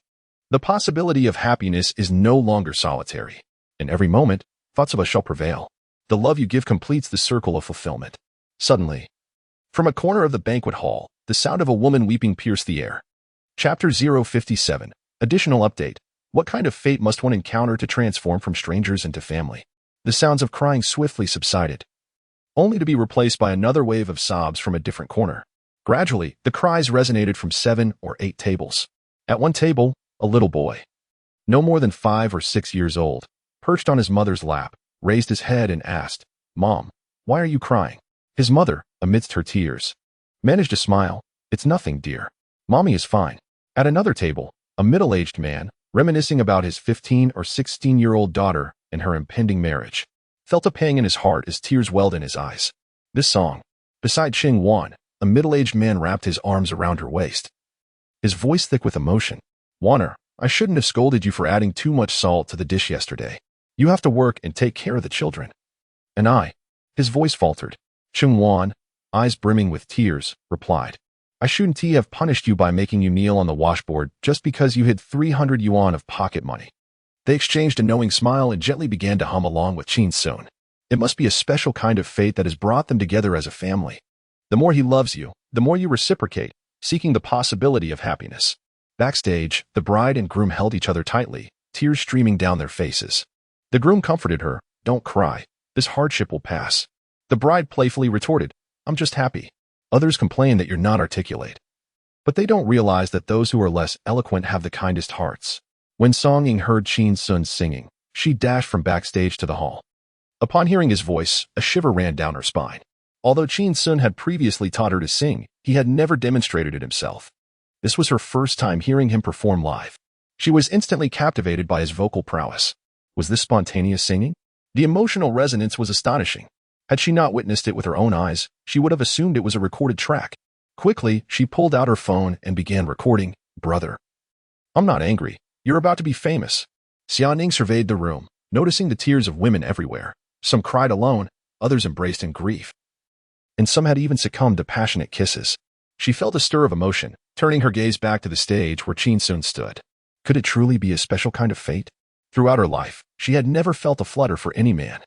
The possibility of happiness is no longer solitary. In every moment, thoughts of us shall prevail. The love you give completes the circle of fulfillment." Suddenly, from a corner of the banquet hall, the sound of a woman weeping pierced the air. Chapter 057. Additional update. What kind of fate must one encounter to transform from strangers into family? The sounds of crying swiftly subsided, only to be replaced by another wave of sobs from a different corner. Gradually, the cries resonated from 7 or 8 tables. At one table, a little boy, no more than 5 or 6 years old, perched on his mother's lap, raised his head and asked, "Mom, why are you crying?" His mother, amidst her tears, managed a smile. "It's nothing, dear. Mommy is fine." At another table, a middle-aged man, reminiscing about his 15 or 16-year-old daughter and her impending marriage, felt a pang in his heart as tears welled in his eyes. This song, beside Chengwan, a middle-aged man wrapped his arms around her waist, his voice thick with emotion. "Warner, I shouldn't have scolded you for adding too much salt to the dish yesterday. You have to work and take care of the children." "And I," his voice faltered. Chengwan, eyes brimming with tears, replied, "I shouldn't have punished you by making you kneel on the washboard just because you hid 300 yuan of pocket money." They exchanged a knowing smile and gently began to hum along with Qin Xun. It must be a special kind of fate that has brought them together as a family. The more he loves you, the more you reciprocate, seeking the possibility of happiness. Backstage, the bride and groom held each other tightly, tears streaming down their faces. The groom comforted her, "Don't cry. This hardship will pass." The bride playfully retorted, "I'm just happy." Others complain that you're not articulate, but they don't realize that those who are less eloquent have the kindest hearts. When Song Ying heard Qin Xun singing, she dashed from backstage to the hall. Upon hearing his voice, a shiver ran down her spine. Although Qin Xun had previously taught her to sing, he had never demonstrated it himself. This was her first time hearing him perform live. She was instantly captivated by his vocal prowess. Was this spontaneous singing? The emotional resonance was astonishing. Had she not witnessed it with her own eyes, she would have assumed it was a recorded track. Quickly, she pulled out her phone and began recording. Brother. I'm not angry. You're about to be famous. Xiaoning surveyed the room, noticing the tears of women everywhere. Some cried alone, others embraced in grief. And some had even succumbed to passionate kisses. She felt a stir of emotion, turning her gaze back to the stage where Qin Xun stood. Could it truly be a special kind of fate? Throughout her life, she had never felt a flutter for any man.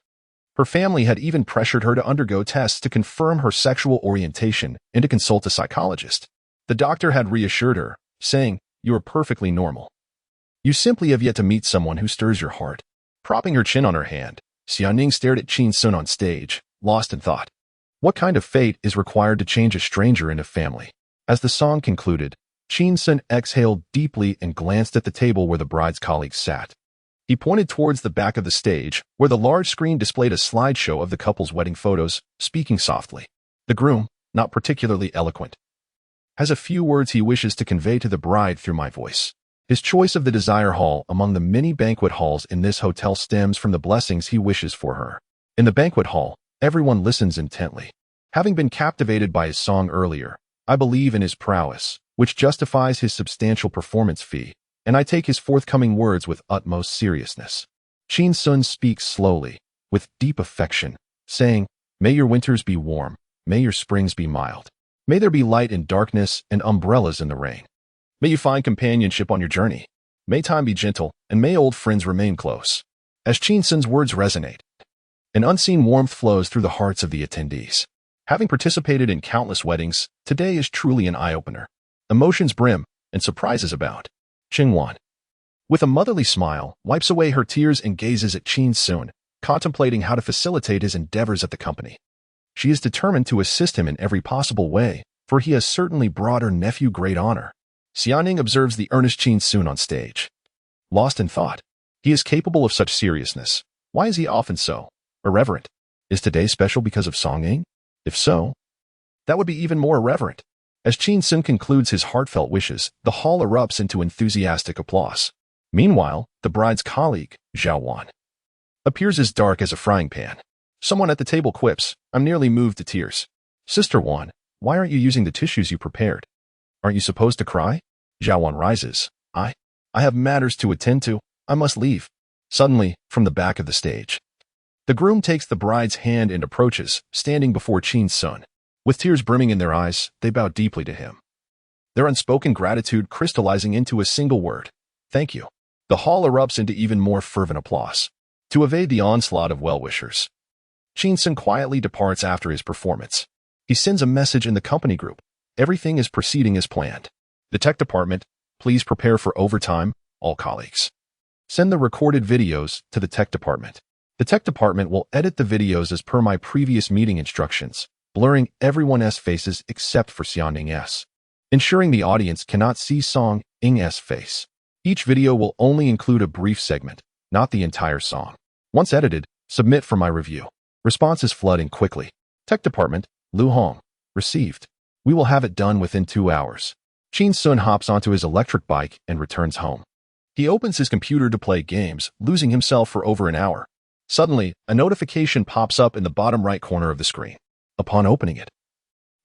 Her family had even pressured her to undergo tests to confirm her sexual orientation and to consult a psychologist. The doctor had reassured her, saying, "You are perfectly normal. You simply have yet to meet someone who stirs your heart." Propping her chin on her hand, Xiaoning stared at Qin Xun on stage, lost in thought. What kind of fate is required to change a stranger into family? As the song concluded, Qin Xun exhaled deeply and glanced at the table where the bride's colleagues sat. He pointed towards the back of the stage, where the large screen displayed a slideshow of the couple's wedding photos, speaking softly. The groom, not particularly eloquent, has a few words he wishes to convey to the bride through my voice. His choice of the Desire Hall among the many banquet halls in this hotel stems from the blessings he wishes for her. In the banquet hall, everyone listens intently. Having been captivated by his song earlier, I believe in his prowess, which justifies his substantial performance fee, and I take his forthcoming words with utmost seriousness. Qin Xun speaks slowly, with deep affection, saying, "May your winters be warm, may your springs be mild. May there be light in darkness and umbrellas in the rain. May you find companionship on your journey. May time be gentle, and may old friends remain close." As Qin Xun's words resonate, an unseen warmth flows through the hearts of the attendees. Having participated in countless weddings, today is truly an eye-opener. Emotions brim, and surprises abound. Qingwan, with a motherly smile, wipes away her tears and gazes at Qin Xun, contemplating how to facilitate his endeavors at the company. She is determined to assist him in every possible way, for he has certainly brought her nephew great honor. Xiaoning observes the earnest Qin Xun on stage. Lost in thought. He is capable of such seriousness. Why is he often so irreverent? Is today special because of songing? If so, that would be even more irreverent. As Qin Xun concludes his heartfelt wishes, the hall erupts into enthusiastic applause. Meanwhile, the bride's colleague, Zhao Wan, appears as dark as a frying pan. Someone at the table quips, "I'm nearly moved to tears." "Sister Wan, why aren't you using the tissues you prepared? Aren't you supposed to cry?" Zhao Wan rises. I have matters to attend to. I must leave." Suddenly, from the back of the stage, the groom takes the bride's hand and approaches, standing before Qin Xun. With tears brimming in their eyes, they bow deeply to him, their unspoken gratitude crystallizing into a single word: "Thank you." The hall erupts into even more fervent applause. To evade the onslaught of well-wishers, Qin Xun quietly departs after his performance. He sends a message in the company group. Everything is proceeding as planned. The tech department, please prepare for overtime, all colleagues. Send the recorded videos to the tech department. The tech department will edit the videos as per my previous meeting instructions, blurring everyone's faces except for Xiaoning's, ensuring the audience cannot see Song Ing's face. Each video will only include a brief segment, not the entire song. Once edited, submit for my review. Responses flood in quickly. Tech department, Lu Hong, received. We will have it done within 2 hours. Qin Xun hops onto his electric bike and returns home. He opens his computer to play games, losing himself for over an hour. Suddenly, a notification pops up in the bottom right corner of the screen. Upon opening it,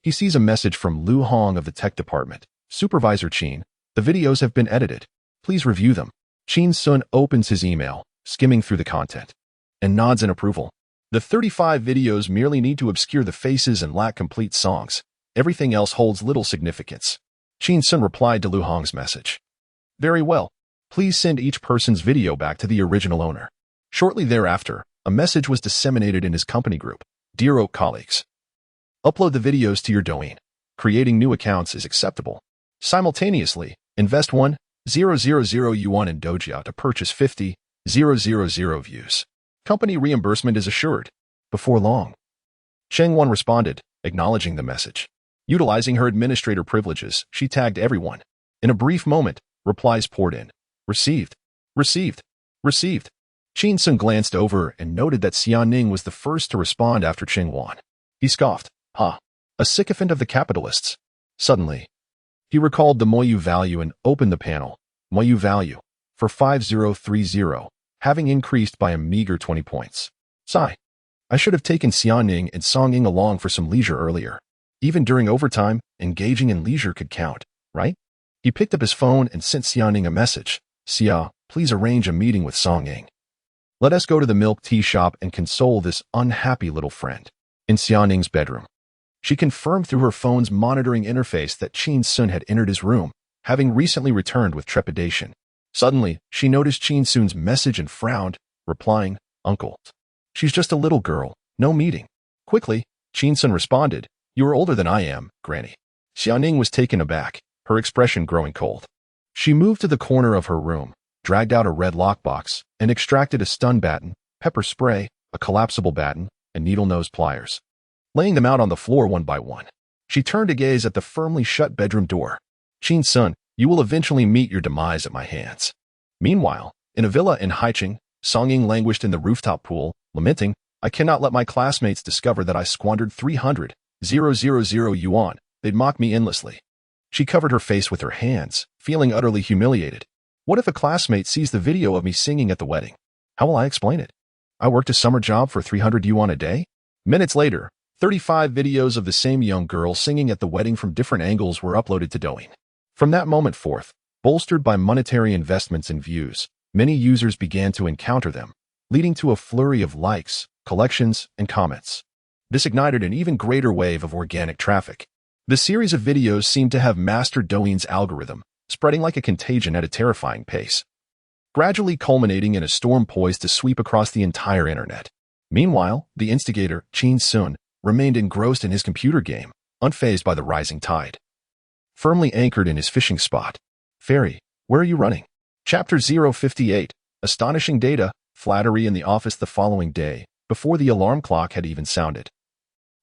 he sees a message from Lu Hong of the tech department. "Supervisor Qin, the videos have been edited. Please review them." Qin Xun opens his email, skimming through the content, and nods in approval. The 35 videos merely need to obscure the faces and lack complete songs. Everything else holds little significance. Qin Xun replied to Lu Hong's message. "Very well. Please send each person's video back to the original owner." Shortly thereafter, a message was disseminated in his company group. "Dear Oak colleagues, upload the videos to your Douyin. Creating new accounts is acceptable. Simultaneously, invest 1,000 yuan in Dojia to purchase 50,000 views. Company reimbursement is assured." Before long, Cheng Wan responded, acknowledging the message. Utilizing her administrator privileges, she tagged everyone. In a brief moment, replies poured in. "Received. Received. Received." Qin Xun glanced over and noted that Xiaoning was the first to respond after Qin Wan. He scoffed, "Ha! A sycophant of the capitalists." Suddenly, he recalled the Moyu value and opened the panel. Moyu value, for 5030, having increased by a meager 20 points. Sigh. I should have taken Xiaoning and Songying along for some leisure earlier. Even during overtime, engaging in leisure could count, right? He picked up his phone and sent Xiaoning a message. "Xia, please arrange a meeting with Songying. Let us go to the milk tea shop and console this unhappy little friend." In Xiaoning's bedroom, she confirmed through her phone's monitoring interface that Qin Xun had entered his room, having recently returned with trepidation. Suddenly, she noticed Qin Xun's message and frowned, replying, "Uncle. She's just a little girl, no meeting." Quickly, Qin Xun responded, "You are older than I am, Granny." Xiaoning was taken aback, her expression growing cold. She moved to the corner of her room, dragged out a red lockbox, and extracted a stun baton, pepper spray, a collapsible baton, and needle-nose pliers. Laying them out on the floor one by one, she turned to gaze at the firmly shut bedroom door. "Qin Xun, you will eventually meet your demise at my hands." Meanwhile, in a villa in Haicheng, Songying languished in the rooftop pool, lamenting, "I cannot let my classmates discover that I squandered 300,000 yuan. They'd mock me endlessly." She covered her face with her hands, feeling utterly humiliated. What if a classmate sees the video of me singing at the wedding? How will I explain it? I worked a summer job for 300 yuan a day? Minutes later, 35 videos of the same young girl singing at the wedding from different angles were uploaded to Douyin. From that moment forth, bolstered by monetary investments and views, many users began to encounter them, leading to a flurry of likes, collections, and comments. This ignited an even greater wave of organic traffic. The series of videos seemed to have mastered Douyin's algorithm, spreading like a contagion at a terrifying pace, gradually culminating in a storm poised to sweep across the entire internet. Meanwhile, the instigator, Qin Xun, remained engrossed in his computer game, unfazed by the rising tide. Firmly anchored in his fishing spot. "Fairy, where are you running?" Chapter 058, Astonishing Data, Flattery in the office the following day, before the alarm clock had even sounded.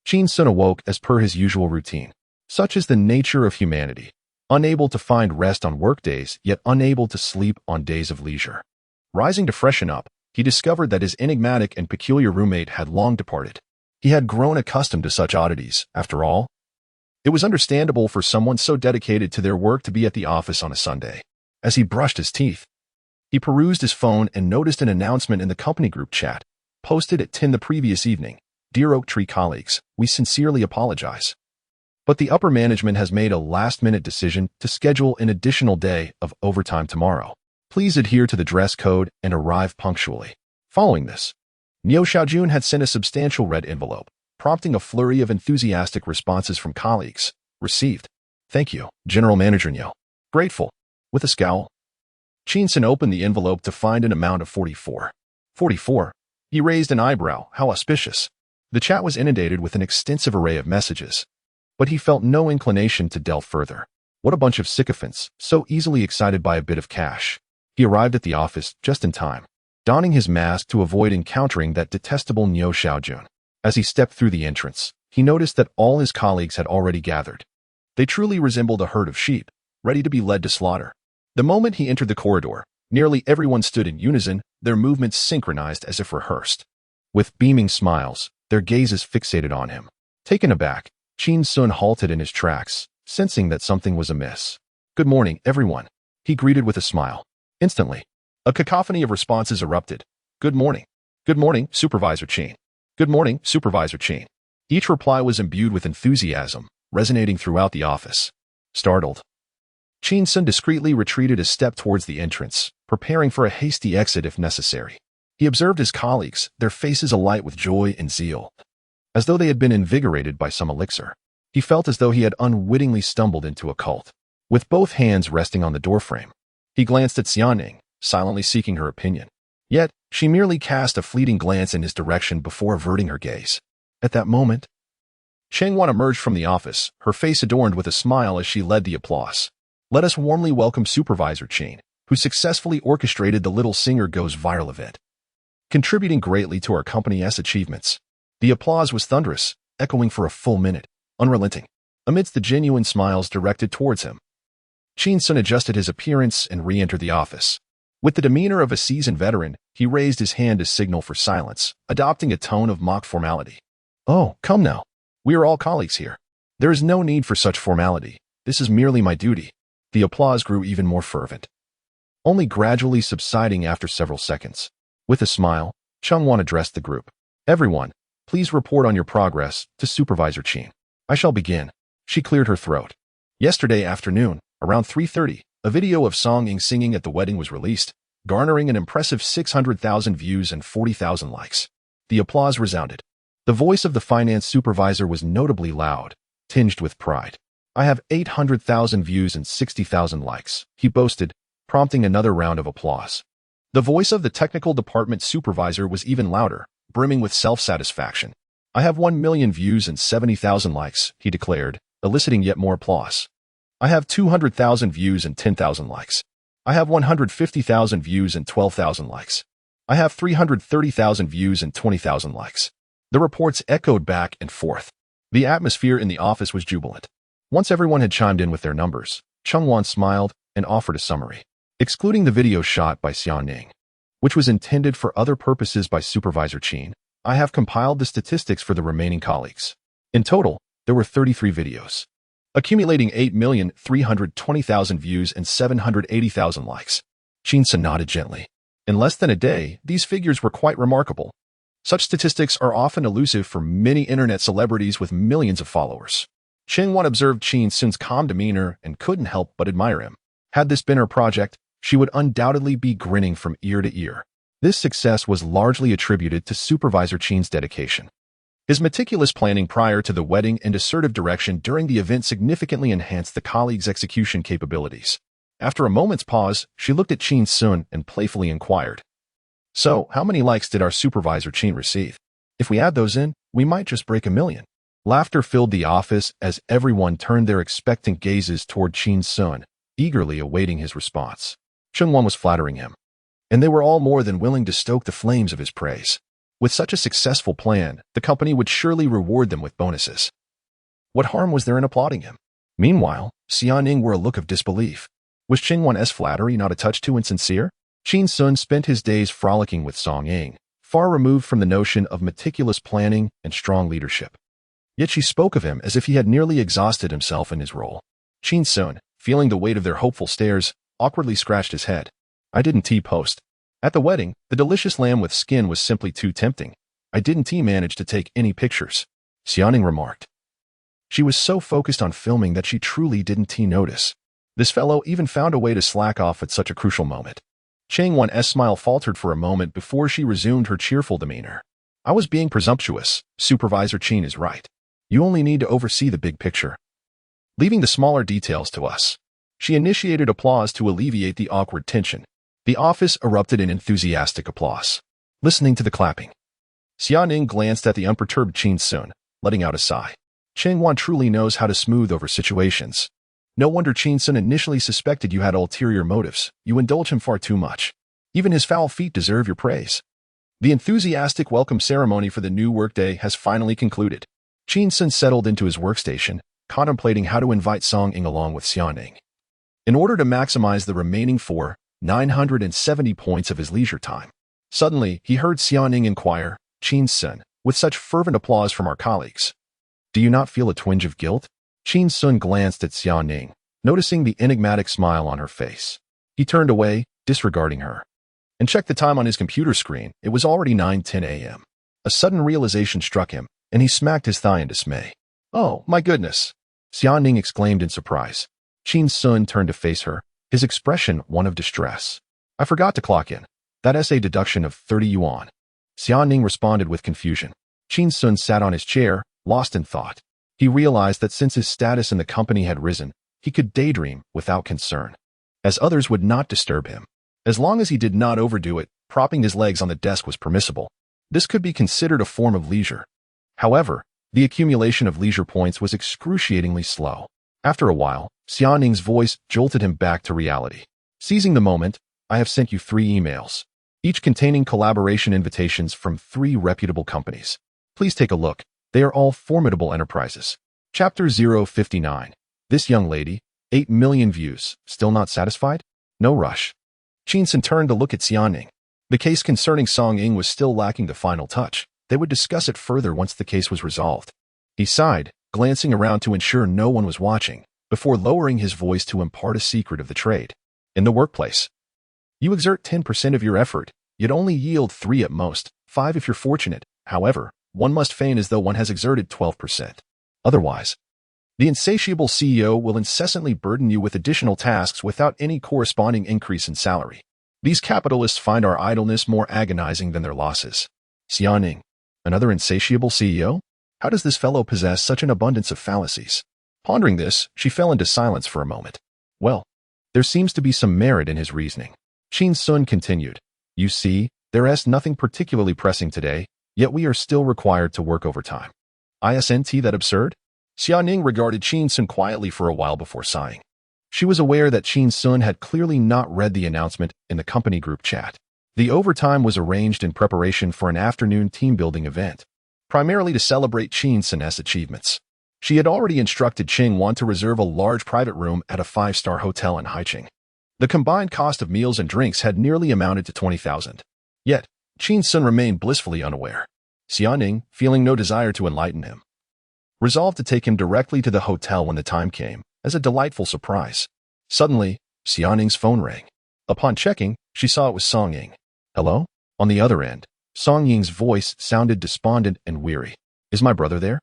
Qin Xun awoke as per his usual routine. Such is the nature of humanity. Unable to find rest on workdays, yet unable to sleep on days of leisure. Rising to freshen up, he discovered that his enigmatic and peculiar roommate had long departed. He had grown accustomed to such oddities, after all. It was understandable for someone so dedicated to their work to be at the office on a Sunday. As he brushed his teeth, he perused his phone and noticed an announcement in the company group chat, posted at 10 the previous evening. "Dear Oak Tree colleagues, we sincerely apologize. But the upper management has made a last-minute decision to schedule an additional day of overtime tomorrow. Please adhere to the dress code and arrive punctually." Following this, Niu Xiaojun had sent a substantial red envelope, prompting a flurry of enthusiastic responses from colleagues. Received. "Thank you, General Manager Niu." Grateful. With a scowl, Qin Xun opened the envelope to find an amount of 44. 44? He raised an eyebrow. How auspicious. The chat was inundated with an extensive array of messages, but he felt no inclination to delve further. What a bunch of sycophants, so easily excited by a bit of cash. He arrived at the office just in time, donning his mask to avoid encountering that detestable Niu Xiaojun. As he stepped through the entrance, he noticed that all his colleagues had already gathered. They truly resembled a herd of sheep, ready to be led to slaughter. The moment he entered the corridor, nearly everyone stood in unison, their movements synchronized as if rehearsed. With beaming smiles, their gazes fixated on him. Taken aback, Qin Xun halted in his tracks, sensing that something was amiss. "Good morning, everyone," he greeted with a smile. Instantly, a cacophony of responses erupted. "Good morning. Good morning, Supervisor Qin. Good morning, Supervisor Qin." Each reply was imbued with enthusiasm, resonating throughout the office. Startled, Qin Xun discreetly retreated a step towards the entrance, preparing for a hasty exit if necessary. He observed his colleagues, their faces alight with joy and zeal, as though they had been invigorated by some elixir. He felt as though he had unwittingly stumbled into a cult. With both hands resting on the doorframe, he glanced at Xiaoning, silently seeking her opinion. Yet, she merely cast a fleeting glance in his direction before averting her gaze. At that moment, Cheng Wan emerged from the office, her face adorned with a smile as she led the applause. "Let us warmly welcome Supervisor Qin, who successfully orchestrated the Little Singer Goes Viral event, contributing greatly to our company's achievements." The applause was thunderous, echoing for a full minute, unrelenting. Amidst the genuine smiles directed towards him, Qin Xun adjusted his appearance and re-entered the office. With the demeanor of a seasoned veteran, he raised his hand to signal for silence, adopting a tone of mock formality. "Oh, come now. We are all colleagues here. There is no need for such formality. This is merely my duty." The applause grew even more fervent, only gradually subsiding after several seconds. With a smile, Qin Xun addressed the group. "Everyone, please report on your progress to Supervisor Qin. I shall begin." She cleared her throat. Yesterday afternoon, around 3:30, a video of Song Ying singing at the wedding was released, garnering an impressive 600,000 views and 40,000 likes. The applause resounded. The voice of the finance supervisor was notably loud, tinged with pride. "I have 800,000 views and 60,000 likes," he boasted, prompting another round of applause. The voice of the technical department supervisor was even louder, brimming with self-satisfaction. "I have 1 million views and 70,000 likes," he declared, eliciting yet more applause. "I have 200,000 views and 10,000 likes. I have 150,000 views and 12,000 likes. I have 330,000 views and 20,000 likes." The reports echoed back and forth. The atmosphere in the office was jubilant. Once everyone had chimed in with their numbers, Qin Xun smiled and offered a summary. Excluding the video shot by Xiaoning, which was intended for other purposes by Supervisor Qin, I have compiled the statistics for the remaining colleagues. In total, there were 33 videos, accumulating 8,320,000 views and 780,000 likes. Qin Xun nodded gently. In less than a day, these figures were quite remarkable. Such statistics are often elusive for many internet celebrities with millions of followers. Qin Xun observed Qin Xun's calm demeanor and couldn't help but admire him. Had this been her project, she would undoubtedly be grinning from ear to ear. This success was largely attributed to Supervisor Qin's dedication. His meticulous planning prior to the wedding and assertive direction during the event significantly enhanced the colleagues' execution capabilities. After a moment's pause, she looked at Qin Xun and playfully inquired, "So, how many likes did our Supervisor Qin receive? If we add those in, we might just break 1 million." Laughter filled the office as everyone turned their expectant gazes toward Qin Xun, eagerly awaiting his response. Qin Xun was flattering him, and they were all more than willing to stoke the flames of his praise. With such a successful plan, the company would surely reward them with bonuses. What harm was there in applauding him? Meanwhile, Xiaoning wore a look of disbelief. Was Qin Xun's flattery not a touch too insincere? Qin Xun spent his days frolicking with Song Ying, far removed from the notion of meticulous planning and strong leadership. Yet she spoke of him as if he had nearly exhausted himself in his role. Qin Xun, feeling the weight of their hopeful stares, awkwardly scratched his head. "I didn't T-post. At the wedding, the delicious lamb with skin was simply too tempting. I didn't manage to take any pictures," Xiaoning remarked. She was so focused on filming that she truly didn't notice. This fellow even found a way to slack off at such a crucial moment. Qin Xun's smile faltered for a moment before she resumed her cheerful demeanor. "I was being presumptuous. Supervisor Qin is right. You only need to oversee the big picture, leaving the smaller details to us." She initiated applause to alleviate the awkward tension. The office erupted in enthusiastic applause. Listening to the clapping, Xiaoning glanced at the unperturbed Qin Xun, letting out a sigh. Qin Xun truly knows how to smooth over situations. No wonder Qin Xun initially suspected you had ulterior motives. You indulge him far too much. Even his foul feet deserve your praise. The enthusiastic welcome ceremony for the new workday has finally concluded. Qin Xun settled into his workstation, contemplating how to invite Song Ying along with Xiaoning, in order to maximize the remaining 970 points of his leisure time. Suddenly, he heard Xiaoning inquire, "Qin Xun, with such fervent applause from our colleagues, do you not feel a twinge of guilt?" Qin Xun glanced at Xiaoning, noticing the enigmatic smile on her face. He turned away, disregarding her, and checked the time on his computer screen. It was already 9:10 a.m. A sudden realization struck him, and he smacked his thigh in dismay. "Oh, my goodness!" Xiaoning exclaimed in surprise. Qin Xun turned to face her, his expression one of distress. "I forgot to clock in. That essay deduction of 30 yuan. Xiaoning responded with confusion. Qin Xun sat on his chair, lost in thought. He realized that since his status in the company had risen, he could daydream without concern, as others would not disturb him. As long as he did not overdo it, propping his legs on the desk was permissible. This could be considered a form of leisure. However, the accumulation of leisure points was excruciatingly slow. After a while, Xiaoning's voice jolted him back to reality. Seizing the moment, "I have sent you 3 emails, each containing collaboration invitations from 3 reputable companies. Please take a look. They are all formidable enterprises." Chapter 059. This young lady, 8 million views, still not satisfied? No rush. Qin Xun turned to look at Xiaoning. The case concerning Song Ying was still lacking the final touch. They would discuss it further once the case was resolved. He sighed, glancing around to ensure no one was watching, before lowering his voice to impart a secret of the trade. In the workplace, you exert 10% of your effort, yet only yield 3 at most, 5 if you're fortunate. However, one must feign as though one has exerted 12%. Otherwise, the insatiable CEO will incessantly burden you with additional tasks without any corresponding increase in salary. These capitalists find our idleness more agonizing than their losses. Xiaoning, another insatiable CEO? How does this fellow possess such an abundance of fallacies? Pondering this, she fell into silence for a moment. Well, there seems to be some merit in his reasoning. Qin Xun continued. You see, there is nothing particularly pressing today, yet we are still required to work overtime. Isn't that absurd? Xiaoning regarded Qin Xun quietly for a while before sighing. She was aware that Qin Xun had clearly not read the announcement in the company group chat. The overtime was arranged in preparation for an afternoon team-building event, primarily to celebrate Qin Xun's achievements. She had already instructed Qin Xun to reserve a large private room at a 5-star hotel in Haicheng. The combined cost of meals and drinks had nearly amounted to 20,000. Yet, Qin Xun remained blissfully unaware. Xiaoning, feeling no desire to enlighten him, resolved to take him directly to the hotel when the time came, as a delightful surprise. Suddenly, Xiaoning's phone rang. Upon checking, she saw it was Song Ying. Hello? On the other end, Song Ying's voice sounded despondent and weary. Is my brother there?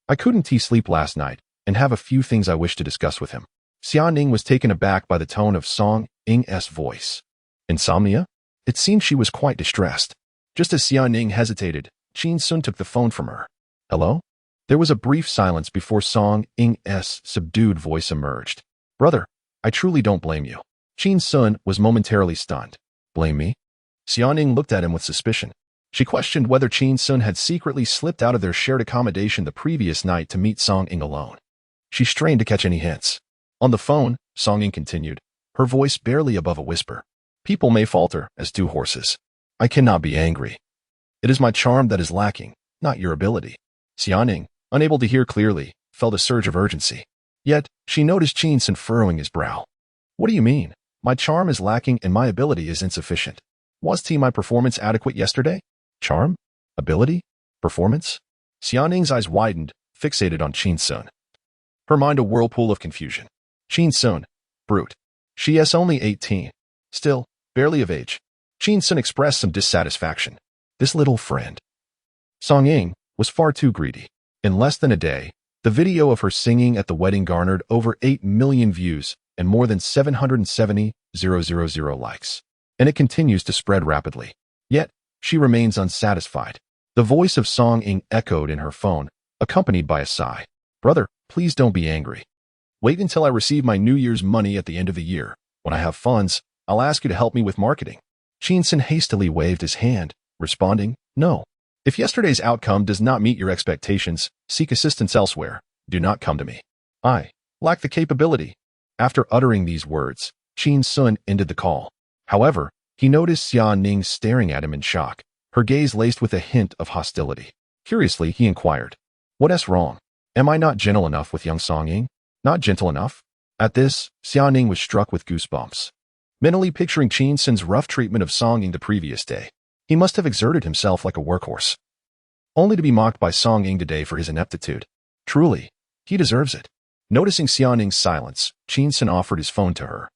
I couldn't sleep last night, and have a few things I wish to discuss with him. Xiaoning was taken aback by the tone of Song Ying's voice. Insomnia? It seemed she was quite distressed. Just as Xiaoning hesitated, Qin Xun took the phone from her. Hello? There was a brief silence before Song Ying's subdued voice emerged. Brother, I truly don't blame you. Qin Xun was momentarily stunned. Blame me? Xiaoning looked at him with suspicion. She questioned whether Qin Xun had secretly slipped out of their shared accommodation the previous night to meet Song Ying alone. She strained to catch any hints. On the phone, Song Ying continued, her voice barely above a whisper. People may falter as do horses. I cannot be angry. It is my charm that is lacking, not your ability. Xiaoning, unable to hear clearly, felt a surge of urgency. Yet, she noticed Qin Xun furrowing his brow. What do you mean? My charm is lacking and my ability is insufficient. Was my performance adequate yesterday? Charm? Ability? Performance? Xiaoning's eyes widened, fixated on Qin Xun. Her mind a whirlpool of confusion. Qin Xun, brute. She is only 18. Still, barely of age. Qin Xun expressed some dissatisfaction. This little friend. Song Ying was far too greedy. In less than a day, the video of her singing at the wedding garnered over 8 million views and more than 770,000 likes. And it continues to spread rapidly. Yet, she remains unsatisfied. The voice of Song Ying echoed in her phone, accompanied by a sigh. Brother, please don't be angry. Wait until I receive my New Year's money at the end of the year. When I have funds, I'll ask you to help me with marketing. Qin Xun hastily waved his hand, responding, No. If yesterday's outcome does not meet your expectations, seek assistance elsewhere. Do not come to me. I lack the capability. After uttering these words, Qin Xun ended the call. However, he noticed Xiaoning staring at him in shock, her gaze laced with a hint of hostility. Curiously, he inquired, What's wrong? Am I not gentle enough with young Song Ying? Not gentle enough? At this, Xiaoning was struck with goosebumps. Mentally picturing Qin Xun's rough treatment of Song Ying the previous day, he must have exerted himself like a workhorse, only to be mocked by Song Ying today for his ineptitude. Truly, he deserves it. Noticing Xiaoning's silence, Qin Xun offered his phone to her.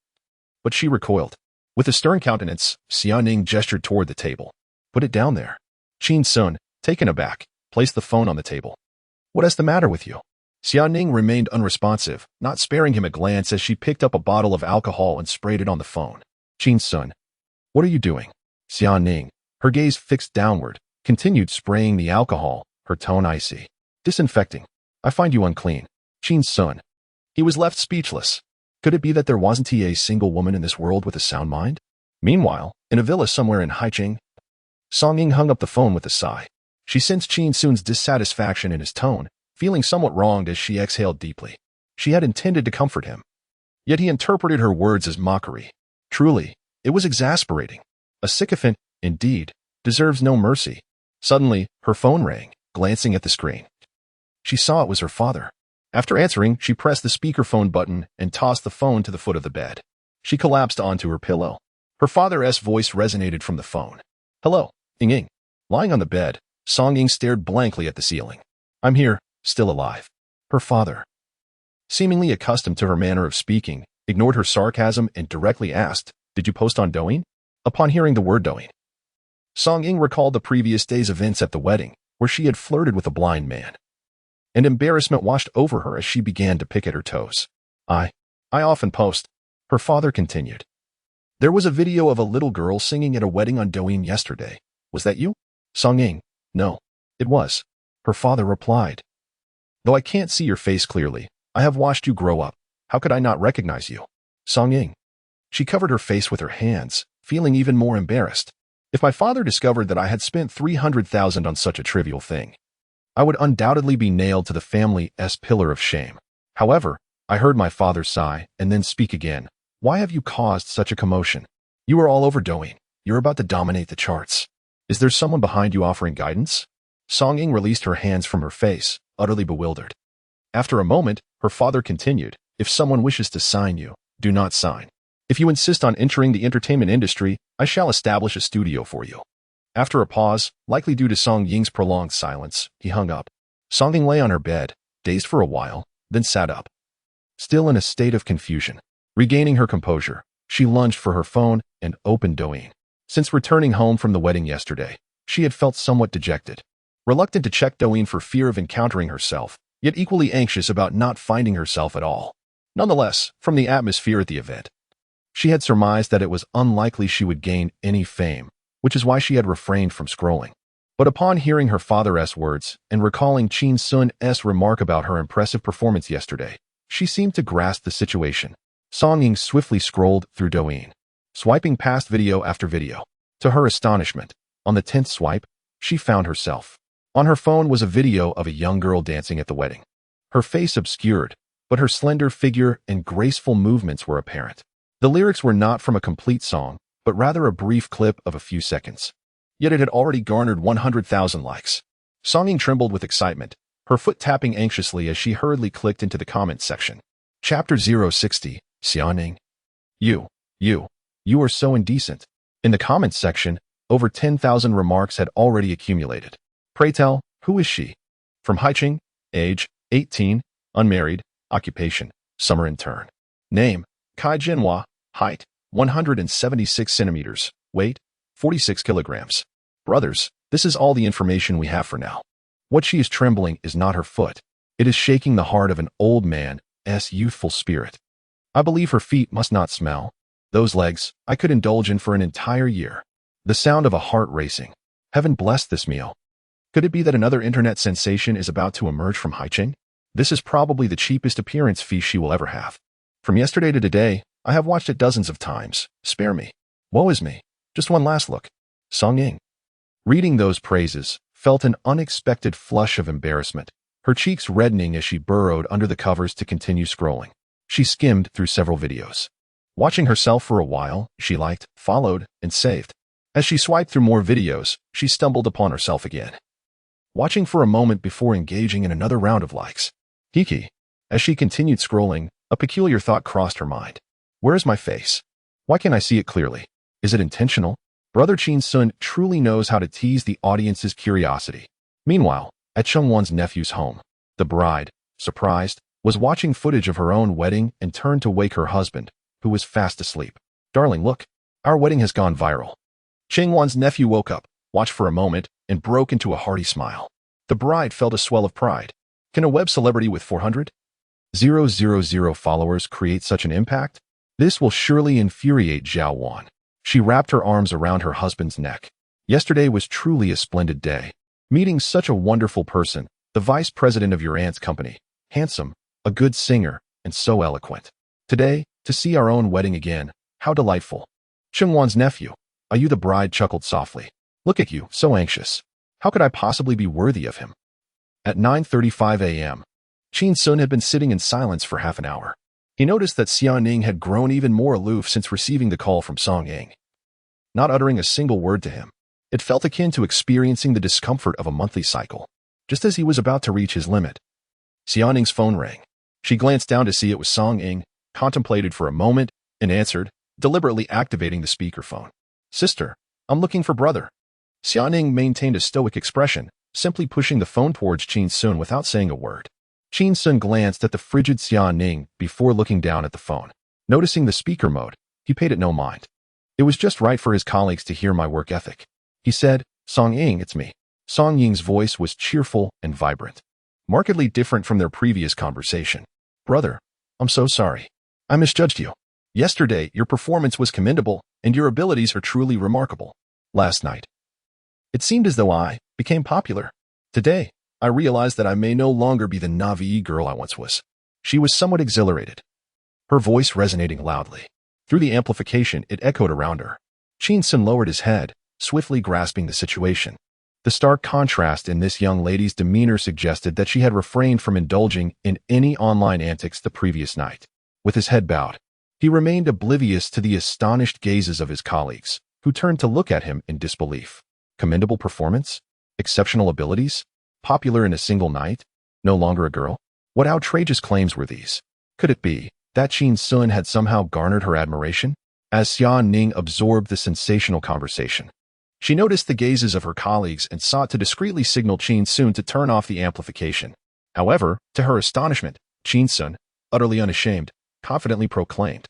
But she recoiled. With a stern countenance, Xiaoning gestured toward the table. Put it down there. Qin Xun, taken aback, placed the phone on the table. What is the matter with you? Xiaoning remained unresponsive, not sparing him a glance as she picked up a bottle of alcohol and sprayed it on the phone. Qin Xun, what are you doing? Xiaoning, her gaze fixed downward, continued spraying the alcohol, her tone icy. Disinfecting. I find you unclean. Qin Xun. He was left speechless. Could it be that there wasn't a single woman in this world with a sound mind? Meanwhile, in a villa somewhere in Haicheng, Song Ying hung up the phone with a sigh. She sensed Qin Xun's dissatisfaction in his tone, feeling somewhat wronged as she exhaled deeply. She had intended to comfort him. Yet he interpreted her words as mockery. Truly, it was exasperating. A sycophant, indeed, deserves no mercy. Suddenly, her phone rang, glancing at the screen. She saw it was her father. After answering, she pressed the speakerphone button and tossed the phone to the foot of the bed. She collapsed onto her pillow. Her father's voice resonated from the phone. Hello, Ying. Lying on the bed, Song Ying stared blankly at the ceiling. I'm here, still alive. Her father, seemingly accustomed to her manner of speaking, ignored her sarcasm and directly asked, Did you post on Douyin? Upon hearing the word Douyin, Song Ying recalled the previous day's events at the wedding, where she had flirted with a blind man. And embarrassment washed over her as she began to pick at her toes. I often post, her father continued. There was a video of a little girl singing at a wedding on Douyin yesterday. Was that you? Song Ying. No, it was. Her father replied. Though I can't see your face clearly, I have watched you grow up. How could I not recognize you? Song Ying. She covered her face with her hands, feeling even more embarrassed. If my father discovered that I had spent 300,000 on such a trivial thing, I would undoubtedly be nailed to the family's pillar of shame. However, I heard my father sigh and then speak again. Why have you caused such a commotion? You are all over Douyin. You're about to dominate the charts. Is there someone behind you offering guidance? Song Ying released her hands from her face, utterly bewildered. After a moment, her father continued, If someone wishes to sign you, do not sign. If you insist on entering the entertainment industry, I shall establish a studio for you. After a pause, likely due to Song Ying's prolonged silence, he hung up. Song Ying lay on her bed, dazed for a while, then sat up. Still in a state of confusion. Regaining her composure, she lunged for her phone and opened Douyin. Since returning home from the wedding yesterday, she had felt somewhat dejected. Reluctant to check Douyin for fear of encountering herself, yet equally anxious about not finding herself at all. Nonetheless, from the atmosphere at the event, she had surmised that it was unlikely she would gain any fame, which is why she had refrained from scrolling. But upon hearing her father's words and recalling Qin Xun's remark about her impressive performance yesterday, she seemed to grasp the situation. Song Ying swiftly scrolled through Douyin, swiping past video after video. To her astonishment, on the 10th swipe, she found herself. On her phone was a video of a young girl dancing at the wedding. Her face obscured, but her slender figure and graceful movements were apparent. The lyrics were not from a complete song, but rather a brief clip of a few seconds. Yet it had already garnered 100,000 likes. Song Ying trembled with excitement, her foot tapping anxiously as she hurriedly clicked into the comments section. Chapter 060, Xiaoning. You are so indecent. In the comments section, over 10,000 remarks had already accumulated. Pray tell, who is she? From Haiqing, age, 18, unmarried, occupation, summer intern. Name, Kai Jinhua, height, 176 centimeters, weight, 46 kilograms. Brothers, this is all the information we have for now. What she is trembling is not her foot. It is shaking the heart of an old man's youthful spirit. I believe her feet must not smell. Those legs, I could indulge in for an entire year. The sound of a heart racing. Heaven bless this meal. Could it be that another internet sensation is about to emerge from Haiqing? This is probably the cheapest appearance fee she will ever have. From yesterday to today, I have watched it dozens of times. Spare me. Woe is me. Just one last look. Song Ying. Reading those praises, felt an unexpected flush of embarrassment, her cheeks reddening as she burrowed under the covers to continue scrolling. She skimmed through several videos. Watching herself for a while, she liked, followed, and saved. As she swiped through more videos, she stumbled upon herself again. Watching for a moment before engaging in another round of likes. Hiki. As she continued scrolling, a peculiar thought crossed her mind. Where is my face? Why can't I see it clearly? Is it intentional? Brother Qin Xun truly knows how to tease the audience's curiosity. Meanwhile, at Chengwan's nephew's home, the bride, surprised, was watching footage of her own wedding and turned to wake her husband, who was fast asleep. Darling, look, our wedding has gone viral. Chengwan's nephew woke up, watched for a moment, and broke into a hearty smile. The bride felt a swell of pride. Can a web celebrity with 400,000 followers create such an impact? This will surely infuriate Zhao Wan. She wrapped her arms around her husband's neck. Yesterday was truly a splendid day. Meeting such a wonderful person, the vice president of your aunt's company, handsome, a good singer, and so eloquent. Today, to see our own wedding again, how delightful. Chengwan's nephew, are you? The bride chuckled softly. Look at you, so anxious. How could I possibly be worthy of him? At 9:35 a.m., Qin Xun had been sitting in silence for half an hour. He noticed that Xiaoning had grown even more aloof since receiving the call from Song Ying. Not uttering a single word to him, it felt akin to experiencing the discomfort of a monthly cycle. Just as he was about to reach his limit, Xiaoning's phone rang. She glanced down to see it was Song Ying, contemplated for a moment, and answered, deliberately activating the speakerphone. "Sister, I'm looking for brother." Xiaoning maintained a stoic expression, simply pushing the phone towards Qin Xun without saying a word. Qin Xun glanced at the frigid Xiaoning before looking down at the phone. Noticing the speaker mode, he paid it no mind. "It was just right for his colleagues to hear my work ethic," he said. "Song Ying, it's me." Song Ying's voice was cheerful and vibrant, markedly different from their previous conversation. "Brother, I'm so sorry. I misjudged you. Yesterday, your performance was commendable, and your abilities are truly remarkable. Last night, it seemed as though I became popular. Today, I realized that I may no longer be the naive girl I once was." She was somewhat exhilarated, her voice resonating loudly. Through the amplification, it echoed around her. Qin Xun lowered his head, swiftly grasping the situation. The stark contrast in this young lady's demeanor suggested that she had refrained from indulging in any online antics the previous night. With his head bowed, he remained oblivious to the astonished gazes of his colleagues, who turned to look at him in disbelief. Commendable performance? Exceptional abilities? Popular in a single night? No longer a girl? What outrageous claims were these? Could it be that Qin Xun had somehow garnered her admiration? As Xiaoning absorbed the sensational conversation, she noticed the gazes of her colleagues and sought to discreetly signal Qin Xun to turn off the amplification. However, to her astonishment, Qin Xun, utterly unashamed, confidently proclaimed,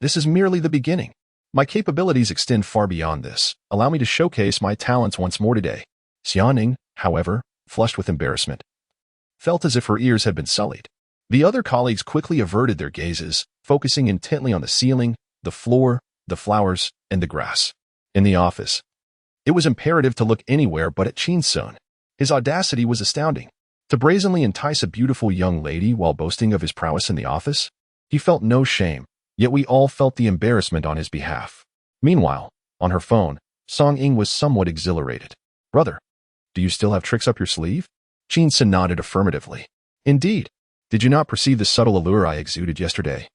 "This is merely the beginning. My capabilities extend far beyond this. Allow me to showcase my talents once more today." Xiaoning, however, flushed with embarrassment, felt as if her ears had been sullied. The other colleagues quickly averted their gazes, focusing intently on the ceiling, the floor, the flowers, and the grass. In the office, it was imperative to look anywhere but at Qin Xun. His audacity was astounding. To brazenly entice a beautiful young lady while boasting of his prowess in the office? He felt no shame, yet we all felt the embarrassment on his behalf. Meanwhile, on her phone, Song Ying was somewhat exhilarated. "Brother, do you still have tricks up your sleeve?" Qin Xun nodded affirmatively. "Indeed. Did you not perceive the subtle allure I exuded yesterday?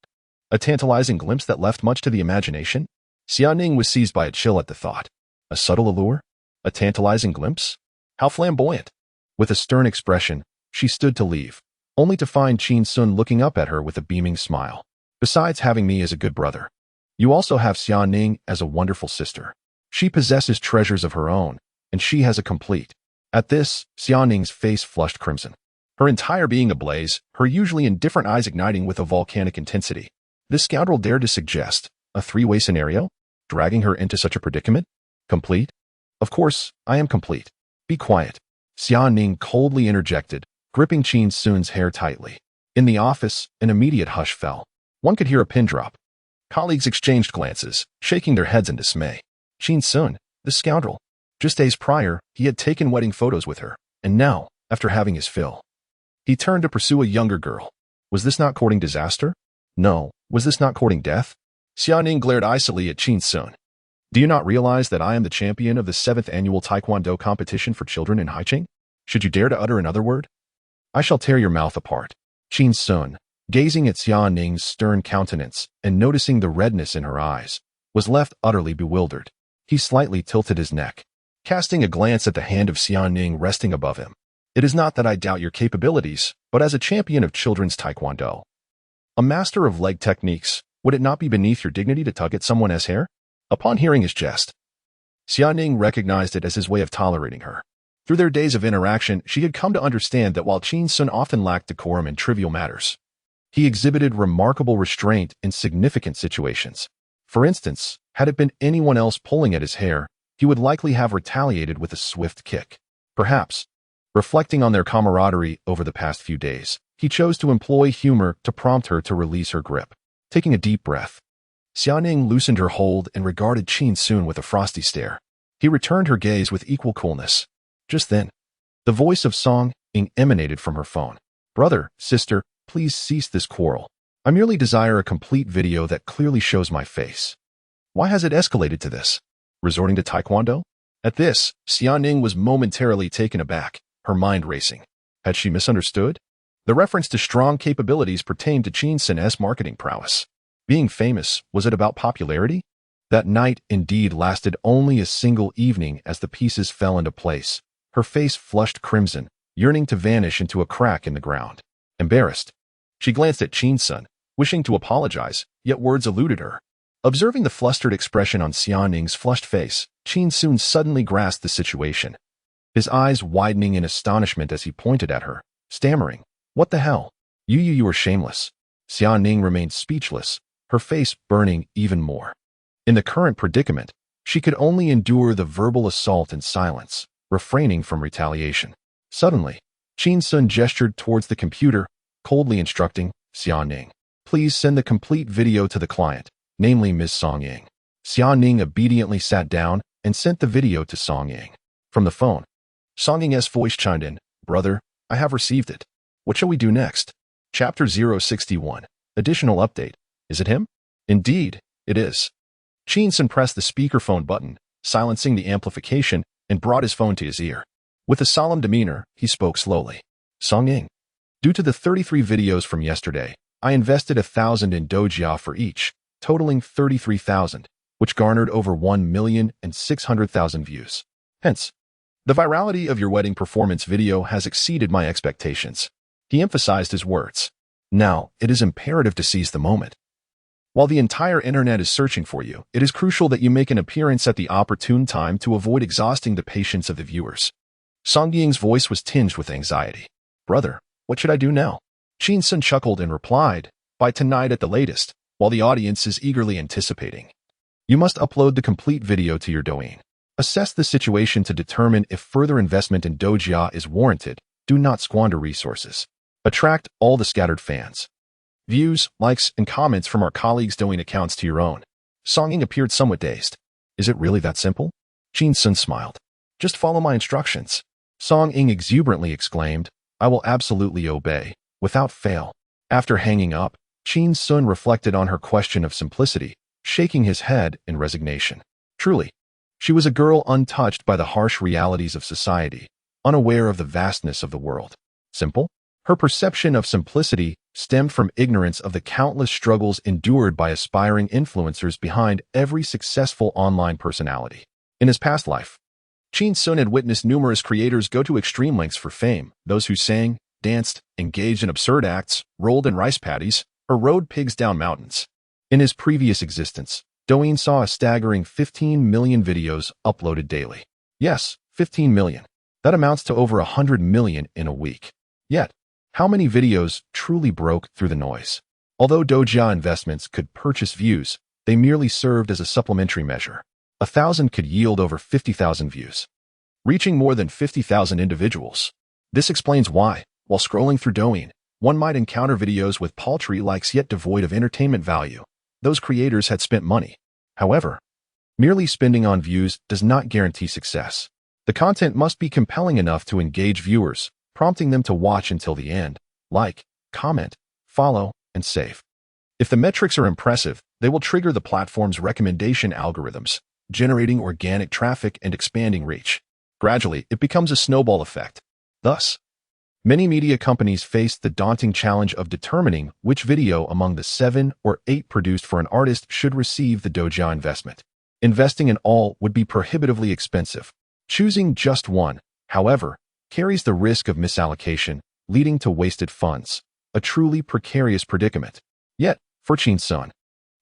A tantalizing glimpse that left much to the imagination?" Xiaoning was seized by a chill at the thought. A subtle allure? A tantalizing glimpse? How flamboyant! With a stern expression, she stood to leave, only to find Qin Xun looking up at her with a beaming smile. "Besides having me as a good brother, you also have Xiaoning as a wonderful sister. She possesses treasures of her own, and she has a complete." At this, Xiaoning's face flushed crimson, her entire being ablaze, her usually indifferent eyes igniting with a volcanic intensity. This scoundrel dared to suggest a three-way scenario, dragging her into such a predicament? "Complete? Of course, I am complete. Be quiet," Xiaoning coldly interjected, gripping Qin Xun's hair tightly. In the office, an immediate hush fell. One could hear a pin drop. Colleagues exchanged glances, shaking their heads in dismay. Qin Xun, this scoundrel. Just days prior, he had taken wedding photos with her, and now, after having his fill, he turned to pursue a younger girl. Was this not courting disaster? No. Was this not courting death? Xiaoning glared icily at Qin Xun. "Do you not realize that I am the champion of the 7th annual Taekwondo competition for children in Haicheng? Should you dare to utter another word, I shall tear your mouth apart." Qin Xun, gazing at Xiaoning's stern countenance and noticing the redness in her eyes, was left utterly bewildered. He slightly tilted his neck, casting a glance at the hand of Xiaoning resting above him. "It is not that I doubt your capabilities, but as a champion of children's Taekwondo, a master of leg techniques, would it not be beneath your dignity to tug at someone's hair?" Upon hearing his jest, Xiaoning recognized it as his way of tolerating her. Through their days of interaction, she had come to understand that while Qin Xun often lacked decorum in trivial matters, he exhibited remarkable restraint in significant situations. For instance, had it been anyone else pulling at his hair, he would likely have retaliated with a swift kick. Perhaps, reflecting on their camaraderie over the past few days, he chose to employ humor to prompt her to release her grip. Taking a deep breath, Xiaoning loosened her hold and regarded Qin Xun with a frosty stare. He returned her gaze with equal coolness. Just then, the voice of Song Ying emanated from her phone. "Brother, sister, please cease this quarrel. I merely desire a complete video that clearly shows my face. Why has it escalated to this? Resorting to Taekwondo?" At this, Xiaoning was momentarily taken aback, her mind racing. Had she misunderstood? The reference to strong capabilities pertained to Qin Xun's marketing prowess. Being famous, was it about popularity? That night indeed lasted only a single evening as the pieces fell into place. Her face flushed crimson, yearning to vanish into a crack in the ground. Embarrassed, she glanced at Qin Xun, wishing to apologize, yet words eluded her. Observing the flustered expression on Xianing's flushed face, Qin Xun suddenly grasped the situation, his eyes widening in astonishment as he pointed at her, stammering, "What the hell? You are shameless." Xianing remained speechless, her face burning even more. In the current predicament, she could only endure the verbal assault in silence, refraining from retaliation. Suddenly, Qin Xun gestured towards the computer, coldly instructing Xianing, "Please send the complete video to the client, namely Ms. Song Ying." Xianing obediently sat down and sent the video to Song Ying. From the phone, Song Ying's voice chimed in, "Brother, I have received it. What shall we do next?" Chapter 061. Additional update. Is it him? Indeed, it is. Qin Xun pressed the speakerphone button, silencing the amplification, and brought his phone to his ear. With a solemn demeanor, he spoke slowly. "Song Ying, due to the 33 videos from yesterday, I invested 1,000 in Dojia for each, totaling 33,000, which garnered over 1,600,000 views. Hence, the virality of your wedding performance video has exceeded my expectations." He emphasized his words. "Now, it is imperative to seize the moment. While the entire internet is searching for you, it is crucial that you make an appearance at the opportune time to avoid exhausting the patience of the viewers." Song Ying's voice was tinged with anxiety. "Brother, what should I do now?" Qin Xun chuckled and replied, "By tonight at the latest, while the audience is eagerly anticipating. You must upload the complete video to your Douyin. Assess the situation to determine if further investment in Dojia is warranted. Do not squander resources. Attract all the scattered fans, views, likes, and comments from our colleagues' Douyin accounts to your own." Song Ying appeared somewhat dazed. "Is it really that simple?" Qin Xun smiled. "Just follow my instructions." Song Ying exuberantly exclaimed, "I will absolutely obey, without fail." After hanging up, Qin Xun reflected on her question of simplicity, shaking his head in resignation. Truly, she was a girl untouched by the harsh realities of society, unaware of the vastness of the world. Simple? Her perception of simplicity stemmed from ignorance of the countless struggles endured by aspiring influencers behind every successful online personality. In his past life, Qin Xun had witnessed numerous creators go to extreme lengths for fame, those who sang, danced, engaged in absurd acts, rolled in rice paddies, or rode pigs down mountains. In his previous existence, Douyin saw a staggering 15 million videos uploaded daily. Yes, 15 million. That amounts to over 100 million in a week. Yet, how many videos truly broke through the noise? Although Dojia investments could purchase views, they merely served as a supplementary measure. 1,000 could yield over 50,000 views, reaching more than 50,000 individuals. This explains why, while scrolling through Douyin, one might encounter videos with paltry likes yet devoid of entertainment value. Those creators had spent money. However, merely spending on views does not guarantee success. The content must be compelling enough to engage viewers, prompting them to watch until the end, like, comment, follow, and save. If the metrics are impressive, they will trigger the platform's recommendation algorithms, generating organic traffic and expanding reach. Gradually, it becomes a snowball effect. Thus, many media companies faced the daunting challenge of determining which video among the 7 or 8 produced for an artist should receive the Dojia investment. Investing in all would be prohibitively expensive. Choosing just one, however, carries the risk of misallocation, leading to wasted funds, a truly precarious predicament. Yet, for Qin Xun,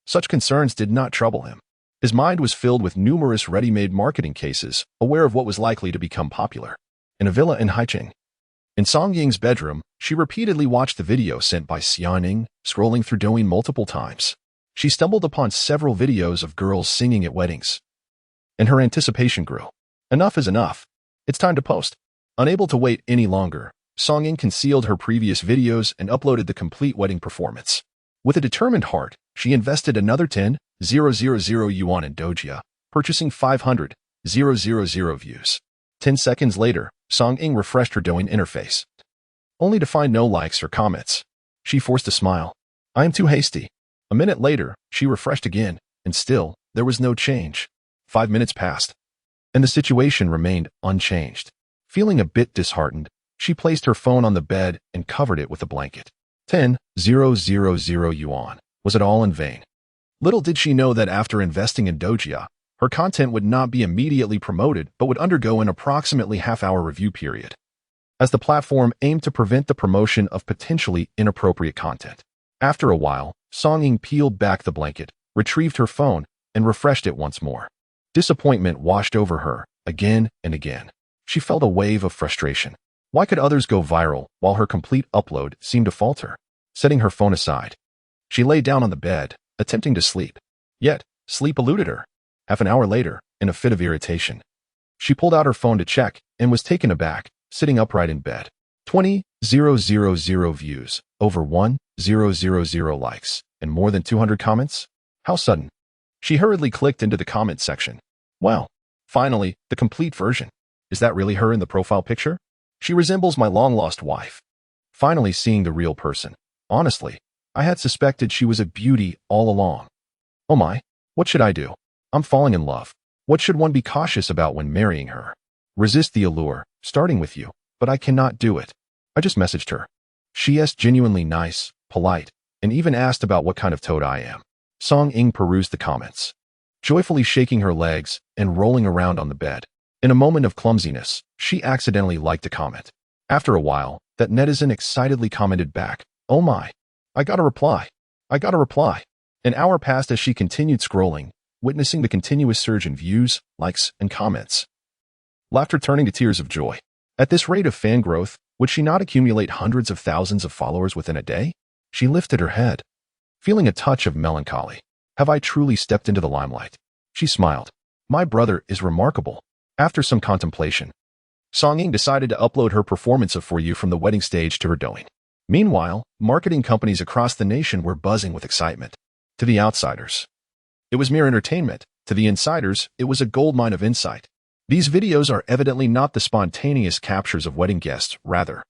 such concerns did not trouble him. His mind was filled with numerous ready-made marketing cases, aware of what was likely to become popular. In a villa in Haicheng, in Song Ying's bedroom, she repeatedly watched the video sent by Xianing, scrolling through Douyin multiple times. She stumbled upon several videos of girls singing at weddings, and her anticipation grew. Enough is enough. It's time to post. Unable to wait any longer, Song Ying concealed her previous videos and uploaded the complete wedding performance. With a determined heart, she invested another 10,000 yuan in Dojia, purchasing 500,000 views. 10 seconds later, Song Ying refreshed her Douyin interface, only to find no likes or comments. She forced a smile. "I am too hasty." A minute later, she refreshed again, and still, there was no change. 5 minutes passed, and the situation remained unchanged. Feeling a bit disheartened, she placed her phone on the bed and covered it with a blanket. 10,000 yuan. Was it all in vain? Little did she know that after investing in Dojia, her content would not be immediately promoted but would undergo an approximately half-hour review period, as the platform aimed to prevent the promotion of potentially inappropriate content. After a while, Song Ying peeled back the blanket, retrieved her phone, and refreshed it once more. Disappointment washed over her, again and again. She felt a wave of frustration. Why could others go viral while her complete upload seemed to falter? Setting her phone aside, she lay down on the bed, attempting to sleep. Yet, sleep eluded her. Half an hour later, in a fit of irritation, she pulled out her phone to check and was taken aback, sitting upright in bed. 20,000 views, over 1,000 likes, and more than 200 comments? How sudden. She hurriedly clicked into the comment section. Wow. Finally, the complete version. Is that really her in the profile picture? She resembles my long-lost wife. Finally seeing the real person. Honestly, I had suspected she was a beauty all along. Oh my, what should I do? I'm falling in love. What should one be cautious about when marrying her? Resist the allure, starting with you, but I cannot do it. I just messaged her. She is genuinely nice, polite, and even asked about what kind of toad I am. Song Ying perused the comments, joyfully shaking her legs and rolling around on the bed. In a moment of clumsiness, she accidentally liked a comment. After a while, that netizen excitedly commented back, "Oh my, I got a reply. I got a reply." An hour passed as she continued scrolling, witnessing the continuous surge in views, likes, and comments. Laughter turning to tears of joy. At this rate of fan growth, would she not accumulate hundreds of thousands of followers within a day? She lifted her head, feeling a touch of melancholy. Have I truly stepped into the limelight? She smiled. My brother is remarkable. After some contemplation, Song Ying decided to upload her performance of For You from the wedding stage to her Douyin. Meanwhile, marketing companies across the nation were buzzing with excitement. To the outsiders, it was mere entertainment. To the insiders, it was a goldmine of insight. These videos are evidently not the spontaneous captures of wedding guests, rather,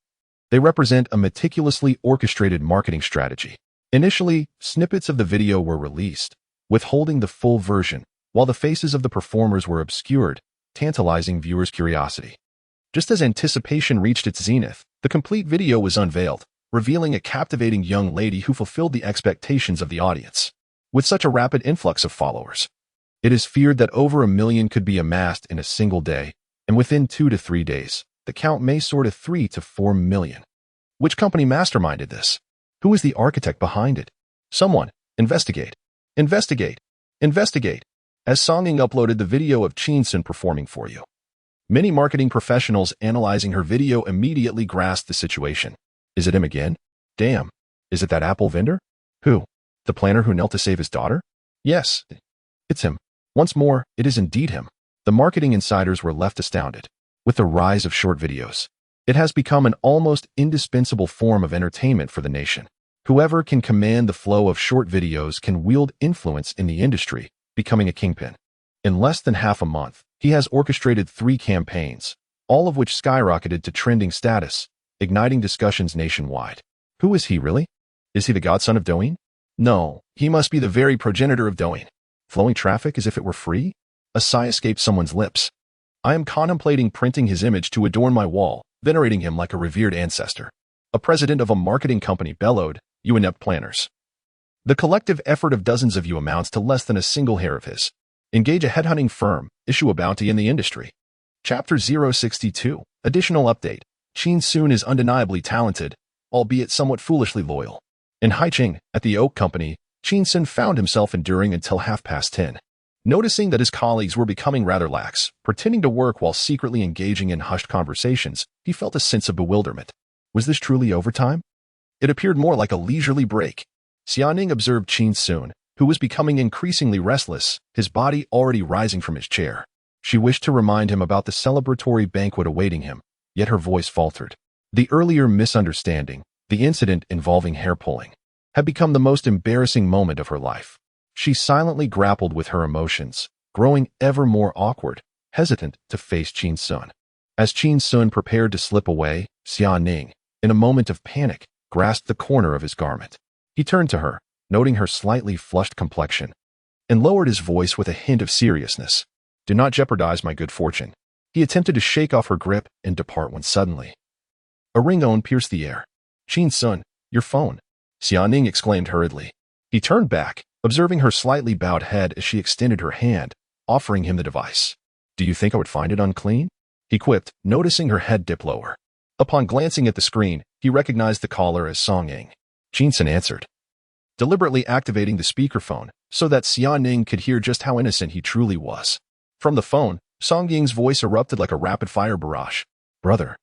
they represent a meticulously orchestrated marketing strategy. Initially, snippets of the video were released, withholding the full version, while the faces of the performers were obscured, tantalizing viewers' curiosity. Just as anticipation reached its zenith, the complete video was unveiled, revealing a captivating young lady who fulfilled the expectations of the audience. With such a rapid influx of followers, it is feared that over 1 million could be amassed in a single day, and within 2 to 3 days, the count may soar to 3 to 4 million. Which company masterminded this? Who is the architect behind it? Someone, investigate. Investigate. Investigate. As Song Ying uploaded the video of Qin Xun performing For You, many marketing professionals analyzing her video immediately grasped the situation. Is it him again? Damn. Is it that Apple vendor? Who? The planner who knelt to save his daughter? Yes, it's him. Once more, it is indeed him. The marketing insiders were left astounded. With the rise of short videos, it has become an almost indispensable form of entertainment for the nation. Whoever can command the flow of short videos can wield influence in the industry, becoming a kingpin. In less than half a month, he has orchestrated 3 campaigns, all of which skyrocketed to trending status, igniting discussions nationwide. Who is he really? Is he the godson of Douyin? No, he must be the very progenitor of Douyin. Flowing traffic as if it were free? A sigh escaped someone's lips. I am contemplating printing his image to adorn my wall, venerating him like a revered ancestor. A president of a marketing company bellowed, "You inept planners." The collective effort of dozens of you amounts to less than a single hair of his. Engage a headhunting firm, issue a bounty in the industry. Chapter 062, additional update. Qin Xun is undeniably talented, albeit somewhat foolishly loyal. In Haicheng, at the Oak Company, Qin Xun found himself enduring until 10:30. Noticing that his colleagues were becoming rather lax, pretending to work while secretly engaging in hushed conversations, he felt a sense of bewilderment. Was this truly overtime? It appeared more like a leisurely break. Xiaoning observed Qin Xun, who was becoming increasingly restless, his body already rising from his chair. She wished to remind him about the celebratory banquet awaiting him, yet her voice faltered. The earlier misunderstanding, the incident involving hair pulling, had become the most embarrassing moment of her life. She silently grappled with her emotions, growing ever more awkward, hesitant to face Qin Xun. As Qin Xun prepared to slip away, Xiaoning, in a moment of panic, grasped the corner of his garment. He turned to her, noting her slightly flushed complexion, and lowered his voice with a hint of seriousness. Do not jeopardize my good fortune. He attempted to shake off her grip and depart when suddenly a ringtone pierced the air. Qin Xun, your phone, Xiaoning exclaimed hurriedly. He turned back, observing her slightly bowed head as she extended her hand, offering him the device. Do you think I would find it unclean? He quipped, noticing her head dip lower. Upon glancing at the screen, he recognized the caller as Song Ying. Qin Xun answered. Deliberately activating the speakerphone, so that Xiaoning could hear just how innocent he truly was. From the phone, Song Ying's voice erupted like a rapid-fire barrage. Brother,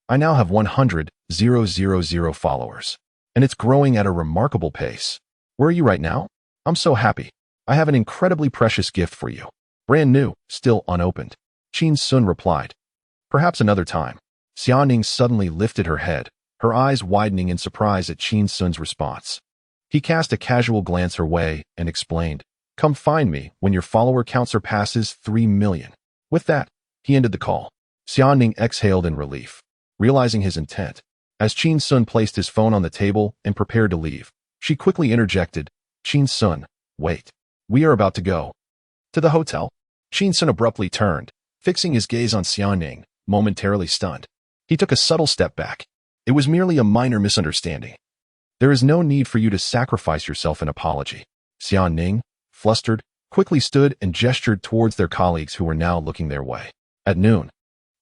I now have 100,000 followers, and it's growing at a remarkable pace. Where are you right now? I'm so happy. I have an incredibly precious gift for you. Brand new, still unopened. Qin Xun replied. Perhaps another time. Xiaoning suddenly lifted her head, her eyes widening in surprise at Qin Xun's response. He cast a casual glance her way and explained, Come find me when your follower count surpasses 3 million. With that, he ended the call. Xiaoning exhaled in relief, realizing his intent. As Qin Xun placed his phone on the table and prepared to leave, she quickly interjected, Qin Xun, wait. We are about to go. To the hotel? Qin Xun abruptly turned, fixing his gaze on Xiaoning, momentarily stunned. He took a subtle step back. It was merely a minor misunderstanding. There is no need for you to sacrifice yourself in apology. Xiaoning, flustered, quickly stood and gestured towards their colleagues who were now looking their way. At noon,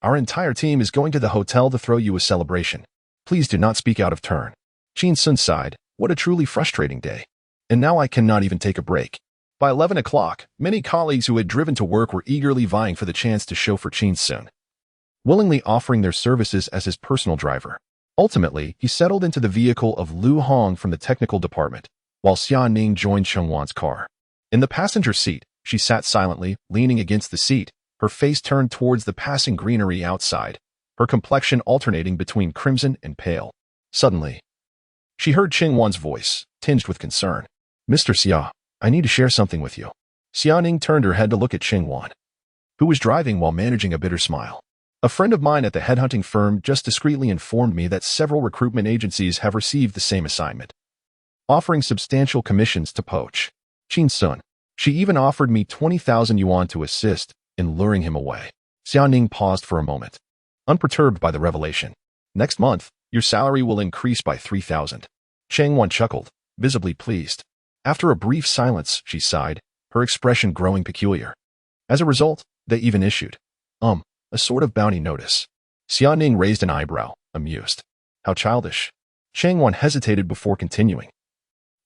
our entire team is going to the hotel to throw you a celebration. Please do not speak out of turn. Qin Xun sighed. What a truly frustrating day. And now I cannot even take a break. By 11 o'clock, many colleagues who had driven to work were eagerly vying for the chance to chauffeur Qin Xun, willingly offering their services as his personal driver. Ultimately, he settled into the vehicle of Lu Hong from the technical department, while Xiaoning joined Chengwan's car. In the passenger seat, she sat silently, leaning against the seat, her face turned towards the passing greenery outside, her complexion alternating between crimson and pale. Suddenly, she heard Chengwan's voice, tinged with concern. Mr. Xia, I need to share something with you. Xiaoning turned her head to look at Chengwan, who was driving while managing a bitter smile. A friend of mine at the headhunting firm just discreetly informed me that several recruitment agencies have received the same assignment, offering substantial commissions to poach Qin Xun. She even offered me 20,000 yuan to assist in luring him away. Xiaoning paused for a moment, unperturbed by the revelation. Next month, your salary will increase by 3,000. Chengwan chuckled, visibly pleased. After a brief silence, she sighed, her expression growing peculiar. As a result, they even issued a sort of bounty notice. Xiaoning raised an eyebrow, amused. How childish. Chengwan hesitated before continuing.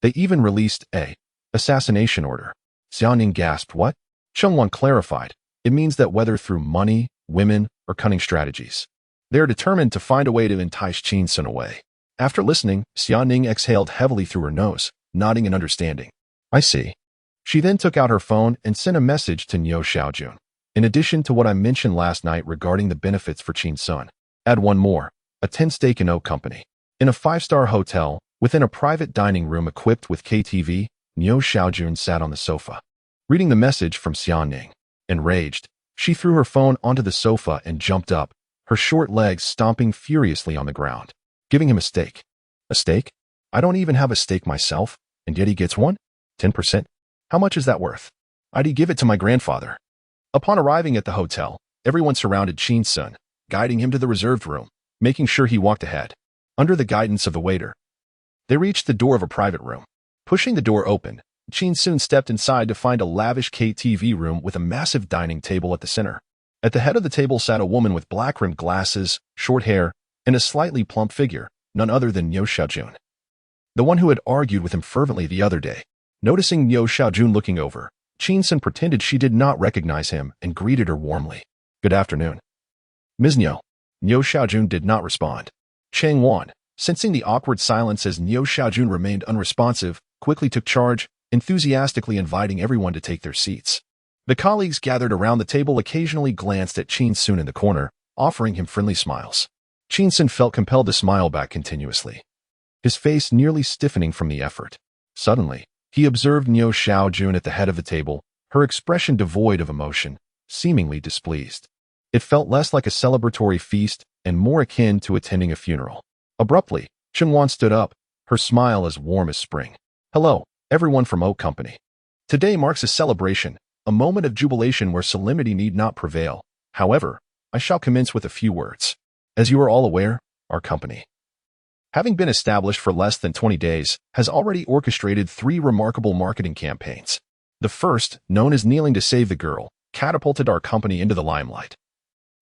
They even released a assassination order. Xiaoning gasped, what? Chengwan clarified. It means that whether through money, women, or cunning strategies, they are determined to find a way to entice Qin Xun away. After listening, Xiaoning exhaled heavily through her nose, nodding in understanding. I see. She then took out her phone and sent a message to Niu Xiaojun. In addition to what I mentioned last night regarding the benefits for Qin Xun, add one more, a 10-stake in Oak Company. In a 5-star hotel, within a private dining room equipped with KTV, Niu Xiaojun sat on the sofa, reading the message from Xiaoning. Enraged, she threw her phone onto the sofa and jumped up, her short legs stomping furiously on the ground, giving him a stake. A stake? I don't even have a stake myself, and yet he gets one? 10%? How much is that worth? I'd give it to my grandfather. Upon arriving at the hotel, everyone surrounded Qin Xun, guiding him to the reserved room, making sure he walked ahead. Under the guidance of the waiter, they reached the door of a private room. Pushing the door open, Qin Xun stepped inside to find a lavish KTV room with a massive dining table at the center. At the head of the table sat a woman with black-rimmed glasses, short hair, and a slightly plump figure, none other than Niu Xiaojun, the one who had argued with him fervently the other day. Noticing Niu Xiaojun looking over, Qin Xun pretended she did not recognize him and greeted her warmly. Good afternoon. Ms. Niu. Niu Xiaojun did not respond. Chengwan, sensing the awkward silence as Niu Xiaojun remained unresponsive, quickly took charge, enthusiastically inviting everyone to take their seats. The colleagues gathered around the table occasionally glanced at Qin Xun in the corner, offering him friendly smiles. Qin Xun felt compelled to smile back continuously, his face nearly stiffening from the effort. Suddenly, he observed Niu Xiaojun at the head of the table, her expression devoid of emotion, seemingly displeased. It felt less like a celebratory feast and more akin to attending a funeral. Abruptly, Chengwan stood up, her smile as warm as spring. Hello, everyone from Oak Company. Today marks a celebration, a moment of jubilation where solemnity need not prevail. However, I shall commence with a few words. As you are all aware, our company, having been established for less than 20 days, has already orchestrated 3 remarkable marketing campaigns. The first, known as Kneeling to Save the Girl, catapulted our company into the limelight,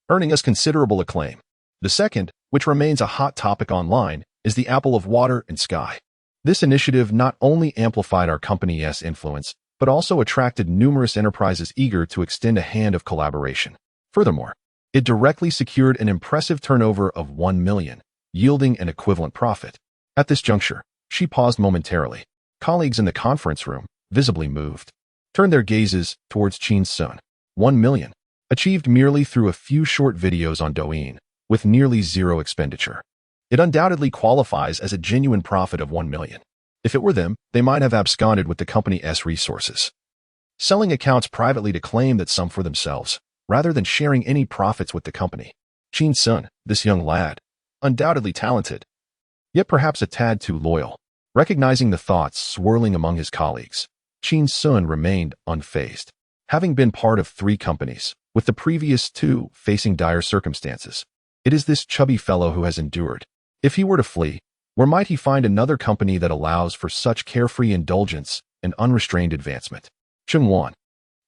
earning us considerable acclaim. The second, which remains a hot topic online, is the Apple of Water and Sky. This initiative not only amplified our company's influence, but also attracted numerous enterprises eager to extend a hand of collaboration. Furthermore, it directly secured an impressive turnover of 1 million, yielding an equivalent profit. At this juncture, she paused momentarily. Colleagues in the conference room, visibly moved, turned their gazes towards Qin Xun. 1 million, achieved merely through a few short videos on Douyin, with nearly zero expenditure. It undoubtedly qualifies as a genuine profit of 1 million. If it were them, they might have absconded with the company's resources, selling accounts privately to claim that sum for themselves, rather than sharing any profits with the company. Qin Xun, this young lad, undoubtedly talented, yet perhaps a tad too loyal. Recognizing the thoughts swirling among his colleagues, Qin Xun remained unfazed. Having been part of 3 companies, with the previous 2 facing dire circumstances, it is this chubby fellow who has endured. If he were to flee, where might he find another company that allows for such carefree indulgence and unrestrained advancement? Chungwan,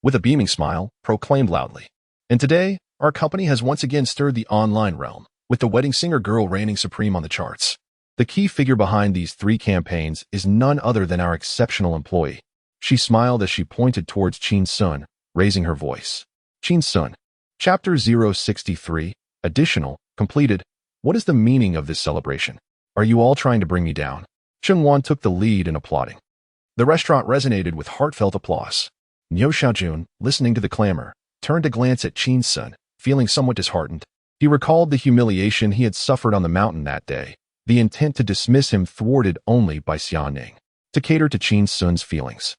with a beaming smile, proclaimed loudly. And today, our company has once again stirred the online realm, with the wedding singer girl reigning supreme on the charts. The key figure behind these 3 campaigns is none other than our exceptional employee. She smiled as she pointed towards Qin Xun, raising her voice. Qin Xun, Chapter 063, Additional, completed. What is the meaning of this celebration? Are you all trying to bring me down? Chungwan took the lead in applauding. The restaurant resonated with heartfelt applause. Niu Xiaojun, listening to the clamor, turned to glance at Qin Xun, feeling somewhat disheartened. He recalled the humiliation he had suffered on the mountain that day, the intent to dismiss him thwarted only by Xiaoning, to cater to Qin Xun's feelings.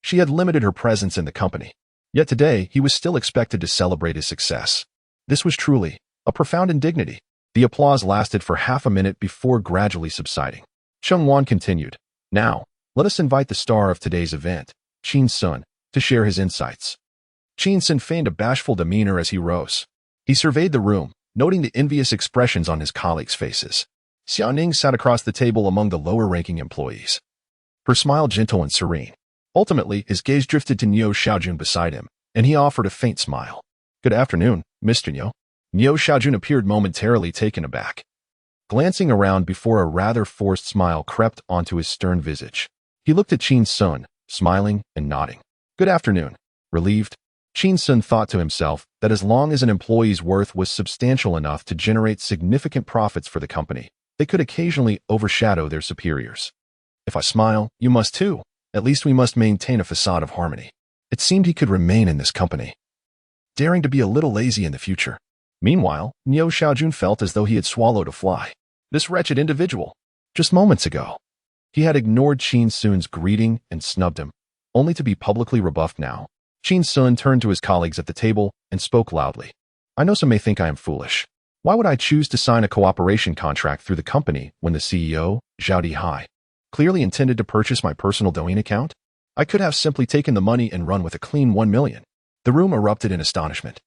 She had limited her presence in the company, yet today he was still expected to celebrate his success. This was truly a profound indignity. The applause lasted for half a minute before gradually subsiding. Chungwan continued, Now, let us invite the star of today's event, Qin Xun, to share his insights. Qin Xun feigned a bashful demeanor as he rose. He surveyed the room, noting the envious expressions on his colleagues' faces. Xiaoning sat across the table among the lower-ranking employees, her smile gentle and serene. Ultimately, his gaze drifted to Niu Xiaojun beside him, and he offered a faint smile. Good afternoon, Mr. Niu. Niu Xiaojun appeared momentarily taken aback, glancing around before a rather forced smile crept onto his stern visage. He looked at Qin Xun, smiling and nodding. Good afternoon. Relieved, Qin Xun thought to himself that as long as an employee's worth was substantial enough to generate significant profits for the company, they could occasionally overshadow their superiors. If I smile, you must too. At least we must maintain a facade of harmony. It seemed he could remain in this company, daring to be a little lazy in the future. Meanwhile, Niu Xiaojun felt as though he had swallowed a fly. This wretched individual. Just moments ago, he had ignored Qin Xun's greeting and snubbed him, only to be publicly rebuffed now. Qin Xun turned to his colleagues at the table and spoke loudly. I know some may think I am foolish. Why would I choose to sign a cooperation contract through the company when the CEO, Zhao Dihai, clearly intended to purchase my personal Douyin account? I could have simply taken the money and run with a clean 1 million. The room erupted in astonishment.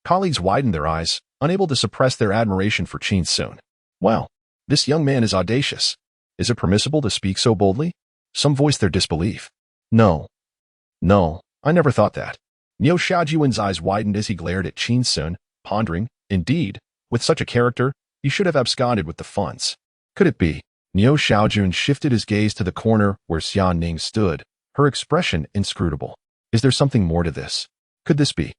Colleagues widened their eyes, unable to suppress their admiration for Qin Xun. Wow, this young man is audacious. Is it permissible to speak so boldly? Some voiced their disbelief. No, I never thought that. Niu Xiaojun's eyes widened as he glared at Qin Xun, pondering, indeed, with such a character, he should have absconded with the funds. Could it be? Niu Xiaojun shifted his gaze to the corner where Xia Ning stood, her expression inscrutable. Is there something more to this? Could this be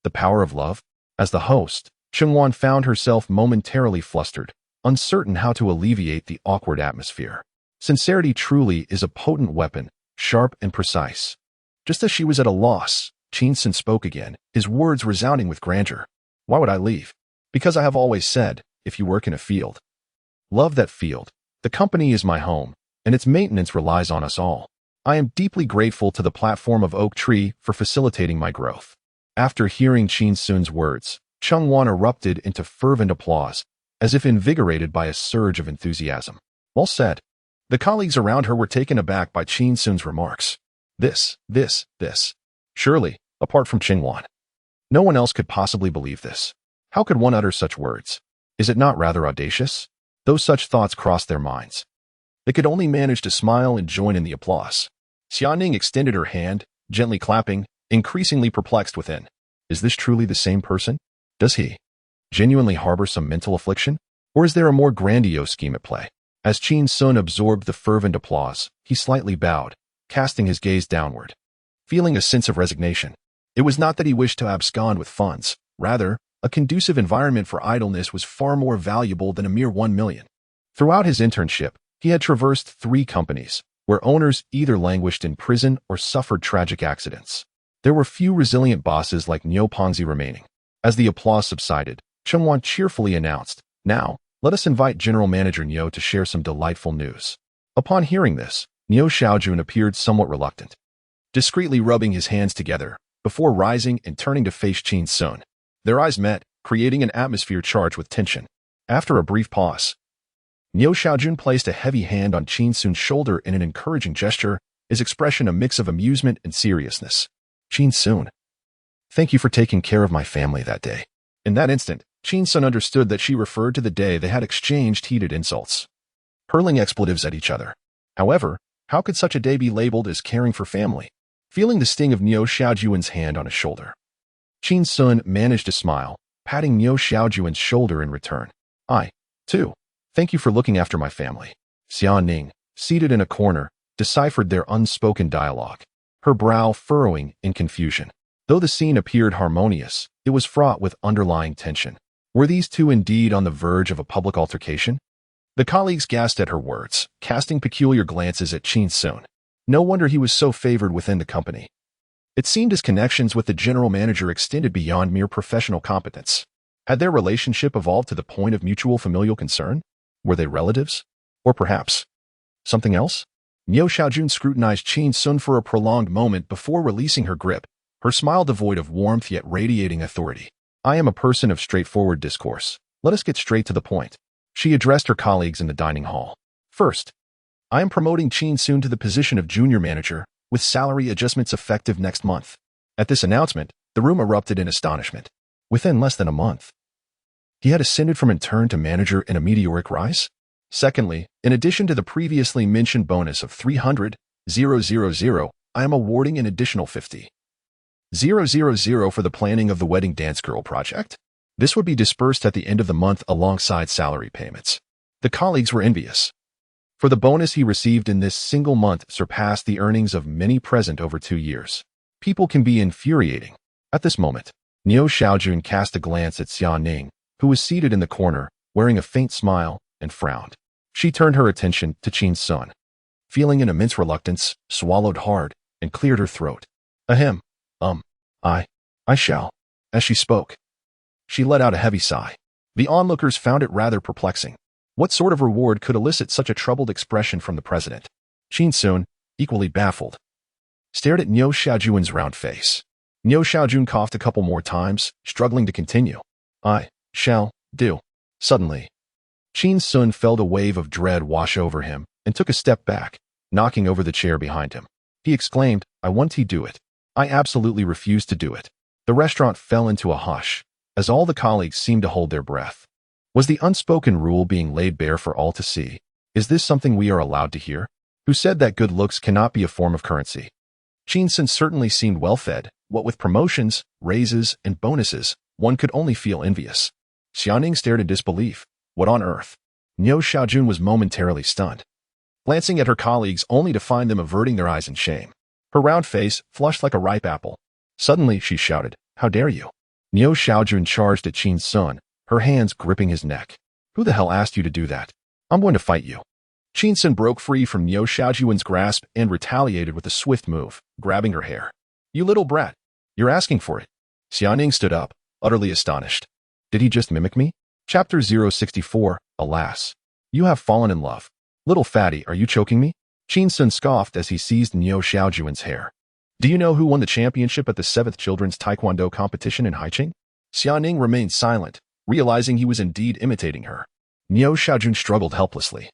the power of love? As the host, Chungwan found herself momentarily flustered, uncertain how to alleviate the awkward atmosphere. Sincerity truly is a potent weapon, sharp and precise. Just as she was at a loss, Qin Xun spoke again, his words resounding with grandeur. Why would I leave? Because I have always said, if you work in a field, love that field. The company is my home, and its maintenance relies on us all. I am deeply grateful to the platform of Oak Tree for facilitating my growth. After hearing Qin Xun's words, Chungwan erupted into fervent applause, as if invigorated by a surge of enthusiasm. Well said. The colleagues around her were taken aback by Qin Xun's remarks. This. Surely, apart from Chungwan, no one else could possibly believe this. How could one utter such words? Is it not rather audacious? Though such thoughts crossed their minds, they could only manage to smile and join in the applause. Xiaoning extended her hand, gently clapping, increasingly perplexed within. Is this truly the same person? Does he genuinely harbor some mental affliction? Or is there a more grandiose scheme at play? As Qin Xun absorbed the fervent applause, he slightly bowed, casting his gaze downward. feeling a sense of resignation. It was not that he wished to abscond with funds. Rather, a conducive environment for idleness was far more valuable than a mere 1 million. Throughout his internship, he had traversed 3 companies, where owners either languished in prison or suffered tragic accidents. There were few resilient bosses like Nyo Pongzi remaining. As the applause subsided, Chengwan cheerfully announced, "Now, let us invite General Manager Nyo to share some delightful news." Upon hearing this, Nyo Xiaojun appeared somewhat reluctant, discreetly rubbing his hands together, before rising and turning to face Qin Xun. Their eyes met, creating an atmosphere charged with tension. After a brief pause, Nyo Xiaojun placed a heavy hand on Qin Xun's shoulder in an encouraging gesture, his expression a mix of amusement and seriousness. "Qin Xun, thank you for taking care of my family that day." In that instant, Qin Xun understood that she referred to the day they had exchanged heated insults, hurling expletives at each other. However, how could such a day be labeled as caring for family? Feeling the sting of Nyo Xiaojuan's hand on his shoulder, Qin Xun managed to smile, patting Nyo Xiaojuan's shoulder in return. "I, too, thank you for looking after my family." Xia Ning, seated in a corner, deciphered their unspoken dialogue, her brow furrowing in confusion. Though the scene appeared harmonious, it was fraught with underlying tension. Were these two indeed on the verge of a public altercation? The colleagues gasped at her words, casting peculiar glances at Qin Xun. No wonder he was so favored within the company. It seemed his connections with the general manager extended beyond mere professional competence. Had their relationship evolved to the point of mutual familial concern? Were they relatives? Or perhaps something else? Nyo Xiaojun scrutinized Qin Xun for a prolonged moment before releasing her grip, her smile devoid of warmth yet radiating authority. "I am a person of straightforward discourse. Let us get straight to the point." She addressed her colleagues in the dining hall. "First, I am promoting Qin Xun to the position of junior manager, with salary adjustments effective next month." At this announcement, the room erupted in astonishment. Within less than a month, he had ascended from intern to manager in a meteoric rise? Secondly, in addition to the previously mentioned bonus of 300,000, I am awarding an additional 50,000 for the planning of the wedding dance girl project. This would be dispersed at the end of the month alongside salary payments. The colleagues were envious, for the bonus he received in this single month surpassed the earnings of many present over 2 years. People can be infuriating. At this moment, Nyo Xiaojun cast a glance at Xia Ning, who was seated in the corner, wearing a faint smile, and frowned. She turned her attention to Qin Xun. Feeling an immense reluctance, swallowed hard, and cleared her throat. "Ahem. I shall." As she spoke, she let out a heavy sigh. The onlookers found it rather perplexing. What sort of reward could elicit such a troubled expression from the president? Qin Xun, equally baffled, stared at Nyo Xiaojuan's round face. Nyo Xiaojun coughed a couple more times, struggling to continue. "I shall do." Suddenly, Qin Xun felt a wave of dread wash over him and took a step back, knocking over the chair behind him. He exclaimed, "I want to do it. I absolutely refuse to do it." The restaurant fell into a hush, as all the colleagues seemed to hold their breath. Was the unspoken rule being laid bare for all to see? Is this something we are allowed to hear? Who said that good looks cannot be a form of currency? Qin Xun certainly seemed well-fed. What with promotions, raises, and bonuses, one could only feel envious. Xiaoning stared in disbelief. What on earth? Nyo Xiaojun was momentarily stunned, glancing at her colleagues only to find them averting their eyes in shame. Her round face flushed like a ripe apple. Suddenly, she shouted, "How dare you!" Nyo Xiaojun charged at Qin Xun, her hands gripping his neck. "Who the hell asked you to do that? I'm going to fight you." Qin Xun broke free from Nyo Xiaojuan's grasp and retaliated with a swift move, grabbing her hair. "You little brat! You're asking for it." Xiaoning stood up, utterly astonished. Did he just mimic me? Chapter 064, Alas. You have fallen in love. Little fatty, are you choking me? Qin Xun scoffed as he seized Nyo Xiaojuan's hair. Do you know who won the championship at the 7th Children's Taekwondo competition in Haicheng? Xiaoning remained silent, realizing he was indeed imitating her. Nyo Xiaojun struggled helplessly,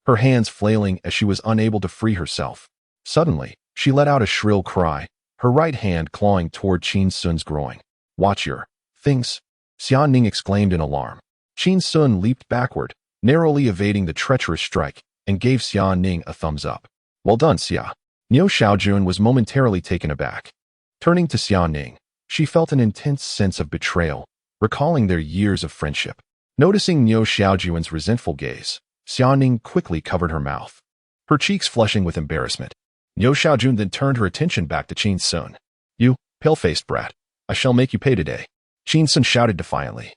her hands flailing as she was unable to free herself. Suddenly, she let out a shrill cry, her right hand clawing toward Qin Xun's groin. "Watch your things," Xiaoning exclaimed in alarm. Qin Xun leaped backward, narrowly evading the treacherous strike, and gave Xiaoning a thumbs up. "Well done, Xia." Nyo Xiaojun was momentarily taken aback. Turning to Xiaoning, she felt an intense sense of betrayal, recalling their years of friendship. Noticing Nyo Xiaojuan's resentful gaze, Xiaoning quickly covered her mouth, her cheeks flushing with embarrassment. Niu Xiaojun then turned her attention back to Qin Xun. You, pale-faced brat, I shall make you pay today. Qin Xun shouted defiantly.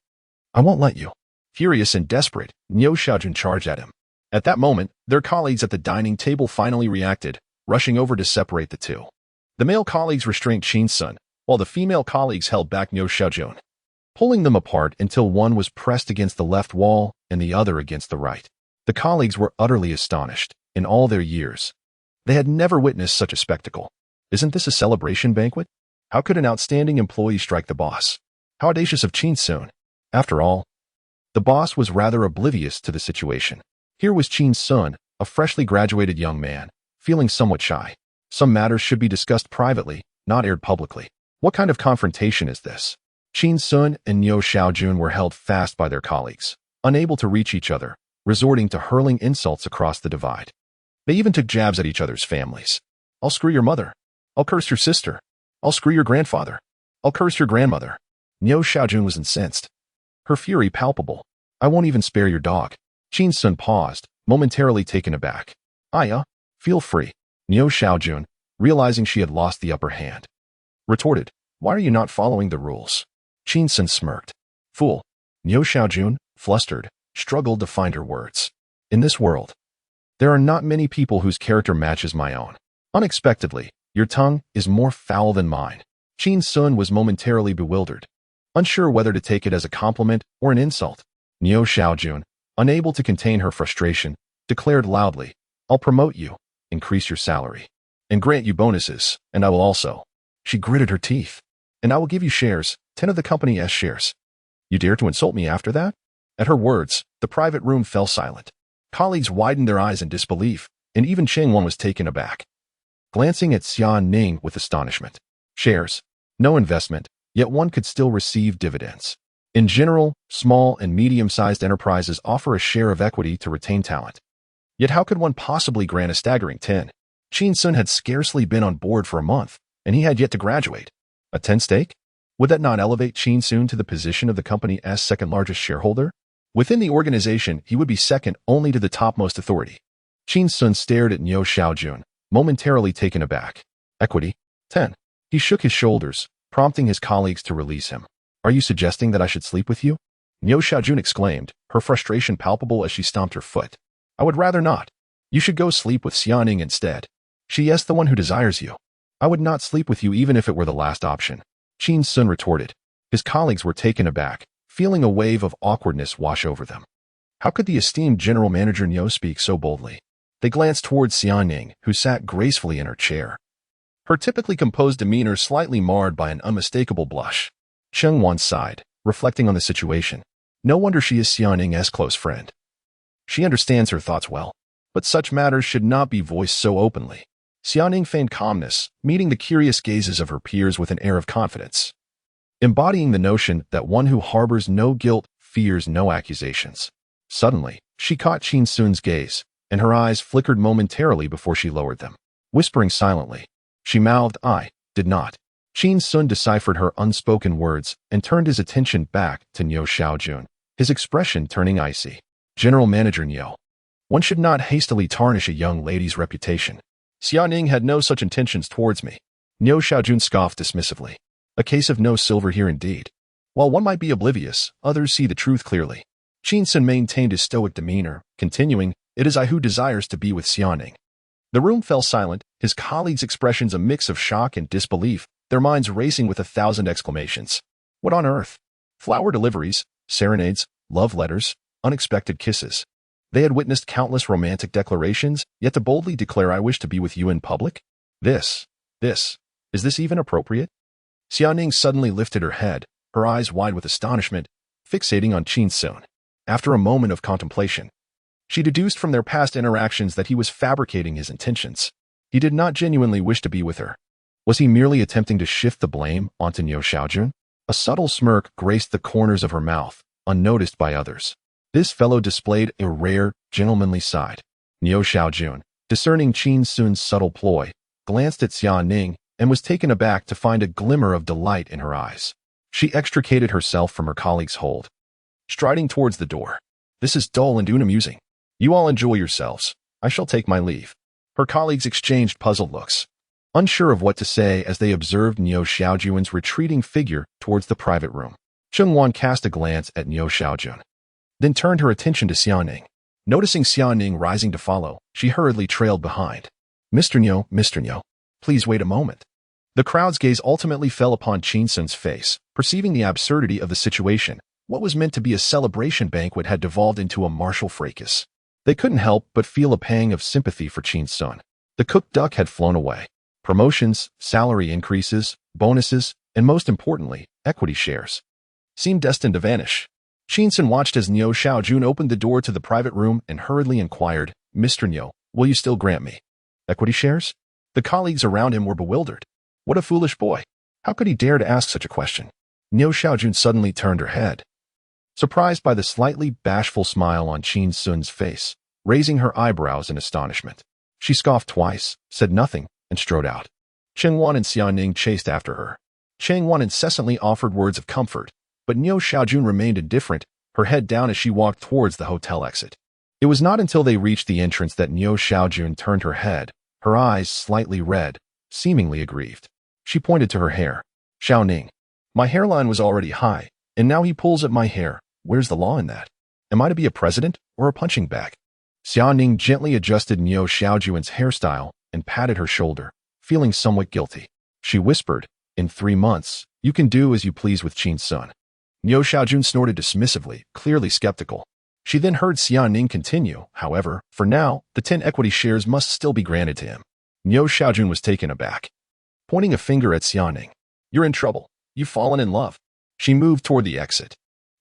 I won't let you. Furious and desperate, Niu Xiaojun charged at him. At that moment, their colleagues at the dining table finally reacted, rushing over to separate the two. The male colleagues restrained Qin Xun, while the female colleagues held back Niu Xiaojun, pulling them apart until one was pressed against the left wall and the other against the right. The colleagues were utterly astonished. In all their years, they had never witnessed such a spectacle. Isn't this a celebration banquet? How could an outstanding employee strike the boss? How audacious of Qin Xun. After all, the boss was rather oblivious to the situation. Here was Qin Xun, a freshly graduated young man, feeling somewhat shy. Some matters should be discussed privately, not aired publicly. What kind of confrontation is this? Qin Xun and Niu Xiaojun were held fast by their colleagues, unable to reach each other, resorting to hurling insults across the divide. They even took jabs at each other's families. I'll screw your mother. I'll curse your sister. I'll screw your grandfather. I'll curse your grandmother. Niu Xiaojun was incensed, her fury palpable. I won't even spare your dog. Qin Xun paused, momentarily taken aback. Feel free. Niu Xiaojun, realizing she had lost the upper hand, retorted. Why are you not following the rules? Qin Xun smirked. Fool. Niu Xiaojun, flustered, struggled to find her words. In this world, there are not many people whose character matches my own. Unexpectedly, your tongue is more foul than mine. Qin Xun was momentarily bewildered, unsure whether to take it as a compliment or an insult. Niu Xiaojun, unable to contain her frustration, declared loudly, I'll promote you, increase your salary, and grant you bonuses, and I will also. She gritted her teeth. And I will give you shares, 10 of the company's shares. You dare to insult me after that? At her words, the private room fell silent. Colleagues widened their eyes in disbelief, and even Cheng Wan was taken aback, glancing at Xian Ning with astonishment. Shares. No investment, yet one could still receive dividends. In general, small and medium-sized enterprises offer a share of equity to retain talent. Yet how could one possibly grant a staggering 10? Qin Xun had scarcely been on board for a month, and he had yet to graduate. A 10 stake? Would that not elevate Qin Xun to the position of the company's second-largest shareholder? Within the organization, he would be second only to the topmost authority. Qin Xun stared at Niu Xiaojun, momentarily taken aback. Equity? 10. He shook his shoulders, prompting his colleagues to release him. Are you suggesting that I should sleep with you? Niu Xiaojun exclaimed, her frustration palpable as she stomped her foot. I would rather not. You should go sleep with Xianing instead. She is the one who desires you. I would not sleep with you even if it were the last option. Qin Xun retorted. His colleagues were taken aback, feeling a wave of awkwardness wash over them. How could the esteemed general manager Niu speak so boldly? They glanced towards Xianing, who sat gracefully in her chair, her typically composed demeanor slightly marred by an unmistakable blush. Cheng Wan sighed, reflecting on the situation. No wonder she is Xianing's close friend. She understands her thoughts well, but such matters should not be voiced so openly. Xianing feigned calmness, meeting the curious gazes of her peers with an air of confidence, embodying the notion that one who harbors no guilt fears no accusations. Suddenly, she caught Qin Xun's gaze, and her eyes flickered momentarily before she lowered them. Whispering silently, she mouthed, I did not. Qin Xun deciphered her unspoken words and turned his attention back to Niu Xiaojun, his expression turning icy. General Manager Niu. One should not hastily tarnish a young lady's reputation. Xianing had no such intentions towards me. Niu Xiaojun scoffed dismissively. A case of no silver here indeed. While one might be oblivious, others see the truth clearly. Qin Xun maintained his stoic demeanor, continuing, It is I who desires to be with Xianing. The room fell silent, his colleagues' expressions a mix of shock and disbelief, their minds racing with 1,000 exclamations. What on earth? Flower deliveries, serenades, love letters, unexpected kisses. They had witnessed countless romantic declarations, yet to boldly declare I wish to be with you in public? Is this even appropriate? Xianing suddenly lifted her head, her eyes wide with astonishment, fixating on Qin Xun. After a moment of contemplation, she deduced from their past interactions that he was fabricating his intentions. He did not genuinely wish to be with her. Was he merely attempting to shift the blame onto Niu Xiaojun? A subtle smirk graced the corners of her mouth, unnoticed by others. This fellow displayed a rare, gentlemanly side. Niu Xiaojun, discerning Qin Xun's subtle ploy, glanced at Xianing and was taken aback to find a glimmer of delight in her eyes. She extricated herself from her colleague's hold, striding towards the door. This is dull and unamusing. You all enjoy yourselves. I shall take my leave. Her colleagues exchanged puzzled looks, unsure of what to say as they observed Niu Xiaojun's retreating figure towards the private room. Chengwan cast a glance at Niu Xiaojun, then turned her attention to Xiaoning. Noticing Xiaoning rising to follow, she hurriedly trailed behind. Mr. Niu, please wait a moment. The crowd's gaze ultimately fell upon Qin Xun's face, perceiving the absurdity of the situation. What was meant to be a celebration banquet had devolved into a martial fracas. They couldn't help but feel a pang of sympathy for Qin Xun. The cooked duck had flown away. Promotions, salary increases, bonuses, and most importantly, equity shares seemed destined to vanish. Qin Xun watched as Niu Xiaojun opened the door to the private room and hurriedly inquired, Mr. Niu, will you still grant me equity shares? The colleagues around him were bewildered. What a foolish boy. How could he dare to ask such a question? Niu Xiaojun suddenly turned her head, surprised by the slightly bashful smile on Qin Xun's face, raising her eyebrows in astonishment. She scoffed twice, said nothing, and strode out. Chengwan and Xiaoning chased after her. Chengwan incessantly offered words of comfort, but Niu Xiaojun remained indifferent, her head down as she walked towards the hotel exit. It was not until they reached the entrance that Niu Xiaojun turned her head, her eyes slightly red, seemingly aggrieved. She pointed to her hair. Xiaoning, my hairline was already high, and now he pulls at my hair. Where's the law in that? Am I to be a president or a punching bag? Xiaoning gently adjusted Niu Xiaojun's hairstyle and patted her shoulder, feeling somewhat guilty. She whispered, in 3 months, you can do as you please with Qin Xun. Niu Xiaojun snorted dismissively, clearly skeptical. She then heard Xiaoning continue, however, for now, the 10 equity shares must still be granted to him. Niu Xiaojun was taken aback. Pointing a finger at Xiaoning, you're in trouble. You've fallen in love. She moved toward the exit.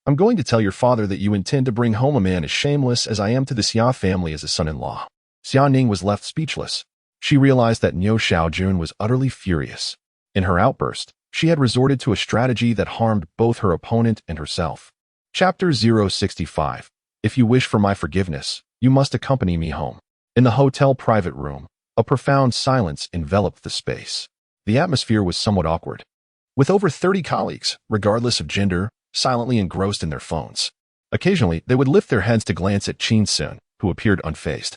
I'm going to tell your father that you intend to bring home a man as shameless as I am to the Xia family as a son-in-law. Xiaoning was left speechless. She realized that Niu Xiaojun was utterly furious. In her outburst, she had resorted to a strategy that harmed both her opponent and herself. Chapter 065. If you wish for my forgiveness, you must accompany me home. In the hotel private room, a profound silence enveloped the space. The atmosphere was somewhat awkward, with over 30 colleagues, regardless of gender, silently engrossed in their phones. Occasionally, they would lift their heads to glance at Qin Xun, who appeared unfazed,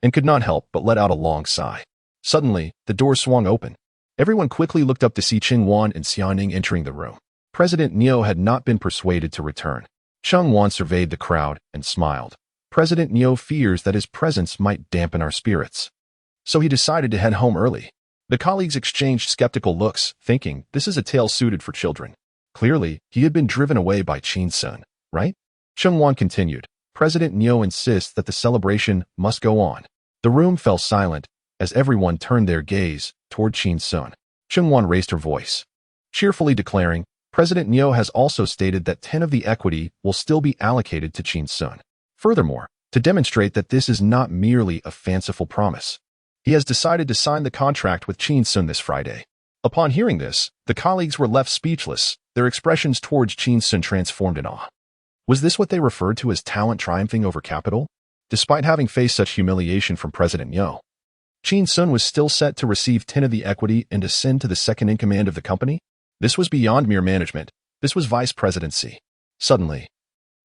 and could not help but let out a long sigh. Suddenly, the door swung open. Everyone quickly looked up to see Chengwan and Xiaoning entering the room. President Niu had not been persuaded to return. Chengwan surveyed the crowd and smiled. President Niu fears that his presence might dampen our spirits, so he decided to head home early. The colleagues exchanged skeptical looks, thinking, this is a tale suited for children. Clearly, he had been driven away by Qin Xun, right? Chengwan continued. President Niu insists that the celebration must go on. The room fell silent as everyone turned their gaze toward Qin Xun. Chengwan raised her voice, cheerfully declaring, President Niu has also stated that 10 of the equity will still be allocated to Qin Xun. Furthermore, to demonstrate that this is not merely a fanciful promise, he has decided to sign the contract with Qin Xun this Friday. Upon hearing this, the colleagues were left speechless, their expressions towards Qin Xun transformed in awe. Was this what they referred to as talent triumphing over capital? Despite having faced such humiliation from President Niu, Qin Xun was still set to receive 10 of the equity and ascend to the second-in-command of the company? This was beyond mere management. This was vice presidency. Suddenly,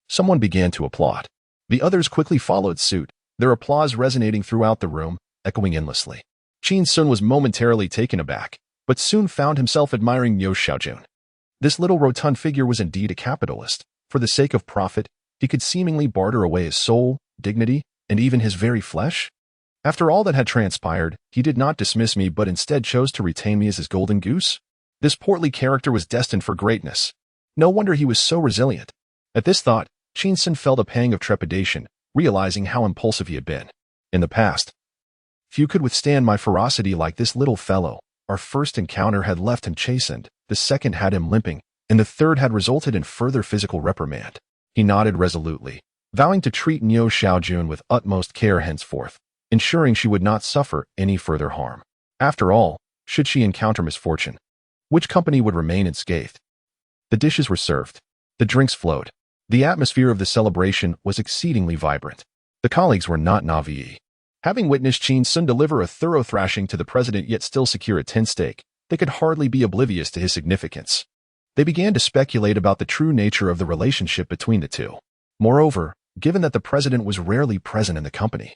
someone began to applaud. The others quickly followed suit, their applause resonating throughout the room, echoing endlessly. Qin Xun was momentarily taken aback, but soon found himself admiring Niu Xiaojun. This little rotund figure was indeed a capitalist. For the sake of profit, he could seemingly barter away his soul, dignity, and even his very flesh. After all that had transpired, he did not dismiss me but instead chose to retain me as his golden goose. This portly character was destined for greatness. No wonder he was so resilient. At this thought, Qin Xun felt a pang of trepidation, realizing how impulsive he had been. In the past, few could withstand my ferocity like this little fellow. Our first encounter had left him chastened, the second had him limping, and the third had resulted in further physical reprimand. He nodded resolutely, vowing to treat Niu Xiaojun with utmost care henceforth, ensuring she would not suffer any further harm. After all, should she encounter misfortune, which company would remain unscathed? The dishes were served. The drinks flowed. The atmosphere of the celebration was exceedingly vibrant. The colleagues were not naive. Having witnessed Qin Xun deliver a thorough thrashing to the president yet still secure a 10 stake, they could hardly be oblivious to his significance. They began to speculate about the true nature of the relationship between the two. Moreover, given that the president was rarely present in the company,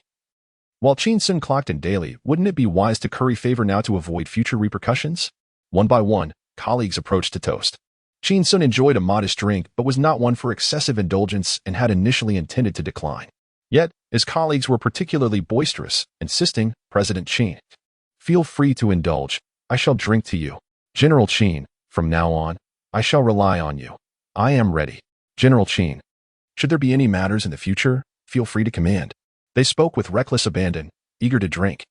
While Qin Xun clocked in daily, wouldn't it be wise to curry favor now to avoid future repercussions? One by one, colleagues approached to toast. Qin Xun enjoyed a modest drink but was not one for excessive indulgence and had initially intended to decline. Yet, his colleagues were particularly boisterous, insisting, President Qin, feel free to indulge. I shall drink to you. General Qin, from now on, I shall rely on you. I am ready. General Qin, should there be any matters in the future, feel free to command. They spoke with reckless abandon, eager to drink.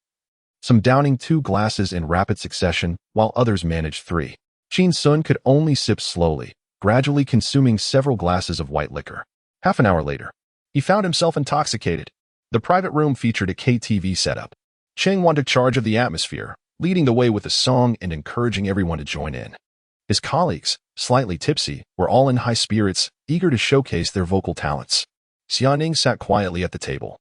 Some downing 2 glasses in rapid succession, while others managed 3. Qin Xun could only sip slowly, gradually consuming several glasses of white liquor. Half an hour later, he found himself intoxicated. The private room featured a KTV setup. Cheng Wan took charge of the atmosphere, leading the way with a song and encouraging everyone to join in. His colleagues, slightly tipsy, were all in high spirits, eager to showcase their vocal talents. Xiaoning sat quietly at the table,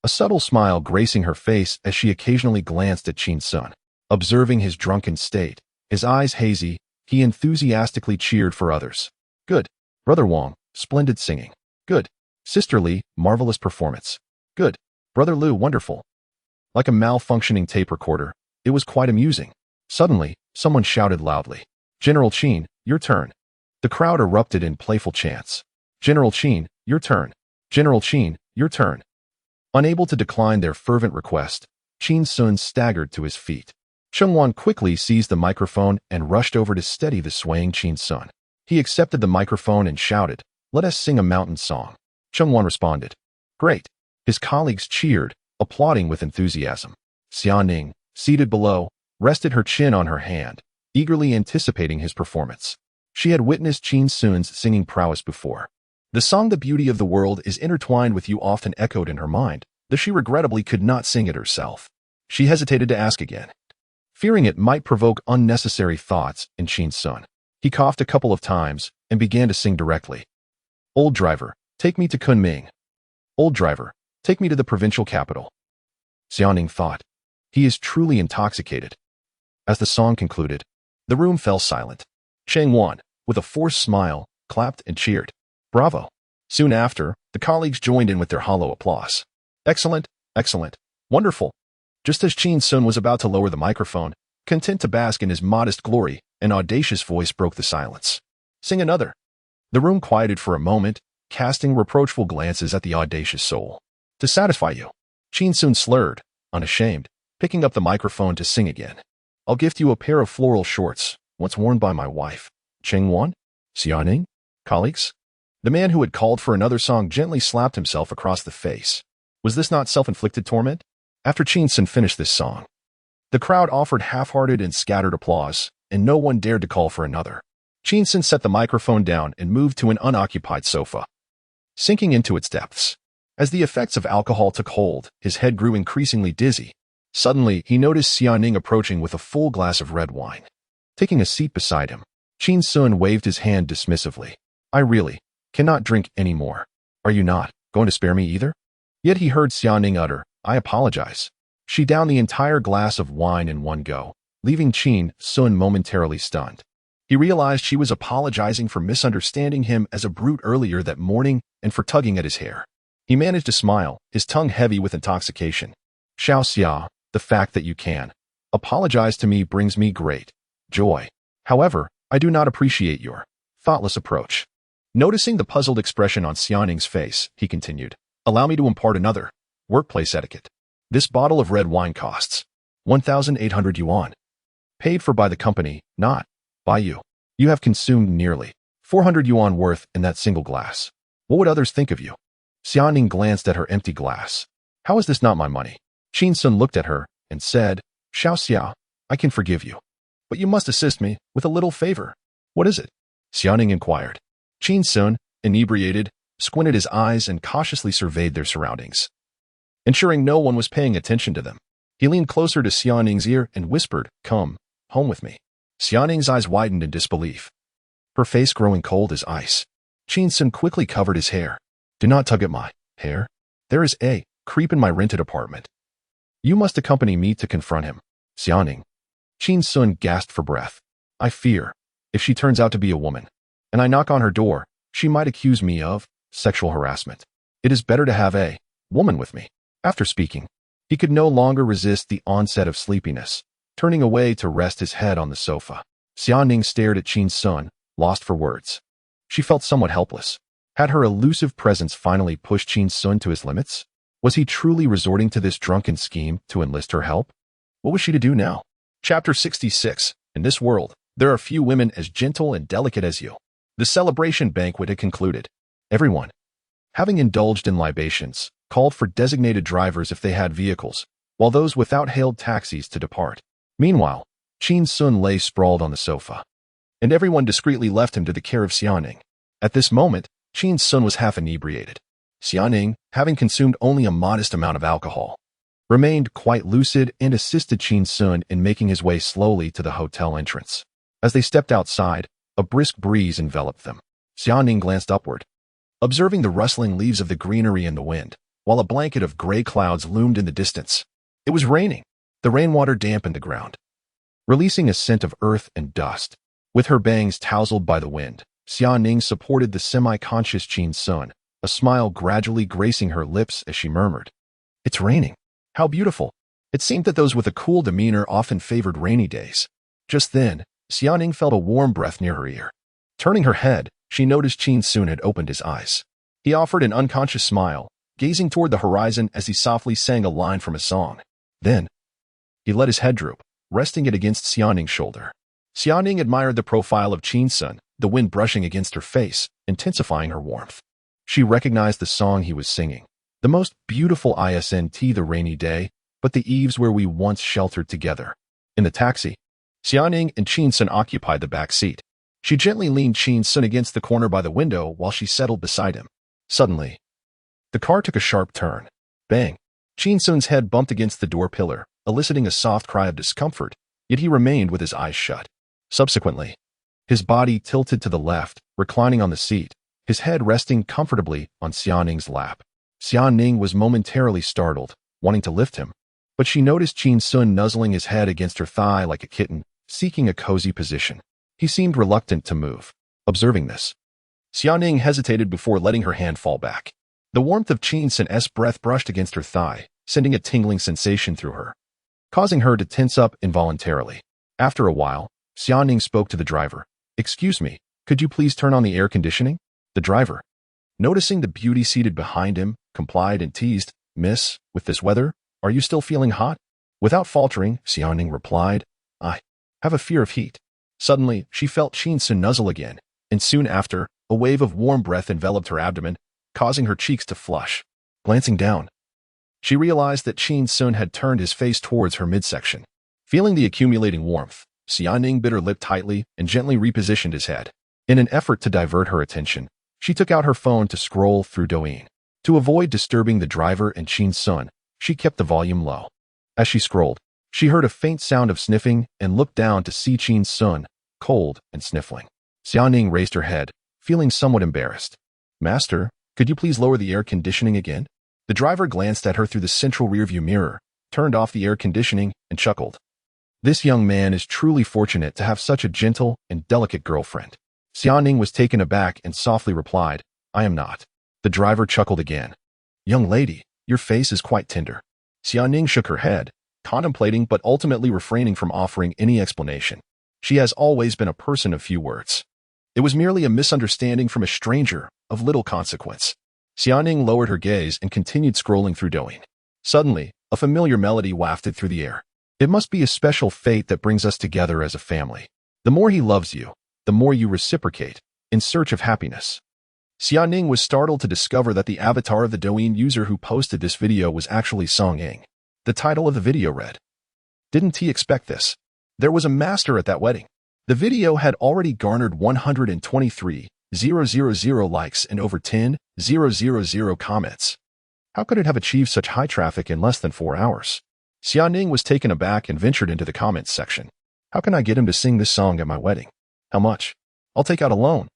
a subtle smile gracing her face as she occasionally glanced at Qin Xun. Observing his drunken state, his eyes hazy, he enthusiastically cheered for others. Good. Brother Wang, splendid singing. Good. Sister Li, marvelous performance. Good. Brother Lu, wonderful. Like a malfunctioning tape recorder, it was quite amusing. Suddenly, someone shouted loudly, General Qin, your turn. The crowd erupted in playful chants. General Qin, your turn. General Qin, your turn. Unable to decline their fervent request, Qin Xun staggered to his feet. Cheng Wan quickly seized the microphone and rushed over to steady the swaying Qin Xun. He accepted the microphone and shouted, let us sing a mountain song. Cheng Wan responded, great. His colleagues cheered, applauding with enthusiasm. Xiaoning, seated below, rested her chin on her hand, eagerly anticipating his performance. She had witnessed Qin Xun's singing prowess before. The song The Beauty of the World is intertwined with you often echoed in her mind, though she regrettably could not sing it herself. She hesitated to ask again, fearing it might provoke unnecessary thoughts in Qin Xun. He coughed a couple of times and began to sing directly. Old driver, take me to Kunming. Old driver, take me to the provincial capital. Xiaoning thought, he is truly intoxicated. As the song concluded, the room fell silent. Cheng Wan, with a forced smile, clapped and cheered. Bravo. Soon after, the colleagues joined in with their hollow applause. Excellent, excellent, wonderful. Just as Qin Xun was about to lower the microphone, content to bask in his modest glory, an audacious voice broke the silence. Sing another. The room quieted for a moment, casting reproachful glances at the audacious soul. To satisfy you, Qin Xun slurred, unashamed, picking up the microphone to sing again. I'll gift you a pair of floral shorts, once worn by my wife. Cheng Wan? Xiaoning? Colleagues? The man who had called for another song gently slapped himself across the face. Was this not self-inflicted torment? After Qin Xun finished this song, the crowd offered half-hearted and scattered applause, and no one dared to call for another. Qin Xun set the microphone down and moved to an unoccupied sofa, sinking into its depths. As the effects of alcohol took hold, his head grew increasingly dizzy. Suddenly, he noticed Xiaoning approaching with a full glass of red wine. Taking a seat beside him, Qin Xun waved his hand dismissively. I really cannot drink any more. Are you not going to spare me either? Yet he heard Xiaoning utter, I apologize. She downed the entire glass of wine in one go, leaving Qin Xun momentarily stunned. He realized she was apologizing for misunderstanding him as a brute earlier that morning and for tugging at his hair. He managed to smile, his tongue heavy with intoxication. Xiao Xia, the fact that you can apologize to me brings me great joy. However, I do not appreciate your thoughtless approach. Noticing the puzzled expression on Xiaoning's face, he continued, allow me to impart another workplace etiquette. This bottle of red wine costs 1,800 yuan. Paid for by the company, not by you. You have consumed nearly 400 yuan worth in that single glass. What would others think of you? Xiaoning glanced at her empty glass. How is this not my money? Qin Xun looked at her and said, Xiao Xia, I can forgive you. But you must assist me with a little favor. What is it? Xiaoning inquired. Qin Xun, inebriated, squinted his eyes and cautiously surveyed their surroundings. Ensuring no one was paying attention to them, he leaned closer to Xiaoning's ear and whispered, come, home with me. Xiaoning's eyes widened in disbelief, her face growing cold as ice. Qin Xun quickly covered his hair. Do not tug at my hair. There is a creep in my rented apartment. You must accompany me to confront him. Xiaoning. Qin Xun gasped for breath. I fear, if she turns out to be a woman, and I knock on her door, she might accuse me of sexual harassment. It is better to have a woman with me. After speaking, He could no longer resist the onset of sleepiness, turning away to rest his head on the sofa. Xiaoning stared at Qin Xun, lost for words. She felt somewhat helpless. Had her elusive presence finally pushed Qin Xun to his limits? Was he truly resorting to this drunken scheme to enlist her help? What was she to do now? Chapter 66. In this world, there are few women as gentle and delicate as you. The celebration banquet had concluded. Everyone, having indulged in libations, called for designated drivers if they had vehicles, while those without hailed taxis to depart. Meanwhile, Qin Xun lay sprawled on the sofa, and everyone discreetly left him to the care of Xiaoning. At this moment, Qin Xun was half inebriated. Xiaoning, having consumed only a modest amount of alcohol, remained quite lucid and assisted Qin Xun in making his way slowly to the hotel entrance. As they stepped outside, a brisk breeze enveloped them. Xiaoning glanced upward, observing the rustling leaves of the greenery in the wind, while a blanket of gray clouds loomed in the distance. It was raining. The rainwater dampened the ground, releasing a scent of earth and dust. With her bangs tousled by the wind, Xiaoning supported the semi-conscious Qin Xun, a smile gradually gracing her lips as she murmured, "It's raining. How beautiful." It seemed that those with a cool demeanor often favored rainy days. Just then, Xiaoning felt a warm breath near her ear. Turning her head, she noticed Qin Xun had opened his eyes. He offered an unconscious smile, gazing toward the horizon as he softly sang a line from a song. Then, he let his head droop, resting it against Xiaoning's shoulder. Xiaoning admired the profile of Qin Xun, the wind brushing against her face, intensifying her warmth. She recognized the song he was singing. The most beautiful isn't the rainy day, but the eves where we once sheltered together. In the taxi, Xiaoning and Qin Xun occupied the back seat. She gently leaned Qin Xun against the corner by the window while she settled beside him. Suddenly, the car took a sharp turn. Bang! Qin Xun's head bumped against the door pillar, eliciting a soft cry of discomfort, yet he remained with his eyes shut. Subsequently, his body tilted to the left, reclining on the seat, his head resting comfortably on Xiaoning's lap. Xiaoning was momentarily startled, wanting to lift him, but she noticed Qin Xun nuzzling his head against her thigh like a kitten, seeking a cozy position. He seemed reluctant to move. Observing this, Xiaoning hesitated before letting her hand fall back. The warmth of Qin Xun's breath brushed against her thigh, sending a tingling sensation through her, causing her to tense up involuntarily. After a while, Xiaoning spoke to the driver. "Excuse me, could you please turn on the air conditioning?" The driver, noticing the beauty seated behind him, complied and teased, "Miss, with this weather, are you still feeling hot?" Without faltering, Xiaoning replied, "I have a fear of heat." Suddenly, she felt Qin Xun nuzzle again, and soon after, a wave of warm breath enveloped her abdomen, causing her cheeks to flush. Glancing down, she realized that Qin Xun had turned his face towards her midsection. Feeling the accumulating warmth, Xiaoning bit her lip tightly and gently repositioned his head. In an effort to divert her attention, she took out her phone to scroll through Douyin. To avoid disturbing the driver and Qin Xun, she kept the volume low. As she scrolled, she heard a faint sound of sniffing and looked down to see Qin Xun, cold and sniffling. Xiaoning raised her head, feeling somewhat embarrassed. "Master, could you please lower the air conditioning again?" The driver glanced at her through the central rearview mirror, turned off the air conditioning, and chuckled. This young man is truly fortunate to have such a gentle and delicate girlfriend. Xiaoning was taken aback and softly replied, "I am not." The driver chuckled again. "Young lady, your face is quite tender." Xiaoning shook her head, contemplating but ultimately refraining from offering any explanation. She has always been a person of few words. It was merely a misunderstanding from a stranger of little consequence. Xiaoning lowered her gaze and continued scrolling through Douyin. Suddenly, a familiar melody wafted through the air. "It must be a special fate that brings us together as a family. The more he loves you, the more you reciprocate, in search of happiness." Xiaoning was startled to discover that the avatar of the Douyin user who posted this video was actually Song Ying. The title of the video read, "Didn't he expect this? There was a master at that wedding." The video had already garnered 123,000 likes and over 10,000 comments. How could it have achieved such high traffic in less than 4 hours? Xiaoning was taken aback and ventured into the comments section. "How can I get him to sing this song at my wedding? How much? I'll take out a loan.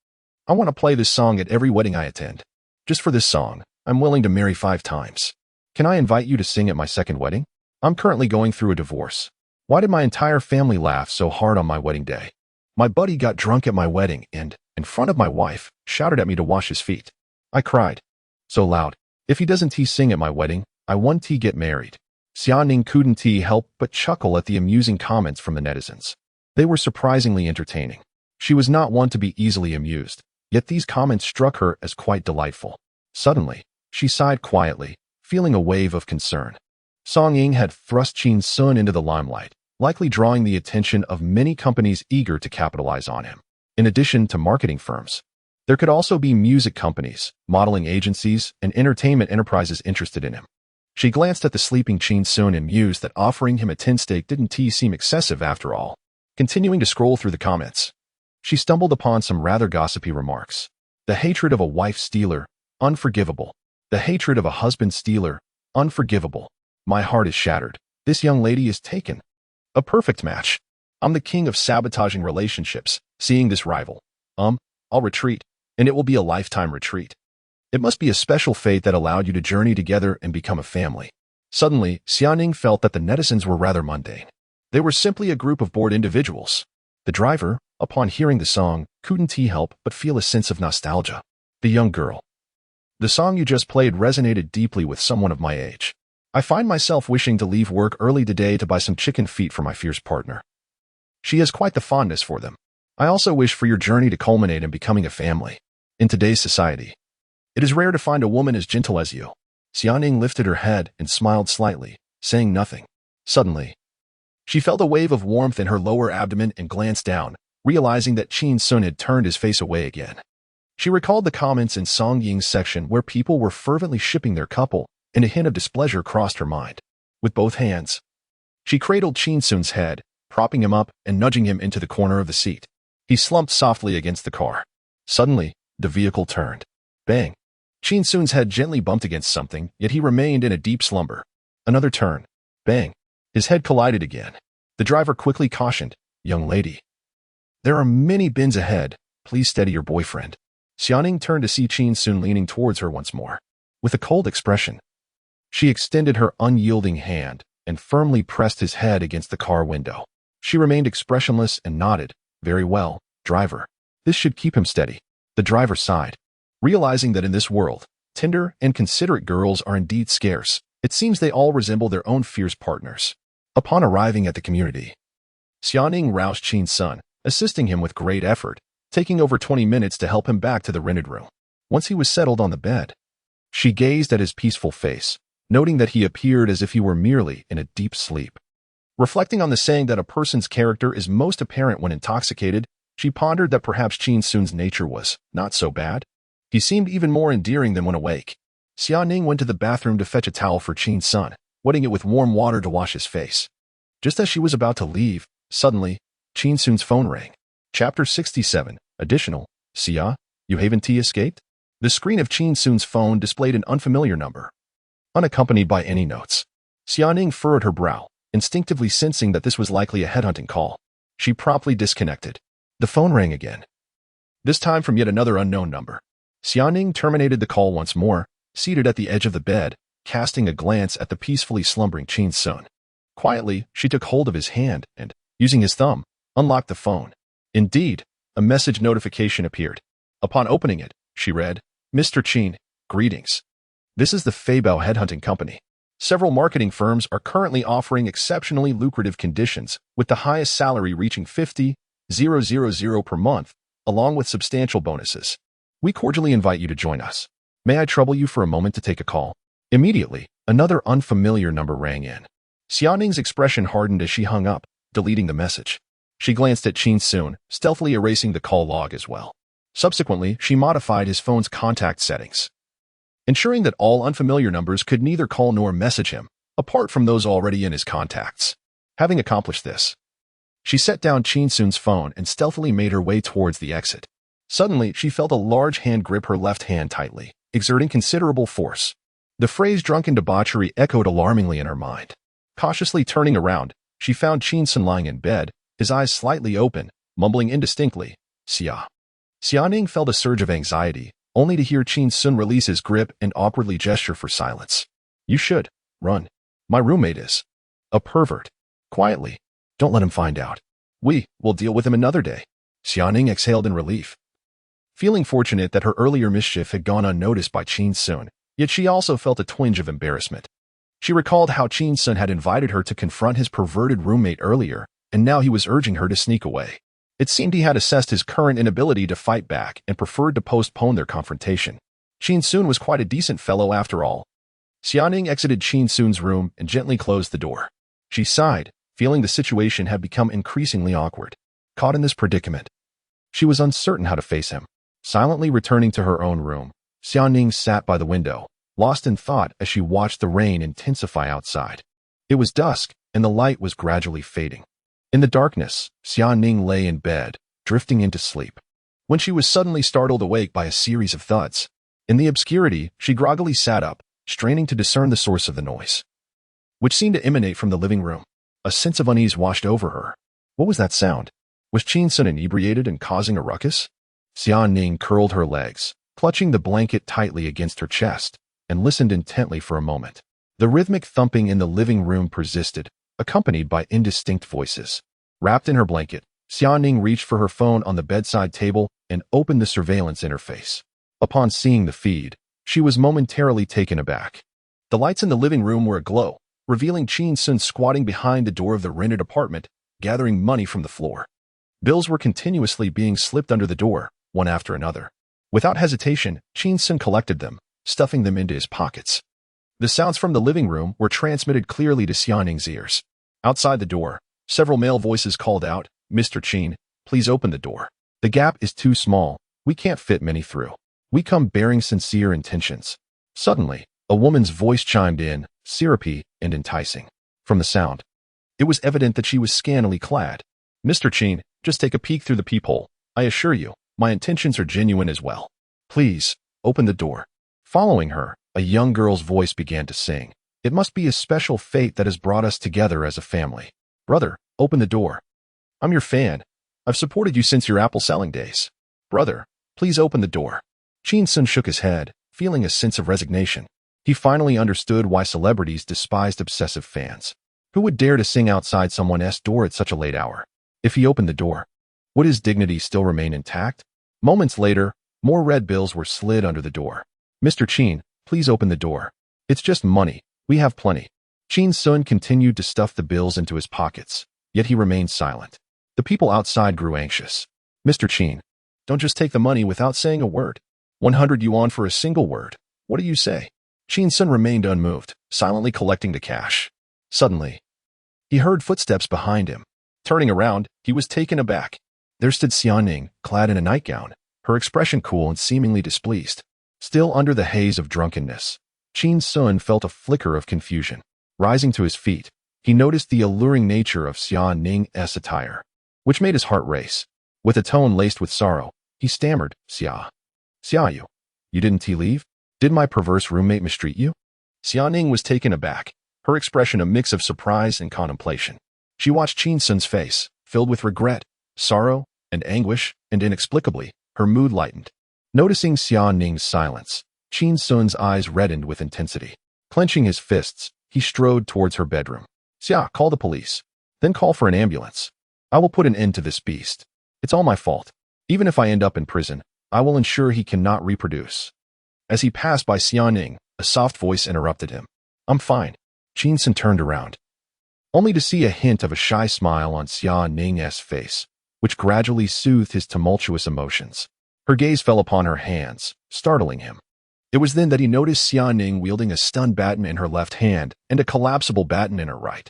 I want to play this song at every wedding I attend. Just for this song, I'm willing to marry 5 times. Can I invite you to sing at my second wedding? I'm currently going through a divorce. Why did my entire family laugh so hard on my wedding day? My buddy got drunk at my wedding and, in front of my wife, shouted at me to wash his feet. I cried so loud. If he doesn't sing at my wedding, I want to get married. Xiaoning couldn't help but chuckle at the amusing comments from the netizens. They were surprisingly entertaining. She was not one to be easily amused, yet these comments struck her as quite delightful. Suddenly, she sighed quietly, feeling a wave of concern. Song Ying had thrust Qin Xun into the limelight, likely drawing the attention of many companies eager to capitalize on him. In addition to marketing firms, there could also be music companies, modeling agencies, and entertainment enterprises interested in him. She glanced at the sleeping Qin Xun and mused that offering him a tin steak didn't seem excessive after all. Continuing to scroll through the comments, she stumbled upon some rather gossipy remarks. The hatred of a wife stealer, unforgivable. The hatred of a husband stealer, unforgivable. My heart is shattered. This young lady is taken. A perfect match. I'm the king of sabotaging relationships. Seeing this rival. I'll retreat, and it will be a lifetime retreat. It must be a special fate that allowed you to journey together and become a family. Suddenly, Xiaoning felt that the netizens were rather mundane. They were simply a group of bored individuals. The driver, upon hearing the song, couldn't help but feel a sense of nostalgia. The young girl. The song you just played resonated deeply with someone of my age. I find myself wishing to leave work early today to buy some chicken feet for my fierce partner. She has quite the fondness for them. I also wish for your journey to culminate in becoming a family. In today's society, it is rare to find a woman as gentle as you. Xiaoning lifted her head and smiled slightly, saying nothing. Suddenly, she felt a wave of warmth in her lower abdomen and glanced down, realizing that Qin Xun had turned his face away again. She recalled the comments in Song Ying's section where people were fervently shipping their couple, and a hint of displeasure crossed her mind. With both hands, she cradled Qin Xun's head, propping him up and nudging him into the corner of the seat. He slumped softly against the car. Suddenly, the vehicle turned. Bang! Qin Xun's head gently bumped against something, yet he remained in a deep slumber. Another turn. Bang! His head collided again. The driver quickly cautioned, "Young lady, there are many bins ahead. Please steady your boyfriend." Xiaoning turned to see Qin Xun leaning towards her once more. With a cold expression, she extended her unyielding hand and firmly pressed his head against the car window. She remained expressionless and nodded. "Very well, driver. This should keep him steady." The driver sighed. Realizing that in this world, tender and considerate girls are indeed scarce, it seems they all resemble their own fierce partners. Upon arriving at the community, Xiaoning roused Qin Xun, assisting him with great effort, taking over 20 minutes to help him back to the rented room. Once he was settled on the bed, she gazed at his peaceful face, noting that he appeared as if he were merely in a deep sleep. Reflecting on the saying that a person's character is most apparent when intoxicated, she pondered that perhaps Qin Xun's nature was not so bad. He seemed even more endearing than when awake. Xiaoning went to the bathroom to fetch a towel for Qin Xun, wetting it with warm water to wash his face. Just as she was about to leave, suddenly, Qin Xun's phone rang. Chapter 67, Additional, Xia, you haven't escaped? The screen of Qin Xun's phone displayed an unfamiliar number, unaccompanied by any notes. Xiaoning furrowed her brow, instinctively sensing that this was likely a headhunting call. She promptly disconnected. The phone rang again, this time from yet another unknown number. Xiaoning terminated the call once more, seated at the edge of the bed, casting a glance at the peacefully slumbering Qin Xun. Quietly, she took hold of his hand and, using his thumb, unlocked the phone. Indeed, a message notification appeared. Upon opening it, she read, "Mr. Qin, greetings. This is the Feibao Headhunting Company. Several marketing firms are currently offering exceptionally lucrative conditions, with the highest salary reaching 50,000 per month, along with substantial bonuses. We cordially invite you to join us. May I trouble you for a moment to take a call?" Immediately, another unfamiliar number rang in. Xiaoning's expression hardened as she hung up, deleting the message. She glanced at Qin Xun, stealthily erasing the call log as well. Subsequently, she modified his phone's contact settings, ensuring that all unfamiliar numbers could neither call nor message him, apart from those already in his contacts. Having accomplished this, she set down Qin Xun's phone and stealthily made her way towards the exit. Suddenly, she felt a large hand grip her left hand tightly, exerting considerable force. The phrase drunken debauchery echoed alarmingly in her mind. Cautiously turning around, she found Qin Xun lying in bed, his eyes slightly open, mumbling indistinctly, "Xia." Xiaoning felt a surge of anxiety, only to hear Qin Xun release his grip and awkwardly gesture for silence. "You should run. My roommate is a pervert." Quietly, "Don't let him find out. We will deal with him another day." Xiaoning exhaled in relief, feeling fortunate that her earlier mischief had gone unnoticed by Qin Xun, yet she also felt a twinge of embarrassment. She recalled how Qin Xun had invited her to confront his perverted roommate earlier, and now he was urging her to sneak away. It seemed he had assessed his current inability to fight back and preferred to postpone their confrontation. Qin Xun was quite a decent fellow after all. Xiaoning exited Qin Xun's room and gently closed the door. She sighed, feeling the situation had become increasingly awkward. Caught in this predicament, she was uncertain how to face him. Silently returning to her own room, Xiaoning sat by the window, lost in thought as she watched the rain intensify outside. It was dusk, and the light was gradually fading. In the darkness, Xiaoning lay in bed, drifting into sleep, when she was suddenly startled awake by a series of thuds. In the obscurity, she groggily sat up, straining to discern the source of the noise, which seemed to emanate from the living room. A sense of unease washed over her. What was that sound? Was Qin Xun inebriated and causing a ruckus? Xiaoning curled her legs, clutching the blanket tightly against her chest, and listened intently for a moment. The rhythmic thumping in the living room persisted, accompanied by indistinct voices. Wrapped in her blanket, Xiaoning reached for her phone on the bedside table and opened the surveillance interface. Upon seeing the feed, she was momentarily taken aback. The lights in the living room were aglow, revealing Qin Xun squatting behind the door of the rented apartment, gathering money from the floor. Bills were continuously being slipped under the door, one after another. Without hesitation, Qin Xun collected them, stuffing them into his pockets. The sounds from the living room were transmitted clearly to Xiaoning's ears. Outside the door, several male voices called out, "Mr. Qin, please open the door. The gap is too small. We can't fit many through. We come bearing sincere intentions." Suddenly, a woman's voice chimed in, syrupy and enticing. From the sound, it was evident that she was scantily clad. "Mr. Qin, just take a peek through the peephole. I assure you, my intentions are genuine as well. Please, open the door." Following her, a young girl's voice began to sing. "It must be a special fate that has brought us together as a family. Brother, open the door. I'm your fan. I've supported you since your apple selling days. Brother, please open the door." Qin Xun shook his head, feeling a sense of resignation. He finally understood why celebrities despised obsessive fans. Who would dare to sing outside someone else's door at such a late hour? If he opened the door, would his dignity still remain intact? Moments later, more red bills were slid under the door. "Mr. Qin, please open the door. It's just money. We have plenty." Qin Xun continued to stuff the bills into his pockets, yet he remained silent. The people outside grew anxious. "Mr. Qin, don't just take the money without saying a word. 100 yuan for a single word. What do you say?" Qin Xun remained unmoved, silently collecting the cash. Suddenly, he heard footsteps behind him. Turning around, he was taken aback. There stood Xiaoning, clad in a nightgown, her expression cool and seemingly displeased. Still under the haze of drunkenness, Qin Xun felt a flicker of confusion. Rising to his feet, he noticed the alluring nature of Xiaoning's attire, which made his heart race. With a tone laced with sorrow, he stammered, Xia, you didn't leave? Did my perverse roommate mistreat you?" Xiaoning was taken aback, her expression a mix of surprise and contemplation. She watched Qin Xun's face, filled with regret, sorrow, and anguish, and inexplicably, her mood lightened. Noticing Xiaoning's silence, Qin Xun's eyes reddened with intensity. Clenching his fists, he strode towards her bedroom. "Xia, call the police. Then call for an ambulance. I will put an end to this beast. It's all my fault. Even if I end up in prison, I will ensure he cannot reproduce." As he passed by Xiaoning, a soft voice interrupted him. "I'm fine." Qin Xun turned around, only to see a hint of a shy smile on Xiaoning's face, which gradually soothed his tumultuous emotions. Her gaze fell upon her hands, startling him. It was then that he noticed Xiaoning wielding a stun baton in her left hand and a collapsible baton in her right,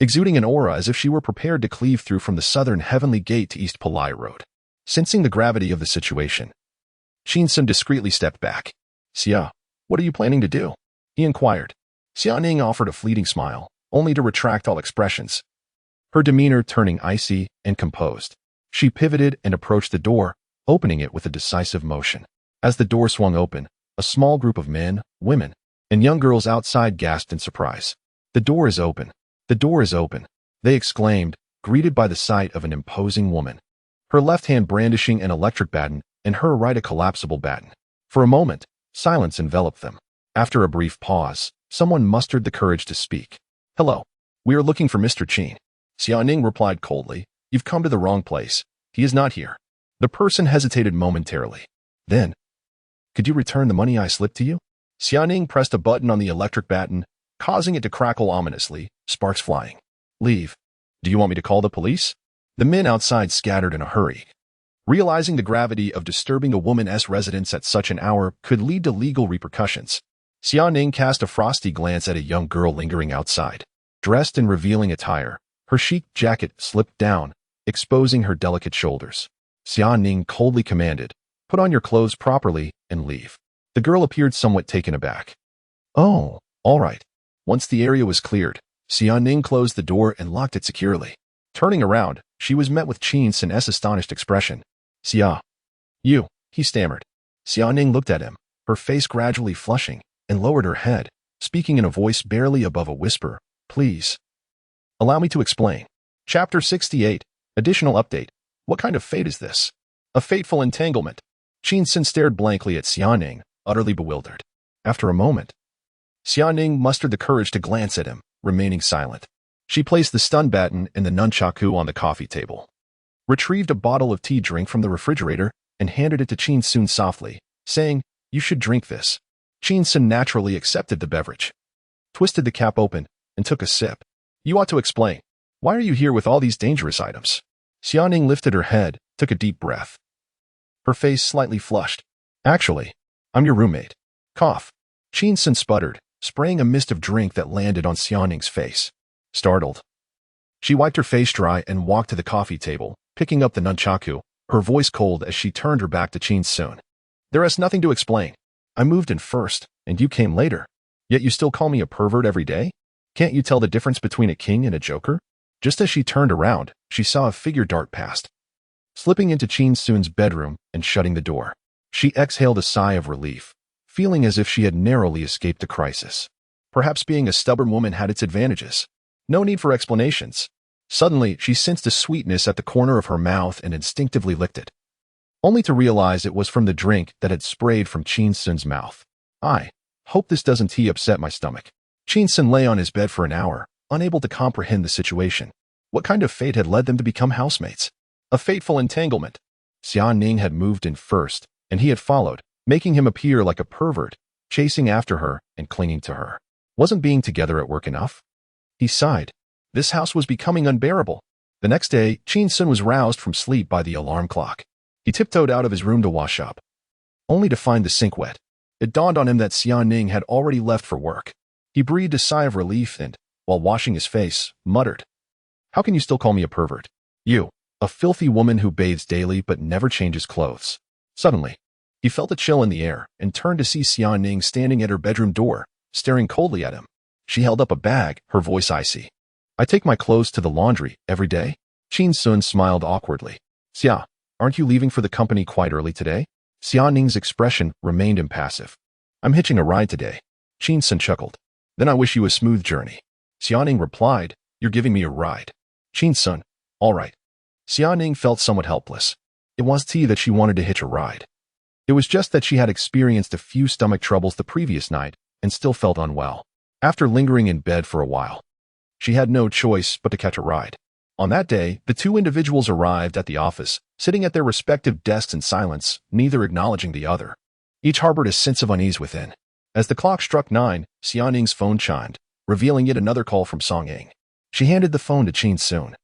exuding an aura as if she were prepared to cleave through from the southern heavenly gate to East Palai Road. Sensing the gravity of the situation, Qin Xun discreetly stepped back. "Xia, what are you planning to do?" he inquired. Xiaoning offered a fleeting smile, only to retract all expressions, her demeanor turning icy and composed. She pivoted and approached the door, opening it with a decisive motion. As the door swung open, a small group of men, women, and young girls outside gasped in surprise. "The door is open! The door is open!" they exclaimed, greeted by the sight of an imposing woman, her left hand brandishing an electric baton and her right a collapsible baton. For a moment, silence enveloped them. After a brief pause, someone mustered the courage to speak. "Hello. We are looking for Mr. Qin." Xiaoning replied coldly, "You've come to the wrong place. He is not here." The person hesitated momentarily. Then, "Could you return the money I slipped to you?" Xiaoning pressed a button on the electric baton, causing it to crackle ominously, sparks flying. Leave. Do you want me to call the police? The men outside scattered in a hurry. Realizing the gravity of disturbing a woman's residence at such an hour could lead to legal repercussions, Xia Ning cast a frosty glance at a young girl lingering outside. Dressed in revealing attire, her chic jacket slipped down, exposing her delicate shoulders. Xia Ning coldly commanded, "Put on your clothes properly and leave." The girl appeared somewhat taken aback. "Oh, all right." Once the area was cleared, Xia Ning closed the door and locked it securely. Turning around, she was met with Qin Xun's astonished expression. "Xia, you," he stammered. Xia Ning looked at him, her face gradually flushing, and lowered her head, speaking in a voice barely above a whisper. "Please, allow me to explain." Chapter 68, Additional Update. What kind of fate is this? A fateful entanglement. Qin Xun stared blankly at Xia Ning, utterly bewildered. After a moment, Xia Ning mustered the courage to glance at him, remaining silent. She placed the stun baton and the nunchaku on the coffee table, retrieved a bottle of tea drink from the refrigerator, and handed it to Qin Xun softly, saying, "You should drink this." Qin Xun naturally accepted the beverage, twisted the cap open, and took a sip. "You ought to explain. Why are you here with all these dangerous items?" Xia Ning lifted her head, took a deep breath. Her face slightly flushed. "Actually, I'm your roommate." Cough. Qin Xun sputtered, spraying a mist of drink that landed on Xia Ning's face. Startled, she wiped her face dry and walked to the coffee table, picking up the nunchaku, her voice cold as she turned her back to Qin Xun. "There is nothing to explain. I moved in first, and you came later. Yet you still call me a pervert every day? Can't you tell the difference between a king and a joker?" Just as she turned around, she saw a figure dart past, slipping into Qin Xun's bedroom and shutting the door. She exhaled a sigh of relief, feeling as if she had narrowly escaped a crisis. Perhaps being a stubborn woman had its advantages. No need for explanations. Suddenly, she sensed a sweetness at the corner of her mouth and instinctively licked it, only to realize it was from the drink that had sprayed from Qin Xun's mouth. "I hope this doesn't upset my stomach." Qin Xun lay on his bed for an hour, unable to comprehend the situation. What kind of fate had led them to become housemates? A fateful entanglement. Xia Ning had moved in first, and he had followed, making him appear like a pervert, chasing after her and clinging to her. Wasn't being together at work enough? He sighed. This house was becoming unbearable. The next day, Qin Xun was roused from sleep by the alarm clock. He tiptoed out of his room to wash up, only to find the sink wet. It dawned on him that Xia Ning had already left for work. He breathed a sigh of relief and, while washing his face, muttered, "How can you still call me a pervert? You, a filthy woman who bathes daily but never changes clothes." Suddenly, he felt a chill in the air and turned to see Xia Ning standing at her bedroom door, staring coldly at him. She held up a bag, her voice icy. "I take my clothes to the laundry every day." Qin Xun smiled awkwardly. "Xia, aren't you leaving for the company quite early today?" Xia Ning's expression remained impassive. "I'm hitching a ride today." Qin Xun chuckled. "Then I wish you a smooth journey." Xia Ning replied, "You're giving me a ride." Qin Xun, "All right." Xia Ning felt somewhat helpless. It was tea that she wanted to hitch a ride. It was just that she had experienced a few stomach troubles the previous night and still felt unwell. After lingering in bed for a while, she had no choice but to catch a ride. On that day, the two individuals arrived at the office, sitting at their respective desks in silence, neither acknowledging the other. Each harbored a sense of unease within. As the clock struck 9, Xia Ning's phone chimed, revealing yet another call from Song Ying. She handed the phone to Qin Xun,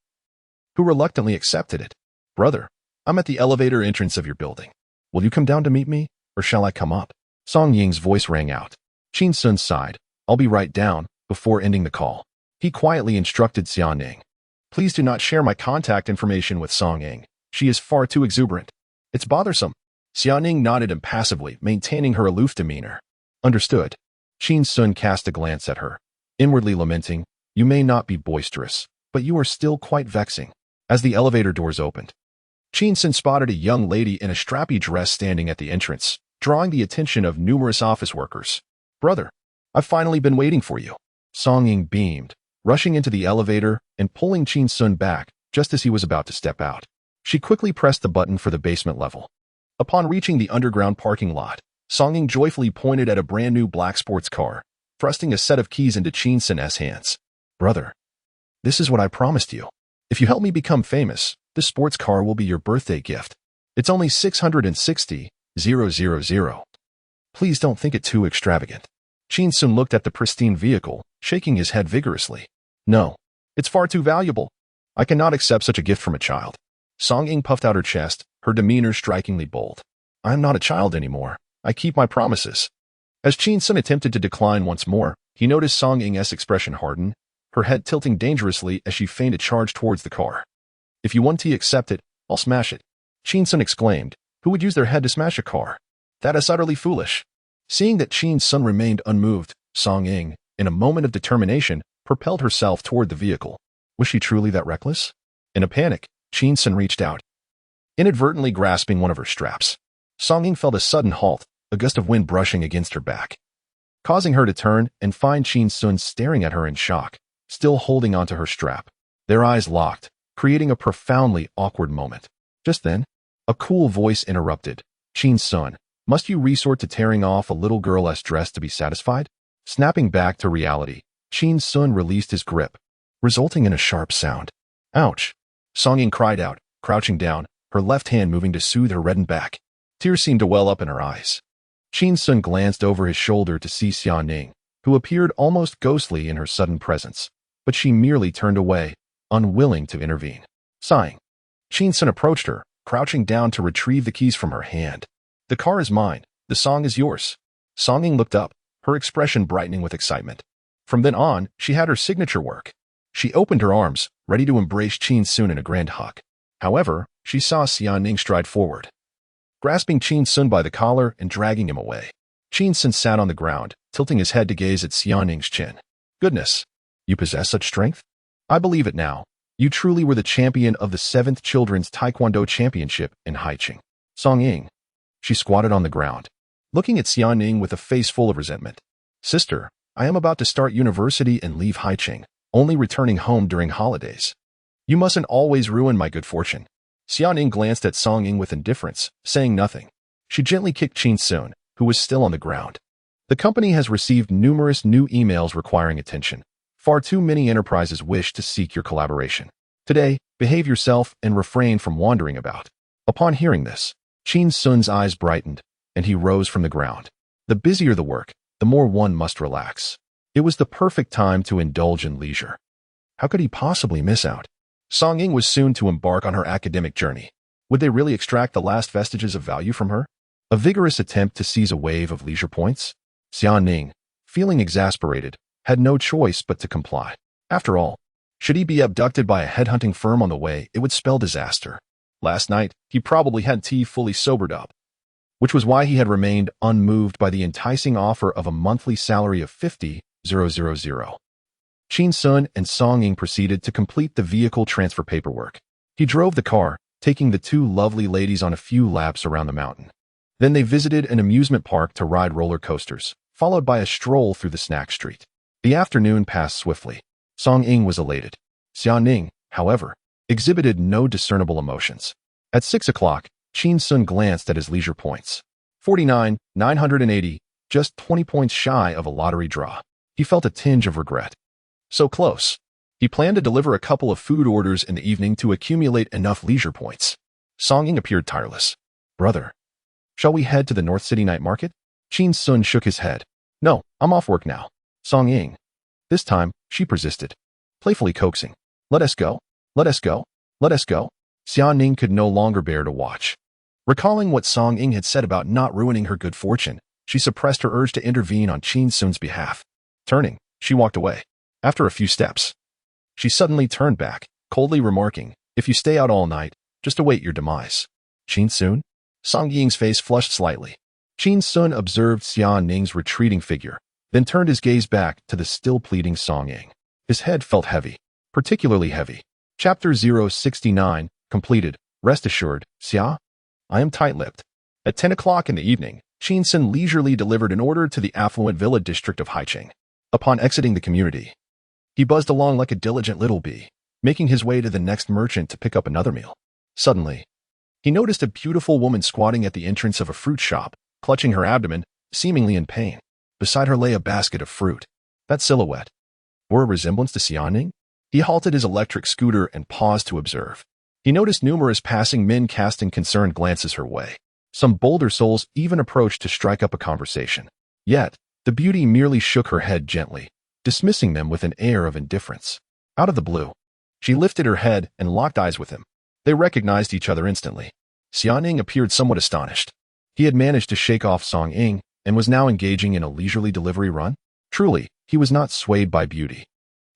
who reluctantly accepted it. "Brother, I'm at the elevator entrance of your building. Will you come down to meet me, or shall I come up?" Song Ying's voice rang out. Qin Xun sighed. "I'll be right down," before ending the call. He quietly instructed Xia Ning, "Please do not share my contact information with Song Ying. She is far too exuberant. It's bothersome." Xia Ning nodded impassively, maintaining her aloof demeanor. "Understood." Qin Xun cast a glance at her, inwardly lamenting, "You may not be boisterous, but you are still quite vexing." As the elevator doors opened, Qin Xun spotted a young lady in a strappy dress standing at the entrance, drawing the attention of numerous office workers. "Brother, I've finally been waiting for you." Song Ying beamed, rushing into the elevator and pulling Qin Xun back just as he was about to step out. She quickly pressed the button for the basement level. Upon reaching the underground parking lot, Song Ying joyfully pointed at a brand new black sports car, thrusting a set of keys into Qin Xun's hands. "Brother, this is what I promised you. If you help me become famous, this sports car will be your birthday gift. It's only 660,000. Please don't think it too extravagant." Qin Xun looked at the pristine vehicle, shaking his head vigorously. No, it's far too valuable. I cannot accept such a gift from a child. Song Ying puffed out her chest, her demeanor strikingly bold. I am not a child anymore. I keep my promises. As Qin Xun attempted to decline once more, he noticed Song Ying's expression harden, her head tilting dangerously as she feigned a charge towards the car. If you want to accept it, I'll smash it. Qin Xun exclaimed. Who would use their head to smash a car? That is utterly foolish. Seeing that Qin Xun remained unmoved, Song Ying, in a moment of determination, propelled herself toward the vehicle. Was she truly that reckless? In a panic, Qin Xun reached out, inadvertently grasping one of her straps. Song Ying felt a sudden halt, a gust of wind brushing against her back, causing her to turn and find Qin Xun staring at her in shock, still holding onto her strap. Their eyes locked, creating a profoundly awkward moment. Just then, a cool voice interrupted. Qin Xun, must you resort to tearing off a little girl-esque dress to be satisfied? Snapping back to reality, Qin Xun released his grip, resulting in a sharp sound. Ouch! Song Ying cried out, crouching down, her left hand moving to soothe her reddened back. Tears seemed to well up in her eyes. Qin Xun glanced over his shoulder to see Xia Ning, who appeared almost ghostly in her sudden presence, but she merely turned away, unwilling to intervene. Sighing, Qin Xun approached her, crouching down to retrieve the keys from her hand. The car is mine. The song is yours. Song Ying looked up, her expression brightening with excitement. From then on, she had her signature work. She opened her arms, ready to embrace Qin Xun in a grand hug. However, she saw Xia Ning stride forward, grasping Qin Xun by the collar and dragging him away. Qin Xun sat on the ground, tilting his head to gaze at Xia Ning's chin. Goodness, you possess such strength? I believe it now. You truly were the champion of the 7th Children's Taekwondo Championship in Haicheng. Song Ying. She squatted on the ground, looking at Xia Ning with a face full of resentment. Sister, I am about to start university and leave Haicheng, only returning home during holidays. You mustn't always ruin my good fortune. Xia Ning glanced at Song Ying with indifference, saying nothing. She gently kicked Qin Xun, who was still on the ground. The company has received numerous new emails requiring attention. Far too many enterprises wish to seek your collaboration. Today, behave yourself and refrain from wandering about. Upon hearing this, Qin Xun's eyes brightened, and he rose from the ground. The busier the work, the more one must relax. It was the perfect time to indulge in leisure. How could he possibly miss out? Song Ying was soon to embark on her academic journey. Would they really extract the last vestiges of value from her? A vigorous attempt to seize a wave of leisure points? Xia Ning, feeling exasperated, had no choice but to comply. After all, should he be abducted by a headhunting firm on the way, it would spell disaster. Last night, he probably had tea fully sobered up, which was why he had remained unmoved by the enticing offer of a monthly salary of 50,000. Qin Xun and Song Ying proceeded to complete the vehicle transfer paperwork. He drove the car, taking the two lovely ladies on a few laps around the mountain. Then they visited an amusement park to ride roller coasters, followed by a stroll through the snack street. The afternoon passed swiftly. Song Ying was elated. Xia Ning, however, exhibited no discernible emotions. At 6 o'clock, Qin Xun glanced at his leisure points. 49,980, just 20 points shy of a lottery draw. He felt a tinge of regret. So close. He planned to deliver a couple of food orders in the evening to accumulate enough leisure points. Song Ying appeared tireless. Brother, shall we head to the North City night market? Qin Xun shook his head. No, I'm off work now. Song Ying. This time, she persisted, playfully coaxing. Let us go. Let us go. Let us go. Xia Ning could no longer bear to watch. Recalling what Song Ying had said about not ruining her good fortune, she suppressed her urge to intervene on Qin Xun's behalf. Turning, she walked away. After a few steps, she suddenly turned back, coldly remarking, if you stay out all night, just await your demise. Qin Xun? Song Ying's face flushed slightly. Qin Xun observed Xia Ning's retreating figure, then turned his gaze back to the still pleading Song Ying. His head felt heavy, particularly heavy. Chapter 069, completed. Rest assured, Xia, I am tight-lipped. At 10 o'clock in the evening, Qin Xun leisurely delivered an order to the affluent villa district of Haicheng. Upon exiting the community, he buzzed along like a diligent little bee, making his way to the next merchant to pick up another meal. Suddenly, he noticed a beautiful woman squatting at the entrance of a fruit shop, clutching her abdomen, seemingly in pain. Beside her lay a basket of fruit. That silhouette bore a resemblance to Xia Ning. He halted his electric scooter and paused to observe. He noticed numerous passing men casting concerned glances her way. Some bolder souls even approached to strike up a conversation. Yet, The beauty merely shook her head gently, dismissing them with an air of indifference. Out of the blue, she lifted her head and locked eyes with him. They recognized each other instantly. Xiaoning appeared somewhat astonished. He had managed to shake off Song Ying and was now engaging in a leisurely delivery run. Truly, he was not swayed by beauty.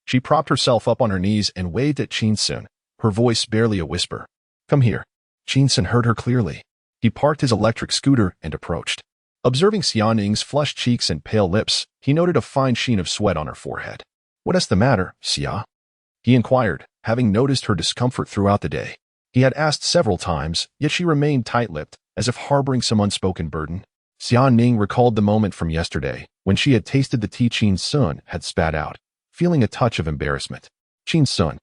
She propped herself up on her knees and waved at Qin Xun, her voice barely a whisper. Come here. Qin Xun heard her clearly. He parked his electric scooter and approached. Observing Xiaoning's flushed cheeks and pale lips, he noted a fine sheen of sweat on her forehead. What is the matter, Xia? He inquired, having noticed her discomfort throughout the day. He had asked several times, yet she remained tight-lipped, as if harboring some unspoken burden. Xiaoning recalled the moment from yesterday, when she had tasted the tea Qin Xun had spat out, feeling a touch of embarrassment. Qin Xun,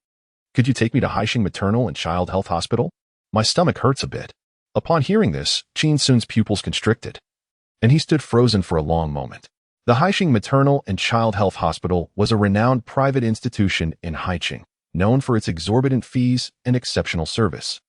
could you take me to Haixing Maternal and Child Health Hospital? My stomach hurts a bit. Upon hearing this, Qin Xun's pupils constricted, and he stood frozen for a long moment. The Haixing Maternal and Child Health Hospital was a renowned private institution in Haixing, known for its exorbitant fees and exceptional service,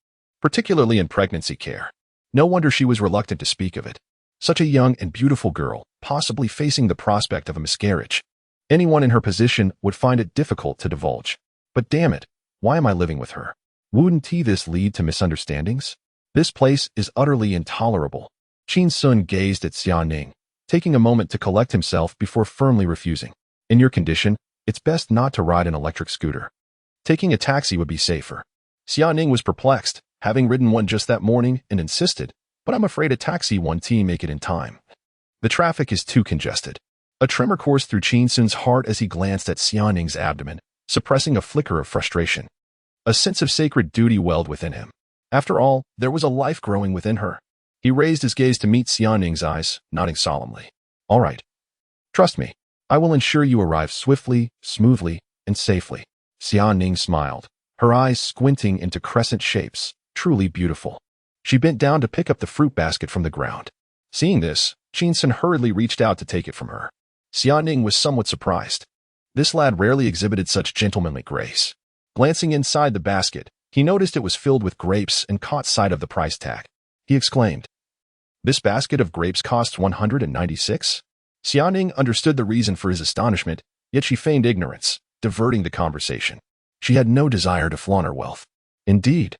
particularly in pregnancy care. No wonder she was reluctant to speak of it. Such a young and beautiful girl, possibly facing the prospect of a miscarriage. Anyone in her position would find it difficult to divulge. But damn it, why am I living with her? Wouldn't this lead to misunderstandings? This place is utterly intolerable. Qin Xun gazed at Xiaoning, taking a moment to collect himself before firmly refusing. In your condition, it's best not to ride an electric scooter. Taking a taxi would be safer. Xiaoning was perplexed, having ridden one just that morning, and insisted, but I'm afraid a taxi won't make it in time. The traffic is too congested. A tremor coursed through Qin Xun's heart as he glanced at Xiaoning's abdomen, suppressing a flicker of frustration. A sense of sacred duty welled within him. After all, there was a life growing within her. He raised his gaze to meet Xiaoning's eyes, nodding solemnly. All right. Trust me. I will ensure you arrive swiftly, smoothly, and safely. Xiaoning smiled, her eyes squinting into crescent shapes, truly beautiful. She bent down to pick up the fruit basket from the ground. Seeing this, Qin Xun hurriedly reached out to take it from her. Xiaoning was somewhat surprised. This lad rarely exhibited such gentlemanly grace. Glancing inside the basket, he noticed it was filled with grapes and caught sight of the price tag. He exclaimed, "This basket of grapes costs 196? Xiaoning understood the reason for his astonishment, yet she feigned ignorance, diverting the conversation. She had no desire to flaunt her wealth. Indeed,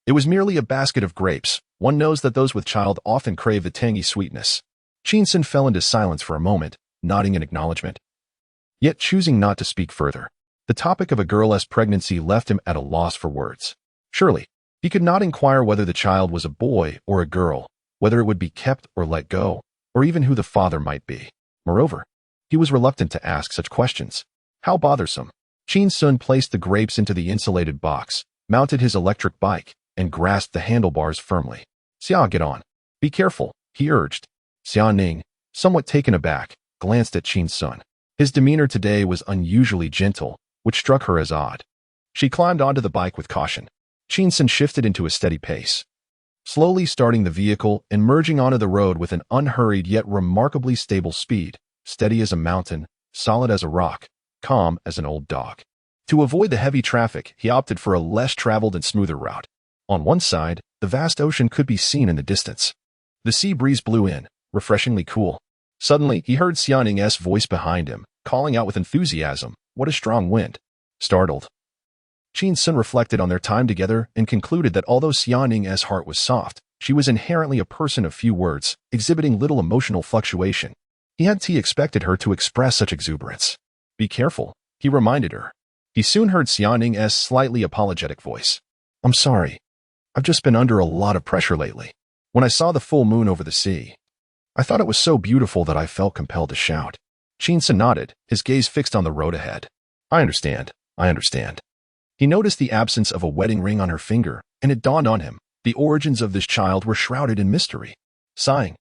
it was merely a basket of grapes. One knows that those with child often crave the tangy sweetness. Qin Xun fell into silence for a moment, nodding in acknowledgement, yet choosing not to speak further. The topic of a girl's pregnancy left him at a loss for words. Surely, he could not inquire whether the child was a boy or a girl, whether it would be kept or let go, or even who the father might be. Moreover, he was reluctant to ask such questions. How bothersome. Qin Xun placed the grapes into the insulated box, mounted his electric bike, and grasped the handlebars firmly. Xia, get on. Be careful, he urged. Xiaoning, somewhat taken aback, glanced at Qin Xun. His demeanor today was unusually gentle, which struck her as odd. She climbed onto the bike with caution. Qin Xun shifted into a steady pace, slowly starting the vehicle and merging onto the road with an unhurried yet remarkably stable speed, steady as a mountain, solid as a rock, calm as an old dog. To avoid the heavy traffic, he opted for a less traveled and smoother route. On one side, the vast ocean could be seen in the distance. The sea breeze blew in, refreshingly cool. Suddenly, he heard Xiaoning's voice behind him, calling out with enthusiasm, "What a strong wind!" Startled, Qin Xun reflected on their time together and concluded that although Xiaoning's heart was soft, she was inherently a person of few words, exhibiting little emotional fluctuation. He hadn't expected her to express such exuberance. Be careful, he reminded her. He soon heard Xiaoning's slightly apologetic voice. I'm sorry. I've just been under a lot of pressure lately. When I saw the full moon over the sea, I thought it was so beautiful that I felt compelled to shout. Qin Xun nodded, his gaze fixed on the road ahead. I understand. He noticed the absence of a wedding ring on her finger, and it dawned on him. The origins of this child were shrouded in mystery. Sighing,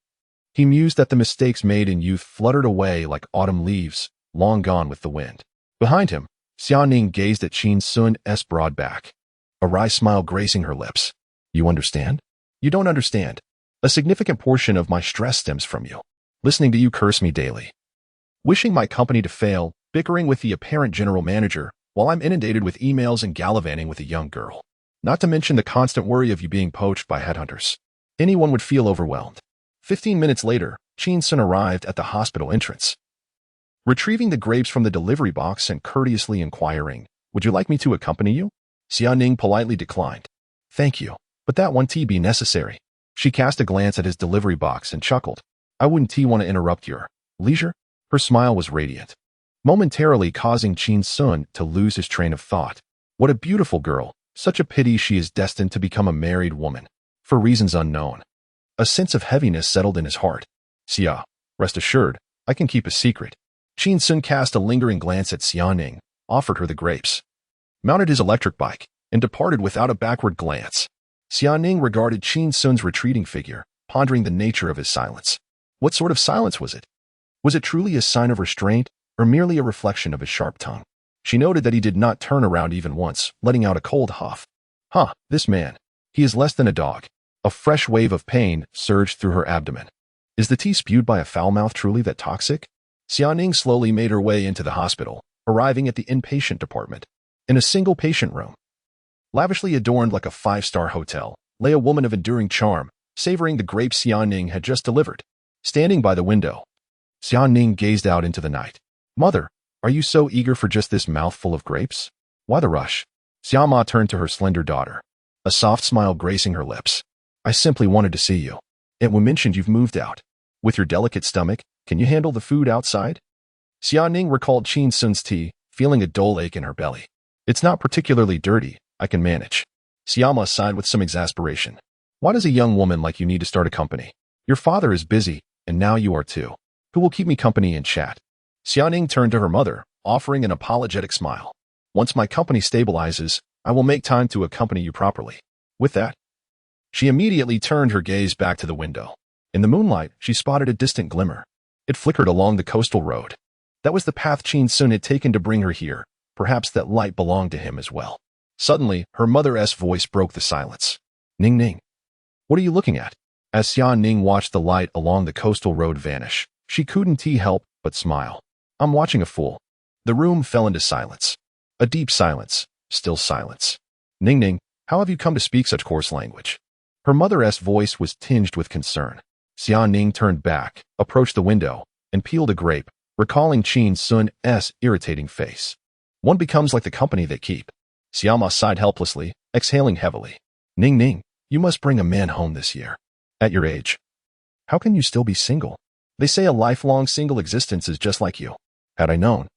he mused that the mistakes made in youth fluttered away like autumn leaves, long gone with the wind. Behind him, Xiaoning gazed at Qin Xun's broad back, a wry smile gracing her lips. You understand? You don't understand. A significant portion of my stress stems from you. Listening to you curse me daily. Wishing my company to fail, bickering with the apparent general manager, while I'm inundated with emails and gallivanting with a young girl. Not to mention the constant worry of you being poached by headhunters. Anyone would feel overwhelmed. 15 minutes later, Qin Xun arrived at the hospital entrance. retrieving the grapes from the delivery box and courteously inquiring, "Would you like me to accompany you?" Xiaoning politely declined. "Thank you, but that won't be necessary." She cast a glance at his delivery box and chuckled. "I wouldn't want to interrupt your leisure." Her smile was radiant, momentarily causing Qin Xun to lose his train of thought. What a beautiful girl. Such a pity she is destined to become a married woman. For reasons unknown, a sense of heaviness settled in his heart. "Xia, rest assured, I can keep a secret." Qin Xun cast a lingering glance at Xiaoning, offered her the grapes, mounted his electric bike, and departed without a backward glance. Xiaoning regarded Qin Xun's retreating figure, pondering the nature of his silence. What sort of silence was it? Was it truly a sign of restraint, or merely a reflection of his sharp tongue? She noted that he did not turn around even once, letting out a cold huff. This man. He is less than a dog. A fresh wave of pain surged through her abdomen. Is the tea spewed by a foul mouth truly that toxic? Xiaoning slowly made her way into the hospital, arriving at the inpatient department. In a single patient room, lavishly adorned like a five-star hotel, lay a woman of enduring charm, savoring the grapes Xiaoning had just delivered. Standing by the window, Xiaoning gazed out into the night. "Mother, are you so eager for just this mouthful of grapes? Why the rush?" Xiaoma turned to her slender daughter, a soft smile gracing her lips. "I simply wanted to see you. It was mentioned you've moved out. With your delicate stomach, can you handle the food outside?" Xiaoning recalled Qin Xun's tea, feeling a dull ache in her belly. "It's not particularly dirty. I can manage." Xiaoma sighed with some exasperation. "Why does a young woman like you need to start a company? Your father is busy, and now you are too. Who will keep me company and chat?" Xiaoning turned to her mother, offering an apologetic smile. "Once my company stabilizes, I will make time to accompany you properly." With that, she immediately turned her gaze back to the window. In the moonlight, she spotted a distant glimmer. It flickered along the coastal road. That was the path Qin Xun had taken to bring her here. Perhaps that light belonged to him as well. Suddenly, her mother's voice broke the silence. "Ning Ning, what are you looking at?" As Xiaoning watched the light along the coastal road vanish, she couldn't help but smile. "I'm watching a fool." The room fell into silence. A deep silence, still silence. "Ning Ning, how have you come to speak such coarse language?" Her mother's voice was tinged with concern. Xiaoning turned back, approached the window, and peeled a grape, recalling Qin Xun's irritating face. One becomes like the company they keep. Xiaoma sighed helplessly, exhaling heavily. "Ning Ning, you must bring a man home this year. At your age. How can you still be single? They say a lifelong single existence is just like you. Had I known,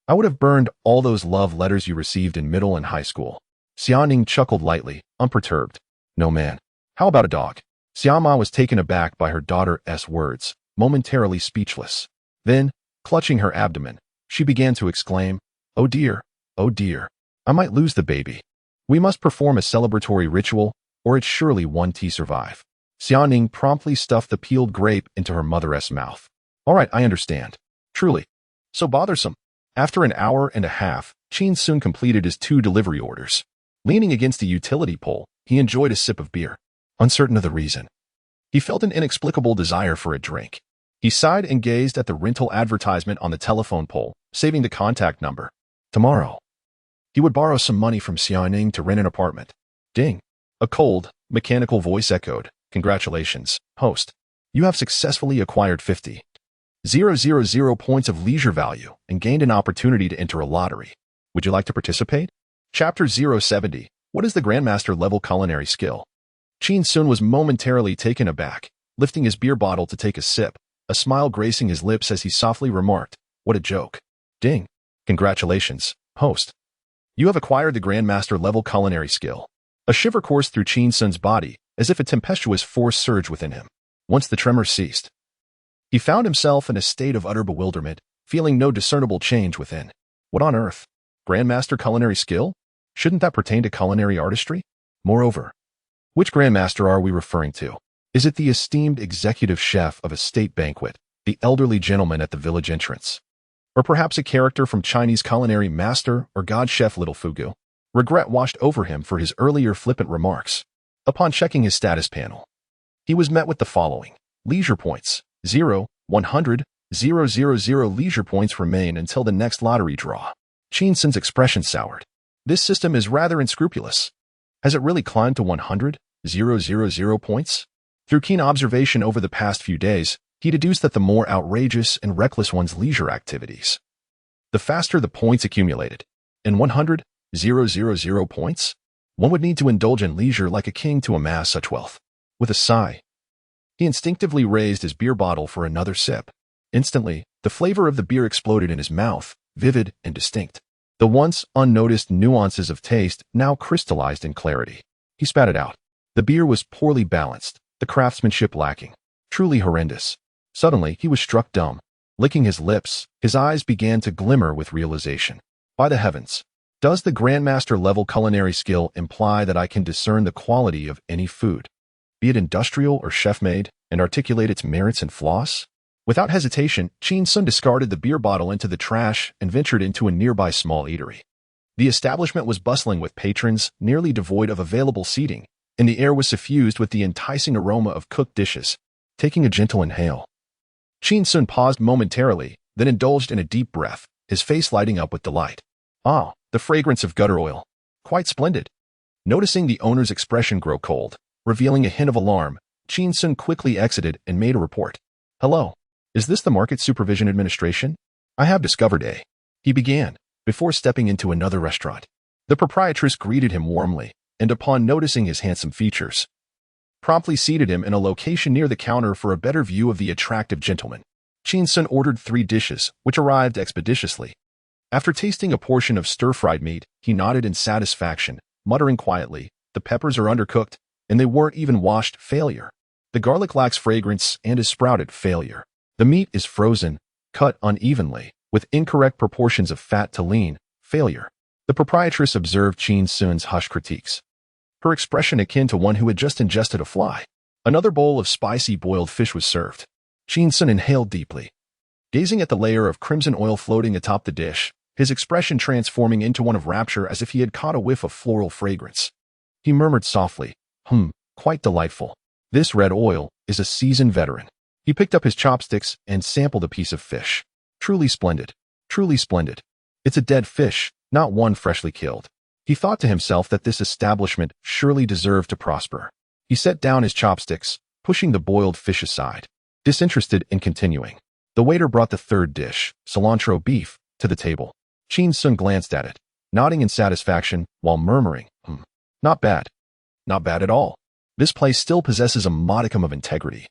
I would have burned all those love letters you received in middle and high school." Xiaoning chuckled lightly, unperturbed. "No man. How about a dog?" Xiaoma was taken aback by her daughter's words, momentarily speechless. Then, clutching her abdomen, she began to exclaim, oh dear, I might lose the baby. We must perform a celebratory ritual, or it surely won't survive." Xiaoning promptly stuffed the peeled grape into her mother's mouth. "All right, I understand. Truly. So bothersome." After an hour and a half, Qin Xun completed his 2 delivery orders. Leaning against a utility pole, he enjoyed a sip of beer. Uncertain of the reason, he felt an inexplicable desire for a drink. He sighed and gazed at the rental advertisement on the telephone pole, saving the contact number. Tomorrow, he would borrow some money from Xiaoning to rent an apartment. Ding. A cold, mechanical voice echoed. "Congratulations, host. You have successfully acquired 50,000 points of leisure value and gained an opportunity to enter a lottery. Would you like to participate?" Chapter 070. What is the Grandmaster level culinary skill? Qin Xun was momentarily taken aback, lifting his beer bottle to take a sip, a smile gracing his lips as he softly remarked, "What a joke." Ding. Congratulations, host. You have acquired the Grandmaster level culinary skill. A shiver coursed through Qin Xun's body, as if a tempestuous force surged within him. Once the tremor ceased, he found himself in a state of utter bewilderment, feeling no discernible change within. What on earth? Grandmaster culinary skill? Shouldn't that pertain to culinary artistry? Moreover, which Grandmaster are we referring to? Is it the esteemed executive chef of a state banquet, the elderly gentleman at the village entrance? Or perhaps a character from Chinese culinary master or god chef Little Fugu? Regret washed over him for his earlier flippant remarks. Upon checking his status panel, he was met with the following. Leisure points, 0, 100, 000 leisure points remain until the next lottery draw. Qin Xun's expression soured. This system is rather unscrupulous. Has it really climbed to 100, 000 points? Through keen observation over the past few days, He deduced that the more outrageous and reckless one's leisure activities, the faster the points accumulated. In 100,000 points, one would need to indulge in leisure like a king to amass such wealth. With a sigh, he instinctively raised his beer bottle for another sip. Instantly, the flavor of the beer exploded in his mouth, vivid and distinct. The once unnoticed nuances of taste now crystallized in clarity. He spat it out. The beer was poorly balanced, the craftsmanship lacking. Truly horrendous. Suddenly, he was struck dumb. Licking his lips, his eyes began to glimmer with realization. By the heavens! Does the Grandmaster-level culinary skill imply that I can discern the quality of any food, be it industrial or chef-made, and articulate its merits and flaws? Without hesitation, Qin Xun discarded the beer bottle into the trash and ventured into a nearby small eatery. The establishment was bustling with patrons, nearly devoid of available seating, and the air was suffused with the enticing aroma of cooked dishes. Taking a gentle inhale, Qin Xun paused momentarily, then indulged in a deep breath, his face lighting up with delight. Ah, the fragrance of gutter oil. Quite splendid. Noticing the owner's expression grow cold, revealing a hint of alarm, Qin Xun quickly exited and made a report. Hello. Is this the Market Supervision Administration? I have discovered a... He began, before stepping into another restaurant. The proprietress greeted him warmly, and upon noticing his handsome features, promptly seated him in a location near the counter for a better view of the attractive gentleman. Qin Xun ordered 3 dishes, which arrived expeditiously. After tasting a portion of stir-fried meat, he nodded in satisfaction, muttering quietly, the peppers are undercooked, and they weren't even washed. Failure. The garlic lacks fragrance and is sprouted. Failure. The meat is frozen, cut unevenly, with incorrect proportions of fat to lean. Failure. The proprietress observed Qin Xun's hushed critiques, her expression akin to one who had just ingested a fly. Another bowl of spicy boiled fish was served. Qin Xun inhaled deeply, gazing at the layer of crimson oil floating atop the dish, his expression transforming into one of rapture as if he had caught a whiff of floral fragrance. He murmured softly, quite delightful. This red oil is a seasoned veteran. He picked up his chopsticks and sampled a piece of fish. Truly splendid. Truly splendid. It's a dead fish, not one freshly killed. He thought to himself that this establishment surely deserved to prosper. He set down his chopsticks, pushing the boiled fish aside, disinterested in continuing. The waiter brought the 3rd dish, cilantro beef, to the table. Qin Xun glanced at it, nodding in satisfaction, while murmuring, not bad. Not bad at all. This place still possesses a modicum of integrity.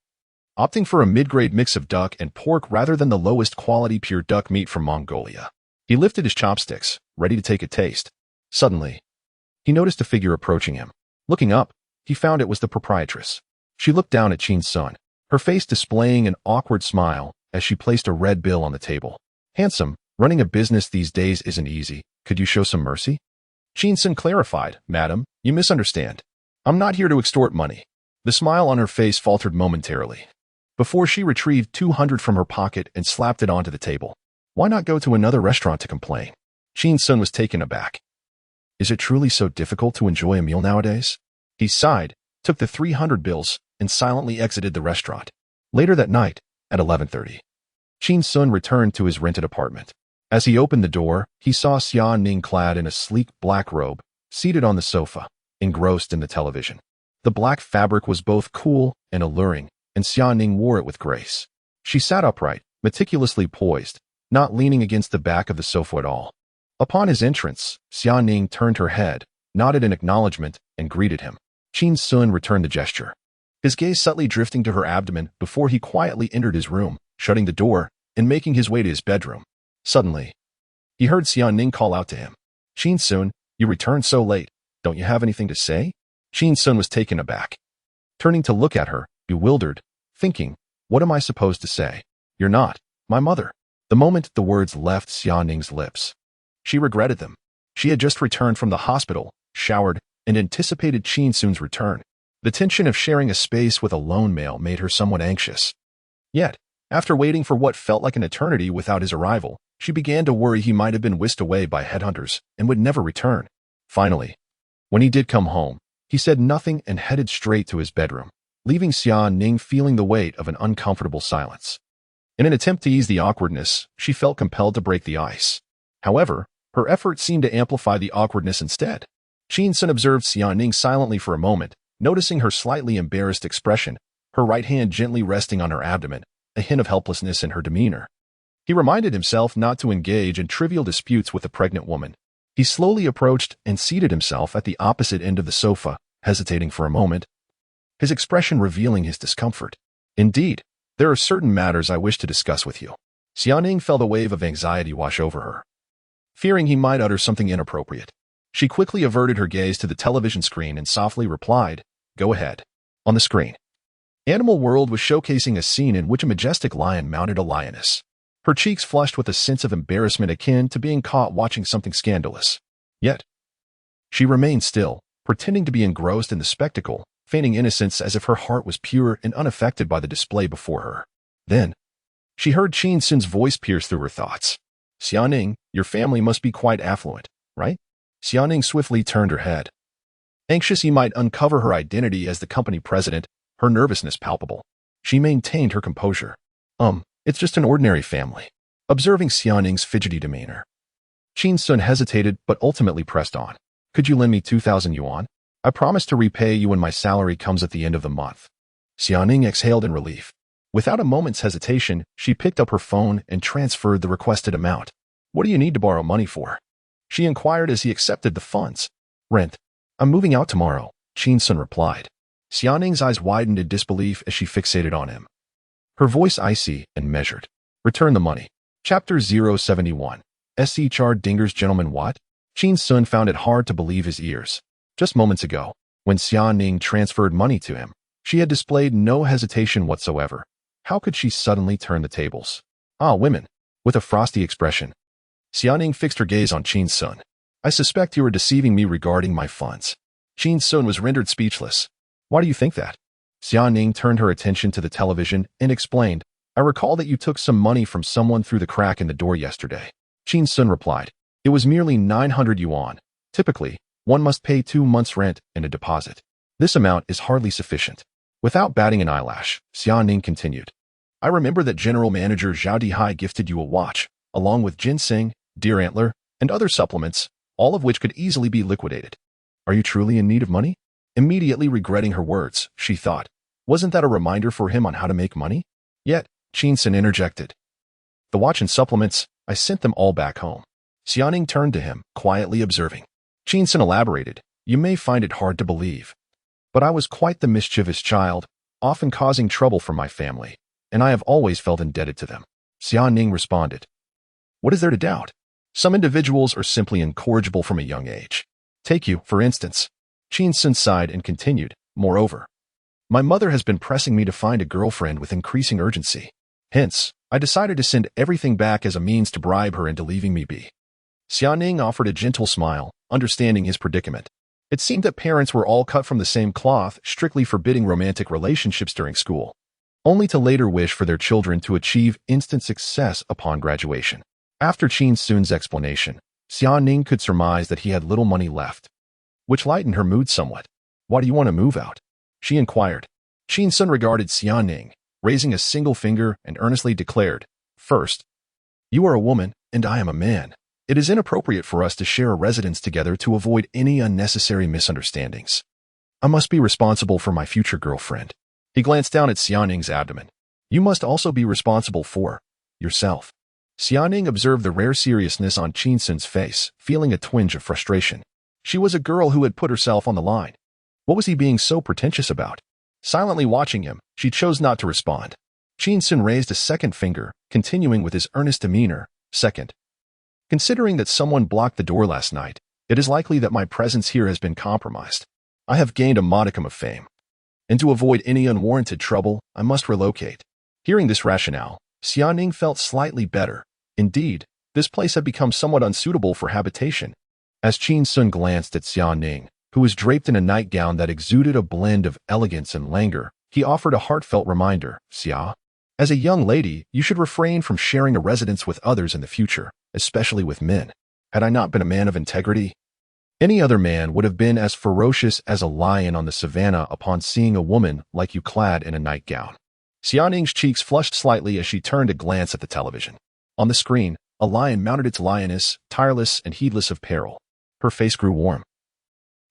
Opting for a mid-grade mix of duck and pork rather than the lowest quality pure duck meat from Mongolia. He lifted his chopsticks, ready to take a taste. Suddenly, he noticed a figure approaching him. Looking up, he found it was the proprietress. She looked down at Qin Xun, her face displaying an awkward smile as she placed a red bill on the table. Handsome, running a business these days isn't easy. Could you show some mercy? Qin Xun clarified, Madam, you misunderstand. I'm not here to extort money. The smile on her face faltered momentarily, before she retrieved 200 from her pocket and slapped it onto the table. Why not go to another restaurant to complain? Qin Xun was taken aback. Is it truly so difficult to enjoy a meal nowadays? He sighed, took the 300 bills, and silently exited the restaurant. Later that night, at 11:30, Qin Xun returned to his rented apartment. As he opened the door, he saw Xia Ning clad in a sleek black robe, seated on the sofa, engrossed in the television. The black fabric was both cool and alluring, and Xia Ning wore it with grace. She sat upright, meticulously poised, not leaning against the back of the sofa at all. Upon his entrance, Xia Ning turned her head, nodded in acknowledgement, and greeted him. Qin Xun returned the gesture, his gaze subtly drifting to her abdomen before he quietly entered his room, shutting the door and making his way to his bedroom. Suddenly, he heard Xia Ning call out to him. Qin Xun, you returned so late. Don't you have anything to say? Qin Xun was taken aback, turning to look at her, bewildered, thinking, what am I supposed to say? You're not my mother. The moment the words left Xia Ning's lips, she regretted them. She had just returned from the hospital, showered, and anticipated Qin Xun's return. The tension of sharing a space with a lone male made her somewhat anxious. Yet, after waiting for what felt like an eternity without his arrival, she began to worry he might have been whisked away by headhunters and would never return. Finally, when he did come home, he said nothing and headed straight to his bedroom, leaving Xia Ning feeling the weight of an uncomfortable silence. In an attempt to ease the awkwardness, she felt compelled to break the ice. However, her efforts seemed to amplify the awkwardness instead. Qin Xun observed Xia Ning silently for a moment, noticing her slightly embarrassed expression, her right hand gently resting on her abdomen, a hint of helplessness in her demeanor. He reminded himself not to engage in trivial disputes with the pregnant woman. He slowly approached and seated himself at the opposite end of the sofa, hesitating for a moment, his expression revealing his discomfort. Indeed, there are certain matters I wish to discuss with you. Xiaoning felt a wave of anxiety wash over her. Fearing he might utter something inappropriate, she quickly averted her gaze to the television screen and softly replied, "Go ahead." On the screen, Animal World was showcasing a scene in which a majestic lion mounted a lioness. Her cheeks flushed with a sense of embarrassment akin to being caught watching something scandalous. Yet, she remained still, pretending to be engrossed in the spectacle, feigning innocence as if her heart was pure and unaffected by the display before her. Then, she heard Qin Xun's voice pierce through her thoughts. "Xiaoning, your family must be quite affluent, right?" Xiaoning swiftly turned her head. Anxious he might uncover her identity as the company president, her nervousness palpable, she maintained her composure. It's just an ordinary family." Observing Xiaoning's fidgety demeanor, Qin Xun hesitated but ultimately pressed on. "Could you lend me 2,000 yuan? I promise to repay you when my salary comes at the end of the month." Xiaoning exhaled in relief. Without a moment's hesitation, she picked up her phone and transferred the requested amount. "What do you need to borrow money for?" she inquired as he accepted the funds. "Rent. I'm moving out tomorrow," Qin Xun replied. Xiaoning's eyes widened in disbelief as she fixated on him. Her voice icy and measured. "Return the money." Chapter 071. SCHR Dinger's Gentleman What? Qin Xun found it hard to believe his ears. Just moments ago, when Xiaoning transferred money to him, she had displayed no hesitation whatsoever. How could she suddenly turn the tables? "Ah, women." With a frosty expression, Xiaoning fixed her gaze on Qin Xun. "I suspect you are deceiving me regarding my funds." Qin Xun was rendered speechless. "Why do you think that?" Xiaoning turned her attention to the television and explained, "I recall that you took some money from someone through the crack in the door yesterday." Qin Xun replied, "It was merely 900 yuan. Typically, one must pay 2 months' rent and a deposit. This amount is hardly sufficient." Without batting an eyelash, Xiaoning continued, "I remember that General Manager Zhao Dihai gifted you a watch, along with ginseng, deer antler, and other supplements, all of which could easily be liquidated. Are you truly in need of money?" Immediately regretting her words, she thought, wasn't that a reminder for him on how to make money? Yet, Qin Xun interjected, "The watch and supplements, I sent them all back home." Xiaoning turned to him, quietly observing. Qin Xun elaborated, "You may find it hard to believe, but I was quite the mischievous child, often causing trouble for my family, and I have always felt indebted to them." Xiaoning responded, "What is there to doubt? Some individuals are simply incorrigible from a young age. Take you, for instance." Qin Xun sighed and continued, "Moreover, my mother has been pressing me to find a girlfriend with increasing urgency. Hence, I decided to send everything back as a means to bribe her into leaving me be." Xiaoning offered a gentle smile, understanding his predicament. It seemed that parents were all cut from the same cloth, strictly forbidding romantic relationships during school, only to later wish for their children to achieve instant success upon graduation. After Qin Xun's explanation, Xiaoning could surmise that he had little money left, which lightened her mood somewhat. "Why do you want to move out?" she inquired. Qin Xun regarded Xiaoning, raising a single finger, and earnestly declared, "First, you are a woman, and I am a man. It is inappropriate for us to share a residence together to avoid any unnecessary misunderstandings. I must be responsible for my future girlfriend." He glanced down at Xiaoning's abdomen. "You must also be responsible for yourself." Xiaoning observed the rare seriousness on Qin Xun's face, feeling a twinge of frustration. She was a girl who had put herself on the line. What was he being so pretentious about? Silently watching him, she chose not to respond. Qin Xun raised a second finger, continuing with his earnest demeanor. "Second, considering that someone blocked the door last night, it is likely that my presence here has been compromised. I have gained a modicum of fame, and to avoid any unwarranted trouble, I must relocate." Hearing this rationale, Xiaoning felt slightly better. Indeed, this place had become somewhat unsuitable for habitation. As Qin Xun glanced at Xiaoning, who was draped in a nightgown that exuded a blend of elegance and languor, he offered a heartfelt reminder, "Xia, as a young lady, you should refrain from sharing a residence with others in the future, especially with men. Had I not been a man of integrity, any other man would have been as ferocious as a lion on the savannah upon seeing a woman like you clad in a nightgown." Xiaoning's cheeks flushed slightly as she turned to glance at the television. On the screen, a lion mounted its lioness, tireless and heedless of peril. Her face grew warm.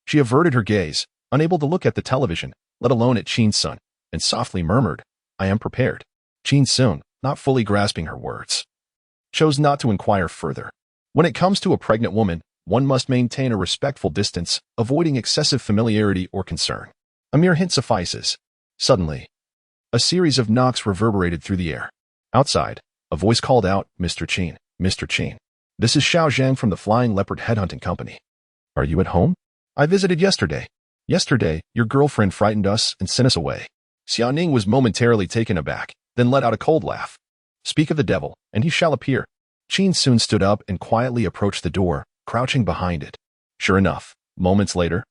She averted her gaze, unable to look at the television, let alone at Qin Xun, and softly murmured, "I am prepared." Qin Xun, not fully grasping her words, chose not to inquire further. When it comes to a pregnant woman, one must maintain a respectful distance, avoiding excessive familiarity or concern. A mere hint suffices. Suddenly, a series of knocks reverberated through the air. Outside, a voice called out, "Mr. Qin, Mr. Qin. This is Xiao Zhang from the Flying Leopard Headhunting Company. Are you at home? I visited yesterday. Yesterday, your girlfriend frightened us and sent us away." Xiaoning was momentarily taken aback, then let out a cold laugh. "Speak of the devil, and he shall appear." Qin soon stood up and quietly approached the door, crouching behind it. Sure enough, moments later,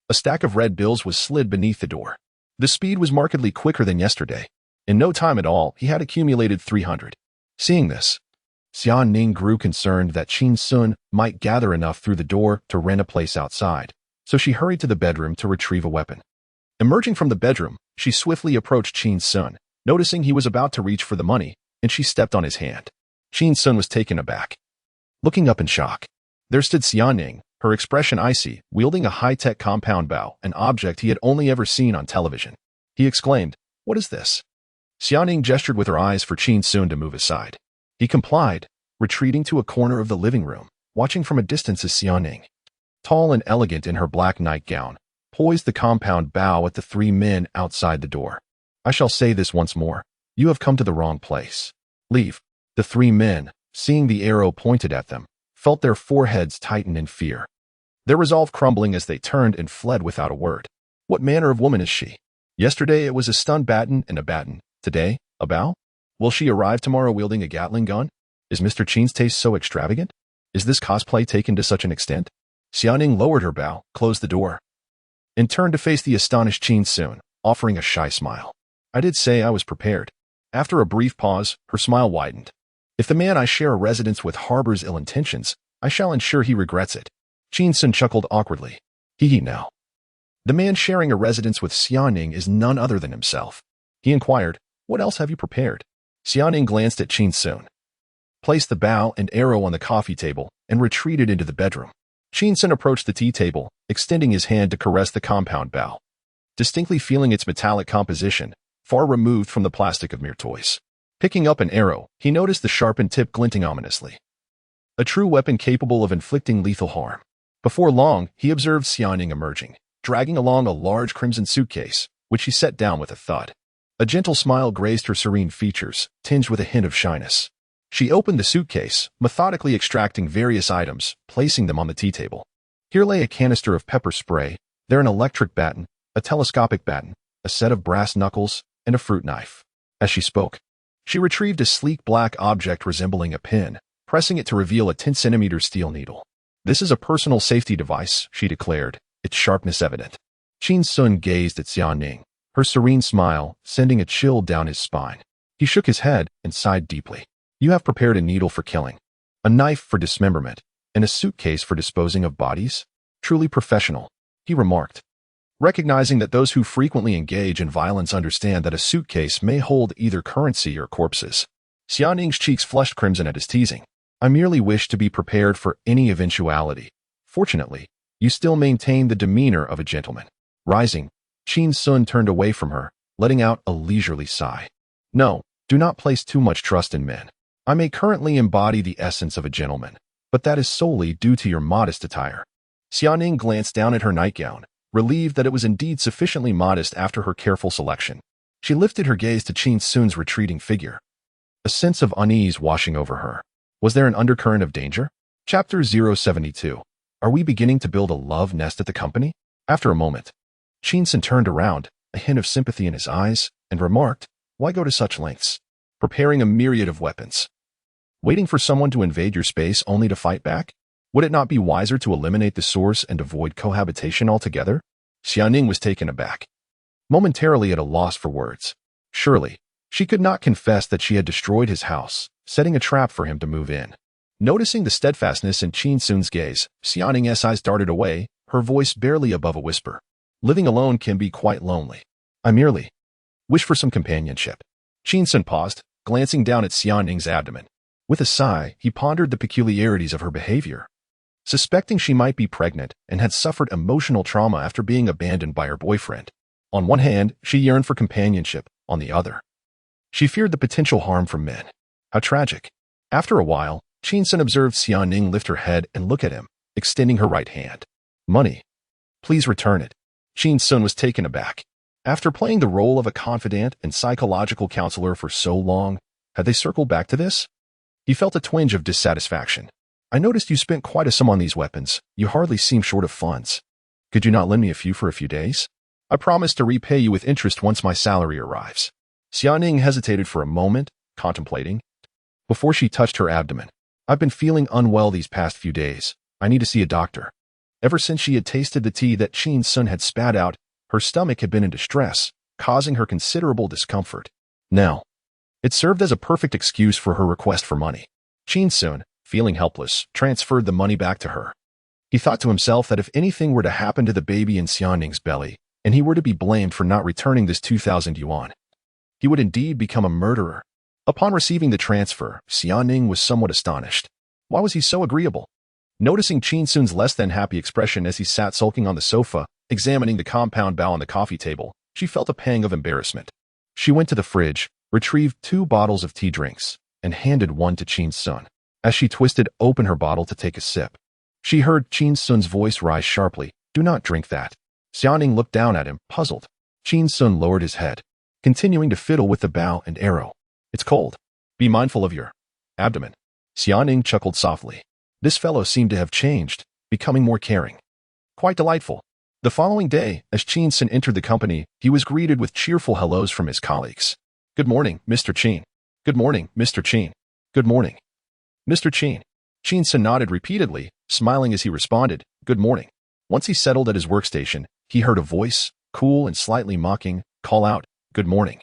a stack of red bills was slid beneath the door. The speed was markedly quicker than yesterday. In no time at all, he had accumulated 300. Seeing this, Xiaoning grew concerned that Qin Xun might gather enough through the door to rent a place outside, so she hurried to the bedroom to retrieve a weapon. Emerging from the bedroom, she swiftly approached Qin Xun, noticing he was about to reach for the money, and she stepped on his hand. Qin Xun was taken aback. Looking up in shock, there stood Xiaoning, her expression icy, wielding a high-tech compound bow, an object he had only ever seen on television. He exclaimed, "What is this?" Xiaoning gestured with her eyes for Qin Xun to move aside. He complied, retreating to a corner of the living room, watching from a distance as Xiaoning, tall and elegant in her black nightgown, poised the compound bow at the three men outside the door. "I shall say this once more. You have come to the wrong place. Leave." The three men, seeing the arrow pointed at them, felt their foreheads tighten in fear, their resolve crumbling as they turned and fled without a word. What manner of woman is she? Yesterday it was a stun baton and a baton. Today, a bow? Will she arrive tomorrow wielding a Gatling gun? Is Mr. Qin's taste so extravagant? Is this cosplay taken to such an extent? Xiaoning lowered her bow, closed the door, and turned to face the astonished Qin Xun, offering a shy smile. "I did say I was prepared." After a brief pause, her smile widened. "If the man I share a residence with harbors ill intentions, I shall ensure he regrets it." Qin Xun chuckled awkwardly. He now. The man sharing a residence with Xiaoning is none other than himself. He inquired, "What else have you prepared?" Xiaoning glanced at Qin Xun, placed the bow and arrow on the coffee table, and retreated into the bedroom. Qin Xun approached the tea table, extending his hand to caress the compound bow, distinctly feeling its metallic composition, far removed from the plastic of mere toys. Picking up an arrow, he noticed the sharpened tip glinting ominously. A true weapon capable of inflicting lethal harm. Before long, he observed Xiaoning emerging, dragging along a large crimson suitcase, which she set down with a thud. A gentle smile grazed her serene features, tinged with a hint of shyness. She opened the suitcase, methodically extracting various items, placing them on the tea table. Here lay a canister of pepper spray, there an electric baton, a telescopic baton, a set of brass knuckles, and a fruit knife. As she spoke, she retrieved a sleek black object resembling a pin, pressing it to reveal a 10-centimeter steel needle. "This is a personal safety device," she declared, its sharpness evident. Qin Xun gazed at Xiaoning, her serene smile sending a chill down his spine. He shook his head and sighed deeply. "You have prepared a needle for killing, a knife for dismemberment, and a suitcase for disposing of bodies? Truly professional," he remarked, recognizing that those who frequently engage in violence understand that a suitcase may hold either currency or corpses. Xiaoning's cheeks flushed crimson at his teasing. "I merely wish to be prepared for any eventuality. Fortunately, you still maintain the demeanor of a gentleman." Rising, Qin Xun turned away from her, letting out a leisurely sigh. "No, do not place too much trust in men. I may currently embody the essence of a gentleman, but that is solely due to your modest attire." Xiaoning glanced down at her nightgown, relieved that it was indeed sufficiently modest after her careful selection. She lifted her gaze to Qin Xun's retreating figure, a sense of unease washing over her. Was there an undercurrent of danger? Chapter 072. Are we beginning to build a love nest at the company? After a moment, Qin Xun turned around, a hint of sympathy in his eyes, and remarked, "Why go to such lengths? Preparing a myriad of weapons. Waiting for someone to invade your space only to fight back? Would it not be wiser to eliminate the source and avoid cohabitation altogether?" Xiaoning was taken aback, momentarily at a loss for words. Surely, she could not confess that she had destroyed his house, setting a trap for him to move in. Noticing the steadfastness in Qin Xun's gaze, Xiaoning's eyes darted away, her voice barely above a whisper. "Living alone can be quite lonely. I merely wish for some companionship." Qin Xun paused, glancing down at Xiaoning's abdomen. With a sigh, he pondered the peculiarities of her behavior. Suspecting she might be pregnant and had suffered emotional trauma after being abandoned by her boyfriend. On one hand, she yearned for companionship. On the other, She feared the potential harm from men. How tragic. After a while, Qin Xun observed Xiaoning lift her head and look at him, extending her right hand. Money. Please return it. Qin Xun was taken aback. After playing the role of a confidant and psychological counselor for so long, had they circled back to this? He felt a twinge of dissatisfaction. I noticed you spent quite a sum on these weapons. You hardly seem short of funds. Could you not lend me a few for a few days? I promise to repay you with interest once my salary arrives. Xiaoning hesitated for a moment, contemplating, before she touched her abdomen. I've been feeling unwell these past few days. I need to see a doctor. Ever since she had tasted the tea that Qin Xun had spat out, her stomach had been in distress, causing her considerable discomfort. Now, it served as a perfect excuse for her request for money. Qin Xun, feeling helpless, transferred the money back to her. He thought to himself that if anything were to happen to the baby in Xiaoning's belly, and he were to be blamed for not returning this 2,000 yuan, he would indeed become a murderer. Upon receiving the transfer, Xiaoning was somewhat astonished. Why was he so agreeable? Noticing Qin Xun's less than happy expression as he sat sulking on the sofa, examining the compound bow on the coffee table, she felt a pang of embarrassment. She went to the fridge, retrieved 2 bottles of tea drinks, and handed one to Qin Xun. As she twisted open her bottle to take a sip, she heard Qin Xun's voice rise sharply. Do not drink that. Xiaoning looked down at him, puzzled. Qin Xun lowered his head, continuing to fiddle with the bow and arrow. It's cold. Be mindful of your abdomen. Xiaoning chuckled softly. This fellow seemed to have changed, becoming more caring. Quite delightful. The following day, as Qin Xun entered the company, he was greeted with cheerful hellos from his colleagues. Good morning, Mr. Qin. Good morning, Mr. Qin. Good morning, Mr. Qin. Qin Xun nodded repeatedly, smiling as he responded, good morning. Once he settled at his workstation, he heard a voice, cool and slightly mocking, call out, good morning,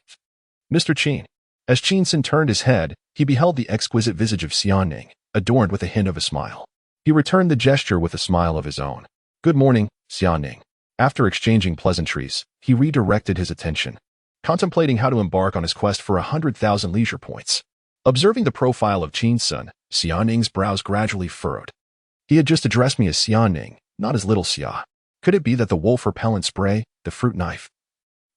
Mr. Qin. As Qin Xun turned his head, he beheld the exquisite visage of Xiaoning, adorned with a hint of a smile. He returned the gesture with a smile of his own. Good morning, Xiaoning. After exchanging pleasantries, he redirected his attention, contemplating how to embark on his quest for 100,000 leisure points. Observing the profile of Qin Xun, Xiaoning's brows gradually furrowed. He had just addressed me as Xiaoning, not as little Xia. Could it be that the wolf repellent spray, the fruit knife,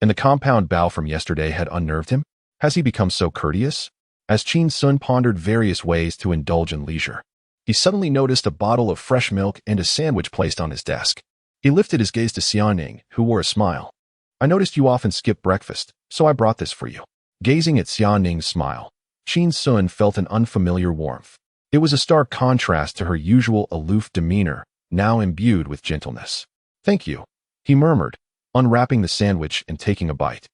and the compound bow from yesterday had unnerved him? Has he become so courteous? As Qin Xun pondered various ways to indulge in leisure, he suddenly noticed a bottle of fresh milk and a sandwich placed on his desk. He lifted his gaze to Xiaoning, who wore a smile. I noticed you often skip breakfast, so I brought this for you. Gazing at Xiaoning's smile, Qin Xun felt an unfamiliar warmth. It was a stark contrast to her usual aloof demeanor, now imbued with gentleness. Thank you, he murmured, unwrapping the sandwich and taking a bite,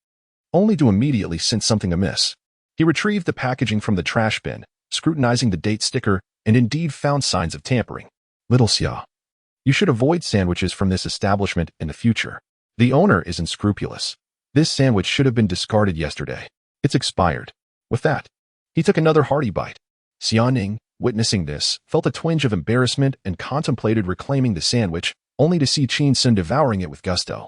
only to immediately sense something amiss. He retrieved the packaging from the trash bin, scrutinizing the date sticker, and indeed found signs of tampering. Little Xia, you should avoid sandwiches from this establishment in the future. The owner is unscrupulous. This sandwich should have been discarded yesterday. It's expired. With that, he took another hearty bite. Xiaoning, witnessing this, felt a twinge of embarrassment and contemplated reclaiming the sandwich, only to see Qin Xun devouring it with gusto.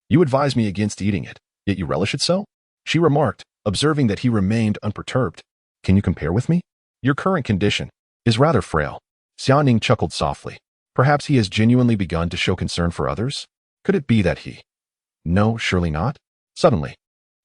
You advised me against eating it, yet you relish it so? She remarked, observing that he remained unperturbed. Can you compare with me? Your current condition is rather frail. Xiaoning chuckled softly. Perhaps he has genuinely begun to show concern for others? Could it be that he... No, surely not. Suddenly,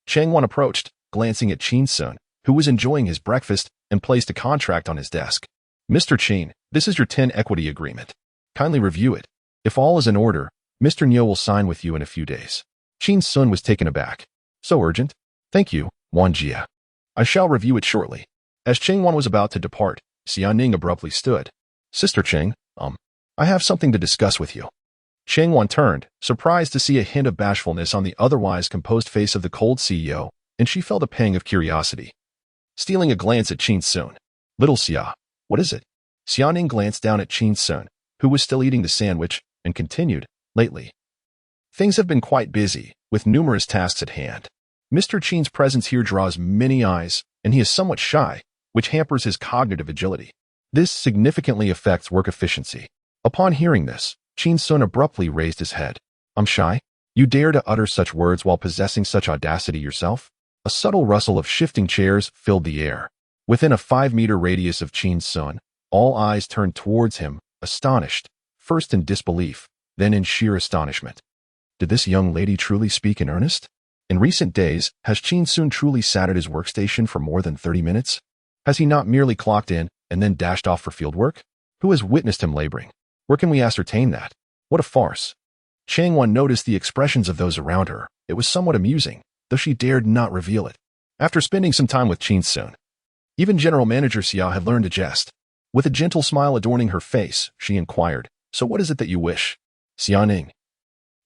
Chang Wan approached, glancing at Qin Xun, who was enjoying his breakfast, and placed a contract on his desk. Mr. Qin, this is your 10 equity agreement. Kindly review it. If all is in order, Mr. Niu will sign with you in a few days. Qin Xun was taken aback. So urgent? Thank you, Wan Jia. I shall review it shortly. As Cheng Wan was about to depart, Xiaoning abruptly stood. Sister Cheng, I have something to discuss with you. Cheng Wan turned, surprised to see a hint of bashfulness on the otherwise composed face of the cold CEO, and she felt a pang of curiosity. Stealing a glance at Qin Xun. Little Xia, what is it? Xiaoning glanced down at Qin Xun, who was still eating the sandwich, and continued, lately, things have been quite busy, with numerous tasks at hand. Mr. Qin's presence here draws many eyes, and he is somewhat shy, which hampers his cognitive agility. This significantly affects work efficiency. Upon hearing this, Qin Xun abruptly raised his head. I'm shy? You dare to utter such words while possessing such audacity yourself? A subtle rustle of shifting chairs filled the air. Within a 5-meter radius of Qin Xun, all eyes turned towards him, astonished, first in disbelief, then in sheer astonishment. Did this young lady truly speak in earnest? In recent days, has Qin Xun truly sat at his workstation for more than 30 minutes? Has he not merely clocked in and then dashed off for fieldwork? Who has witnessed him laboring? Where can we ascertain that? What a farce. Changwon noticed the expressions of those around her. It was somewhat amusing, though she dared not reveal it. After spending some time with Qin Xun, even General Manager Xia had learned to jest. With a gentle smile adorning her face, she inquired, "So what is it that you wish?" Xia Ning,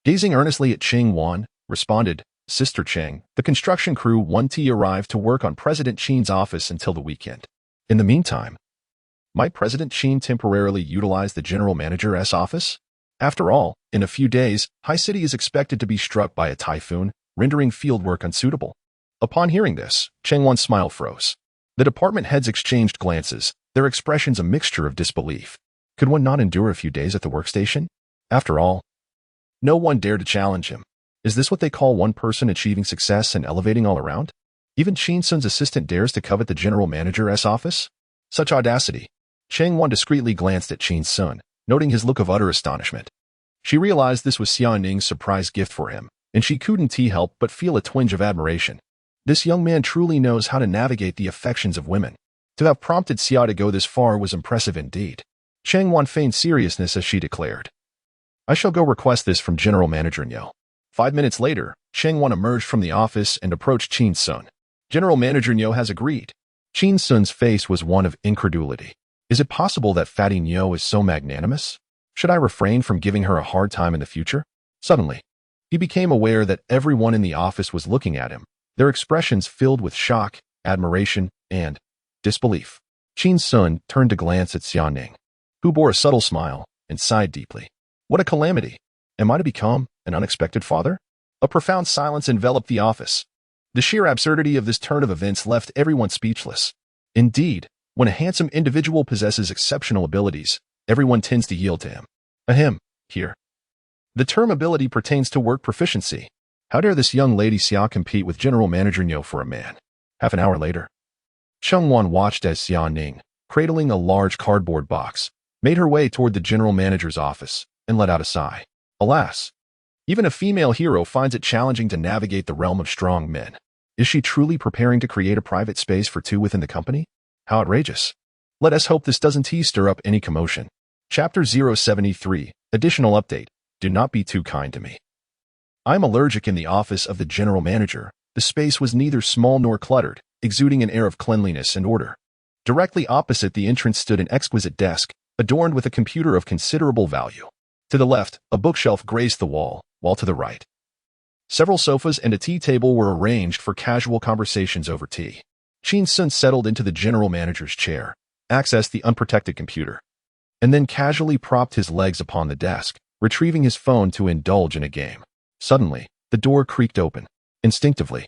gazing earnestly at Changwon, responded, "Sister Cheng, the construction crew 1T arrived to work on President Qin's office until the weekend. In the meantime, might President Qin temporarily utilize the General Manager's office? After all, in a few days, High City is expected to be struck by a typhoon, rendering fieldwork unsuitable." Upon hearing this, Changwon's smile froze. The department heads exchanged glances, their expressions a mixture of disbelief. Could one not endure a few days at the workstation? After all, no one dared to challenge him. Is this what they call one person achieving success and elevating all around? Even Qin Xun's assistant dares to covet the general manager's office? Such audacity. Changwon discreetly glanced at Qin Xun, noting his look of utter astonishment. She realized this was Xia Ning's surprise gift for him, and she couldn't help but feel a twinge of admiration. This young man truly knows how to navigate the affections of women. To have prompted Xia to go this far was impressive indeed. Changwon feigned seriousness as she declared, "I shall go request this from General Manager Niu." 5 minutes later, Changwon emerged from the office and approached Qin Xun. "General Manager Niu has agreed." Qin Xun's face was one of incredulity. Is it possible that Fatty Niu is so magnanimous? Should I refrain from giving her a hard time in the future? Suddenly, he became aware that everyone in the office was looking at him, their expressions filled with shock, admiration, and disbelief. Qin Xun turned to glance at Xia Ning, who bore a subtle smile and sighed deeply. What a calamity! Am I to become an unexpected father? A profound silence enveloped the office. The sheer absurdity of this turn of events left everyone speechless. Indeed, when a handsome individual possesses exceptional abilities, everyone tends to yield to him. Ahem, here. The term ability pertains to work proficiency. How dare this young lady Xia compete with General Manager Niu for a man? Half an hour later, Changwon watched as Xia Ning, cradling a large cardboard box, made her way toward the general manager's office and let out a sigh. Alas, even a female hero finds it challenging to navigate the realm of strong men. Is she truly preparing to create a private space for two within the company? How outrageous. Let us hope this doesn't stir up any commotion. Chapter 073, Additional Update. Do not be too kind to me. I'm allergic. In the office of the general manager, the space was neither small nor cluttered, exuding an air of cleanliness and order. Directly opposite the entrance stood an exquisite desk, adorned with a computer of considerable value. To the left, a bookshelf graced the wall, while to the right, several sofas and a tea table were arranged for casual conversations over tea. Qin Xun settled into the general manager's chair, accessed the unprotected computer, and then casually propped his legs upon the desk, retrieving his phone to indulge in a game. Suddenly, the door creaked open. Instinctively,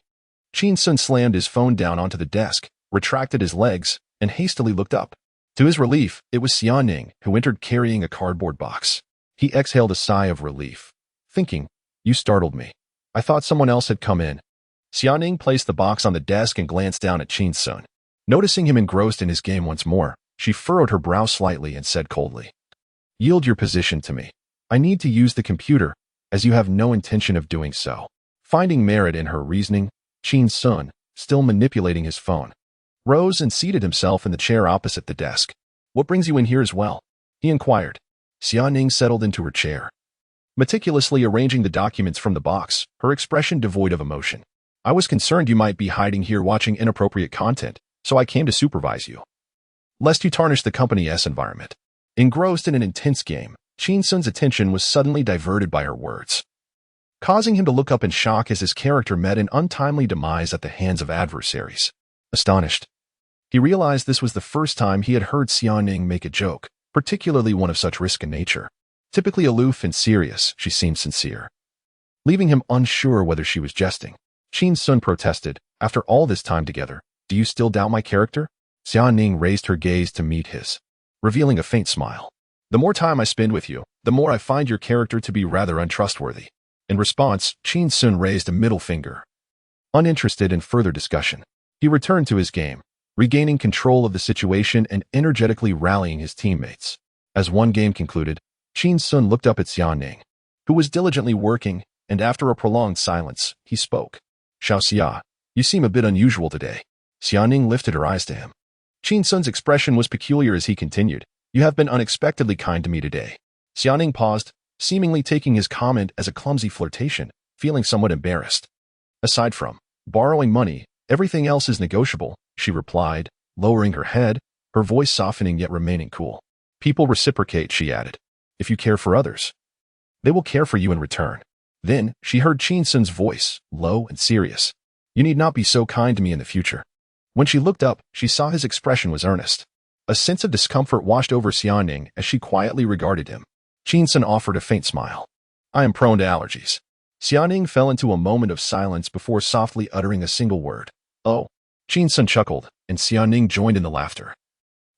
Qin Xun slammed his phone down onto the desk, retracted his legs, and hastily looked up. To his relief, it was Xia Ning, who entered carrying a cardboard box. He exhaled a sigh of relief, thinking, "You startled me. I thought someone else had come in." Xia Ning placed the box on the desk and glanced down at Qin Xun. Noticing him engrossed in his game once more, she furrowed her brow slightly and said coldly, "Yield your position to me. I need to use the computer, as you have no intention of doing so." Finding merit in her reasoning, Qin Xun, still manipulating his phone, rose and seated himself in the chair opposite the desk. "What brings you in here as well?" he inquired. Xia Ning settled into her chair, meticulously arranging the documents from the box, her expression devoid of emotion. "I was concerned you might be hiding here watching inappropriate content, so I came to supervise you, lest you tarnish the company's environment." Engrossed in an intense game, Qin Xun's attention was suddenly diverted by her words, causing him to look up in shock as his character met an untimely demise at the hands of adversaries. Astonished, he realized this was the first time he had heard Xia Ning make a joke, particularly one of such risky nature. Typically aloof and serious, she seemed sincere, leaving him unsure whether she was jesting. Qin Xun protested, "After all this time together, do you still doubt my character?" Xia Ning raised her gaze to meet his, revealing a faint smile. "The more time I spend with you, the more I find your character to be rather untrustworthy." In response, Qin Xun raised a middle finger. Uninterested in further discussion, he returned to his game, regaining control of the situation and energetically rallying his teammates. As one game concluded, Qin Xun looked up at Xia Ning, who was diligently working, and after a prolonged silence, he spoke. Xiaoxia, you seem a bit unusual today. Xiaoning lifted her eyes to him. Qin Xun's expression was peculiar as he continued. You have been unexpectedly kind to me today. Xiaoning paused, seemingly taking his comment as a clumsy flirtation, feeling somewhat embarrassed. Aside from borrowing money, everything else is negotiable, she replied, lowering her head, her voice softening yet remaining cool. People reciprocate, she added. If you care for others, they will care for you in return. Then she heard Qin Xun's voice, low and serious. You need not be so kind to me in the future. When she looked up, she saw his expression was earnest. A sense of discomfort washed over Xiaoning as she quietly regarded him. Qin Xun offered a faint smile. I am prone to allergies. Xiaoning fell into a moment of silence before softly uttering a single word. Oh. Qin Xun chuckled, and Xiaoning joined in the laughter.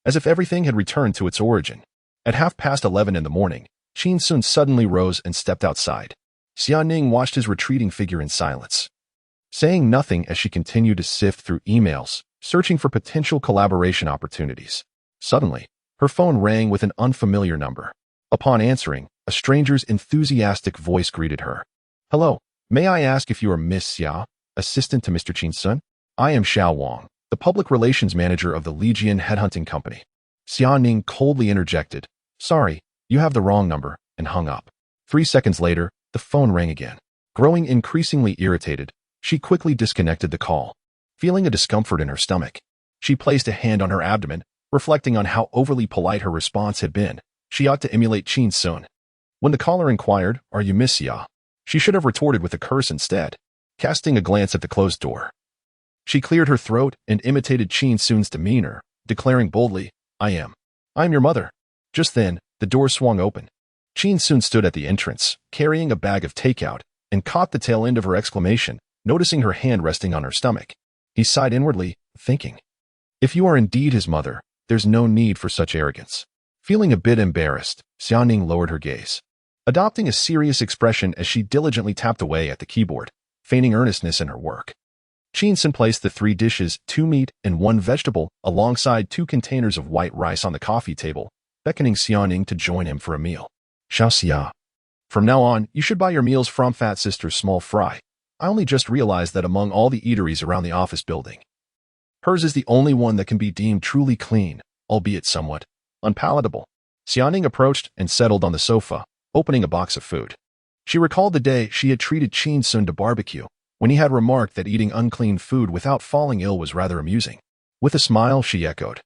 As if everything had returned to its origin. At 11:30 in the morning, Qin Xun suddenly rose and stepped outside. Xiaoning watched his retreating figure in silence, saying nothing as she continued to sift through emails, searching for potential collaboration opportunities. Suddenly, her phone rang with an unfamiliar number. Upon answering, a stranger's enthusiastic voice greeted her. Hello, may I ask if you are Miss Xia, assistant to Mr. Qin Xun? I am Xiao Wang, the public relations manager of the Legion headhunting company. Xiaoning coldly interjected, Sorry, you have the wrong number, and hung up. 3 seconds later, the phone rang again. Growing increasingly irritated, she quickly disconnected the call. Feeling a discomfort in her stomach, she placed a hand on her abdomen, reflecting on how overly polite her response had been. She ought to emulate Qin Xun. When the caller inquired, Are you Miss Xia? She should have retorted with a curse instead, casting a glance at the closed door. She cleared her throat and imitated Qin Xun's demeanor, declaring boldly, I am your mother. Just then, the door swung open. Qin Xun stood at the entrance, carrying a bag of takeout, and caught the tail end of her exclamation, noticing her hand resting on her stomach. He sighed inwardly, thinking, If you are indeed his mother, there's no need for such arrogance. Feeling a bit embarrassed, Xiaoning lowered her gaze, adopting a serious expression as she diligently tapped away at the keyboard, feigning earnestness in her work. Qin Xun placed the 3 dishes, 2 meat and 1 vegetable, alongside 2 containers of white rice on the coffee table, beckoning Xiaoning to join him for a meal. Xiaoxia. From now on, you should buy your meals from Fat Sister's Small Fry. I only just realized that among all the eateries around the office building, hers is the only one that can be deemed truly clean, albeit somewhat unpalatable. Xiaoning approached and settled on the sofa, opening a box of food. She recalled the day she had treated Qin Xun to barbecue, when he had remarked that eating unclean food without falling ill was rather amusing. With a smile, she echoed,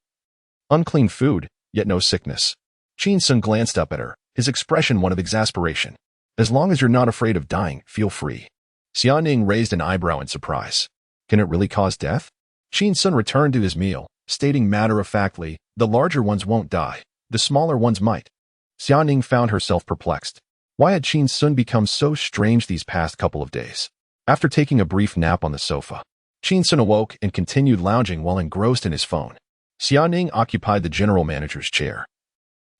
Unclean food, yet no sickness. Qin Xun glanced up at her, his expression one of exasperation. As long as you're not afraid of dying, feel free. Xiaoning raised an eyebrow in surprise. Can it really cause death? Qin Xun returned to his meal, stating matter-of-factly, the larger ones won't die, the smaller ones might. Xiaoning found herself perplexed. Why had Qin Xun become so strange these past couple of days? After taking a brief nap on the sofa, Qin Xun awoke and continued lounging while engrossed in his phone. Xiaoning occupied the general manager's chair.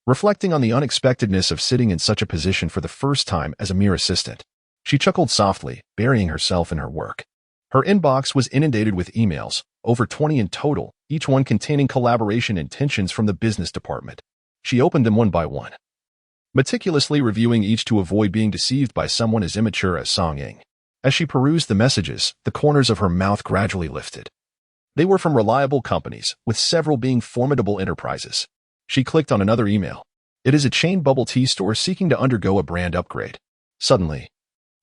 Reflecting on the unexpectedness of sitting in such a position for the first time as a mere assistant, she chuckled softly, burying herself in her work. Her inbox was inundated with emails, over 20 in total, each one containing collaboration intentions from the business department. She opened them one by one, meticulously reviewing each to avoid being deceived by someone as immature as Song Ying. As she perused the messages, the corners of her mouth gradually lifted. They were from reliable companies, with several being formidable enterprises. She clicked on another email. It is a chain bubble tea store seeking to undergo a brand upgrade. Suddenly,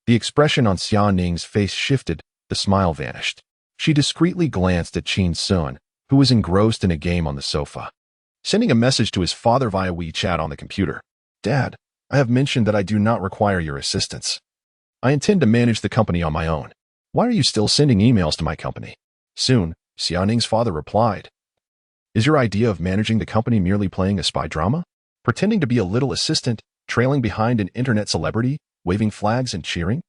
the expression on Xiaoning's face shifted, the smile vanished. She discreetly glanced at Qin Xun, who was engrossed in a game on the sofa, sending a message to his father via WeChat on the computer. Dad, I have mentioned that I do not require your assistance. I intend to manage the company on my own. Why are you still sending emails to my company? Soon, Xiaoning's father replied. Is your idea of managing the company merely playing a spy drama? Pretending to be a little assistant, trailing behind an internet celebrity, waving flags and cheering?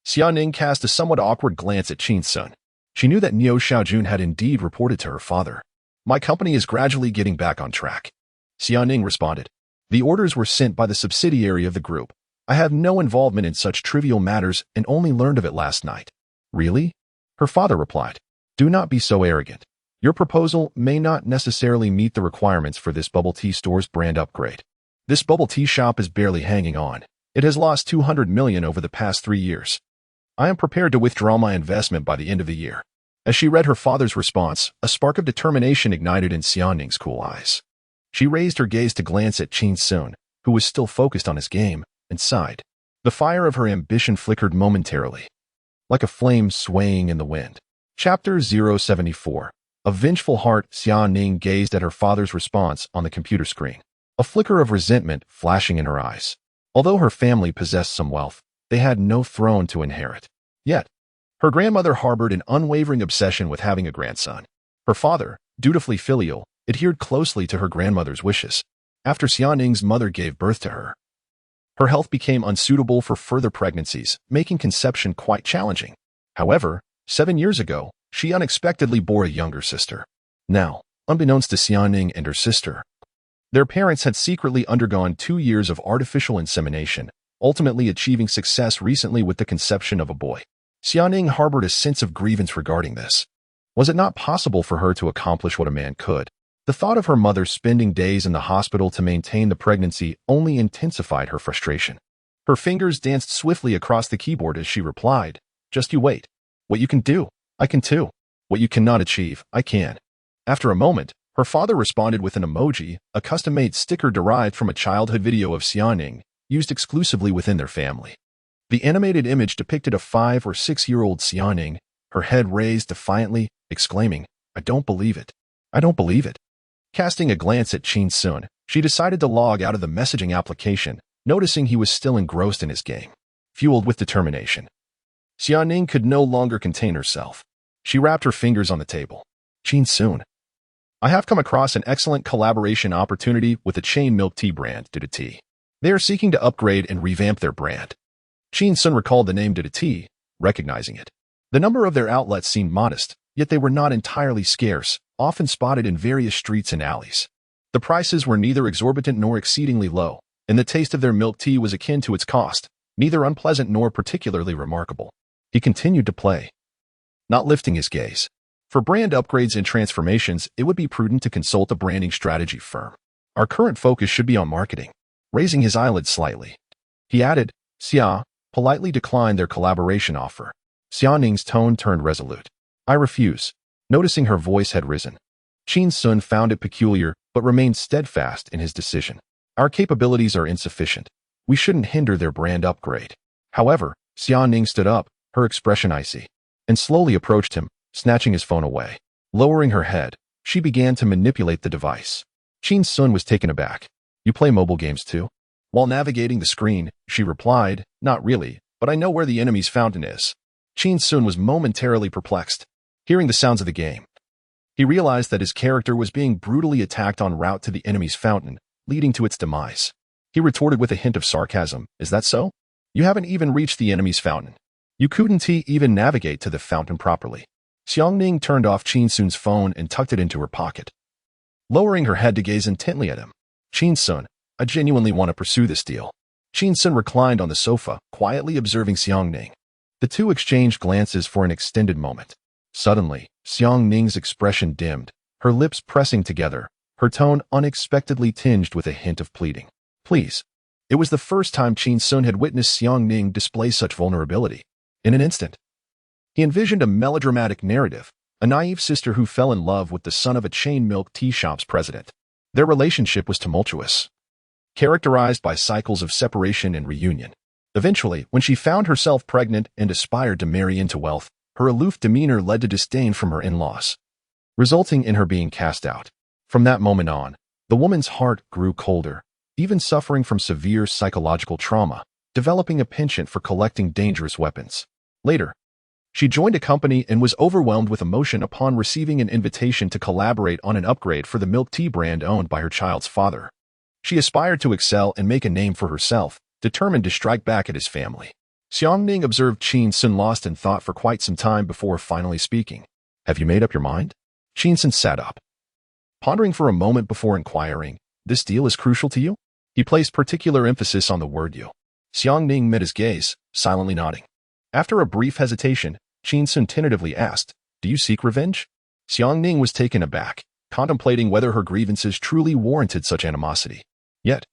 Xiaoning cast a somewhat awkward glance at Qin Xun. She knew that Niu Xiaojun had indeed reported to her father. My company is gradually getting back on track. Xiaoning responded. The orders were sent by the subsidiary of the group. I have no involvement in such trivial matters and only learned of it last night. Really? Her father replied. Do not be so arrogant. Your proposal may not necessarily meet the requirements for this bubble tea store's brand upgrade. This bubble tea shop is barely hanging on. It has lost 200 million over the past 3 years. I am prepared to withdraw my investment by the end of the year. As she read her father's response, a spark of determination ignited in Xiaoning's cool eyes. She raised her gaze to glance at Qin Xun, who was still focused on his game, and sighed. The fire of her ambition flickered momentarily, like a flame swaying in the wind. Chapter 074. A vengeful heart. Xiaoning gazed at her father's response on the computer screen, a flicker of resentment flashing in her eyes. Although her family possessed some wealth, they had no throne to inherit. Yet, her grandmother harbored an unwavering obsession with having a grandson. Her father, dutifully filial, adhered closely to her grandmother's wishes. After Xiaoning's mother gave birth to her, her health became unsuitable for further pregnancies, making conception quite challenging. However, 7 years ago, she unexpectedly bore a younger sister. Now, unbeknownst to Xiaoning and her sister, their parents had secretly undergone 2 years of artificial insemination, ultimately achieving success recently with the conception of a boy. Xiaoning harbored a sense of grievance regarding this. Was it not possible for her to accomplish what a man could? The thought of her mother spending days in the hospital to maintain the pregnancy only intensified her frustration. Her fingers danced swiftly across the keyboard as she replied, "Just you wait. What you can do, I can too. What you cannot achieve, I can." After a moment, her father responded with an emoji, a custom-made sticker derived from a childhood video of Xiaoning, used exclusively within their family. The animated image depicted a 5 or 6-year-old Xiaoning, her head raised defiantly, exclaiming, "I don't believe it. I don't believe it." Casting a glance at Qin Xun, she decided to log out of the messaging application, noticing he was still engrossed in his game. Fueled with determination, Xiaoning could no longer contain herself. She rapped her fingers on the table. "Qin Xun, I have come across an excellent collaboration opportunity with the chain milk tea brand, Tea. They are seeking to upgrade and revamp their brand." Qin Xun recalled the name Tea, recognizing it. The number of their outlets seemed modest, yet they were not entirely scarce, often spotted in various streets and alleys. The prices were neither exorbitant nor exceedingly low, and the taste of their milk tea was akin to its cost, neither unpleasant nor particularly remarkable. He continued to play, not lifting his gaze. For brand upgrades and transformations, it would be prudent to consult a branding strategy firm. Our current focus should be on marketing. Raising his eyelids slightly, he added, "Xia," politely declined their collaboration offer. Xiaoning's tone turned resolute. "I refuse." Noticing her voice had risen, Qin Xun found it peculiar but remained steadfast in his decision. "Our capabilities are insufficient. We shouldn't hinder their brand upgrade." However, Xiaoning stood up, her expression icy, and slowly approached him, snatching his phone away. Lowering her head, she began to manipulate the device. Qin Xun was taken aback. "You play mobile games too?" While navigating the screen, she replied, "Not really, but I know where the enemy's fountain is." Qin Xun was momentarily perplexed. Hearing the sounds of the game, he realized that his character was being brutally attacked en route to the enemy's fountain, leading to its demise. He retorted with a hint of sarcasm, "Is that so? You haven't even reached the enemy's fountain. You couldn't even navigate to the fountain properly." Xiaoning turned off Qin Xun's phone and tucked it into her pocket. Lowering her head to gaze intently at him, "Qin Xun, I genuinely want to pursue this deal." Qin Xun reclined on the sofa, quietly observing Xiaoning. The two exchanged glances for an extended moment. Suddenly, Xiaoning's expression dimmed, her lips pressing together, her tone unexpectedly tinged with a hint of pleading. "Please." It was the first time Qin Xun had witnessed Xiaoning display such vulnerability. In an instant, he envisioned a melodramatic narrative, a naive sister who fell in love with the son of a chain milk tea shop's president. Their relationship was tumultuous, characterized by cycles of separation and reunion. Eventually, when she found herself pregnant and aspired to marry into wealth, her aloof demeanor led to disdain from her in-laws, resulting in her being cast out. From that moment on, the woman's heart grew colder, even suffering from severe psychological trauma, developing a penchant for collecting dangerous weapons. Later, she joined a company and was overwhelmed with emotion upon receiving an invitation to collaborate on an upgrade for the milk tea brand owned by her child's father. She aspired to excel and make a name for herself, determined to strike back at his family. Xiaoning observed Qin Xun lost in thought for quite some time before finally speaking. "Have you made up your mind?" Qin Xun sat up, pondering for a moment before inquiring, "This deal is crucial to you?" He placed particular emphasis on the word "you." Xiaoning met his gaze, silently nodding. After a brief hesitation, Qin Xun tentatively asked, "Do you seek revenge?" Xiaoning was taken aback, contemplating whether her grievances truly warranted such animosity. Yet,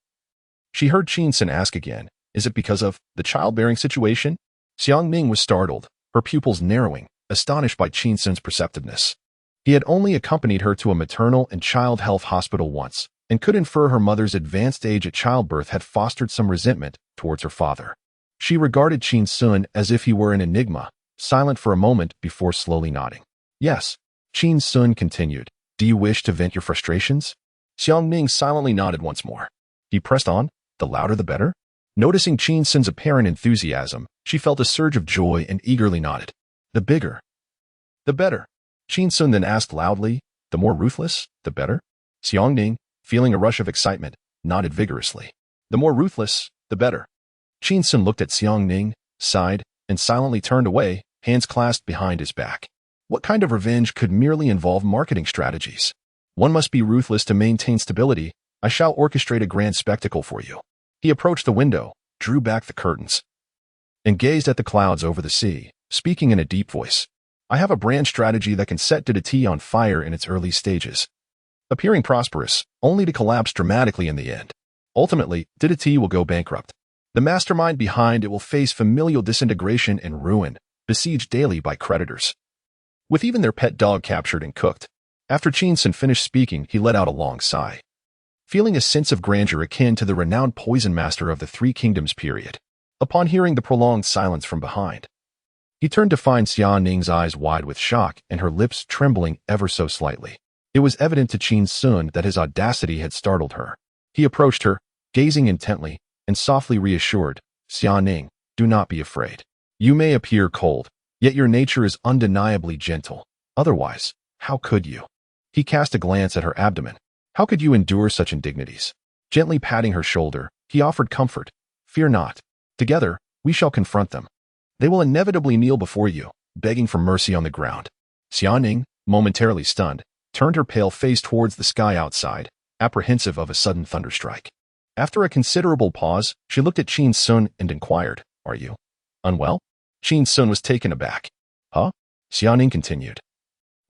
she heard Qin Xun ask again, "Is it because of the childbearing situation?" Xiang Ning was startled, her pupils narrowing, astonished by Qin Xun's perceptiveness. He had only accompanied her to a maternal and child health hospital once, and could infer her mother's advanced age at childbirth had fostered some resentment towards her father. She regarded Qin Xun as if he were an enigma, silent for a moment before slowly nodding. Yes, Qin Xun continued. Do you wish to vent your frustrations? Xiang Ning silently nodded once more. He pressed on, the louder the better. Noticing Qin Xun's apparent enthusiasm, she felt a surge of joy and eagerly nodded. The bigger, the better. Qin Xun then asked loudly, the more ruthless, the better? Xiang Ning, feeling a rush of excitement, nodded vigorously. The more ruthless, the better. Qin Xun looked at Xiang Ning, sighed, and silently turned away, hands clasped behind his back. What kind of revenge could merely involve marketing strategies? One must be ruthless to maintain stability. I shall orchestrate a grand spectacle for you. He approached the window, drew back the curtains, and gazed at the clouds over the sea, speaking in a deep voice. I have a brand strategy that can set idleness on fire in its early stages, appearing prosperous, only to collapse dramatically in the end. Ultimately, idleness will go bankrupt. The mastermind behind it will face familial disintegration and ruin, besieged daily by creditors, with even their pet dog captured and cooked. After Qin Xun finished speaking, he let out a long sigh, feeling a sense of grandeur akin to the renowned poison master of the Three Kingdoms period. Upon hearing the prolonged silence from behind, he turned to find Xiang Ning's eyes wide with shock and her lips trembling ever so slightly. It was evident to Qin Xun that his audacity had startled her. He approached her, gazing intently, and softly reassured, Xiang Ning, do not be afraid. You may appear cold, yet your nature is undeniably gentle. Otherwise, how could you? He cast a glance at her abdomen. How could you endure such indignities? Gently patting her shoulder, he offered comfort. Fear not. Together, we shall confront them. They will inevitably kneel before you, begging for mercy on the ground. Xiang Ning, momentarily stunned, turned her pale face towards the sky outside, apprehensive of a sudden thunderstrike. After a considerable pause, she looked at Qin Xun and inquired, Are you unwell? Qin Xun was taken aback. Huh? Xiang Ning continued.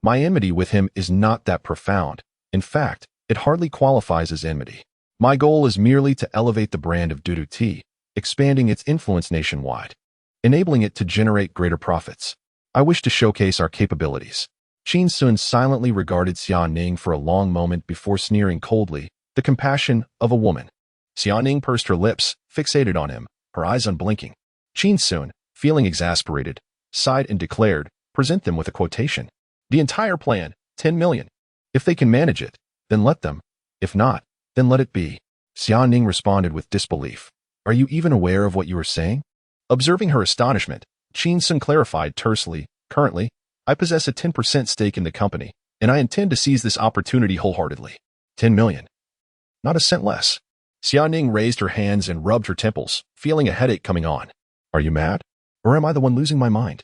My enmity with him is not that profound. In fact, it hardly qualifies as enmity. My goal is merely to elevate the brand of Dudu Tea, expanding its influence nationwide, enabling it to generate greater profits. I wish to showcase our capabilities. Qin Xun silently regarded Xiang Ning for a long moment before sneering coldly, the compassion of a woman. Xiang Ning pursed her lips, fixated on him, her eyes unblinking. Qin Xun, feeling exasperated, sighed and declared, present them with a quotation. The entire plan, 10 million. If they can manage it, then let them. If not, then let it be. Xiang Ning responded with disbelief. Are you even aware of what you are saying? Observing her astonishment, Qin Xun clarified tersely, currently, I possess a 10% stake in the company, and I intend to seize this opportunity wholeheartedly. 10 million. Not a cent less. Xiang Ning raised her hands and rubbed her temples, feeling a headache coming on. Are you mad? Or am I the one losing my mind?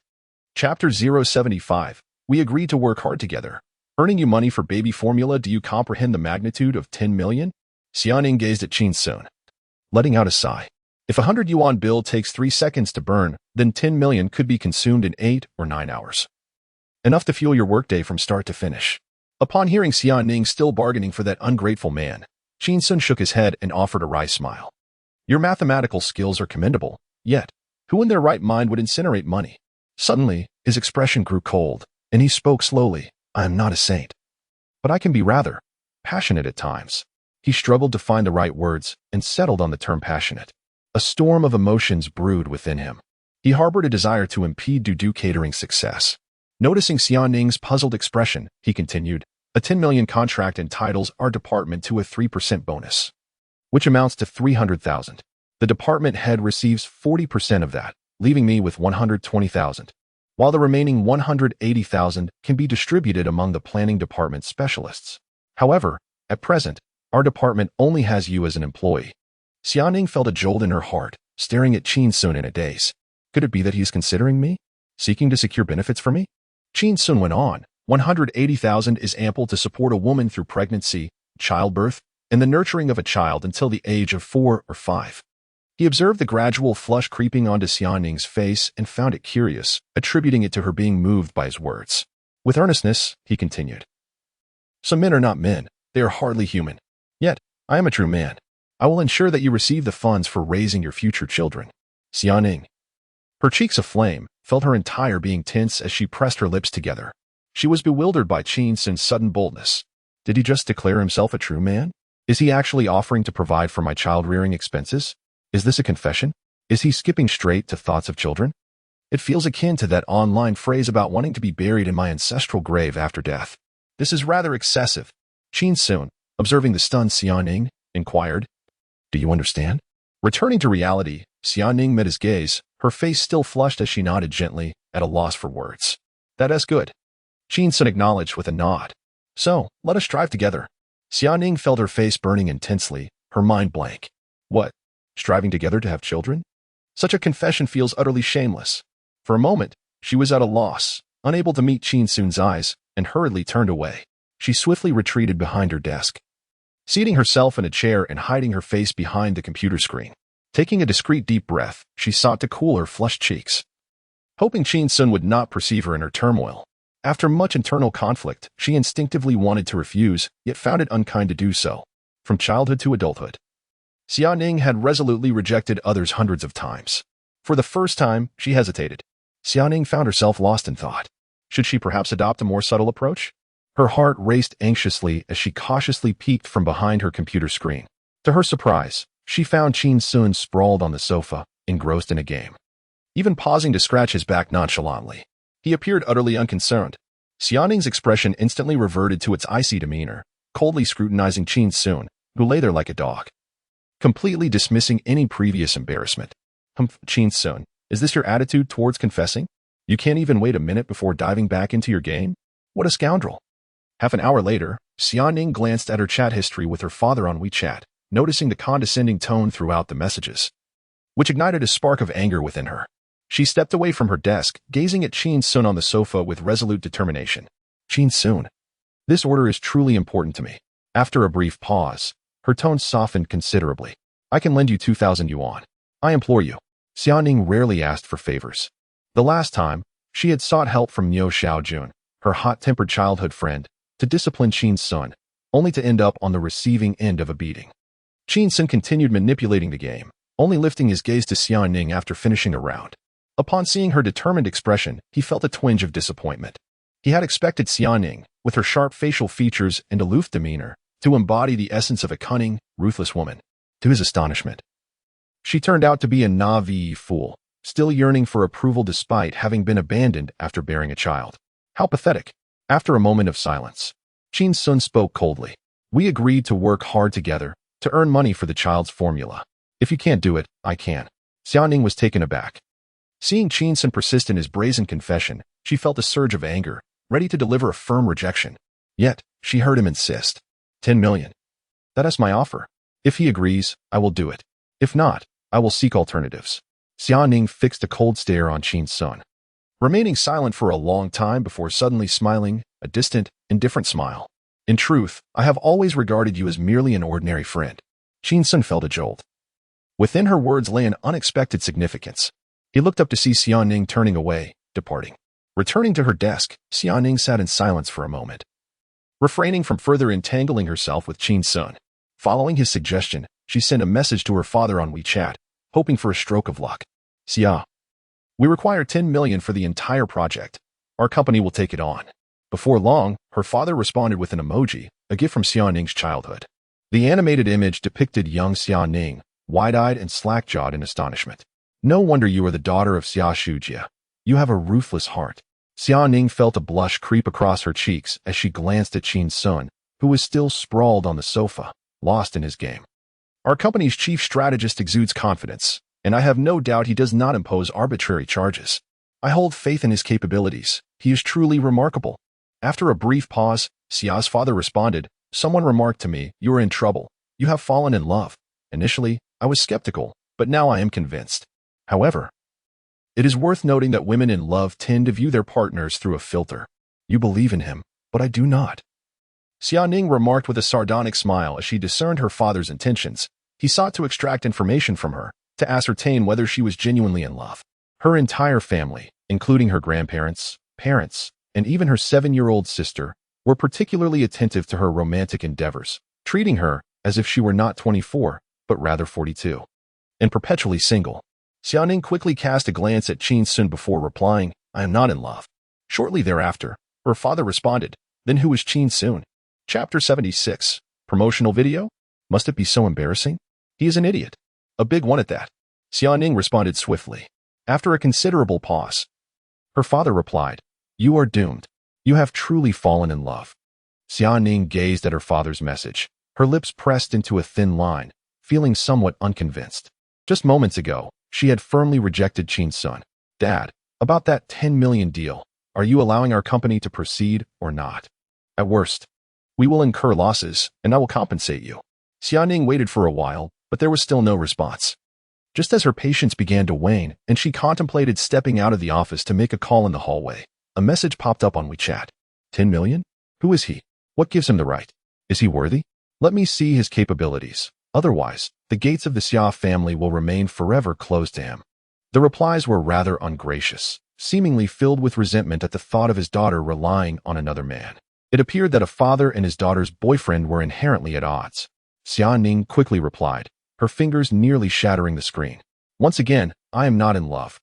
Chapter 075. We agreed to work hard together. Earning you money for baby formula, do you comprehend the magnitude of 10 million? Xiang Ning gazed at Qin Xun, letting out a sigh. If a 100 yuan bill takes 3 seconds to burn, then 10 million could be consumed in 8 or 9 hours. Enough to fuel your workday from start to finish. Upon hearing Xiang Ning still bargaining for that ungrateful man, Qin Xun shook his head and offered a wry smile. Your mathematical skills are commendable, yet, who in their right mind would incinerate money? Suddenly, his expression grew cold, and he spoke slowly. I am not a saint, but I can be rather passionate at times. He struggled to find the right words and settled on the term passionate. A storm of emotions brewed within him. He harbored a desire to impede Dudu Catering's success. Noticing Xiang Ning's puzzled expression, he continued, a 10 million contract entitles our department to a 3% bonus, which amounts to 300,000. The department head receives 40% of that, leaving me with 120,000, while the remaining 180,000 can be distributed among the planning department specialists. However, at present, our department only has you as an employee. Xiang Ning felt a jolt in her heart, staring at Qin Xun in a daze. Could it be that he is considering me? Seeking to secure benefits for me? Qin Xun went on, 180,000 is ample to support a woman through pregnancy, childbirth, and the nurturing of a child until the age of 4 or 5. He observed the gradual flush creeping onto Xiang Ning's face and found it curious, attributing it to her being moved by his words. With earnestness, he continued. Some men are not men, they are hardly human. Yet, I am a true man. I will ensure that you receive the funds for raising your future children. Xiang Ning. Her cheeks aflame, felt her entire being tense as she pressed her lips together. She was bewildered by Qin Xun's sudden boldness. Did he just declare himself a true man? Is he actually offering to provide for my child-rearing expenses? Is this a confession? Is he skipping straight to thoughts of children? It feels akin to that online phrase about wanting to be buried in my ancestral grave after death. This is rather excessive. Qin Xun, observing the stunned Xiaoning, inquired, "Do you understand?" Returning to reality, Xiaoning met his gaze, her face still flushed as she nodded gently, at a loss for words. "That is good." Qin Xun acknowledged with a nod. "So, let us strive together." Xiaoning felt her face burning intensely, her mind blank. What? Striving together to have children? Such a confession feels utterly shameless. For a moment, she was at a loss, unable to meet Qin Xun's eyes, and hurriedly turned away. She swiftly retreated behind her desk, seating herself in a chair and hiding her face behind the computer screen. Taking a discreet deep breath, she sought to cool her flushed cheeks, hoping Qin Xun would not perceive her in her turmoil. After much internal conflict, she instinctively wanted to refuse, yet found it unkind to do so. From childhood to adulthood, Xiaoning had resolutely rejected others hundreds of times. For the first time, she hesitated. Xiaoning found herself lost in thought. Should she perhaps adopt a more subtle approach? Her heart raced anxiously as she cautiously peeked from behind her computer screen. To her surprise, she found Qin Xun sprawled on the sofa, engrossed in a game, even pausing to scratch his back nonchalantly. He appeared utterly unconcerned. Xiaoning's expression instantly reverted to its icy demeanor, coldly scrutinizing Qin Xun, who lay there like a dog, completely dismissing any previous embarrassment. Qin Xun, is this your attitude towards confessing? You can't even wait a minute before diving back into your game? What a scoundrel. Half an hour later, Xiaoning glanced at her chat history with her father on WeChat, noticing the condescending tone throughout the messages, which ignited a spark of anger within her. She stepped away from her desk, gazing at Qin Xun on the sofa with resolute determination. "Qin Xun, this order is truly important to me." After a brief pause, her tone softened considerably. "I can lend you 2,000 yuan. I implore you." Xiaoning rarely asked for favors. The last time, she had sought help from Niu Xiaojun, her hot-tempered childhood friend, to discipline Qin Xun, only to end up on the receiving end of a beating. Qin Xun continued manipulating the game, only lifting his gaze to Xiaoning after finishing a round. Upon seeing her determined expression, he felt a twinge of disappointment. He had expected Xiaoning, with her sharp facial features and aloof demeanor, to embody the essence of a cunning, ruthless woman. To his astonishment, she turned out to be a naive fool, still yearning for approval despite having been abandoned after bearing a child. How pathetic. After a moment of silence, Qin Xun spoke coldly. "We agreed to work hard together, to earn money for the child's formula. If you can't do it, I can." Xiaoning was taken aback. Seeing Qin Xun persist in his brazen confession, she felt a surge of anger, ready to deliver a firm rejection. Yet, she heard him insist. 10 million. That is my offer. If he agrees, I will do it. If not, I will seek alternatives. Xiaoning fixed a cold stare on Qin Xun, remaining silent for a long time before suddenly smiling, a distant, indifferent smile. "In truth, I have always regarded you as merely an ordinary friend." Qin Xun felt a jolt. Within her words lay an unexpected significance. He looked up to see Xiaoning turning away, departing. Returning to her desk, Xiaoning sat in silence for a moment, refraining from further entangling herself with Qin Xun. Following his suggestion, she sent a message to her father on WeChat, hoping for a stroke of luck. "Xia, we require 10 million for the entire project. Our company will take it on." Before long, her father responded with an emoji, a gift from Xiaoning's childhood. The animated image depicted young Xiaoning, wide-eyed and slack-jawed in astonishment. "No wonder you are the daughter of Xia Shujia. You have a ruthless heart." Xiaoning felt a blush creep across her cheeks as she glanced at Qin Xun, who was still sprawled on the sofa, lost in his game. "Our company's chief strategist exudes confidence, and I have no doubt he does not impose arbitrary charges. I hold faith in his capabilities. He is truly remarkable." After a brief pause, Xia's father responded, "Someone remarked to me, you are in trouble. You have fallen in love. Initially, I was skeptical, but now I am convinced. However, it is worth noting that women in love tend to view their partners through a filter. You believe in him, but I do not." Xiaoning remarked with a sardonic smile as she discerned her father's intentions. He sought to extract information from her, to ascertain whether she was genuinely in love. Her entire family, including her grandparents, parents, and even her 7-year-old sister, were particularly attentive to her romantic endeavors, treating her as if she were not 24, but rather 42, and perpetually single. Xiaoning quickly cast a glance at Qin Xun before replying, I am not in love. Shortly thereafter, her father responded, then who is Qin Xun? Chapter 76. Promotional video? Must it be so embarrassing? He is an idiot. A big one at that. Xiaoning responded swiftly. After a considerable pause, her father replied, You are doomed. You have truly fallen in love. Xiaoning gazed at her father's message, her lips pressed into a thin line, feeling somewhat unconvinced. Just moments ago, she had firmly rejected Qin Xun. Dad, about that 10 million deal, are you allowing our company to proceed or not? At worst, we will incur losses, and I will compensate you. Xiaoning waited for a while, but there was still no response. Just as her patience began to wane and she contemplated stepping out of the office to make a call in the hallway, a message popped up on WeChat. 10 million? Who is he? What gives him the right? Is he worthy? Let me see his capabilities. Otherwise, the gates of the Xia family will remain forever closed to him. The replies were rather ungracious, seemingly filled with resentment at the thought of his daughter relying on another man. It appeared that a father and his daughter's boyfriend were inherently at odds. Xiaoning quickly replied, her fingers nearly shattering the screen. Once again, I am not in love.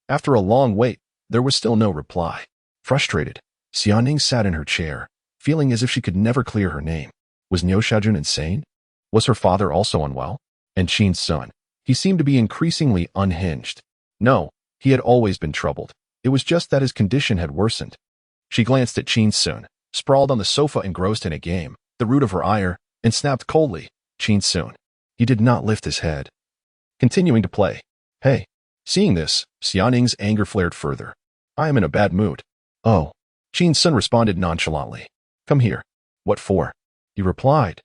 After a long wait, there was still no reply. Frustrated, Xiaoning sat in her chair, feeling as if she could never clear her name. Was Niu Xiaojun insane? Was her father also unwell? And Qin Xun? He seemed to be increasingly unhinged. No, he had always been troubled. It was just that his condition had worsened. She glanced at Qin Xun, sprawled on the sofa engrossed in a game, the root of her ire, and snapped coldly, Qin Xun. He did not lift his head. Continuing to play. Hey. Seeing this, Xiaoning's anger flared further. I am in a bad mood. Oh. Qin Xun responded nonchalantly. Come here. What for? He replied.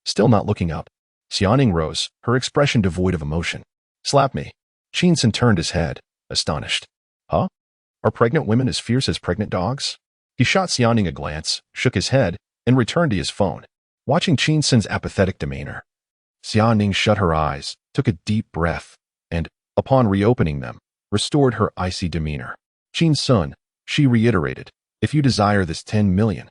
Still not looking up. Xiaoning rose, her expression devoid of emotion. Slap me. Qin Xun turned his head, astonished. Huh? Are pregnant women as fierce as pregnant dogs? He shot Xiaoning a glance, shook his head, and returned to his phone. Watching Qin Xun's apathetic demeanor, Xiaoning shut her eyes, took a deep breath, and, upon reopening them, restored her icy demeanor. Qin Xun, she reiterated, if you desire this 10 million,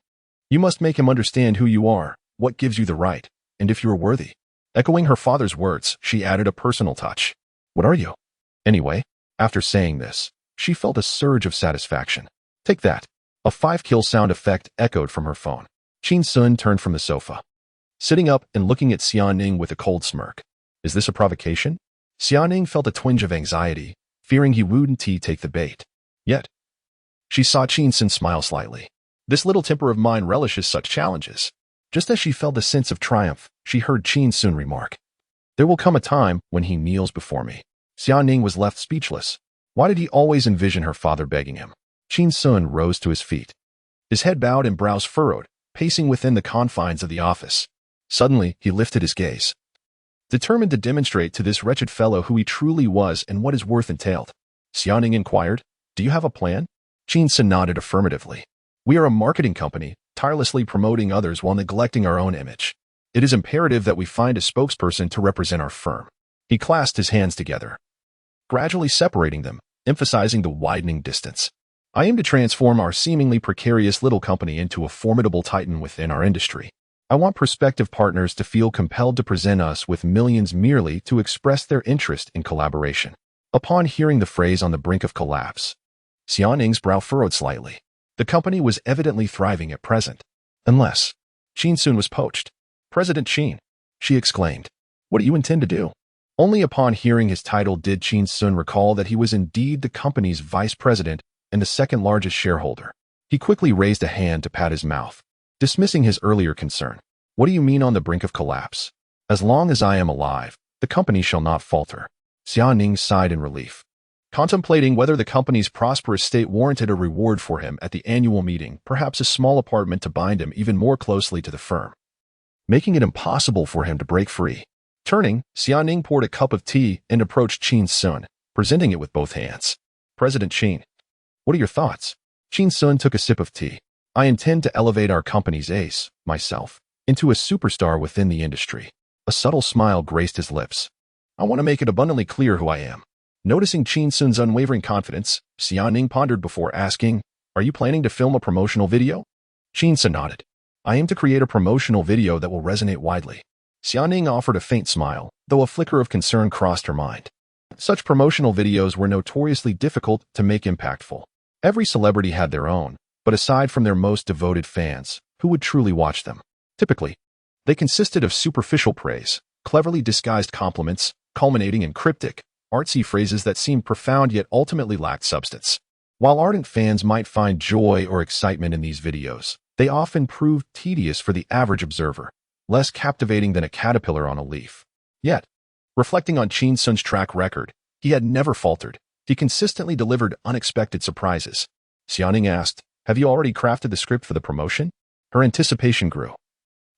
you must make him understand who you are, what gives you the right, and if you are worthy. Echoing her father's words, she added a personal touch. What are you? Anyway, after saying this, she felt a surge of satisfaction. Take that. A 5-kill sound effect echoed from her phone. Qin Xun turned from the sofa, sitting up and looking at Xiaoning with a cold smirk. Is this a provocation? Xiaoning felt a twinge of anxiety, fearing he wouldn't take the bait. Yet, she saw Qin Xun smile slightly. This little temper of mine relishes such challenges. Just as she felt a sense of triumph, she heard Qin Xun remark, there will come a time when he kneels before me. Xiaoning was left speechless. Why did he always envision her father begging him? Qin Xun rose to his feet, his head bowed and brows furrowed, pacing within the confines of the office. Suddenly, he lifted his gaze, determined to demonstrate to this wretched fellow who he truly was and what his worth entailed. Xiaoning inquired, do you have a plan? Qin Xun nodded affirmatively. We are a marketing company, tirelessly promoting others while neglecting our own image. It is imperative that we find a spokesperson to represent our firm. He clasped his hands together, gradually separating them, emphasizing the widening distance. I aim to transform our seemingly precarious little company into a formidable titan within our industry. I want prospective partners to feel compelled to present us with millions merely to express their interest in collaboration. Upon hearing the phrase on the brink of collapse, Xiaoning's brow furrowed slightly. The company was evidently thriving at present. Unless Qin Xun was poached. President Qin, she exclaimed. What do you intend to do? Only upon hearing his title did Qin Xun recall that he was indeed the company's vice president and the second largest shareholder. He quickly raised a hand to pat his mouth, dismissing his earlier concern. What do you mean on the brink of collapse? As long as I am alive, the company shall not falter. Xiaoning sighed in relief, contemplating whether the company's prosperous state warranted a reward for him at the annual meeting, perhaps a small apartment to bind him even more closely to the firm, making it impossible for him to break free. Turning, Xiaoning poured a cup of tea and approached Qin Xun, presenting it with both hands. President Qin, what are your thoughts? Qin Xun took a sip of tea. I intend to elevate our company's ace, myself, into a superstar within the industry. A subtle smile graced his lips. I want to make it abundantly clear who I am. Noticing Qin Xun's unwavering confidence, Xiaoning pondered before asking, are you planning to film a promotional video? Qin Xun nodded. I aim to create a promotional video that will resonate widely. Xiaoning offered a faint smile, though a flicker of concern crossed her mind. Such promotional videos were notoriously difficult to make impactful. Every celebrity had their own, but aside from their most devoted fans, who would truly watch them? Typically, they consisted of superficial praise, cleverly disguised compliments, culminating in cryptic, artsy phrases that seemed profound yet ultimately lacked substance. While ardent fans might find joy or excitement in these videos, they often proved tedious for the average observer, less captivating than a caterpillar on a leaf. Yet, reflecting on Qin Xun's track record, he had never faltered. He consistently delivered unexpected surprises. Xiaoning asked, "Have you already crafted the script for the promotion?" Her anticipation grew.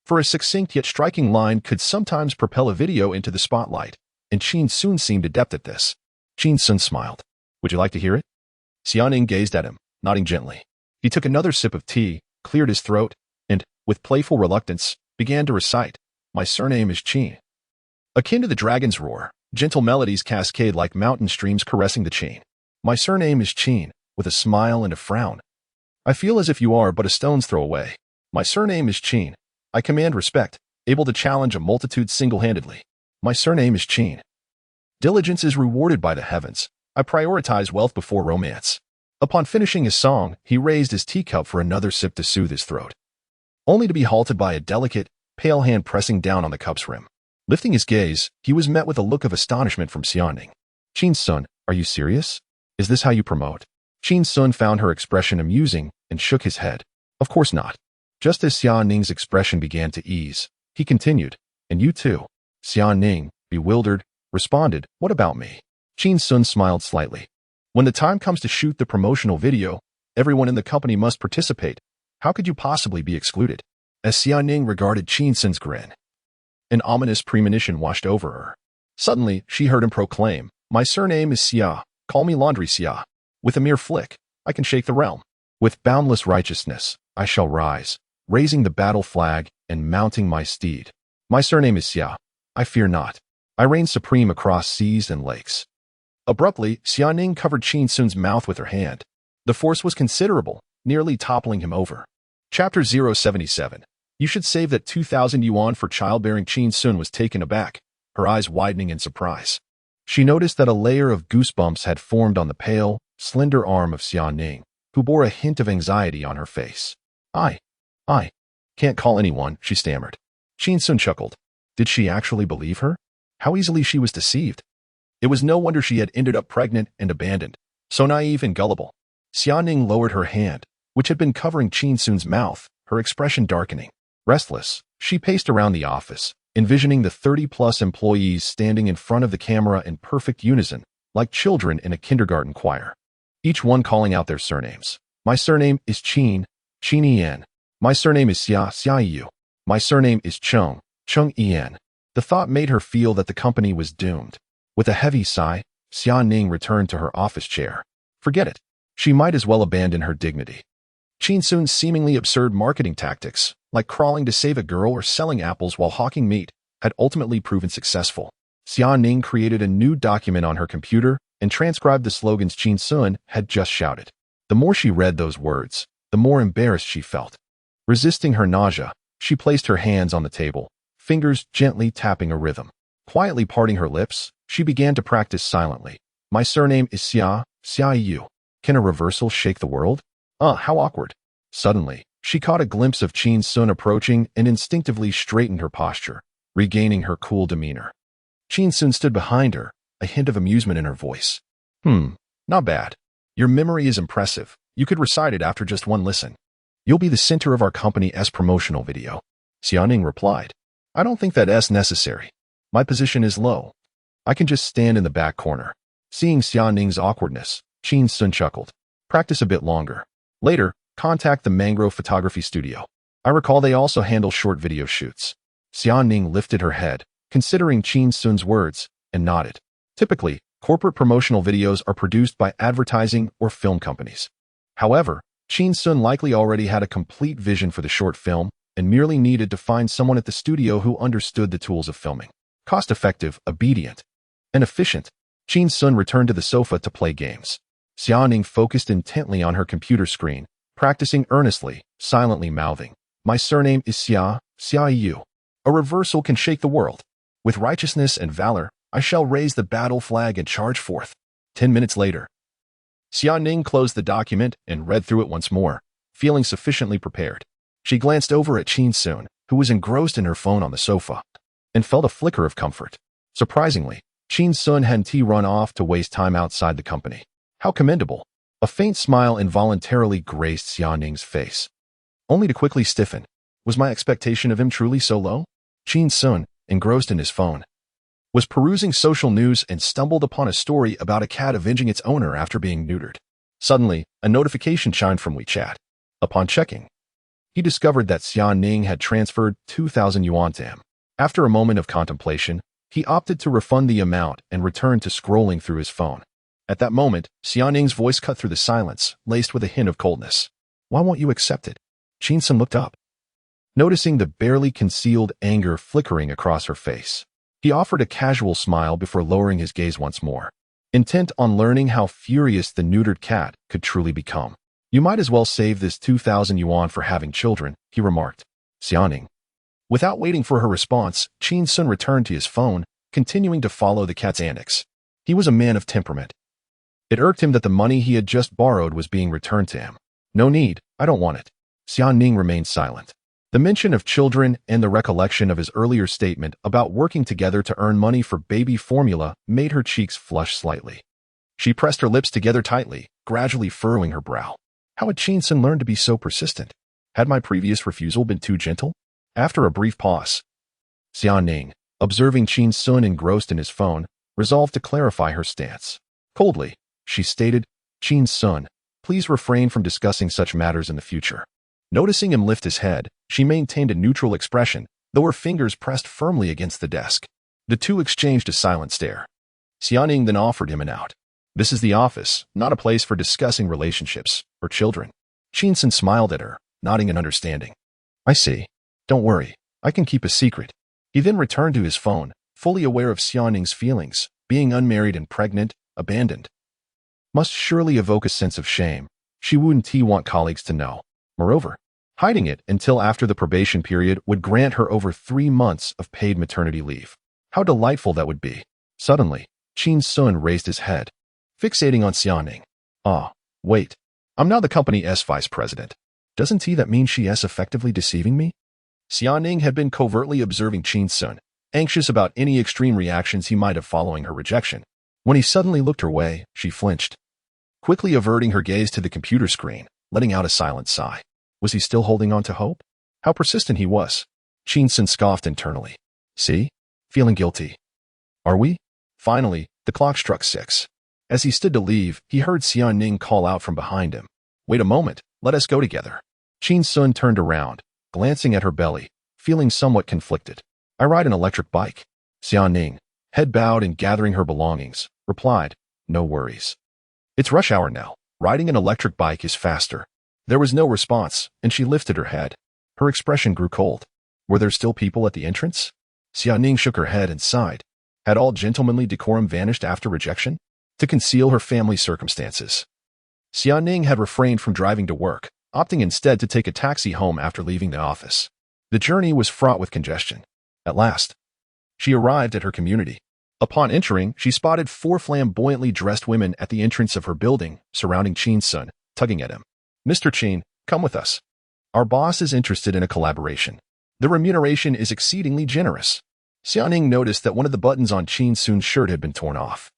For a succinct yet striking line could sometimes propel a video into the spotlight, and Qin Xun seemed adept at this. Qin Xun smiled. "Would you like to hear it?" Xiaoning gazed at him, nodding gently. He took another sip of tea, cleared his throat, and, with playful reluctance, began to recite, "My surname is Qin." Akin to the dragon's roar, gentle melodies cascade like mountain streams caressing the chain. "My surname is Qin," with a smile and a frown. "I feel as if you are but a stone's throw away. My surname is Qin. I command respect, able to challenge a multitude single-handedly. My surname is Qin. Diligence is rewarded by the heavens. I prioritize wealth before romance." Upon finishing his song, he raised his teacup for another sip to soothe his throat, only to be halted by a delicate, pale hand pressing down on the cup's rim. Lifting his gaze, he was met with a look of astonishment from Xiaoning. "Qin Xun, are you serious? Is this how you promote?" Qin Xun found her expression amusing and shook his head. "Of course not." Just as Xiaoning's expression began to ease, he continued, "And you too." Xiaoning, bewildered, responded, "What about me?" Qin Xun smiled slightly. "When the time comes to shoot the promotional video, everyone in the company must participate. How could you possibly be excluded?" As Xiaoning regarded Qin Xun's grin, an ominous premonition washed over her. Suddenly, she heard him proclaim, "My surname is Xia. Call me Laundry Xia. With a mere flick, I can shake the realm. With boundless righteousness, I shall rise, raising the battle flag and mounting my steed. My surname is Xia. I fear not. I reign supreme across seas and lakes." Abruptly, Xiaoning covered Qin Xun's mouth with her hand. The force was considerable, nearly toppling him over. Chapter 077. You should save that 2,000 yuan for childbearing. Qin Xun was taken aback, her eyes widening in surprise. She noticed that a layer of goosebumps had formed on the pale, slender arm of Xiaoning, who bore a hint of anxiety on her face. I can't call anyone," she stammered. Qin Xun chuckled. Did she actually believe her? How easily she was deceived. It was no wonder she had ended up pregnant and abandoned, so naive and gullible. Xiaoning lowered her hand, which had been covering Qin Xun's mouth, her expression darkening. Restless, she paced around the office, envisioning the 30-plus employees standing in front of the camera in perfect unison, like children in a kindergarten choir. Each one calling out their surnames. "My surname is Qin, Qin Yan. My surname is Xia, Xia Yu. My surname is Cheng, Cheng Yan." The thought made her feel that the company was doomed. With a heavy sigh, Xiaoning returned to her office chair. Forget it. She might as well abandon her dignity. Qin Xun's seemingly absurd marketing tactics, like crawling to save a girl or selling apples while hawking meat, had ultimately proven successful. Xiaoning created a new document on her computer and transcribed the slogans Qin Xun had just shouted. The more she read those words, the more embarrassed she felt. Resisting her nausea, she placed her hands on the table, fingers gently tapping a rhythm. Quietly parting her lips, she began to practice silently. "My surname is Xia, Xia Yu. Can a reversal shake the world? How awkward." Suddenly, she caught a glimpse of Qin Xun approaching and instinctively straightened her posture, regaining her cool demeanor. Qin Xun stood behind her, a hint of amusement in her voice. Not bad. Your memory is impressive. You could recite it after just one listen. You'll be the center of our company's promotional video." Xiaoning replied. "I don't think that's necessary. My position is low. I can just stand in the back corner." Seeing Xiaoning's awkwardness, Qin Xun chuckled. "Practice a bit longer. Later, contact the Mangrove Photography Studio. I recall they also handle short video shoots." Xiaoning lifted her head, considering Qin Xun's words, and nodded. Typically, corporate promotional videos are produced by advertising or film companies. However, Qin Xun likely already had a complete vision for the short film and merely needed to find someone at the studio who understood the tools of filming. Cost-effective, obedient, and efficient, Qin Xun returned to the sofa to play games. Xiaoning focused intently on her computer screen, practicing earnestly, silently mouthing, "My surname is Xia, Xia Yu. A reversal can shake the world. With righteousness and valor, I shall raise the battle flag and charge forth. 10 minutes later, Xiaoning closed the document and read through it once more, feeling sufficiently prepared. She glanced over at Qin Xun, who was engrossed in her phone on the sofa, and felt a flicker of comfort. Surprisingly, Qin Xun hadn't run off to waste time outside the company. How commendable! A faint smile involuntarily graced Xiaoning's face, only to quickly stiffen. Was my expectation of him truly so low? Qin Xun, engrossed in his phone, was perusing social news and stumbled upon a story about a cat avenging its owner after being neutered. Suddenly, a notification chimed from WeChat. Upon checking, he discovered that Xiaoning had transferred 2,000 yuan to him. After a moment of contemplation, he opted to refund the amount and returned to scrolling through his phone. At that moment, Xiaoning's voice cut through the silence, laced with a hint of coldness. Why won't you accept it? Qin Xun looked up, noticing the barely concealed anger flickering across her face. He offered a casual smile before lowering his gaze once more, intent on learning how furious the neutered cat could truly become. You might as well save this 2,000 yuan for having children, he remarked. Xiaoning. Without waiting for her response, Qin Xun returned to his phone, continuing to follow the cat's antics. He was a man of temperament. It irked him that the money he had just borrowed was being returned to him. No need, I don't want it. Xiaoning remained silent. The mention of children and the recollection of his earlier statement about working together to earn money for baby formula made her cheeks flush slightly. She pressed her lips together tightly, gradually furrowing her brow. How had Qin Xun learned to be so persistent? Had my previous refusal been too gentle? After a brief pause, Xiaoning, observing Qin Xun engrossed in his phone, resolved to clarify her stance. Coldly, she stated, Qin Xun, please refrain from discussing such matters in the future. Noticing him lift his head, she maintained a neutral expression, though her fingers pressed firmly against the desk. The two exchanged a silent stare. Xiaoning then offered him an out. This is the office, not a place for discussing relationships or children. Qin Xun smiled at her, nodding in understanding. I see. Don't worry, I can keep a secret. He then returned to his phone, fully aware of Xiaoning's feelings. Being unmarried and pregnant, abandoned, must surely evoke a sense of shame. She wouldn't want colleagues to know. Moreover, hiding it until after the probation period would grant her over 3 months of paid maternity leave. How delightful that would be. Suddenly, Qin Xun raised his head, fixating on Xiaoning. Ah, wait. I'm now the company's vice president. Doesn't that mean she is effectively deceiving me? Xiaoning had been covertly observing Qin Xun, anxious about any extreme reactions he might have following her rejection. When he suddenly looked her way, she flinched, quickly averting her gaze to the computer screen, letting out a silent sigh. Was he still holding on to hope? How persistent he was. Qin Xun scoffed internally. See? Feeling guilty. Are we? Finally, the clock struck 6. As he stood to leave, he heard Xiaoning call out from behind him. Wait a moment, let us go together. Qin Xun turned around, glancing at her belly, feeling somewhat conflicted. I ride an electric bike. Xiaoning, head bowed and gathering her belongings, replied, no worries. It's rush hour now. Riding an electric bike is faster. There was no response, and she lifted her head. Her expression grew cold. Were there still people at the entrance? Xiaoning shook her head and sighed. Had all gentlemanly decorum vanished after rejection? To conceal her family circumstances, Xiaoning had refrained from driving to work, opting instead to take a taxi home after leaving the office. The journey was fraught with congestion. At last, she arrived at her community. Upon entering, she spotted 4 flamboyantly dressed women at the entrance of her building, surrounding Qin Xun, tugging at him. Mr. Qin, come with us. Our boss is interested in a collaboration. The remuneration is exceedingly generous. Xiaoning noticed that one of the buttons on Qin Xun's shirt had been torn off,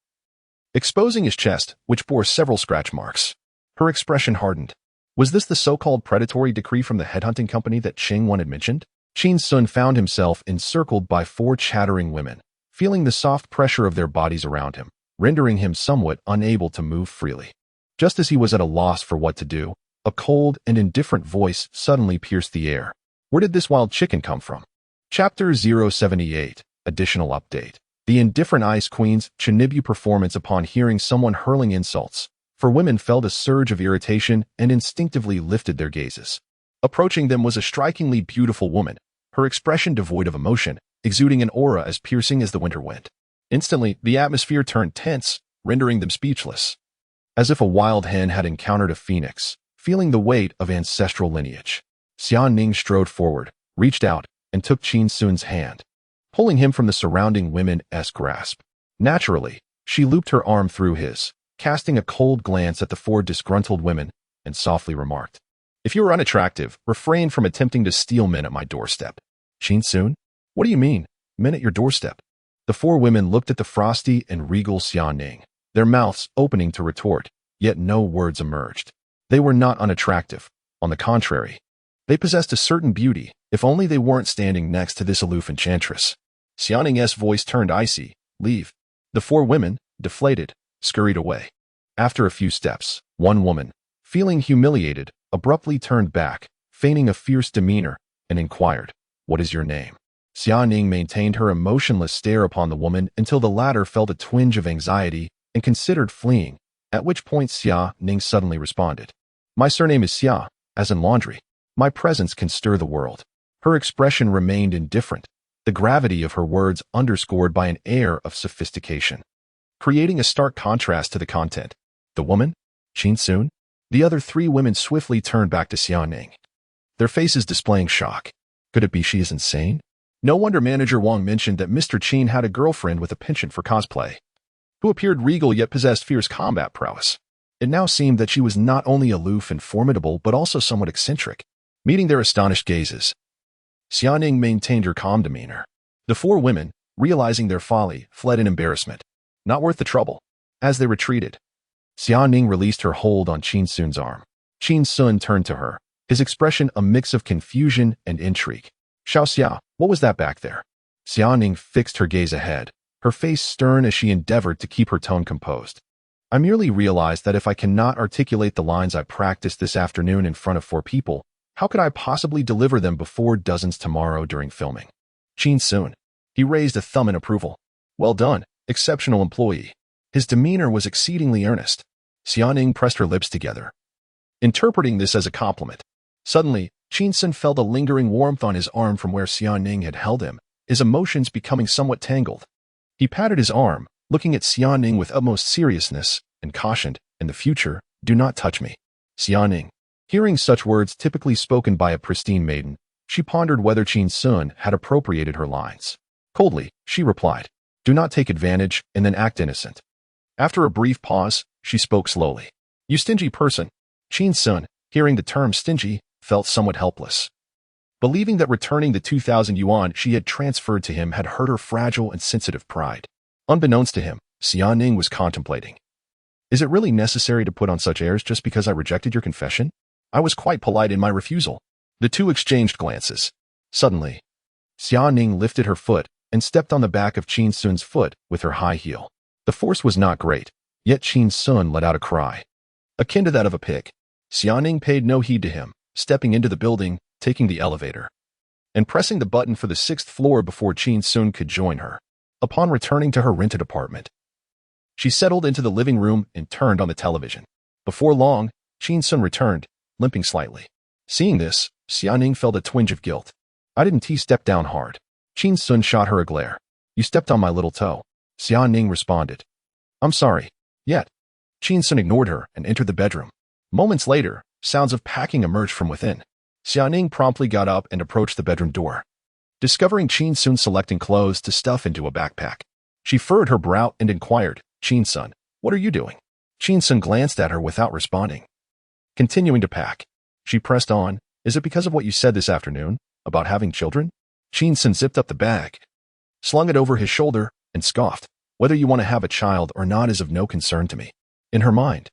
exposing his chest, which bore several scratch marks. Her expression hardened. Was this the so-called predatory decree from the headhunting company that Qin Xun had mentioned? Qin Xun found himself encircled by 4 chattering women, feeling the soft pressure of their bodies around him, rendering him somewhat unable to move freely. Just as he was at a loss for what to do, a cold and indifferent voice suddenly pierced the air. Where did this wild chicken come from? Chapter 078, Additional Update. The indifferent Ice Queen's Chinibu performance upon hearing someone hurling insults. For women felt a surge of irritation and instinctively lifted their gazes. Approaching them was a strikingly beautiful woman, her expression devoid of emotion, exuding an aura as piercing as the winter wind. Instantly, the atmosphere turned tense, rendering them speechless, as if a wild hen had encountered a phoenix, feeling the weight of ancestral lineage. Xiaoning strode forward, reached out, and took Qin Xun's hand, pulling him from the surrounding women's grasp. Naturally, she looped her arm through his, casting a cold glance at the four disgruntled women, and softly remarked, "If you are unattractive, refrain from attempting to steal men at my doorstep." Qin Xun? What do you mean, men at your doorstep? The four women looked at the frosty and regal Xia Ning, their mouths opening to retort, yet no words emerged. They were not unattractive. On the contrary, they possessed a certain beauty, if only they weren't standing next to this aloof enchantress. Xia Ning's voice turned icy. "Leave." The four women, deflated, scurried away. After a few steps, one woman, feeling humiliated, abruptly turned back, feigning a fierce demeanor, and inquired, "What is your name?" Xia Ning maintained her emotionless stare upon the woman until the latter felt a twinge of anxiety and considered fleeing, at which point Xia Ning suddenly responded, "My surname is Xia, as in laundry. My presence can stir the world." Her expression remained indifferent, the gravity of her words underscored by an air of sophistication, creating a stark contrast to the content. The woman? Qin Xun? The other three women swiftly turned back to Xia Ning, their faces displaying shock. Could it be she is insane? No wonder Manager Wang mentioned that Mr. Qin had a girlfriend with a penchant for cosplay, who appeared regal yet possessed fierce combat prowess. It now seemed that she was not only aloof and formidable but also somewhat eccentric. Meeting their astonished gazes, Xia Ning maintained her calm demeanor. The four women, realizing their folly, fled in embarrassment. Not worth the trouble. As they retreated, Xia Ning released her hold on Qin Xun's arm. Qin Xun turned to her, his expression a mix of confusion and intrigue. "Xiao Xia, what was that back there?" Xia Ning fixed her gaze ahead, her face stern as she endeavored to keep her tone composed. "I merely realized that if I cannot articulate the lines I practiced this afternoon in front of four people, how could I possibly deliver them before dozens tomorrow during filming?" Qin Xun. He raised a thumb in approval. "Well done, exceptional employee." His demeanor was exceedingly earnest. Xia Ning pressed her lips together, interpreting this as a compliment. Suddenly, Qin Xun felt a lingering warmth on his arm from where Xia Ning had held him, his emotions becoming somewhat tangled. He patted his arm, looking at Xia Ning with utmost seriousness, and cautioned, "In the future, do not touch me." Xia Ning. Hearing such words typically spoken by a pristine maiden, she pondered whether Qin Xun had appropriated her lines. Coldly, she replied, "Do not take advantage and then act innocent." After a brief pause, she spoke slowly. "You stingy person." Qin Xun, hearing the term stingy, felt somewhat helpless. Believing that returning the 2,000 yuan she had transferred to him had hurt her fragile and sensitive pride. Unbeknownst to him, Xia Ning was contemplating, "Is it really necessary to put on such airs just because I rejected your confession? I was quite polite in my refusal." The two exchanged glances. Suddenly, Xia Ning lifted her foot and stepped on the back of Qin Xun's foot with her high heel. The force was not great, yet Qin Xun let out a cry, akin to that of a pig. Xia Ning paid no heed to him, stepping into the building, taking the elevator, and pressing the button for the 6th floor before Qin Xun could join her. Upon returning to her rented apartment, she settled into the living room and turned on the television. Before long, Qin Xun returned, limping slightly. Seeing this, Xia Ning felt a twinge of guilt. "I didn't step down hard." Qin Xun shot her a glare. "You stepped on my little toe." Xia Ning responded, "I'm sorry." Yet, Qin Xun ignored her and entered the bedroom. Moments later, sounds of packing emerged from within. Xia Ning promptly got up and approached the bedroom door, discovering Qin Xun selecting clothes to stuff into a backpack. She furrowed her brow and inquired, "Qin Xun, what are you doing?" Qin Xun glanced at her without responding. Continuing to pack, she pressed on, "Is it because of what you said this afternoon, about having children?" Qin Xun zipped up the bag, slung it over his shoulder, and scoffed, "Whether you want to have a child or not is of no concern to me." In her mind,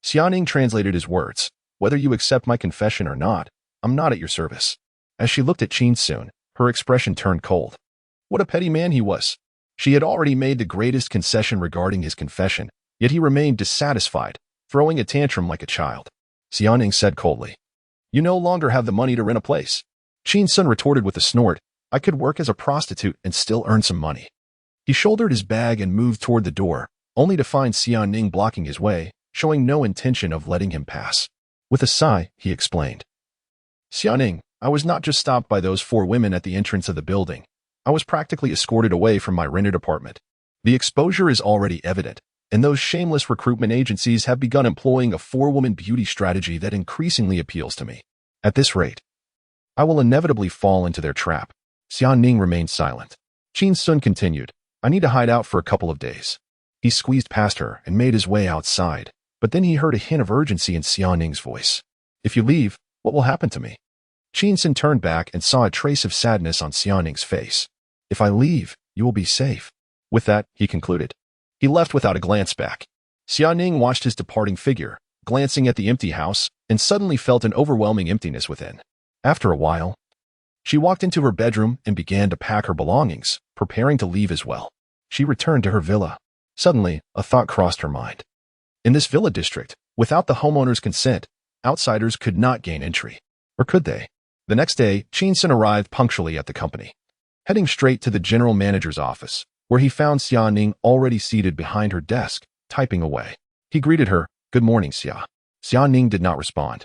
Xia Ning translated his words, "Whether you accept my confession or not, I'm not at your service." As she looked at Qin Xun, her expression turned cold. What a petty man he was. She had already made the greatest concession regarding his confession, yet he remained dissatisfied, throwing a tantrum like a child. Xia Ning said coldly, "You no longer have the money to rent a place." Qin Xun retorted with a snort, "I could work as a prostitute and still earn some money." He shouldered his bag and moved toward the door, only to find Xia Ning blocking his way, showing no intention of letting him pass. With a sigh, he explained, "Xia Ning, I was not just stopped by those four women at the entrance of the building. I was practically escorted away from my rented apartment. The exposure is already evident, and those shameless recruitment agencies have begun employing a four-woman beauty strategy that increasingly appeals to me. At this rate, I will inevitably fall into their trap." Xia Ning remained silent. Qin Xun continued, I need to hide out for a couple of days. He squeezed past her and made his way outside, but then he heard a hint of urgency in Xiaoning's voice. If you leave, what will happen to me? Qin Xun turned back and saw a trace of sadness on Xiaoning's face. If I leave, you will be safe. With that, he concluded. He left without a glance back. Xiaoning watched his departing figure, glancing at the empty house, and suddenly felt an overwhelming emptiness within. After a while, she walked into her bedroom and began to pack her belongings, preparing to leave as well. She returned to her villa. Suddenly, a thought crossed her mind. In this villa district, without the homeowner's consent, outsiders could not gain entry. Or could they? The next day, Qin Xun arrived punctually at the company. Heading straight to the general manager's office, where he found Xiaoning already seated behind her desk, typing away. He greeted her, "Good morning, Xia." Xiaoning did not respond.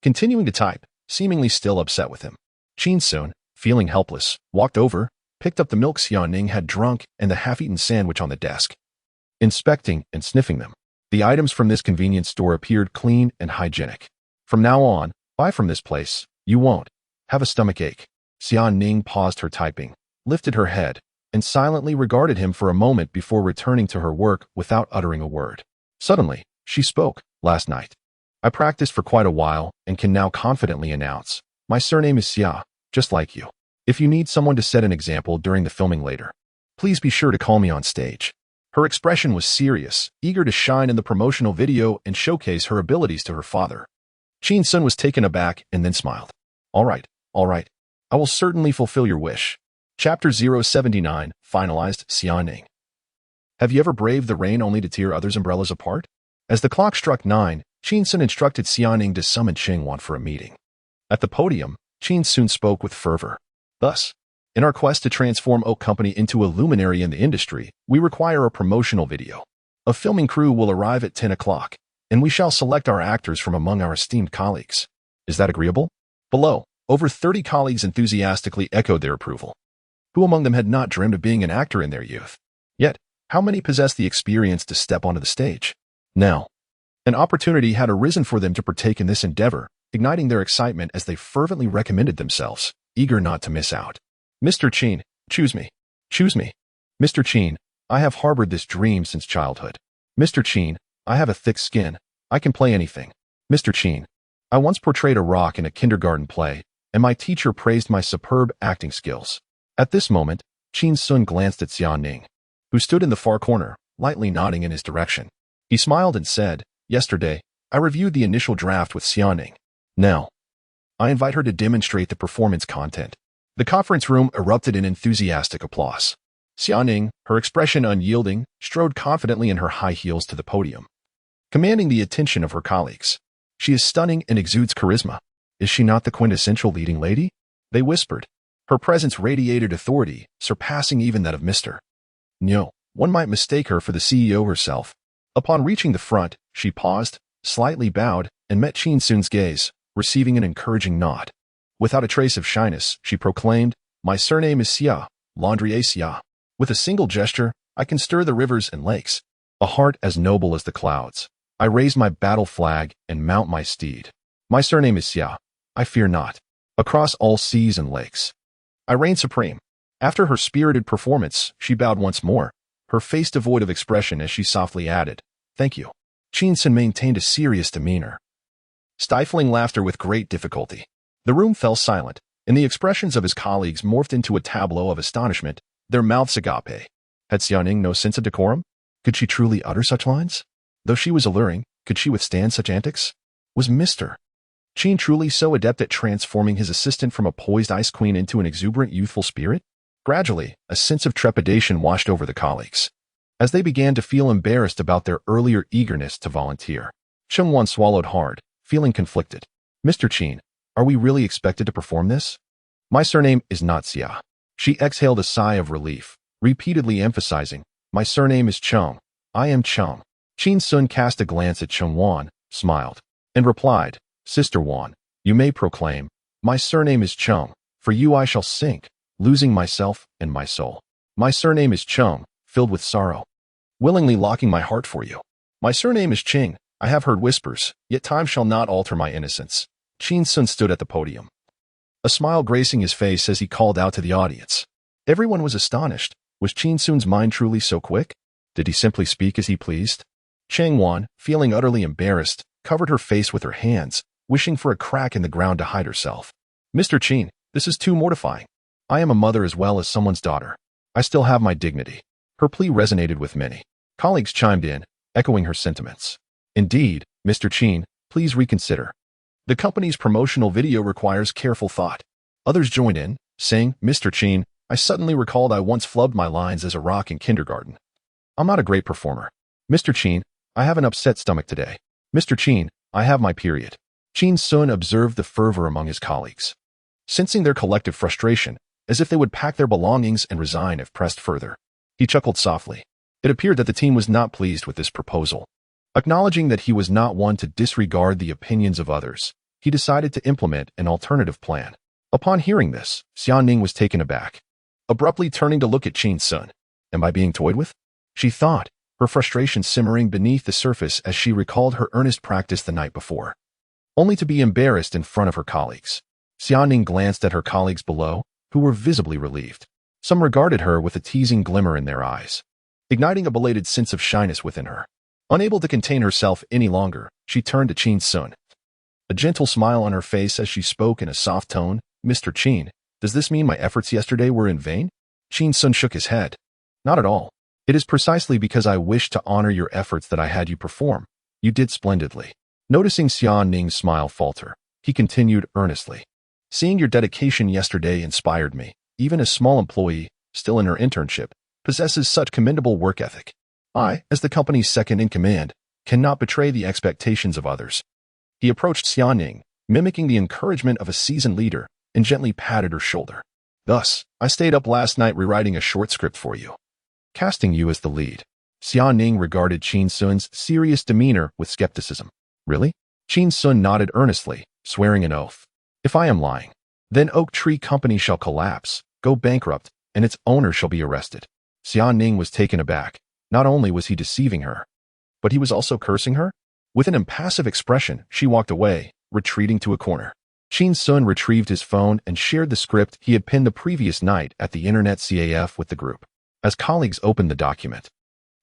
Continuing to type, seemingly still upset with him. Qin Xun, feeling helpless, walked over, picked up the milk Xiaoning had drunk and the half-eaten sandwich on the desk. Inspecting and sniffing them, the items from this convenience store appeared clean and hygienic. From now on, buy from this place. You won't have a stomach ache. Xiaoning paused her typing, lifted her head, and silently regarded him for a moment before returning to her work without uttering a word. Suddenly, she spoke. Last night, I practiced for quite a while and can now confidently announce, my surname is Xia, just like you. If you need someone to set an example during the filming later, please be sure to call me on stage. Her expression was serious, eager to shine in the promotional video and showcase her abilities to her father. Qin Xun was taken aback and then smiled. All right. I will certainly fulfill your wish. Chapter 079, finalized, Xiaoning. Have you ever braved the rain only to tear others' umbrellas apart? As the clock struck 9, Qin Xun instructed Xiaoning to summon Qingwan for a meeting. At the podium, Qin Xun spoke with fervor. Thus, in our quest to transform Oak Company into a luminary in the industry, we require a promotional video. A filming crew will arrive at 10 o'clock, and we shall select our actors from among our esteemed colleagues. Is that agreeable? Below, over 30 colleagues enthusiastically echoed their approval. Who among them had not dreamed of being an actor in their youth? Yet, how many possessed the experience to step onto the stage? Now, an opportunity had arisen for them to partake in this endeavor, igniting their excitement as they fervently recommended themselves, eager not to miss out. Mr. Qin, choose me. Choose me. Mr. Qin, I have harbored this dream since childhood. Mr. Qin, I have a thick skin. I can play anything. Mr. Qin, I once portrayed a rock in a kindergarten play, and my teacher praised my superb acting skills. At this moment, Qin Xun glanced at Xiaoning, who stood in the far corner, lightly nodding in his direction. He smiled and said, yesterday, I reviewed the initial draft with Xiaoning. Now, I invite her to demonstrate the performance content. The conference room erupted in enthusiastic applause. Xiaoning, her expression unyielding, strode confidently in her high heels to the podium, commanding the attention of her colleagues. She is stunning and exudes charisma. Is she not the quintessential leading lady? They whispered. Her presence radiated authority, surpassing even that of Mr. No, one might mistake her for the CEO herself. Upon reaching the front, she paused, slightly bowed, and met Qin Xun's gaze, receiving an encouraging nod. Without a trace of shyness, she proclaimed, my surname is Xia, Laundrier Xia. With a single gesture, I can stir the rivers and lakes. A heart as noble as the clouds. I raise my battle flag and mount my steed. My surname is Xia. I fear not. Across all seas and lakes, I reign supreme. After her spirited performance, she bowed once more, her face devoid of expression as she softly added, thank you. Qin Xun maintained a serious demeanor, stifling laughter with great difficulty. The room fell silent, and the expressions of his colleagues morphed into a tableau of astonishment, their mouths agape. Had Xiaoning no sense of decorum? Could she truly utter such lines? Though she was alluring, could she withstand such antics? Was Mr. Qin truly so adept at transforming his assistant from a poised ice queen into an exuberant youthful spirit? Gradually, a sense of trepidation washed over the colleagues, as they began to feel embarrassed about their earlier eagerness to volunteer. Qingwan swallowed hard, feeling conflicted. Mr. Qin, are we really expected to perform this? My surname is not Xia. She exhaled a sigh of relief, repeatedly emphasizing, my surname is Cheng. I am Cheng. Qin Xun cast a glance at Qingwan, smiled, and replied, Sister Wan, you may proclaim, my surname is Cheng. For you I shall sink, losing myself and my soul. My surname is Cheng, filled with sorrow, willingly locking my heart for you. My surname is Qing. I have heard whispers, yet time shall not alter my innocence. Qin Xun stood at the podium, a smile gracing his face as he called out to the audience. Everyone was astonished, Was Qin Xun's mind truly so quick? Did he simply speak as he pleased? Chang Wan, feeling utterly embarrassed, covered her face with her hands, wishing for a crack in the ground to hide herself. Mr. Qin, this is too mortifying. I am a mother as well as someone's daughter. I still have my dignity. Her plea resonated with many. Colleagues chimed in, echoing her sentiments. Indeed, Mr. Qin, please reconsider. The company's promotional video requires careful thought. Others joined in, saying, Mr. Qin, I suddenly recalled I once flubbed my lines as a rock in kindergarten. I'm not a great performer. Mr. Qin, I have an upset stomach today. Mr. Qin, I have my period. Qin Xun observed the fervor among his colleagues. Sensing their collective frustration, as if they would pack their belongings and resign if pressed further, he chuckled softly. It appeared that the team was not pleased with this proposal. Acknowledging that he was not one to disregard the opinions of others, he decided to implement an alternative plan. Upon hearing this, Xiaoning was taken aback, abruptly turning to look at Qin Xun. Am I being toyed with? She thought, her frustration simmering beneath the surface as she recalled her earnest practice the night before, only to be embarrassed in front of her colleagues. Xiaoning glanced at her colleagues below, who were visibly relieved. Some regarded her with a teasing glimmer in their eyes, igniting a belated sense of shyness within her. Unable to contain herself any longer, she turned to Qin Xun. A gentle smile on her face as she spoke in a soft tone, Mr. Qin, does this mean my efforts yesterday were in vain? Qin Xun shook his head. Not at all. It is precisely because I wish to honor your efforts that I had you perform. You did splendidly. Noticing Xiaoning's smile falter, he continued earnestly. Seeing your dedication yesterday inspired me. Even a small employee, still in her internship, possesses such commendable work ethic. I, as the company's second in command, cannot betray the expectations of others. He approached Xiaoning, mimicking the encouragement of a seasoned leader, and gently patted her shoulder. Thus, I stayed up last night rewriting a short script for you, casting you as the lead. Xiaoning regarded Qin Xun's serious demeanor with skepticism. Really? Qin Xun nodded earnestly, swearing an oath. If I am lying, then Oak Tree Company shall collapse, go bankrupt, and its owner shall be arrested. Xiaoning was taken aback. Not only was he deceiving her, but he was also cursing her. With an impassive expression, she walked away, retreating to a corner. Qin Xun retrieved his phone and shared the script he had penned the previous night at the Internet CAF with the group. As colleagues opened the document,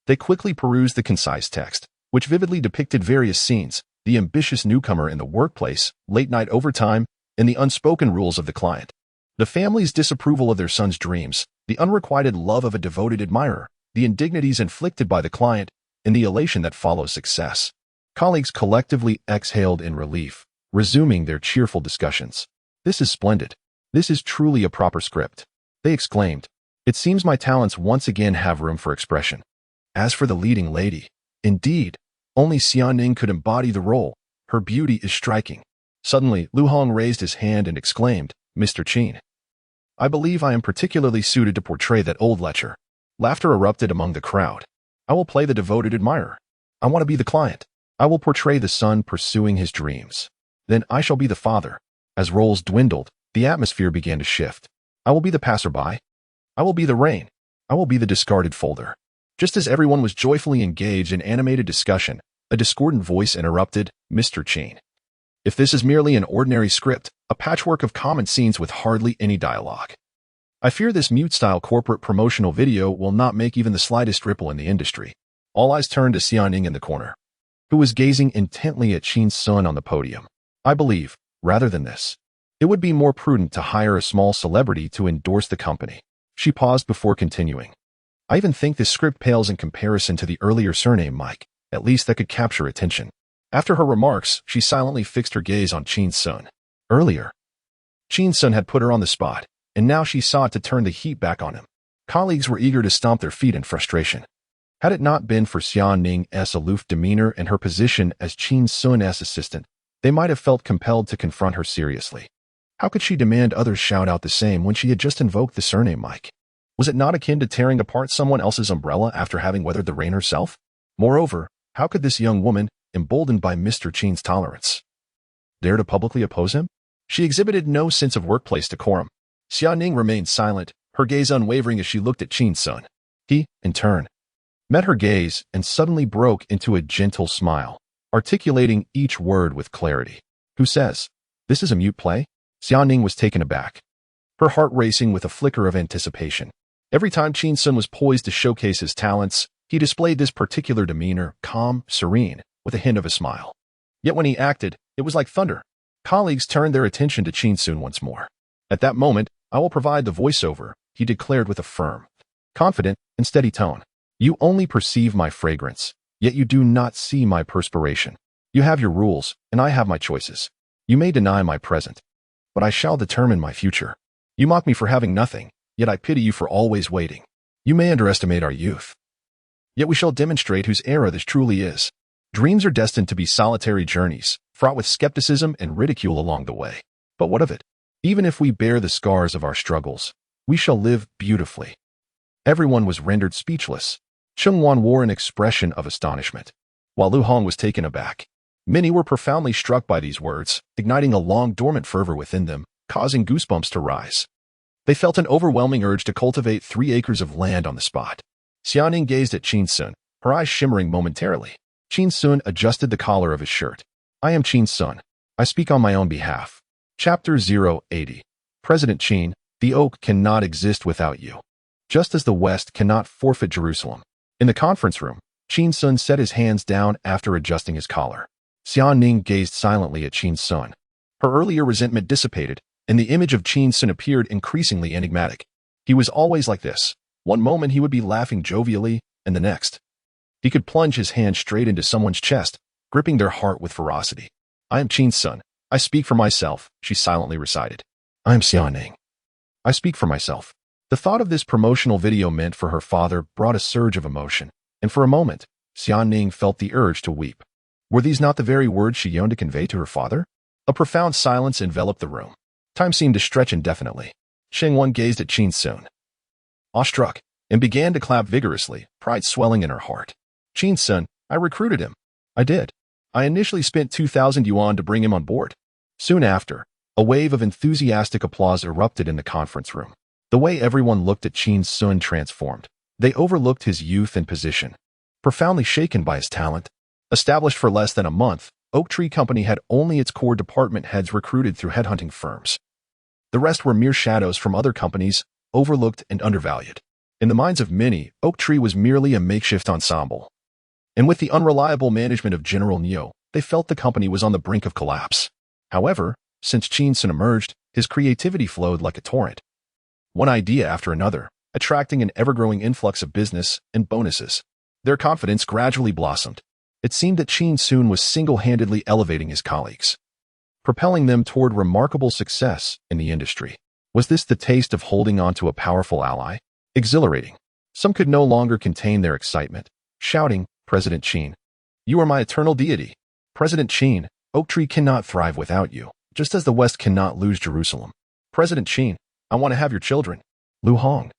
they quickly perused the concise text, which vividly depicted various scenes, the ambitious newcomer in the workplace, late-night overtime, and the unspoken rules of the client. The family's disapproval of their son's dreams, the unrequited love of a devoted admirer, the indignities inflicted by the client, and the elation that follows success. Colleagues collectively exhaled in relief, resuming their cheerful discussions. This is splendid. This is truly a proper script, they exclaimed. It seems my talents once again have room for expression. As for the leading lady, indeed, only Xiaoning could embody the role. Her beauty is striking. Suddenly, Lu Hong raised his hand and exclaimed, Mr. Qin, I believe I am particularly suited to portray that old lecher. Laughter erupted among the crowd. I will play the devoted admirer. I want to be the client. I will portray the son pursuing his dreams. Then I shall be the father. As roles dwindled, the atmosphere began to shift. I will be the passerby. I will be the rain. I will be the discarded folder. Just as everyone was joyfully engaged in animated discussion, a discordant voice interrupted, Mr. Qin. If this is merely an ordinary script, a patchwork of common scenes with hardly any dialogue, I fear this mute-style corporate promotional video will not make even the slightest ripple in the industry. All eyes turned to Xiaoning in the corner, who was gazing intently at Qin Xun on the podium. I believe, rather than this, it would be more prudent to hire a small celebrity to endorse the company. She paused before continuing. I even think this script pales in comparison to the earlier surname Mike, at least that could capture attention. After her remarks, she silently fixed her gaze on Qin Xun. Earlier, Qin Xun had put her on the spot, and now she sought to turn the heat back on him. Colleagues were eager to stomp their feet in frustration. Had it not been for Xiaoning's aloof demeanor and her position as Qin Xun's assistant, they might have felt compelled to confront her seriously. How could she demand others shout out the same when she had just invoked the surname Mike? Was it not akin to tearing apart someone else's umbrella after having weathered the rain herself? Moreover, how could this young woman, emboldened by Mr. Qin's tolerance, dare to publicly oppose him? She exhibited no sense of workplace decorum. Xiaoning remained silent, her gaze unwavering as she looked at Qin Xun. He, in turn, met her gaze and suddenly broke into a gentle smile, articulating each word with clarity. Who says, this is a mute play? Xiaoning was taken aback, her heart racing with a flicker of anticipation. Every time Qin Xun was poised to showcase his talents, he displayed this particular demeanor, calm, serene, with a hint of a smile. Yet when he acted, it was like thunder. Colleagues turned their attention to Qin Xun once more. At that moment, I will provide the voiceover, he declared with a firm, confident, and steady tone. You only perceive my fragrance, yet you do not see my perspiration. You have your rules, and I have my choices. You may deny my present, but I shall determine my future. You mock me for having nothing, yet I pity you for always waiting. You may underestimate our youth, yet we shall demonstrate whose era this truly is. Dreams are destined to be solitary journeys, fraught with skepticism and ridicule along the way. But what of it? Even if we bear the scars of our struggles, we shall live beautifully. Everyone was rendered speechless. Cheng Wan wore an expression of astonishment, while Lu Hong was taken aback. Many were profoundly struck by these words, igniting a long-dormant fervor within them, causing goosebumps to rise. They felt an overwhelming urge to cultivate 3 acres of land on the spot. Xiaoning gazed at Qin Xun, her eyes shimmering momentarily. Qin Xun adjusted the collar of his shirt. I am Qin Xun. I speak on my own behalf. Chapter 080. President Qin, the oak cannot exist without you. Just as the West cannot forfeit Jerusalem. In the conference room, Qin Xun set his hands down after adjusting his collar. Xiaoning gazed silently at Qin Xun. Her earlier resentment dissipated, and the image of Qin Xun appeared increasingly enigmatic. He was always like this. One moment he would be laughing jovially, and the next, he could plunge his hand straight into someone's chest, gripping their heart with ferocity. I am Qin Xun. I speak for myself, she silently recited. I am Xiaoning. I speak for myself. The thought of this promotional video meant for her father brought a surge of emotion, and for a moment, Xiaoning felt the urge to weep. Were these not the very words she yearned to convey to her father? A profound silence enveloped the room. Time seemed to stretch indefinitely. Cheng Wan gazed at Qin Xun, awestruck, and began to clap vigorously, pride swelling in her heart. Qin Xun, I recruited him. I did. I initially spent 2,000 yuan to bring him on board. Soon after, a wave of enthusiastic applause erupted in the conference room. The way everyone looked at Qin Xun transformed. They overlooked his youth and position. Profoundly shaken by his talent. Established for less than a month, Oak Tree Company had only its core department heads recruited through headhunting firms. The rest were mere shadows from other companies, overlooked and undervalued. In the minds of many, Oak Tree was merely a makeshift ensemble. And with the unreliable management of General Neo, they felt the company was on the brink of collapse. However, since Qin Xun emerged, his creativity flowed like a torrent. One idea after another, attracting an ever-growing influx of business and bonuses. Their confidence gradually blossomed. It seemed that Qin Xun was single-handedly elevating his colleagues, propelling them toward remarkable success in the industry. Was this the taste of holding on to a powerful ally? Exhilarating. Some could no longer contain their excitement, shouting, President Qin, you are my eternal deity. President Qin, Oak Tree cannot thrive without you, just as the West cannot lose Jerusalem. President Qin, I want to have your children. Lu Hong,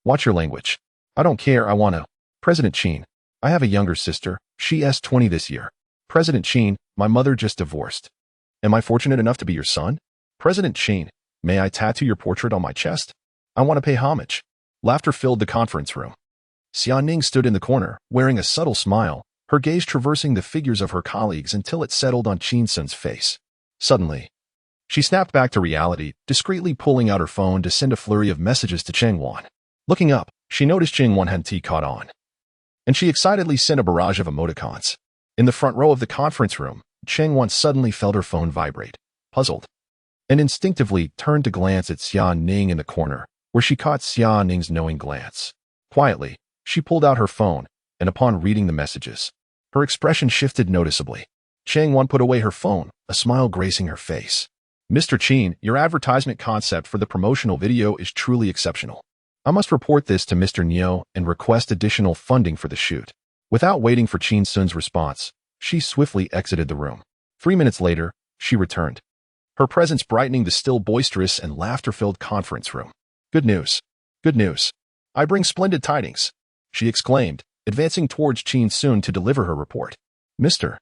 watch your language. I don't care, I want to. President Qin, I have a younger sister, she's 20 this year. President Qin, my mother just divorced. Am I fortunate enough to be your son? President Qin, may I tattoo your portrait on my chest? I want to pay homage. Laughter filled the conference room. Xiaoning stood in the corner, wearing a subtle smile, her gaze traversing the figures of her colleagues until it settled on Qin Xun's face. Suddenly, she snapped back to reality, discreetly pulling out her phone to send a flurry of messages to Cheng Wan. Looking up, she noticed Cheng Wan had caught on, and she excitedly sent a barrage of emoticons. In the front row of the conference room, Cheng Wan suddenly felt her phone vibrate, puzzled, and instinctively turned to glance at Xia Ning in the corner, where she caught Xia Ning's knowing glance. Quietly, she pulled out her phone, and upon reading the messages, her expression shifted noticeably. Cheng Wan put away her phone, a smile gracing her face. Mr. Qin, your advertisement concept for the promotional video is truly exceptional. I must report this to Mr. Neo and request additional funding for the shoot. Without waiting for Qin Xun's response, she swiftly exited the room. 3 minutes later, she returned, her presence brightening the still boisterous and laughter-filled conference room. Good news. Good news. I bring splendid tidings, she exclaimed, advancing towards Qin Xun to deliver her report. Mr.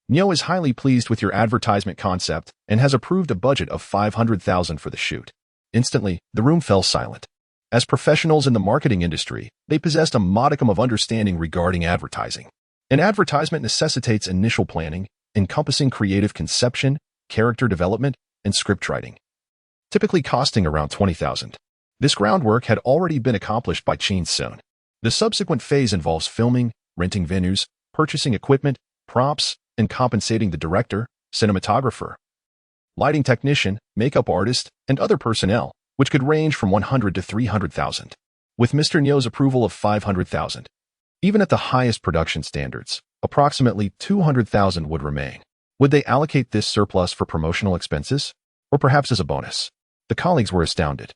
Neo is highly pleased with your advertisement concept and has approved a budget of 500,000 for the shoot. Instantly, the room fell silent. As professionals in the marketing industry, they possessed a modicum of understanding regarding advertising. An advertisement necessitates initial planning, encompassing creative conception, character development, and script writing, typically costing around 20,000. This groundwork had already been accomplished by Qin Xun. The subsequent phase involves filming, renting venues, purchasing equipment, props, and compensating the director, cinematographer, lighting technician, makeup artist, and other personnel, which could range from 100 to 300,000. With Mr. Nyo's approval of 500,000. Even at the highest production standards, approximately 200,000 would remain. Would they allocate this surplus for promotional expenses? Or perhaps as a bonus? The colleagues were astounded.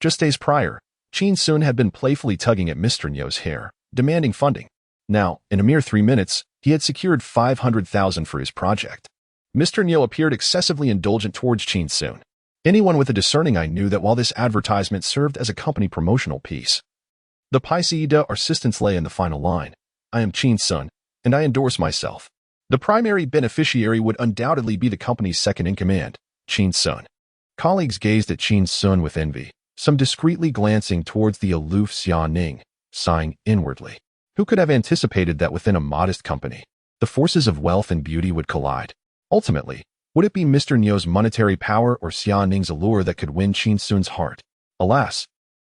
Just days prior, Qin Xun had been playfully tugging at Mr. Nyo's hair, demanding funding. Now, in a mere 3 minutes, he had secured 500,000 for his project. Mr. Nyo appeared excessively indulgent towards Qin Xun. Anyone with a discerning eye knew that while this advertisement served as a company promotional piece, the Paisida assistance lay in the final line. I am Qin Xun, and I endorse myself. The primary beneficiary would undoubtedly be the company's second-in-command, Qin Xun. Colleagues gazed at Qin Xun with envy, some discreetly glancing towards the aloof Xia Ning, sighing inwardly. Who could have anticipated that within a modest company, the forces of wealth and beauty would collide? Ultimately, would it be Mr. Nyo's monetary power or Xia Ning's allure that could win Qin Xun's heart? Alas,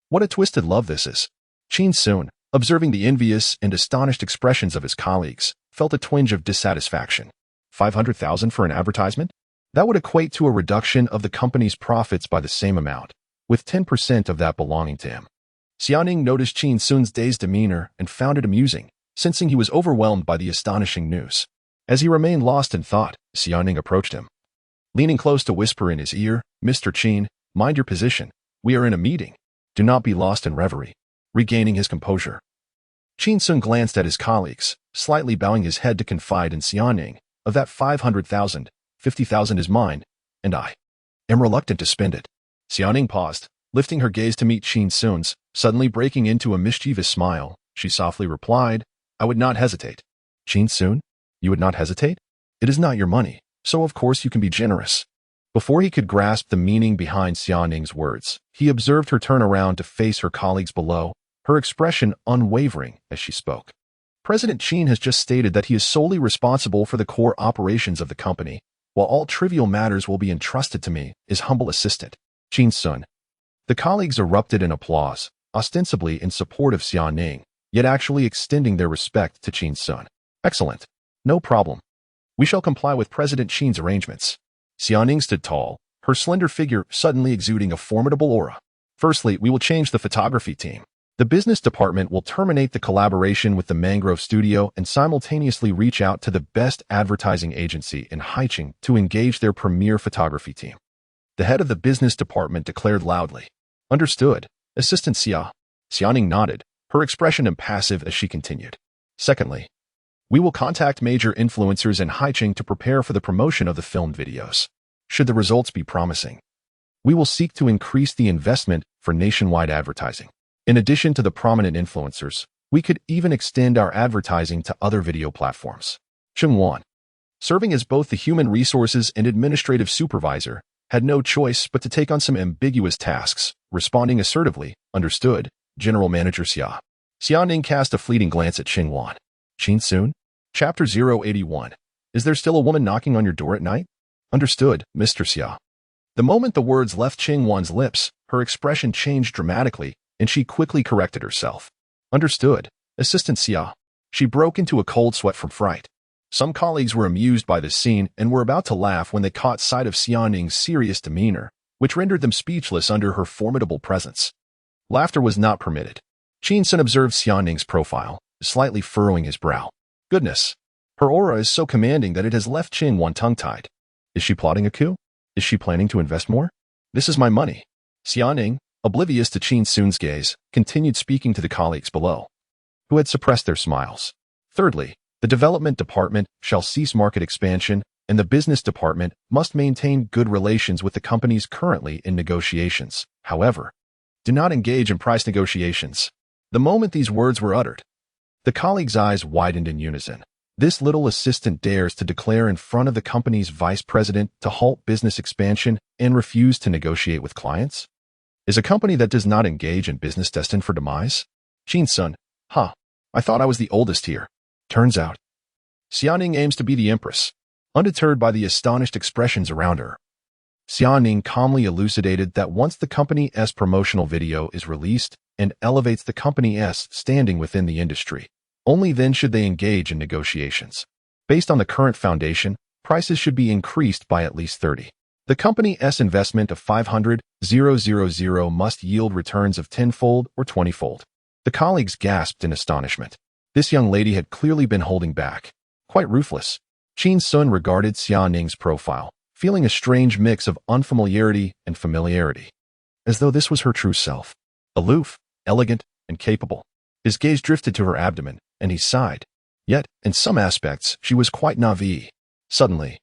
what a twisted love this is. Qin Xun, observing the envious and astonished expressions of his colleagues, felt a twinge of dissatisfaction. 500,000 for an advertisement? That would equate to a reduction of the company's profits by the same amount, with 10% of that belonging to him. Xia Ning noticed Qin Xun's dazed demeanor and found it amusing, sensing he was overwhelmed by the astonishing news. As he remained lost in thought, Xia Ning approached him. Leaning close to whisper in his ear, Mr. Qin, mind your position. We are in a meeting. Do not be lost in reverie. Regaining his composure, Qin Xun glanced at his colleagues, slightly bowing his head to confide in Xia Ning, of that 500,000, 50,000 is mine, and I am reluctant to spend it. Xia Ning paused, lifting her gaze to meet Qin Xun's, suddenly breaking into a mischievous smile. She softly replied, I would not hesitate. Qin Xun, you would not hesitate? It is not your money, so of course you can be generous. Before he could grasp the meaning behind Xia Ning's words, he observed her turn around to face her colleagues below, her expression unwavering as she spoke. President Qin has just stated that he is solely responsible for the core operations of the company, while all trivial matters will be entrusted to me, his humble assistant, Qin Xun. The colleagues erupted in applause, ostensibly in support of Xia Ning, yet actually extending their respect to Qin Xun. Excellent. No problem. We shall comply with President Qin's arrangements. Xia Ning stood tall, her slender figure suddenly exuding a formidable aura. Firstly, we will change the photography team. The business department will terminate the collaboration with the Mangrove Studio and simultaneously reach out to the best advertising agency in Haicheng to engage their premier photography team. The head of the business department declared loudly. Understood, Assistant Xia. Xia Ning nodded, her expression impassive as she continued. Secondly, we will contact major influencers in Haicheng to prepare for the promotion of the filmed videos. Should the results be promising, we will seek to increase the investment for nationwide advertising. In addition to the prominent influencers, we could even extend our advertising to other video platforms. Qin Xun, serving as both the human resources and administrative supervisor, had no choice but to take on some ambiguous tasks, responding assertively, understood, General Manager Xia. Xia Ning cast a fleeting glance at Qin Xun. Qin Xun? Chapter 081. Is there still a woman knocking on your door at night? Understood, Mr. Xia. The moment the words left Qin Xun's lips, her expression changed dramatically, and she quickly corrected herself. Understood, Assistant Xia. She broke into a cold sweat from fright. Some colleagues were amused by this scene and were about to laugh when they caught sight of Xia Ning's serious demeanor, which rendered them speechless under her formidable presence. Laughter was not permitted. Qin Xun observed Xia Ning's profile, slightly furrowing his brow. Goodness, her aura is so commanding that it has left Qin Xun tongue-tied. Is she plotting a coup? Is she planning to invest more? This is my money. Xia Ning, oblivious to Qin Xun's gaze, continued speaking to the colleagues below, who had suppressed their smiles. Thirdly, the development department shall cease market expansion, and the business department must maintain good relations with the companies currently in negotiations. However, do not engage in price negotiations. The moment these words were uttered, the colleagues' eyes widened in unison. This little assistant dares to declare in front of the company's vice president to halt business expansion and refuse to negotiate with clients? Is a company that does not engage in business destined for demise? Qin Xun, I thought I was the oldest here. Turns out, Xia Ning aims to be the empress, undeterred by the astonished expressions around her. Xiaoning calmly elucidated that once the company's promotional video is released and elevates the company's standing within the industry, only then should they engage in negotiations. Based on the current foundation, prices should be increased by at least 30. The company's investment of 500,000 must yield returns of 10-fold or 20-fold. The colleagues gasped in astonishment. This young lady had clearly been holding back. Quite ruthless. Qin Xun regarded Xianing's profile, feeling a strange mix of unfamiliarity and familiarity, as though this was her true self. Aloof, elegant, and capable. His gaze drifted to her abdomen, and he sighed. Yet, in some aspects, she was quite naive. Suddenly,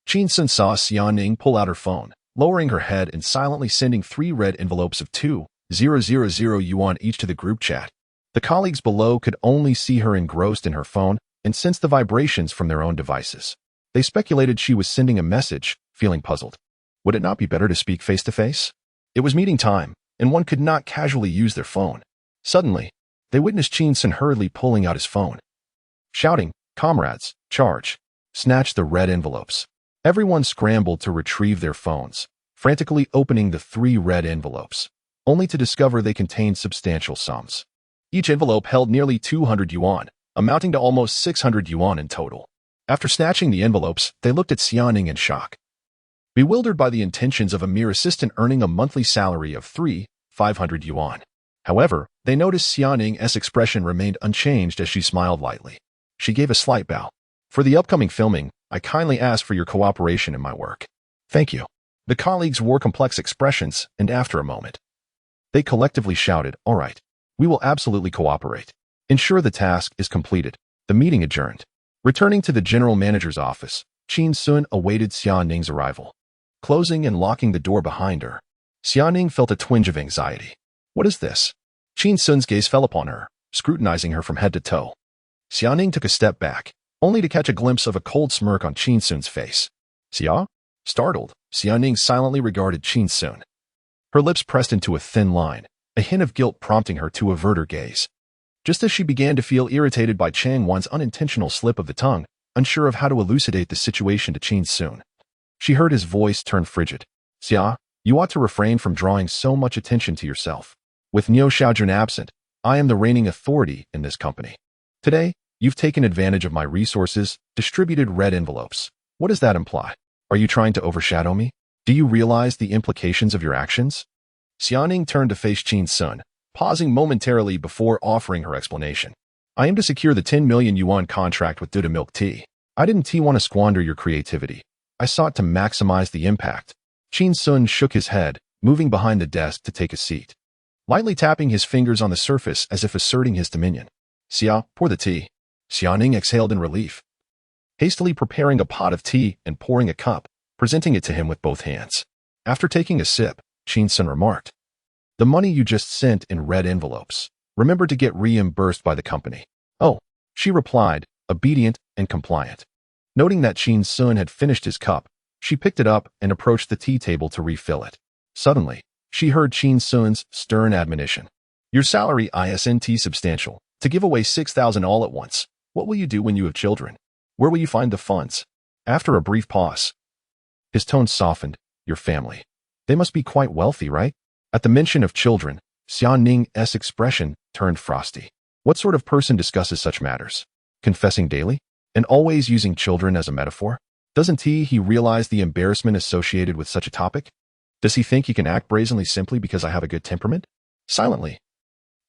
Qin Xun saw Xianing pull out her phone, lowering her head and silently sending 3 red envelopes of 2,000 yuan each to the group chat. The colleagues below could only see her engrossed in her phone and sense the vibrations from their own devices. They speculated she was sending a message, feeling puzzled. Would it not be better to speak face-to-face? It was meeting time, and one could not casually use their phone. Suddenly, they witnessed Qin Xun hurriedly pulling out his phone. Shouting, "Comrades, charge!" snatched the red envelopes. Everyone scrambled to retrieve their phones, frantically opening the 3 red envelopes, only to discover they contained substantial sums. Each envelope held nearly 200 yuan, amounting to almost 600 yuan in total. After snatching the envelopes, they looked at Xianing in shock. Bewildered by the intentions of a mere assistant earning a monthly salary of 500 yuan. However, they noticed Xianing's expression remained unchanged as she smiled lightly. She gave a slight bow. For the upcoming filming, I kindly ask for your cooperation in my work. Thank you. The colleagues wore complex expressions, and after a moment, they collectively shouted, "All right. We will absolutely cooperate. Ensure the task is completed." The meeting adjourned. Returning to the general manager's office, Qin Xun awaited Xianing's arrival. Closing and locking the door behind her, Xianing felt a twinge of anxiety. What is this? Qin Xun's gaze fell upon her, scrutinizing her from head to toe. Xianing took a step back, only to catch a glimpse of a cold smirk on Qin Xun's face. "Xia?" Startled, Xianing silently regarded Qin Xun. Her lips pressed into a thin line, a hint of guilt prompting her to avert her gaze. Just as she began to feel irritated by Chang Wan's unintentional slip of the tongue, unsure of how to elucidate the situation to Qin Xun, she heard his voice turn frigid. "Xia, you ought to refrain from drawing so much attention to yourself. With Niu Xiaojun absent, I am the reigning authority in this company. Today, you've taken advantage of my resources, distributed red envelopes. What does that imply? Are you trying to overshadow me? Do you realize the implications of your actions?" Xianing turned to face Qin Xun, pausing momentarily before offering her explanation. "I aim to secure the 10 million yuan contract with Duda Milk Tea. I didn't want to squander your creativity. I sought to maximize the impact." Qin Xun shook his head, moving behind the desk to take a seat, lightly tapping his fingers on the surface as if asserting his dominion. "Xia, pour the tea." Xianing exhaled in relief, hastily preparing a pot of tea and pouring a cup, presenting it to him with both hands. After taking a sip, Qin Xun remarked, "The money you just sent in red envelopes. Remember to get reimbursed by the company." "Oh," she replied, obedient and compliant. Noting that Qin Xun had finished his cup, she picked it up and approached the tea table to refill it. Suddenly, she heard Qin Xun's stern admonition. "Your salary isn't substantial. To give away 6,000 all at once. What will you do when you have children? Where will you find the funds?" After a brief pause, his tone softened. "Your family. They must be quite wealthy, right?" At the mention of children, Xianing's expression turned frosty. What sort of person discusses such matters? Confessing daily? And always using children as a metaphor? Doesn't he realize the embarrassment associated with such a topic? Does he think he can act brazenly simply because I have a good temperament? Silently,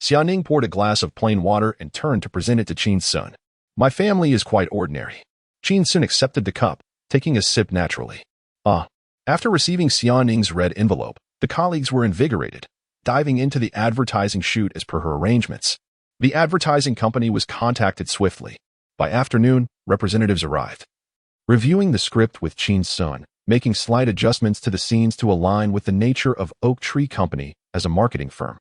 Xianing poured a glass of plain water and turned to present it to Qin Xun. "My family is quite ordinary." Qin Xun accepted the cup, taking a sip naturally. After receiving Xianing's red envelope, the colleagues were invigorated, diving into the advertising shoot as per her arrangements. The advertising company was contacted swiftly. By afternoon, representatives arrived. Reviewing the script with Qin Xun, making slight adjustments to the scenes to align with the nature of Oak Tree Company as a marketing firm.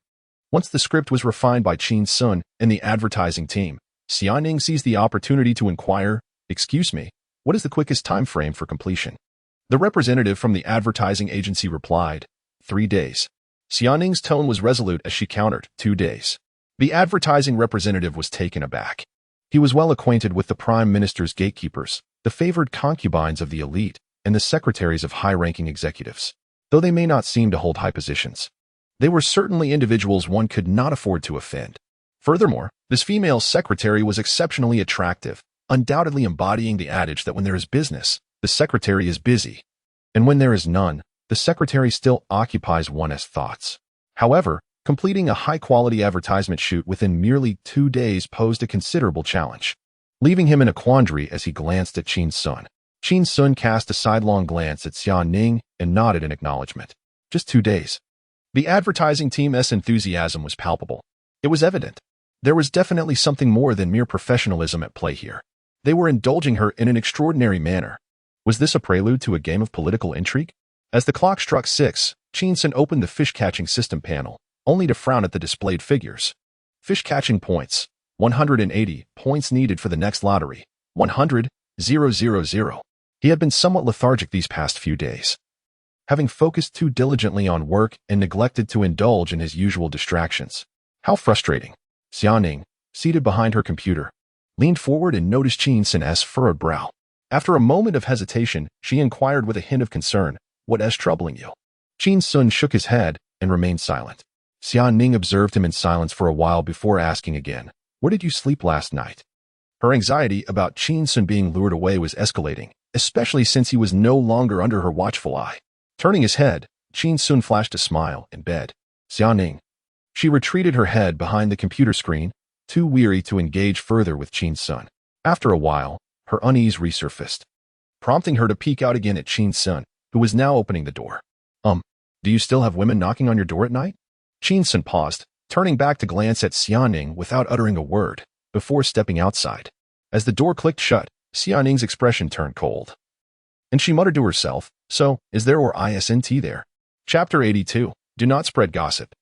Once the script was refined by Qin Xun and the advertising team, Xianing seized the opportunity to inquire, "Excuse me, what is the quickest time frame for completion?" The representative from the advertising agency replied, 3 days. Xianing's tone was resolute as she countered, 2 days. The advertising representative was taken aback. He was well acquainted with the Prime Minister's gatekeepers, the favored concubines of the elite, and the secretaries of high-ranking executives. Though they may not seem to hold high positions, they were certainly individuals one could not afford to offend. Furthermore, this female secretary was exceptionally attractive, undoubtedly embodying the adage that when there is business, the secretary is busy, and when there is none, the secretary still occupies one's thoughts. However, completing a high-quality advertisement shoot within merely 2 days posed a considerable challenge, leaving him in a quandary as he glanced at Qin Xun. Qin Xun cast a sidelong glance at Xia Ning and nodded in acknowledgement. Just 2 days. The advertising team's enthusiasm was palpable. It was evident. There was definitely something more than mere professionalism at play here. They were indulging her in an extraordinary manner. Was this a prelude to a game of political intrigue? As the clock struck 6, Qin Xun opened the fish-catching system panel, only to frown at the displayed figures. Fish-catching points. 180 points needed for the next lottery. 100,000. He had been somewhat lethargic these past few days, having focused too diligently on work and neglected to indulge in his usual distractions. How frustrating. Xia Ning, seated behind her computer, leaned forward and noticed Qin Xun's furrowed brow. After a moment of hesitation, she inquired with a hint of concern, "What is troubling you?" Qin Xun shook his head and remained silent. Xia Ning observed him in silence for a while before asking again, "Where did you sleep last night?" Her anxiety about Qin Xun being lured away was escalating, especially since he was no longer under her watchful eye. Turning his head, Qin Xun flashed a smile in bed. "Xia Ning." She retreated her head behind the computer screen, too weary to engage further with Qin Xun. After a while, her unease resurfaced, prompting her to peek out again at Qin Xun, who was now opening the door. Do you still have women knocking on your door at night?" Qin Xun paused, turning back to glance at Xia Ning without uttering a word, before stepping outside. As the door clicked shut, Xia Ning's expression turned cold, and she muttered to herself, "So, is there or isn't there?" Chapter 82. Do not spread gossip.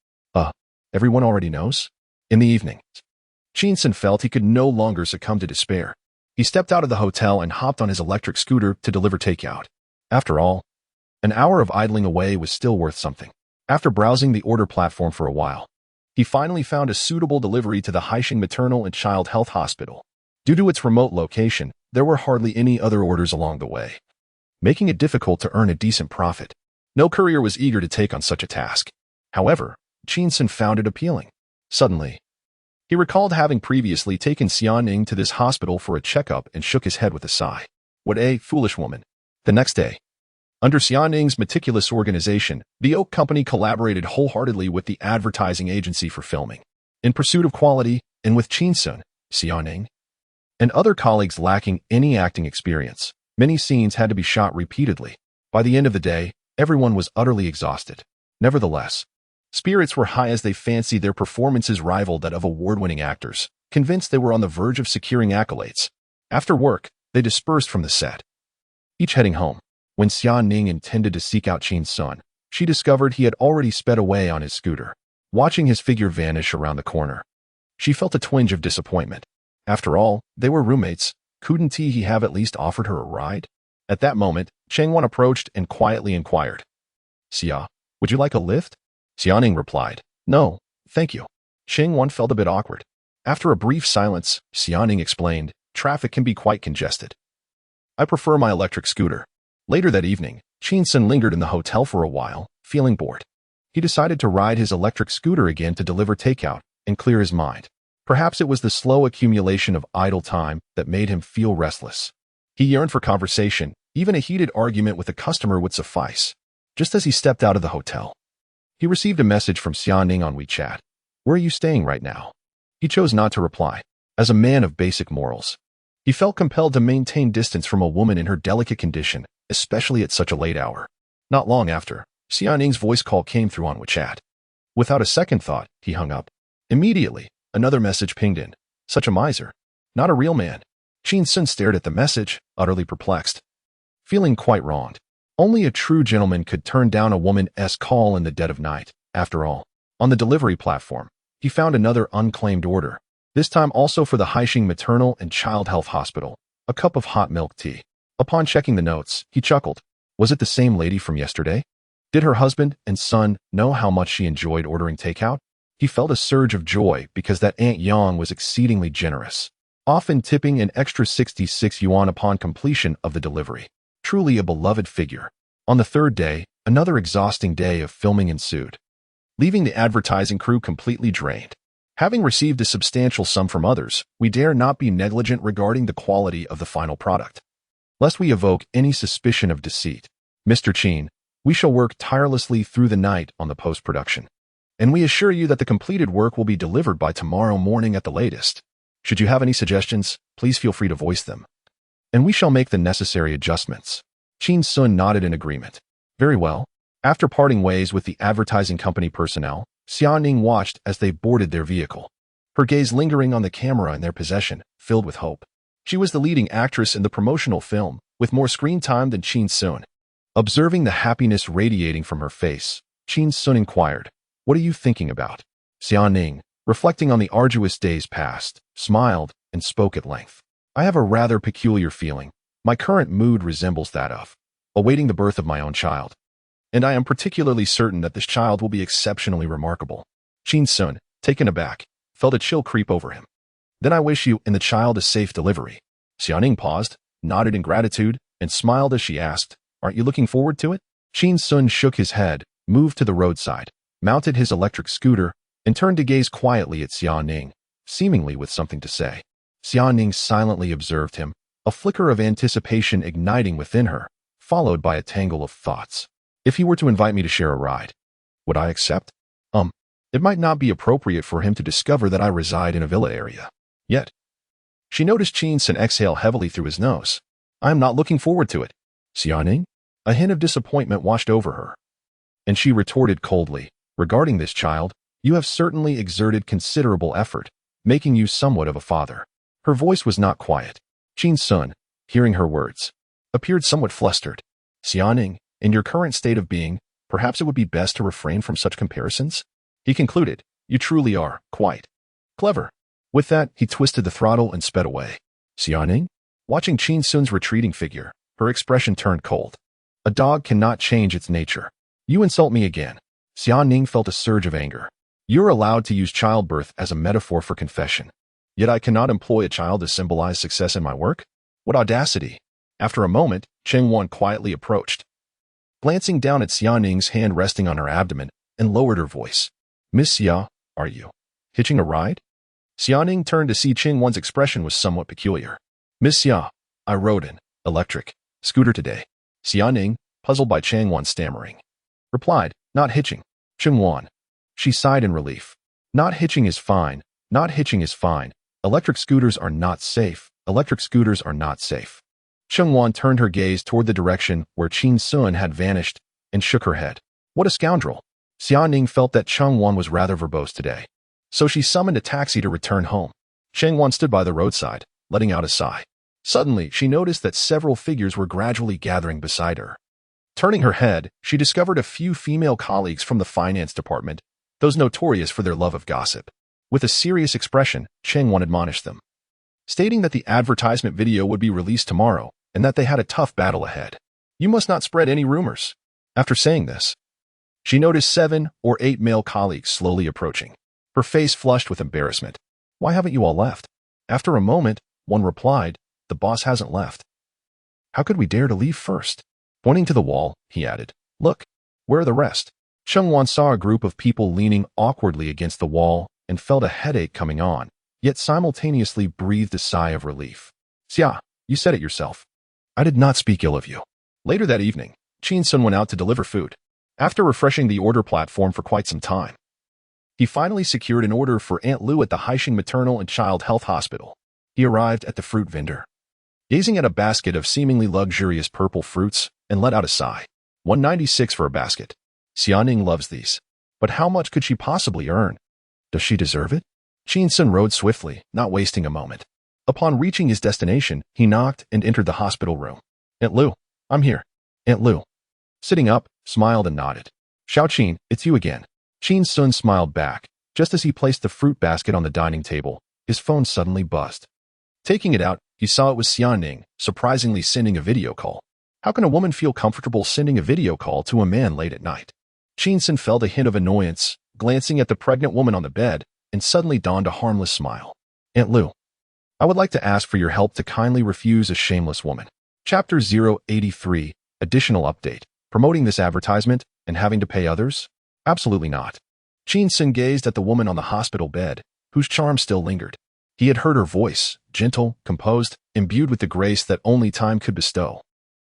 Everyone already knows? In the evening, Qin Xun felt he could no longer succumb to despair. He stepped out of the hotel and hopped on his electric scooter to deliver takeout. After all, an hour of idling away was still worth something. After browsing the order platform for a while, he finally found a suitable delivery to the Haixing Maternal and Child Health Hospital. Due to its remote location, there were hardly any other orders along the way, making it difficult to earn a decent profit. No courier was eager to take on such a task. However, Qin Xun found it appealing. Suddenly, he recalled having previously taken Xia Ning to this hospital for a checkup and shook his head with a sigh. What a foolish woman. The next day, under Xia Ning's meticulous organization, the Oak Company collaborated wholeheartedly with the advertising agency for filming, in pursuit of quality, and with Qin Xun, Xia Ning, and other colleagues lacking any acting experience. Many scenes had to be shot repeatedly. By the end of the day, everyone was utterly exhausted. Nevertheless, spirits were high as they fancied their performances rivaled that of award-winning actors, convinced they were on the verge of securing accolades. After work, they dispersed from the set, each heading home. When Xia Ning intended to seek out Qin Xun, she discovered he had already sped away on his scooter. Watching his figure vanish around the corner, she felt a twinge of disappointment. After all, they were roommates. Couldn't he have at least offered her a ride? At that moment, Cheng Wan approached and quietly inquired, "Xia, would you like a lift?" Xia Ning replied, "No, thank you." Cheng Wan felt a bit awkward. After a brief silence, Xia Ning explained, "Traffic can be quite congested. I prefer my electric scooter." Later that evening, Qin Xun lingered in the hotel for a while, feeling bored. He decided to ride his electric scooter again to deliver takeout and clear his mind. Perhaps it was the slow accumulation of idle time that made him feel restless. He yearned for conversation. Even a heated argument with a customer would suffice. Just as he stepped out of the hotel, he received a message from Xia Ning on WeChat. "Where are you staying right now?" He chose not to reply. As a man of basic morals, he felt compelled to maintain distance from a woman in her delicate condition, especially at such a late hour. Not long after, Xia Ning's voice call came through on WeChat. Without a second thought, he hung up. Immediately, another message pinged in. Such a miser. Not a real man. Qin Xun stared at the message, utterly perplexed, feeling quite wronged. Only a true gentleman could turn down a woman's call in the dead of night. After all, on the delivery platform, he found another unclaimed order, this time also for the Haixing Maternal and Child Health Hospital, a cup of hot milk tea. Upon checking the notes, he chuckled. Was it the same lady from yesterday? Did her husband and son know how much she enjoyed ordering takeout? He felt a surge of joy because that Aunt Yang was exceedingly generous, often tipping an extra 66 yuan upon completion of the delivery. Truly a beloved figure. On the third day, another exhausting day of filming ensued, leaving the advertising crew completely drained. Having received a substantial sum from others, we dare not be negligent regarding the quality of the final product, lest we evoke any suspicion of deceit. Mr. Qin, we shall work tirelessly through the night on the post-production, and we assure you that the completed work will be delivered by tomorrow morning at the latest. Should you have any suggestions, please feel free to voice them, and we shall make the necessary adjustments. Qin Xun nodded in agreement. Very well. After parting ways with the advertising company personnel, Xiaoning watched as they boarded their vehicle, her gaze lingering on the camera in their possession, filled with hope. She was the leading actress in the promotional film, with more screen time than Qin Xun. Observing the happiness radiating from her face, Qin Xun inquired, "What are you thinking about?" Xiaoning, reflecting on the arduous days past, smiled and spoke at length. "I have a rather peculiar feeling. My current mood resembles that of awaiting the birth of my own child. And I am particularly certain that this child will be exceptionally remarkable." Qin Xun, taken aback, felt a chill creep over him. "Then I wish you and the child a safe delivery." Xiaoning paused, nodded in gratitude, and smiled as she asked, "Aren't you looking forward to it?" Qin Xun shook his head, moved to the roadside, mounted his electric scooter, and turned to gaze quietly at Xiaoning, seemingly with something to say. Xiaoning silently observed him, a flicker of anticipation igniting within her, followed by a tangle of thoughts. If he were to invite me to share a ride, would I accept? It might not be appropriate for him to discover that I reside in a villa area. Yet, she noticed Qin Xun exhale heavily through his nose. "I am not looking forward to it." Xiaoning? A hint of disappointment washed over her, and she retorted coldly, "Regarding this child, you have certainly exerted considerable effort, making you somewhat of a father." Her voice was not quiet. Qin Xun, hearing her words, appeared somewhat flustered. "Xiaoning, in your current state of being, perhaps it would be best to refrain from such comparisons?" He concluded, "You truly are quite clever." With that, he twisted the throttle and sped away. Xiaoning, watching Qin Xun's retreating figure, her expression turned cold. A dog cannot change its nature. "You insult me again." Xiaoning felt a surge of anger. "You're allowed to use childbirth as a metaphor for confession. Yet I cannot employ a child to symbolize success in my work? What audacity!" After a moment, Cheng Wan quietly approached, glancing down at Xiaoning's hand resting on her abdomen, and lowered her voice. "Miss Xia, are you hitching a ride?" Xiaoning turned to see Cheng Wan's expression was somewhat peculiar. "Miss Xia, I rode an electric scooter today." Xiaoning, puzzled by Cheng Wan's stammering, replied, "Not hitching." Cheng Wan. She sighed in relief. "Not hitching is fine. Not hitching is fine. Electric scooters are not safe. Electric scooters are not safe." Cheng Wan turned her gaze toward the direction where Qin Xun had vanished and shook her head. What a scoundrel! Xiaoning felt that Cheng Wan was rather verbose today, so she summoned a taxi to return home. Cheng Wan stood by the roadside, letting out a sigh. Suddenly, she noticed that several figures were gradually gathering beside her. Turning her head, she discovered a few female colleagues from the finance department, those notorious for their love of gossip. With a serious expression, Cheng Wan admonished them, stating that the advertisement video would be released tomorrow and that they had a tough battle ahead. "You must not spread any rumors." After saying this, she noticed 7 or 8 male colleagues slowly approaching, her face flushed with embarrassment. "Why haven't you all left?" After a moment, one replied, "The boss hasn't left." "How could we dare to leave first?" Pointing to the wall, he added, "Look, where are the rest?" Cheng Wan saw a group of people leaning awkwardly against the wall and felt a headache coming on, yet simultaneously breathed a sigh of relief. "Xia, you said it yourself. I did not speak ill of you." Later that evening, Qin Xun went out to deliver food. After refreshing the order platform for quite some time, he finally secured an order for Aunt Lu at the Haixing Maternal and Child Health Hospital. He arrived at the fruit vendor, gazing at a basket of seemingly luxurious purple fruits, and let out a sigh. $196 for a basket. Xiaoning loves these. But how much could she possibly earn? Does she deserve it? Qin Xun rode swiftly, not wasting a moment. Upon reaching his destination, he knocked and entered the hospital room. "Aunt Lu, I'm here." Aunt Lu, sitting up, smiled and nodded. "Xiao Qin, it's you again." Qin Xun smiled back. Just as he placed the fruit basket on the dining table, his phone suddenly buzzed. Taking it out, he saw it was Xiaoning, surprisingly sending a video call. How can a woman feel comfortable sending a video call to a man late at night? Qin Xun felt a hint of annoyance, glancing at the pregnant woman on the bed, and suddenly donned a harmless smile. "Aunt Lu, I would like to ask for your help to kindly refuse a shameless woman." Chapter 083, Additional Update. Promoting this advertisement and having to pay others? Absolutely not. Qin Xun gazed at the woman on the hospital bed, whose charm still lingered. He had heard her voice, gentle, composed, imbued with the grace that only time could bestow.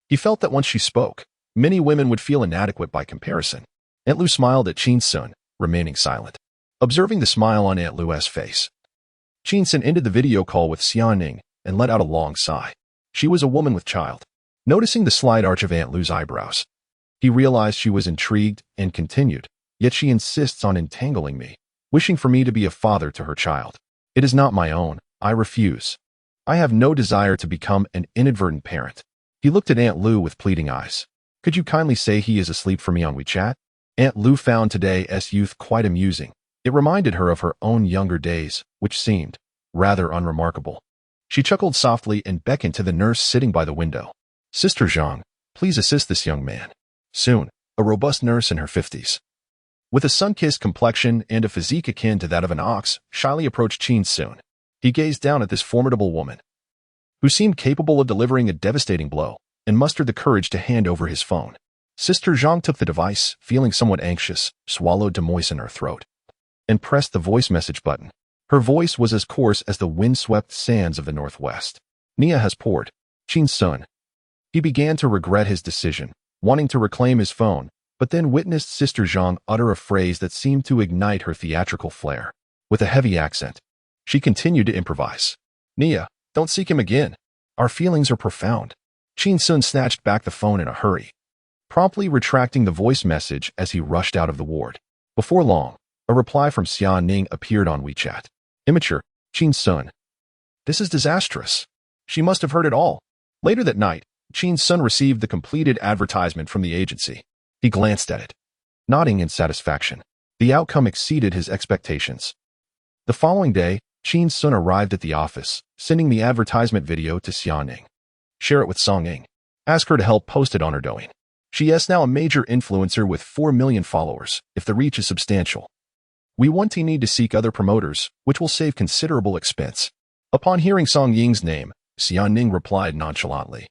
He felt that once she spoke, many women would feel inadequate by comparison. Aunt Lu smiled at Qin Xun, remaining silent. Observing the smile on Aunt Lu's face, Qin Xun ended the video call with Xiaoning and let out a long sigh. She was a woman with child. Noticing the slight arch of Aunt Lu's eyebrows, he realized she was intrigued and continued, "Yet she insists on entangling me, wishing for me to be a father to her child. It is not my own. I refuse. I have no desire to become an inadvertent parent." He looked at Aunt Lu with pleading eyes. "Could you kindly say he is asleep for me on WeChat?" Aunt Lu found today's youth quite amusing. It reminded her of her own younger days, which seemed rather unremarkable. She chuckled softly and beckoned to the nurse sitting by the window. "Sister Zhang, please assist this young man." Soon, a robust nurse in her 50s, with a sun-kissed complexion and a physique akin to that of an ox, shyly approached Qin Xun. He gazed down at this formidable woman, who seemed capable of delivering a devastating blow, and mustered the courage to hand over his phone. Sister Zhang took the device, feeling somewhat anxious, swallowed to moisten her throat, and pressed the voice message button. Her voice was as coarse as the wind-swept sands of the northwest. "Nia has poured." Qin Xun. He began to regret his decision, wanting to reclaim his phone, but then witnessed Sister Zhang utter a phrase that seemed to ignite her theatrical flair. With a heavy accent, she continued to improvise. "Nia, don't seek him again. Our feelings are profound." Qin Xun snatched back the phone in a hurry, promptly retracting the voice message as he rushed out of the ward. Before long, a reply from Xia Ning appeared on WeChat. "Immature, Qin Xun. This is disastrous." She must have heard it all. Later that night, Qin Xun received the completed advertisement from the agency. He glanced at it, nodding in satisfaction. The outcome exceeded his expectations. The following day, Qin Xun arrived at the office, sending the advertisement video to Xia Ning. "Share it with Song Ying. Ask her to help post it on her Douyin. She is now a major influencer with 4 million followers, if the reach is substantial. We need to seek other promoters, which will save considerable expense." Upon hearing Song Ying's name, Xia Ning replied nonchalantly.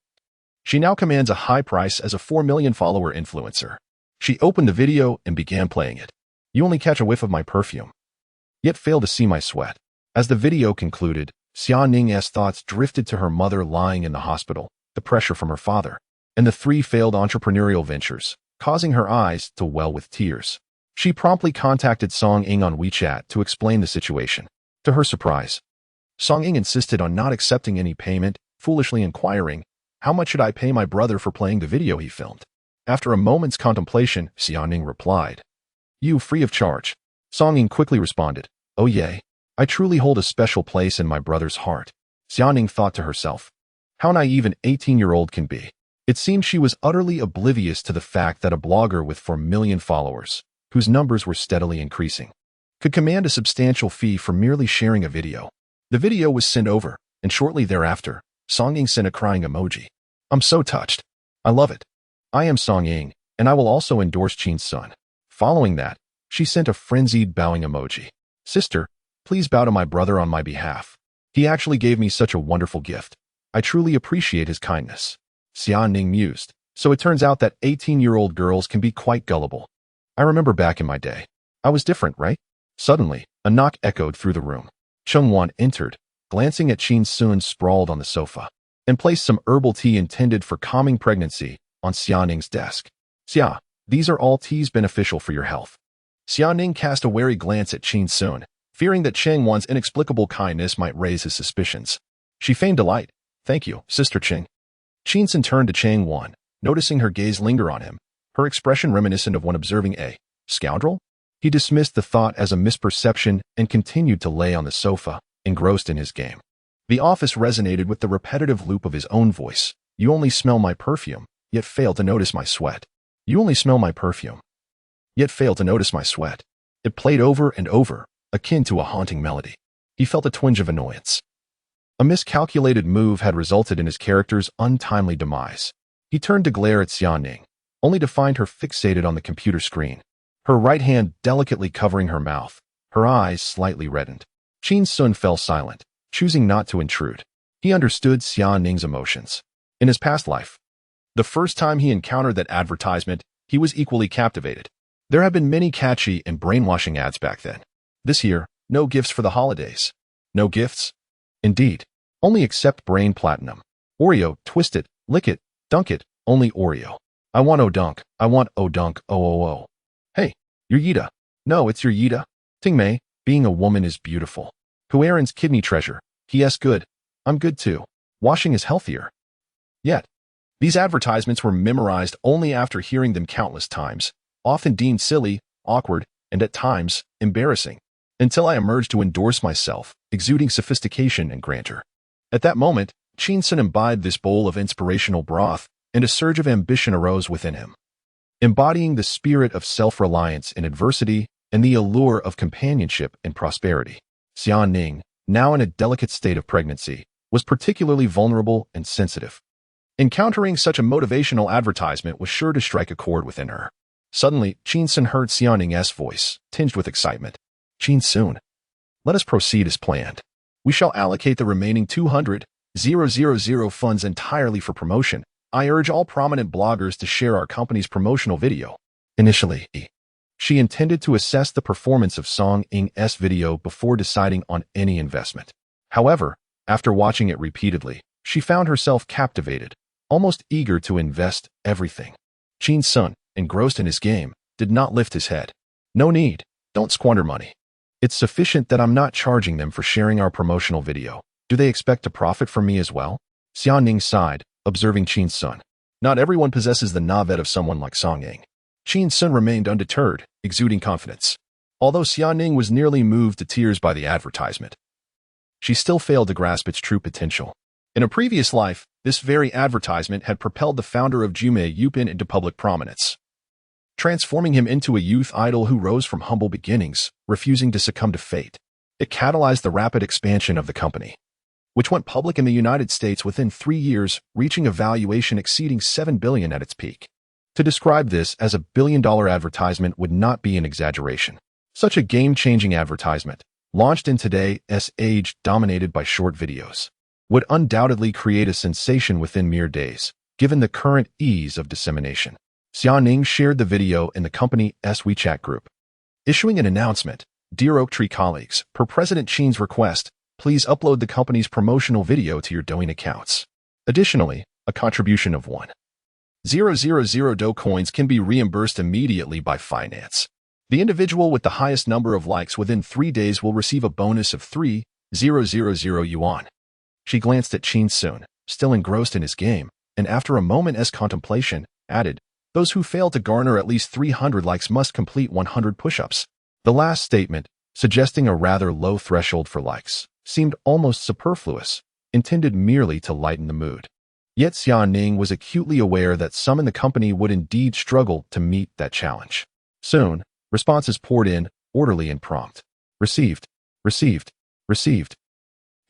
She now commands a high price as a 4 million follower influencer. She opened the video and began playing it. "You only catch a whiff of my perfume, yet fail to see my sweat." As the video concluded, Xia Ning's thoughts drifted to her mother lying in the hospital, the pressure from her father, and the 3 failed entrepreneurial ventures, causing her eyes to well with tears. She promptly contacted Song Ying on WeChat to explain the situation. To her surprise, Song Ying insisted on not accepting any payment, foolishly inquiring, "How much should I pay my brother for playing the video he filmed?" After a moment's contemplation, Xia Ning replied, "You, free of charge." Song Ying quickly responded, "Oh yay, I truly hold a special place in my brother's heart." Xia Ning thought to herself, how naive an 18-year-old can be. It seemed she was utterly oblivious to the fact that a blogger with 4 million followers, whose numbers were steadily increasing, could command a substantial fee for merely sharing a video. The video was sent over, and shortly thereafter, Song Ying sent a crying emoji. "I'm so touched. I love it. I am Song Ying, and I will also endorse Qin Xun." Following that, she sent a frenzied bowing emoji. "Sister, please bow to my brother on my behalf. He actually gave me such a wonderful gift. I truly appreciate his kindness." Xia Ning mused. So it turns out that 18-year-old girls can be quite gullible. "I remember back in my day. I was different, right?" Suddenly, a knock echoed through the room. Cheng Wan entered, glancing at Qin Xun sprawled on the sofa, and placed some herbal tea intended for calming pregnancy on Xia Ning's desk. "Xia, these are all teas beneficial for your health." Xia Ning cast a wary glance at Qin Xun, fearing that Cheng Wan's inexplicable kindness might raise his suspicions. She feigned delight. "Thank you, Sister Cheng." Qin Xun turned to Cheng Wan, noticing her gaze linger on him, her expression reminiscent of one observing a scoundrel. He dismissed the thought as a misperception and continued to lay on the sofa, engrossed in his game. The office resonated with the repetitive loop of his own voice. "You only smell my perfume, yet fail to notice my sweat. You only smell my perfume, yet fail to notice my sweat." It played over and over, akin to a haunting melody. He felt a twinge of annoyance. A miscalculated move had resulted in his character's untimely demise. He turned to glare at Xia Ning, only to find her fixated on the computer screen, her right hand delicately covering her mouth, her eyes slightly reddened. Qin Xun fell silent, choosing not to intrude. He understood Xia Ning's emotions. In his past life, the first time he encountered that advertisement, he was equally captivated. There have been many catchy and brainwashing ads back then. This year, no gifts for the holidays. No gifts? Indeed. Only accept brain platinum. Oreo, twist it, lick it, dunk it, only Oreo. I want O-dunk. I want O-dunk, O-O-O. Hey, you're Yida. No, it's your Yida. Ting Mei, being a woman is beautiful. Hu Aaron's kidney treasure. He.S. good. I'm good too. Washing is healthier. Yet, these advertisements were memorized only after hearing them countless times, often deemed silly, awkward, and at times, embarrassing, until I emerged to endorse myself, exuding sophistication and grandeur. At that moment, Qin Xun imbibed this bowl of inspirational broth, and a surge of ambition arose within him. Embodying the spirit of self-reliance in adversity and the allure of companionship in prosperity, Xia Ning, now in a delicate state of pregnancy, was particularly vulnerable and sensitive. Encountering such a motivational advertisement was sure to strike a chord within her. Suddenly, Qin Xun heard Xia Ning's voice, tinged with excitement. Qin Xun, let us proceed as planned. We shall allocate the remaining 200,000 funds entirely for promotion. I urge all prominent bloggers to share our company's promotional video. Initially, she intended to assess the performance of Song Ying's video before deciding on any investment. However, after watching it repeatedly, she found herself captivated, almost eager to invest everything. Qin Xun, engrossed in his game, did not lift his head. No need. Don't squander money. It's sufficient that I'm not charging them for sharing our promotional video. Do they expect to profit from me as well? Xia Ning sighed, observing Qin Xun. Not everyone possesses the navet of someone like Song Ying. Qin Xun remained undeterred, exuding confidence. Although Xia Ning was nearly moved to tears by the advertisement, she still failed to grasp its true potential. In a previous life, this very advertisement had propelled the founder of Jume Yupin into public prominence, transforming him into a youth idol who rose from humble beginnings, refusing to succumb to fate. It catalyzed the rapid expansion of the company, which went public in the United States within 3 years, reaching a valuation exceeding $7 billion at its peak. To describe this as a billion-dollar advertisement would not be an exaggeration. Such a game-changing advertisement, launched in today's age dominated by short videos, would undoubtedly create a sensation within mere days, given the current ease of dissemination. Xia Ning shared the video in the company's WeChat group, issuing an announcement. Dear Oaktree colleagues, per President Qin's request, please upload the company's promotional video to your Douyin accounts. Additionally, a contribution of 1,000 Do coins can be reimbursed immediately by finance. The individual with the highest number of likes within 3 days will receive a bonus of 3,000 yuan. She glanced at Qin Xun, still engrossed in his game, and after a moment's contemplation, added, those who fail to garner at least 300 likes must complete 100 push-ups. The last statement, suggesting a rather low threshold for likes, seemed almost superfluous, intended merely to lighten the mood. Yet Xia Ning was acutely aware that some in the company would indeed struggle to meet that challenge. Soon, responses poured in, orderly and prompt. Received, received, received.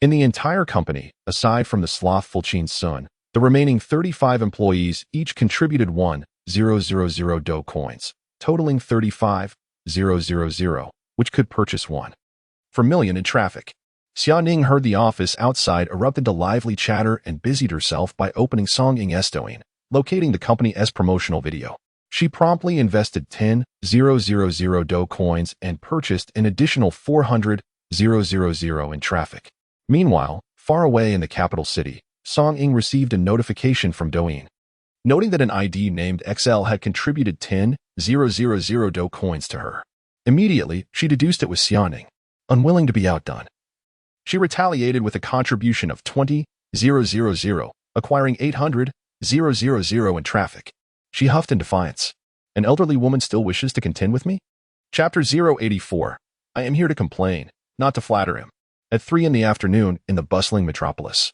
In the entire company, aside from the slothful Qin Xun, the remaining 35 employees each contributed 1,000 Do coins, totaling 35,000, which could purchase 1 million in traffic. Xia Ning heard the office outside erupt into lively chatter and busied herself by opening Song Ying's Douyin, locating the company's promotional video. She promptly invested 10,000 Do coins and purchased an additional 400,000 in traffic. Meanwhile, far away in the capital city, Song Ying received a notification from Douyin, noting that an ID named XL had contributed 10,000 Do coins to her. Immediately, she deduced it was Xia Ning. Unwilling to be outdone, she retaliated with a contribution of 20,000, acquiring 800,000 in traffic. She huffed in defiance. An elderly woman still wishes to contend with me? Chapter 084. I am here to complain, not to flatter him. At 3 in the afternoon in the bustling metropolis.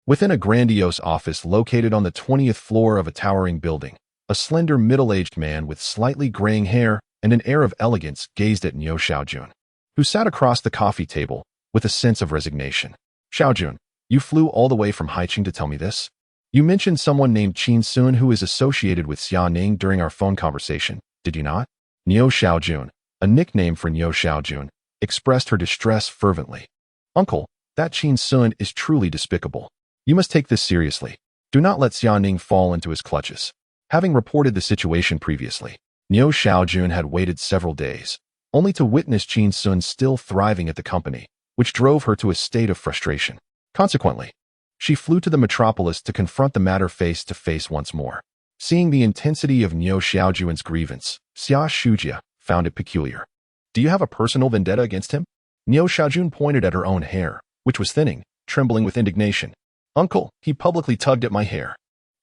Within a grandiose office located on the 20th floor of a towering building, a slender middle-aged man with slightly graying hair and an air of elegance gazed at Niu Xiaojun, who sat across the coffee table with a sense of resignation. Xiaojun, you flew all the way from Haiqing to tell me this? You mentioned someone named Qin Xun who is associated with Xia Ning during our phone conversation, did you not? Niu Xiaojun, a nickname for Niu Xiaojun, expressed her distress fervently. Uncle, that Qin Xun is truly despicable. You must take this seriously. Do not let Xiaoning fall into his clutches. Having reported the situation previously, Niu Xiaojun had waited several days, only to witness Qin Xun still thriving at the company, which drove her to a state of frustration. Consequently, she flew to the metropolis to confront the matter face to face once more. Seeing the intensity of Niu Xiaojun's grievance, Xia Shujia found it peculiar. Do you have a personal vendetta against him? Niu Xiaojun pointed at her own hair, which was thinning, trembling with indignation. Uncle, he publicly tugged at my hair.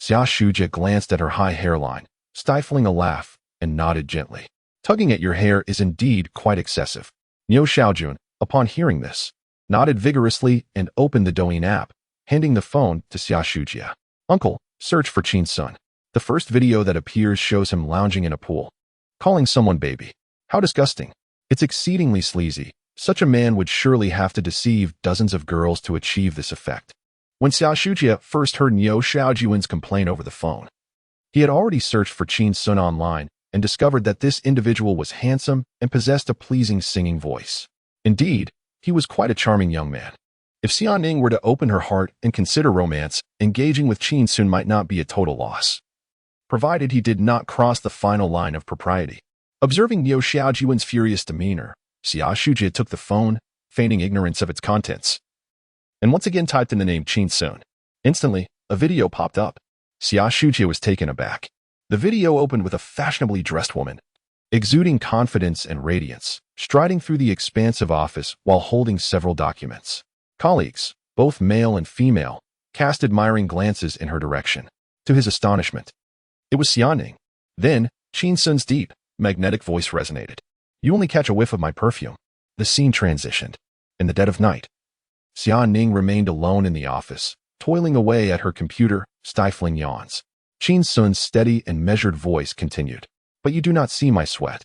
Xia Shujia glanced at her high hairline, stifling a laugh, and nodded gently. Tugging at your hair is indeed quite excessive. Niu Xiaojun, upon hearing this, nodded vigorously and opened the Douyin app, handing the phone to Xia Shujia. Uncle, search for Qin Xun. The first video that appears shows him lounging in a pool, calling someone baby. How disgusting. It's exceedingly sleazy. Such a man would surely have to deceive dozens of girls to achieve this effect. When Xia Shujia first heard Niu Xiaojun's complaint over the phone, he had already searched for Qin Xun online and discovered that this individual was handsome and possessed a pleasing singing voice. Indeed, he was quite a charming young man. If Xiaoning were to open her heart and consider romance, engaging with Qin Xun might not be a total loss, provided he did not cross the final line of propriety. Observing Niu Xiaojun's furious demeanor, Xia Shujia took the phone, feigning ignorance of its contents, and once again typed in the name Qin Xun. Instantly, a video popped up. Xia Shujia was taken aback. The video opened with a fashionably dressed woman, exuding confidence and radiance, striding through the expansive office while holding several documents. Colleagues, both male and female, cast admiring glances in her direction. To his astonishment, it was Xiaoning. Then, Qin Xun's deep, magnetic voice resonated. You only catch a whiff of my perfume. The scene transitioned. In the dead of night, Xiaoning remained alone in the office, toiling away at her computer, stifling yawns. Qin Xun's steady and measured voice continued. But you do not see my sweat.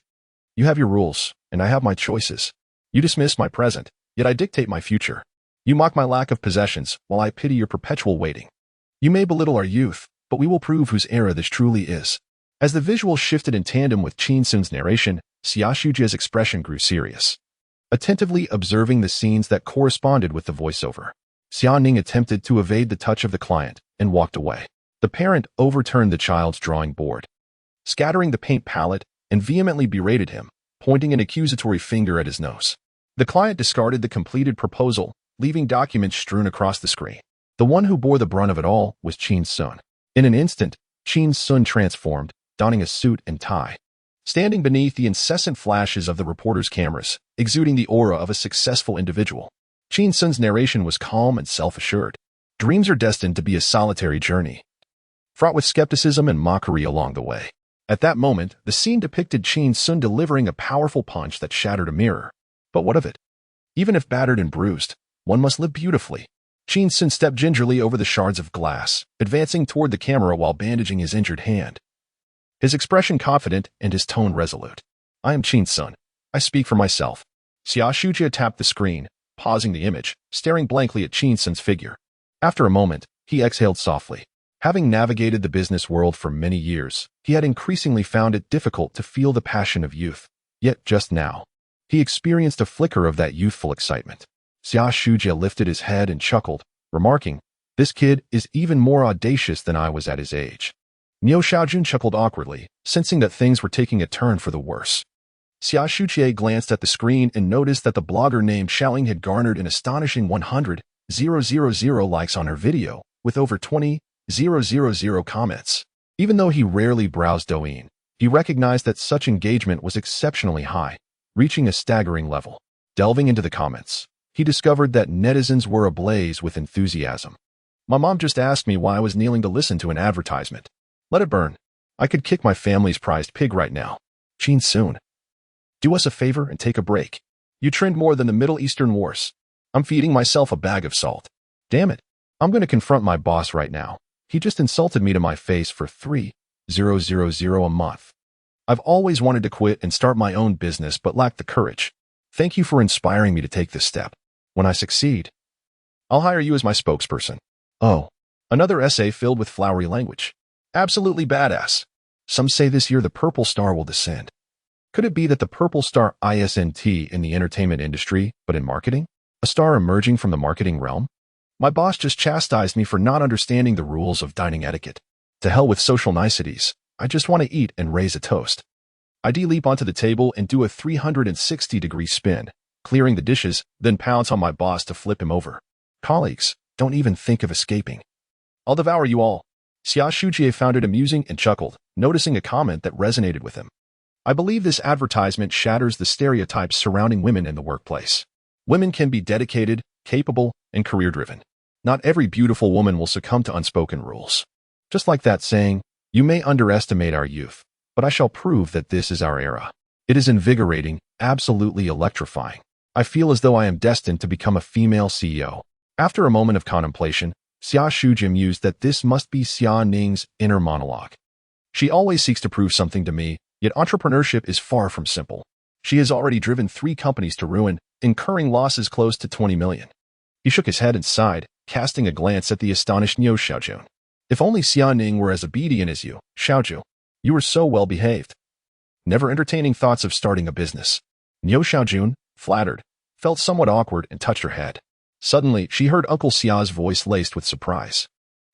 You have your rules, and I have my choices. You dismiss my present, yet I dictate my future. You mock my lack of possessions, while I pity your perpetual waiting. You may belittle our youth, but we will prove whose era this truly is. As the visual shifted in tandem with Qin Xun's narration, Xia Shujia's expression grew serious. Attentively observing the scenes that corresponded with the voiceover, Xiaoning attempted to evade the touch of the client and walked away. The parent overturned the child's drawing board, scattering the paint palette, and vehemently berated him, pointing an accusatory finger at his nose. The client discarded the completed proposal, leaving documents strewn across the screen. The one who bore the brunt of it all was Qin Xun. In an instant, Qin Xun transformed, donning a suit and tie, standing beneath the incessant flashes of the reporter's cameras, exuding the aura of a successful individual. Qin Xun's narration was calm and self-assured. Dreams are destined to be a solitary journey, fraught with skepticism and mockery along the way. At that moment, the scene depicted Qin Xun delivering a powerful punch that shattered a mirror. But what of it? Even if battered and bruised, one must live beautifully. Qin Xun stepped gingerly over the shards of glass, advancing toward the camera while bandaging his injured hand. His expression confident and his tone resolute. I am Qin Xun. I speak for myself. Xia Shujia tapped the screen, pausing the image, staring blankly at Qin Xun's figure. After a moment, he exhaled softly. Having navigated the business world for many years, he had increasingly found it difficult to feel the passion of youth. Yet just now, he experienced a flicker of that youthful excitement. Xia Shujia lifted his head and chuckled, remarking, "This kid is even more audacious than I was at his age." Niu Xiaojun chuckled awkwardly, sensing that things were taking a turn for the worse. Xia Shujia glanced at the screen and noticed that the blogger named Xiaoling had garnered an astonishing 100,000 likes on her video, with over 20,000 comments. Even though he rarely browsed Douyin, he recognized that such engagement was exceptionally high, reaching a staggering level. Delving into the comments, he discovered that netizens were ablaze with enthusiasm. My mom just asked me why I was kneeling to listen to an advertisement. Let it burn. I could kick my family's prized pig right now. Qin Xun, do us a favor and take a break. You trend more than the Middle Eastern wars. I'm feeding myself a bag of salt. Damn it. I'm going to confront my boss right now. He just insulted me to my face for $3,000 a month. I've always wanted to quit and start my own business but lacked the courage. Thank you for inspiring me to take this step. When I succeed, I'll hire you as my spokesperson. Oh, another essay filled with flowery language. Absolutely badass. Some say this year the purple star will descend. Could it be that the purple star isn't in the entertainment industry, but in marketing? A star emerging from the marketing realm? My boss just chastised me for not understanding the rules of dining etiquette. To hell with social niceties. I just want to eat and raise a toast. I leap onto the table and do a 360-degree spin, clearing the dishes, then pounce on my boss to flip him over. Colleagues, don't even think of escaping. I'll devour you all. Xia Shujie found it amusing and chuckled, noticing a comment that resonated with him. I believe this advertisement shatters the stereotypes surrounding women in the workplace. Women can be dedicated, capable, and career-driven. Not every beautiful woman will succumb to unspoken rules. Just like that saying, you may underestimate our youth, but I shall prove that this is our era. It is invigorating, absolutely electrifying. I feel as though I am destined to become a female CEO. After a moment of contemplation, Xia Shujie mused that this must be Xia Ning's inner monologue. She always seeks to prove something to me, yet entrepreneurship is far from simple. She has already driven 3 companies to ruin, incurring losses close to 20 million. He shook his head and sighed, casting a glance at the astonished Niu Xiaojun. If only Xia Ning were as obedient as you, Xiaoju. You were so well behaved. Never entertaining thoughts of starting a business. Niu Xiaojun, flattered, felt somewhat awkward and touched her head. Suddenly, she heard Uncle Xia's voice laced with surprise.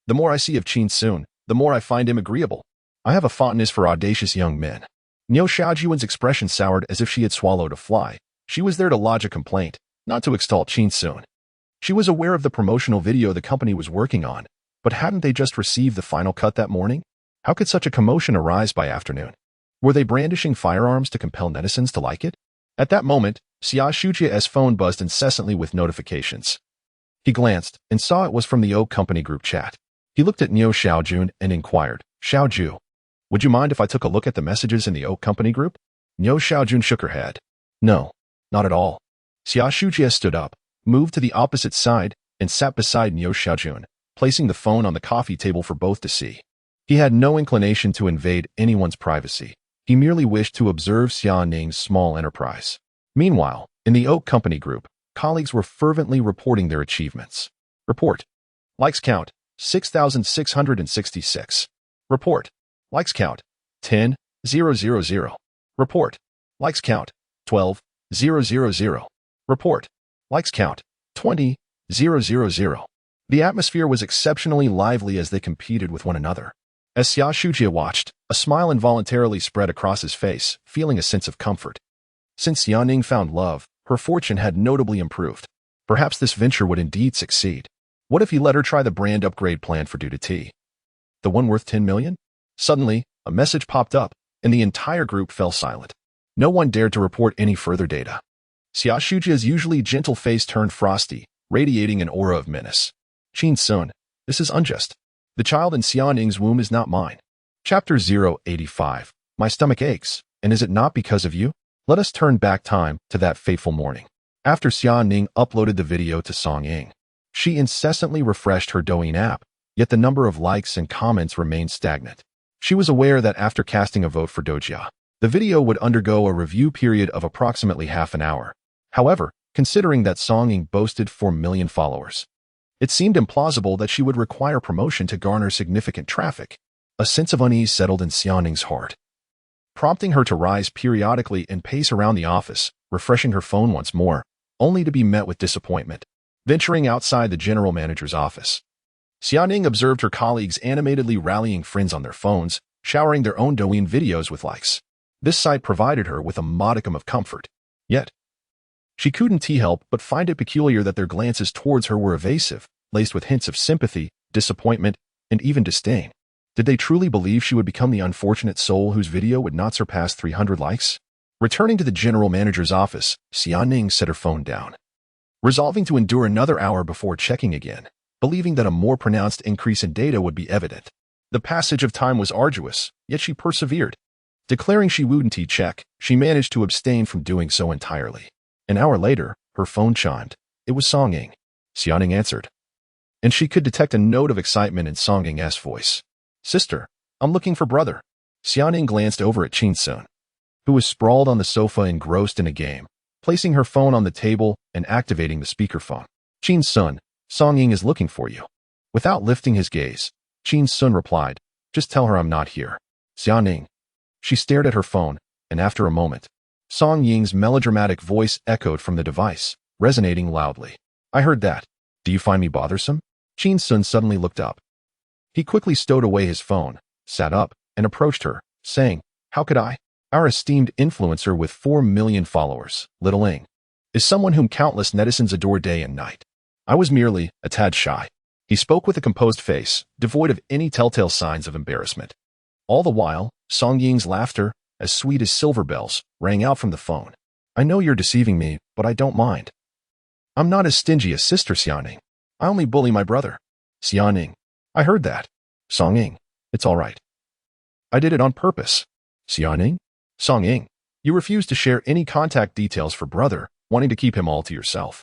The more I see of Qin Xun, the more I find him agreeable. I have a fondness for audacious young men. Niu Xiaojuan's expression soured as if she had swallowed a fly. She was there to lodge a complaint, not to extol Qin Xun. She was aware of the promotional video the company was working on, but hadn't they just received the final cut that morning? How could such a commotion arise by afternoon? Were they brandishing firearms to compel netizens to like it? At that moment, Xia Shujie's phone buzzed incessantly with notifications. He glanced and saw it was from the Oak Company group chat. He looked at Niu Xiaojun and inquired, Xiaoju, would you mind if I took a look at the messages in the Oak Company group? Niu Xiaojun shook her head. No, not at all. Xia Shujie stood up, moved to the opposite side, and sat beside Niu Xiaojun, placing the phone on the coffee table for both to see. He had no inclination to invade anyone's privacy. He merely wished to observe Xia Ning's small enterprise. Meanwhile, in the Oak Company group, colleagues were fervently reporting their achievements. Report. Likes count, 6,666. Report. Likes count, 10,000. Report. Likes count, 12,000. Report. Likes count, 20,000. The atmosphere was exceptionally lively as they competed with one another. As Xia Shujie watched, a smile involuntarily spread across his face, feeling a sense of comfort. Since Xia Ning found love, her fortune had notably improved. Perhaps this venture would indeed succeed. What if he let her try the brand upgrade plan for Duda Tea? The one worth 10 million? Suddenly, a message popped up, and the entire group fell silent. No one dared to report any further data. Xia Shujie's usually gentle face turned frosty, radiating an aura of menace. Qin Xun, this is unjust. The child in Xia Ning's womb is not mine. Chapter 085. My stomach aches, and is it not because of you? Let us turn back time to that fateful morning. After Xia Ning uploaded the video to Song Ying, she incessantly refreshed her Douyin app, yet the number of likes and comments remained stagnant. She was aware that after casting a vote for Dojia, the video would undergo a review period of approximately half an hour. However, considering that Song Ying boasted 4 million followers, it seemed implausible that she would require promotion to garner significant traffic. A sense of unease settled in Xia Ning's heart, prompting her to rise periodically and pace around the office, refreshing her phone once more, only to be met with disappointment. Venturing outside the general manager's office, Xia Ning observed her colleagues animatedly rallying friends on their phones, showering their own Douyin videos with likes. This sight provided her with a modicum of comfort. Yet, she couldn't help but find it peculiar that their glances towards her were evasive, laced with hints of sympathy, disappointment, and even disdain. Did they truly believe she would become the unfortunate soul whose video would not surpass 300 likes? Returning to the general manager's office, Xia Ning set her phone down, resolving to endure another hour before checking again, believing that a more pronounced increase in data would be evident. The passage of time was arduous, yet she persevered. Declaring she wouldn't check, she managed to abstain from doing so entirely. An hour later, her phone chimed. It was Song Ying. Xia Ning answered, and she could detect a note of excitement in Song Ying's voice. Sister, I'm looking for brother. Xia Ning glanced over at Qin Xun, who was sprawled on the sofa engrossed in a game, placing her phone on the table and activating the speakerphone. Qin Xun, Song Ying is looking for you. Without lifting his gaze, Qin Xun replied, just tell her I'm not here. Xia Ning. She stared at her phone, and after a moment, Song Ying's melodramatic voice echoed from the device, resonating loudly. I heard that. Do you find me bothersome? Qin Xun suddenly looked up. He quickly stowed away his phone, sat up, and approached her, saying, "How could I? Our esteemed influencer with 4 million followers, Little Ing, is someone whom countless netizens adore day and night. I was merely a tad shy." He spoke with a composed face, devoid of any telltale signs of embarrassment. All the while, Song Ying's laughter, as sweet as silver bells, rang out from the phone. "I know you're deceiving me, but I don't mind. I'm not as stingy as Sister Xiaoning. I only bully my brother." "Xiaoning, I heard that." "Song Ying, it's all right. I did it on purpose." "Xiaoning? Song Ying, you refuse to share any contact details for brother, wanting to keep him all to yourself.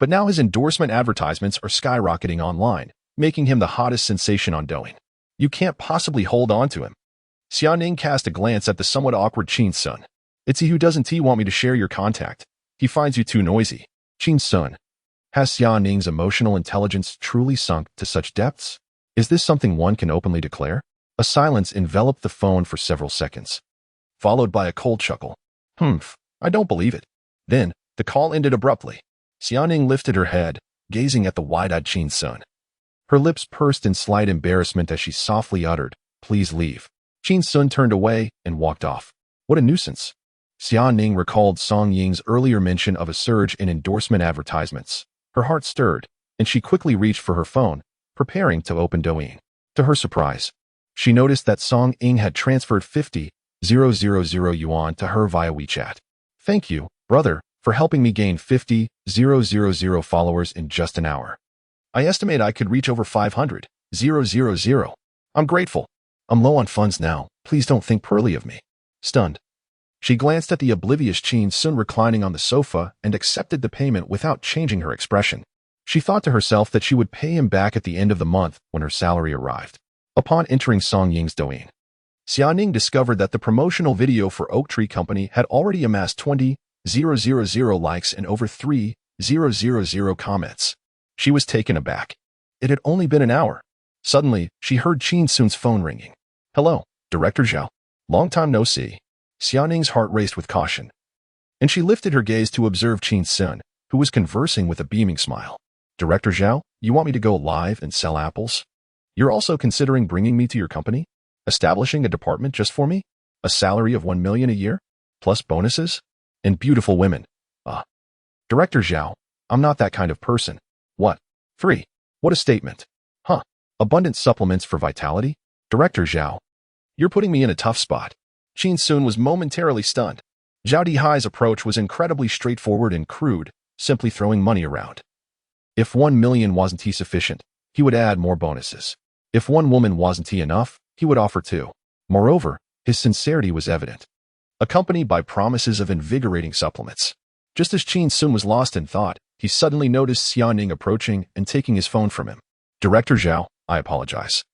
But now his endorsement advertisements are skyrocketing online, making him the hottest sensation on Douyin. You can't possibly hold on to him." Xiaoning cast a glance at the somewhat awkward Qin Xun. "It's he who doesn't want me to share your contact. He finds you too noisy." Qin Xun. Has Xiaoning's emotional intelligence truly sunk to such depths? Is this something one can openly declare? A silence enveloped the phone for several seconds, followed by a cold chuckle. I don't believe it." Then, the call ended abruptly. Xiaoning lifted her head, gazing at the wide-eyed Qin Xun. Her lips pursed in slight embarrassment as she softly uttered, "Please leave." Qin Xun turned away and walked off. What a nuisance. Xiaoning recalled Song Ying's earlier mention of a surge in endorsement advertisements. Her heart stirred, and she quickly reached for her phone, preparing to open Douyin. To her surprise, she noticed that Song Ying had transferred 50,000 yuan to her via WeChat. "Thank you, brother, for helping me gain 50,000 followers in just an hour. I estimate I could reach over 500,000. I'm grateful. I'm low on funds now. Please don't think poorly of me." Stunned, she glanced at the oblivious Qin Xun reclining on the sofa and accepted the payment without changing her expression. She thought to herself that she would pay him back at the end of the month when her salary arrived. Upon entering Song Ying's Douyin, Xiaoning discovered that the promotional video for Oak Tree Company had already amassed 20,000 likes and over 3,000 comments. She was taken aback. It had only been an hour. Suddenly, she heard Qin Xun's phone ringing. "Hello, Director Zhao. Long time no see." Xiaoning's heart raced with caution, and she lifted her gaze to observe Qin Xun, who was conversing with a beaming smile. "Director Zhao, you want me to go live and sell apples? You're also considering bringing me to your company? Establishing a department just for me? A salary of 1 million a year? Plus bonuses? And beautiful women? Director Zhao, I'm not that kind of person." "What? Free? What a statement. Abundant supplements for vitality? Director Zhao, you're putting me in a tough spot." Qin Xun was momentarily stunned. Zhao Dihai's approach was incredibly straightforward and crude, simply throwing money around. If 1 million wasn't sufficient, he would add more bonuses. If 1 woman wasn't enough, he would offer 2. Moreover, his sincerity was evident, accompanied by promises of invigorating supplements. Just as Qin Xun was lost in thought, he suddenly noticed Xiaoning approaching and taking his phone from him. "Director Zhao, I apologize.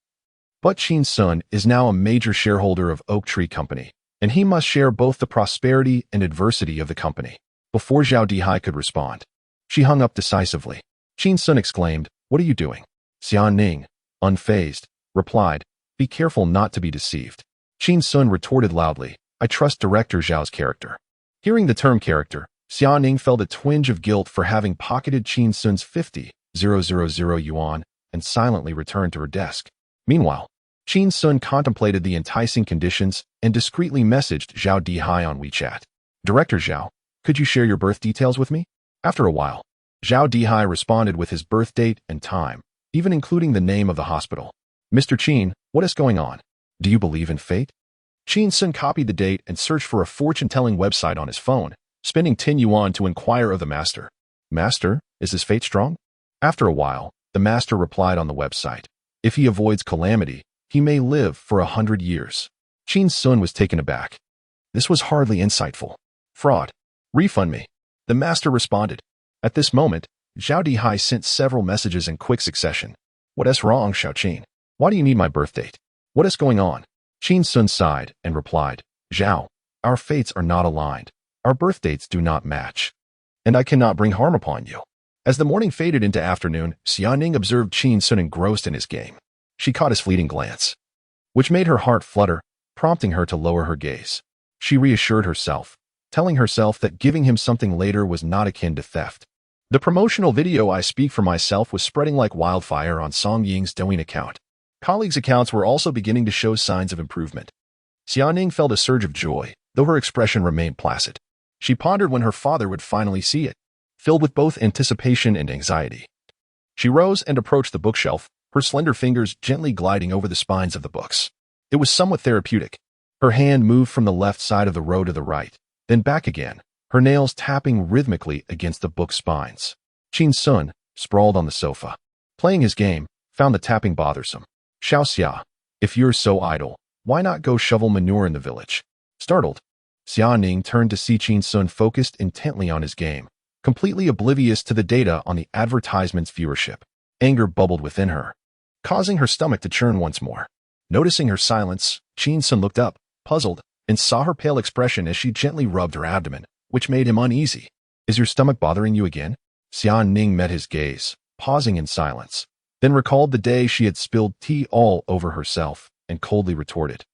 But Qin Xun is now a major shareholder of Oak Tree Company, and he must share both the prosperity and adversity of the company." Before Zhao Dihai could respond, she hung up decisively. Qin Xun exclaimed, "What are you doing?" Xiaoning, unfazed, replied, "Be careful not to be deceived." Qin Xun retorted loudly, "I trust Director Zhao's character." Hearing the term character, Xiaoning felt a twinge of guilt for having pocketed Qin Xun's 50,000 yuan and silently returned to her desk. Meanwhile, Qin Xun contemplated the enticing conditions and discreetly messaged Zhao Dihai on WeChat. "Director Zhao, could you share your birth details with me?" After a while, Zhao Dihai responded with his birth date and time, even including the name of the hospital. "Mr. Qin, what is going on? Do you believe in fate?" Qin Xun copied the date and searched for a fortune-telling website on his phone, spending 10 yuan to inquire of the master. "Master, is his fate strong?" After a while, the master replied on the website, "If he avoids calamity, he may live for 100 years. Qin Xun was taken aback. This was hardly insightful. "Fraud. Refund me." The master responded. At this moment, Zhao Dihai sent several messages in quick succession. "What is wrong, Xiao Qin? Why do you need my birth date? What is going on?" Qin Xun sighed and replied, "Zhao, our fates are not aligned. Our birth dates do not match, and I cannot bring harm upon you." As the morning faded into afternoon, Xiaoning observed Qin Xun engrossed in his game. She caught his fleeting glance, which made her heart flutter, prompting her to lower her gaze. She reassured herself, telling herself that giving him something later was not akin to theft. The promotional video I speak for myself was spreading like wildfire on Song Ying's Douyin account. Colleagues' accounts were also beginning to show signs of improvement. Xiaoning felt a surge of joy, though her expression remained placid. She pondered when her father would finally see it, filled with both anticipation and anxiety. She rose and approached the bookshelf, her slender fingers gently gliding over the spines of the books. It was somewhat therapeutic. Her hand moved from the left side of the row to the right, then back again, her nails tapping rhythmically against the book spines. Qin Xun, sprawled on the sofa, playing his game, found the tapping bothersome. Xiaoxia, if you're so idle, why not go shovel manure in the village? Startled, Xiaoning turned to see Qin Xun focused intently on his game, completely oblivious to the data on the advertisement's viewership. Anger bubbled within her, causing her stomach to churn once more. Noticing her silence, Qin Xun looked up, puzzled, and saw her pale expression as she gently rubbed her abdomen, which made him uneasy. Is your stomach bothering you again? Xiaoning met his gaze, pausing in silence, then recalled the day she had spilled tea all over herself and coldly retorted,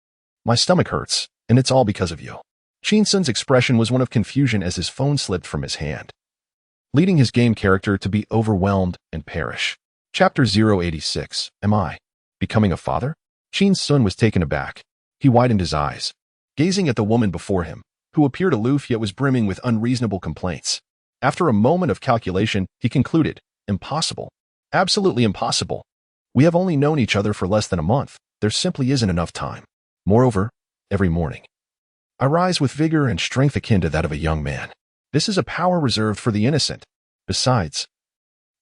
my stomach hurts, and it's all because of you. Qin Xun's expression was one of confusion as his phone slipped from his hand, leading his game character to be overwhelmed and perish. Chapter 086, Am I becoming a father? Qin Xun was taken aback. He widened his eyes, gazing at the woman before him, who appeared aloof yet was brimming with unreasonable complaints. After a moment of calculation, he concluded, impossible. Absolutely impossible. We have only known each other for less than a month. There simply isn't enough time. Moreover, every morning, I rise with vigor and strength akin to that of a young man. This is a power reserved for the innocent. Besides,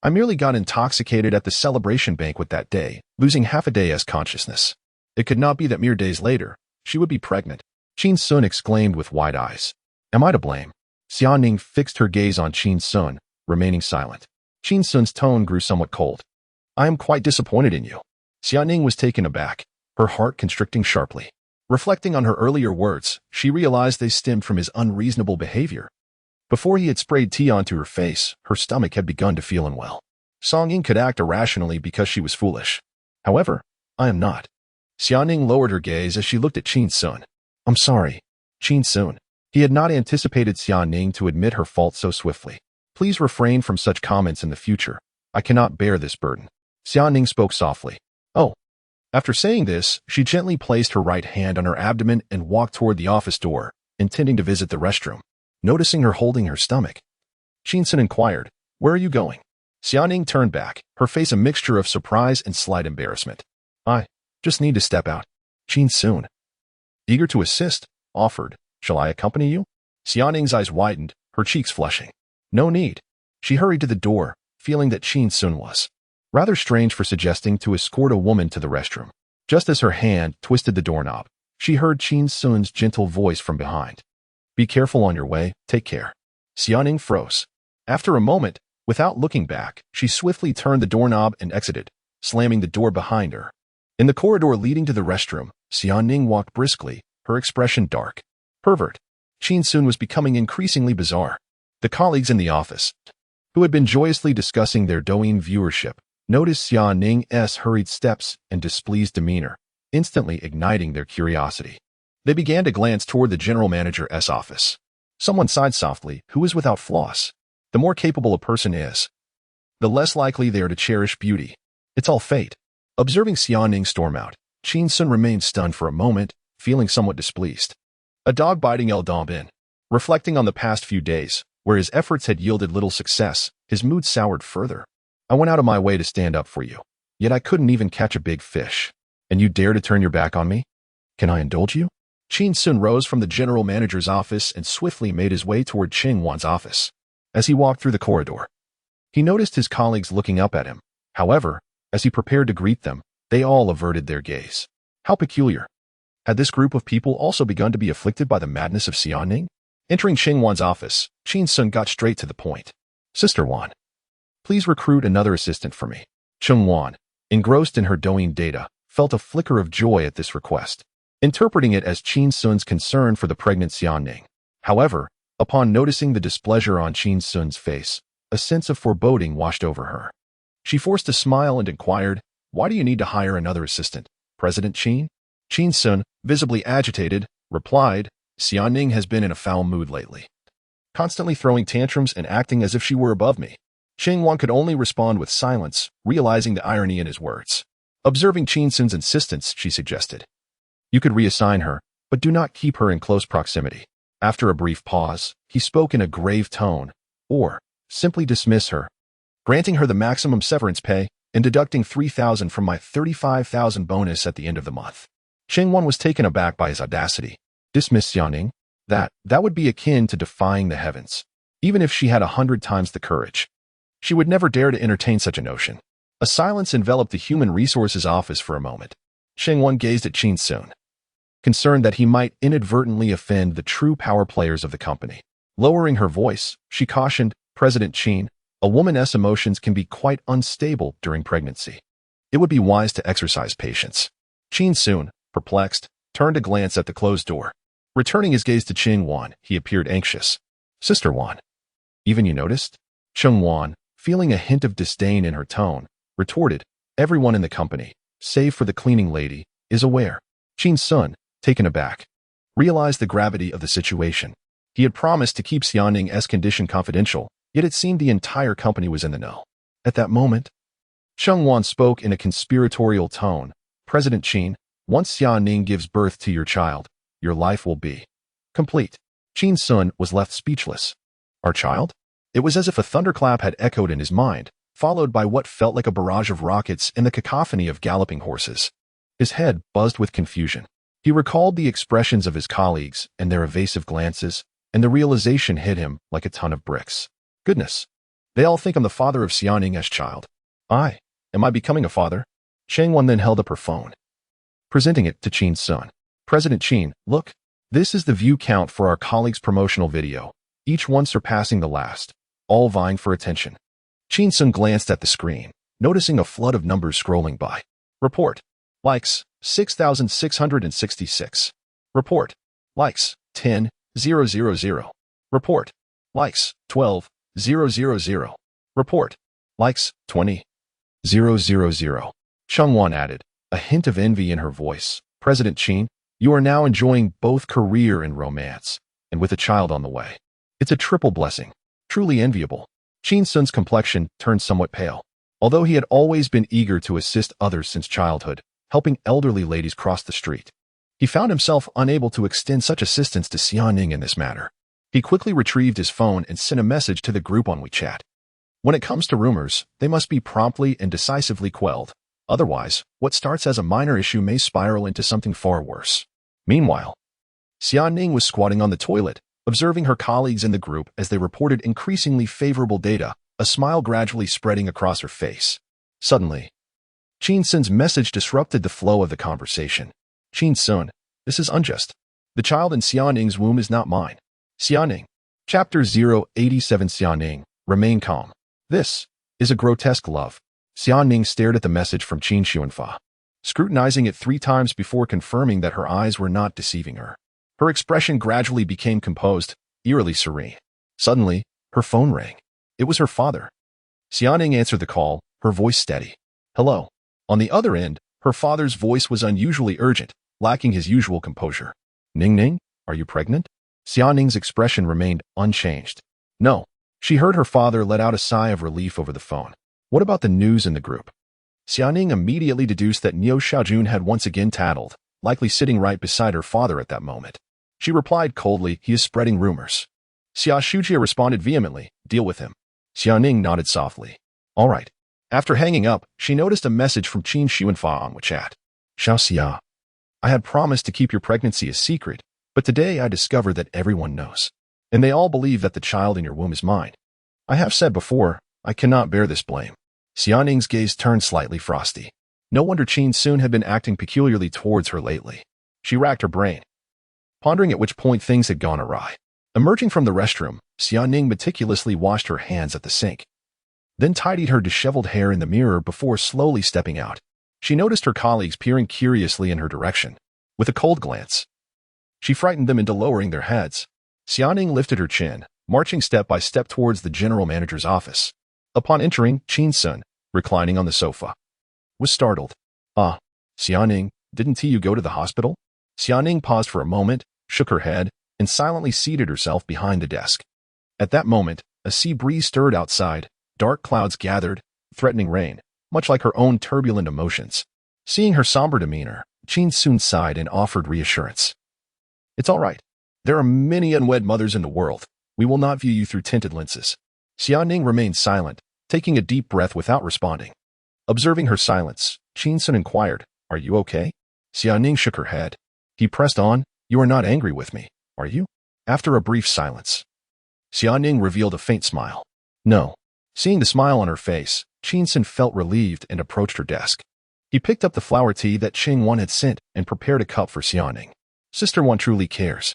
I merely got intoxicated at the celebration banquet that day, losing half a day as consciousness. It could not be that mere days later, she would be pregnant. Qin Xun exclaimed with wide eyes. Am I to blame? Xiaoning fixed her gaze on Qin Xun, remaining silent. Qin Xun's tone grew somewhat cold. I am quite disappointed in you. Xiaoning was taken aback, her heart constricting sharply. Reflecting on her earlier words, she realized they stemmed from his unreasonable behavior. Before he had sprayed tea onto her face, her stomach had begun to feel unwell. Song Ying could act irrationally because she was foolish. However, I am not. Xiaoning lowered her gaze as she looked at Qin Xun. I'm sorry, Qin Xun. He had not anticipated Xiaoning to admit her fault so swiftly. Please refrain from such comments in the future. I cannot bear this burden. Xiaoning spoke softly. Oh. After saying this, she gently placed her right hand on her abdomen and walked toward the office door, intending to visit the restroom. Noticing her holding her stomach, Qin Xun inquired, where are you going? Xiaoning turned back, her face a mixture of surprise and slight embarrassment. I just need to step out. Qin Xun, eager to assist, offered, shall I accompany you? Xiaoning's eyes widened, her cheeks flushing. No need. She hurried to the door, feeling that Qin Xun was rather strange for suggesting to escort a woman to the restroom. Just as her hand twisted the doorknob, she heard Qin Xun's gentle voice from behind. Be careful on your way, take care. Xiaoning froze. After a moment, without looking back, she swiftly turned the doorknob and exited, slamming the door behind her. In the corridor leading to the restroom, Xiaoning walked briskly, her expression dark. Pervert. Qin Xun was becoming increasingly bizarre. The colleagues in the office, who had been joyously discussing their Douyin viewership, noticed Xiaoning's hurried steps and displeased demeanor, instantly igniting their curiosity. They began to glance toward the general manager's office. Someone sighed softly, who is without flaws. The more capable a person is, the less likely they are to cherish beauty. It's all fate. Observing Xiaoning storm out, Qin Xun remained stunned for a moment, feeling somewhat displeased. A dog biting El Dombin. Reflecting on the past few days, where his efforts had yielded little success, his mood soured further. I went out of my way to stand up for you, yet I couldn't even catch a big fish. And you dare to turn your back on me? Can I indulge you? Qin Xun rose from the general manager's office and swiftly made his way toward Ching Wan's office. As he walked through the corridor, he noticed his colleagues looking up at him. However, as he prepared to greet them, they all averted their gaze. How peculiar. Had this group of people also begun to be afflicted by the madness of Xiaoning? Entering Ching Wan's office, Qin Xun got straight to the point. Sister Wan, please recruit another assistant for me. Ching Wan, engrossed in her Douyin data, felt a flicker of joy at this request, interpreting it as Qin Xun's concern for the pregnant Xiaoning. However, upon noticing the displeasure on Qin Xun's face, a sense of foreboding washed over her. She forced a smile and inquired, why do you need to hire another assistant, President Qin? Qin Xun, visibly agitated, replied, Xiaoning has been in a foul mood lately, constantly throwing tantrums and acting as if she were above me. Qin Xun could only respond with silence, realizing the irony in his words. Observing Qin Xun's insistence, she suggested, "You could reassign her, but do not keep her in close proximity." After a brief pause, he spoke in a grave tone, "Or, simply dismiss her, granting her the maximum severance pay and deducting 3,000 from my 35,000 bonus at the end of the month." Qin Xun was taken aback by his audacity. Dismiss Xiaoning? That would be akin to defying the heavens. Even if she had 100 times the courage, she would never dare to entertain such a notion. A silence enveloped the Human Resources office for a moment. Qin Xun gazed at Qin Xun, concerned that he might inadvertently offend the true power players of the company. Lowering her voice, she cautioned, "President Qin, a woman's emotions can be quite unstable during pregnancy. It would be wise to exercise patience." Qin Xun, perplexed, turned to glance at the closed door. Returning his gaze to Qin Xun, he appeared anxious. "Sister Xun, even you noticed?" Qin Xun, feeling a hint of disdain in her tone, retorted, "Everyone in the company, save for the cleaning lady, is aware." Qin Xun, taken aback, realized the gravity of the situation. He had promised to keep Xianing's condition confidential, yet it seemed the entire company was in the know. At that moment, Qin Xun spoke in a conspiratorial tone, "President Qin, once Xianing gives birth to your child, your life will be complete." Qin Xun was left speechless. "Our child?" It was as if a thunderclap had echoed in his mind, followed by what felt like a barrage of rockets and the cacophony of galloping horses. His head buzzed with confusion. He recalled the expressions of his colleagues and their evasive glances, and the realization hit him like a ton of bricks. Goodness, they all think I'm the father of Xianing's child. Am I becoming a father? Qin Xun then held up her phone, presenting it to Qin Xun. "President Qin, look, this is the view count for our colleagues' promotional video, each one surpassing the last, all vying for attention." Qin Xun glanced at the screen, noticing a flood of numbers scrolling by. Report. Likes, 6,666. Report. Likes, 10,000. Report. Likes, 12,000. Report. Likes, 20,000. Qin Xun added, a hint of envy in her voice. "President Qin, you are now enjoying both career and romance, and with a child on the way. It's a triple blessing. Truly enviable." Qin Xun's complexion turned somewhat pale. Although he had always been eager to assist others since childhood, helping elderly ladies cross the street, he found himself unable to extend such assistance to Xianing in this matter. He quickly retrieved his phone and sent a message to the group on WeChat. When it comes to rumors, they must be promptly and decisively quelled. Otherwise, what starts as a minor issue may spiral into something far worse. Meanwhile, Xianing was squatting on the toilet, observing her colleagues in the group as they reported increasingly favorable data, a smile gradually spreading across her face. Suddenly, Qin Xun's message disrupted the flow of the conversation. "Qin Xun, this is unjust. The child in Xianing's womb is not mine." Xianing. Chapter 087. Xianing, remain calm. "This is a grotesque love." Xianing stared at the message from Qin Xun, scrutinizing it 3 times before confirming that her eyes were not deceiving her. Her expression gradually became composed, eerily serene. Suddenly, her phone rang. It was her father. Xianing answered the call, her voice steady. "Hello." On the other end, her father's voice was unusually urgent, lacking his usual composure. "Ning Ning, are you pregnant?" Xianing's expression remained unchanged. "No." She heard her father let out a sigh of relief over the phone. "What about the news in the group?" Xianing immediately deduced that Niu Xiaojun had once again tattled, likely sitting right beside her father at that moment. She replied coldly, "He is spreading rumors." Xia Shujia responded vehemently, "Deal with him." Xianing nodded softly. "All right." After hanging up, she noticed a message from Qin Xun on WeChat. "Xiao Xia, I had promised to keep your pregnancy a secret, but today I discovered that everyone knows, and they all believe that the child in your womb is mine. I have said before, I cannot bear this blame." Xianing's gaze turned slightly frosty. No wonder Qin Xun had been acting peculiarly towards her lately. She racked her brain, pondering at which point things had gone awry. Emerging from the restroom, Xianing meticulously washed her hands at the sink, then tidied her disheveled hair in the mirror before slowly stepping out. She noticed her colleagues peering curiously in her direction. With a cold glance, she frightened them into lowering their heads. Xianing lifted her chin, marching step by step towards the general manager's office. Upon entering, Qin Xun, reclining on the sofa, was startled. "Ah, Xianing, didn't you go to the hospital?" Xianing paused for a moment, shook her head, and silently seated herself behind the desk. At that moment, a sea breeze stirred outside, Dark clouds gathered, threatening rain, much like her own turbulent emotions. Seeing her somber demeanor, Qin Xun sighed and offered reassurance. It's all right. There are many unwed mothers in the world. We will not view you through tinted lenses. Xiaoning remained silent, taking a deep breath without responding. Observing her silence, Qin Xun inquired, "Are you okay?" Xiaoning shook her head. He pressed on, "You are not angry with me, are you?" After a brief silence, Xiaoning revealed a faint smile. No. Seeing the smile on her face, Qin Xun felt relieved and approached her desk. He picked up the flower tea that Qin Xun had sent and prepared a cup for Xiaoning. Sister One truly cares.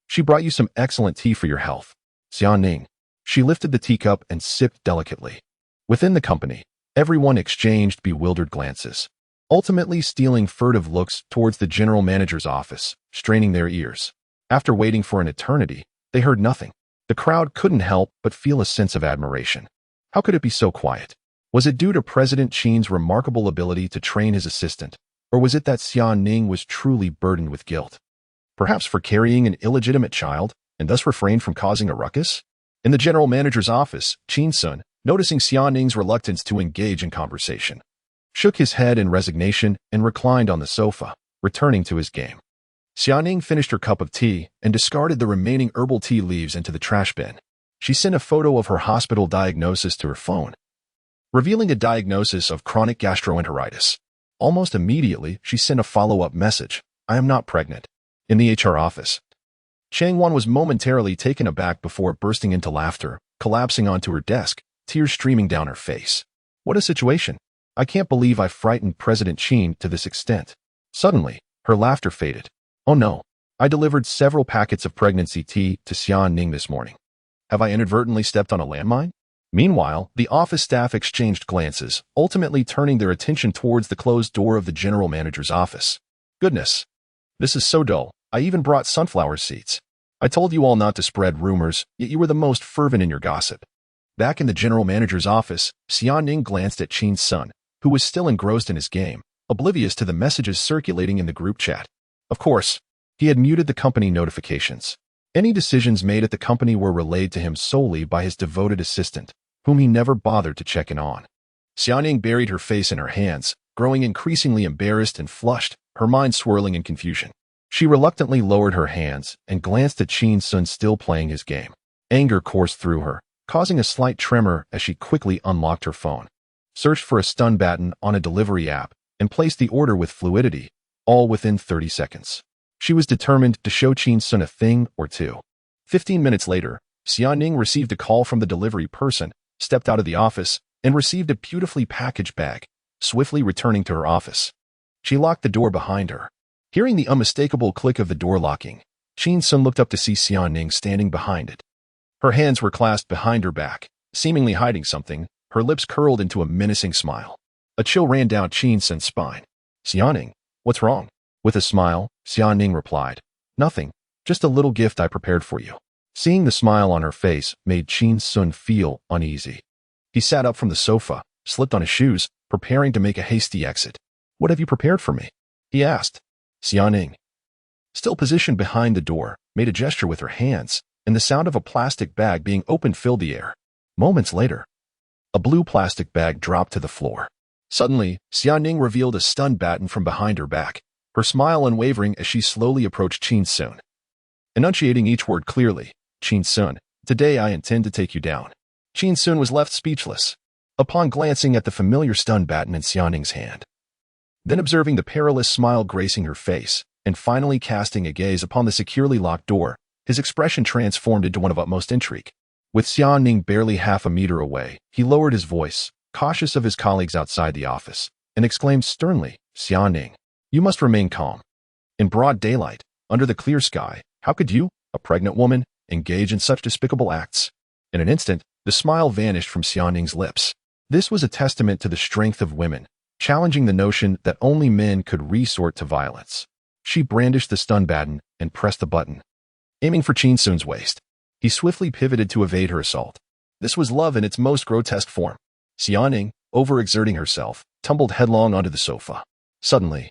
She brought you some excellent tea for your health. Xiaoning. She lifted the teacup and sipped delicately. Within the company, everyone exchanged bewildered glances, ultimately stealing furtive looks towards the general manager's office, straining their ears. After waiting for an eternity, they heard nothing. The crowd couldn't help but feel a sense of admiration. How could it be so quiet? Was it due to President Qin's remarkable ability to train his assistant, or was it that Xiaoning was truly burdened with guilt? Perhaps for carrying an illegitimate child, and thus refrained from causing a ruckus? In the general manager's office, Qin Xun, noticing Xiaoning's reluctance to engage in conversation, shook his head in resignation and reclined on the sofa, returning to his game. Xiaoning finished her cup of tea and discarded the remaining herbal tea leaves into the trash bin. She sent a photo of her hospital diagnosis to her phone, revealing a diagnosis of chronic gastroenteritis. Almost immediately, she sent a follow-up message, "I am not pregnant." In the HR office, Chang Wan was momentarily taken aback before bursting into laughter, collapsing onto her desk, tears streaming down her face. What a situation. I can't believe I frightened President Qin to this extent. Suddenly, her laughter faded. Oh no, I delivered several packets of pregnancy tea to Xiaoning this morning. Have I inadvertently stepped on a landmine? Meanwhile, the office staff exchanged glances, ultimately turning their attention towards the closed door of the general manager's office. Goodness, this is so dull. I even brought sunflower seeds. I told you all not to spread rumors, yet you were the most fervent in your gossip. Back in the general manager's office, Xiaoning glanced at Qin Xun, who was still engrossed in his game, oblivious to the messages circulating in the group chat. Of course, he had muted the company notifications. Any decisions made at the company were relayed to him solely by his devoted assistant, whom he never bothered to check in on. Xiaoning buried her face in her hands, growing increasingly embarrassed and flushed, her mind swirling in confusion. She reluctantly lowered her hands and glanced at Qin Xun still playing his game. Anger coursed through her, causing a slight tremor as she quickly unlocked her phone, searched for a stun button on a delivery app, and placed the order with fluidity, all within 30 seconds. She was determined to show Qin Xun a thing or two. 15 minutes later, Xiaoning received a call from the delivery person, stepped out of the office, and received a beautifully packaged bag, swiftly returning to her office. She locked the door behind her. Hearing the unmistakable click of the door locking, Qin Xun looked up to see Xiaoning standing behind it. Her hands were clasped behind her back, seemingly hiding something, her lips curled into a menacing smile. A chill ran down Qin Xun's spine. "Xiaoning, what's wrong?" With a smile, Xiaoning replied, "Nothing, just a little gift I prepared for you." Seeing the smile on her face made Qin Xun feel uneasy. He sat up from the sofa, slipped on his shoes, preparing to make a hasty exit. "What have you prepared for me?" he asked. Xiaoning, still positioned behind the door, made a gesture with her hands, and the sound of a plastic bag being opened filled the air. Moments later, a blue plastic bag dropped to the floor. Suddenly, Xiaoning revealed a stun baton from behind her back, her smile unwavering as she slowly approached Qin Xun. Enunciating each word clearly, "Qin Xun, today I intend to take you down." Qin Xun was left speechless, upon glancing at the familiar stun baton in Xiaoning's hand. Then observing the perilous smile gracing her face, and finally casting a gaze upon the securely locked door, his expression transformed into one of utmost intrigue. With Xiaoning barely half a meter away, he lowered his voice, cautious of his colleagues outside the office, and exclaimed sternly, "Xiaoning, you must remain calm. In broad daylight, under the clear sky, how could you, a pregnant woman, engage in such despicable acts?" In an instant, the smile vanished from Xiaoning's lips. This was a testament to the strength of women, challenging the notion that only men could resort to violence. She brandished the stun baton and pressed the button, aiming for Qin Xun's waist. He swiftly pivoted to evade her assault. This was love in its most grotesque form. Xiaoning, overexerting herself, tumbled headlong onto the sofa. Suddenly,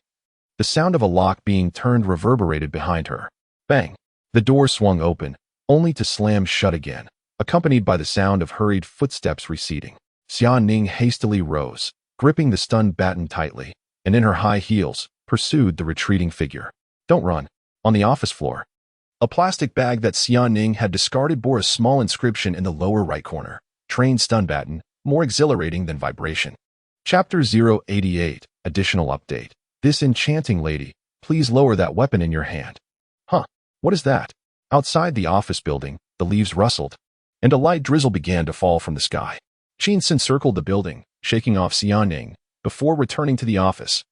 the sound of a lock being turned reverberated behind her. Bang! The door swung open, only to slam shut again. accompanied by the sound of hurried footsteps receding. Xia Ning hastily rose, gripping the stun baton tightly, and in her high heels, pursued the retreating figure. Don't run. On the office floor, a plastic bag that Xia Ning had discarded bore a small inscription in the lower right corner. Trained stun baton, more exhilarating than vibration. Chapter 088, Additional Update. This enchanting lady, please lower that weapon in your hand. Huh, what is that? Outside the office building, the leaves rustled, and a light drizzle began to fall from the sky. Qin Xun circled the building, shaking off Xia Ning, before returning to the office,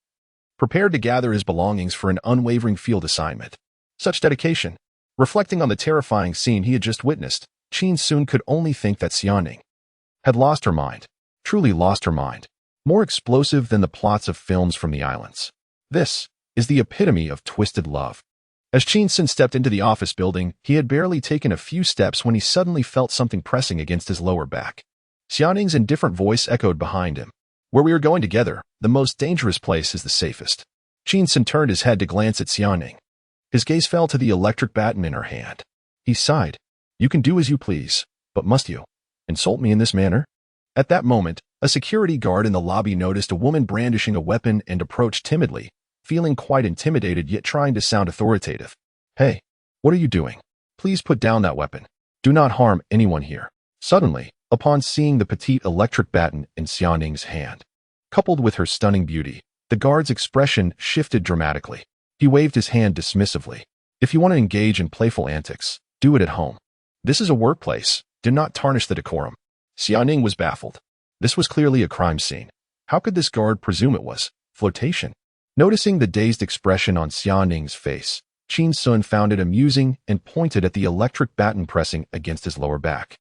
prepared to gather his belongings for an unwavering field assignment. Such dedication. Reflecting on the terrifying scene he had just witnessed, Qin Xun could only think that Xia Ning had lost her mind, truly lost her mind, more explosive than the plots of films from the islands. This is the epitome of twisted love. As Qin Xun stepped into the office building, he had barely taken a few steps when he suddenly felt something pressing against his lower back. Xia Ning's indifferent voice echoed behind him. Where we are going together, the most dangerous place is the safest. Qin Xun turned his head to glance at Xia Ning. His gaze fell to the electric baton in her hand. He sighed. You can do as you please, but must you insult me in this manner? At that moment, a security guard in the lobby noticed a woman brandishing a weapon and approached timidly, feeling quite intimidated yet trying to sound authoritative. Hey, what are you doing? Please put down that weapon. Do not harm anyone here. Suddenly, upon seeing the petite electric baton in Xia Ning's hand, coupled with her stunning beauty, the guard's expression shifted dramatically. He waved his hand dismissively. If you want to engage in playful antics, do it at home. This is a workplace. Do not tarnish the decorum. Xia Ning was baffled. This was clearly a crime scene. How could this guard presume it was flirtation? Noticing the dazed expression on Xia Ning's face, Qin Xun found it amusing and pointed at the electric baton pressing against his lower back.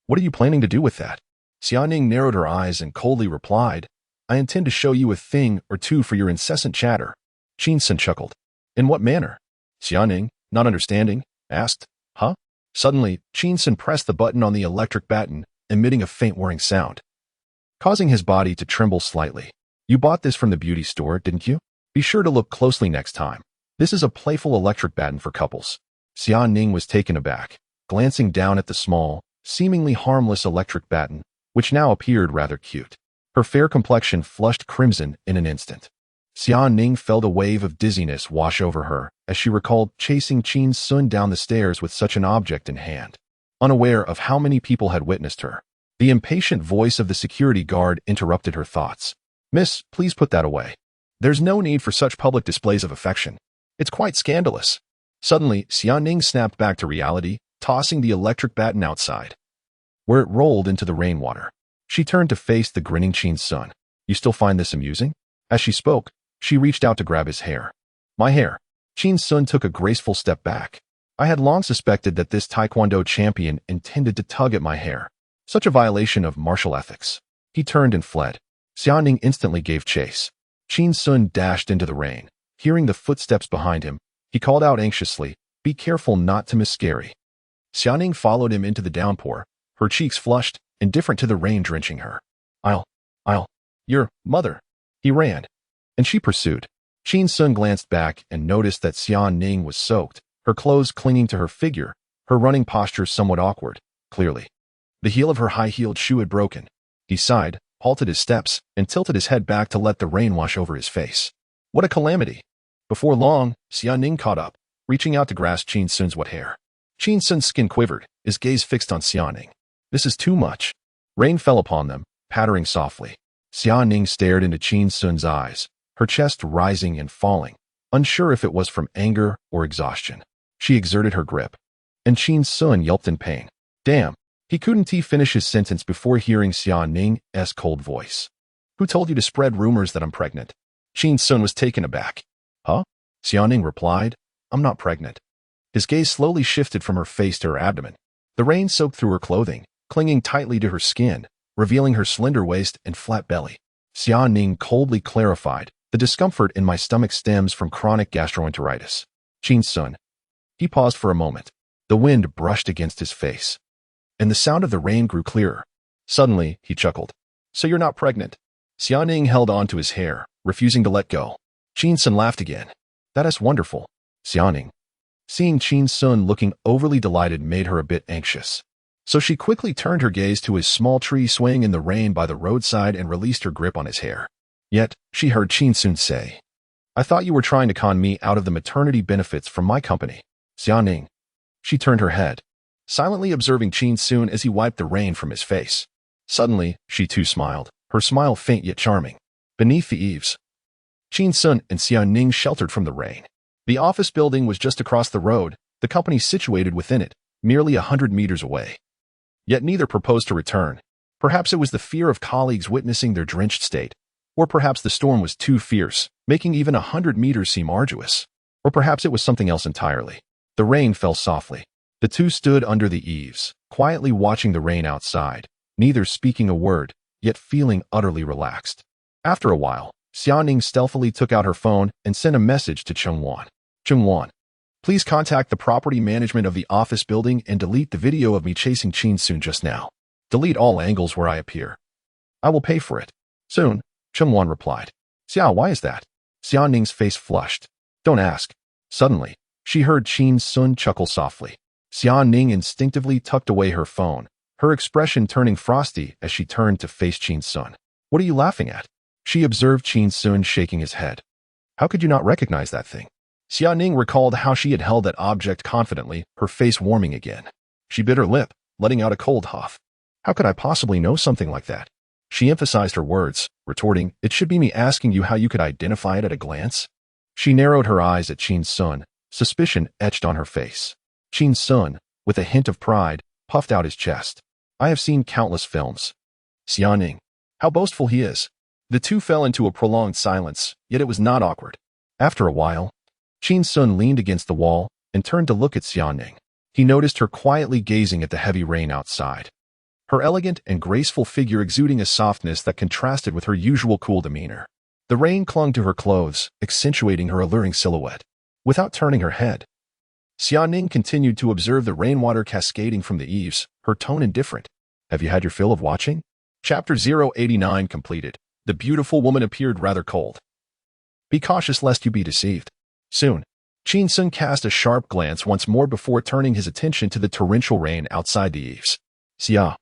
What are you planning to do with that? Xia Ning narrowed her eyes and coldly replied, I intend to show you a thing or two for your incessant chatter. Qin Xun chuckled. In what manner? Xia Ning, not understanding, asked, Huh? Suddenly, Qin Xun pressed the button on the electric baton, emitting a faint whirring sound, causing his body to tremble slightly. You bought this from the beauty store, didn't you? Be sure to look closely next time. This is a playful electric baton for couples. Xia Ning was taken aback, glancing down at the small, seemingly harmless electric baton, which now appeared rather cute. Her fair complexion flushed crimson in an instant. Xia Ning felt a wave of dizziness wash over her as she recalled chasing Qin Xun down the stairs with such an object in hand. Unaware of how many people had witnessed her, the impatient voice of the security guard interrupted her thoughts. Miss, please put that away. There's no need for such public displays of affection. It's quite scandalous. Suddenly, Xia Ning snapped back to reality, tossing the electric baton outside, where it rolled into the rainwater. She turned to face the grinning Qin Xun. You still find this amusing? As she spoke, she reached out to grab his hair. My hair. Qin Xun took a graceful step back. I had long suspected that this Taekwondo champion intended to tug at my hair. Such a violation of martial ethics. He turned and fled. Xia Ning instantly gave chase. Qin Xun dashed into the rain. Hearing the footsteps behind him, he called out anxiously, Be careful not to miss Scary. Xia Ning followed him into the downpour, her cheeks flushed, indifferent to the rain drenching her. Your mother. He ran, and she pursued. Qin Xun glanced back and noticed that Xia Ning was soaked, her clothes clinging to her figure, her running posture somewhat awkward, clearly. The heel of her high-heeled shoe had broken. He sighed, halted his steps, and tilted his head back to let the rain wash over his face. What a calamity! Before long, Xia Ning caught up, reaching out to grasp Qin Xun's wet hair. Qin Xun's skin quivered, his gaze fixed on Xia Ning. This is too much. Rain fell upon them, pattering softly. Xia Ning stared into Qin Xun's eyes, her chest rising and falling, unsure if it was from anger or exhaustion. She exerted her grip, and Qin Xun yelped in pain. Damn! He couldn't finish his sentence before hearing Xia Ning's cold voice. Who told you to spread rumors that I'm pregnant? Qin Xun was taken aback. Huh? Xia Ning replied, I'm not pregnant. His gaze slowly shifted from her face to her abdomen. The rain soaked through her clothing, clinging tightly to her skin, revealing her slender waist and flat belly. Xia Ning coldly clarified, the discomfort in my stomach stems from chronic gastroenteritis. Qin Xun. He paused for a moment. The wind brushed against his face, and the sound of the rain grew clearer. Suddenly, he chuckled. So you're not pregnant? Xia Ning held on to his hair, refusing to let go. Qin Xun laughed again. That is wonderful. Xia Ning. Seeing Qin Xun looking overly delighted made her a bit anxious. So she quickly turned her gaze to his small tree swaying in the rain by the roadside and released her grip on his hair. Yet, she heard Qin Xun say, "I thought you were trying to con me out of the maternity benefits from my company." Xiaoning. She turned her head, silently observing Qin Xun as he wiped the rain from his face. Suddenly, she too smiled, her smile faint yet charming. Beneath the eaves, Qin Xun and Xiaoning sheltered from the rain. The office building was just across the road, the company situated within it, merely 100 meters away. Yet neither proposed to return. Perhaps it was the fear of colleagues witnessing their drenched state, or perhaps the storm was too fierce, making even 100 meters seem arduous. Or perhaps it was something else entirely. The rain fell softly. The two stood under the eaves, quietly watching the rain outside, neither speaking a word, yet feeling utterly relaxed. After a while, Xiaoning stealthily took out her phone and sent a message to Chengwan. "Chengwan, please contact the property management of the office building and delete the video of me chasing Qin Xun just now. Delete all angles where I appear. I will pay for it." "Soon," Chengwan replied. "Xiao, why is that?" Xiaoning's face flushed. "Don't ask." Suddenly, she heard Qin Xun chuckle softly. Xiaoning instinctively tucked away her phone, her expression turning frosty as she turned to face Qin Xun. "What are you laughing at?" She observed Qin Xun shaking his head. "How could you not recognize that thing?" Xiaoning recalled how she had held that object confidently, her face warming again. She bit her lip, letting out a cold huff. "How could I possibly know something like that?" She emphasized her words, retorting, "It should be me asking you how you could identify it at a glance." She narrowed her eyes at Qin Xun, suspicion etched on her face. Qin Xun, with a hint of pride, puffed out his chest. "I have seen countless films." Xiaoning. How boastful he is. The two fell into a prolonged silence, yet it was not awkward. After a while, Qin Xun leaned against the wall and turned to look at Xiaoning. He noticed her quietly gazing at the heavy rain outside, her elegant and graceful figure exuding a softness that contrasted with her usual cool demeanor. The rain clung to her clothes, accentuating her alluring silhouette. Without turning her head, Xiaoning continued to observe the rainwater cascading from the eaves, her tone indifferent. "Have you had your fill of watching?" Chapter 089 completed. The beautiful woman appeared rather cold. Be cautious lest you be deceived. Soon, Qin Xun cast a sharp glance once more before turning his attention to the torrential rain outside the eaves. "Xia,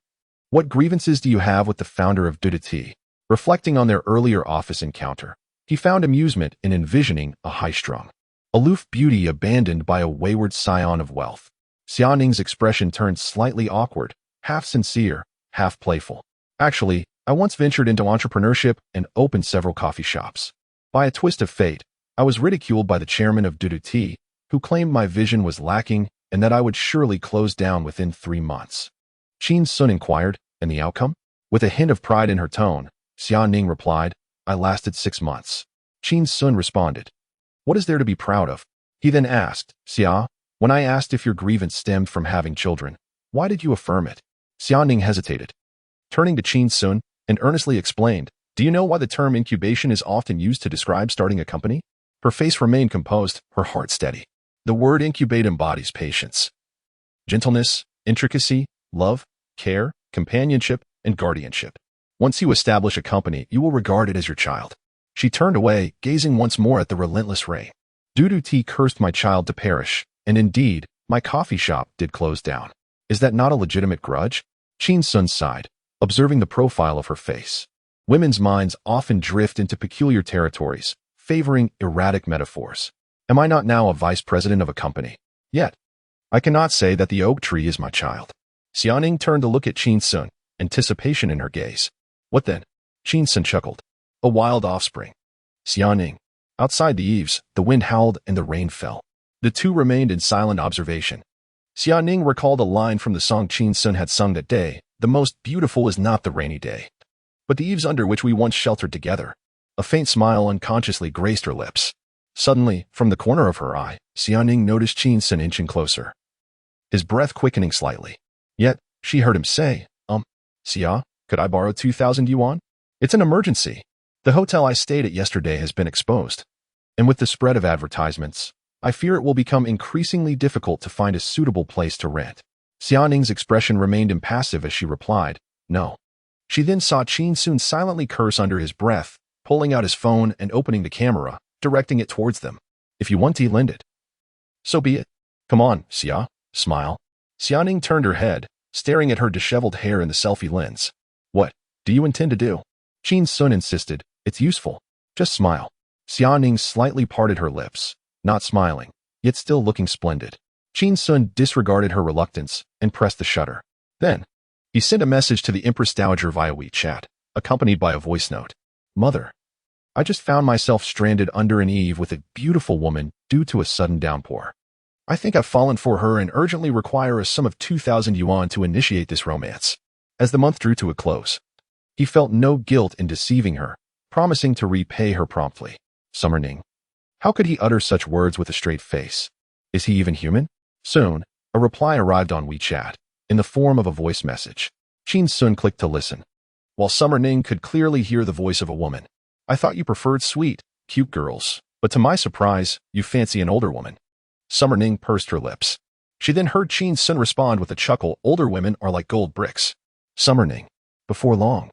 what grievances do you have with the founder of Duty?" Reflecting on their earlier office encounter, he found amusement in envisioning a high-strung, aloof beauty abandoned by a wayward scion of wealth. Xiaoning's expression turned slightly awkward, half sincere, half playful. "Actually, I once ventured into entrepreneurship and opened several coffee shops. By a twist of fate, I was ridiculed by the chairman of Duty, who claimed my vision was lacking and that I would surely close down within 3 months. Qin Xun inquired, "And the outcome?" With a hint of pride in her tone, Xiaoning replied, "I lasted 6 months. Qin Xun responded, "What is there to be proud of?" He then asked, "Xia, when I asked if your grievance stemmed from having children, why did you affirm it?" Xiaoning hesitated, turning to Qin Xun, and earnestly explained, "Do you know why the term incubation is often used to describe starting a company?" Her face remained composed, her heart steady. The word incubate embodies patience, gentleness, intricacy, love, care, companionship, and guardianship. Once you establish a company, you will regard it as your child. She turned away, gazing once more at the relentless rain. Duty cursed my child to perish, and indeed, my coffee shop did close down. Is that not a legitimate grudge? Qin Xun sighed, observing the profile of her face. Women's minds often drift into peculiar territories, favoring erratic metaphors. Am I not now a vice president of a company? Yet, I cannot say that the oak tree is my child. Xiaoning turned to look at Qin Xun, anticipation in her gaze. What then? Qin Xun chuckled. A wild offspring. Xiaoning. Outside the eaves, the wind howled and the rain fell. The two remained in silent observation. Xiaoning recalled a line from the song Qin Xun had sung that day. The most beautiful is not the rainy day, but the eaves under which we once sheltered together. A faint smile unconsciously graced her lips. Suddenly, from the corner of her eye, Xiaoning noticed Qin Xun inching closer, his breath quickening slightly. Yet, she heard him say, Xia, could I borrow 2,000 yuan? It's an emergency. The hotel I stayed at yesterday has been exposed. And with the spread of advertisements, I fear it will become increasingly difficult to find a suitable place to rent. Xiaoning's expression remained impassive as she replied, no. She then saw Qin Xun silently curse under his breath, pulling out his phone and opening the camera, directing it towards them. If you want to lend it, so be it. Come on, Xia, smile. Xiaoning turned her head, staring at her disheveled hair in the selfie lens. What do you intend to do? Qin Xun insisted. It's useful. Just smile. Xia Ning slightly parted her lips, not smiling, yet still looking splendid. Qin Xun disregarded her reluctance and pressed the shutter. Then, he sent a message to the Empress Dowager via WeChat, accompanied by a voice note. Mother, I just found myself stranded under an eave with a beautiful woman due to a sudden downpour. I think I've fallen for her and urgently require a sum of 2,000 yuan to initiate this romance. As the month drew to a close, he felt no guilt in deceiving her, promising to repay her promptly. Summer Ning. How could he utter such words with a straight face? Is he even human? Soon, a reply arrived on WeChat, in the form of a voice message. Qin Xun clicked to listen. While Summer Ning could clearly hear the voice of a woman. I thought you preferred sweet, cute girls, but to my surprise, you fancy an older woman. Summer Ning pursed her lips. She then heard Qin Xun respond with a chuckle. Older women are like gold bricks. Summer Ning. Before long,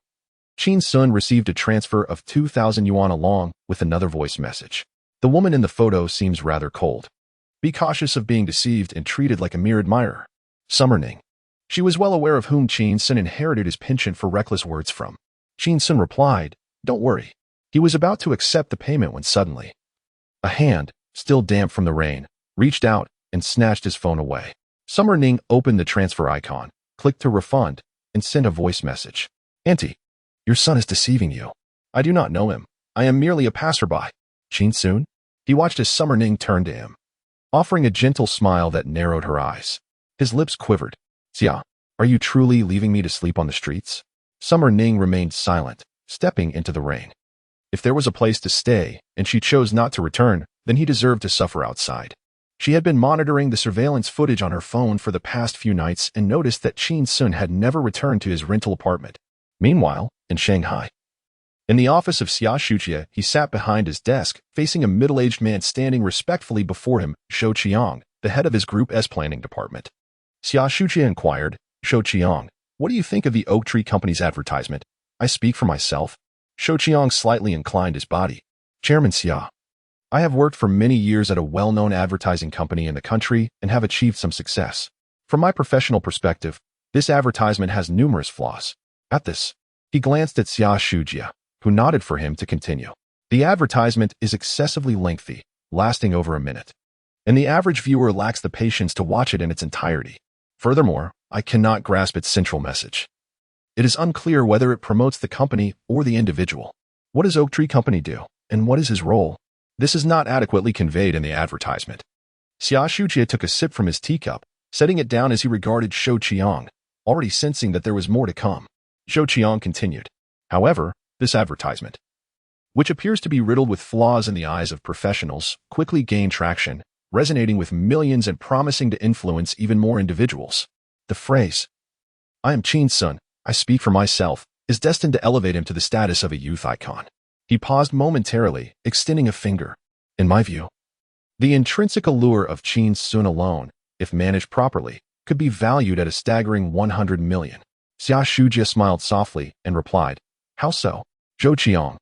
Qin Xun received a transfer of 2,000 yuan along with another voice message. The woman in the photo seems rather cold. Be cautious of being deceived and treated like a mere admirer. Summer Ning. She was well aware of whom Qin Xun inherited his penchant for reckless words from. Qin Xun replied, Don't worry. He was about to accept the payment when suddenly, a hand, still damp from the rain, reached out and snatched his phone away. Summer Ning opened the transfer icon, clicked to refund, and sent a voice message. Auntie, your son is deceiving you. I do not know him. I am merely a passerby. Qin Xun? He watched as Summer Ning turned to him, offering a gentle smile that narrowed her eyes. His lips quivered. Xia, are you truly leaving me to sleep on the streets? Summer Ning remained silent, stepping into the rain. If there was a place to stay, and she chose not to return, then he deserved to suffer outside. She had been monitoring the surveillance footage on her phone for the past few nights and noticed that Qin Xun had never returned to his rental apartment. Meanwhile, in Shanghai, in the office of Xia Shuqie, he sat behind his desk, facing a middle-aged man standing respectfully before him, Shou Qiang, the head of his Group S planning department. Xia Shuqie inquired, Shou Qiang, what do you think of the Oak Tree Company's advertisement? I speak for myself. Shou Qiang slightly inclined his body. Chairman Xia, I have worked for many years at a well-known advertising company in the country and have achieved some success. From my professional perspective, this advertisement has numerous flaws. At this, he glanced at Xia Shuqie, who nodded for him to continue. The advertisement is excessively lengthy, lasting over a minute, and the average viewer lacks the patience to watch it in its entirety. Furthermore, I cannot grasp its central message. It is unclear whether it promotes the company or the individual. What does Oak Tree Company do, and what is his role? This is not adequately conveyed in the advertisement. Xia Shuqie took a sip from his teacup, setting it down as he regarded Shou Qiang, already sensing that there was more to come. Shou Qiang continued. However, this advertisement, which appears to be riddled with flaws in the eyes of professionals, quickly gained traction, resonating with millions and promising to influence even more individuals. The phrase, I am Qin Xun, I speak for myself, is destined to elevate him to the status of a youth icon. He paused momentarily, extending a finger. In my view, the intrinsic allure of Qin Xun alone, if managed properly, could be valued at a staggering 100 million. Xia Shuqie smiled softly and replied, How so? Shou Qiang,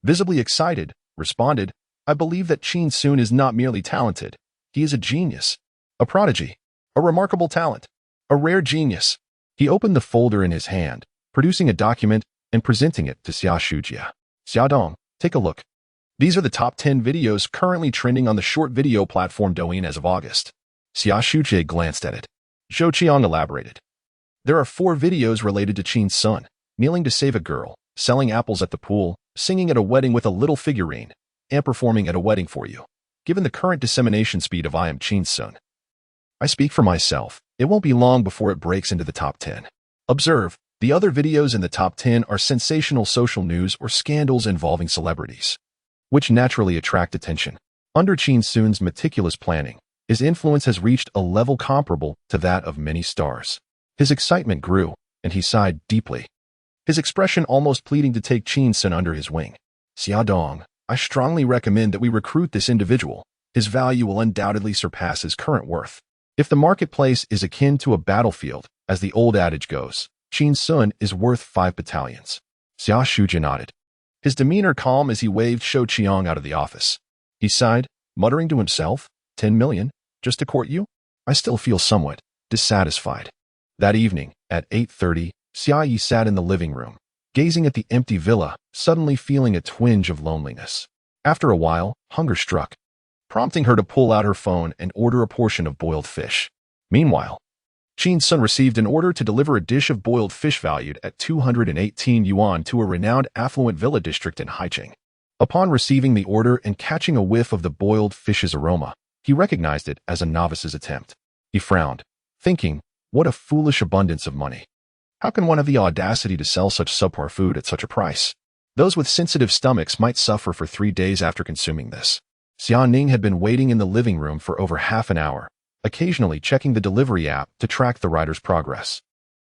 visibly excited, responded, I believe that Qin Xun is not merely talented. He is a genius, a prodigy, a remarkable talent, a rare genius. He opened the folder in his hand, producing a document and presenting it to Xia Shuqie. Xiaodong, take a look. These are the top 10 videos currently trending on the short video platform Douyin as of August. Xia Shuqie glanced at it. Shou Qiang elaborated. There are 4 videos related to Qin Xun, kneeling to save a girl, selling apples at the pool, singing at a wedding with a little figurine, and performing at a wedding for you. Given the current dissemination speed of I am Qin Xun, I speak for myself. It won't be long before it breaks into the top 10. Observe, the other videos in the top 10 are sensational social news or scandals involving celebrities, which naturally attract attention. Under Qin Xun's meticulous planning, his influence has reached a level comparable to that of many stars. His excitement grew, and he sighed deeply, his expression almost pleading to take Qin Xun under his wing. Xiaodong, I strongly recommend that we recruit this individual. His value will undoubtedly surpass his current worth. If the marketplace is akin to a battlefield, as the old adage goes, Qin Xun is worth 5 battalions. Xia Shuqie nodded, his demeanor calm as he waved Shou Qiang out of the office. He sighed, muttering to himself, 10 million, just to court you? I still feel somewhat dissatisfied. That evening, at 8:30, Xia Yi sat in the living room, gazing at the empty villa, suddenly feeling a twinge of loneliness. After a while, hunger struck, prompting her to pull out her phone and order a portion of boiled fish. Meanwhile, Qin Xun received an order to deliver a dish of boiled fish valued at 218 yuan to a renowned affluent villa district in Haicheng. Upon receiving the order and catching a whiff of the boiled fish's aroma, he recognized it as a novice's attempt. He frowned, thinking, what a foolish abundance of money. How can one have the audacity to sell such subpar food at such a price? Those with sensitive stomachs might suffer for 3 days after consuming this. Xia Ning had been waiting in the living room for over half an hour, occasionally checking the delivery app to track the rider's progress.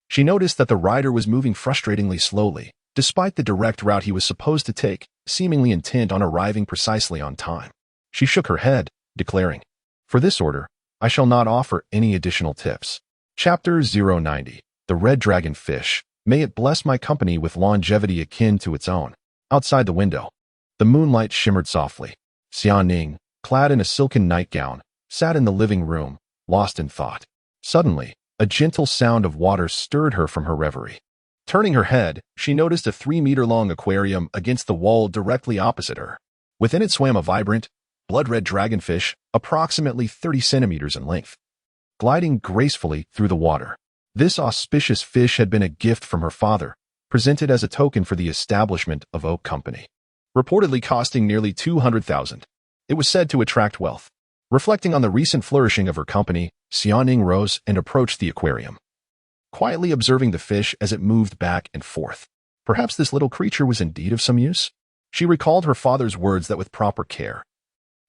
She noticed that the rider was moving frustratingly slowly, despite the direct route he was supposed to take, seemingly intent on arriving precisely on time. She shook her head, declaring, "For this order, I shall not offer any additional tips." Chapter 090. The Red Dragon Fish. May it bless my company with longevity akin to its own. Outside the window, the moonlight shimmered softly. Xia Ning, clad in a silken nightgown, sat in the living room, lost in thought. Suddenly, a gentle sound of water stirred her from her reverie. Turning her head, she noticed a 3-meter-long aquarium against the wall directly opposite her. Within it swam a vibrant, blood-red dragonfish, approximately 30 centimeters in length, gliding gracefully through the water. This auspicious fish had been a gift from her father, presented as a token for the establishment of Oak Company. Reportedly costing nearly 200,000, it was said to attract wealth. Reflecting on the recent flourishing of her company, Xia Ning rose and approached the aquarium, quietly observing the fish as it moved back and forth. Perhaps this little creature was indeed of some use? She recalled her father's words that with proper care,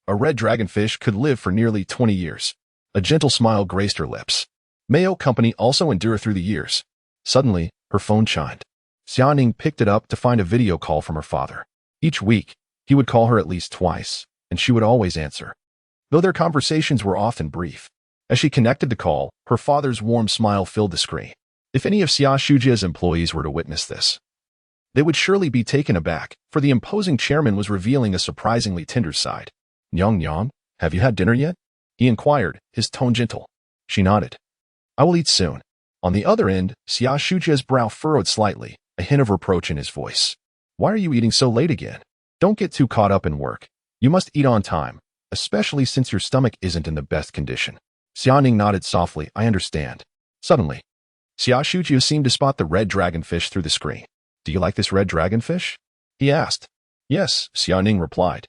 a red dragonfish could live for nearly 20 years. A gentle smile graced her lips. May Oak Company also endure through the years. Suddenly, her phone chimed. Xia Ning picked it up to find a video call from her father. Each week, he would call her at least twice, and she would always answer, though their conversations were often brief. As she connected the call, her father's warm smile filled the screen. If any of Xia Shujia's employees were to witness this, they would surely be taken aback, for the imposing chairman was revealing a surprisingly tender side. "Nyang, have you had dinner yet?" he inquired, his tone gentle. She nodded. "I will eat soon." On the other end, Xia Shujia's brow furrowed slightly, a hint of reproach in his voice. "Why are you eating so late again? Don't get too caught up in work. You must eat on time, especially since your stomach isn't in the best condition." Xia Ning nodded softly. "I understand." Suddenly, Xia Shujia seemed to spot the red dragonfish through the screen. "Do you like this red dragonfish?" he asked. "Yes," Xia Ning replied.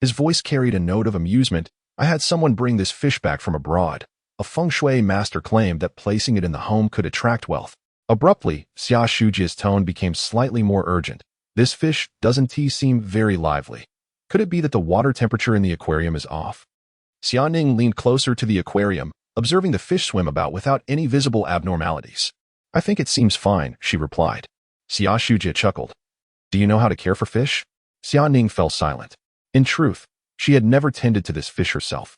His voice carried a note of amusement. "I had someone bring this fish back from abroad. A feng shui master claimed that placing it in the home could attract wealth." Abruptly, Xia Shujia's tone became slightly more urgent. "This fish doesn't seem very lively. Could it be that the water temperature in the aquarium is off?" Xia Ning leaned closer to the aquarium, observing the fish swim about without any visible abnormalities. "I think it seems fine," she replied. Xia Shujia chuckled. "Do you know how to care for fish?" Xia Ning fell silent. In truth, she had never tended to this fish herself.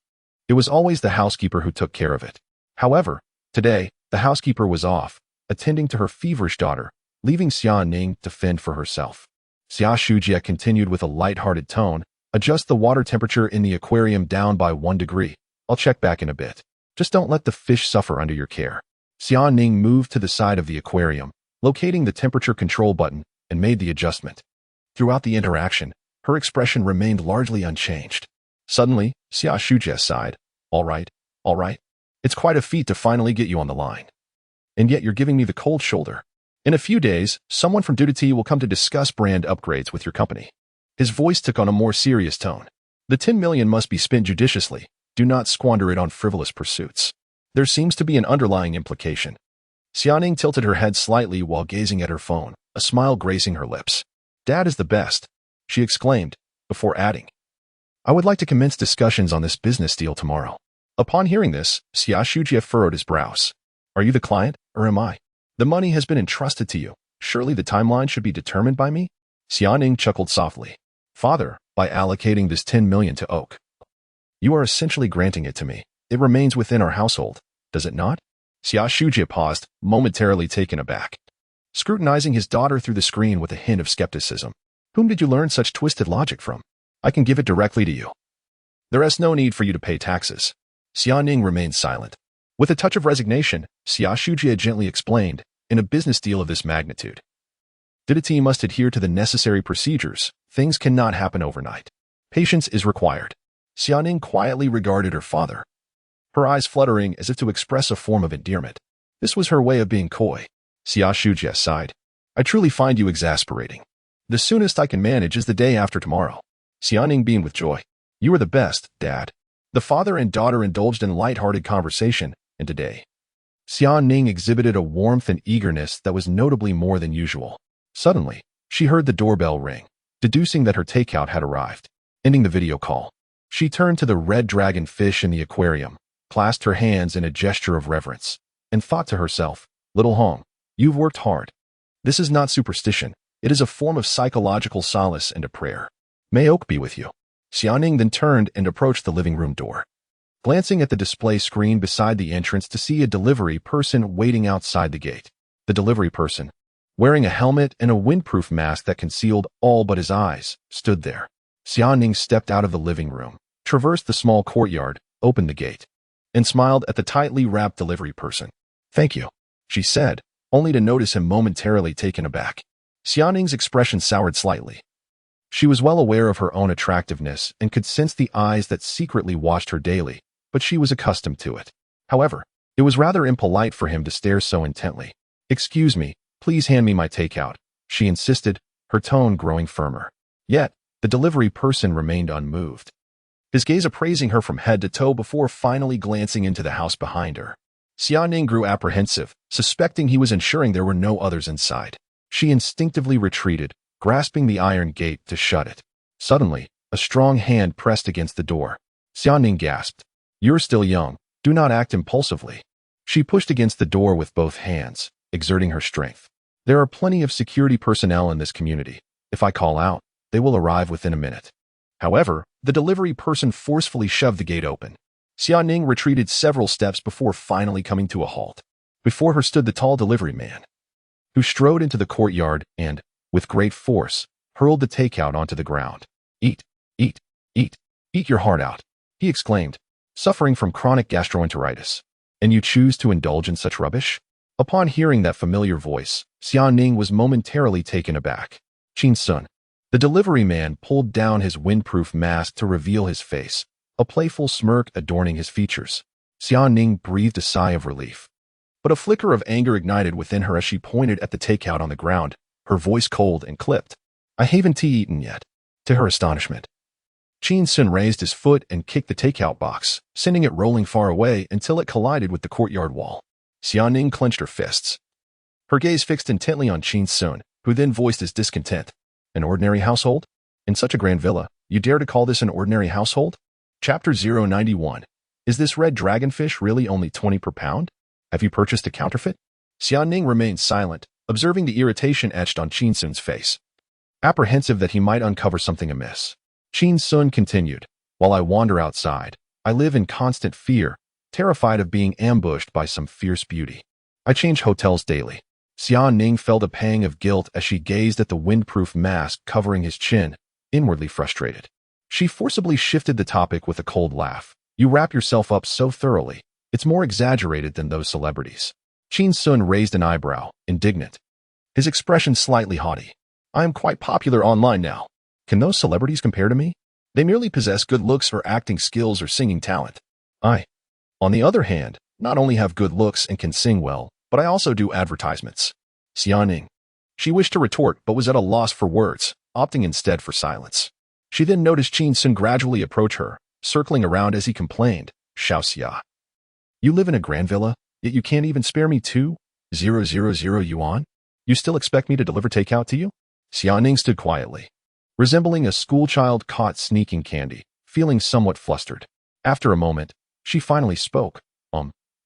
It was always the housekeeper who took care of it. However, today, the housekeeper was off, attending to her feverish daughter, leaving Xia Ning to fend for herself. Xia Shujia continued with a light-hearted tone, "Adjust the water temperature in the aquarium down by 1 degree. I'll check back in a bit. Just don't let the fish suffer under your care." Xia Ning moved to the side of the aquarium, locating the temperature control button, and made the adjustment. Throughout the interaction, her expression remained largely unchanged. Suddenly, Xia Shujia sighed. All right. It's quite a feat to finally get you on the line. And yet you're giving me the cold shoulder. In a few days, someone from Duty will come to discuss brand upgrades with your company." His voice took on a more serious tone. "The 10 million must be spent judiciously. Do not squander it on frivolous pursuits. There seems to be an underlying implication." Xia Ning tilted her head slightly while gazing at her phone, a smile gracing her lips. "Dad is the best," she exclaimed, before adding, "I would like to commence discussions on this business deal tomorrow." Upon hearing this, Xia Shujia furrowed his brows. "Are you the client, or am I? The money has been entrusted to you. Surely the timeline should be determined by me?" Xia Ning chuckled softly. "Father, by allocating this 10 million to Oak, you are essentially granting it to me. It remains within our household, does it not?" Xia Shujia paused, momentarily taken aback, scrutinizing his daughter through the screen with a hint of skepticism. "Whom did you learn such twisted logic from? I can give it directly to you. There is no need for you to pay taxes." Xia Ning remained silent. With a touch of resignation, Xia Shujie gently explained, in a business deal of this magnitude, Didity must adhere to the necessary procedures. Things cannot happen overnight. Patience is required. Xiaoning quietly regarded her father, her eyes fluttering as if to express a form of endearment. This was her way of being coy. Xia Shujie sighed. I truly find you exasperating. The soonest I can manage is the day after tomorrow. Xiaoning beamed with joy. You are the best, Dad. The father and daughter indulged in light-hearted conversation, and today, Xiaoning exhibited a warmth and eagerness that was notably more than usual. Suddenly, she heard the doorbell ring, deducing that her takeout had arrived. Ending the video call, she turned to the red dragon fish in the aquarium, clasped her hands in a gesture of reverence, and thought to herself, Little Hong, you've worked hard. This is not superstition. It is a form of psychological solace and a prayer. May Oak be with you. Xiaoning then turned and approached the living room door, glancing at the display screen beside the entrance to see a delivery person waiting outside the gate. The delivery person, wearing a helmet and a windproof mask that concealed all but his eyes, stood there. Xiaoning stepped out of the living room, traversed the small courtyard, opened the gate, and smiled at the tightly wrapped delivery person. Thank you, she said, only to notice him momentarily taken aback. Xiaoning's expression soured slightly. She was well aware of her own attractiveness and could sense the eyes that secretly watched her daily, but she was accustomed to it. However, it was rather impolite for him to stare so intently. Excuse me, please hand me my takeout, she insisted, her tone growing firmer. Yet, the delivery person remained unmoved, his gaze appraising her from head to toe before finally glancing into the house behind her. Xiaoning grew apprehensive, suspecting he was ensuring there were no others inside. She instinctively retreated, grasping the iron gate to shut it. Suddenly, a strong hand pressed against the door. Xiaoning gasped. You're still young. Do not act impulsively. She pushed against the door with both hands, exerting her strength. There are plenty of security personnel in this community. If I call out, they will arrive within a minute. However, the delivery person forcefully shoved the gate open. Xiaoning retreated several steps before finally coming to a halt. Before her stood the tall delivery man, who strode into the courtyard and, with great force, hurled the takeout onto the ground. Eat, eat, eat, eat your heart out, he exclaimed, suffering from chronic gastroenteritis. And you choose to indulge in such rubbish? Upon hearing that familiar voice, Xiaoning was momentarily taken aback. Qin Xun. The delivery man pulled down his windproof mask to reveal his face, a playful smirk adorning his features. Xiaoning breathed a sigh of relief. But a flicker of anger ignited within her as she pointed at the takeout on the ground, her voice cold and clipped. I haven't eaten yet. To her astonishment, Qin Xun raised his foot and kicked the takeout box, sending it rolling far away until it collided with the courtyard wall. Xiaoning clenched her fists, her gaze fixed intently on Qin Xun, who then voiced his discontent. An ordinary household? In such a grand villa, you dare to call this an ordinary household? Chapter 091. Is this red dragonfish really only 20 per pound? Have you purchased a counterfeit? Xiaoning remained silent, observing the irritation etched on Qin Xun's face, apprehensive that he might uncover something amiss. Qin Xun continued, While I wander outside, I live in constant fear, terrified of being ambushed by some fierce beauty. I change hotels daily. Xiaoning felt a pang of guilt as she gazed at the windproof mask covering his chin, inwardly frustrated. She forcibly shifted the topic with a cold laugh. You wrap yourself up so thoroughly. It's more exaggerated than those celebrities. Qin Xun raised an eyebrow, indignant, his expression slightly haughty. I am quite popular online now. Can those celebrities compare to me? They merely possess good looks or acting skills or singing talent. I, on the other hand, not only have good looks and can sing well, but I also do advertisements. Xiaoning. She wished to retort but was at a loss for words, opting instead for silence. She then noticed Qin Xun gradually approach her, circling around as he complained, Xiaoxia. You live in a grand villa, yet you can't even spare me 2,000 yuan? You still expect me to deliver takeout to you? Xiaoning stood quietly, resembling a schoolchild caught sneaking candy, feeling somewhat flustered. After a moment, she finally spoke.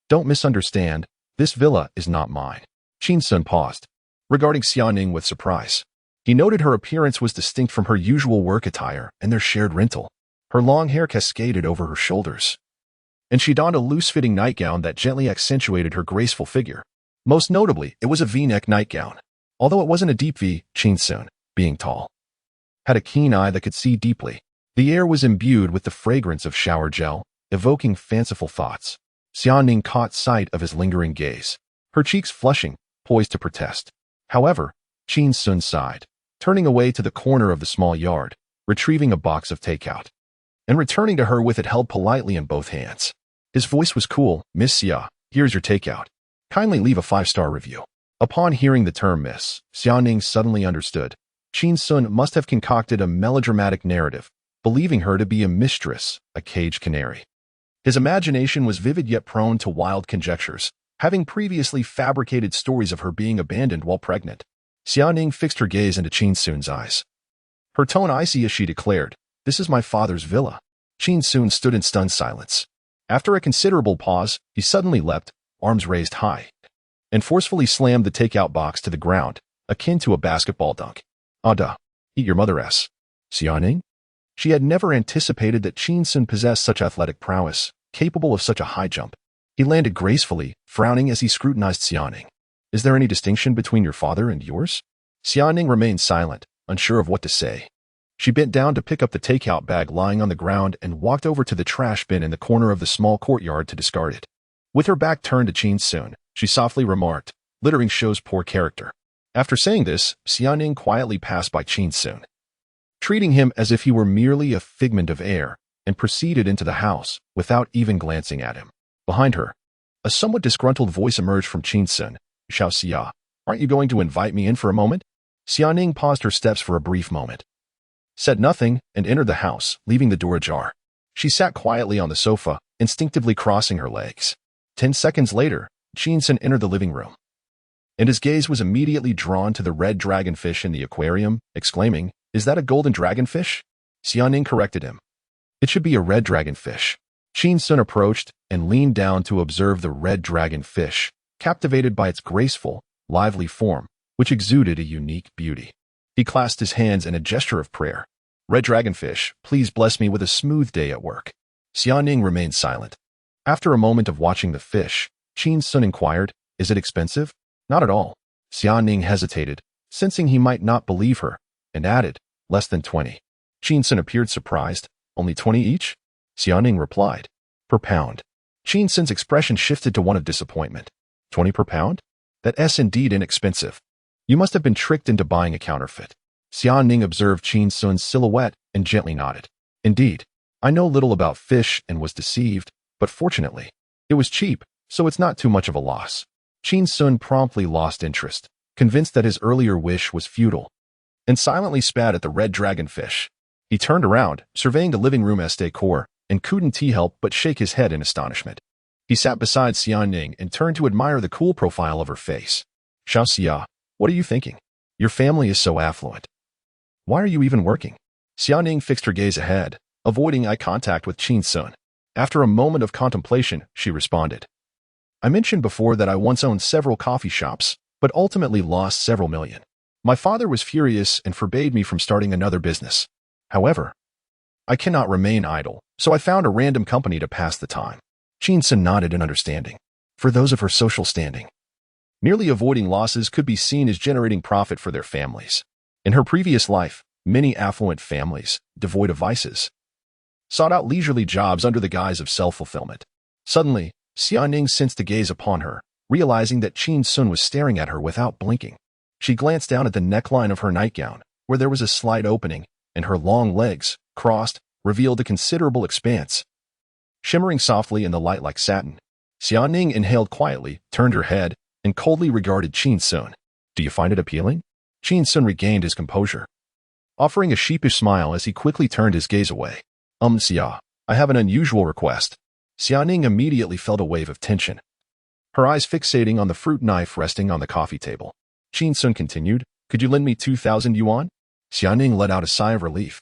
Don't misunderstand, this villa is not mine. Qin Xun paused, regarding Xiaoning with surprise. He noted her appearance was distinct from her usual work attire and their shared rental. Her long hair cascaded over her shoulders, and she donned a loose-fitting nightgown that gently accentuated her graceful figure. Most notably, it was a V-neck nightgown. Although it wasn't a deep V, Qin Xun, being tall, had a keen eye that could see deeply. The air was imbued with the fragrance of shower gel, evoking fanciful thoughts. Xiaoning caught sight of his lingering gaze, her cheeks flushing, poised to protest. However, Qin Xun sighed, turning away to the corner of the small yard, retrieving a box of takeout, and returning to her with it held politely in both hands. His voice was cool. "Miss Xia, here's your takeout. Kindly leave a 5-star review." Upon hearing the term Miss, Xiaoning suddenly understood. Qin Xun must have concocted a melodramatic narrative, believing her to be a mistress, a caged canary. His imagination was vivid yet prone to wild conjectures, having previously fabricated stories of her being abandoned while pregnant. Xiaoning fixed her gaze into Qin Xun's eyes. Her tone icy as she declared, "This is my father's villa." Qin Xun stood in stunned silence. After a considerable pause, he suddenly leapt, arms raised high, and forcefully slammed the takeout box to the ground, akin to a basketball dunk. "Duh. Eat your mother ass." Xiaoning? She had never anticipated that Qin Xun possessed such athletic prowess, capable of such a high jump. He landed gracefully, frowning as he scrutinized Xiaoning. "Is there any distinction between your father and yours?" Xiaoning remained silent, unsure of what to say. She bent down to pick up the takeout bag lying on the ground and walked over to the trash bin in the corner of the small courtyard to discard it. With her back turned to Qin Xun, she softly remarked, "Littering shows poor character." After saying this, Xiaoning quietly passed by Qin Xun, treating him as if he were merely a figment of air, and proceeded into the house without even glancing at him. Behind her, a somewhat disgruntled voice emerged from Qin Xun. "Xiao Xia, aren't you going to invite me in for a moment?" Xiaoning paused her steps for a brief moment, said nothing, and entered the house, leaving the door ajar. She sat quietly on the sofa, instinctively crossing her legs. 10 seconds later, Qin Xun entered the living room, and his gaze was immediately drawn to the red dragonfish in the aquarium, exclaiming, "Is that a golden dragonfish?" Xiaoning corrected him. "It should be a red dragonfish." Qin Xun approached and leaned down to observe the red dragonfish, captivated by its graceful, lively form, which exuded a unique beauty. He clasped his hands in a gesture of prayer. "Red dragonfish, please bless me with a smooth day at work." Xiaoning remained silent. After a moment of watching the fish, Qin Xun inquired, "Is it expensive?" "Not at all." Xiaoning hesitated, sensing he might not believe her, and added, "Less than 20. Qin Xun appeared surprised. "Only 20 each?" Xiaoning replied, "Per pound." Qin Xun's expression shifted to one of disappointment. 20 per pound? That's indeed inexpensive. You must have been tricked into buying a counterfeit." Xiaoning observed Qin Xun's silhouette and gently nodded. "Indeed, I know little about fish and was deceived, but fortunately, it was cheap, so it's not too much of a loss." Qin Xun promptly lost interest, convinced that his earlier wish was futile, and silently spat at the red dragonfish. He turned around, surveying the living room as decor, and couldn't help but shake his head in astonishment. He sat beside Xiaoning and turned to admire the cool profile of her face. "Xiao Xia, what are you thinking? Your family is so affluent. Why are you even working?" Xiaoning fixed her gaze ahead, avoiding eye contact with Qin Xun. After a moment of contemplation, she responded, "I mentioned before that I once owned several coffee shops, but ultimately lost several million. My father was furious and forbade me from starting another business. However, I cannot remain idle, so I found a random company to pass the time." Qin Xun nodded in understanding. For those of her social standing, merely avoiding losses could be seen as generating profit for their families. In her previous life, many affluent families, devoid of vices, sought out leisurely jobs under the guise of self-fulfillment. Suddenly, Xiaoning sensed a gaze upon her, realizing that Qin Xun was staring at her without blinking. She glanced down at the neckline of her nightgown, where there was a slight opening, and her long legs, crossed, revealed a considerable expanse, shimmering softly in the light like satin. Xiaoning inhaled quietly, turned her head, and coldly regarded Qin Xun. "Do you find it appealing?" Qin Xun regained his composure, offering a sheepish smile as he quickly turned his gaze away. Xia, I have an unusual request." Xiaoning immediately felt a wave of tension, her eyes fixating on the fruit knife resting on the coffee table. Qin Xun continued, "Could you lend me 2,000 yuan?" Xiaoning let out a sigh of relief,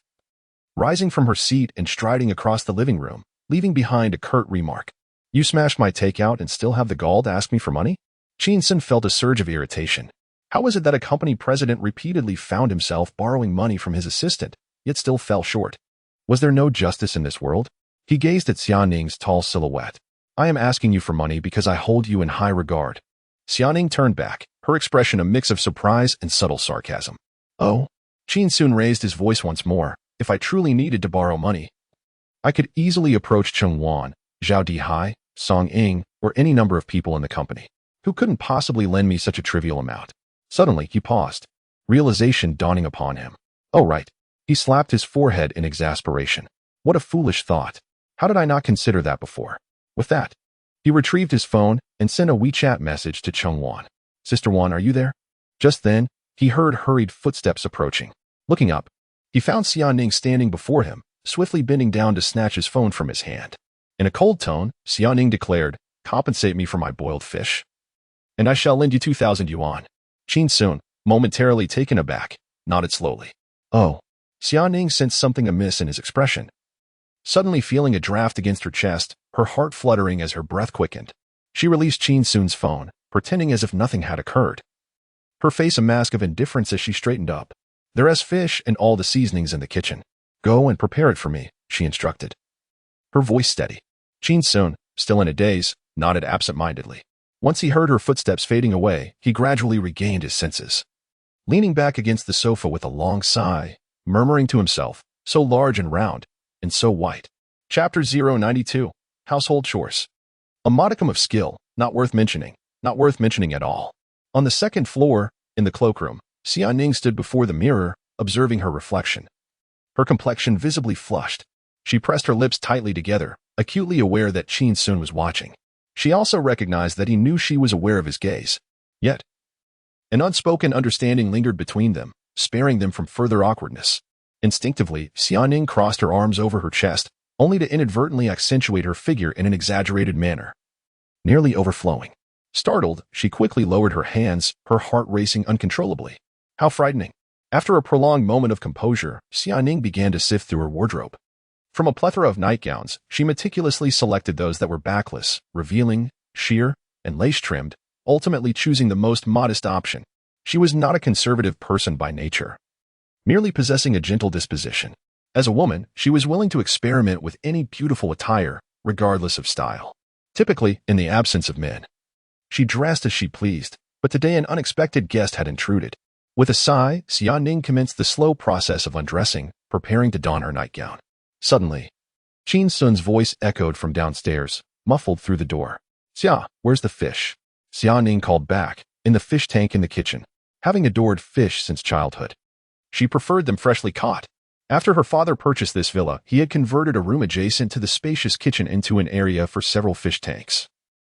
rising from her seat and striding across the living room, leaving behind a curt remark. "You smashed my takeout and still have the gall to ask me for money?" Qin Xun felt a surge of irritation. How was it that a company president repeatedly found himself borrowing money from his assistant, yet still fell short? Was there no justice in this world? He gazed at Xiaoning's tall silhouette. "I am asking you for money because I hold you in high regard." Xiaoning turned back, her expression a mix of surprise and subtle sarcasm. "Oh?" Qin Xun raised his voice once more. "If I truly needed to borrow money, I could easily approach Cheng Wan, Zhao Dihai, Song Ing, or any number of people in the company, who couldn't possibly lend me such a trivial amount. Suddenly, he paused, realization dawning upon him. Oh, right. He slapped his forehead in exasperation. What a foolish thought. How did I not consider that before? With that, he retrieved his phone and sent a WeChat message to Chung Wan. Sister Wan, are you there? Just then, he heard hurried footsteps approaching. Looking up, he found Xia Ning standing before him, swiftly bending down to snatch his phone from his hand. In a cold tone, Xia Ning declared, compensate me for my boiled fish, and I shall lend you 2,000 yuan. Qin Xun, momentarily taken aback, nodded slowly. Oh. Xia Ning sensed something amiss in his expression. Suddenly feeling a draft against her chest, her heart fluttering as her breath quickened, she released Qin Xun's phone, pretending as if nothing had occurred. Her face a mask of indifference as she straightened up. There's fish and all the seasonings in the kitchen. Go and prepare it for me, she instructed. Her voice steady. Qin Xun, still in a daze, nodded absent-mindedly. Once he heard her footsteps fading away, he gradually regained his senses. Leaning back against the sofa with a long sigh, murmuring to himself, so large and round, and so white. Chapter 092, Household Chores. A modicum of skill, not worth mentioning at all. On the second floor, in the cloakroom, Xia Ning stood before the mirror, observing her reflection. Her complexion visibly flushed. She pressed her lips tightly together, acutely aware that Qin Xun was watching. She also recognized that he knew she was aware of his gaze. Yet, an unspoken understanding lingered between them, sparing them from further awkwardness. Instinctively, Xia Ning crossed her arms over her chest, only to inadvertently accentuate her figure in an exaggerated manner, nearly overflowing. Startled, she quickly lowered her hands, her heart racing uncontrollably. How frightening. After a prolonged moment of composure, Xia Ning began to sift through her wardrobe. From a plethora of nightgowns, she meticulously selected those that were backless, revealing, sheer, and lace-trimmed, ultimately choosing the most modest option. She was not a conservative person by nature, merely possessing a gentle disposition. As a woman, she was willing to experiment with any beautiful attire, regardless of style. Typically, in the absence of men, she dressed as she pleased, but today an unexpected guest had intruded. With a sigh, Xia Ning commenced the slow process of undressing, preparing to don her nightgown. Suddenly, Qin Xun's voice echoed from downstairs, muffled through the door. Xia, where's the fish? Xia Ning called back, in the fish tank in the kitchen. Having adored fish since childhood, she preferred them freshly caught. After her father purchased this villa, he had converted a room adjacent to the spacious kitchen into an area for several fish tanks,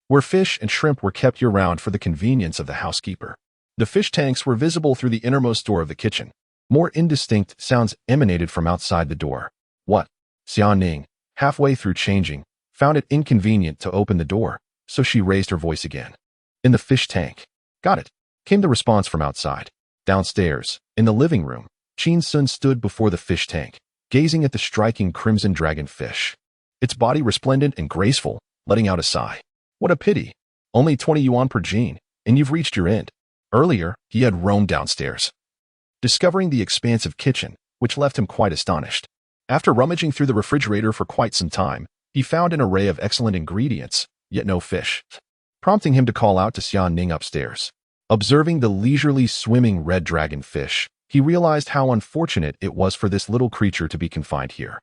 where fish and shrimp were kept year-round for the convenience of the housekeeper. The fish tanks were visible through the innermost door of the kitchen. More indistinct sounds emanated from outside the door. What? Xia Ning, halfway through changing, found it inconvenient to open the door, so she raised her voice again. In the fish tank. Got it, came the response from outside. Downstairs, in the living room, Qin Xun stood before the fish tank, gazing at the striking crimson dragon fish. Its body resplendent and graceful, letting out a sigh. What a pity. Only 20 yuan per gene, and you've reached your end. Earlier, he had roamed downstairs, discovering the expansive kitchen, which left him quite astonished. After rummaging through the refrigerator for quite some time, he found an array of excellent ingredients, yet no fish, prompting him to call out to Xia Ning upstairs. Observing the leisurely swimming red dragon fish, he realized how unfortunate it was for this little creature to be confined here.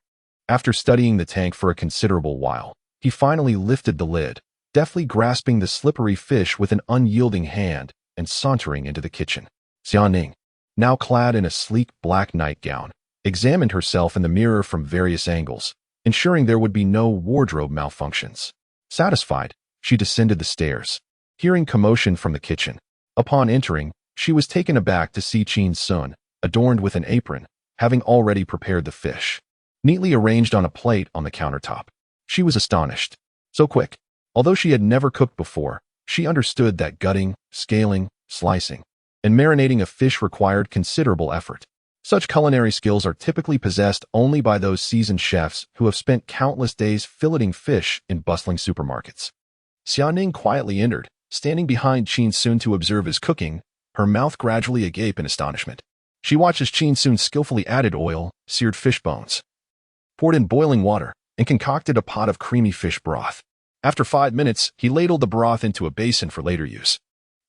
After studying the tank for a considerable while, he finally lifted the lid, deftly grasping the slippery fish with an unyielding hand and sauntering into the kitchen. Xia Ning, now clad in a sleek black nightgown, examined herself in the mirror from various angles, ensuring there would be no wardrobe malfunctions. Satisfied, she descended the stairs, hearing commotion from the kitchen. Upon entering, she was taken aback to see Qin Xun, adorned with an apron, having already prepared the fish, neatly arranged on a plate on the countertop. She was astonished. So quick. Although she had never cooked before, she understood that gutting, scaling, slicing, and marinating a fish required considerable effort. Such culinary skills are typically possessed only by those seasoned chefs who have spent countless days filleting fish in bustling supermarkets. Xia Ning quietly entered, standing behind Qin Xun to observe his cooking, her mouth gradually agape in astonishment. She watched as Qin Xun skillfully added oil, seared fish bones, poured in boiling water, and concocted a pot of creamy fish broth. After 5 minutes, he ladled the broth into a basin for later use.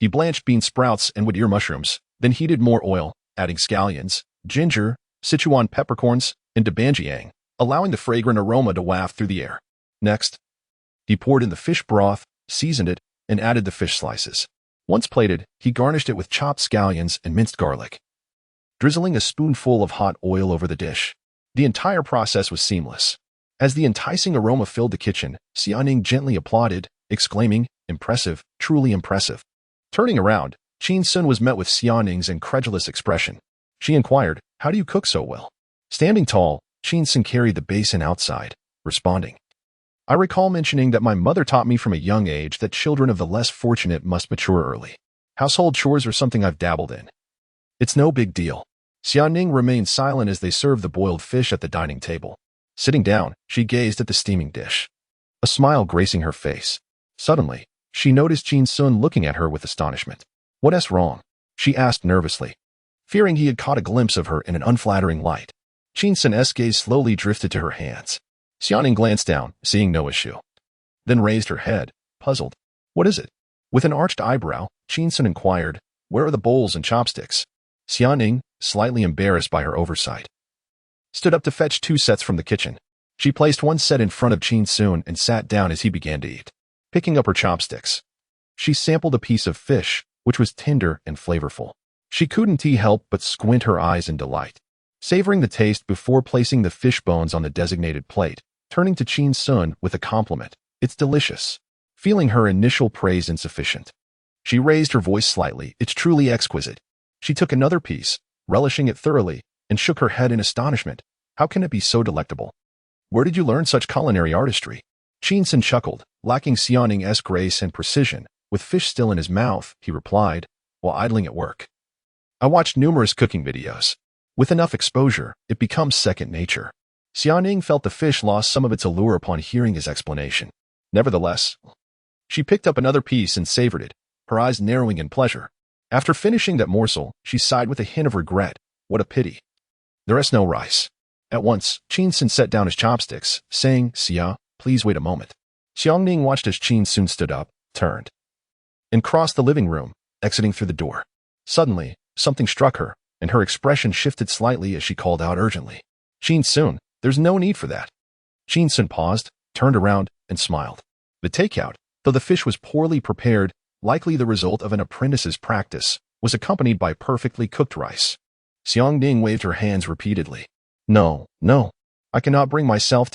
He blanched bean sprouts and wood ear mushrooms, then heated more oil, adding scallions, ginger, Sichuan peppercorns, and debanjiang, allowing the fragrant aroma to waft through the air. Next, He poured in the fish broth, seasoned it, and added the fish slices. Once plated, he garnished it with chopped scallions and minced garlic, drizzling a spoonful of hot oil over the dish. The entire process was seamless. As the enticing aroma filled the kitchen, Xiaoning gently applauded, exclaiming, "Impressive, truly impressive." Turning around, Qin Xun was met with Xiaoning's incredulous expression. She inquired, "How do you cook so well?" Standing tall, Qin Xun carried the basin outside, responding, "I recall mentioning that my mother taught me from a young age that children of the less fortunate must mature early. Household chores are something I've dabbled in. It's no big deal." Xiaoning remained silent as they served the boiled fish at the dining table. Sitting down, she gazed at the steaming dish, a smile gracing her face. Suddenly, she noticed Qin Xun looking at her with astonishment. "What's wrong?" she asked nervously, fearing he had caught a glimpse of her in an unflattering light. Qin Xun's gaze slowly drifted to her hands. Xiaoning glanced down, seeing no issue, then raised her head, puzzled. "What is it?" With an arched eyebrow, Qin Xun inquired, "Where are the bowls and chopsticks?" Xiaoning, slightly embarrassed by her oversight, stood up to fetch 2 sets from the kitchen. She placed one set in front of Qin Xun and sat down as he began to eat. Picking up her chopsticks, she sampled a piece of fish, which was tender and flavorful. She couldn't help but squint her eyes in delight, savoring the taste before placing the fish bones on the designated plate, turning to Qin Xun with a compliment. "It's delicious." Feeling her initial praise insufficient, she raised her voice slightly. "It's truly exquisite." She took another piece, relishing it thoroughly, and shook her head in astonishment. "How can it be so delectable? Where did you learn such culinary artistry?" Qin Xun chuckled, lacking Xiaoning's grace and precision. With fish still in his mouth, he replied, "While idling at work, I watched numerous cooking videos. With enough exposure, it becomes second nature." Xiaoning felt the fish lost some of its allure upon hearing his explanation. Nevertheless, she picked up another piece and savored it, her eyes narrowing in pleasure. After finishing that morsel, she sighed with a hint of regret. "What a pity. There is no rice." At once, Qin Xun set down his chopsticks, saying, "Xia, please wait a moment." Xiaoning watched as Qin Xun stood up, turned, and crossed the living room, exiting through the door. Suddenly, something struck her, and her expression shifted slightly as she called out urgently, "Qin Xun, there's no need for that." Qin Xun paused, turned around, and smiled. The takeout, though the fish was poorly prepared, likely the result of an apprentice's practice, was accompanied by perfectly cooked rice. Xiaoning waved her hands repeatedly. No, I cannot bring myself to